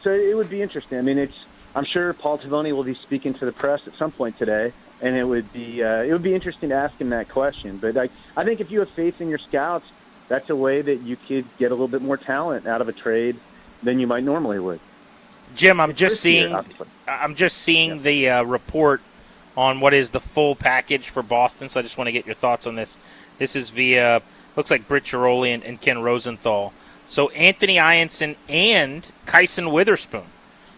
it would be interesting. I'm sure Paul Taboni will be speaking to the press at some point today. And it would be interesting to ask him that question. But I think if you have faith in your scouts that's a way that you could get a little bit more talent out of a trade than you might normally would. Jim, I'm just riskier, seeing the report on what is the full package for Boston, so I just want to get your thoughts on this. This is via, looks like Britt Giroli and Ken Rosenthal. So Anthony Ianson and Kyson Witherspoon,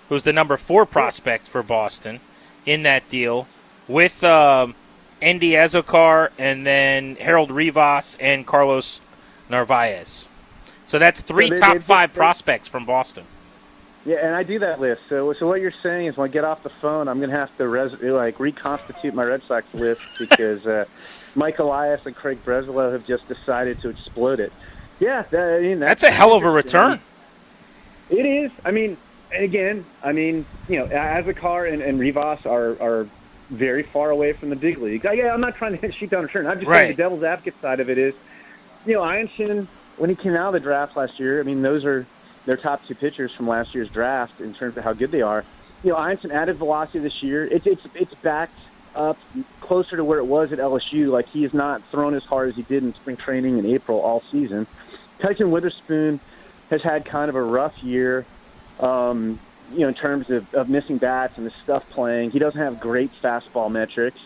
who's the number 4 prospect for Boston in that deal, with Andy Ezokar and then Harold Rivas and Carlos Narvaez. So that's 3 top 5 prospects from Boston. Yeah, and I do that list. So what you're saying is when I get off the phone, I'm going to have to reconstitute my Red Sox list because Mike Elias and Craig Breslow have just decided to explode it. Yeah, that's a hell of a return. It is. Ezokar and Rivas are very far away from the big league. I'm not trying to shoot down a turn. I'm just saying the devil's advocate side of it is, Ianson, when he came out of the draft last year, those are their top 2 pitchers from last year's draft in terms of how good they are. Ianson added velocity this year. It's backed up closer to where it was at LSU. Like, he has not thrown as hard as he did in spring training in April all season. Kyson Witherspoon has had kind of a rough year, in terms of missing bats and the stuff playing. He doesn't have great fastball metrics,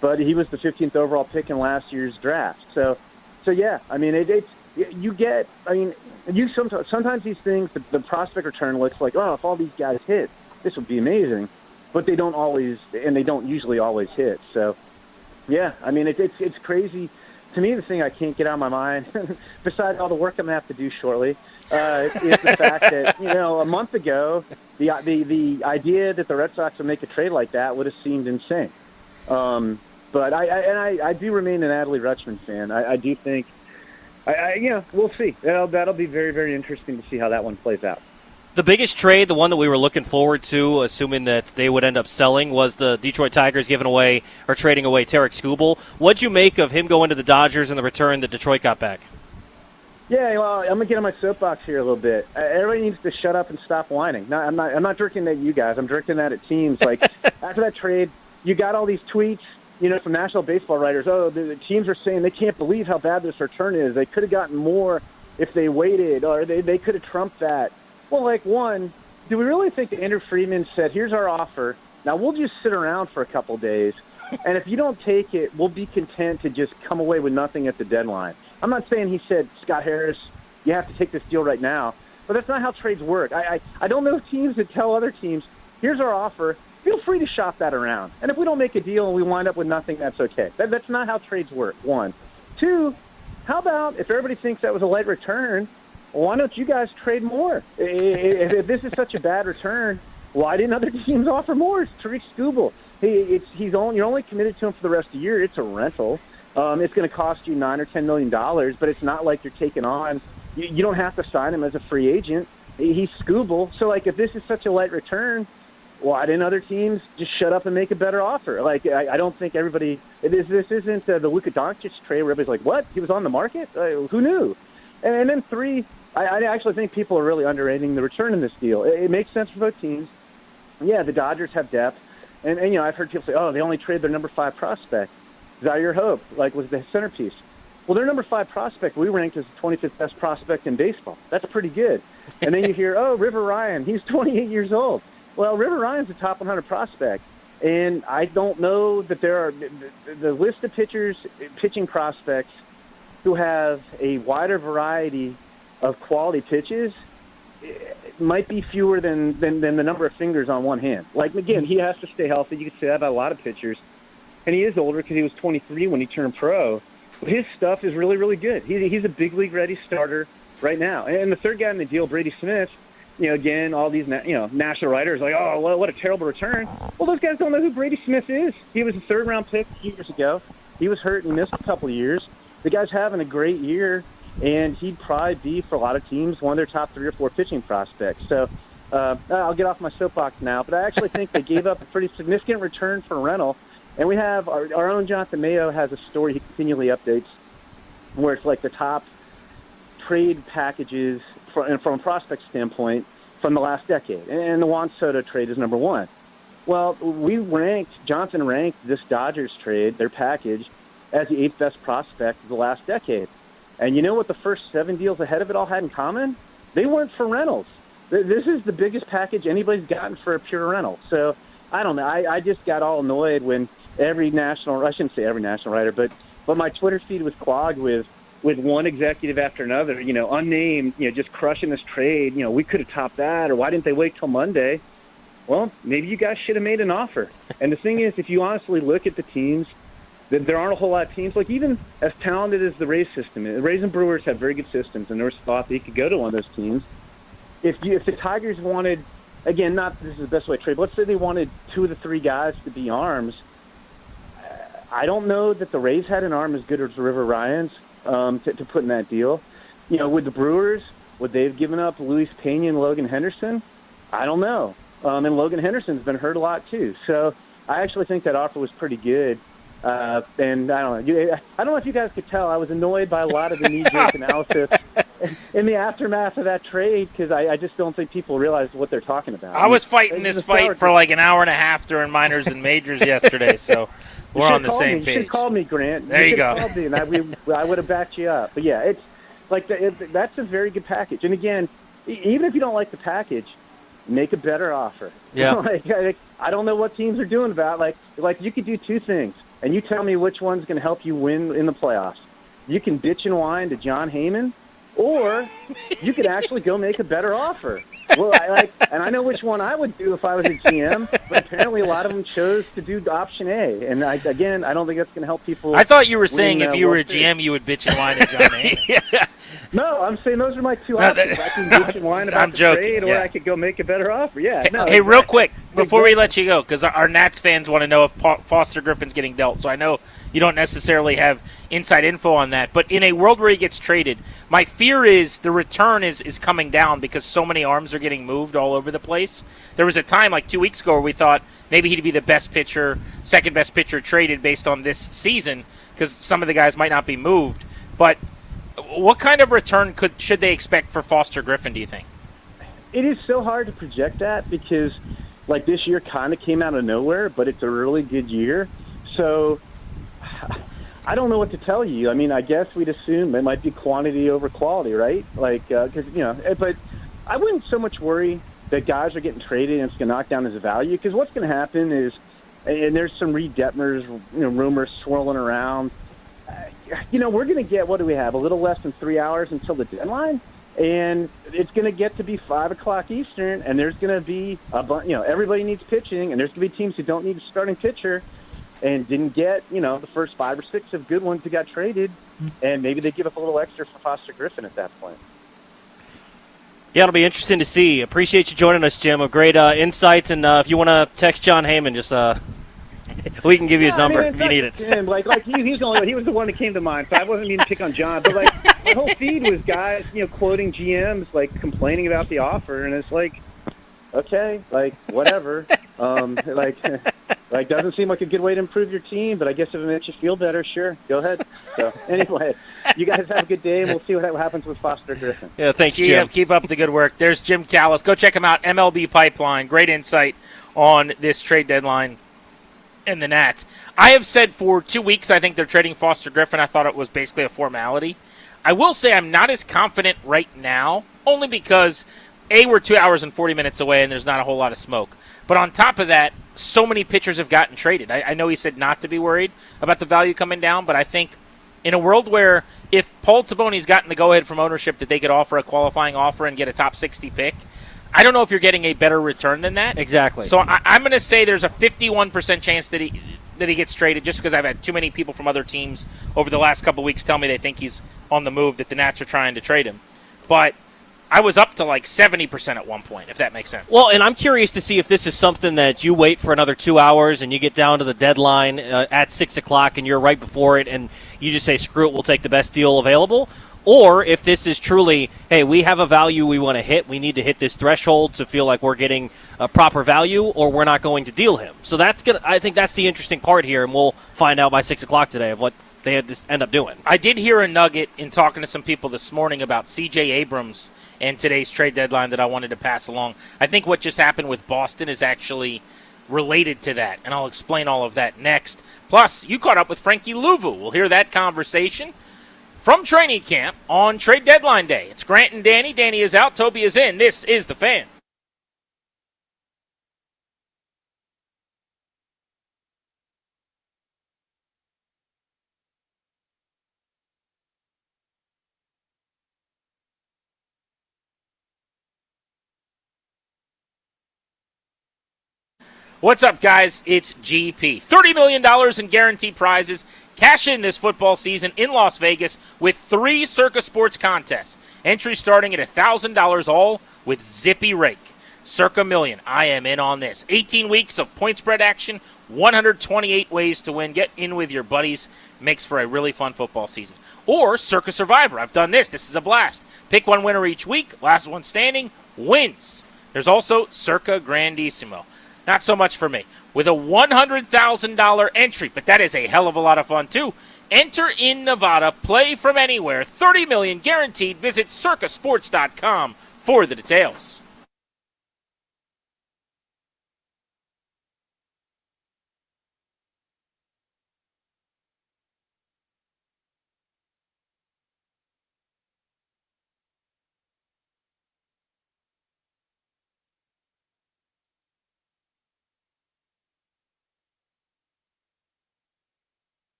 but he was the 15th overall pick in last year's draft. So yeah, sometimes these things, the prospect return looks like, oh, if all these guys hit, this would be amazing, but they don't usually always hit. So yeah, it's crazy. To me, the thing I can't get out of my mind, besides all the work I'm going to have to do shortly, is the fact that, a month ago, the idea that the Red Sox would make a trade like that would have seemed insane. But I do remain an Adley Rutschman fan. I do think, we'll see. That'll be very, very interesting to see how that one plays out. The biggest trade, the one that we were looking forward to, assuming that they would end up selling, was the Detroit Tigers trading away Tarek Skubal. What'd you make of him going to the Dodgers and the return that Detroit got back? Yeah, well, I'm gonna get on my soapbox here a little bit. Everybody needs to shut up and stop whining. No, I'm not directing that at you guys. I'm directing that at teams. Like, after that trade, you got all these tweets, from national baseball writers. Oh, the teams are saying they can't believe how bad this return is. They could have gotten more if they waited, or they could have trumped that. Well, one, do we really think that Andrew Friedman said, here's our offer, now we'll just sit around for a couple days, and if you don't take it, we'll be content to just come away with nothing at the deadline? I'm not saying he said, Scott Harris, you have to take this deal right now, but that's not how trades work. I don't know teams that tell other teams, here's our offer, feel free to shop that around. And if we don't make a deal and we wind up with nothing, that's okay. That's not how trades work, 1. 2, how about if everybody thinks that was a light return, why don't you guys trade more? If this is such a bad return, why didn't other teams offer more? It's Tarek Skubal. You're only committed to him for the rest of the year. It's a rental. It's going to cost you $9 or $10 million, but it's not like you're taking on. You don't have to sign him as a free agent. He's Skubal. So, if this is such a light return, why didn't other teams just shut up and make a better offer? I don't think everybody. This isn't the Luka Doncic trade where everybody's like, what? He was on the market? Who knew? And then 3. I actually think people are really underrating the return in this deal. It makes sense for both teams. Yeah, the Dodgers have depth. And I've heard people say, oh, they only trade their number 5 prospect. Zaire Hope, was the centerpiece. Well, their number 5 prospect, we ranked as the 25th best prospect in baseball. That's pretty good. And then you hear, oh, River Ryan, he's 28 years old. Well, River Ryan's a top 100 prospect. And I don't know that there are the list of pitching prospects who have a wider variety of quality pitches might be fewer than the number of fingers on one hand. Again, he has to stay healthy. You could say that about a lot of pitchers. And he is older because he was 23 when he turned pro. But his stuff is really, really good. He's a big league ready starter right now. And the third guy in the deal, Brady Smith, again, all these national writers oh, well, what a terrible return. Well, those guys don't know who Brady Smith is. He was a 3rd round pick a few years ago. He was hurt and missed a couple of years. The guy's having a great year. And he'd probably be, for a lot of teams, one of their top 3 or 4 pitching prospects. So I'll get off my soapbox now. But I actually think they gave up a pretty significant return for rental. And we have our own Jonathan Mayo has a story he continually updates where it's the top trade packages from a prospect standpoint from the last decade. And the Juan Soto trade is number 1. Well, Johnson ranked this Dodgers trade, their package, as the 8th best prospect of the last decade. And you know what the first 7 deals ahead of it all had in common? They weren't for rentals. This is the biggest package anybody's gotten for a pure rental. So I don't know. I just got all annoyed when I shouldn't say every national writer, but my Twitter feed was clogged with one executive after another, unnamed, just crushing this trade. We could have topped that, or why didn't they wait till Monday? Well, maybe you guys should have made an offer. And the thing is, if you honestly look at the teams, there aren't a whole lot of teams. Like, even as talented as the Rays system is, the Rays and Brewers have very good systems, and there was thought that you could go to one of those teams. If the Tigers wanted, again, not this is the best way to trade, but let's say they wanted 2 of the 3 guys to be arms, I don't know that the Rays had an arm as good as River Ryan's to put in that deal. With the Brewers, would they have given up Luis Pena and Logan Henderson? I don't know. And Logan Henderson's been hurt a lot too. So I actually think that offer was pretty good. And I don't know. I don't know if you guys could tell. I was annoyed by a lot of the knee-jerk analysis in the aftermath of that trade because I just don't think people realize what they're talking about. I was fighting this fight for like an hour and a half during minors and majors yesterday, so we're on the same page. You should have called me, Grant. There you go. Called me and I would have backed you up. But yeah, it's like that's a very good package. And again, even if you don't like the package, make a better offer. Yeah. I don't know what teams are doing about it. Like you could do 2 things. And you tell me which one's going to help you win in the playoffs. You can bitch and whine to John Heyman, or you could actually go make a better offer. Well, and I know which one I would do if I was a GM, but apparently a lot of them chose to do option A. And I don't think that's going to help people. I thought you were saying if you were a GM, you would bitch and whine to John Heyman. No, I'm saying those are my 2 options. I can bitch and whine about the trade, or I could go make a better offer. Yeah. Hey, real quick, before we let you go, because our Nats fans want to know if Foster Griffin's getting dealt. So I know you don't necessarily have inside info on that. But in a world where he gets traded, my fear is the return is coming down because so many arms are getting moved all over the place. There was a time like 2 weeks ago where we thought maybe he'd be the best pitcher, second best pitcher traded based on this season because some of the guys might not be moved. But what kind of return should they expect for Foster Griffin, do you think? It is so hard to project that because, like, this year kind of came out of nowhere, but it's a really good year. So I don't know what to tell you. I mean, I guess we'd assume it might be quantity over quality, right? Like, because, but I wouldn't so much worry that guys are getting traded and it's going to knock down his value because what's going to happen is, and there's some Reed Detmers, rumors swirling around, we're going to get, what do we have, a little less than 3 hours until the deadline? And it's going to get to be 5 o'clock Eastern, and there's going to be a bunch, everybody needs pitching, and there's going to be teams who don't need a starting pitcher and didn't get, the first 5 or 6 of good ones who got traded, and maybe they give up a little extra for Foster Griffin at that point. Yeah, it'll be interesting to see. Appreciate you joining us, Jim. A great insights, and if you want to text John Heyman, just we can give you his number if you need it. Jim, he was the one that came to mind, so I wasn't meaning to pick on John. But my whole feed was guys, quoting GMs, complaining about the offer, and it's like, okay, whatever. Doesn't seem like a good way to improve your team, but I guess if it makes you feel better, sure, go ahead. So anyway, you guys have a good day, and we'll see what happens with Foster Griffin. Yeah, thanks, Jim. Keep up the good work. There's Jim Callis. Go check him out, MLB Pipeline. Great insight on this trade deadline and the Nats. I have said for 2 weeks I think they're trading Foster Griffin. I thought it was basically a formality. I will say I'm not as confident right now, only because, A, we're 2 hours and 40 minutes away and there's not a whole lot of smoke. But on top of that, so many pitchers have gotten traded. I know he said not to be worried about the value coming down, but I think in a world where if Paul Taboni's gotten the go-ahead from ownership that they could offer a qualifying offer and get a top 60 pick, I don't know if you're getting a better return than that. Exactly. So I'm going to say there's a 51% chance that he gets traded just because I've had too many people from other teams over the last couple of weeks tell me they think he's on the move, that the Nats are trying to trade him. But I was up to 70% at one point, if that makes sense. Well, and I'm curious to see if this is something that you wait for another 2 hours and you get down to the deadline at 6 o'clock and you're right before it and you just say, screw it, we'll take the best deal available. Or if this is truly, hey, we have a value we want to hit. We need to hit this threshold to feel like we're getting a proper value, or we're not going to deal him. So I think that's the interesting part here, and we'll find out by 6 o'clock today of what they had to end up doing. I did hear a nugget in talking to some people this morning about C.J. Abrams and today's trade deadline that I wanted to pass along. I think what just happened with Boston is actually related to that, and I'll explain all of that next. Plus, you caught up with Frankie Louvu. We'll hear that conversation. from training camp on trade deadline day. It's Grant and Danny. Danny is out. Toby is in. This is The Fan. What's up, guys? It's GP. $30 million in guaranteed prizes. Cash in this football season in Las Vegas with 3 Circa Sports contests. Entry starting at $1,000 all with Zippy Rake. Circa Million. I am in on this. 18 weeks of point spread action, 128 ways to win. Get in with your buddies. Makes for a really fun football season. Or Circa Survivor. I've done this. This is a blast. Pick one winner each week. Last one standing wins. There's also Circa Grandissimo. Not so much for me. With a $100,000 entry, but that is a hell of a lot of fun, too. Enter in Nevada, play from anywhere, $30 million guaranteed. Visit circasports.com for the details.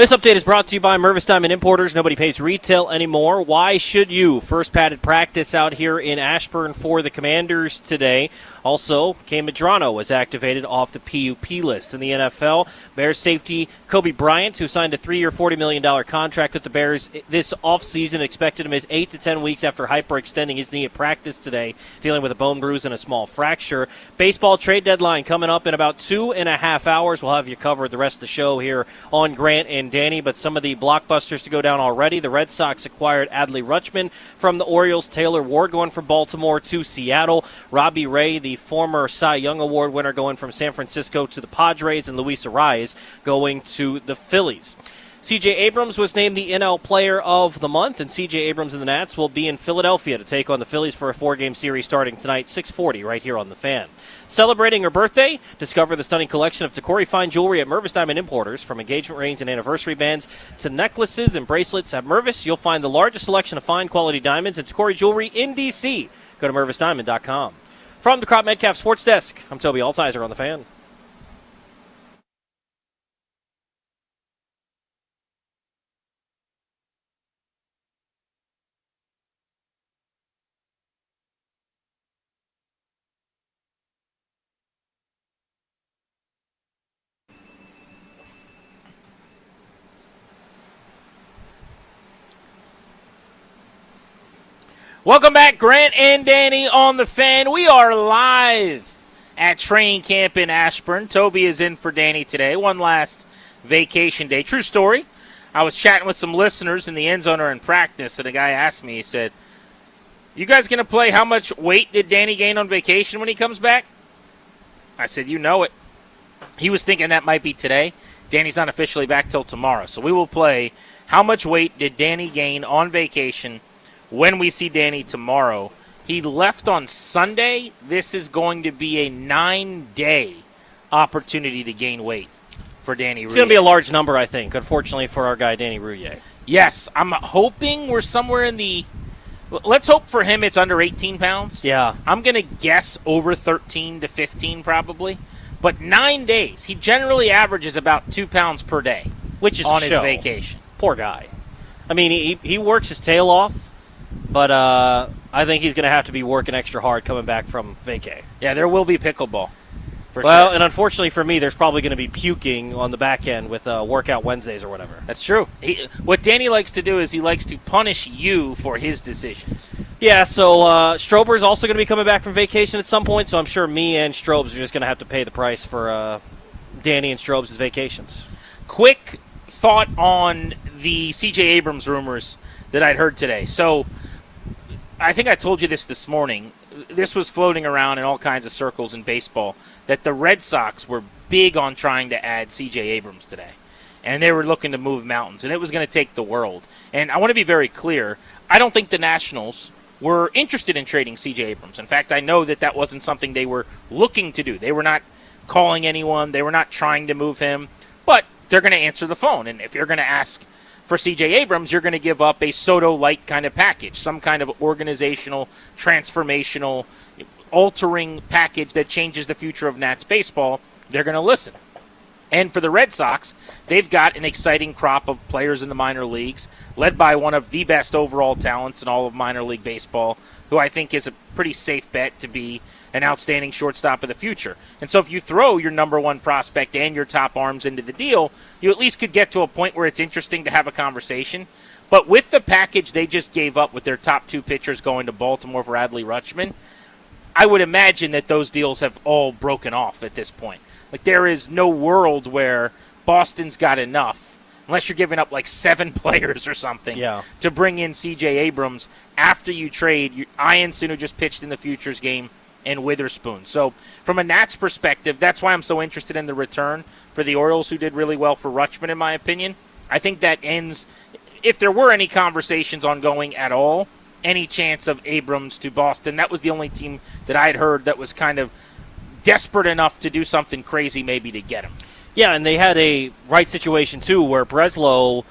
This update is brought to you by Mervis Diamond Importers. Nobody pays retail anymore. Why should you? First padded practice out here in Ashburn for the Commanders today. Also, Cam Medrano was activated off the PUP list. In the NFL, Bears safety Kobe Bryant, who signed a 3-year, $40 million contract with the Bears this offseason, expected to miss 8 to 10 weeks after hyperextending his knee at practice today, dealing with a bone bruise and a small fracture. Baseball trade deadline coming up in about 2.5 hours. We'll have you covered the rest of the show here on Grant and Danny, but some of the blockbusters to go down already. The Red Sox acquired Adley Rutschman from the Orioles. Taylor Ward going from Baltimore to Seattle. Robbie Ray, the former Cy Young Award winner, going from San Francisco to the Padres, and Luis Arraez going to the Phillies. C.J. Abrams was named the NL Player of the Month, and C.J. Abrams and the Nats will be in Philadelphia to take on the Phillies for a 4-game series starting tonight, 6:40, right here on The Fan. Celebrating her birthday, discover the stunning collection of Tacori fine jewelry at Mervis Diamond Importers. From engagement rings and anniversary bands to necklaces and bracelets at Mervis, you'll find the largest selection of fine quality diamonds and Tacori jewelry in D.C. Go to MervisDiamond.com. From the Crop Metcalf Sports Desk, I'm Toby Altizer on The Fan. Welcome back, Grant and Danny on The Fan. We are live at training camp in Ashburn. Toby is in for Danny today. One last vacation day. True story. I was chatting with some listeners in the end zone or in practice, and a guy asked me, he said, "You guys going to play how much weight did Danny gain on vacation when he comes back?" I said, "You know it." He was thinking that might be today. Danny's not officially back till tomorrow. So we will play how much weight did Danny gain on vacation when we see Danny tomorrow. He left on Sunday. This is going to be a 9-day opportunity to gain weight for Danny Rouillet. It's going to be a large number, I think, unfortunately, for our guy, Danny Rouillet. Yes, I'm hoping we're somewhere in the... Let's hope for him it's under 18 pounds. Yeah. I'm going to guess over 13 to 15 probably. But 9 days. He generally averages about 2 pounds per day, which is on a his show. vacation. Poor guy. I mean, he works his tail off, but I think he's going to have to be working extra hard coming back from vacay. Yeah, there will be pickleball. For well, sure. And unfortunately for me, there's probably going to be puking on the back end with workout Wednesdays or whatever. That's true. What Danny likes to do is he likes to punish you for his decisions. Yeah, so Strober's also going to be coming back from vacation at some point, so I'm sure me and Strobes are just going to have to pay the price for Danny and Strobes' vacations. Quick thought on the C.J. Abrams rumors that I'd heard today. So I think I told you this morning. This was floating around in all kinds of circles in baseball, that the Red Sox were big on trying to add C.J. Abrams today. And they were looking to move mountains, and it was going to take the world. And I want to be very clear. I don't think the Nationals were interested in trading C.J. Abrams. In fact, I know that wasn't something they were looking to do. They were not calling anyone. They were not trying to move him. But they're going to answer the phone. And if you're going to ask for C.J. Abrams, you're going to give up a Soto-like kind of package, some kind of organizational, transformational, altering package that changes the future of Nats baseball. They're going to listen. And for the Red Sox, they've got an exciting crop of players in the minor leagues, led by one of the best overall talents in all of minor league baseball, who I think is a pretty safe bet to be an outstanding shortstop of the future. And so if you throw your number one prospect and your top arms into the deal, you at least could get to a point where it's interesting to have a conversation. But with the package they just gave up with their top two pitchers going to Baltimore for Adley Rutschman, I would imagine that those deals have all broken off at this point. Like, there is no world where Boston's got enough, unless you're giving up like 7 players or something, to bring in C.J. Abrams after you trade Ianson, who just pitched in the Futures game, and Witherspoon. So from a Nats perspective, that's why I'm so interested in the return for the Orioles, who did really well for Rutschman, in my opinion. I think that ends, if there were any conversations ongoing at all, any chance of Abrams to Boston. That was the only team that I had heard that was kind of desperate enough to do something crazy maybe to get him. Yeah, and they had a right situation, too, where Breslow,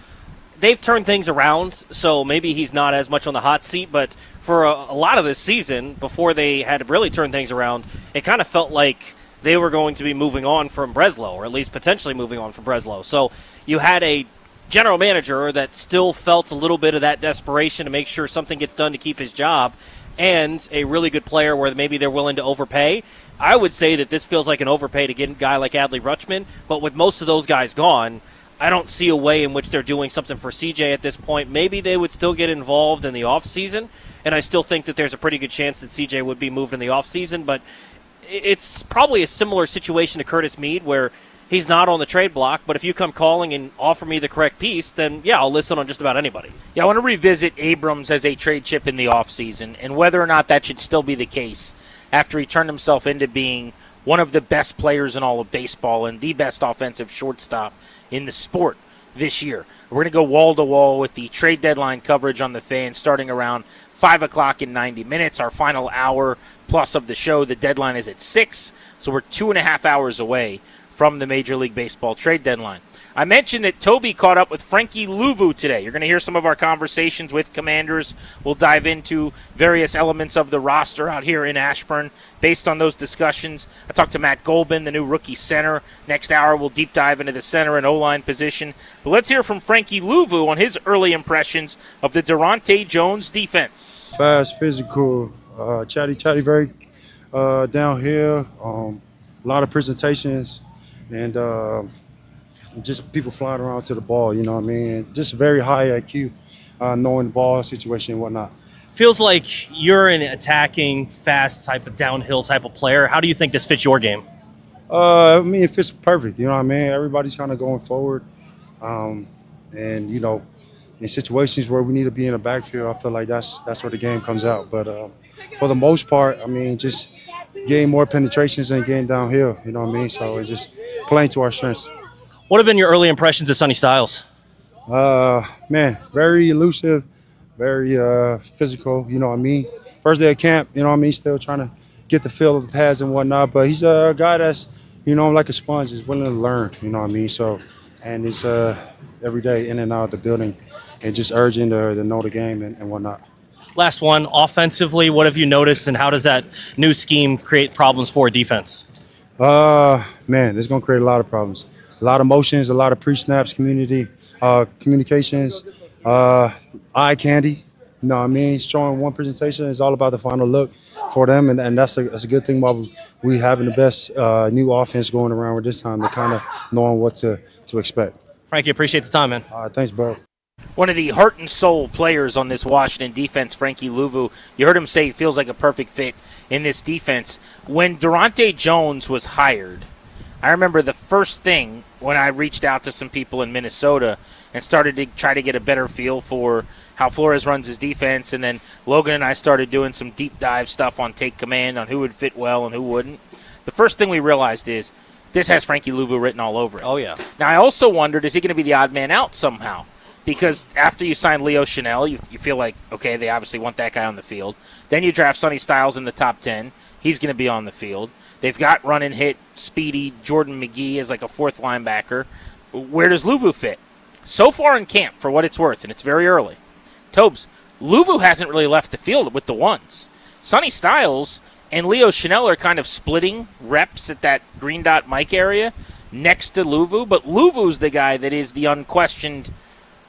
they've turned things around, so maybe he's not as much on the hot seat, but for a lot of this season, before they had really turned things around, it kind of felt like they were going to be moving on from Breslow, or at least potentially moving on from Breslow. So you had a general manager that still felt a little bit of that desperation to make sure something gets done to keep his job, and a really good player where maybe they're willing to overpay, I would say that this feels like an overpay to get a guy like Adley Rutschman. But with most of those guys gone, I don't see a way in which they're doing something for CJ at this point. Maybe they would still get involved in the offseason, and I still think that there's a pretty good chance that CJ would be moved in the offseason. But it's probably a similar situation to Curtis Meade, where he's not on the trade block, but if you come calling and offer me the correct piece, then, yeah, I'll listen on just about anybody. Yeah, I want to revisit Abrams as a trade chip in the offseason and whether or not that should still be the case after he turned himself into being one of the best players in all of baseball and the best offensive shortstop in the sport this year. We're going to go wall-to-wall with the trade deadline coverage on the Fan starting around 5 o'clock in 90 minutes. Our final hour plus of the show. The deadline is at 6, so we're 2.5 hours away from the Major League Baseball trade deadline. I mentioned that Toby caught up with Frankie Luvu today. You're going to hear some of our conversations with Commanders. We'll dive into various elements of the roster out here in Ashburn based on those discussions. I talked to Matt Golbin, the new rookie center. Next hour, we'll deep dive into the center and O-line position. But let's hear from Frankie Luvu on his early impressions of the Durante Jones defense. Fast, physical, chatty, very downhill, a lot of presentations, and just people flying around to the ball, you know what I mean? Just very high IQ, knowing the ball situation and whatnot. Feels like you're an attacking, fast type of downhill type of player. How do you think this fits your game? I mean, it fits perfect, you know what I mean? Everybody's kind of going forward. And, you know, in situations where we need to be in the backfield, I feel like that's where the game comes out. But for the most part, I mean, just getting more penetrations and getting downhill, you know what I mean? So it's just playing to our strengths. What have been your early impressions of Sonny Styles? Man, very elusive, very physical, you know what I mean? First day of camp, you know what I mean? Still trying to get the feel of the pads and whatnot, but he's a guy that's, you know, like a sponge, is willing to learn, you know what I mean? So, and it's every day in and out of the building and just urging to know the game and whatnot. Last one, offensively, what have you noticed, and how does that new scheme create problems for defense? Man, it's going to create a lot of problems. A lot of motions, a lot of pre-snaps, communications, eye candy. You know what I mean? Showing one presentation is all about the final look for them, and that's a good thing while we having the best new offense going around with this time. They're kind of knowing what to expect. Frankie, appreciate the time, man. Thanks, bro. One of the heart and soul players on this Washington defense, Frankie Luvu. You heard him say he feels like a perfect fit in this defense. When Durante Jones was hired, I remember the first thing when I reached out to some people in Minnesota and started to try to get a better feel for how Flores runs his defense, and then Logan and I started doing some deep dive stuff on Take Command on who would fit well and who wouldn't. The first thing we realized is this has Frankie Luvu written all over it. Oh, yeah. Now, I also wondered, is he going to be the odd man out somehow? Because after you sign Leo Chanel, you feel like, okay, they obviously want that guy on the field. Then you draft Sonny Styles in the top 10. He's going to be on the field. They've got run and hit, speedy Jordan McGee as like a fourth linebacker. Where does Luvu fit? So far in camp, for what it's worth, and it's very early, Tobes, Luvu hasn't really left the field with the ones. Sonny Styles and Leo Chanel are kind of splitting reps at that green dot mic area next to Luvu, but Luvu's the guy that is the unquestioned,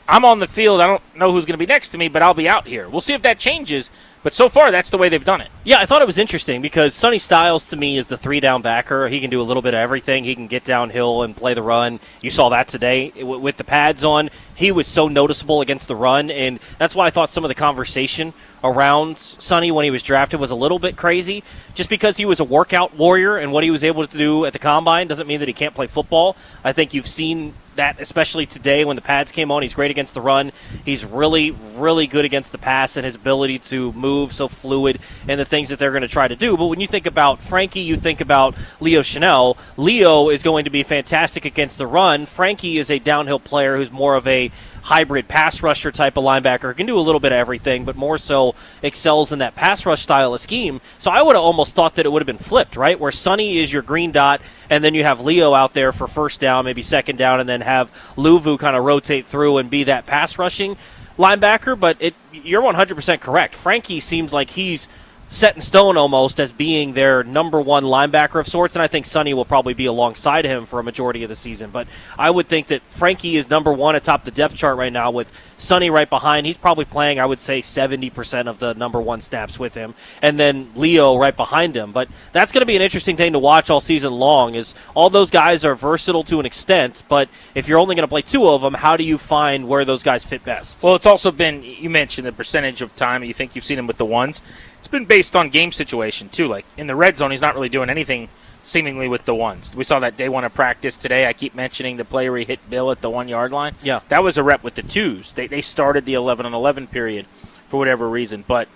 I'm on the field, I don't know who's going to be next to me, but I'll be out here. We'll see if that changes. But so far, that's the way they've done it. Yeah, I thought it was interesting because Sonny Styles, to me, is the three-down backer. He can do a little bit of everything. He can get downhill and play the run. You saw that today with the pads on. He was so noticeable against the run, and that's why I thought some of the conversation around Sonny when he was drafted was a little bit crazy. Just because he was a workout warrior and what he was able to do at the Combine doesn't mean that he can't play football. I think you've seen that, especially today when the pads came on. He's great against the run. He's really, really good against the pass, and his ability to move so fluid and the things that they're going to try to do. But when you think about Frankie, you think about Leo Chanel. Leo is going to be fantastic against the run. Frankie is a downhill player who's more of a hybrid pass rusher type of linebacker. Can do a little bit of everything, but more so excels in that pass rush style of scheme. So I would have almost thought that it would have been flipped, right? Where Sonny is your green dot, and then you have Leo out there for first down, maybe second down, and then have Luvu kind of rotate through and be that pass rushing linebacker. But you're 100% correct. Frankie seems like he's set in stone almost as being their number one linebacker of sorts, and I think Sonny will probably be alongside him for a majority of the season. But I would think that Frankie is number one atop the depth chart right now with Sonny right behind. He's probably playing, I would say, 70% of the number one snaps with him, and then Leo right behind him. But that's going to be an interesting thing to watch all season long, is all those guys are versatile to an extent, but if you're only going to play two of them, how do you find where those guys fit best? Well, it's also been, you mentioned the percentage of time you think you've seen him with the ones. It's been based on game situation, too. Like, in the red zone, he's not really doing anything seemingly with the ones. We saw that day one of practice today. I keep mentioning the play where he hit Bill at the 1 yard line. Yeah. That was a rep with the twos. They started the 11-on-11 period for whatever reason. But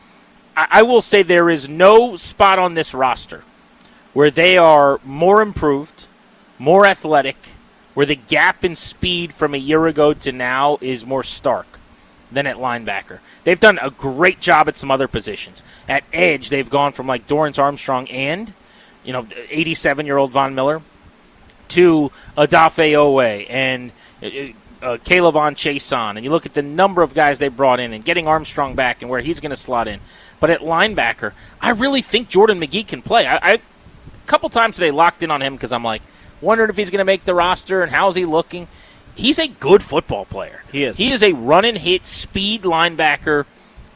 I will say there is no spot on this roster where they are more improved, more athletic, where the gap in speed from a year ago to now is more stark than at linebacker. They've done a great job at some other positions. At edge, they've gone from like Dorrance Armstrong and 87-year-old Von Miller to Adafe Owe and Caleb Von Chason. And you look at the number of guys they brought in and getting Armstrong back and where he's going to slot in. But at linebacker, I really think Jordan McGee can play. I a couple times today locked in on him because I'm like, wondering if he's going to make the roster and how's he looking. He's a good football player. He is. He is a run-and-hit, speed linebacker.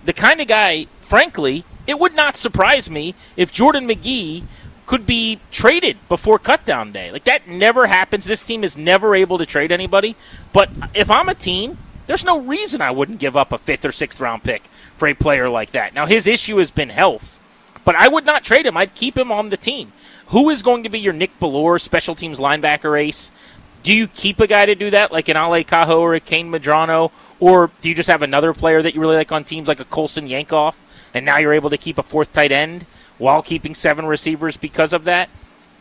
The kind of guy, frankly, it would not surprise me if Jordan McGee could be traded before cutdown day. Like, that never happens. This team is never able to trade anybody. But if I'm a team, there's no reason I wouldn't give up a 5th or 6th round pick for a player like that. Now, his issue has been health, but I would not trade him. I'd keep him on the team. Who is going to be your Nick Bellore special teams linebacker ace? Do you keep a guy to do that, like an Ale Cajo or a Kane Medrano? Or do you just have another player that you really like on teams like a Colson Yankoff, and now you're able to keep a 4th tight end while keeping 7 receivers because of that?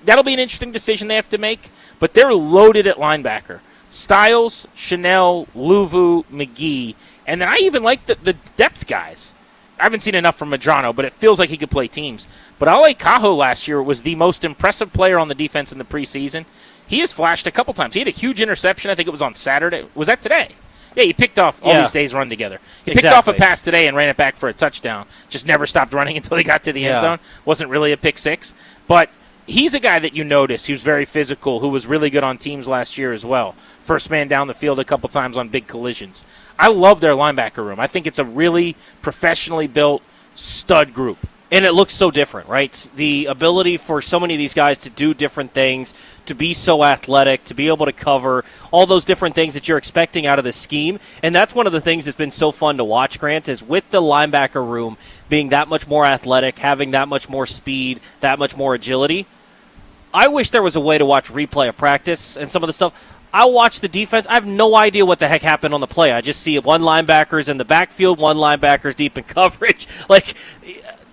That'll be an interesting decision they have to make, but they're loaded at linebacker. Styles, Chanel, Luvu, McGee, and then I even like the depth guys. I haven't seen enough from Medrano, but it feels like he could play teams. But Ale Cajo last year was the most impressive player on the defense in the preseason. He has flashed a couple times. He had a huge interception. I think it was on Saturday. Was that today? Yeah, he picked off all these days run together. He picked off a pass today and ran it back for a touchdown. Just never stopped running until he got to the end zone. Wasn't really a pick six. But he's a guy that you notice who's very physical, who was really good on teams last year as well. First man down the field a couple times on big collisions. I love their linebacker room. I think it's a really professionally built stud group. And it looks so different, right? The ability for so many of these guys to do different things, to be so athletic, to be able to cover all those different things that you're expecting out of the scheme. And that's one of the things that's been so fun to watch, Grant, is with the linebacker room being that much more athletic, having that much more speed, that much more agility. I wish there was a way to watch replay of practice and some of the stuff. I'll watch the defense. I have no idea what the heck happened on the play. I just see one linebacker's in the backfield, one linebacker's deep in coverage. Like,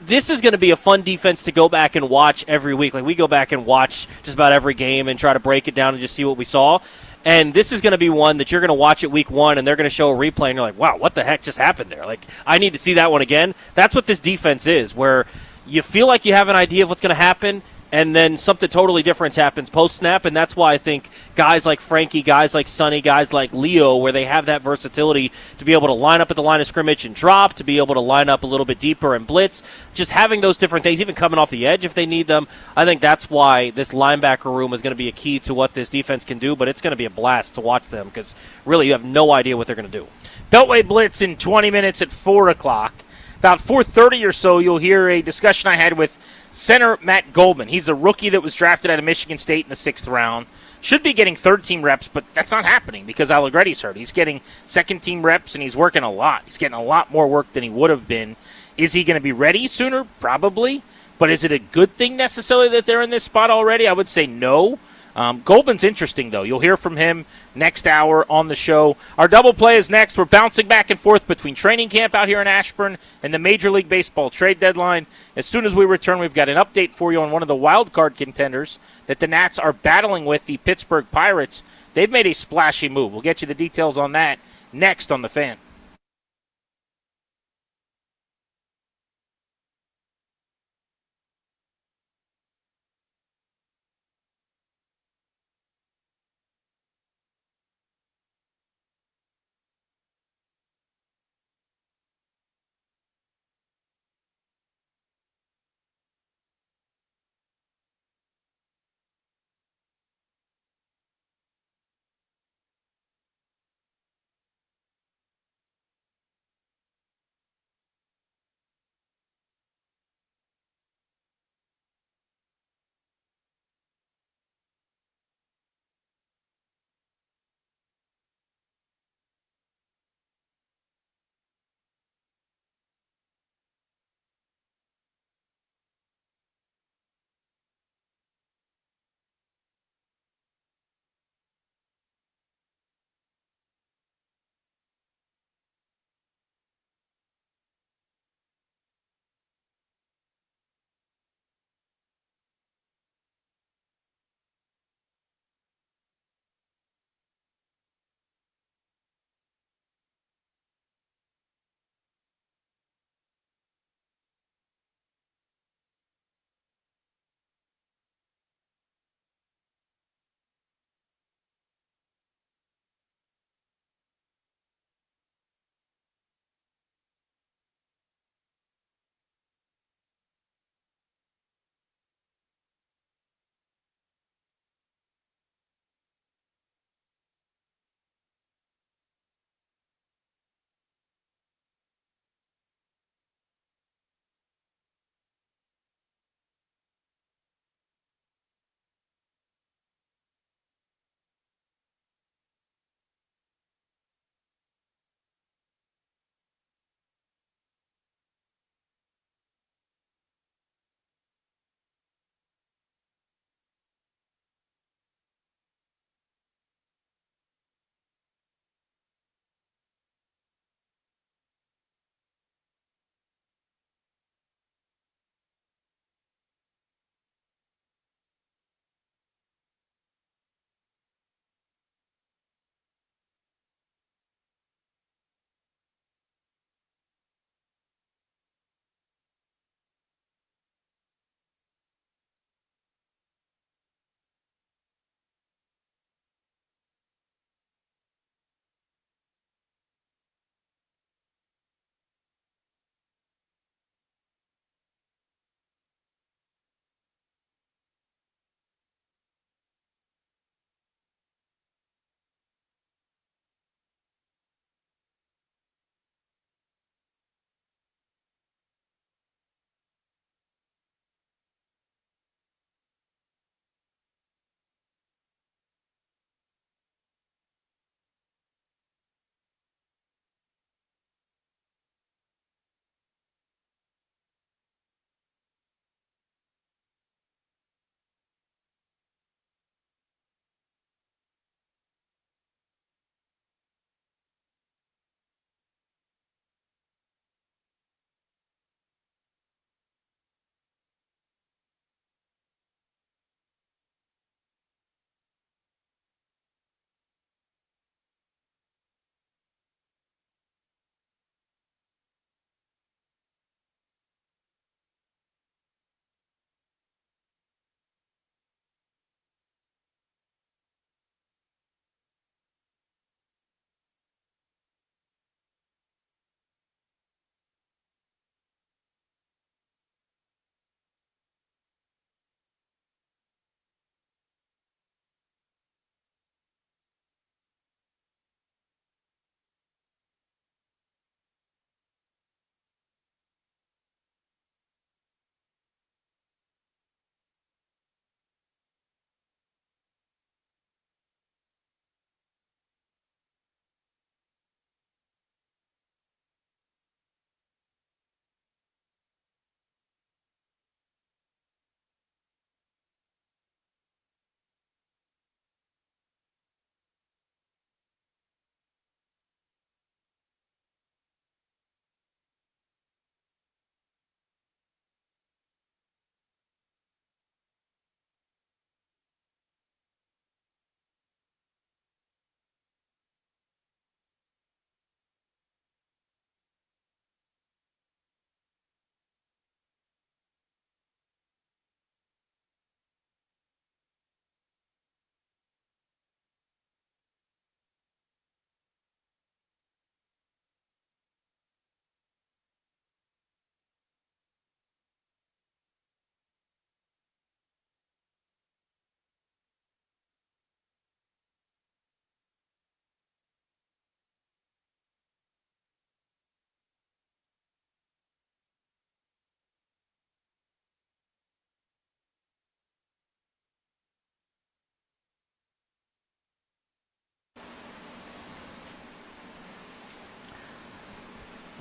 this is going to be a fun defense to go back and watch every week. Like, we go back and watch just about every game and try to break it down and just see what we saw. And this is going to be one that you're going to watch at week 1, and they're going to show a replay, and you're like, wow, what the heck just happened there? Like, I need to see that one again. That's what this defense is, where you feel like you have an idea of what's going to happen, and then something totally different happens post-snap, and that's why I think guys like Frankie, guys like Sonny, guys like Leo, where they have that versatility to be able to line up at the line of scrimmage and drop, to be able to line up a little bit deeper and blitz, just having those different things, even coming off the edge if they need them. I think that's why this linebacker room is going to be a key to what this defense can do, but it's going to be a blast to watch them because really you have no idea what they're going to do. Beltway Blitz in 20 minutes at 4 o'clock. About 4:30 or so, you'll hear a discussion I had with center Matt Goldman. He's a rookie that was drafted out of Michigan State in the 6th round. Should be getting third-team reps, but that's not happening because Allegretti's hurt. He's getting second-team reps, and he's working a lot. He's getting a lot more work than he would have been. Is he going to be ready sooner? Probably. But is it a good thing necessarily that they're in this spot already? I would say no. Goldman's interesting, though. You'll hear from him next hour on the show. Our double play is next. We're bouncing back and forth between training camp out here in Ashburn and the Major League Baseball trade deadline. As soon as we return, we've got an update for you on one of the wild card contenders that the Nats are battling with, the Pittsburgh Pirates. They've made a splashy move. We'll get you the details on that next on The Fan.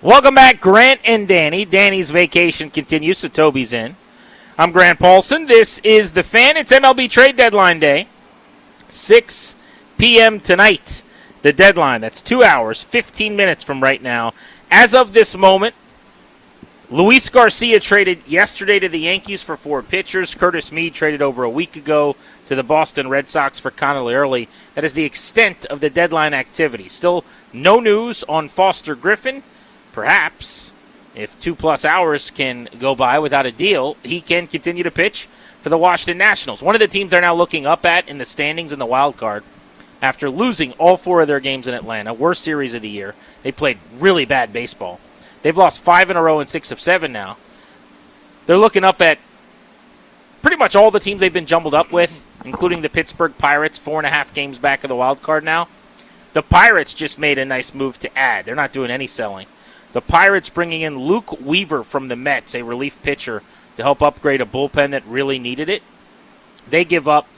Welcome back, Grant and Danny. Danny's vacation continues, so Toby's in. I'm Grant Paulson. This is The Fan. It's MLB trade deadline day. 6 p.m. tonight, the deadline. That's 2 hours, 15 minutes from right now. As of this moment, Luis Garcia traded yesterday to the Yankees for 4 pitchers. Curtis Mead traded over a week ago to the Boston Red Sox for Connolly Early. That is the extent of the deadline activity. Still no news on Foster Griffin. Perhaps, if 2+ hours can go by without a deal, he can continue to pitch for the Washington Nationals. One of the teams they're now looking up at in the standings in the wild card after losing all 4 of their games in Atlanta. Worst series of the year. They played really bad baseball. They've lost 5 in a row and 6 of 7 now. They're looking up at pretty much all the teams they've been jumbled up with, including the Pittsburgh Pirates, 4.5 games back of the wild card now. The Pirates just made a nice move to add. They're not doing any selling. The Pirates bringing in Luke Weaver from the Mets, a relief pitcher, to help upgrade a bullpen that really needed it. They give up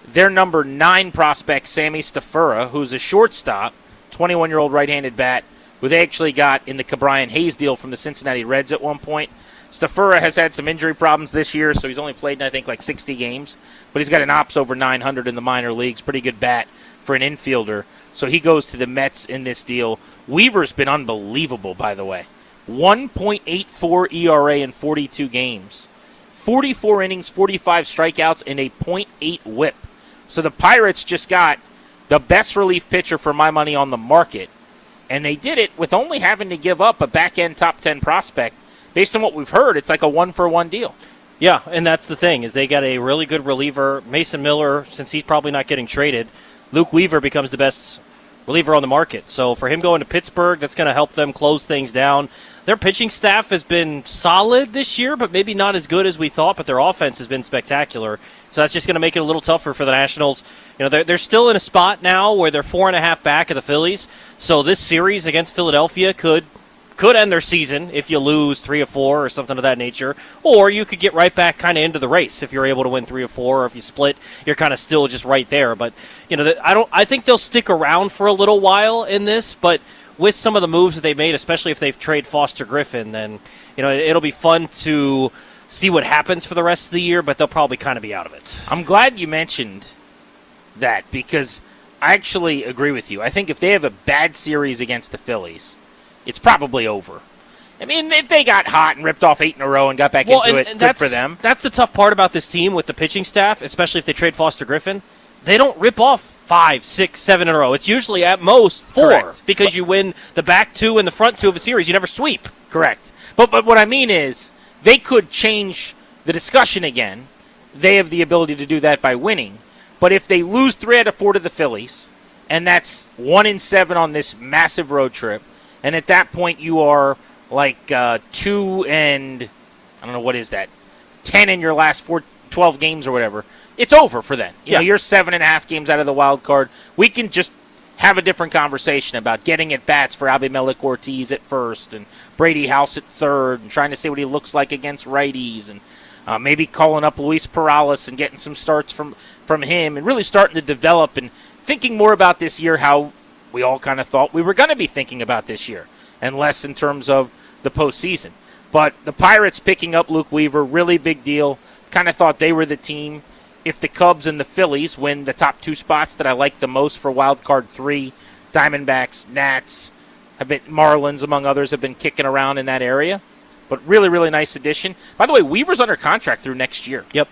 their number 9 prospect, Sammy Stafura, who's a shortstop, 21-year-old right-handed bat, who they actually got in the Ke'Bryan Hayes deal from the Cincinnati Reds at one point. Stafura has had some injury problems this year, so he's only played in, I think, like 60 games. But he's got an ops over 900 in the minor leagues. Pretty good bat for an infielder. So he goes to the Mets in this deal. Weaver's been unbelievable, by the way. 1.84 ERA in 42 games. 44 innings, 45 strikeouts, and a .8 whip. So the Pirates just got the best relief pitcher for my money on the market. And they did it with only having to give up a back-end top 10 prospect. Based on what we've heard, it's like a 1-for-1 deal. Yeah, and that's the thing, is they got a really good reliever. Mason Miller, since he's probably not getting traded, Luke Weaver becomes the best reliever on the market. So for him going to Pittsburgh, that's going to help them close things down. Their pitching staff has been solid this year, but maybe not as good as we thought, but their offense has been spectacular. So that's just going to make it a little tougher for the Nationals. You know, they're still in a spot now where they're 4.5 back of the Phillies. So this series against Philadelphia could end their season if you lose 3 or 4 or something of that nature. Or you could get right back kind of into the race if you're able to win 3 or 4. Or if you split, you're kind of still just right there. But you know, I think they'll stick around for a little while in this. But with some of the moves that they made, especially if they've traded Foster Griffin, then you know it'll be fun to see what happens for the rest of the year. But they'll probably kind of be out of it. I'm glad you mentioned that because I actually agree with you. I think if they have a bad series against the Phillies, it's probably over. I mean, if they got hot and ripped off 8 in a row and got back into it, good for them. That's the tough part about this team with the pitching staff, especially if they trade Foster Griffin. They don't rip off 5, 6, 7 in a row. It's usually at most 4. Correct. Because you win the back 2 and the front 2 of a series. You never sweep. Correct. But what I mean is they could change the discussion again. They have the ability to do that by winning. But if they lose 3 out of 4 to the Phillies, and that's 1-7 on this massive road trip, and at that point, you are like 2 and, I don't know, what is that, 10 in your last 12 games or whatever. It's over for them. You know, you're 7.5 games out of the wild card. We can just have a different conversation about getting at bats for Abimelec Ortiz at first and Brady House at third and trying to see what he looks like against righties and maybe calling up Luis Perales and getting some starts from him and really starting to develop and thinking more about this year how we all kind of thought we were going to be thinking about this year, and less in terms of the postseason. But the Pirates picking up Luke Weaver, really big deal. Kind of thought they were the team. If the Cubs and the Phillies win the top 2 spots that I like the most for Wild Card 3, Diamondbacks, Nats, Marlins, among others, have been kicking around in that area. But really, really nice addition. By the way, Weaver's under contract through next year. Yep.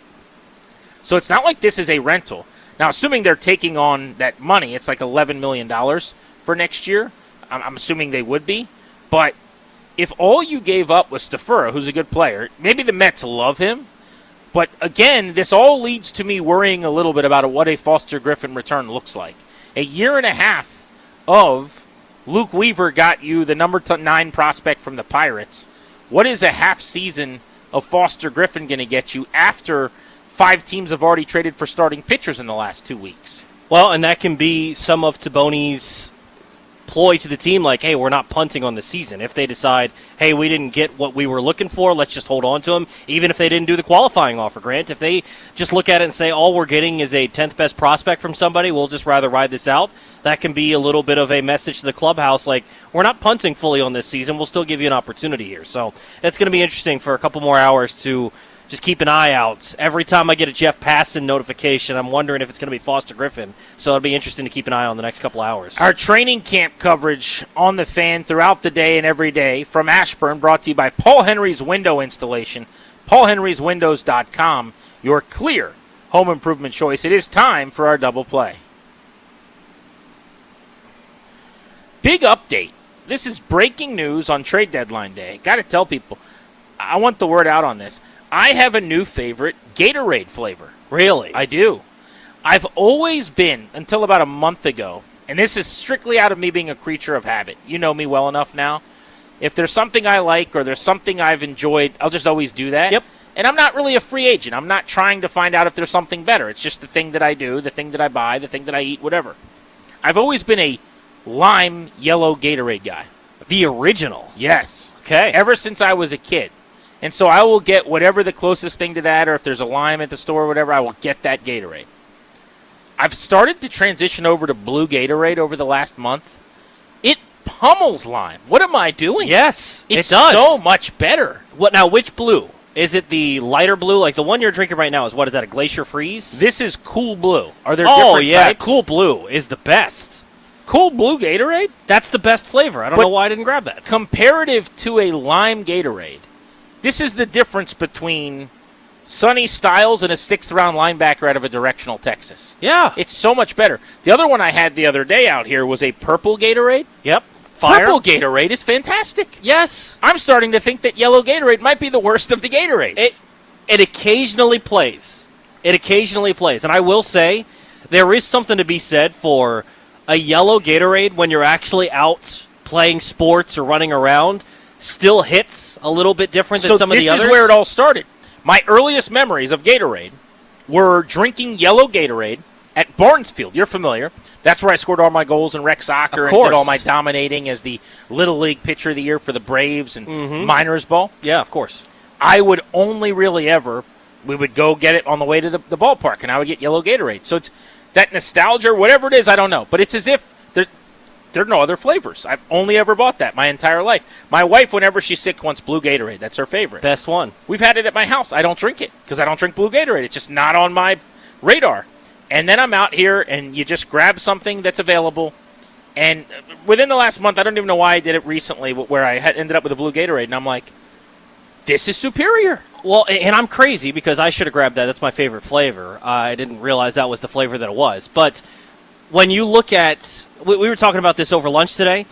So it's not like this is a rental. Now, assuming they're taking on that money, it's like $11 million for next year. I'm assuming they would be. But if all you gave up was Stafura, who's a good player, maybe the Mets love him. But, again, this all leads to me worrying a little bit about what a Foster Griffin return looks like. A year and a half of Luke Weaver got you the number 9 prospect from the Pirates. What is a half season of Foster Griffin going to get you after 5 teams have already traded for starting pitchers in the last 2 weeks? Well, and that can be some of Taboni's ploy to the team, like, hey, we're not punting on the season. If they decide, hey, we didn't get what we were looking for, let's just hold on to them, even if they didn't do the qualifying offer, Grant. If they just look at it and say, all we're getting is a 10th best prospect from somebody, we'll just rather ride this out, that can be a little bit of a message to the clubhouse, like, we're not punting fully on this season, we'll still give you an opportunity here. So it's going to be interesting for a couple more hours to just keep an eye out. Every time I get a Jeff Passan notification, I'm wondering if it's going to be Foster Griffin. So it'll be interesting to keep an eye on the next couple hours. Our training camp coverage on the Fan throughout the day and every day from Ashburn, brought to you by Paul Henry's Window Installation. PaulHenry'sWindows.com, your clear home improvement choice. It is time for our double play. Big update. This is breaking news on trade deadline day. Got to tell people, I want the word out on this. I have a new favorite Gatorade flavor. Really? I do. I've always been, until about a month ago, and this is strictly out of me being a creature of habit. You know me well enough now. If there's something I like or there's something I've enjoyed, I'll just always do that. Yep. And I'm not really a free agent. I'm not trying to find out if there's something better. It's just the thing that I do, the thing that I buy, the thing that I eat, whatever. I've always been a lime yellow Gatorade guy. The original? Yes. Okay. Ever since I was a kid. And so I will get whatever the closest thing to that, or if there's a lime at the store or whatever, I will get that Gatorade. I've started to transition over to blue Gatorade over the last month. It pummels lime. What am I doing? Yes, It's it does. so much better. What now? Which blue? Is it the lighter blue? Like the one you're drinking right now is what? Is that a Glacier Freeze? This is Cool Blue. Are there oh, different yeah. types? Cool Blue is the best. Cool Blue Gatorade? That's the best flavor. I don't know why I didn't grab that. Comparative to a lime Gatorade, this is the difference between Sonny Styles and a sixth-round linebacker out of a directional Texas. Yeah. It's so much better. The other one I had the other day out here was a purple Gatorade. Yep. Fire. Purple Gatorade is fantastic. Yes. I'm starting to think that yellow Gatorade might be the worst of the Gatorades. It occasionally plays. It occasionally plays. And I will say, there is something to be said for a yellow Gatorade when you're actually out playing sports or running around. Still hits a little bit different than some of the others. So this is where it all started. My earliest memories of Gatorade were drinking yellow Gatorade at Barnesfield. You're familiar. That's where I scored all my goals in rec soccer and did all my dominating as the Little League Pitcher of the Year for the Braves and Miners Ball. Yeah, of course. I would only really ever, we would go get it on the way to the ballpark, and I would get yellow Gatorade. So it's that nostalgia or whatever it is, I don't know. But it's as if there are no other flavors. I've only ever bought that my entire life. My wife, whenever she's sick, wants blue Gatorade. That's her favorite. Best one. We've had it at my house. I don't drink it because I don't drink blue Gatorade. It's just not on my radar. And then I'm out here, and you just grab something that's available. And within the last month, I don't even know why I did it recently, where I ended up with a blue Gatorade, and I'm like, this is superior. Well, and I'm crazy because I should have grabbed that. That's my favorite flavor. I didn't realize that was the flavor that it was. But when you look at, we were talking about this over lunch today,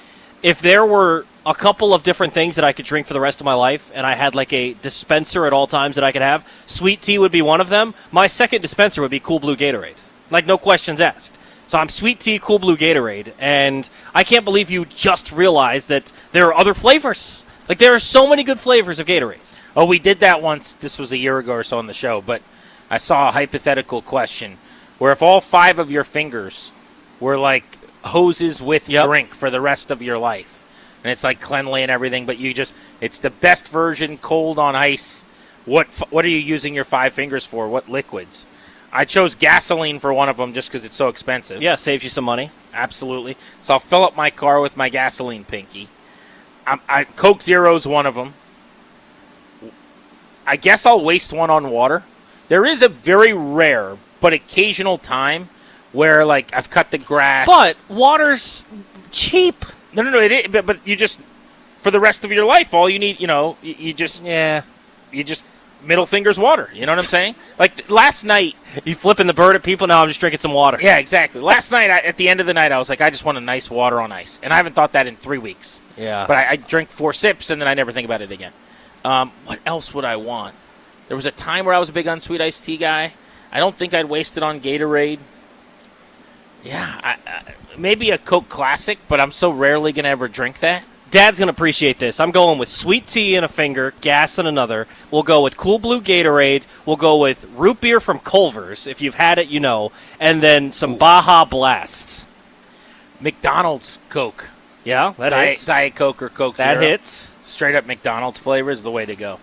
if there were a couple of different things that I could drink for the rest of my life, and I had like a dispenser at all times that I could have, sweet tea would be one of them. My second dispenser would be Cool Blue Gatorade. Like, no questions asked. So I'm sweet tea, Cool Blue Gatorade, and I can't believe you just realized that there are other flavors. Like, there are so many good flavors of Gatorade. Oh, we did that once. This was a year ago or so on the show, but I saw a hypothetical question where if all 5 of your fingers were like hoses with drink for the rest of your life, and it's like cleanly and everything, but it's the best version, cold on ice. What are you using your 5 fingers for? What liquids? I chose gasoline for one of them just because it's so expensive. Yeah, saves you some money. Absolutely. So I'll fill up my car with my gasoline pinky. Coke Zero's one of them. I guess I'll waste one on water. There is a very rare but occasional time where, like, I've cut the grass. But water's cheap. No, it is, but you just, for the rest of your life, all you need, you just middle fingers water. You know what I'm saying? Like, last night. You flipping the bird at people, now I'm just drinking some water. Yeah, exactly. Last night, at the end of the night, I was like, I just want a nice water on ice. And I haven't thought that in 3 weeks. Yeah. But I drink 4 sips, and then I never think about it again. What else would I want? There was a time where I was a big unsweet iced tea guy. I don't think I'd waste it on Gatorade. Yeah, maybe a Coke Classic, but I'm so rarely going to ever drink that. Dad's going to appreciate this. I'm going with sweet tea in a finger, gas in another. We'll go with Cool Blue Gatorade. We'll go with root beer from Culver's. If you've had it, you know. And then some Baja Blast. McDonald's Coke. Yeah, that hits. Diet Coke or Coke That Zero. hits. Straight up McDonald's flavor is the way to go.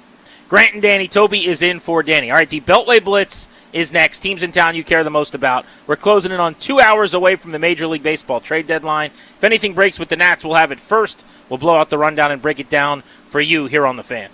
Grant and Danny, Toby is in for Danny. All right, the Beltway Blitz is next. Teams in town you care the most about. We're closing in on 2 hours away from the Major League Baseball trade deadline. If anything breaks with the Nats, we'll have it first. We'll blow out the rundown and break it down for you here on The Fan.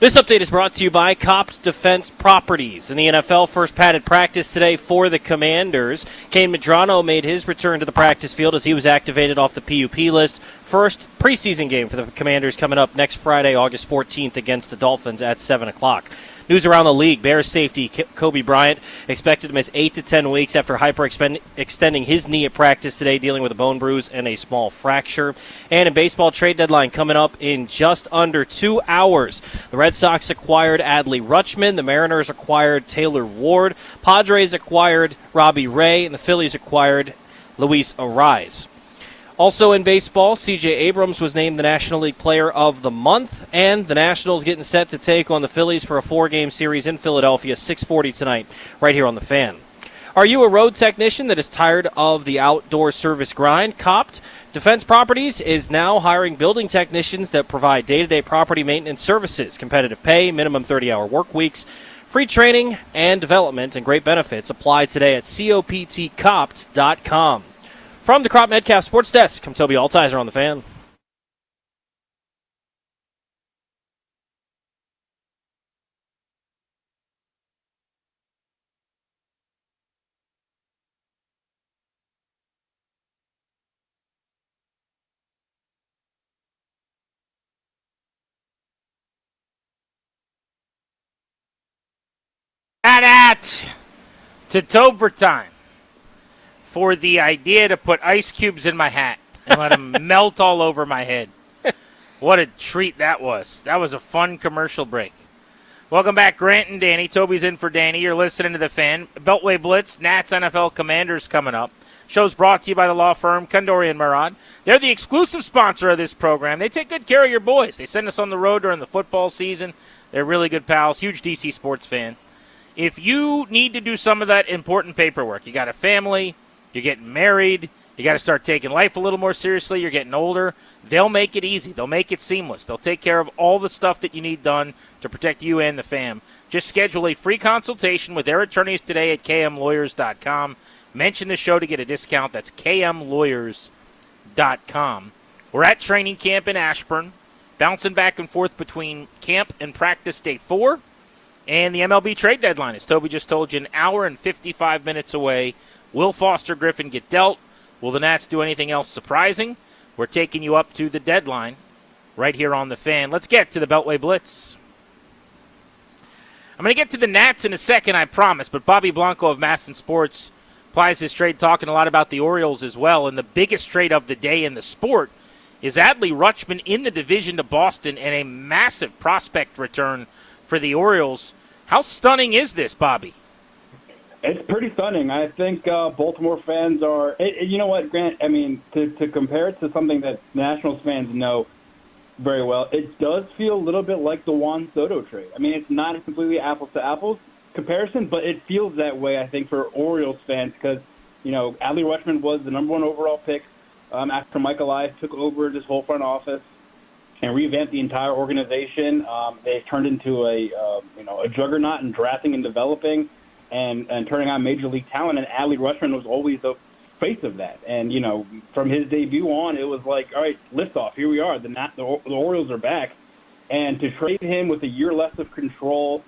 This update is brought to you by Copt Defense Properties. In the NFL, first padded practice today for the Commanders. Kane Medrano made his return to the practice field as he was activated off the PUP list. First preseason game for the Commanders coming up next Friday, August 14th against the Dolphins at 7 o'clock. News around the league. Bears safety Kobe Bryant expected to miss 8 to 10 weeks after hyperextending his knee at practice today, dealing with a bone bruise and a small fracture. And a baseball trade deadline coming up in just under 2 hours. The Red Sox acquired Adley Rutschman. The Mariners acquired Taylor Ward. Padres acquired Robbie Ray. And the Phillies acquired Luis Arraez. Also in baseball, C.J. Abrams was named the National League Player of the Month, and the Nationals getting set to take on the Phillies for a 4-game series in Philadelphia, 6:40 tonight, right here on The Fan. Are you a road technician that is tired of the outdoor service grind? Copt Defense Properties is now hiring building technicians that provide day-to-day property maintenance services, competitive pay, minimum 30-hour work weeks, free training and development, and great benefits. Apply today at coptcopt.com. From the Crop Metcalf Sports Desk, I'm Toby Altizer on The Fan. To overtime for the idea to put ice cubes in my hat and let them melt all over my head. What a treat that was. That was a fun commercial break. Welcome back, Grant and Danny. Toby's in for Danny. You're listening to The Fan. Beltway Blitz, Nats NFL Commanders coming up. Show's brought to you by the law firm Kondori and Murad. They're the exclusive sponsor of this program. They take good care of your boys. They send us on the road during the football season. They're really good pals. Huge DC sports fan. If you need to do some of that important paperwork, you got a family, you're getting married, you got to start taking life a little more seriously, you're getting older, they'll make it easy. They'll make it seamless. They'll take care of all the stuff that you need done to protect you and the fam. Just schedule a free consultation with their attorneys today at kmlawyers.com. Mention the show to get a discount. That's kmlawyers.com. We're at training camp in Ashburn, bouncing back and forth between camp and practice day 4. And the MLB trade deadline, as Toby just told you, an hour and 55 minutes away. Will Foster Griffin get dealt? Will the Nats do anything else surprising? We're taking you up to the deadline right here on The Fan. Let's get to the Beltway Blitz. I'm going to get to the Nats in a second, I promise, but Bobby Blanco of Masson Sports applies his trade, talking a lot about the Orioles as well. And the biggest trade of the day in the sport is Adley Rutschman in the division to Boston and a massive prospect return for the Orioles. How stunning is this, Bobby? It's pretty stunning. I think Baltimore fans are. You know what, Grant? I mean, to compare it to something that Nationals fans know very well, it does feel a little bit like the Juan Soto trade. I mean, it's not a completely apples-to-apples comparison, but it feels that way, I think, for Orioles fans because, you know, Adley Rutschman was the number 1 overall pick after Mike Elias took over this whole front office and revamped the entire organization. They turned into a juggernaut in drafting and developing and turning on major league talent, and Adley Rutschman was always the face of that. And, you know, from his debut on, it was like, all right, liftoff, here we are. The Orioles are back. And to trade him with a year less of control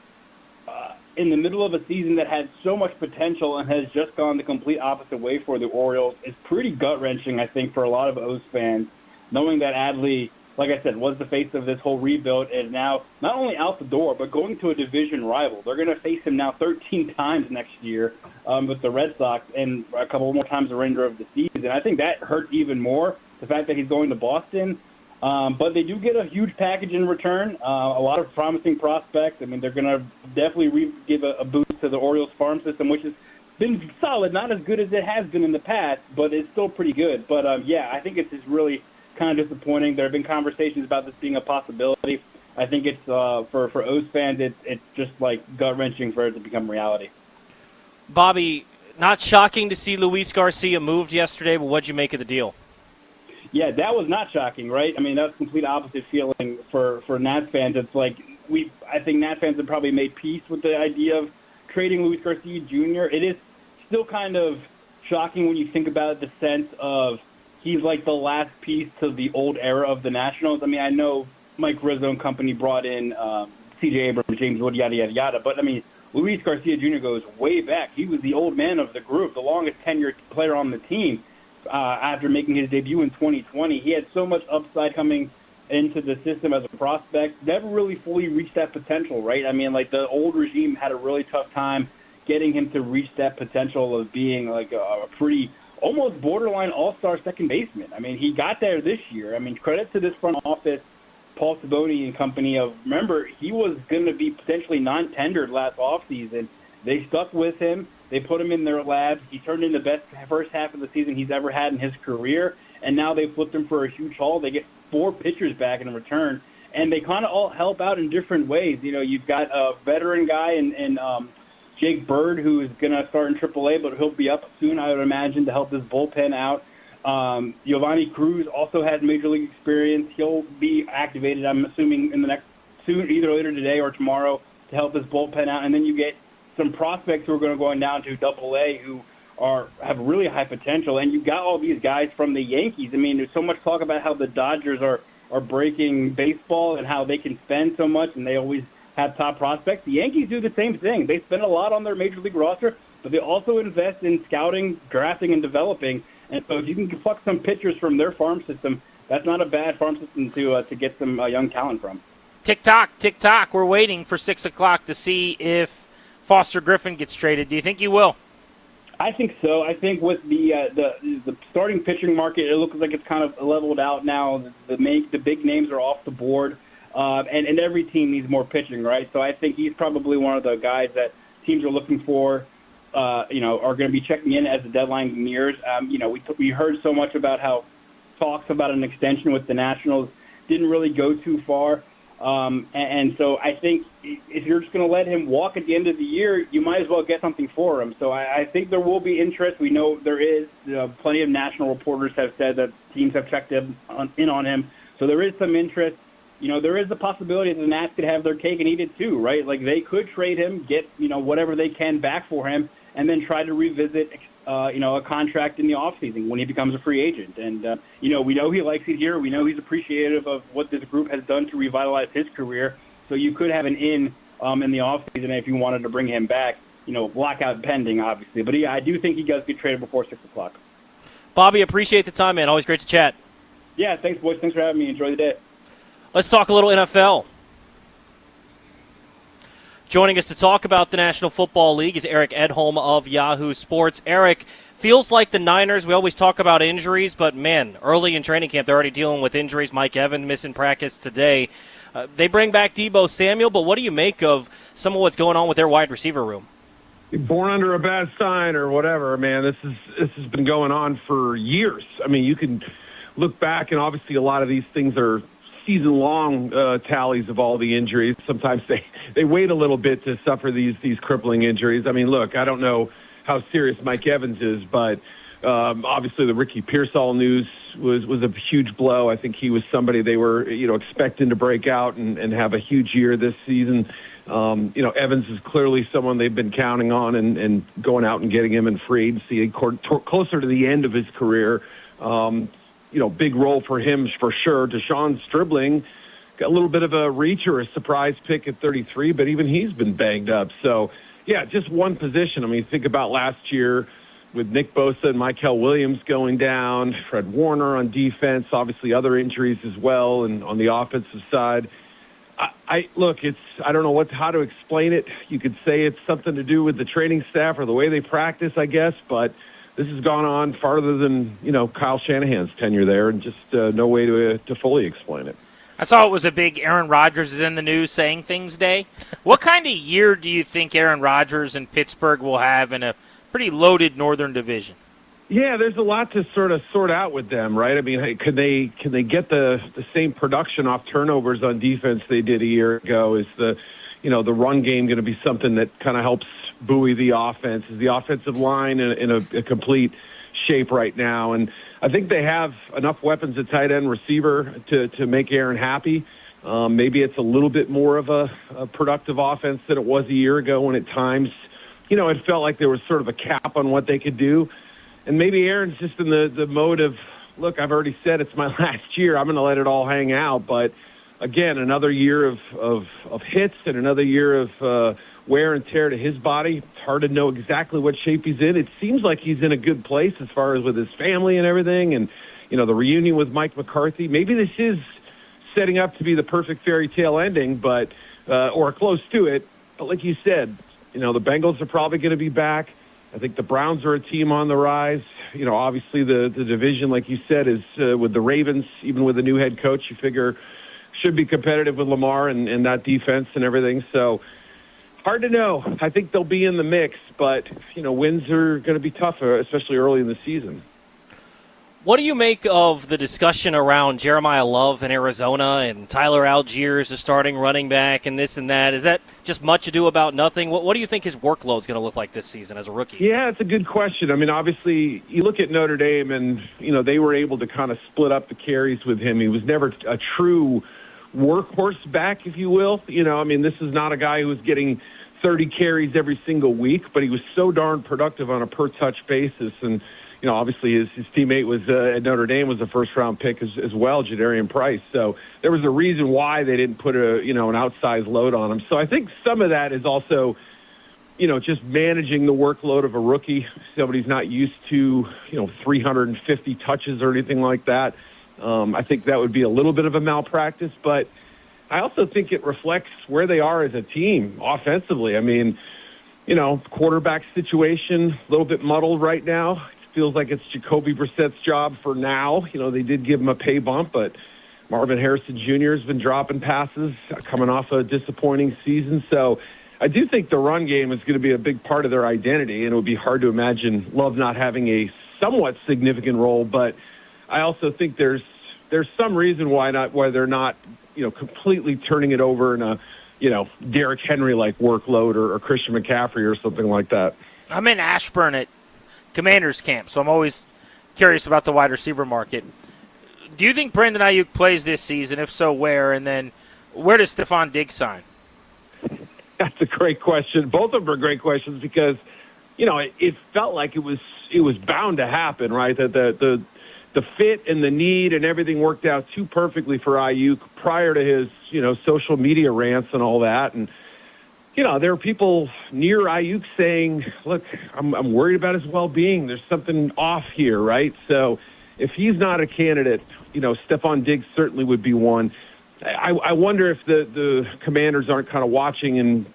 in the middle of a season that had so much potential and has just gone the complete opposite way for the Orioles is pretty gut-wrenching, I think, for a lot of O's fans, knowing that Adley, like I said, was the face of this whole rebuild, is now not only out the door, but going to a division rival. They're going to face him now 13 times next year with the Red Sox and a couple more times the remainder of the season. I think that hurts even more, the fact that he's going to Boston. But they do get a huge package in return, a lot of promising prospects. I mean, they're going to definitely give a boost to the Orioles farm system, which has been solid, not as good as it has been in the past, but it's still pretty good. But, yeah, I think it's just really kind of disappointing. There have been conversations about this being a possibility. I think it's for O's fans, it's just like gut-wrenching for it to become reality. Bobby, not shocking to see Luis Garcia moved yesterday, but what'd you make of the deal? Yeah, that was not shocking, right? I mean, that's complete opposite feeling for Nats fans. It's like I think Nats fans have probably made peace with the idea of trading Luis Garcia Jr. It is still kind of shocking when you think about it, the sense of he's like the last piece to the old era of the Nationals. I mean, I know Mike Rizzo and company brought in C.J. Abrams, James Wood, yada, yada, yada. But, I mean, Luis Garcia Jr. goes way back. He was the old man of the group, the longest tenured player on the team after making his debut in 2020. He had so much upside coming into the system as a prospect, never really fully reached that potential, right? I mean, like, the old regime had a really tough time getting him to reach that potential of being like a pretty almost borderline all-star second baseman. I mean, he got there this year. I mean, credit to this front office, Paul Saboni and company. Remember, he was going to be potentially non-tendered last offseason. They stuck with him. They put him in their labs. He turned in the best first half of the season he's ever had in his career, and now they flipped him for a huge haul. They get 4 pitchers back in return, and they kind of all help out in different ways. You know, you've got a veteran guy in Jake Bird, who is going to start in AAA, but he'll be up soon, I would imagine, to help this bullpen out. Giovanni Cruz also has major league experience. He'll be activated, I'm assuming, in the next either later today or tomorrow, to help this bullpen out. And then you get some prospects who are going down to AA who have really high potential. And you've got all these guys from the Yankees. I mean, there's so much talk about how the Dodgers are breaking baseball and how they can spend so much, and they always have top prospects. The Yankees do the same thing. They spend a lot on their major league roster, but they also invest in scouting, drafting, and developing. And so if you can pluck some pitchers from their farm system, that's not a bad farm system to get some young talent from. Tick-tock, tick-tock. We're waiting for 6 o'clock to see if Foster Griffin gets traded. Do you think he will? I think so. I think with the starting pitching market, it looks like it's kind of leveled out now. The big names are off the board, and every team needs more pitching, right? So I think he's probably one of the guys that teams are looking for, are going to be checking in as the deadline nears. We heard so much about how talks about an extension with the Nationals didn't really go too far. And so I think if you're just going to let him walk at the end of the year, you might as well get something for him. So I think there will be interest. We know there is. Plenty of national reporters have said that teams have checked in on him. So there is some interest. There is the possibility that the Nats could have their cake and eat it too, right? Like they could trade him, get, whatever they can back for him, and then try to revisit, a contract in the offseason when he becomes a free agent. And, we know he likes it here. We know he's appreciative of what this group has done to revitalize his career. So you could have an in the offseason if you wanted to bring him back, lockout pending, obviously. But, I do think he does get traded before 6 o'clock. Bobby, appreciate the time, man. Always great to chat. Yeah, thanks, boys. Thanks for having me. Enjoy the day. Let's talk a little NFL. Joining us to talk about the National Football League is Eric Edholm of Yahoo Sports. Eric, feels like the Niners, we always talk about injuries, but, man, early in training camp, they're already dealing with injuries. Mike Evans missing practice today. They bring back Deebo Samuel, but what do you make of some of what's going on with their wide receiver room? Born under a bad sign or whatever, man. This has been going on for years. I mean, you can look back, and obviously a lot of these things are season-long tallies of all the injuries. Sometimes they wait a little bit to suffer these crippling injuries. I mean, look, I don't know how serious Mike Evans is, but obviously the Ricky Pearsall news was a huge blow. I think he was somebody they were expecting to break out and have a huge year this season. Evans is clearly someone they've been counting on and going out and getting him in free agency closer to the end of his career. Big role for him for sure. Deshaun Stribling got a little bit of a reach or a surprise pick at 33, but even he's been banged up. So, yeah, just one position. I mean, think about last year with Nick Bosa and Mykel Williams going down, Fred Warner on defense, obviously other injuries as well, and on the offensive side. I don't know how to explain it. You could say it's something to do with the training staff or the way they practice, I guess, but this has gone on farther than, Kyle Shanahan's tenure there, and just no way to fully explain it. I saw it was a big Aaron Rodgers is in the news saying things day. What kind of year do you think Aaron Rodgers and Pittsburgh will have in a pretty loaded Northern Division? Yeah, there's a lot to sort out with them, right? I mean, can they get the same production off turnovers on defense they did a year ago? Is the run game going to be something that kind of helps buoy the offense? Is the offensive line in a complete shape right now? And I think they have enough weapons at tight end receiver to make Aaron happy. Maybe it's a little bit more of a productive offense than it was a year ago when at times, it felt like there was sort of a cap on what they could do. And maybe Aaron's just in the mode of, look, I've already said it's my last year. I'm going to let it all hang out. But again, another year of hits and another year of wear and tear to his body. It's hard to know exactly what shape he's in. It seems like he's in a good place as far as with his family and everything, and the reunion with Mike McCarthy. Maybe this is setting up to be the perfect fairy tale ending, but or close to it. But like you said, the Bengals are probably going to be back. I think the Browns are a team on the rise. Obviously the division, like you said, is with the Ravens, even with the new head coach, you figure should be competitive with Lamar and that defense and everything. So hard to know. I think they'll be in the mix, but, wins are going to be tough, especially early in the season. What do you make of the discussion around Jeremiah Love in Arizona and Tyler Algier as a starting running back and this and that? Is that just much ado about nothing? What do you think his workload is going to look like this season as a rookie? Yeah, it's a good question. I mean, obviously, you look at Notre Dame and, they were able to kind of split up the carries with him. He was never a true workhorse back, if you will. This is not a guy who was getting 30 carries every single week, but he was so darn productive on a per-touch basis. And, obviously his teammate was at Notre Dame was a first-round pick as well, Jadarian Price. So there was a reason why they didn't put an outsized load on him. So I think some of that is also, just managing the workload of a rookie. Somebody's not used to, 350 touches or anything like that. I think that would be a little bit of a malpractice, but I also think it reflects where they are as a team offensively. I mean, quarterback situation, a little bit muddled right now. Feels like it's Jacoby Brissett's job for now. They did give him a pay bump, but Marvin Harrison Jr. has been dropping passes, coming off a disappointing season. So I do think the run game is going to be a big part of their identity, and it would be hard to imagine Love not having a somewhat significant role. But I also think there's some reason why they're not, completely turning it over in a, Derrick Henry-like workload or Christian McCaffrey or something like that. I'm in Ashburn at Commanders camp, so I'm always curious about the wide receiver market. Do you think Brandon Ayuk plays this season? If so, where? And then where does Stephon Diggs sign? That's a great question. Both of them are great questions because, it felt like it was bound to happen, right? That the fit and the need and everything worked out too perfectly for Ayuk prior to his, social media rants and all that. And there are people near Ayuk saying, look, I'm worried about his well-being. There's something off here, right? So if he's not a candidate, Stephon Diggs certainly would be one. I wonder if the Commanders aren't kind of watching and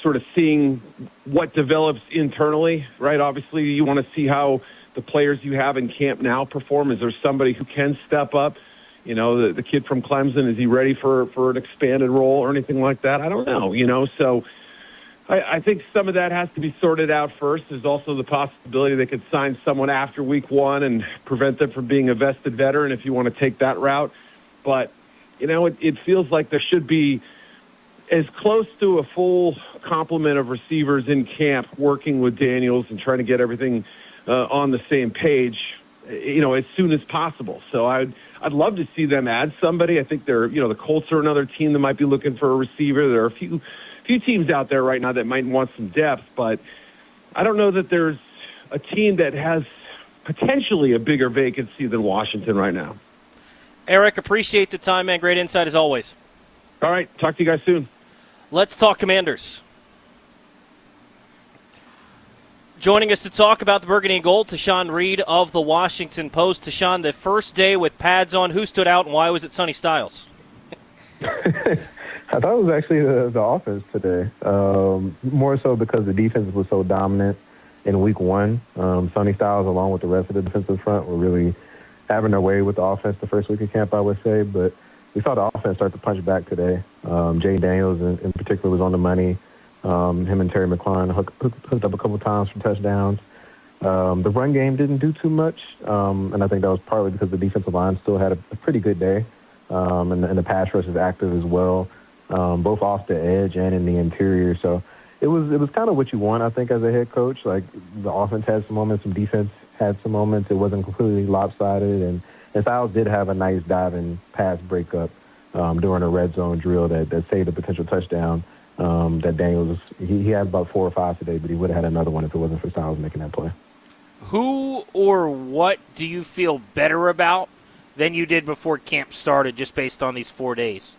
sort of seeing what develops internally, right? Obviously, you want to see how the players you have in camp now perform. Is there somebody who can step up? The kid from Clemson, is he ready for an expanded role or anything like that? I don't know, So I think some of that has to be sorted out first. There's also the possibility they could sign someone after week one and prevent them from being a vested veteran if you want to take that route. But, it feels like there should be as close to a full complement of receivers in camp working with Daniels and trying to get everything on the same page, as soon as possible. So I'd love to see them add somebody. I think the Colts are another team that might be looking for a receiver. There are a few teams out there right now that might want some depth, but I don't know that there's a team that has potentially a bigger vacancy than Washington right now. Eric, appreciate the time, man. Great insight as always. All right. Talk to you guys soon. Let's talk Commanders. Joining us to talk about the Burgundy and Gold, Tashawn Reed of the Washington Post. Tashawn, the first day with pads on, who stood out and why was it Sonny Styles? I thought it was actually the offense today, more so because the defense was so dominant in week one. Sonny Styles, along with the rest of the defensive front, were really having their way with the offense the first week of camp, I would say. But we saw the offense start to punch back today. Jay Daniels, in particular, was on the money. Him and Terry McLaurin hooked up a couple times for touchdowns. The run game didn't do too much, and I think that was partly because the defensive line still had a pretty good day, and the pass rush is active as well, both off the edge and in the interior. So it was kind of what you want, I think, as a head coach. Like, the offense had some moments, some defense had some moments. It wasn't completely lopsided, and Styles did have a nice diving pass breakup during a red zone drill that saved a potential touchdown. That Daniels, he had about 4 or 5 today, but he would have had another one if it wasn't for Styles making that play. Who or what do you feel better about than you did before camp started, just based on these 4 days?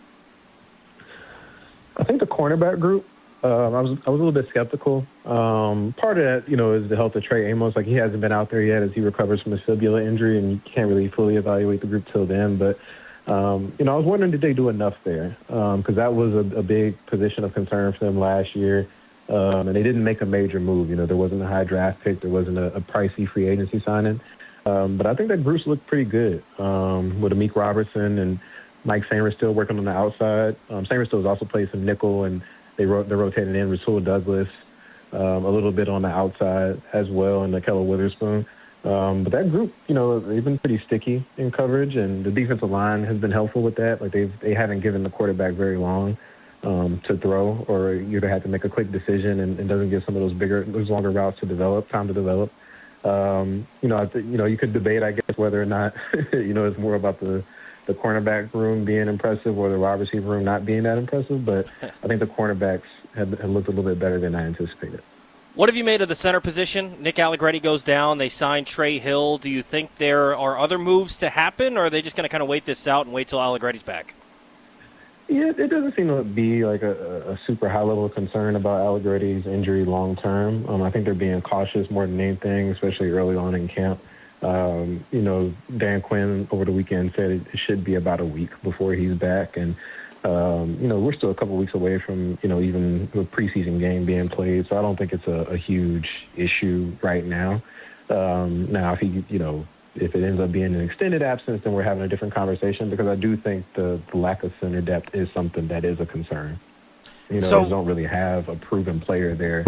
I think the cornerback group, I was a little bit skeptical. Part of that, is the health of Trey Amos. Like, he hasn't been out there yet as he recovers from his fibula injury, and you can't really fully evaluate the group till then. But, I was wondering, did they do enough there? Because that was a big position of concern for them last year. And they didn't make a major move. There wasn't a high draft pick. There wasn't a pricey free agency signing. But I think that group looked pretty good with Amik Robertson and Mike Sainristil working on the outside. Sainristil has also played some nickel, and they're rotating in Rasul Douglas a little bit on the outside as well, and Keller Witherspoon. But that group, they've been pretty sticky in coverage, and the defensive line has been helpful with that. Like, they haven't given the quarterback very long to throw, or either had to make a quick decision and doesn't give some of those longer routes time to develop. You could debate, I guess, whether or not, it's more about the cornerback room being impressive or the wide receiver room not being that impressive. But I think the cornerbacks have looked a little bit better than I anticipated. What have you made of the center position? Nick Allegretti goes down. They signed Trey Hill. Do you think there are other moves to happen, or are they just going to kind of wait this out and wait till Allegretti's back? Yeah, it doesn't seem to be like a super high level of concern about Allegretti's injury long term. I think they're being cautious more than anything, especially early on in camp. Dan Quinn over the weekend said it should be about a week before he's back. And, we're still a couple weeks away from, even the preseason game being played. So I don't think it's a huge issue right now. Now, if it ends up being an extended absence, then we're having a different conversation, because I do think the lack of center depth is something that is a concern. They don't really have a proven player there.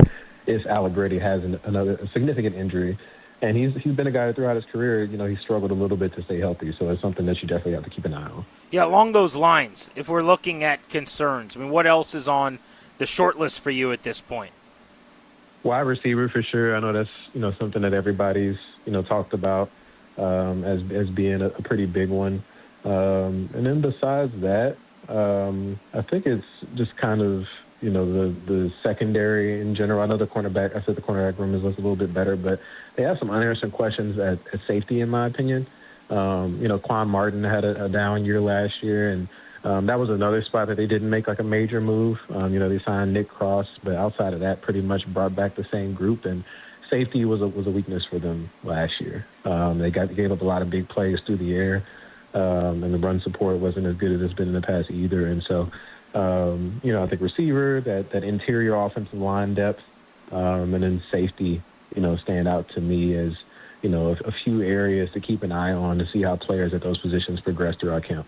If Allegretti has a significant injury, and he's been a guy throughout his career, he struggled a little bit to stay healthy. So it's something that you definitely have to keep an eye on. Yeah, along those lines, if we're looking at concerns, what else is on the short list for you at this point? Wide receiver for sure. I know that's something that everybody's talked about as being a pretty big one. And then besides that, I think it's just kind of the secondary in general. I know the cornerback room is a little bit better, but they have some unanswered questions at safety, in my opinion. Quan Martin had a down year last year, and that was another spot that they didn't make like a major move. They signed Nick Cross, but outside of that, pretty much brought back the same group. And safety was a weakness for them last year. They gave up a lot of big plays through the air, and the run support wasn't as good as it's been in the past either. And so, I think receiver, that interior offensive line depth, and then safety, stand out to me as, a few areas to keep an eye on to see how players at those positions progress throughout camp.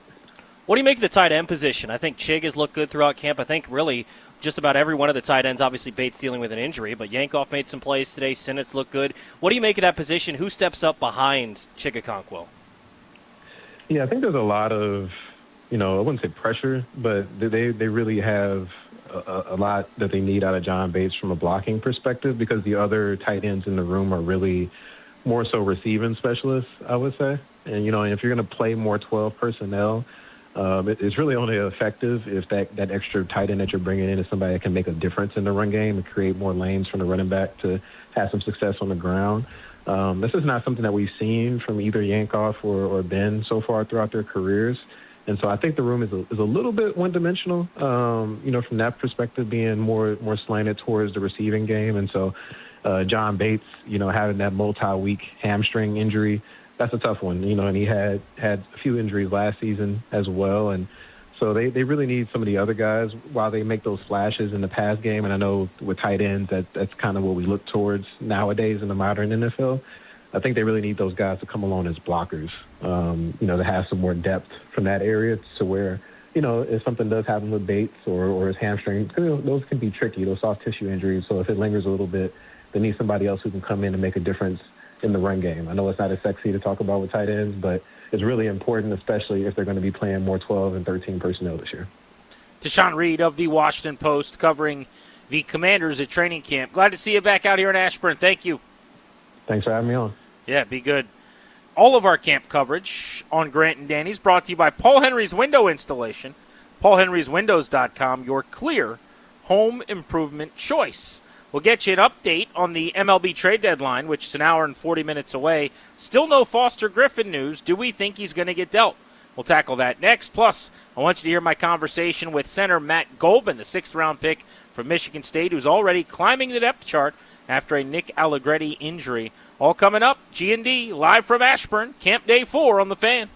What do you make of the tight end position? I think Chig has looked good throughout camp. I think really just about every one of the tight ends, obviously Bates dealing with an injury, but Yankoff made some plays today. Sinnott looked good. What do you make of that position? Who steps up behind Chigakonkwo? Yeah, I think there's a lot of, I wouldn't say pressure, but they really have a lot that they need out of John Bates from a blocking perspective, because the other tight ends in the room are really more so receiving specialists, I would say. And, if you're going to play more 12 personnel, it's really only effective if that extra tight end that you're bringing in is somebody that can make a difference in the run game and create more lanes from the running back to have some success on the ground. This is not something that we've seen from either Yankoff or Ben so far throughout their careers. And so I think the room is a little bit one-dimensional, from that perspective, being more slanted towards the receiving game. And so John Bates, having that multi-week hamstring injury, that's a tough one, and he had a few injuries last season as well. And so they really need some of the other guys while they make those flashes in the pass game. And I know with tight ends, that's kind of what we look towards nowadays in the modern NFL. I think they really need those guys to come along as blockers, to have some more depth from that area to where, if something does happen with Bates or his hamstring, those can be tricky, those soft tissue injuries. So if it lingers a little bit, they need somebody else who can come in and make a difference in the run game. I know it's not as sexy to talk about with tight ends, but it's really important, especially if they're going to be playing more 12 and 13 personnel this year. Tashawn Reed of the Washington Post covering the Commanders at training camp. Glad to see you back out here in Ashburn. Thank you. Thanks for having me on. Yeah, be good. All of our camp coverage on Grant and Danny's brought to you by Paul Henry's Window Installation. PaulHenry'sWindows.com, your clear home improvement choice. We'll get you an update on the MLB trade deadline, which is an hour and 40 minutes away. Still no Foster Griffin news. Do we think he's going to get dealt? We'll tackle that next. Plus, I want you to hear my conversation with center Matt Golban, the 6th-round pick from Michigan State, who's already climbing the depth chart after a Nick Allegretti injury. All coming up, G&D, live from Ashburn, Camp Day 4 on The Fan.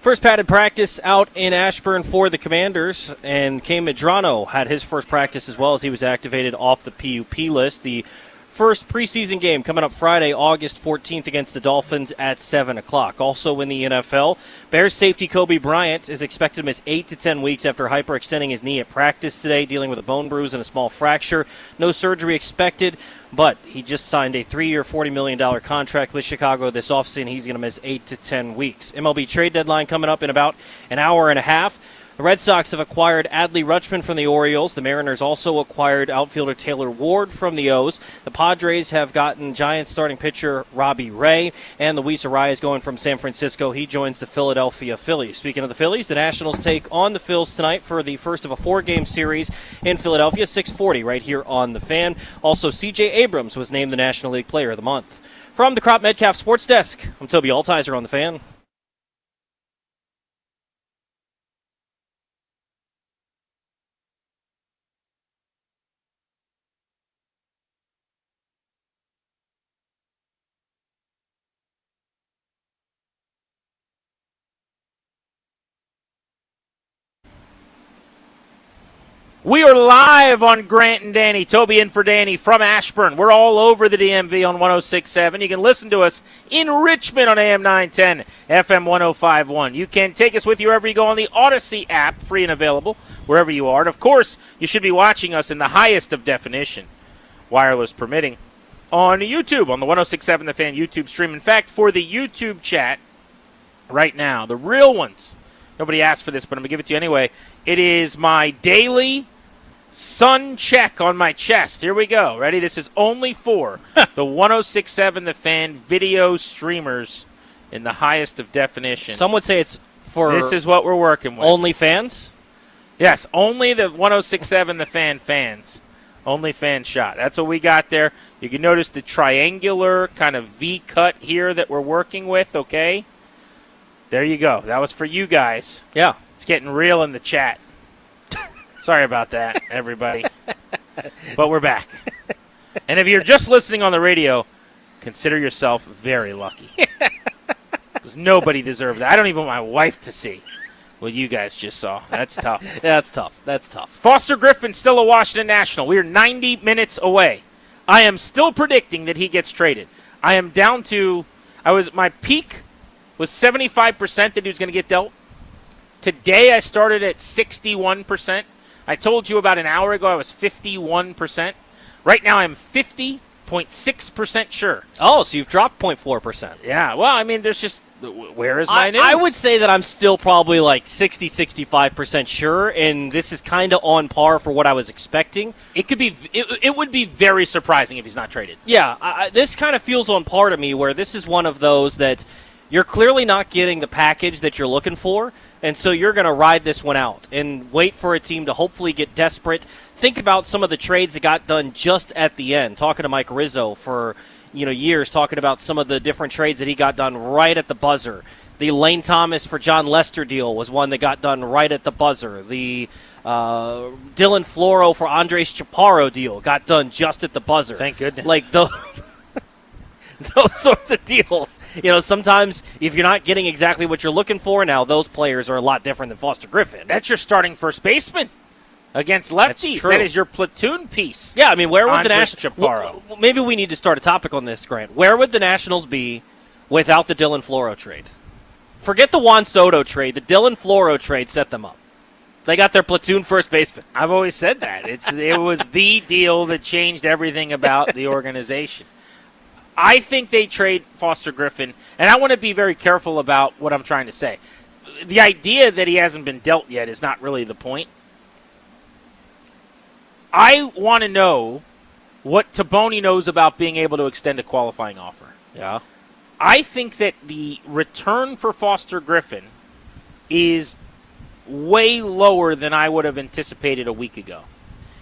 First padded practice out in Ashburn for the Commanders, and Cam Medrano had his first practice as well as he was activated off the PUP list. The first preseason game coming up Friday, August 14th against the Dolphins at 7 o'clock. Also in the NFL, Bears safety Kobe Bryant is expected to miss 8 to 10 weeks after hyperextending his knee at practice today, dealing with a bone bruise and a small fracture. No surgery expected, but he just signed a 3-year, $40 million contract with Chicago this offseason. He's going to miss 8 to 10 weeks. MLB trade deadline coming up in about an hour and a half. The Red Sox have acquired Adley Rutschman from the Orioles. The Mariners also acquired outfielder Taylor Ward from the O's. The Padres have gotten Giants starting pitcher Robbie Ray. And Luis Arias going from San Francisco. He joins the Philadelphia Phillies. Speaking of the Phillies, the Nationals take on the Phils tonight for the first of a 4-game series in Philadelphia, 6:40 right here on The Fan. Also, C.J. Abrams was named the National League Player of the Month. From the Crop Metcalf Sports Desk, I'm Toby Altizer on The Fan. We are live on Grant and Danny. Toby in for Danny from Ashburn. We're all over the DMV on 106.7. You can listen to us in Richmond on AM 910, FM 105.1. You can take us with you wherever you go on the Odyssey app, free and available, wherever you are. And, of course, you should be watching us in the highest of definition, wireless permitting, on YouTube, on the 106.7 The Fan YouTube stream. In fact, for the YouTube chat right now, the real ones, nobody asked for this, but I'm going to give it to you anyway. It is my daily sun check on my chest. Here we go. Ready? This is only for the 106.7 The Fan video streamers in the highest of definition. Some would say it's for this is what we're working with. Only fans? Yes, only the 106.7 The Fan fans. Only fan shot. That's what we got there. You can notice the triangular kind of V cut here that we're working with, okay? There you go. That was for you guys. Yeah. It's getting real in the chat. Sorry about that, everybody. But we're back. And if you're just listening on the radio, consider yourself very lucky. Because nobody deserved that. I don't even want my wife to see what you guys just saw. That's tough. Yeah, that's tough. That's tough. Foster Griffin still a Washington National. We are 90 minutes away. I am still predicting that he gets traded. I am down to my peak was 75% that he was going to get dealt. Today I started at 61%. I told you about an hour ago I was 51%. Right now I'm 50.6% sure. Oh, so you've dropped 0.4%. Yeah, well, I mean, there's just, where is my news? I would say that I'm still probably like 60, 65% sure, and this is kind of on par for what I was expecting. It could be. It would be very surprising if he's not traded. Yeah, this kind of feels on par to me where this is one of those that you're clearly not getting the package that you're looking for, and so you're going to ride this one out and wait for a team to hopefully get desperate. Think about some of the trades that got done just at the end. Talking to Mike Rizzo for years, talking about some of the different trades that he got done right at the buzzer. The Lane Thomas for John Lester deal was one that got done right at the buzzer. The Dylan Floro for Andres Chaparro deal got done just at the buzzer. Thank goodness. Like those sorts of deals. Sometimes if you're not getting exactly what you're looking for, now those players are a lot different than Foster Griffin. That's your starting first baseman against lefties. That is your platoon piece. Yeah, I mean, where would the Nationals? Chaparro. Maybe we need to start a topic on this, Grant. Where would the Nationals be without the Dylan Floro trade? Forget the Juan Soto trade. The Dylan Floro trade set them up. They got their platoon first baseman. I've always said that. It was the deal that changed everything about the organization. I think they trade Foster Griffin, and I want to be very careful about what I'm trying to say. The idea that he hasn't been dealt yet is not really the point. I want to know what Taboni knows about being able to extend a qualifying offer. Yeah. I think that the return for Foster Griffin is way lower than I would have anticipated a week ago.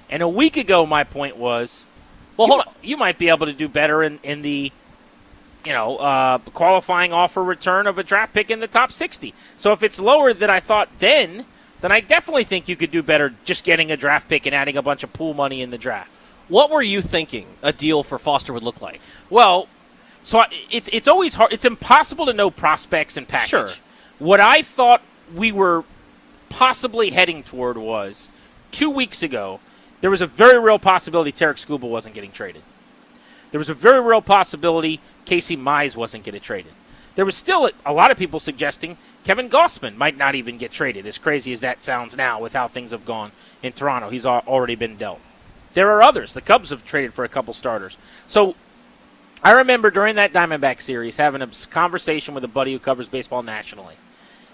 And a week ago, my point was, well, hold on. You might be able to do better in the, qualifying offer return of a draft pick in the top 60. So if it's lower than I thought then I definitely think you could do better just getting a draft pick and adding a bunch of pool money in the draft. What were you thinking a deal for Foster would look like? Well, so it's always hard. It's impossible to know prospects and package. Sure. What I thought we were possibly heading toward was 2 weeks ago, there was a very real possibility Tarek Skubal wasn't getting traded. There was a very real possibility Casey Mize wasn't getting traded. There was still a lot of people suggesting Kevin Gossman might not even get traded, as crazy as that sounds now with how things have gone in Toronto. He's already been dealt. There are others. The Cubs have traded for a couple starters. So I remember during that Diamondback series having a conversation with a buddy who covers baseball nationally.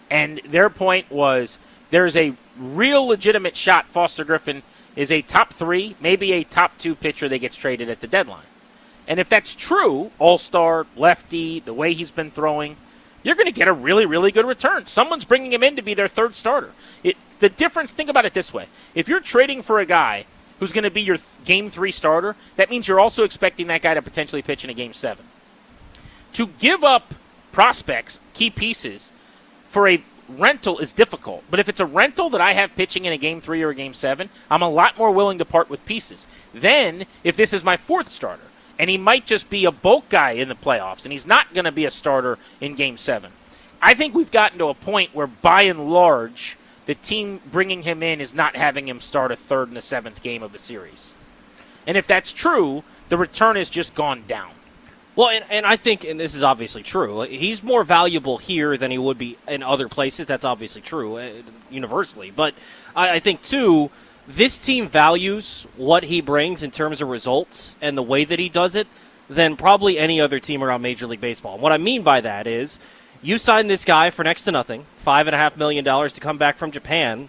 And their point was there's a real legitimate shot Foster Griffin is a top 3, maybe a top 2 pitcher that gets traded at the deadline. And if that's true, all-star, lefty, the way he's been throwing, you're going to get a really, really good return. Someone's bringing him in to be their third starter. The difference, think about it this way. If you're trading for a guy who's going to be your Game 3 starter, that means you're also expecting that guy to potentially pitch in a Game 7. To give up prospects, key pieces, for a rental is difficult. But if it's a rental that I have pitching in a Game 3 or a Game 7, I'm a lot more willing to part with pieces. Then, if this is my 4th starter, and he might just be a bulk guy in the playoffs, and he's not going to be a starter in Game 7. I think we've gotten to a point where, by and large, the team bringing him in is not having him start a 3rd and a 7th game of a series. And if that's true, the return has just gone down. Well, and I think, and this is obviously true, he's more valuable here than he would be in other places. That's obviously true, universally. But I think, too, this team values what he brings in terms of results and the way that he does it than probably any other team around Major League Baseball. And what I mean by that is you sign this guy for next to nothing, $5.5 million to come back from Japan,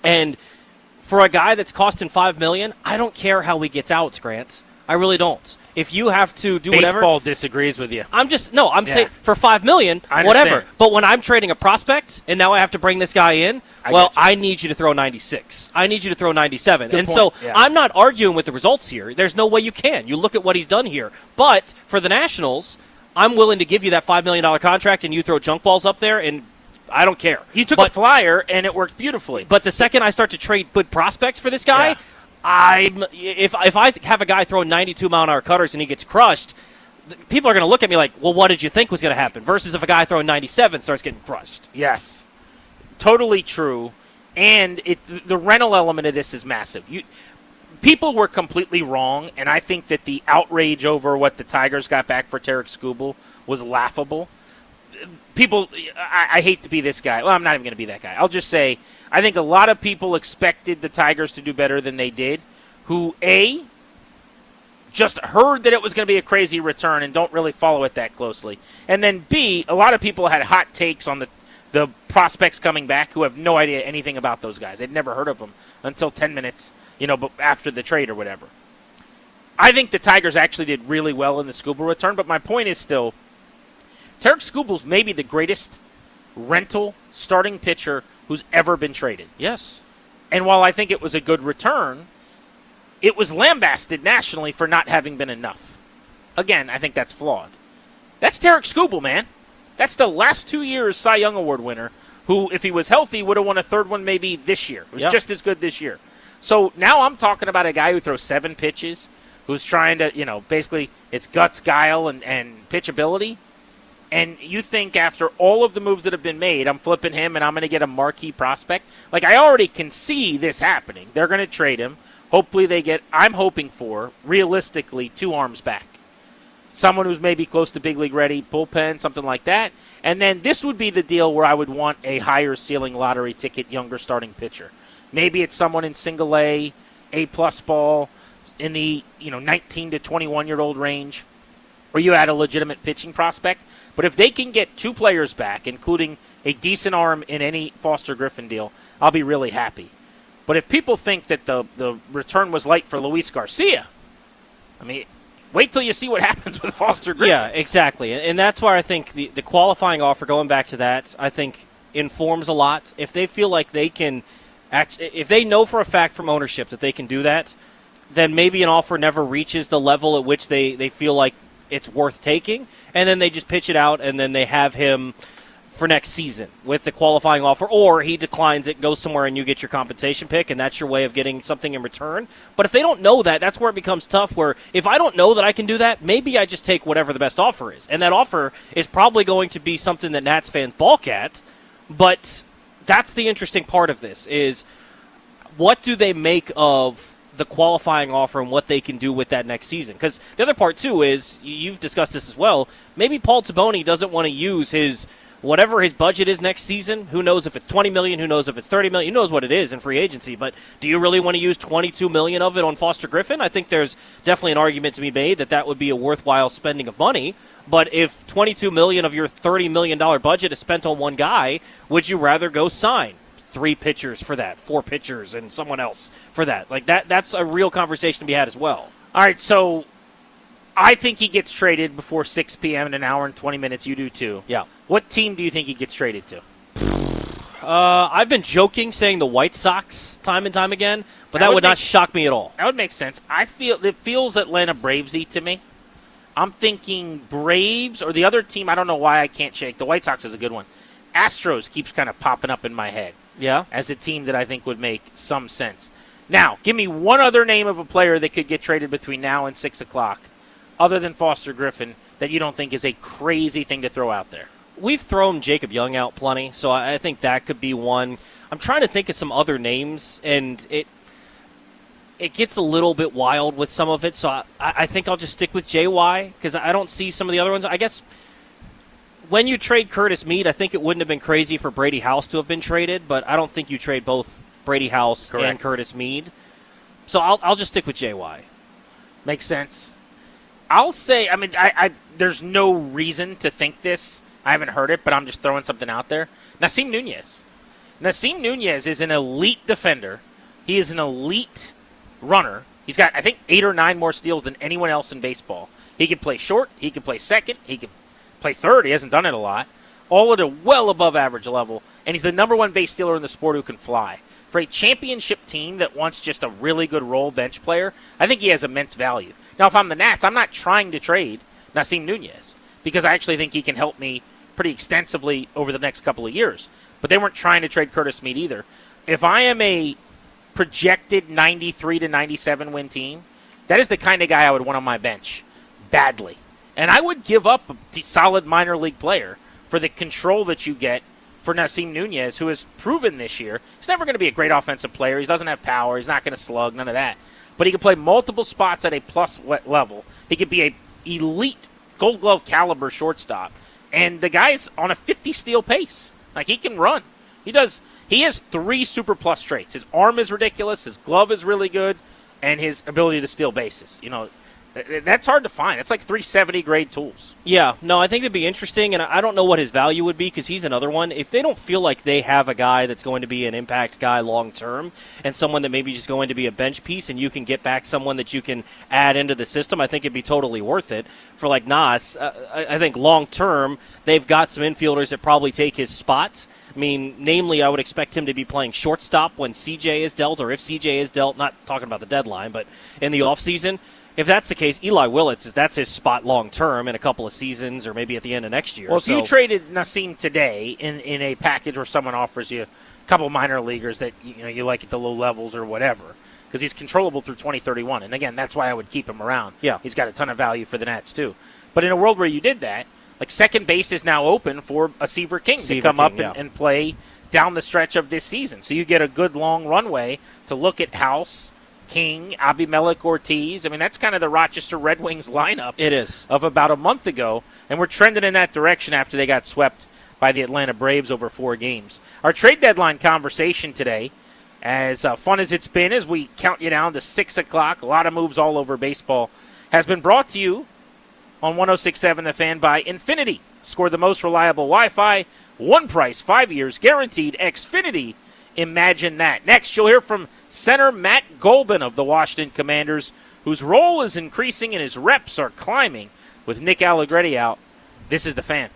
and for a guy that's costing $5 million, I don't care how he gets out, Grant. I really don't. If you have to do whatever, baseball disagrees with you. I'm saying for $5 million, whatever. But when I'm trading a prospect and now I have to bring this guy in, I need you to throw 96. I need you to throw 97. Good and point. so Yeah. I'm not arguing with the results here. There's no way you can. You look at what he's done here. But for the Nationals, I'm willing to give you that $5 million contract and you throw junk balls up there, and I don't care. You took a flyer and it worked beautifully. But the second I start to trade good prospects for this guy, if I have a guy throwing 92-mile-an-hour cutters and he gets crushed, people are going to look at me like, well, what did you think was going to happen? Versus if a guy throwing 97 starts getting crushed. Yes. Totally true. And the rental element of this is massive. People were completely wrong, and I think that the outrage over what the Tigers got back for Tarek Skubal was laughable. People, I hate to be this guy. Well, I'm not even going to be that guy. I'll just say I think a lot of people expected the Tigers to do better than they did, who, A, just heard that it was going to be a crazy return and don't really follow it that closely. And then, B, a lot of people had hot takes on the prospects coming back who have no idea anything about those guys. They'd never heard of them until 10 minutes, after the trade or whatever. I think the Tigers actually did really well in the Skubal return, but my point is still, Tarek Skubal's maybe the greatest rental starting pitcher who's ever been traded. Yes. And while I think it was a good return, it was lambasted nationally for not having been enough. Again, I think that's flawed. That's Tarek Skubal, man. That's the last 2 years Cy Young Award winner who, if he was healthy, would have won a third one maybe this year. It was just as good this year. So now I'm talking about a guy who throws 7 pitches, who's trying to, basically it's guts, guile, and pitchability. And you think after all of the moves that have been made, I'm flipping him and I'm going to get a marquee prospect? Like, I already can see this happening. They're going to trade him. Hopefully they get, I'm hoping for, realistically, 2 arms back. Someone who's maybe close to big league ready, bullpen, something like that. And then this would be the deal where I would want a higher ceiling lottery ticket, younger starting pitcher. Maybe it's someone in single A, A-plus ball, in the 19 to 21-year-old range, where you add a legitimate pitching prospect. But if they can get 2 players back, including a decent arm in any Foster Griffin deal, I'll be really happy. But if people think that the return was light for Luis Garcia, wait till you see what happens with Foster Griffin. Yeah, exactly. And that's why I think the qualifying offer, going back to that, I think informs a lot. If they feel like they can if they know for a fact from ownership that they can do that, then maybe an offer never reaches the level at which they feel like it's worth taking, and then they just pitch it out, and then they have him for next season with the qualifying offer, or he declines it, goes somewhere, and you get your compensation pick, and that's your way of getting something in return. But if they don't know that, that's where it becomes tough, where if I don't know that I can do that, maybe I just take whatever the best offer is. And that offer is probably going to be something that Nats fans balk at, but that's the interesting part of this, is what do they make of the qualifying offer and what they can do with that next season? Because the other part, too, is, you've discussed this as well, maybe Paul Taboni doesn't want to use his whatever his budget is next season. Who knows if it's $20 million, who knows if it's $30 million, who knows what it is in free agency, but do you really want to use $22 million of it on Foster Griffin? I think there's definitely an argument to be made that would be a worthwhile spending of money, but if $22 million of your $30 million budget is spent on one guy, would you rather go sign 3 pitchers for that, 4 pitchers, and someone else for that? Like, that's a real conversation to be had as well. All right, so I think he gets traded before 6 p.m. in an hour and 20 minutes. You do too. Yeah. What team do you think he gets traded to? I've been joking, saying the White Sox time and time again, but that would not shock me at all. That would make sense. It feels Atlanta Bravesy to me. I'm thinking Braves or the other team. I don't know why I can't shake. The White Sox is a good one. Astros keeps kind of popping up in my head. Yeah. As a team that I think would make some sense. Now, give me one other name of a player that could get traded between now and 6 o'clock, other than Foster Griffin, that you don't think is a crazy thing to throw out there. We've thrown Jacob Young out plenty, so I think that could be one. I'm trying to think of some other names, and it gets a little bit wild with some of it, so I think I'll just stick with JY, because I don't see some of the other ones. I guess when you trade Curtis Mead, I think it wouldn't have been crazy for Brady House to have been traded, but I don't think you trade both Brady House and Curtis Mead. So I'll just stick with JY. Makes sense. I'll say, I there's no reason to think this. I haven't heard it, but I'm just throwing something out there. Nasim Nunez. Nasim Nunez is an elite defender. He is an elite runner. He's got, I think, 8 or 9 more steals than anyone else in baseball. He can play short. He can play second. He can play third. He hasn't done it a lot. All at a well above average level. And he's the number 1 base stealer in the sport who can fly. For a championship team that wants just a really good role bench player, I think he has immense value. Now, if I'm the Nats, I'm not trying to trade Nasim Nunez because I actually think he can help me pretty extensively over the next couple of years. But they weren't trying to trade Curtis Mead either. If I am a projected 93 to 97 win team, that is the kind of guy I would want on my bench badly. And I would give up a solid minor league player for the control that you get for Nasim Nunez, who has proven this year he's never going to be a great offensive player. He doesn't have power. He's not going to slug, none of that. But he can play multiple spots at a plus level. He could be a elite Gold Glove caliber shortstop. And the guy's on a 50 steal pace. Like, he can run. He has 3 super plus traits. His arm is ridiculous, his glove is really good, and his ability to steal bases. You know, that's hard to find. It's like 370 grade tools. Yeah, no, I think it'd be interesting, and I don't know what his value would be because he's another one. If they don't feel like they have a guy that's going to be an impact guy long term and someone that maybe just going to be a bench piece and you can get back someone that you can add into the system, I think it'd be totally worth it. For like Nas, I think long term they've got some infielders that probably take his spot. I mean, namely, I would expect him to be playing shortstop when CJ is dealt, or if CJ is dealt, not talking about the deadline, but in the offseason. If that's the case, Eli Willits, that's his spot long-term in a couple of seasons or maybe at the end of next year. Well, if you traded Nasim today in a package where someone offers you a couple minor leaguers that you like at the low levels or whatever, because he's controllable through 2031. And, again, that's why I would keep him around. Yeah. He's got a ton of value for the Nats, too. But in a world where you did that, like second base is now open for a Seaver King to come up and play down the stretch of this season. So you get a good long runway to look at House, King, Abimelec Ortiz. I mean, that's kind of the Rochester Red Wings lineup. It is. Of about a month ago. And we're trending in that direction after they got swept by the Atlanta Braves over 4 games. Our trade deadline conversation today, as fun as it's been as we count you down to 6 o'clock, a lot of moves all over baseball, has been brought to you on 106.7 The Fan by Infinity. Score the most reliable Wi-Fi, one price, 5 years, guaranteed. Xfinity. Imagine that. Next, you'll hear from center Matt Golban of the Washington Commanders, whose role is increasing and his reps are climbing with Nick Allegretti out. This is The Fan.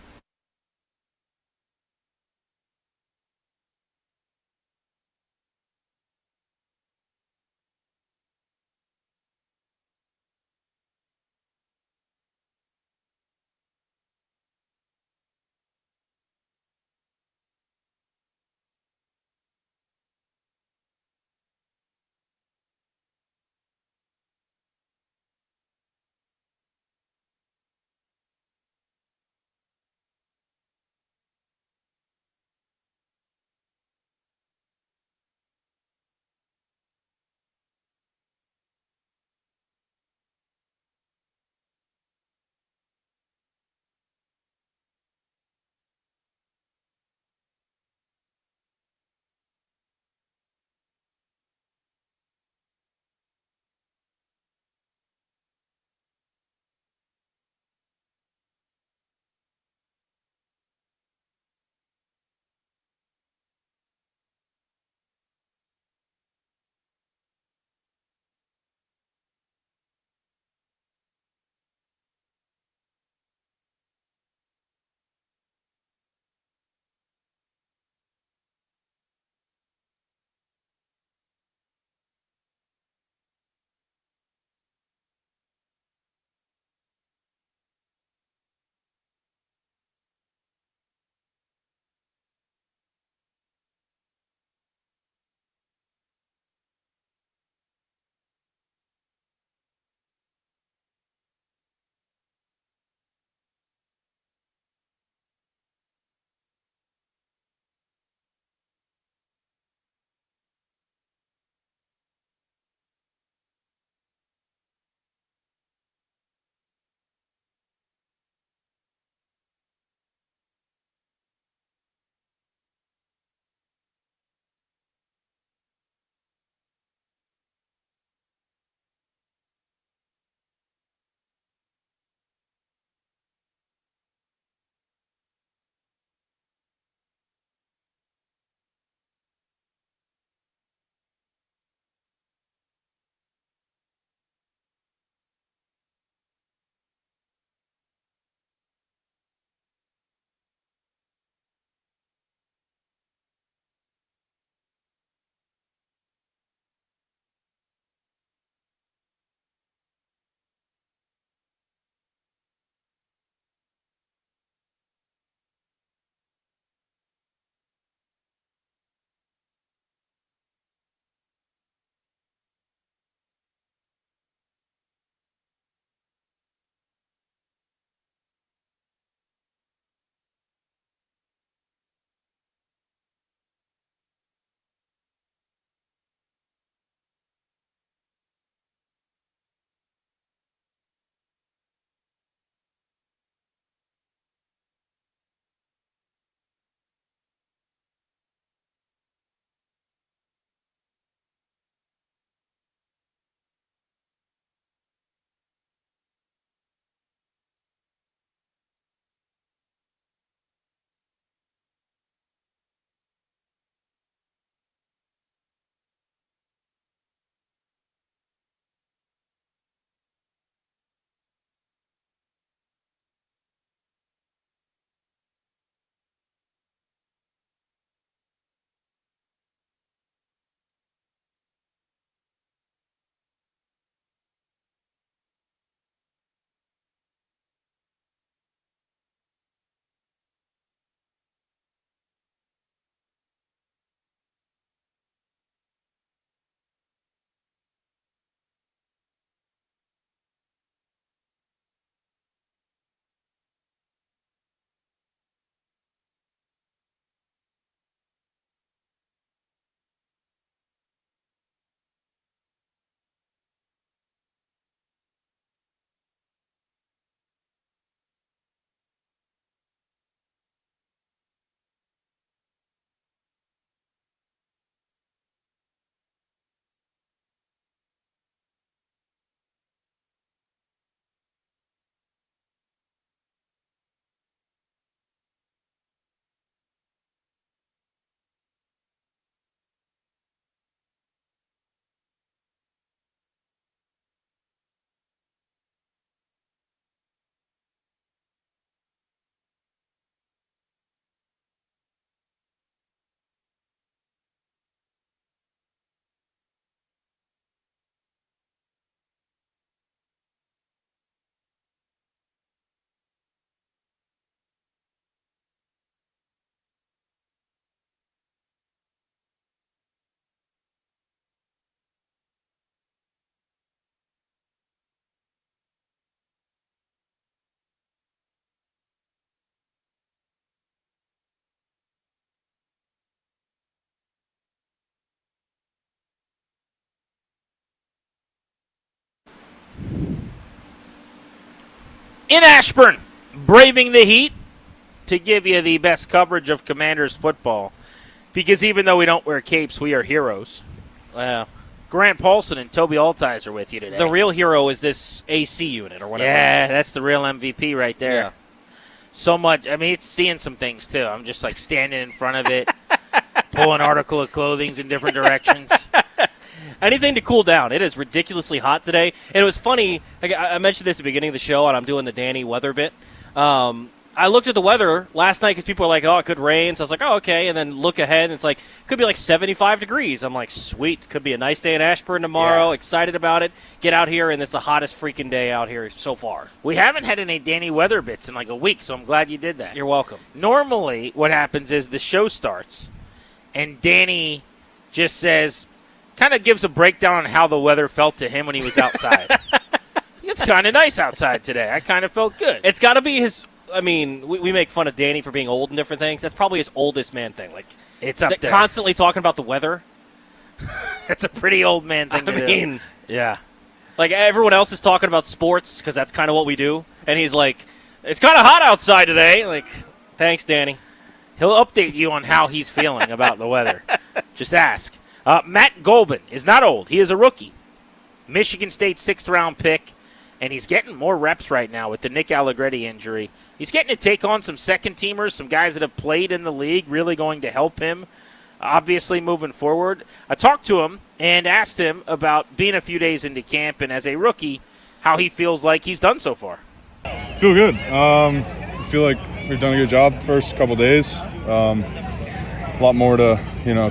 in Ashburn, braving the heat to give you the best coverage of Commanders football. Because even though we don't wear capes, we are heroes. Yeah. Grant Paulson and Toby Altizer with you today. The real hero is this AC unit or whatever. Yeah, that's the real MVP right there. Yeah. So much. I mean, it's seeing some things, too. I'm just, like, standing in front of it, pulling article of clothing in different directions. Anything to cool down. It is ridiculously hot today. And it was funny. I mentioned this at the beginning of the show, and I'm doing the Danny weather bit. I looked at the weather last night because people were like, oh, it could rain. So I was like, oh, okay. And then look ahead, and it's like, could be like 75 degrees. I'm like, sweet. Could be a nice day in Ashburn tomorrow. Yeah. Excited about it. Get out here, and it's the hottest freaking day out here so far. We haven't had any Danny weather bits in like a week, so I'm glad you did that. You're welcome. Normally, what happens is the show starts, and Danny just says, kind of gives a breakdown on how the weather felt to him when he was outside. It's kind of nice outside today. I kind of felt good. It's got to be his... I mean, we make fun of Danny for being old and different things. That's probably his oldest man thing. Like, it's up there. Constantly talking about the weather. That's a pretty old man thing to do. I mean, yeah. Like, everyone else is talking about sports because that's kind of what we do. And he's like, it's kind of hot outside today. Like, thanks, Danny. He'll update you on how he's feeling about the weather. Just ask. Matt Golban is not old. He is a rookie. Michigan State 6th-round pick. And he's getting more reps right now with the Nick Allegretti injury. He's getting to take on some second-teamers, some guys that have played in the league, really going to help him, obviously, moving forward. I talked to him and asked him about being a few days into camp and as a rookie, how he feels like he's done so far. I feel good. I feel like we've done a good job the first couple days. A lot more to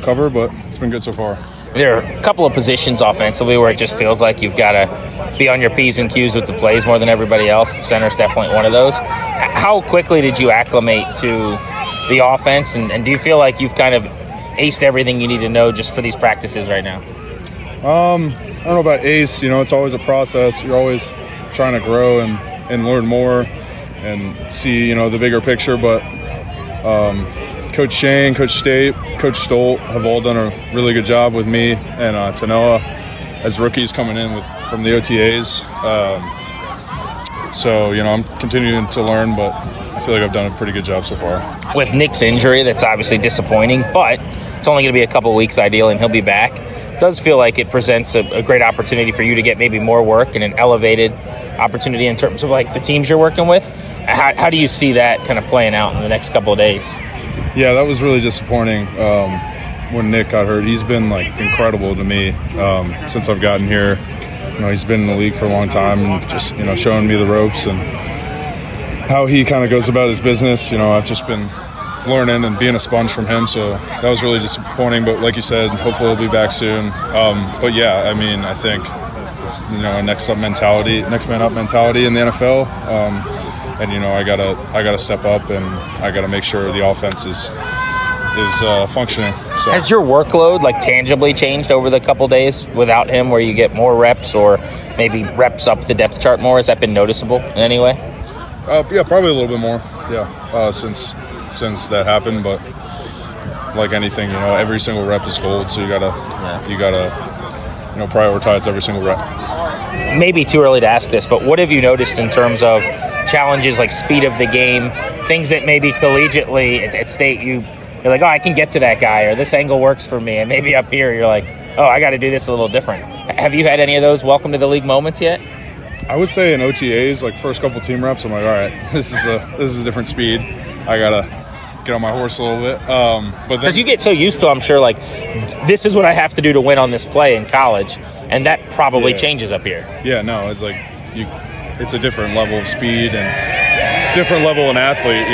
cover, but it's been good so far. There are a couple of positions offensively where it just feels like you've got to be on your P's and Q's with the plays more than everybody else. The center's definitely one of those. How quickly did you acclimate to the offense, and do you feel like you've kind of aced everything you need to know just for these practices right now? I don't know about ace. It's always a process. You're always trying to grow and learn more and see, the bigger picture. But Coach Shane, Coach State, Coach Stolt have all done a really good job with me and Tanoa as rookies coming in from the OTAs. So, I'm continuing to learn, but I feel like I've done a pretty good job so far. With Nick's injury, that's obviously disappointing, but it's only going to be a couple weeks ideal, and he'll be back. It does feel like it presents a great opportunity for you to get maybe more work and an elevated opportunity in terms of like the teams you're working with. How do you see that kind of playing out in the next couple of days? Yeah, that was really disappointing when Nick got hurt. He's been like incredible to me since I've gotten here. He's been in the league for a long time and just showing me the ropes and how he kind of goes about his business. I've just been learning and being a sponge from him, so that was really disappointing. But like you said, hopefully he'll be back soon. But yeah, I think it's a next man up mentality in the NFL. And I gotta step up, and I gotta make sure the offense is functioning. So. Has your workload tangibly changed over the couple days without him, where you get more reps or maybe reps up the depth chart more? Has that been noticeable in any way? Yeah, probably a little bit more. Yeah, since that happened, but like anything, every single rep is gold. So you gotta prioritize every single rep. Maybe too early to ask this, but what have you noticed in terms of challenges like speed of the game, things that maybe collegiately at State you're like, oh, I can get to that guy, or this angle works for me, and maybe up here you're like, oh, I got to do this a little different. Have you had any of those welcome to the league moments yet? I would say in OTAs, first couple team reps, I'm like, all right, this is a different speed. I gotta get on my horse a little bit. But because you get so used to, I'm sure, this is what I have to do to win on this play in college, and that probably changes up here. Yeah, no, it's it's a different level of speed and different level of athlete.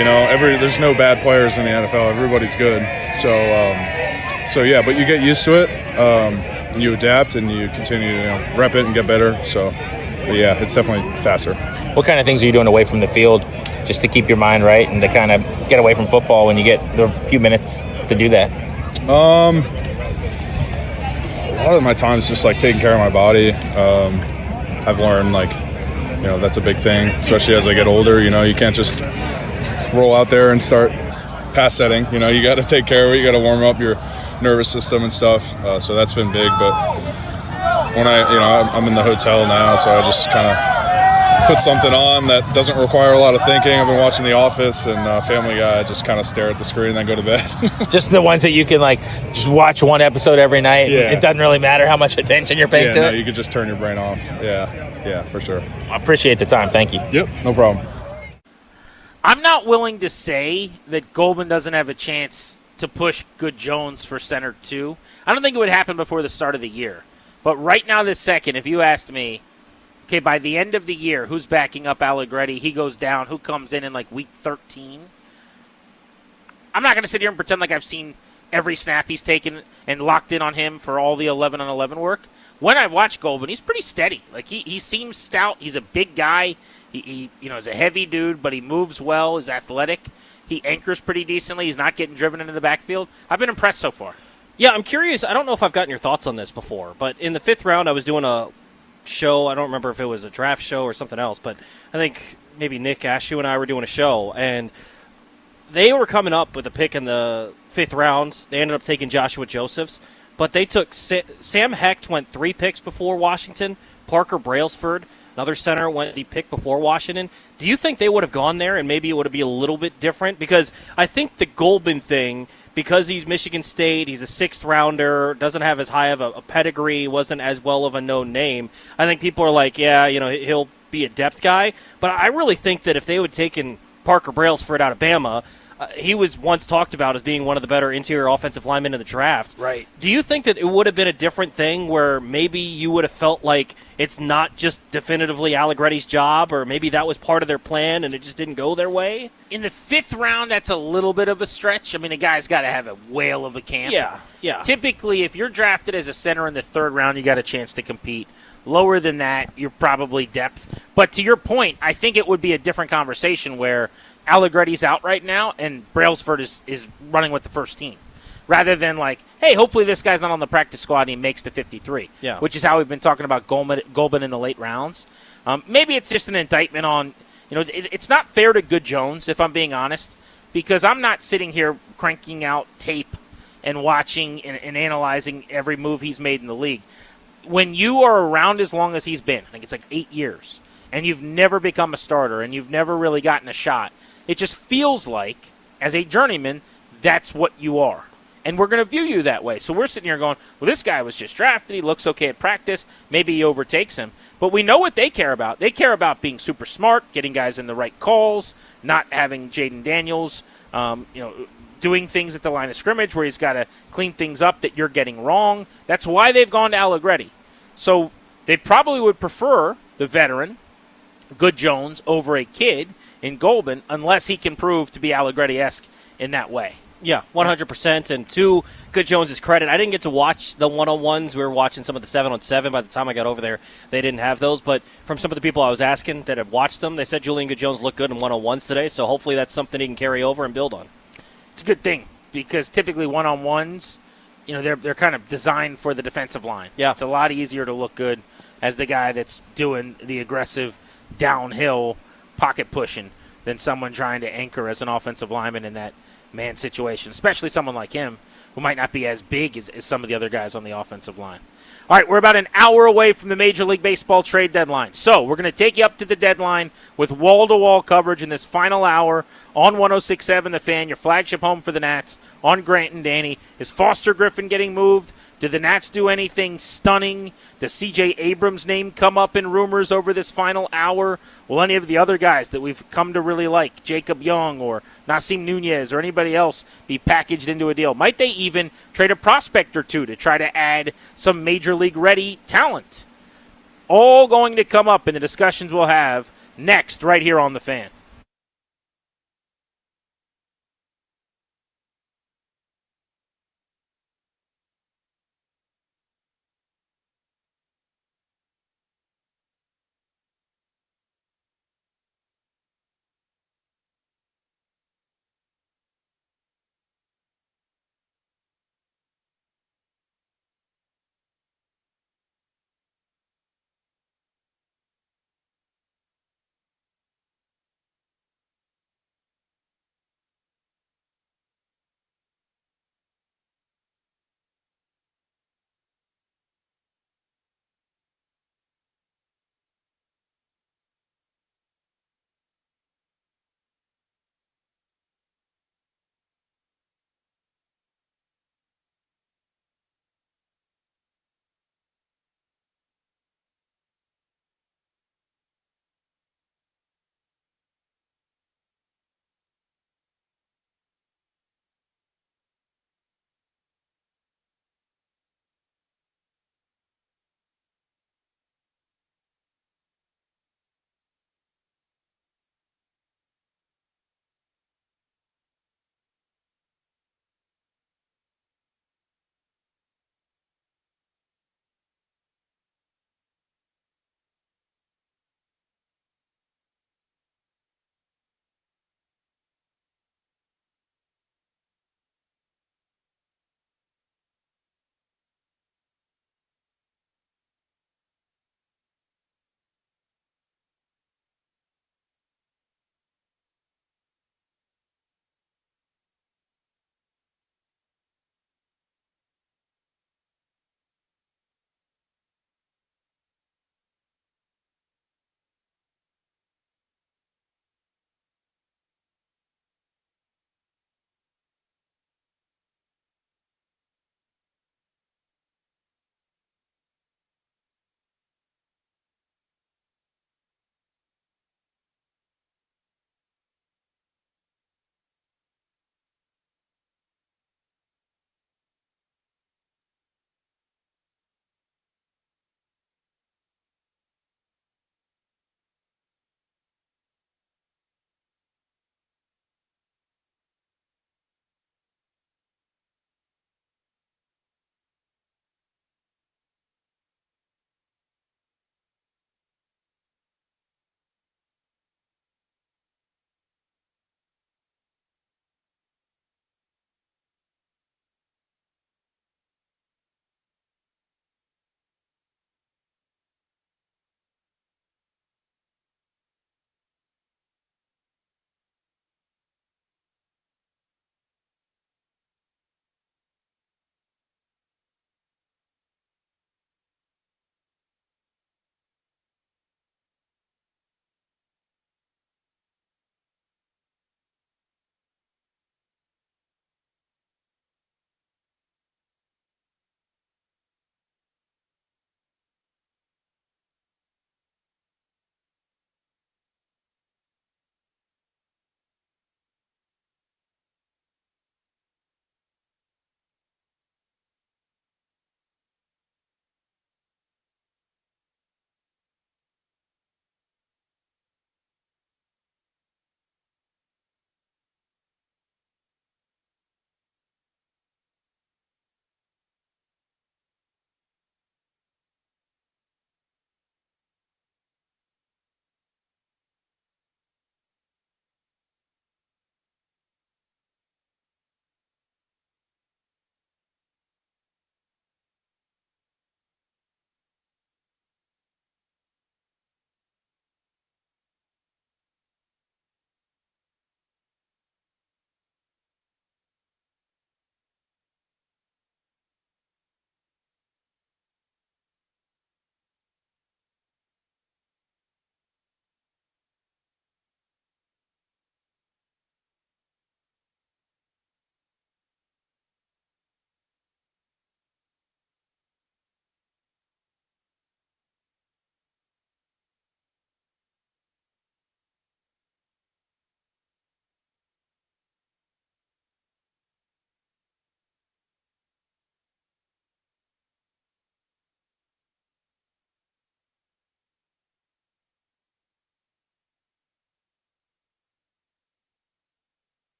There's no bad players in the NFL. Everybody's good. So yeah, but you get used to it. And you adapt and you continue to rep it and get better. So, but yeah, it's definitely faster. What kind of things are you doing away from the field just to keep your mind right and to kind of get away from football when you get the few minutes to do that? A lot of my time is just taking care of my body. I've learned that's a big thing, especially as I get older. You can't just roll out there and start pass setting. You got to take care of it. You got to warm up your nervous system and stuff. So that's been big. But when I'm in the hotel now, so I just kind of put something on that doesn't require a lot of thinking. I've been watching The Office and Family Guy. I just kind of stare at the screen and then go to bed. Just the ones that you can just watch one episode every night. Yeah. It doesn't really matter how much attention you're paying to no, it. you could just turn your brain off. Yeah, for sure. I appreciate the time. Thank you. Yep, no problem. I'm not willing to say that Goldman doesn't have a chance to push Good Jones for center 2. I don't think it would happen before the start of the year. But right now, this second, if you asked me, okay, by the end of the year, who's backing up Allegretti? He goes down. Who comes in week 13? I'm not going to sit here and pretend like I've seen every snap he's taken and locked in on him for all the 11-on-11 work. When I've watched Goldman, he's pretty steady. He seems stout. He's a big guy. He is a heavy dude, but he moves well. He's athletic. He anchors pretty decently. He's not getting driven into the backfield. I've been impressed so far. Yeah, I'm curious. I don't know if I've gotten your thoughts on this before, but in the 5th round, I was doing a show. I don't remember if it was a draft show or something else, but I think maybe Nick Ashew and I were doing a show, and they were coming up with a pick in the 5th round. They ended up taking Joshua Josephs, but they took Sam Hecht went 3 picks before Washington. Parker Brailsford, another center, went the pick before Washington. Do you think they would have gone there and maybe it would be a little bit different? Because I think the Goldman thing, because he's Michigan State, he's a 6th rounder, doesn't have as high of a pedigree, wasn't as well of a known name. I think people are like, yeah, he'll be a depth guy. But I really think that if they would have taken Parker Brailsford out of Bama, he was once talked about as being one of the better interior offensive linemen in the draft. Right. Do you think that it would have been a different thing where maybe you would have felt like it's not just definitively Allegretti's job, or maybe that was part of their plan and it just didn't go their way? In the 5th round, that's a little bit of a stretch. I mean, a guy's got to have a whale of a camp. Yeah. Typically, if you're drafted as a center in the 3rd round, you got a chance to compete. Lower than that, you're probably depth. But to your point, I think it would be a different conversation where Allegretti's out right now and Brailsford is running with the first team. Rather than hey, hopefully this guy's not on the practice squad and he makes the 53. Yeah. Which is how we've been talking about Goldman in the late rounds. Maybe it's just an indictment on, it's not fair to Good Jones, if I'm being honest, because I'm not sitting here cranking out tape and watching and analyzing every move he's made in the league. When you are around as long as he's been, I think it's 8 years, and you've never become a starter and you've never really gotten a shot, it just feels like, as a journeyman, that's what you are. And we're going to view you that way. So we're sitting here going, well, this guy was just drafted. He looks okay at practice. Maybe he overtakes him. But we know what they care about. They care about being super smart, getting guys in the right calls, not having Jaden Daniels, doing things at the line of scrimmage where he's got to clean things up that you're getting wrong. That's why they've gone to Allegretti. So they probably would prefer the veteran, Good Jones, over a kid in Goldman, unless he can prove to be Allegretti-esque in that way. Yeah, 100%. And to Good Jones' credit, I didn't get to watch the one-on-ones. We were watching some of the 7-on-7. By the time I got over there, they didn't have those. But from some of the people I was asking that had watched them, they said Julian Good Jones looked good in one-on-ones today. So hopefully that's something he can carry over and build on. It's a good thing because typically one-on-ones, they're kind of designed for the defensive line. Yeah. It's a lot easier to look good as the guy that's doing the aggressive downhill pocket pushing than someone trying to anchor as an offensive lineman in that man situation, especially someone like him who might not be as big as some of the other guys on the offensive line. All right, we're about an hour away from the Major League Baseball trade deadline. So we're going to take you up to the deadline with wall-to-wall coverage in this final hour on 106.7 The Fan, your flagship home for the Nats, on Grant and Danny. Is Foster Griffin getting moved? Did the Nats do anything stunning? Does C.J. Abrams' name come up in rumors over this final hour? Will any of the other guys that we've come to really like, Jacob Young or Nasim Nunez or anybody else, be packaged into a deal? Might they even trade a prospect or two to try to add some Major League-ready talent? All going to come up in the discussions we'll have next right here on The Fan.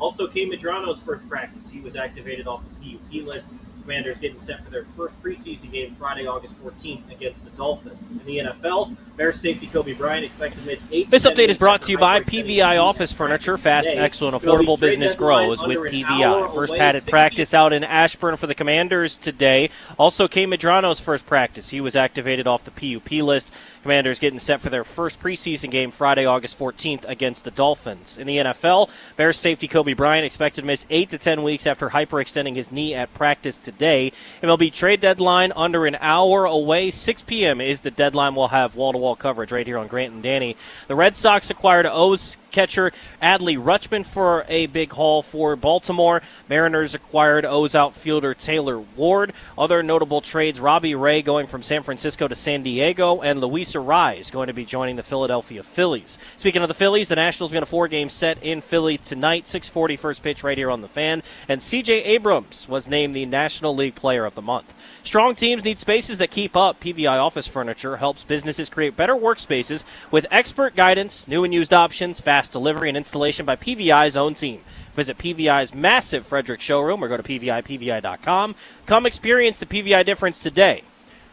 Also, Kane Medrano's first practice. He was activated off the PUP list. Commanders getting set for their first preseason game Friday, August 14th against the Dolphins. In the NFL, Bears safety Kobe Bryant expected to miss 8. This update is brought to you by PVI Office Furniture. Fast, excellent, affordable business grows with PVI. First padded practice out in Ashburn for the Commanders today. Also, Kane Medrano's first practice. He was activated off the PUP list. Commanders getting set for their first preseason game Friday, August 14th against the Dolphins. In the NFL, Bears safety Kobe Bryant expected to miss 8 to 10 weeks after hyperextending his knee at practice today. MLB trade deadline under an hour away. 6 p.m. is the deadline. We'll have wall-to-wall coverage right here on Grant and Danny. The Red Sox acquired O's catcher Adley Rutschman for a big haul for Baltimore. Mariners acquired O's outfielder Taylor Ward. Other notable trades, Robbie Ray going from San Francisco to San Diego, and Luis Arraez going to be joining the Philadelphia Phillies. Speaking of the Phillies, the Nationals begin a 4-game set in Philly tonight. 6:40 first pitch right here on the Fan. And C.J. Abrams was named the National League Player of the Month. Strong teams need spaces that keep up. PVI Office Furniture helps businesses create better workspaces with expert guidance, new and used options, fast delivery, and installation by PVI's own team. Visit PVI's massive Frederick showroom or go to PVI.com. Come experience the PVI difference today.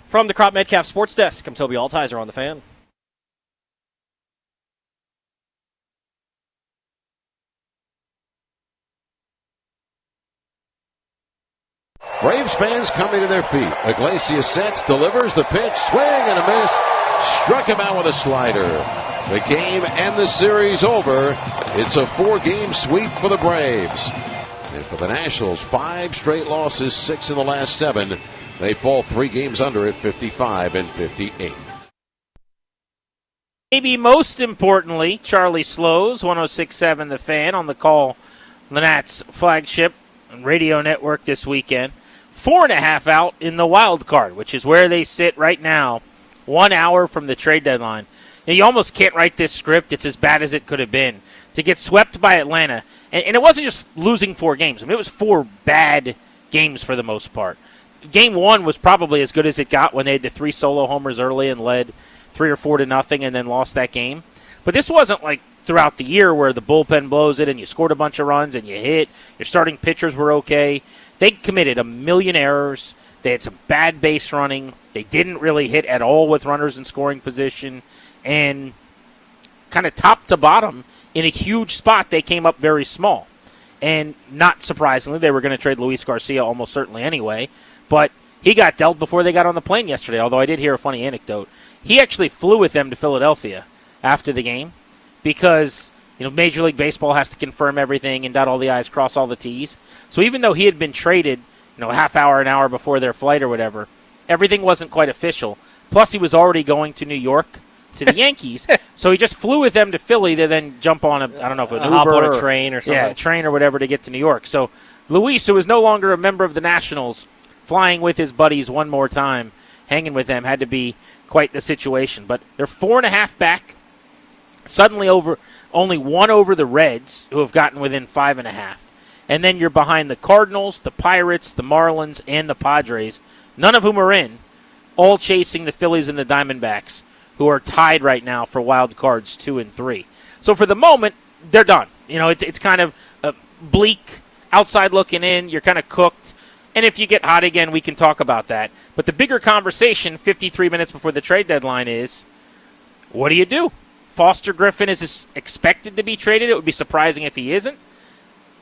From the Crop Metcalf Sports Desk, I'm Toby Altizer on the Fan. Braves fans coming to their feet. Iglesias sets, delivers the pitch, swing and a miss. Struck him out with a slider. The game and the series over. It's a 4-game sweep for the Braves. And for the Nationals, 5 straight losses, 6 in the last 7. They fall 3 games under at 55-58. Maybe most importantly, Charlie Slows, 106.7 The Fan, on the call, the Nats flagship radio network this weekend. 4.5 out in the wild card, which is where they sit right now, 1 hour from the trade deadline. You almost can't write this script. It's as bad as it could have been. To get swept by Atlanta, and it wasn't just losing 4 games. I mean, it was 4 bad games for the most part. Game 1 was probably as good as it got when they had the 3 solo homers early and led 3 or 4 to nothing and then lost that game. But this wasn't like throughout the year where the bullpen blows it and you scored a bunch of runs and you hit. Your starting pitchers were okay. They committed a million errors. They had some bad base running. They didn't really hit at all with runners in scoring position. And kind of top to bottom, in a huge spot, they came up very small. And not surprisingly, they were going to trade Luis Garcia almost certainly anyway. But he got dealt before they got on the plane yesterday, although I did hear a funny anecdote. He actually flew with them to Philadelphia after the game because, Major League Baseball has to confirm everything and dot all the I's, cross all the T's. So even though he had been traded, a half hour, an hour before their flight or whatever, everything wasn't quite official. Plus, he was already going to New York to the Yankees, so he just flew with them to Philly to then jump on an Uber hop on a train or something. Yeah, a train or whatever to get to New York. So Luis, who was no longer a member of the Nationals, flying with his buddies one more time, hanging with them, had to be quite the situation. But they're 4.5 back, suddenly only 1 over the Reds, who have gotten within 5.5. And then you're behind the Cardinals, the Pirates, the Marlins, and the Padres, none of whom are in, all chasing the Phillies and the Diamondbacks, who are tied right now for wild cards 2 and 3. So for the moment, they're done. It's kind of bleak, outside looking in. You're kind of cooked. And if you get hot again, we can talk about that. But the bigger conversation 53 minutes before the trade deadline is, what do you do? Foster Griffin is expected to be traded. It would be surprising if he isn't.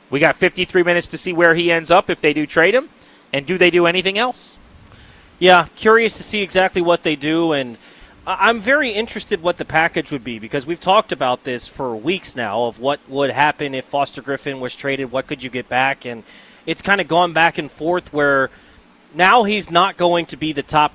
We got 53 minutes to see where he ends up if they do trade him. And do they do anything else? Yeah, curious to see exactly what they do. And I'm very interested what the package would be because we've talked about this for weeks now of what would happen if Foster Griffin was traded. What could you get back? And it's kind of gone back and forth where now he's not going to be the top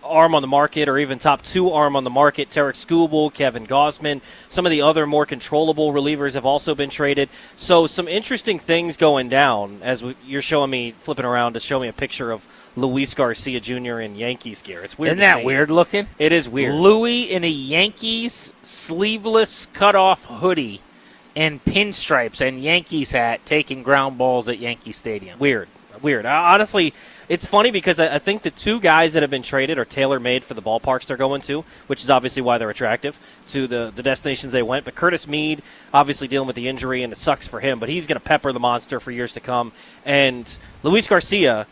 arm on the market or even top 2 arm on the market. Tarek Skubal, Kevin Gausman, some of the other more controllable relievers have also been traded. So some interesting things going down as you're showing me, flipping around to show me a picture of Luis Garcia Jr. in Yankees gear. It's weird. Isn't that weird looking? It is weird. Louis in a Yankees sleeveless cutoff hoodie and pinstripes and Yankees hat taking ground balls at Yankee Stadium. Weird. Weird. Honestly, it's funny because I think the two guys that have been traded are tailor-made for the ballparks they're going to, which is obviously why they're attractive to the destinations they went. But Curtis Mead, obviously dealing with the injury, and it sucks for him, but he's going to pepper the monster for years to come. And Luis Garcia,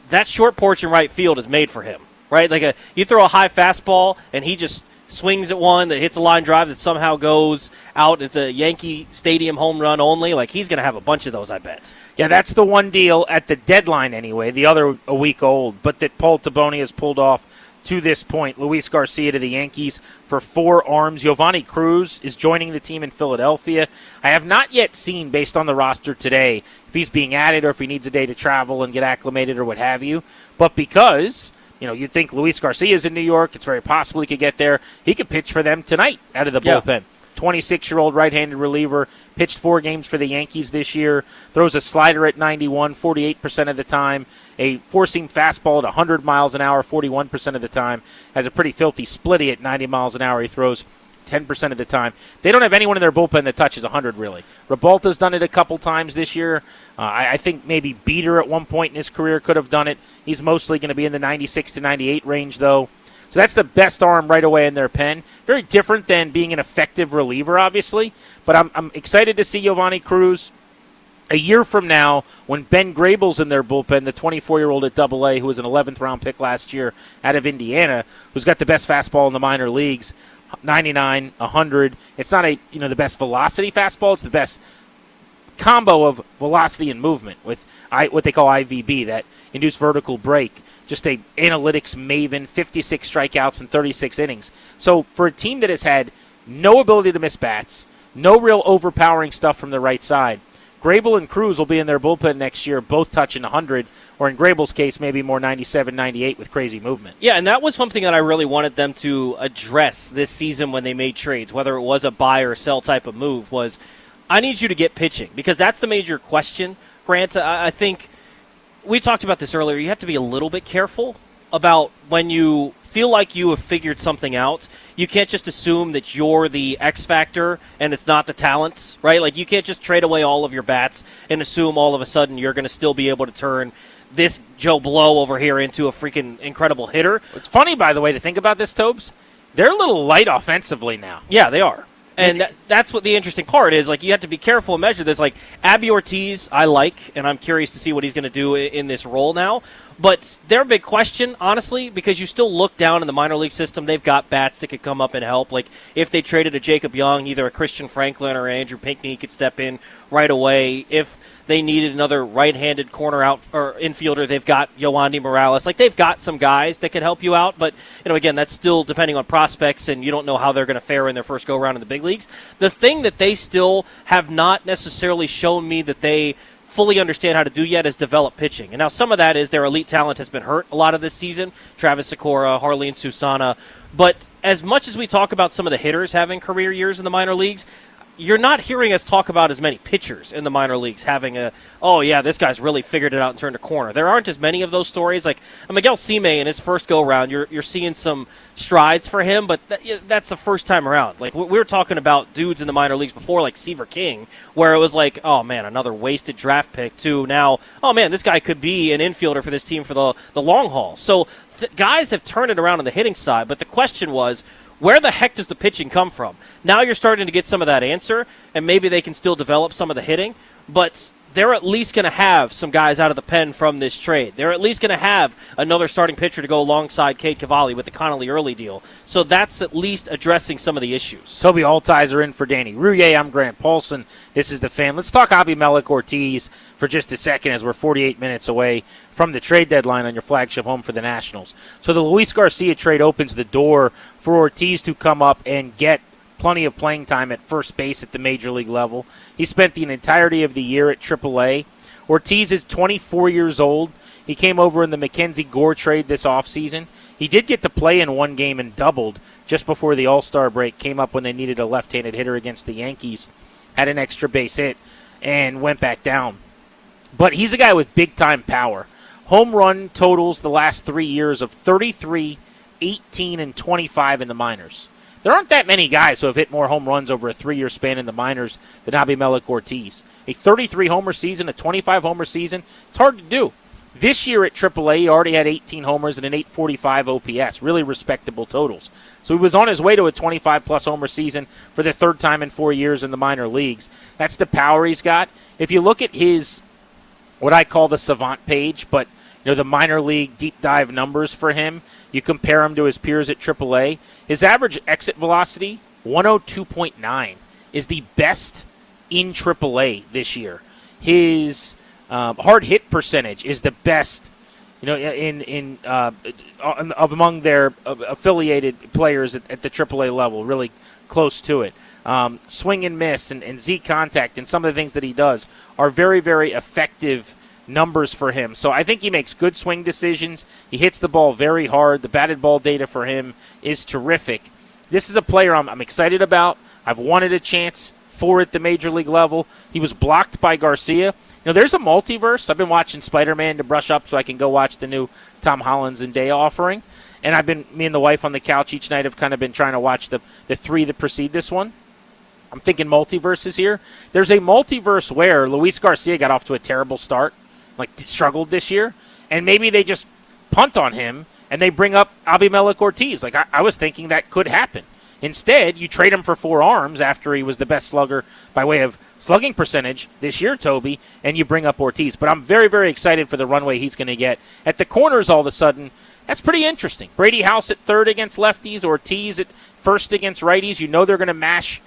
that short porch in right field is made for him, right? Like you throw a high fastball, and he just swings at one that hits a line drive that somehow goes out. It's a Yankee Stadium home run only. Like, he's going to have a bunch of those, I bet. Yeah, that's the one deal at the deadline anyway, the other a week old, but that Paul Taboni has pulled off to this point. Luis Garcia to the Yankees for 4 arms. Giovanni Cruz is joining the team in Philadelphia. I have not yet seen, based on the roster today, if he's being added or if he needs a day to travel and get acclimated or what have you. But because you'd think Luis Garcia is in New York, it's very possible he could get there. He could pitch for them tonight out of the bullpen. 26-year-old right-handed reliever, pitched 4 games for the Yankees this year, throws a slider at 91, 48% of the time, a four-seam fastball at 100 miles an hour, 41% of the time, has a pretty filthy splitty at 90 miles an hour. He throws 10% of the time. They don't have anyone in their bullpen that touches 100, really. Rebalta's done it a couple times this year. I think maybe Beater at one point in his career could have done it. He's mostly going to be in the 96 to 98 range, though. So that's the best arm right away in their pen. Very different than being an effective reliever, obviously. But I'm excited to see Giovanni Cruz a year from now when Ben Grable's in their bullpen, the 24-year-old at AA who was an 11th-round pick last year out of Indiana, who's got the best fastball in the minor leagues, 99, 100. It's not the best velocity fastball. It's the best combo of velocity and movement with what they call IVB, that induced vertical break. Just a analytics maven, 56 strikeouts in 36 innings. So for a team that has had no ability to miss bats, no real overpowering stuff from the right side, Grable and Cruz will be in their bullpen next year, both touching 100, or in Grable's case, maybe more 97, 98 with crazy movement. Yeah, and that was something that I really wanted them to address this season when they made trades, whether it was a buy or sell type of move, was I need you to get pitching, because that's the major question, Grant. I think we talked about this earlier. You have to be a little bit careful about when you feel like you have figured something out. You can't just assume that you're the X factor and it's not the talent, right? Like, you can't just trade away all of your bats and assume all of a sudden you're going to still be able to turn this Joe Blow over here into a freaking incredible hitter. It's funny, by the way, to think about this, Tobes. They're a little light offensively now. Yeah, they are. And that's what the interesting part is. Like, you have to be careful and measure this. Like, Abby Ortiz, I like, and I'm curious to see what he's going to do in this role now. But they're a big question, honestly, because you still look down in the minor league system. They've got bats that could come up and help. Like, if they traded a Jacob Young, either a Christian Franklin or Andrew Pinckney could step in right away. If they needed another right-handed corner out or infielder, they've got Yoandy Morales. Like, they've got some guys that can help you out, but again, that's still depending on prospects, and you don't know how they're going to fare in their first go-around in the big leagues. The thing that they still have not necessarily shown me that they fully understand how to do yet is develop pitching. And now some of that is their elite talent has been hurt a lot of this season. Travis Sikora, Harleen Susana. But as much as we talk about some of the hitters having career years in the minor leagues, you're not hearing us talk about as many pitchers in the minor leagues having this guy's really figured it out and turned a corner. There aren't as many of those stories. Like Miguel Sime in his first go-round, you're seeing some strides for him, but that's the first time around. Like, we were talking about dudes in the minor leagues before, like Seaver King, where it was like, oh, man, another wasted draft pick, to now, oh, man, this guy could be an infielder for this team for the long haul. So guys have turned it around on the hitting side, but the question was, where the heck does the pitching come from? Now you're starting to get some of that answer, and maybe they can still develop some of the hitting, but they're at least going to have some guys out of the pen from this trade. They're at least going to have another starting pitcher to go alongside Cade Cavalli with the Connolly Early deal. So that's at least addressing some of the issues. Toby Altizer in for Danny Rouillet. I'm Grant Paulson. This is The Fan. Let's talk Abimelec Ortiz for just a second, as we're 48 minutes away from the trade deadline on your flagship home for the Nationals. So the Luis Garcia trade opens the door for Ortiz to come up and get plenty of playing time at first base at the major league level. He spent the entirety of the year at AAA. Ortiz is 24 years old. He came over in the Mackenzie Gore trade this offseason. He did get to play in one game and doubled just before the All-Star break. Came up when they needed a left-handed hitter against the Yankees. Had an extra base hit and went back down. But he's a guy with big-time power. Home run totals the last 3 years of 33, 18, and 25 in the minors. There aren't that many guys who have hit more home runs over a 3-year span in the minors than Abimelec Ortiz. a 33-homer season, a 25-homer season. It's hard to do. This year at AAA, he already had 18 homers and an 845 OPS, really respectable totals. So he was on his way to a 25-plus homer season for the third time in 4 years in the minor leagues. That's the power he's got. If you look at his, what I call the savant page, but the minor league deep dive numbers for him, you compare him to his peers at AAA, his average exit velocity, 102.9, is the best in AAA this year. His hard hit percentage is the best, among their affiliated players at the AAA level, really close to it. Swing and miss and Z contact and some of the things that he does are very, very effective numbers for him. So I think he makes good swing decisions. He hits the ball very hard. The batted ball data for him is terrific. This is a player I'm excited about. I've wanted a chance for at the major league level. He was blocked by Garcia. There's a multiverse. I've been watching Spider-Man to brush up so I can go watch the new Tom Holland's and Day offering. And me and the wife on the couch each night have kind of been trying to watch the three that precede this one. I'm thinking multiverses here. There's a multiverse where Luis Garcia got off to a terrible start, struggled this year, and maybe they just punt on him and they bring up Abimelec Ortiz. I was thinking that could happen. Instead, you trade him for 4 arms after he was the best slugger by way of slugging percentage this year, Toby, and you bring up Ortiz. But I'm very, very excited for the runway he's going to get. At the corners all of a sudden, that's pretty interesting. Brady House at third against lefties, Ortiz at first against righties. They're going to mash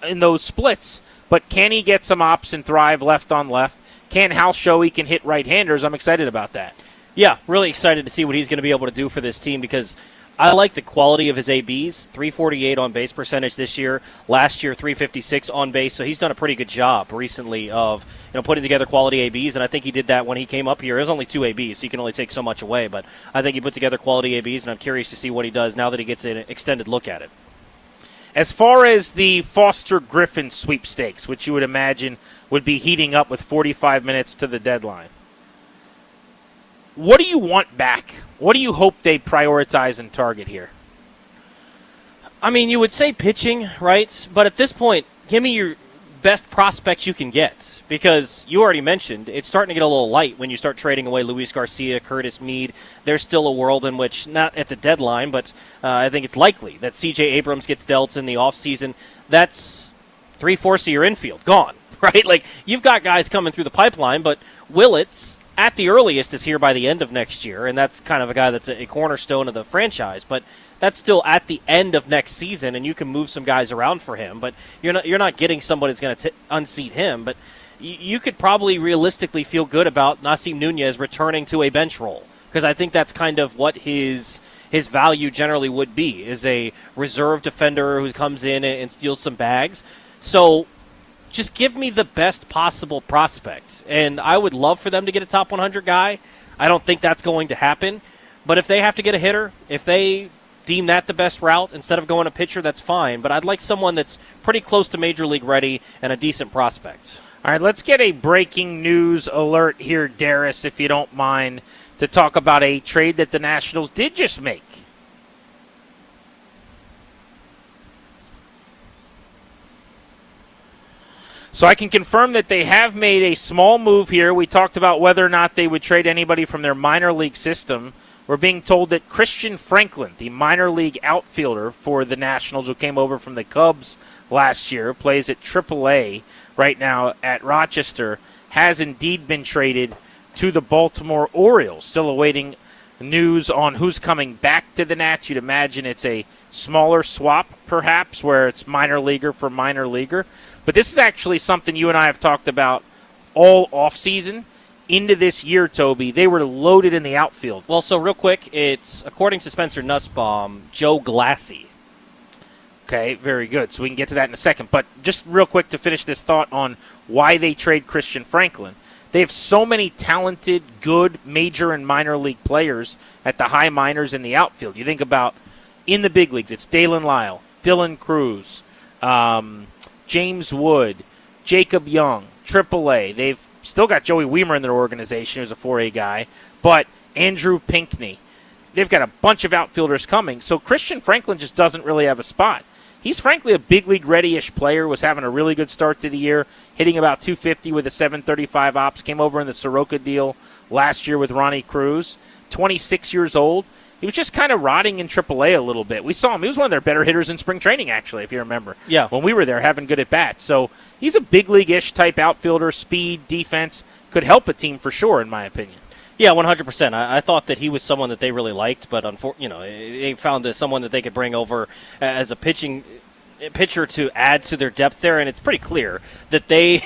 in those splits, but can he get some ops and thrive left on left? Can House show he can hit right-handers? I'm excited about that. Yeah, really excited to see what he's going to be able to do for this team because I like the quality of his ABs. 348 on base percentage this year. Last year, 356 on base. So he's done a pretty good job recently of putting together quality ABs, and I think he did that when he came up here. It was only 2 ABs, so you can only take so much away. But I think he put together quality ABs, and I'm curious to see what he does now that he gets an extended look at it. As far as the Foster Griffin sweepstakes, which you would imagine would be heating up with 45 minutes to the deadline, what do you want back? What do you hope they prioritize and target here? I mean, you would say pitching, right? But at this point, give me your best prospects you can get because you already mentioned it's starting to get a little light when you start trading away Luis Garcia, Curtis Mead. There's still a world in which, not at the deadline, but I think it's likely that C.J. Abrams gets dealt in the offseason. That's 3/4 of your infield gone, right? You've got guys coming through the pipeline, but Willits at the earliest is here by the end of next year, and that's kind of a guy that's a cornerstone of the franchise. But that's still at the end of next season, and you can move some guys around for him. But you're not getting somebody that's going to unseat him. But you could probably realistically feel good about Nasim Nunez returning to a bench role because I think that's kind of what his value generally would be, is a reserve defender who comes in and steals some bags. So just give me the best possible prospects. And I would love for them to get a top 100 guy. I don't think that's going to happen. But if they have to get a hitter, if they deem that the best route instead of going a pitcher, that's fine. But I'd like someone that's pretty close to Major League ready and a decent prospect. All right, let's get a breaking news alert here, Darius, if you don't mind, to talk about a trade that the Nationals did just make. So I can confirm that they have made a small move here. We talked about whether or not they would trade anybody from their minor league system. We're being told that Christian Franklin, the minor league outfielder for the Nationals who came over from the Cubs last year, plays at AAA right now at Rochester, has indeed been traded to the Baltimore Orioles. Still awaiting news on who's coming back to the Nats. You'd imagine it's a smaller swap, perhaps, where it's minor leaguer for minor leaguer. But this is actually something you and I have talked about all offseason into this year, Toby. They were loaded in the outfield. Well, so real quick, it's, according to Spencer Nussbaum, Joe Glassie. Okay, very good. So we can get to that in a second. But just real quick to finish this thought on why they trade Christian Franklin. They have so many talented, good major and minor league players at the high minors in the outfield. You think about in the big leagues, it's Dalen Lyle, Dylan Cruz, James Wood, Jacob Young, AAA. They've still got Joey Wiemer in their organization, who's a 4A guy, but Andrew Pinckney. They've got a bunch of outfielders coming, so Christian Franklin just doesn't really have a spot. He's frankly a big league ready-ish player, was having a really good start to the year, hitting about 250 with a 735 ops, came over in the Soroka deal last year with Ronnie Cruz, 26 years old. He was just kind of rotting in AAA a little bit. We saw him. He was one of their better hitters in spring training, actually, if you remember. Yeah. When we were there, having good at-bats. So he's a big league-ish type outfielder, speed, defense, could help a team for sure, in my opinion. Yeah, 100%. I thought that he was someone that they really liked, but they found someone that they could bring over as a pitcher to add to their depth there, and it's pretty clear that they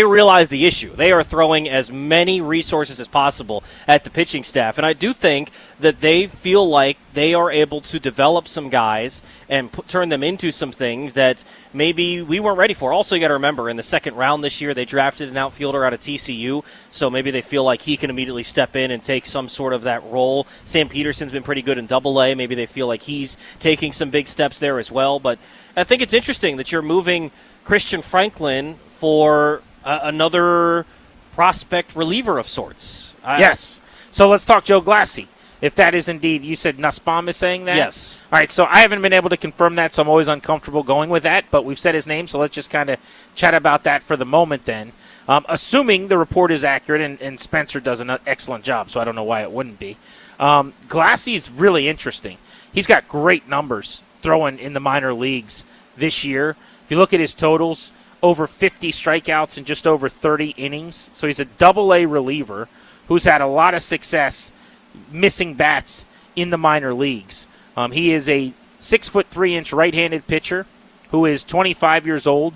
realize the issue. They are throwing as many resources as possible at the pitching staff, and I do think that they feel like they are able to develop some guys and turn them into some things that maybe we weren't ready for. Also, you got to remember, in the second round this year, they drafted an outfielder out of TCU, so maybe they feel like he can immediately step in and take some sort of that role. Sam Peterson's been pretty good in Double-A. Maybe they feel like he's taking some big steps there as well, but I think it's interesting that you're moving Christian Franklin for another prospect reliever of sorts. Yes. So let's talk Joe Glassie. If that is indeed, you said Nussbaum is saying that? Yes. All right, so I haven't been able to confirm that, so I'm always uncomfortable going with that, but we've said his name, so let's just kind of chat about that for the moment then. Assuming the report is accurate, and Spencer does an excellent job, so I don't know why it wouldn't be. Glassie's really interesting. He's got great numbers throwing in the minor leagues this year. If you look at his totals, over 50 strikeouts in just over 30 innings. So he's a Double-A reliever who's had a lot of success missing bats in the minor leagues. He is a 6'3" right-handed pitcher who is 25 years old.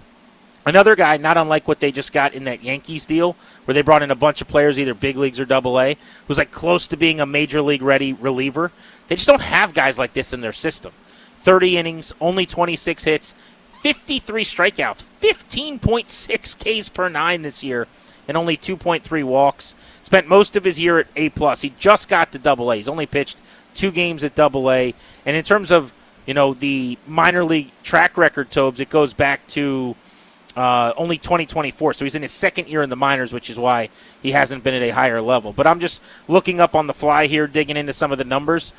Another guy, not unlike what they just got in that Yankees deal, where they brought in a bunch of players, either big leagues or Double-A, who's like close to being a major league ready reliever. They just don't have guys like this in their system. 30 innings, only 26 hits, 53 strikeouts, 15.6 Ks per 9 this year, and only 2.3 walks. Spent most of his year at A+. He just got to Double-A. He's only pitched 2 games at Double-A. And in terms of, the minor league track record, Tobes, it goes back to only 2024. So he's in his second year in the minors, which is why he hasn't been at a higher level. But I'm just looking up on the fly here, digging into some of the numbers.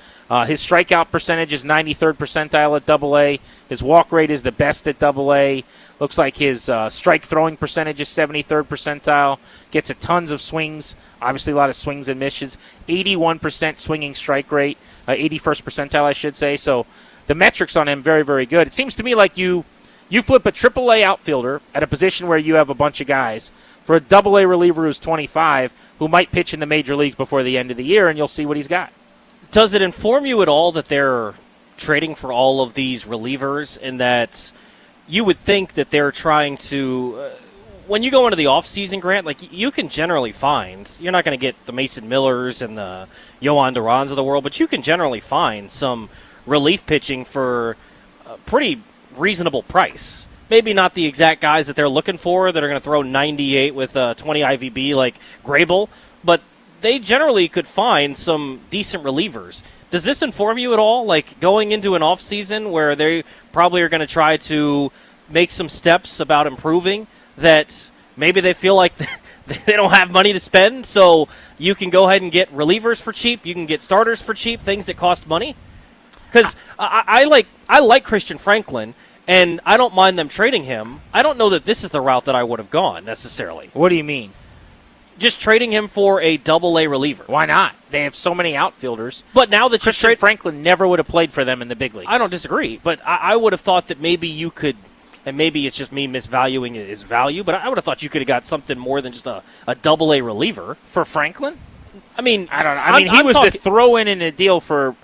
His strikeout percentage is 93rd percentile at Double-A. His walk rate is the best at Double-A. Looks like his strike throwing percentage is 73rd percentile. Gets a tons of swings. Obviously, a lot of swings and misses. 81% swinging strike rate. 81st percentile, I should say. So the metrics on him, very, very good. It seems to me like you flip a AAA outfielder at a position where you have a bunch of guys for a Double-A reliever who's 25 who might pitch in the major leagues before the end of the year, and you'll see what he's got. Does it inform you at all that they're trading for all of these relievers, and that you would think that they're trying to when you go into the offseason, Grant, like you can generally find, you're not going to get the Mason Millers and the Yohan Durans of the world, but you can generally find some relief pitching for a pretty reasonable price. Maybe not the exact guys that they're looking for that are going to throw 98 with 20 IVB like Grable, but they generally could find some decent relievers. Does this inform you at all, like going into an offseason where they probably are going to try to make some steps about improving, that maybe they feel like they don't have money to spend, so you can go ahead and get relievers for cheap, you can get starters for cheap, things that cost money? Because I like Christian Franklin, and I don't mind them trading him. I don't know that this is the route that I would have gone necessarily. What do you mean? Just trading him for a Double-A reliever. Why not? They have so many outfielders. But now that Christian Franklin never would have played for them in the big leagues. I don't disagree, but I would have thought that maybe you could, and maybe it's just me misvaluing his value, but I would have thought you could have got something more than just a Double-A reliever. For Franklin? I mean, I don't know. I mean, he was the throw-in a deal for,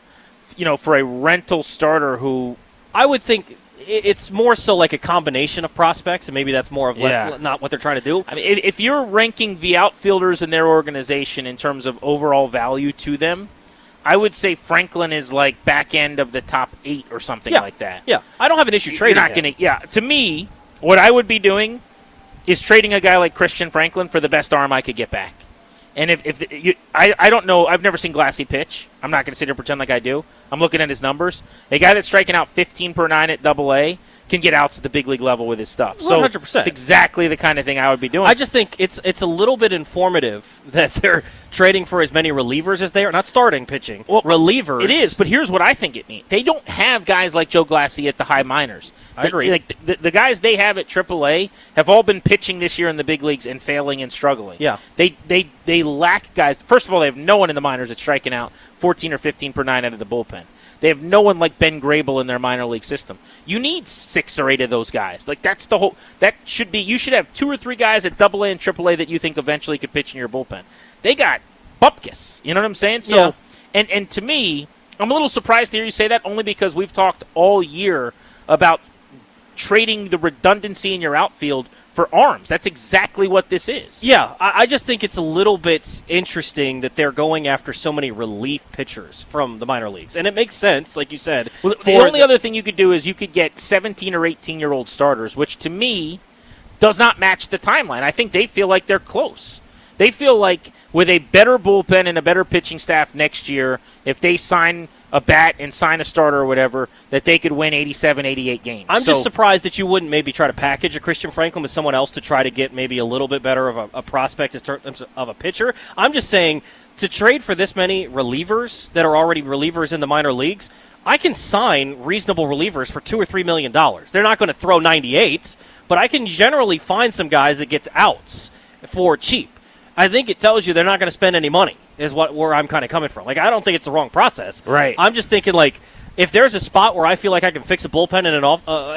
for a rental starter who... I would think it's more so like a combination of prospects, and maybe that's more of not what they're trying to do. I mean, if you're ranking the outfielders in their organization in terms of overall value to them, I would say Franklin is like back end of the top 8 or something like that. Yeah, I don't have an issue trading him. To me, what I would be doing is trading a guy like Christian Franklin for the best arm I could get back. And I don't know, I've never seen Glassie pitch. I'm not going to sit here and pretend like I do. I'm looking at his numbers. A guy that's striking out 15 per 9 at Double-A can get outs at the big league level with his stuff. So 100%. it's exactly the kind of thing I would be doing. I just think it's a little bit informative that they're trading for as many relievers as they are. Not starting pitching. Well, relievers. It is, but here's what I think it means. They don't have guys like Joe Glassie at the high minors. I agree. Like the guys they have at AAA have all been pitching this year in the big leagues and failing and struggling. Yeah. They lack guys. First of all, they have no one in the minors that's striking out 14 or 15 per 9 out of the bullpen. They have no one like Ben Grable in their minor league system. You need 6 or 8 of those guys. Like that's the whole. That should be. You should have 2 or 3 guys at Double-A and AAA that you think eventually could pitch in your bullpen. They got bupkis. You know what I'm saying? So, yeah. and to me, I'm a little surprised to hear you say that, only because we've talked all year about trading the redundancy in your outfield for arms. That's exactly what this is. Yeah, I just think it's a little bit interesting that they're going after so many relief pitchers from the minor leagues. And it makes sense, like you said. Well, the only other thing you could do is you could get 17 or 18-year-old starters, which to me does not match the timeline. I think they feel like they're close. They feel like with a better bullpen and a better pitching staff next year, if they sign a bat and sign a starter or whatever, that they could win 87, 88 games. I'm just surprised that you wouldn't maybe try to package a Christian Franklin with someone else to try to get maybe a little bit better of a prospect in terms of a pitcher. I'm just saying, to trade for this many relievers that are already relievers in the minor leagues, I can sign reasonable relievers for $2 or $3 million. They're not going to throw 98s, but I can generally find some guys that gets outs for cheap. I think it tells you they're not going to spend any money, is where I'm kind of coming from. Like, I don't think it's the wrong process. Right. I'm just thinking, like, if there's a spot where I feel like I can fix a bullpen in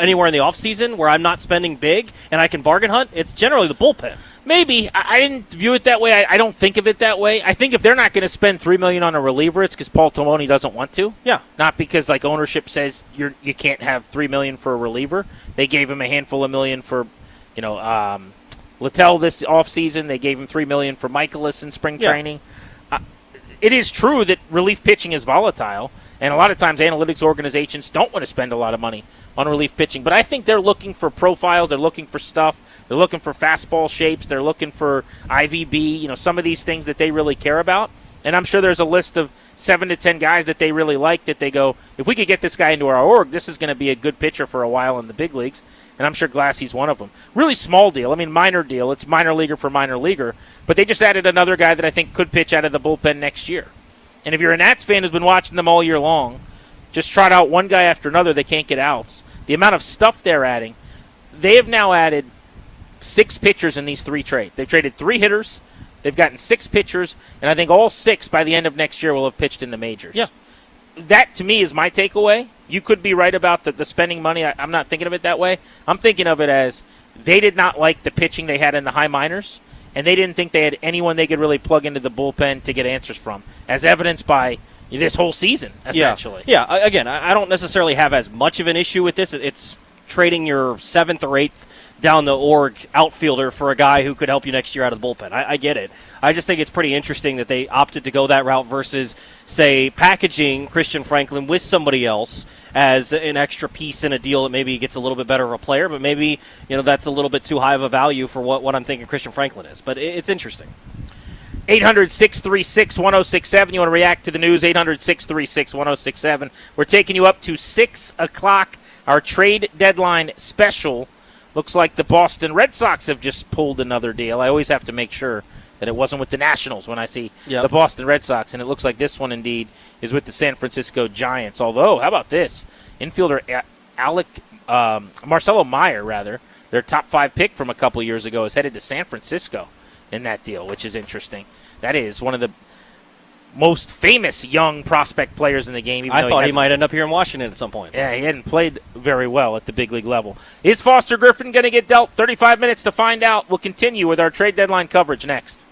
anywhere in the offseason where I'm not spending big and I can bargain hunt, it's generally the bullpen. Maybe. I didn't view it that way. I don't think of it that way. I think if they're not going to spend $3 million on a reliever, it's because Paul Tomoni doesn't want to. Yeah. Not because, like, ownership says you can't have $3 million for a reliever. They gave him a handful of million for, Littell this offseason. They gave him $3 million for Michaelis in spring training. It is true that relief pitching is volatile, and a lot of times analytics organizations don't want to spend a lot of money on relief pitching. But I think they're looking for profiles. They're looking for stuff. They're looking for fastball shapes. They're looking for IVB, some of these things that they really care about. And I'm sure there's a list of 7 to 10 guys that they really like that they go, if we could get this guy into our org, this is going to be a good pitcher for a while in the big leagues. And I'm sure Glassie's one of them. Really small deal. I mean, minor deal. It's minor leaguer for minor leaguer. But they just added another guy that I think could pitch out of the bullpen next year. And if you're a Nats fan who's been watching them all year long, just trot out one guy after another, they can't get outs. The amount of stuff they're adding, they have now added 6 pitchers in these 3 trades. They've traded 3 hitters. They've gotten 6 pitchers. And I think all 6 by the end of next year will have pitched in the majors. Yeah. That, to me, is my takeaway. You could be right about the spending money. I'm not thinking of it that way. I'm thinking of it as they did not like the pitching they had in the high minors, and they didn't think they had anyone they could really plug into the bullpen to get answers from, as evidenced by this whole season, essentially. Yeah. Again, I don't necessarily have as much of an issue with this. It's trading your 7th or 8th down the org outfielder for a guy who could help you next year out of the bullpen. I get it. I just think it's pretty interesting that they opted to go that route versus, say, packaging Christian Franklin with somebody else as an extra piece in a deal that maybe gets a little bit better of a player, but maybe that's a little bit too high of a value for what I'm thinking Christian Franklin is. But it's interesting. 800-636-1067. You want to react to the news, 800-636-1067. We're taking you up to 6 o'clock, our trade deadline special. Looks like the Boston Red Sox have just pulled another deal. I always have to make sure that it wasn't with the Nationals when I see the Boston Red Sox, and it looks like this one indeed is with the San Francisco Giants. Although, how about this? Infielder Marcelo Meyer, their top 5 pick from a couple years ago, is headed to San Francisco in that deal, which is interesting. That is one of the most famous young prospect players in the game. I thought he might end up here in Washington at some point. Yeah, he hadn't played very well at the big league level. Is Foster Griffin going to get dealt? 35 minutes to find out. We'll continue with our trade deadline coverage next.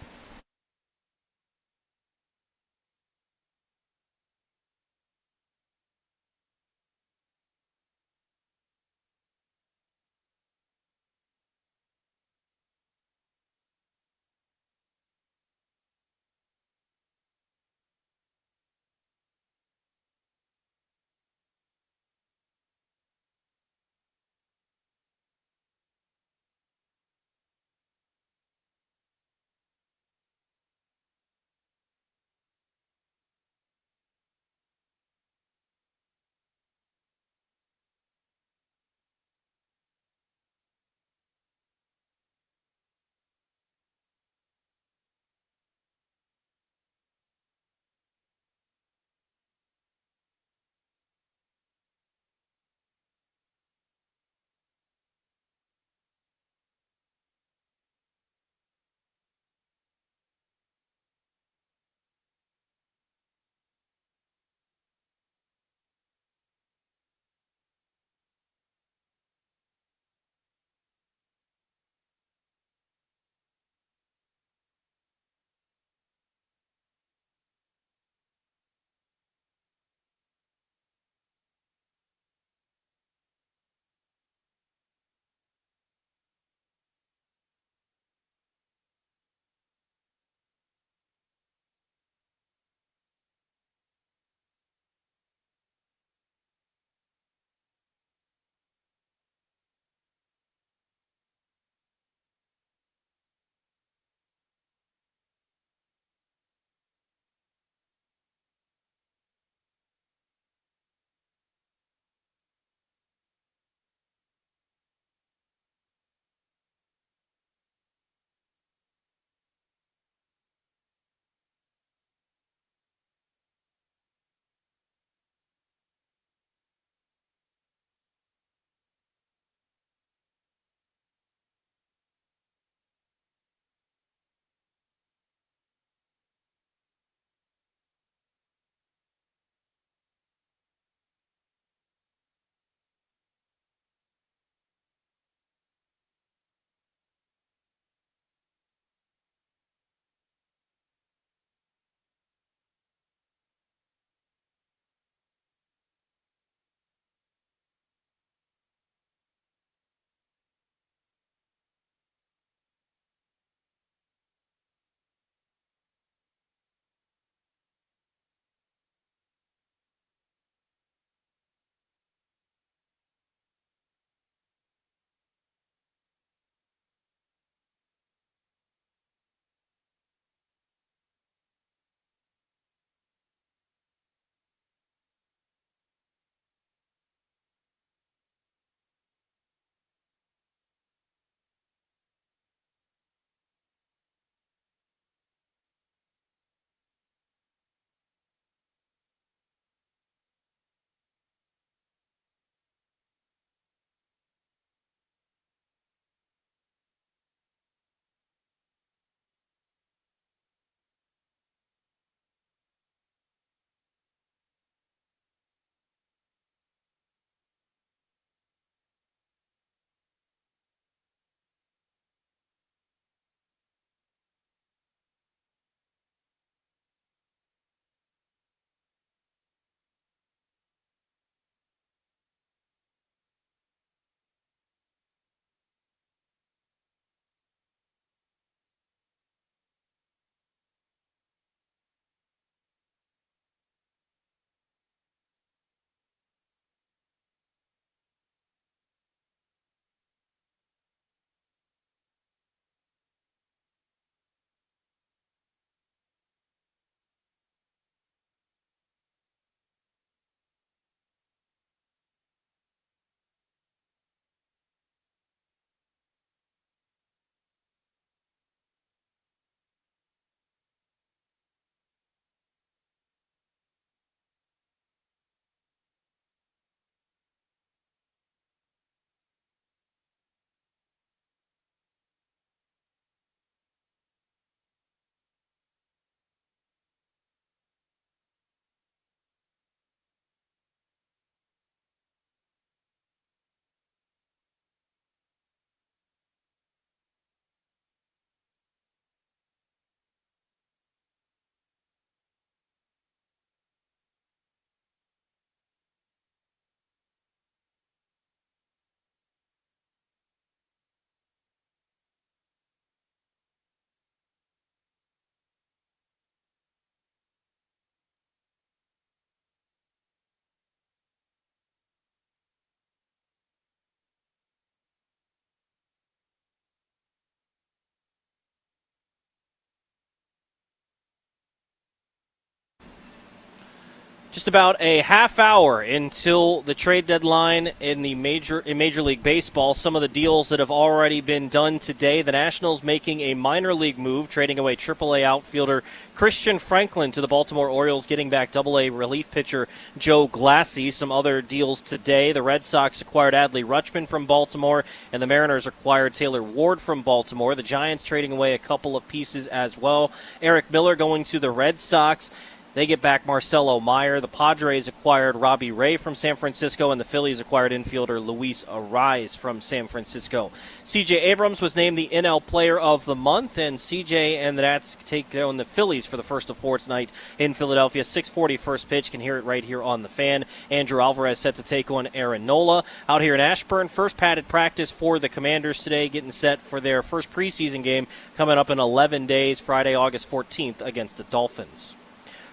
Just about a half hour until the trade deadline in Major League Baseball. Some of the deals that have already been done today. The Nationals making a minor league move, trading away AAA outfielder Christian Franklin to the Baltimore Orioles, getting back AA relief pitcher Joe Glassy. Some other deals today. The Red Sox acquired Adley Rutschman from Baltimore, and the Mariners acquired Taylor Ward from Baltimore. The Giants trading away a couple of pieces as well. Eric Miller going to the Red Sox. They get back Marcelo Meyer. The Padres acquired Robbie Ray from San Francisco, and the Phillies acquired infielder Luis Arraez from San Francisco. C.J. Abrams was named the NL Player of the Month, and C.J. and the Nats take on the Phillies for the first of four tonight in Philadelphia. 6:40 first pitch. Can hear it right here on the Fan. Andrew Alvarez set to take on Aaron Nola. Out here in Ashburn, first padded practice for the Commanders today, getting set for their first preseason game coming up in 11 days, Friday, August 14th, against the Dolphins.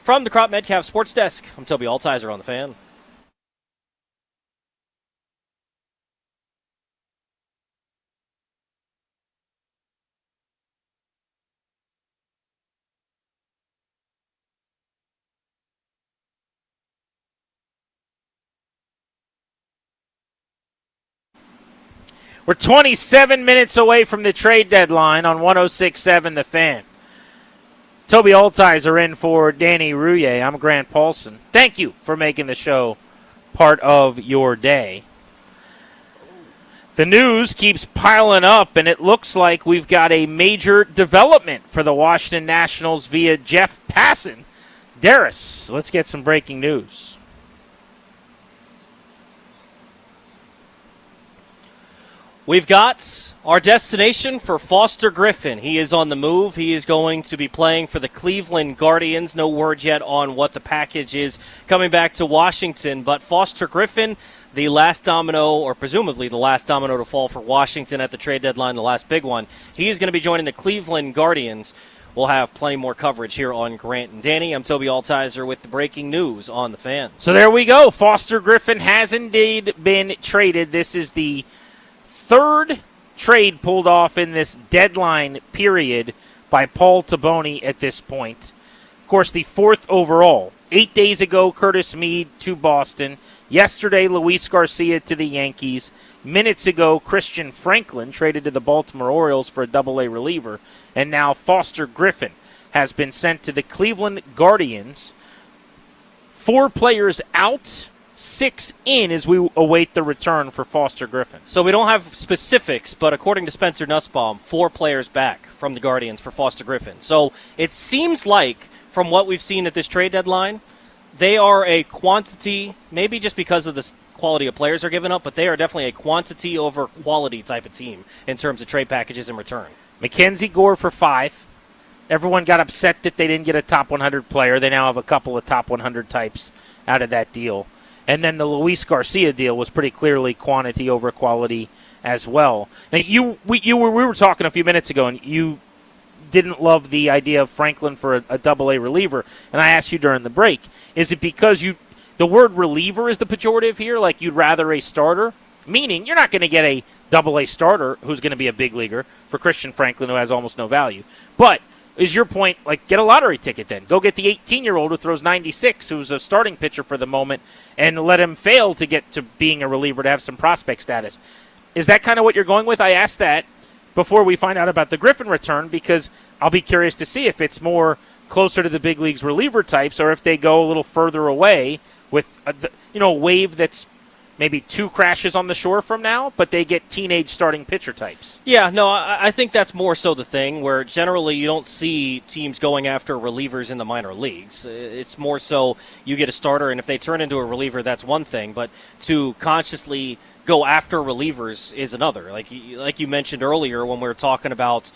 From the Crop Metcalf Sports Desk, I'm Toby Altizer on the Fan. We're 27 minutes away from the trade deadline on 106.7 The Fan. Toby Altizer in for Danny Rouillet. I'm Grant Paulson. Thank you for making the show part of your day. The news keeps piling up, and it looks like we've got a major development for the Washington Nationals via Jeff Passan. Darius, let's get some breaking news. We've got our destination for Foster Griffin. He is on the move. He is going to be playing for the Cleveland Guardians. No word yet on what the package is coming back to Washington. But Foster Griffin, the last domino, or presumably the last domino to fall for Washington at the trade deadline, the last big one, he is going to be joining the Cleveland Guardians. We'll have plenty more coverage here on Grant and Danny. I'm Toby Altizer with the breaking news on the Fan. So there we go. Foster Griffin has indeed been traded. This is the third trade pulled off in this deadline period by Paul Taboni at this point. Of course, the fourth overall. 8 days ago, Curtis Mead to Boston. Yesterday, Luis Garcia to the Yankees. Minutes ago, Christian Franklin traded to the Baltimore Orioles for a AA reliever. And now Foster Griffin has been sent to the Cleveland Guardians. 4 players out, 6 in as we await the return for Foster Griffin. So we don't have specifics, but according to Spencer Nussbaum, 4 players back from the Guardians for Foster Griffin. So it seems like, from what we've seen at this trade deadline, they are a quantity, maybe just because of the quality of players they're giving up, but they are definitely a quantity over quality type of team in terms of trade packages in return. Mackenzie Gore for 5. Everyone got upset that they didn't get a top 100 player. They now have a couple of top 100 types out of that deal. And then the Luis Garcia deal was pretty clearly quantity over quality as well. Now, we were talking a few minutes ago, and you didn't love the idea of Franklin for a AA reliever. And I asked you during the break, is it because the word reliever is the pejorative here, like you'd rather a starter? Meaning you're not going to get a AA starter who's going to be a big leaguer for Christian Franklin, who has almost no value. But is your point, like, get a lottery ticket then? Go get the 18-year-old who throws 96, who's a starting pitcher for the moment, and let him fail to get to being a reliever to have some prospect status. Is that kind of what you're going with? I asked that before we find out about the Griffin return, because I'll be curious to see if it's more closer to the big leagues reliever types or if they go a little further away with a wave that's maybe 2 crashes on the shore from now, but they get teenage starting pitcher types. Yeah, no, I think that's more so the thing, where generally you don't see teams going after relievers in the minor leagues. It's more so you get a starter, and if they turn into a reliever, that's one thing, but to consciously go after relievers is another. Like you mentioned earlier when we were talking about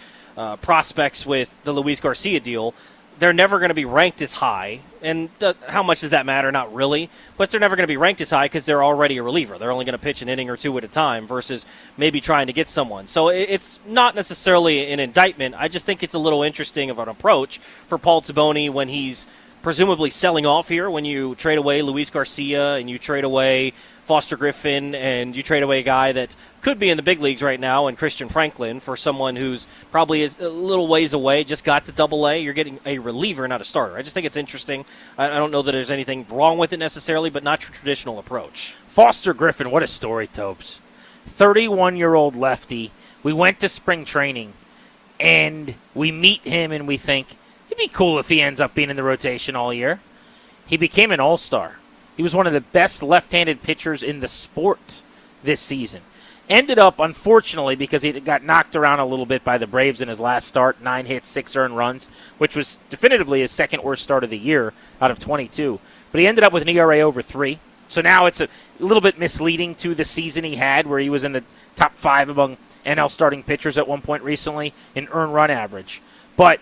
prospects with the Luis Garcia deal, they're never going to be ranked as high. And how much does that matter? Not really. But they're never going to be ranked as high because they're already a reliever. They're only going to pitch an inning or 2 at a time versus maybe trying to get someone. So it's not necessarily an indictment. I just think it's a little interesting of an approach for Paul Taboni when he's presumably selling off here when you trade away Luis Garcia and you trade away Foster Griffin and you trade away a guy that could be in the big leagues right now and Christian Franklin for someone who's probably is a little ways away, just got to Double-A. You're getting a reliever, not a starter. I just think it's interesting. I don't know that there's anything wrong with it necessarily, but not your traditional approach. Foster Griffin, what a story, Topes. 31-year-old lefty. We went to spring training, and we meet him, and we think, it'd be cool if he ends up being in the rotation all year. He became an all-star. He was one of the best left-handed pitchers in the sport this season. Ended up, unfortunately, because he got knocked around a little bit by the Braves in his last start, 9 hits, 6 earned runs, which was definitively his second worst start of the year out of 22. But he ended up with an ERA over 3. So now it's a little bit misleading to the season he had, where he was in the top 5 among NL starting pitchers at one point recently in earned run average. But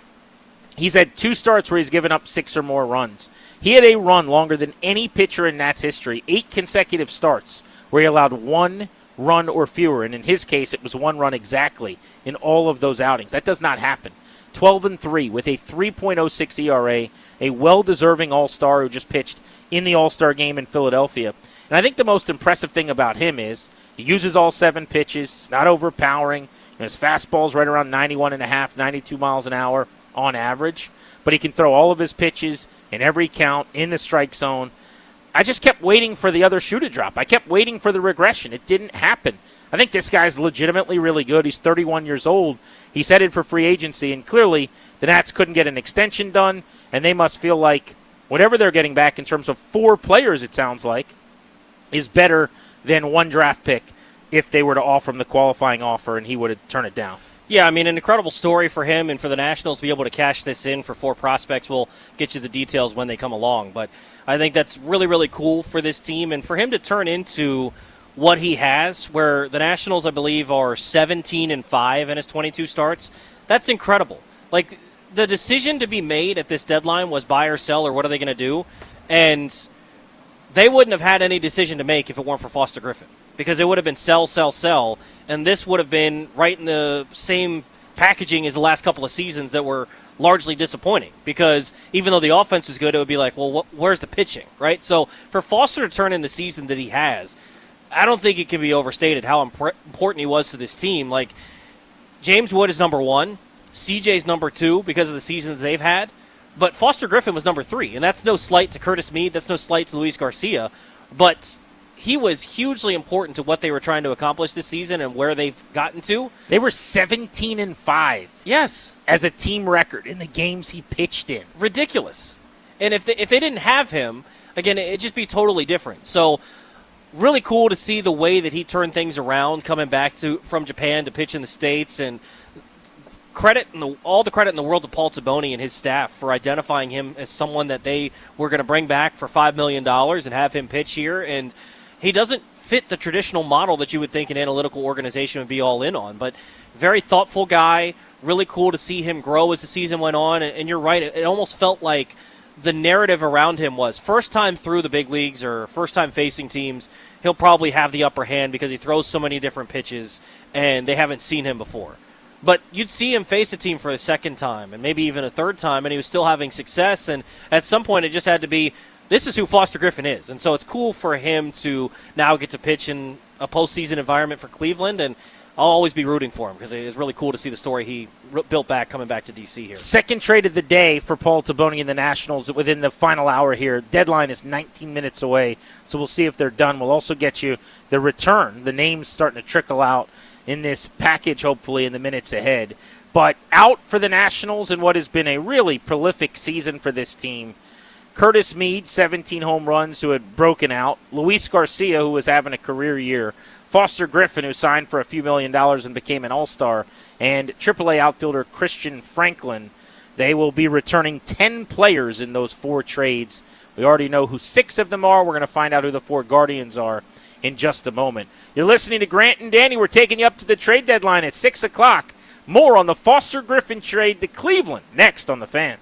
he's had 2 starts where he's given up 6 or more runs. He had a run longer than any pitcher in Nats history, 8 consecutive starts where he allowed 1 run or fewer, and in his case it was 1 run exactly in all of those outings. That does not happen. 12-3 with a 3.06 ERA, a well-deserving all-star who just pitched in the All-Star game in Philadelphia. And I think the most impressive thing about him is he uses all 7 pitches. It's not overpowering. His fastball's right around 91.5, 92 miles an hour on average. But he can throw all of his pitches in every count in the strike zone. I just kept waiting for the other shoe to drop. I kept waiting for the regression. It didn't happen. I think this guy's legitimately really good. He's 31 years old. He's headed for free agency, and clearly the Nats couldn't get an extension done, and they must feel like whatever they're getting back in terms of 4 players, it sounds like, is better than 1 draft pick if they were to offer him the qualifying offer and he would turn it down. Yeah, I mean, an incredible story for him and for the Nationals to be able to cash this in for 4 prospects. We'll get you the details when they come along. But I think that's really, really cool for this team. And for him to turn into what he has, where the Nationals, I believe, are 17-5 in his 22 starts, that's incredible. Like, the decision to be made at this deadline was buy or sell, or what are they going to do? And they wouldn't have had any decision to make if it weren't for Foster Griffin, because it would have been sell, sell, sell, and this would have been right in the same packaging as the last couple of seasons that were largely disappointing, because even though the offense was good, it would be like, well, where's the pitching, right? So for Foster to turn in the season that he has, I don't think it can be overstated how important he was to this team. Like, James Wood is number 1, CJ's number 2 because of the seasons they've had, but Foster Griffin was number 3, and that's no slight to Curtis Mead, that's no slight to Luis Garcia, but he was hugely important to what they were trying to accomplish this season and where they've gotten to. They were 17-5. Yes. As a team record in the games he pitched in. Ridiculous. And if they didn't have him, again, it'd just be totally different. So really cool to see the way that he turned things around coming back from Japan to pitch in the States, and all the credit in the world to Paul Taboni and his staff for identifying him as someone that they were going to bring back for $5 million and have him pitch here. And he doesn't fit the traditional model that you would think an analytical organization would be all in on, but very thoughtful guy. Really cool to see him grow as the season went on. And you're right, it almost felt like the narrative around him was first time through the big leagues or first time facing teams, he'll probably have the upper hand because he throws so many different pitches and they haven't seen him before. But you'd see him face a team for a second time and maybe even a third time, and he was still having success. And at some point, it just had to be, this is who Foster Griffin is. And so it's cool for him to now get to pitch in a postseason environment for Cleveland. And I'll always be rooting for him because it's really cool to see the story he built back coming back to D.C. here. Second trade of the day for Paul Taboni and the Nationals within the final hour here. Deadline is 19 minutes away, so we'll see if they're done. We'll also get you the return. The names starting to trickle out in this package, hopefully, in the minutes ahead. But out for the Nationals in what has been a really prolific season for this team. Curtis Mead, 17 home runs, who had broken out. Luis Garcia, who was having a career year. Foster Griffin, who signed for a few $1 million and became an all-star. And AAA outfielder Christian Franklin. They will be returning 10 players in those 4 trades. We already know who 6 of them are. We're going to find out who the 4 Guardians are in just a moment. You're listening to Grant and Danny. We're taking you up to the trade deadline at 6 o'clock. More on the Foster Griffin trade to Cleveland next on The Fan.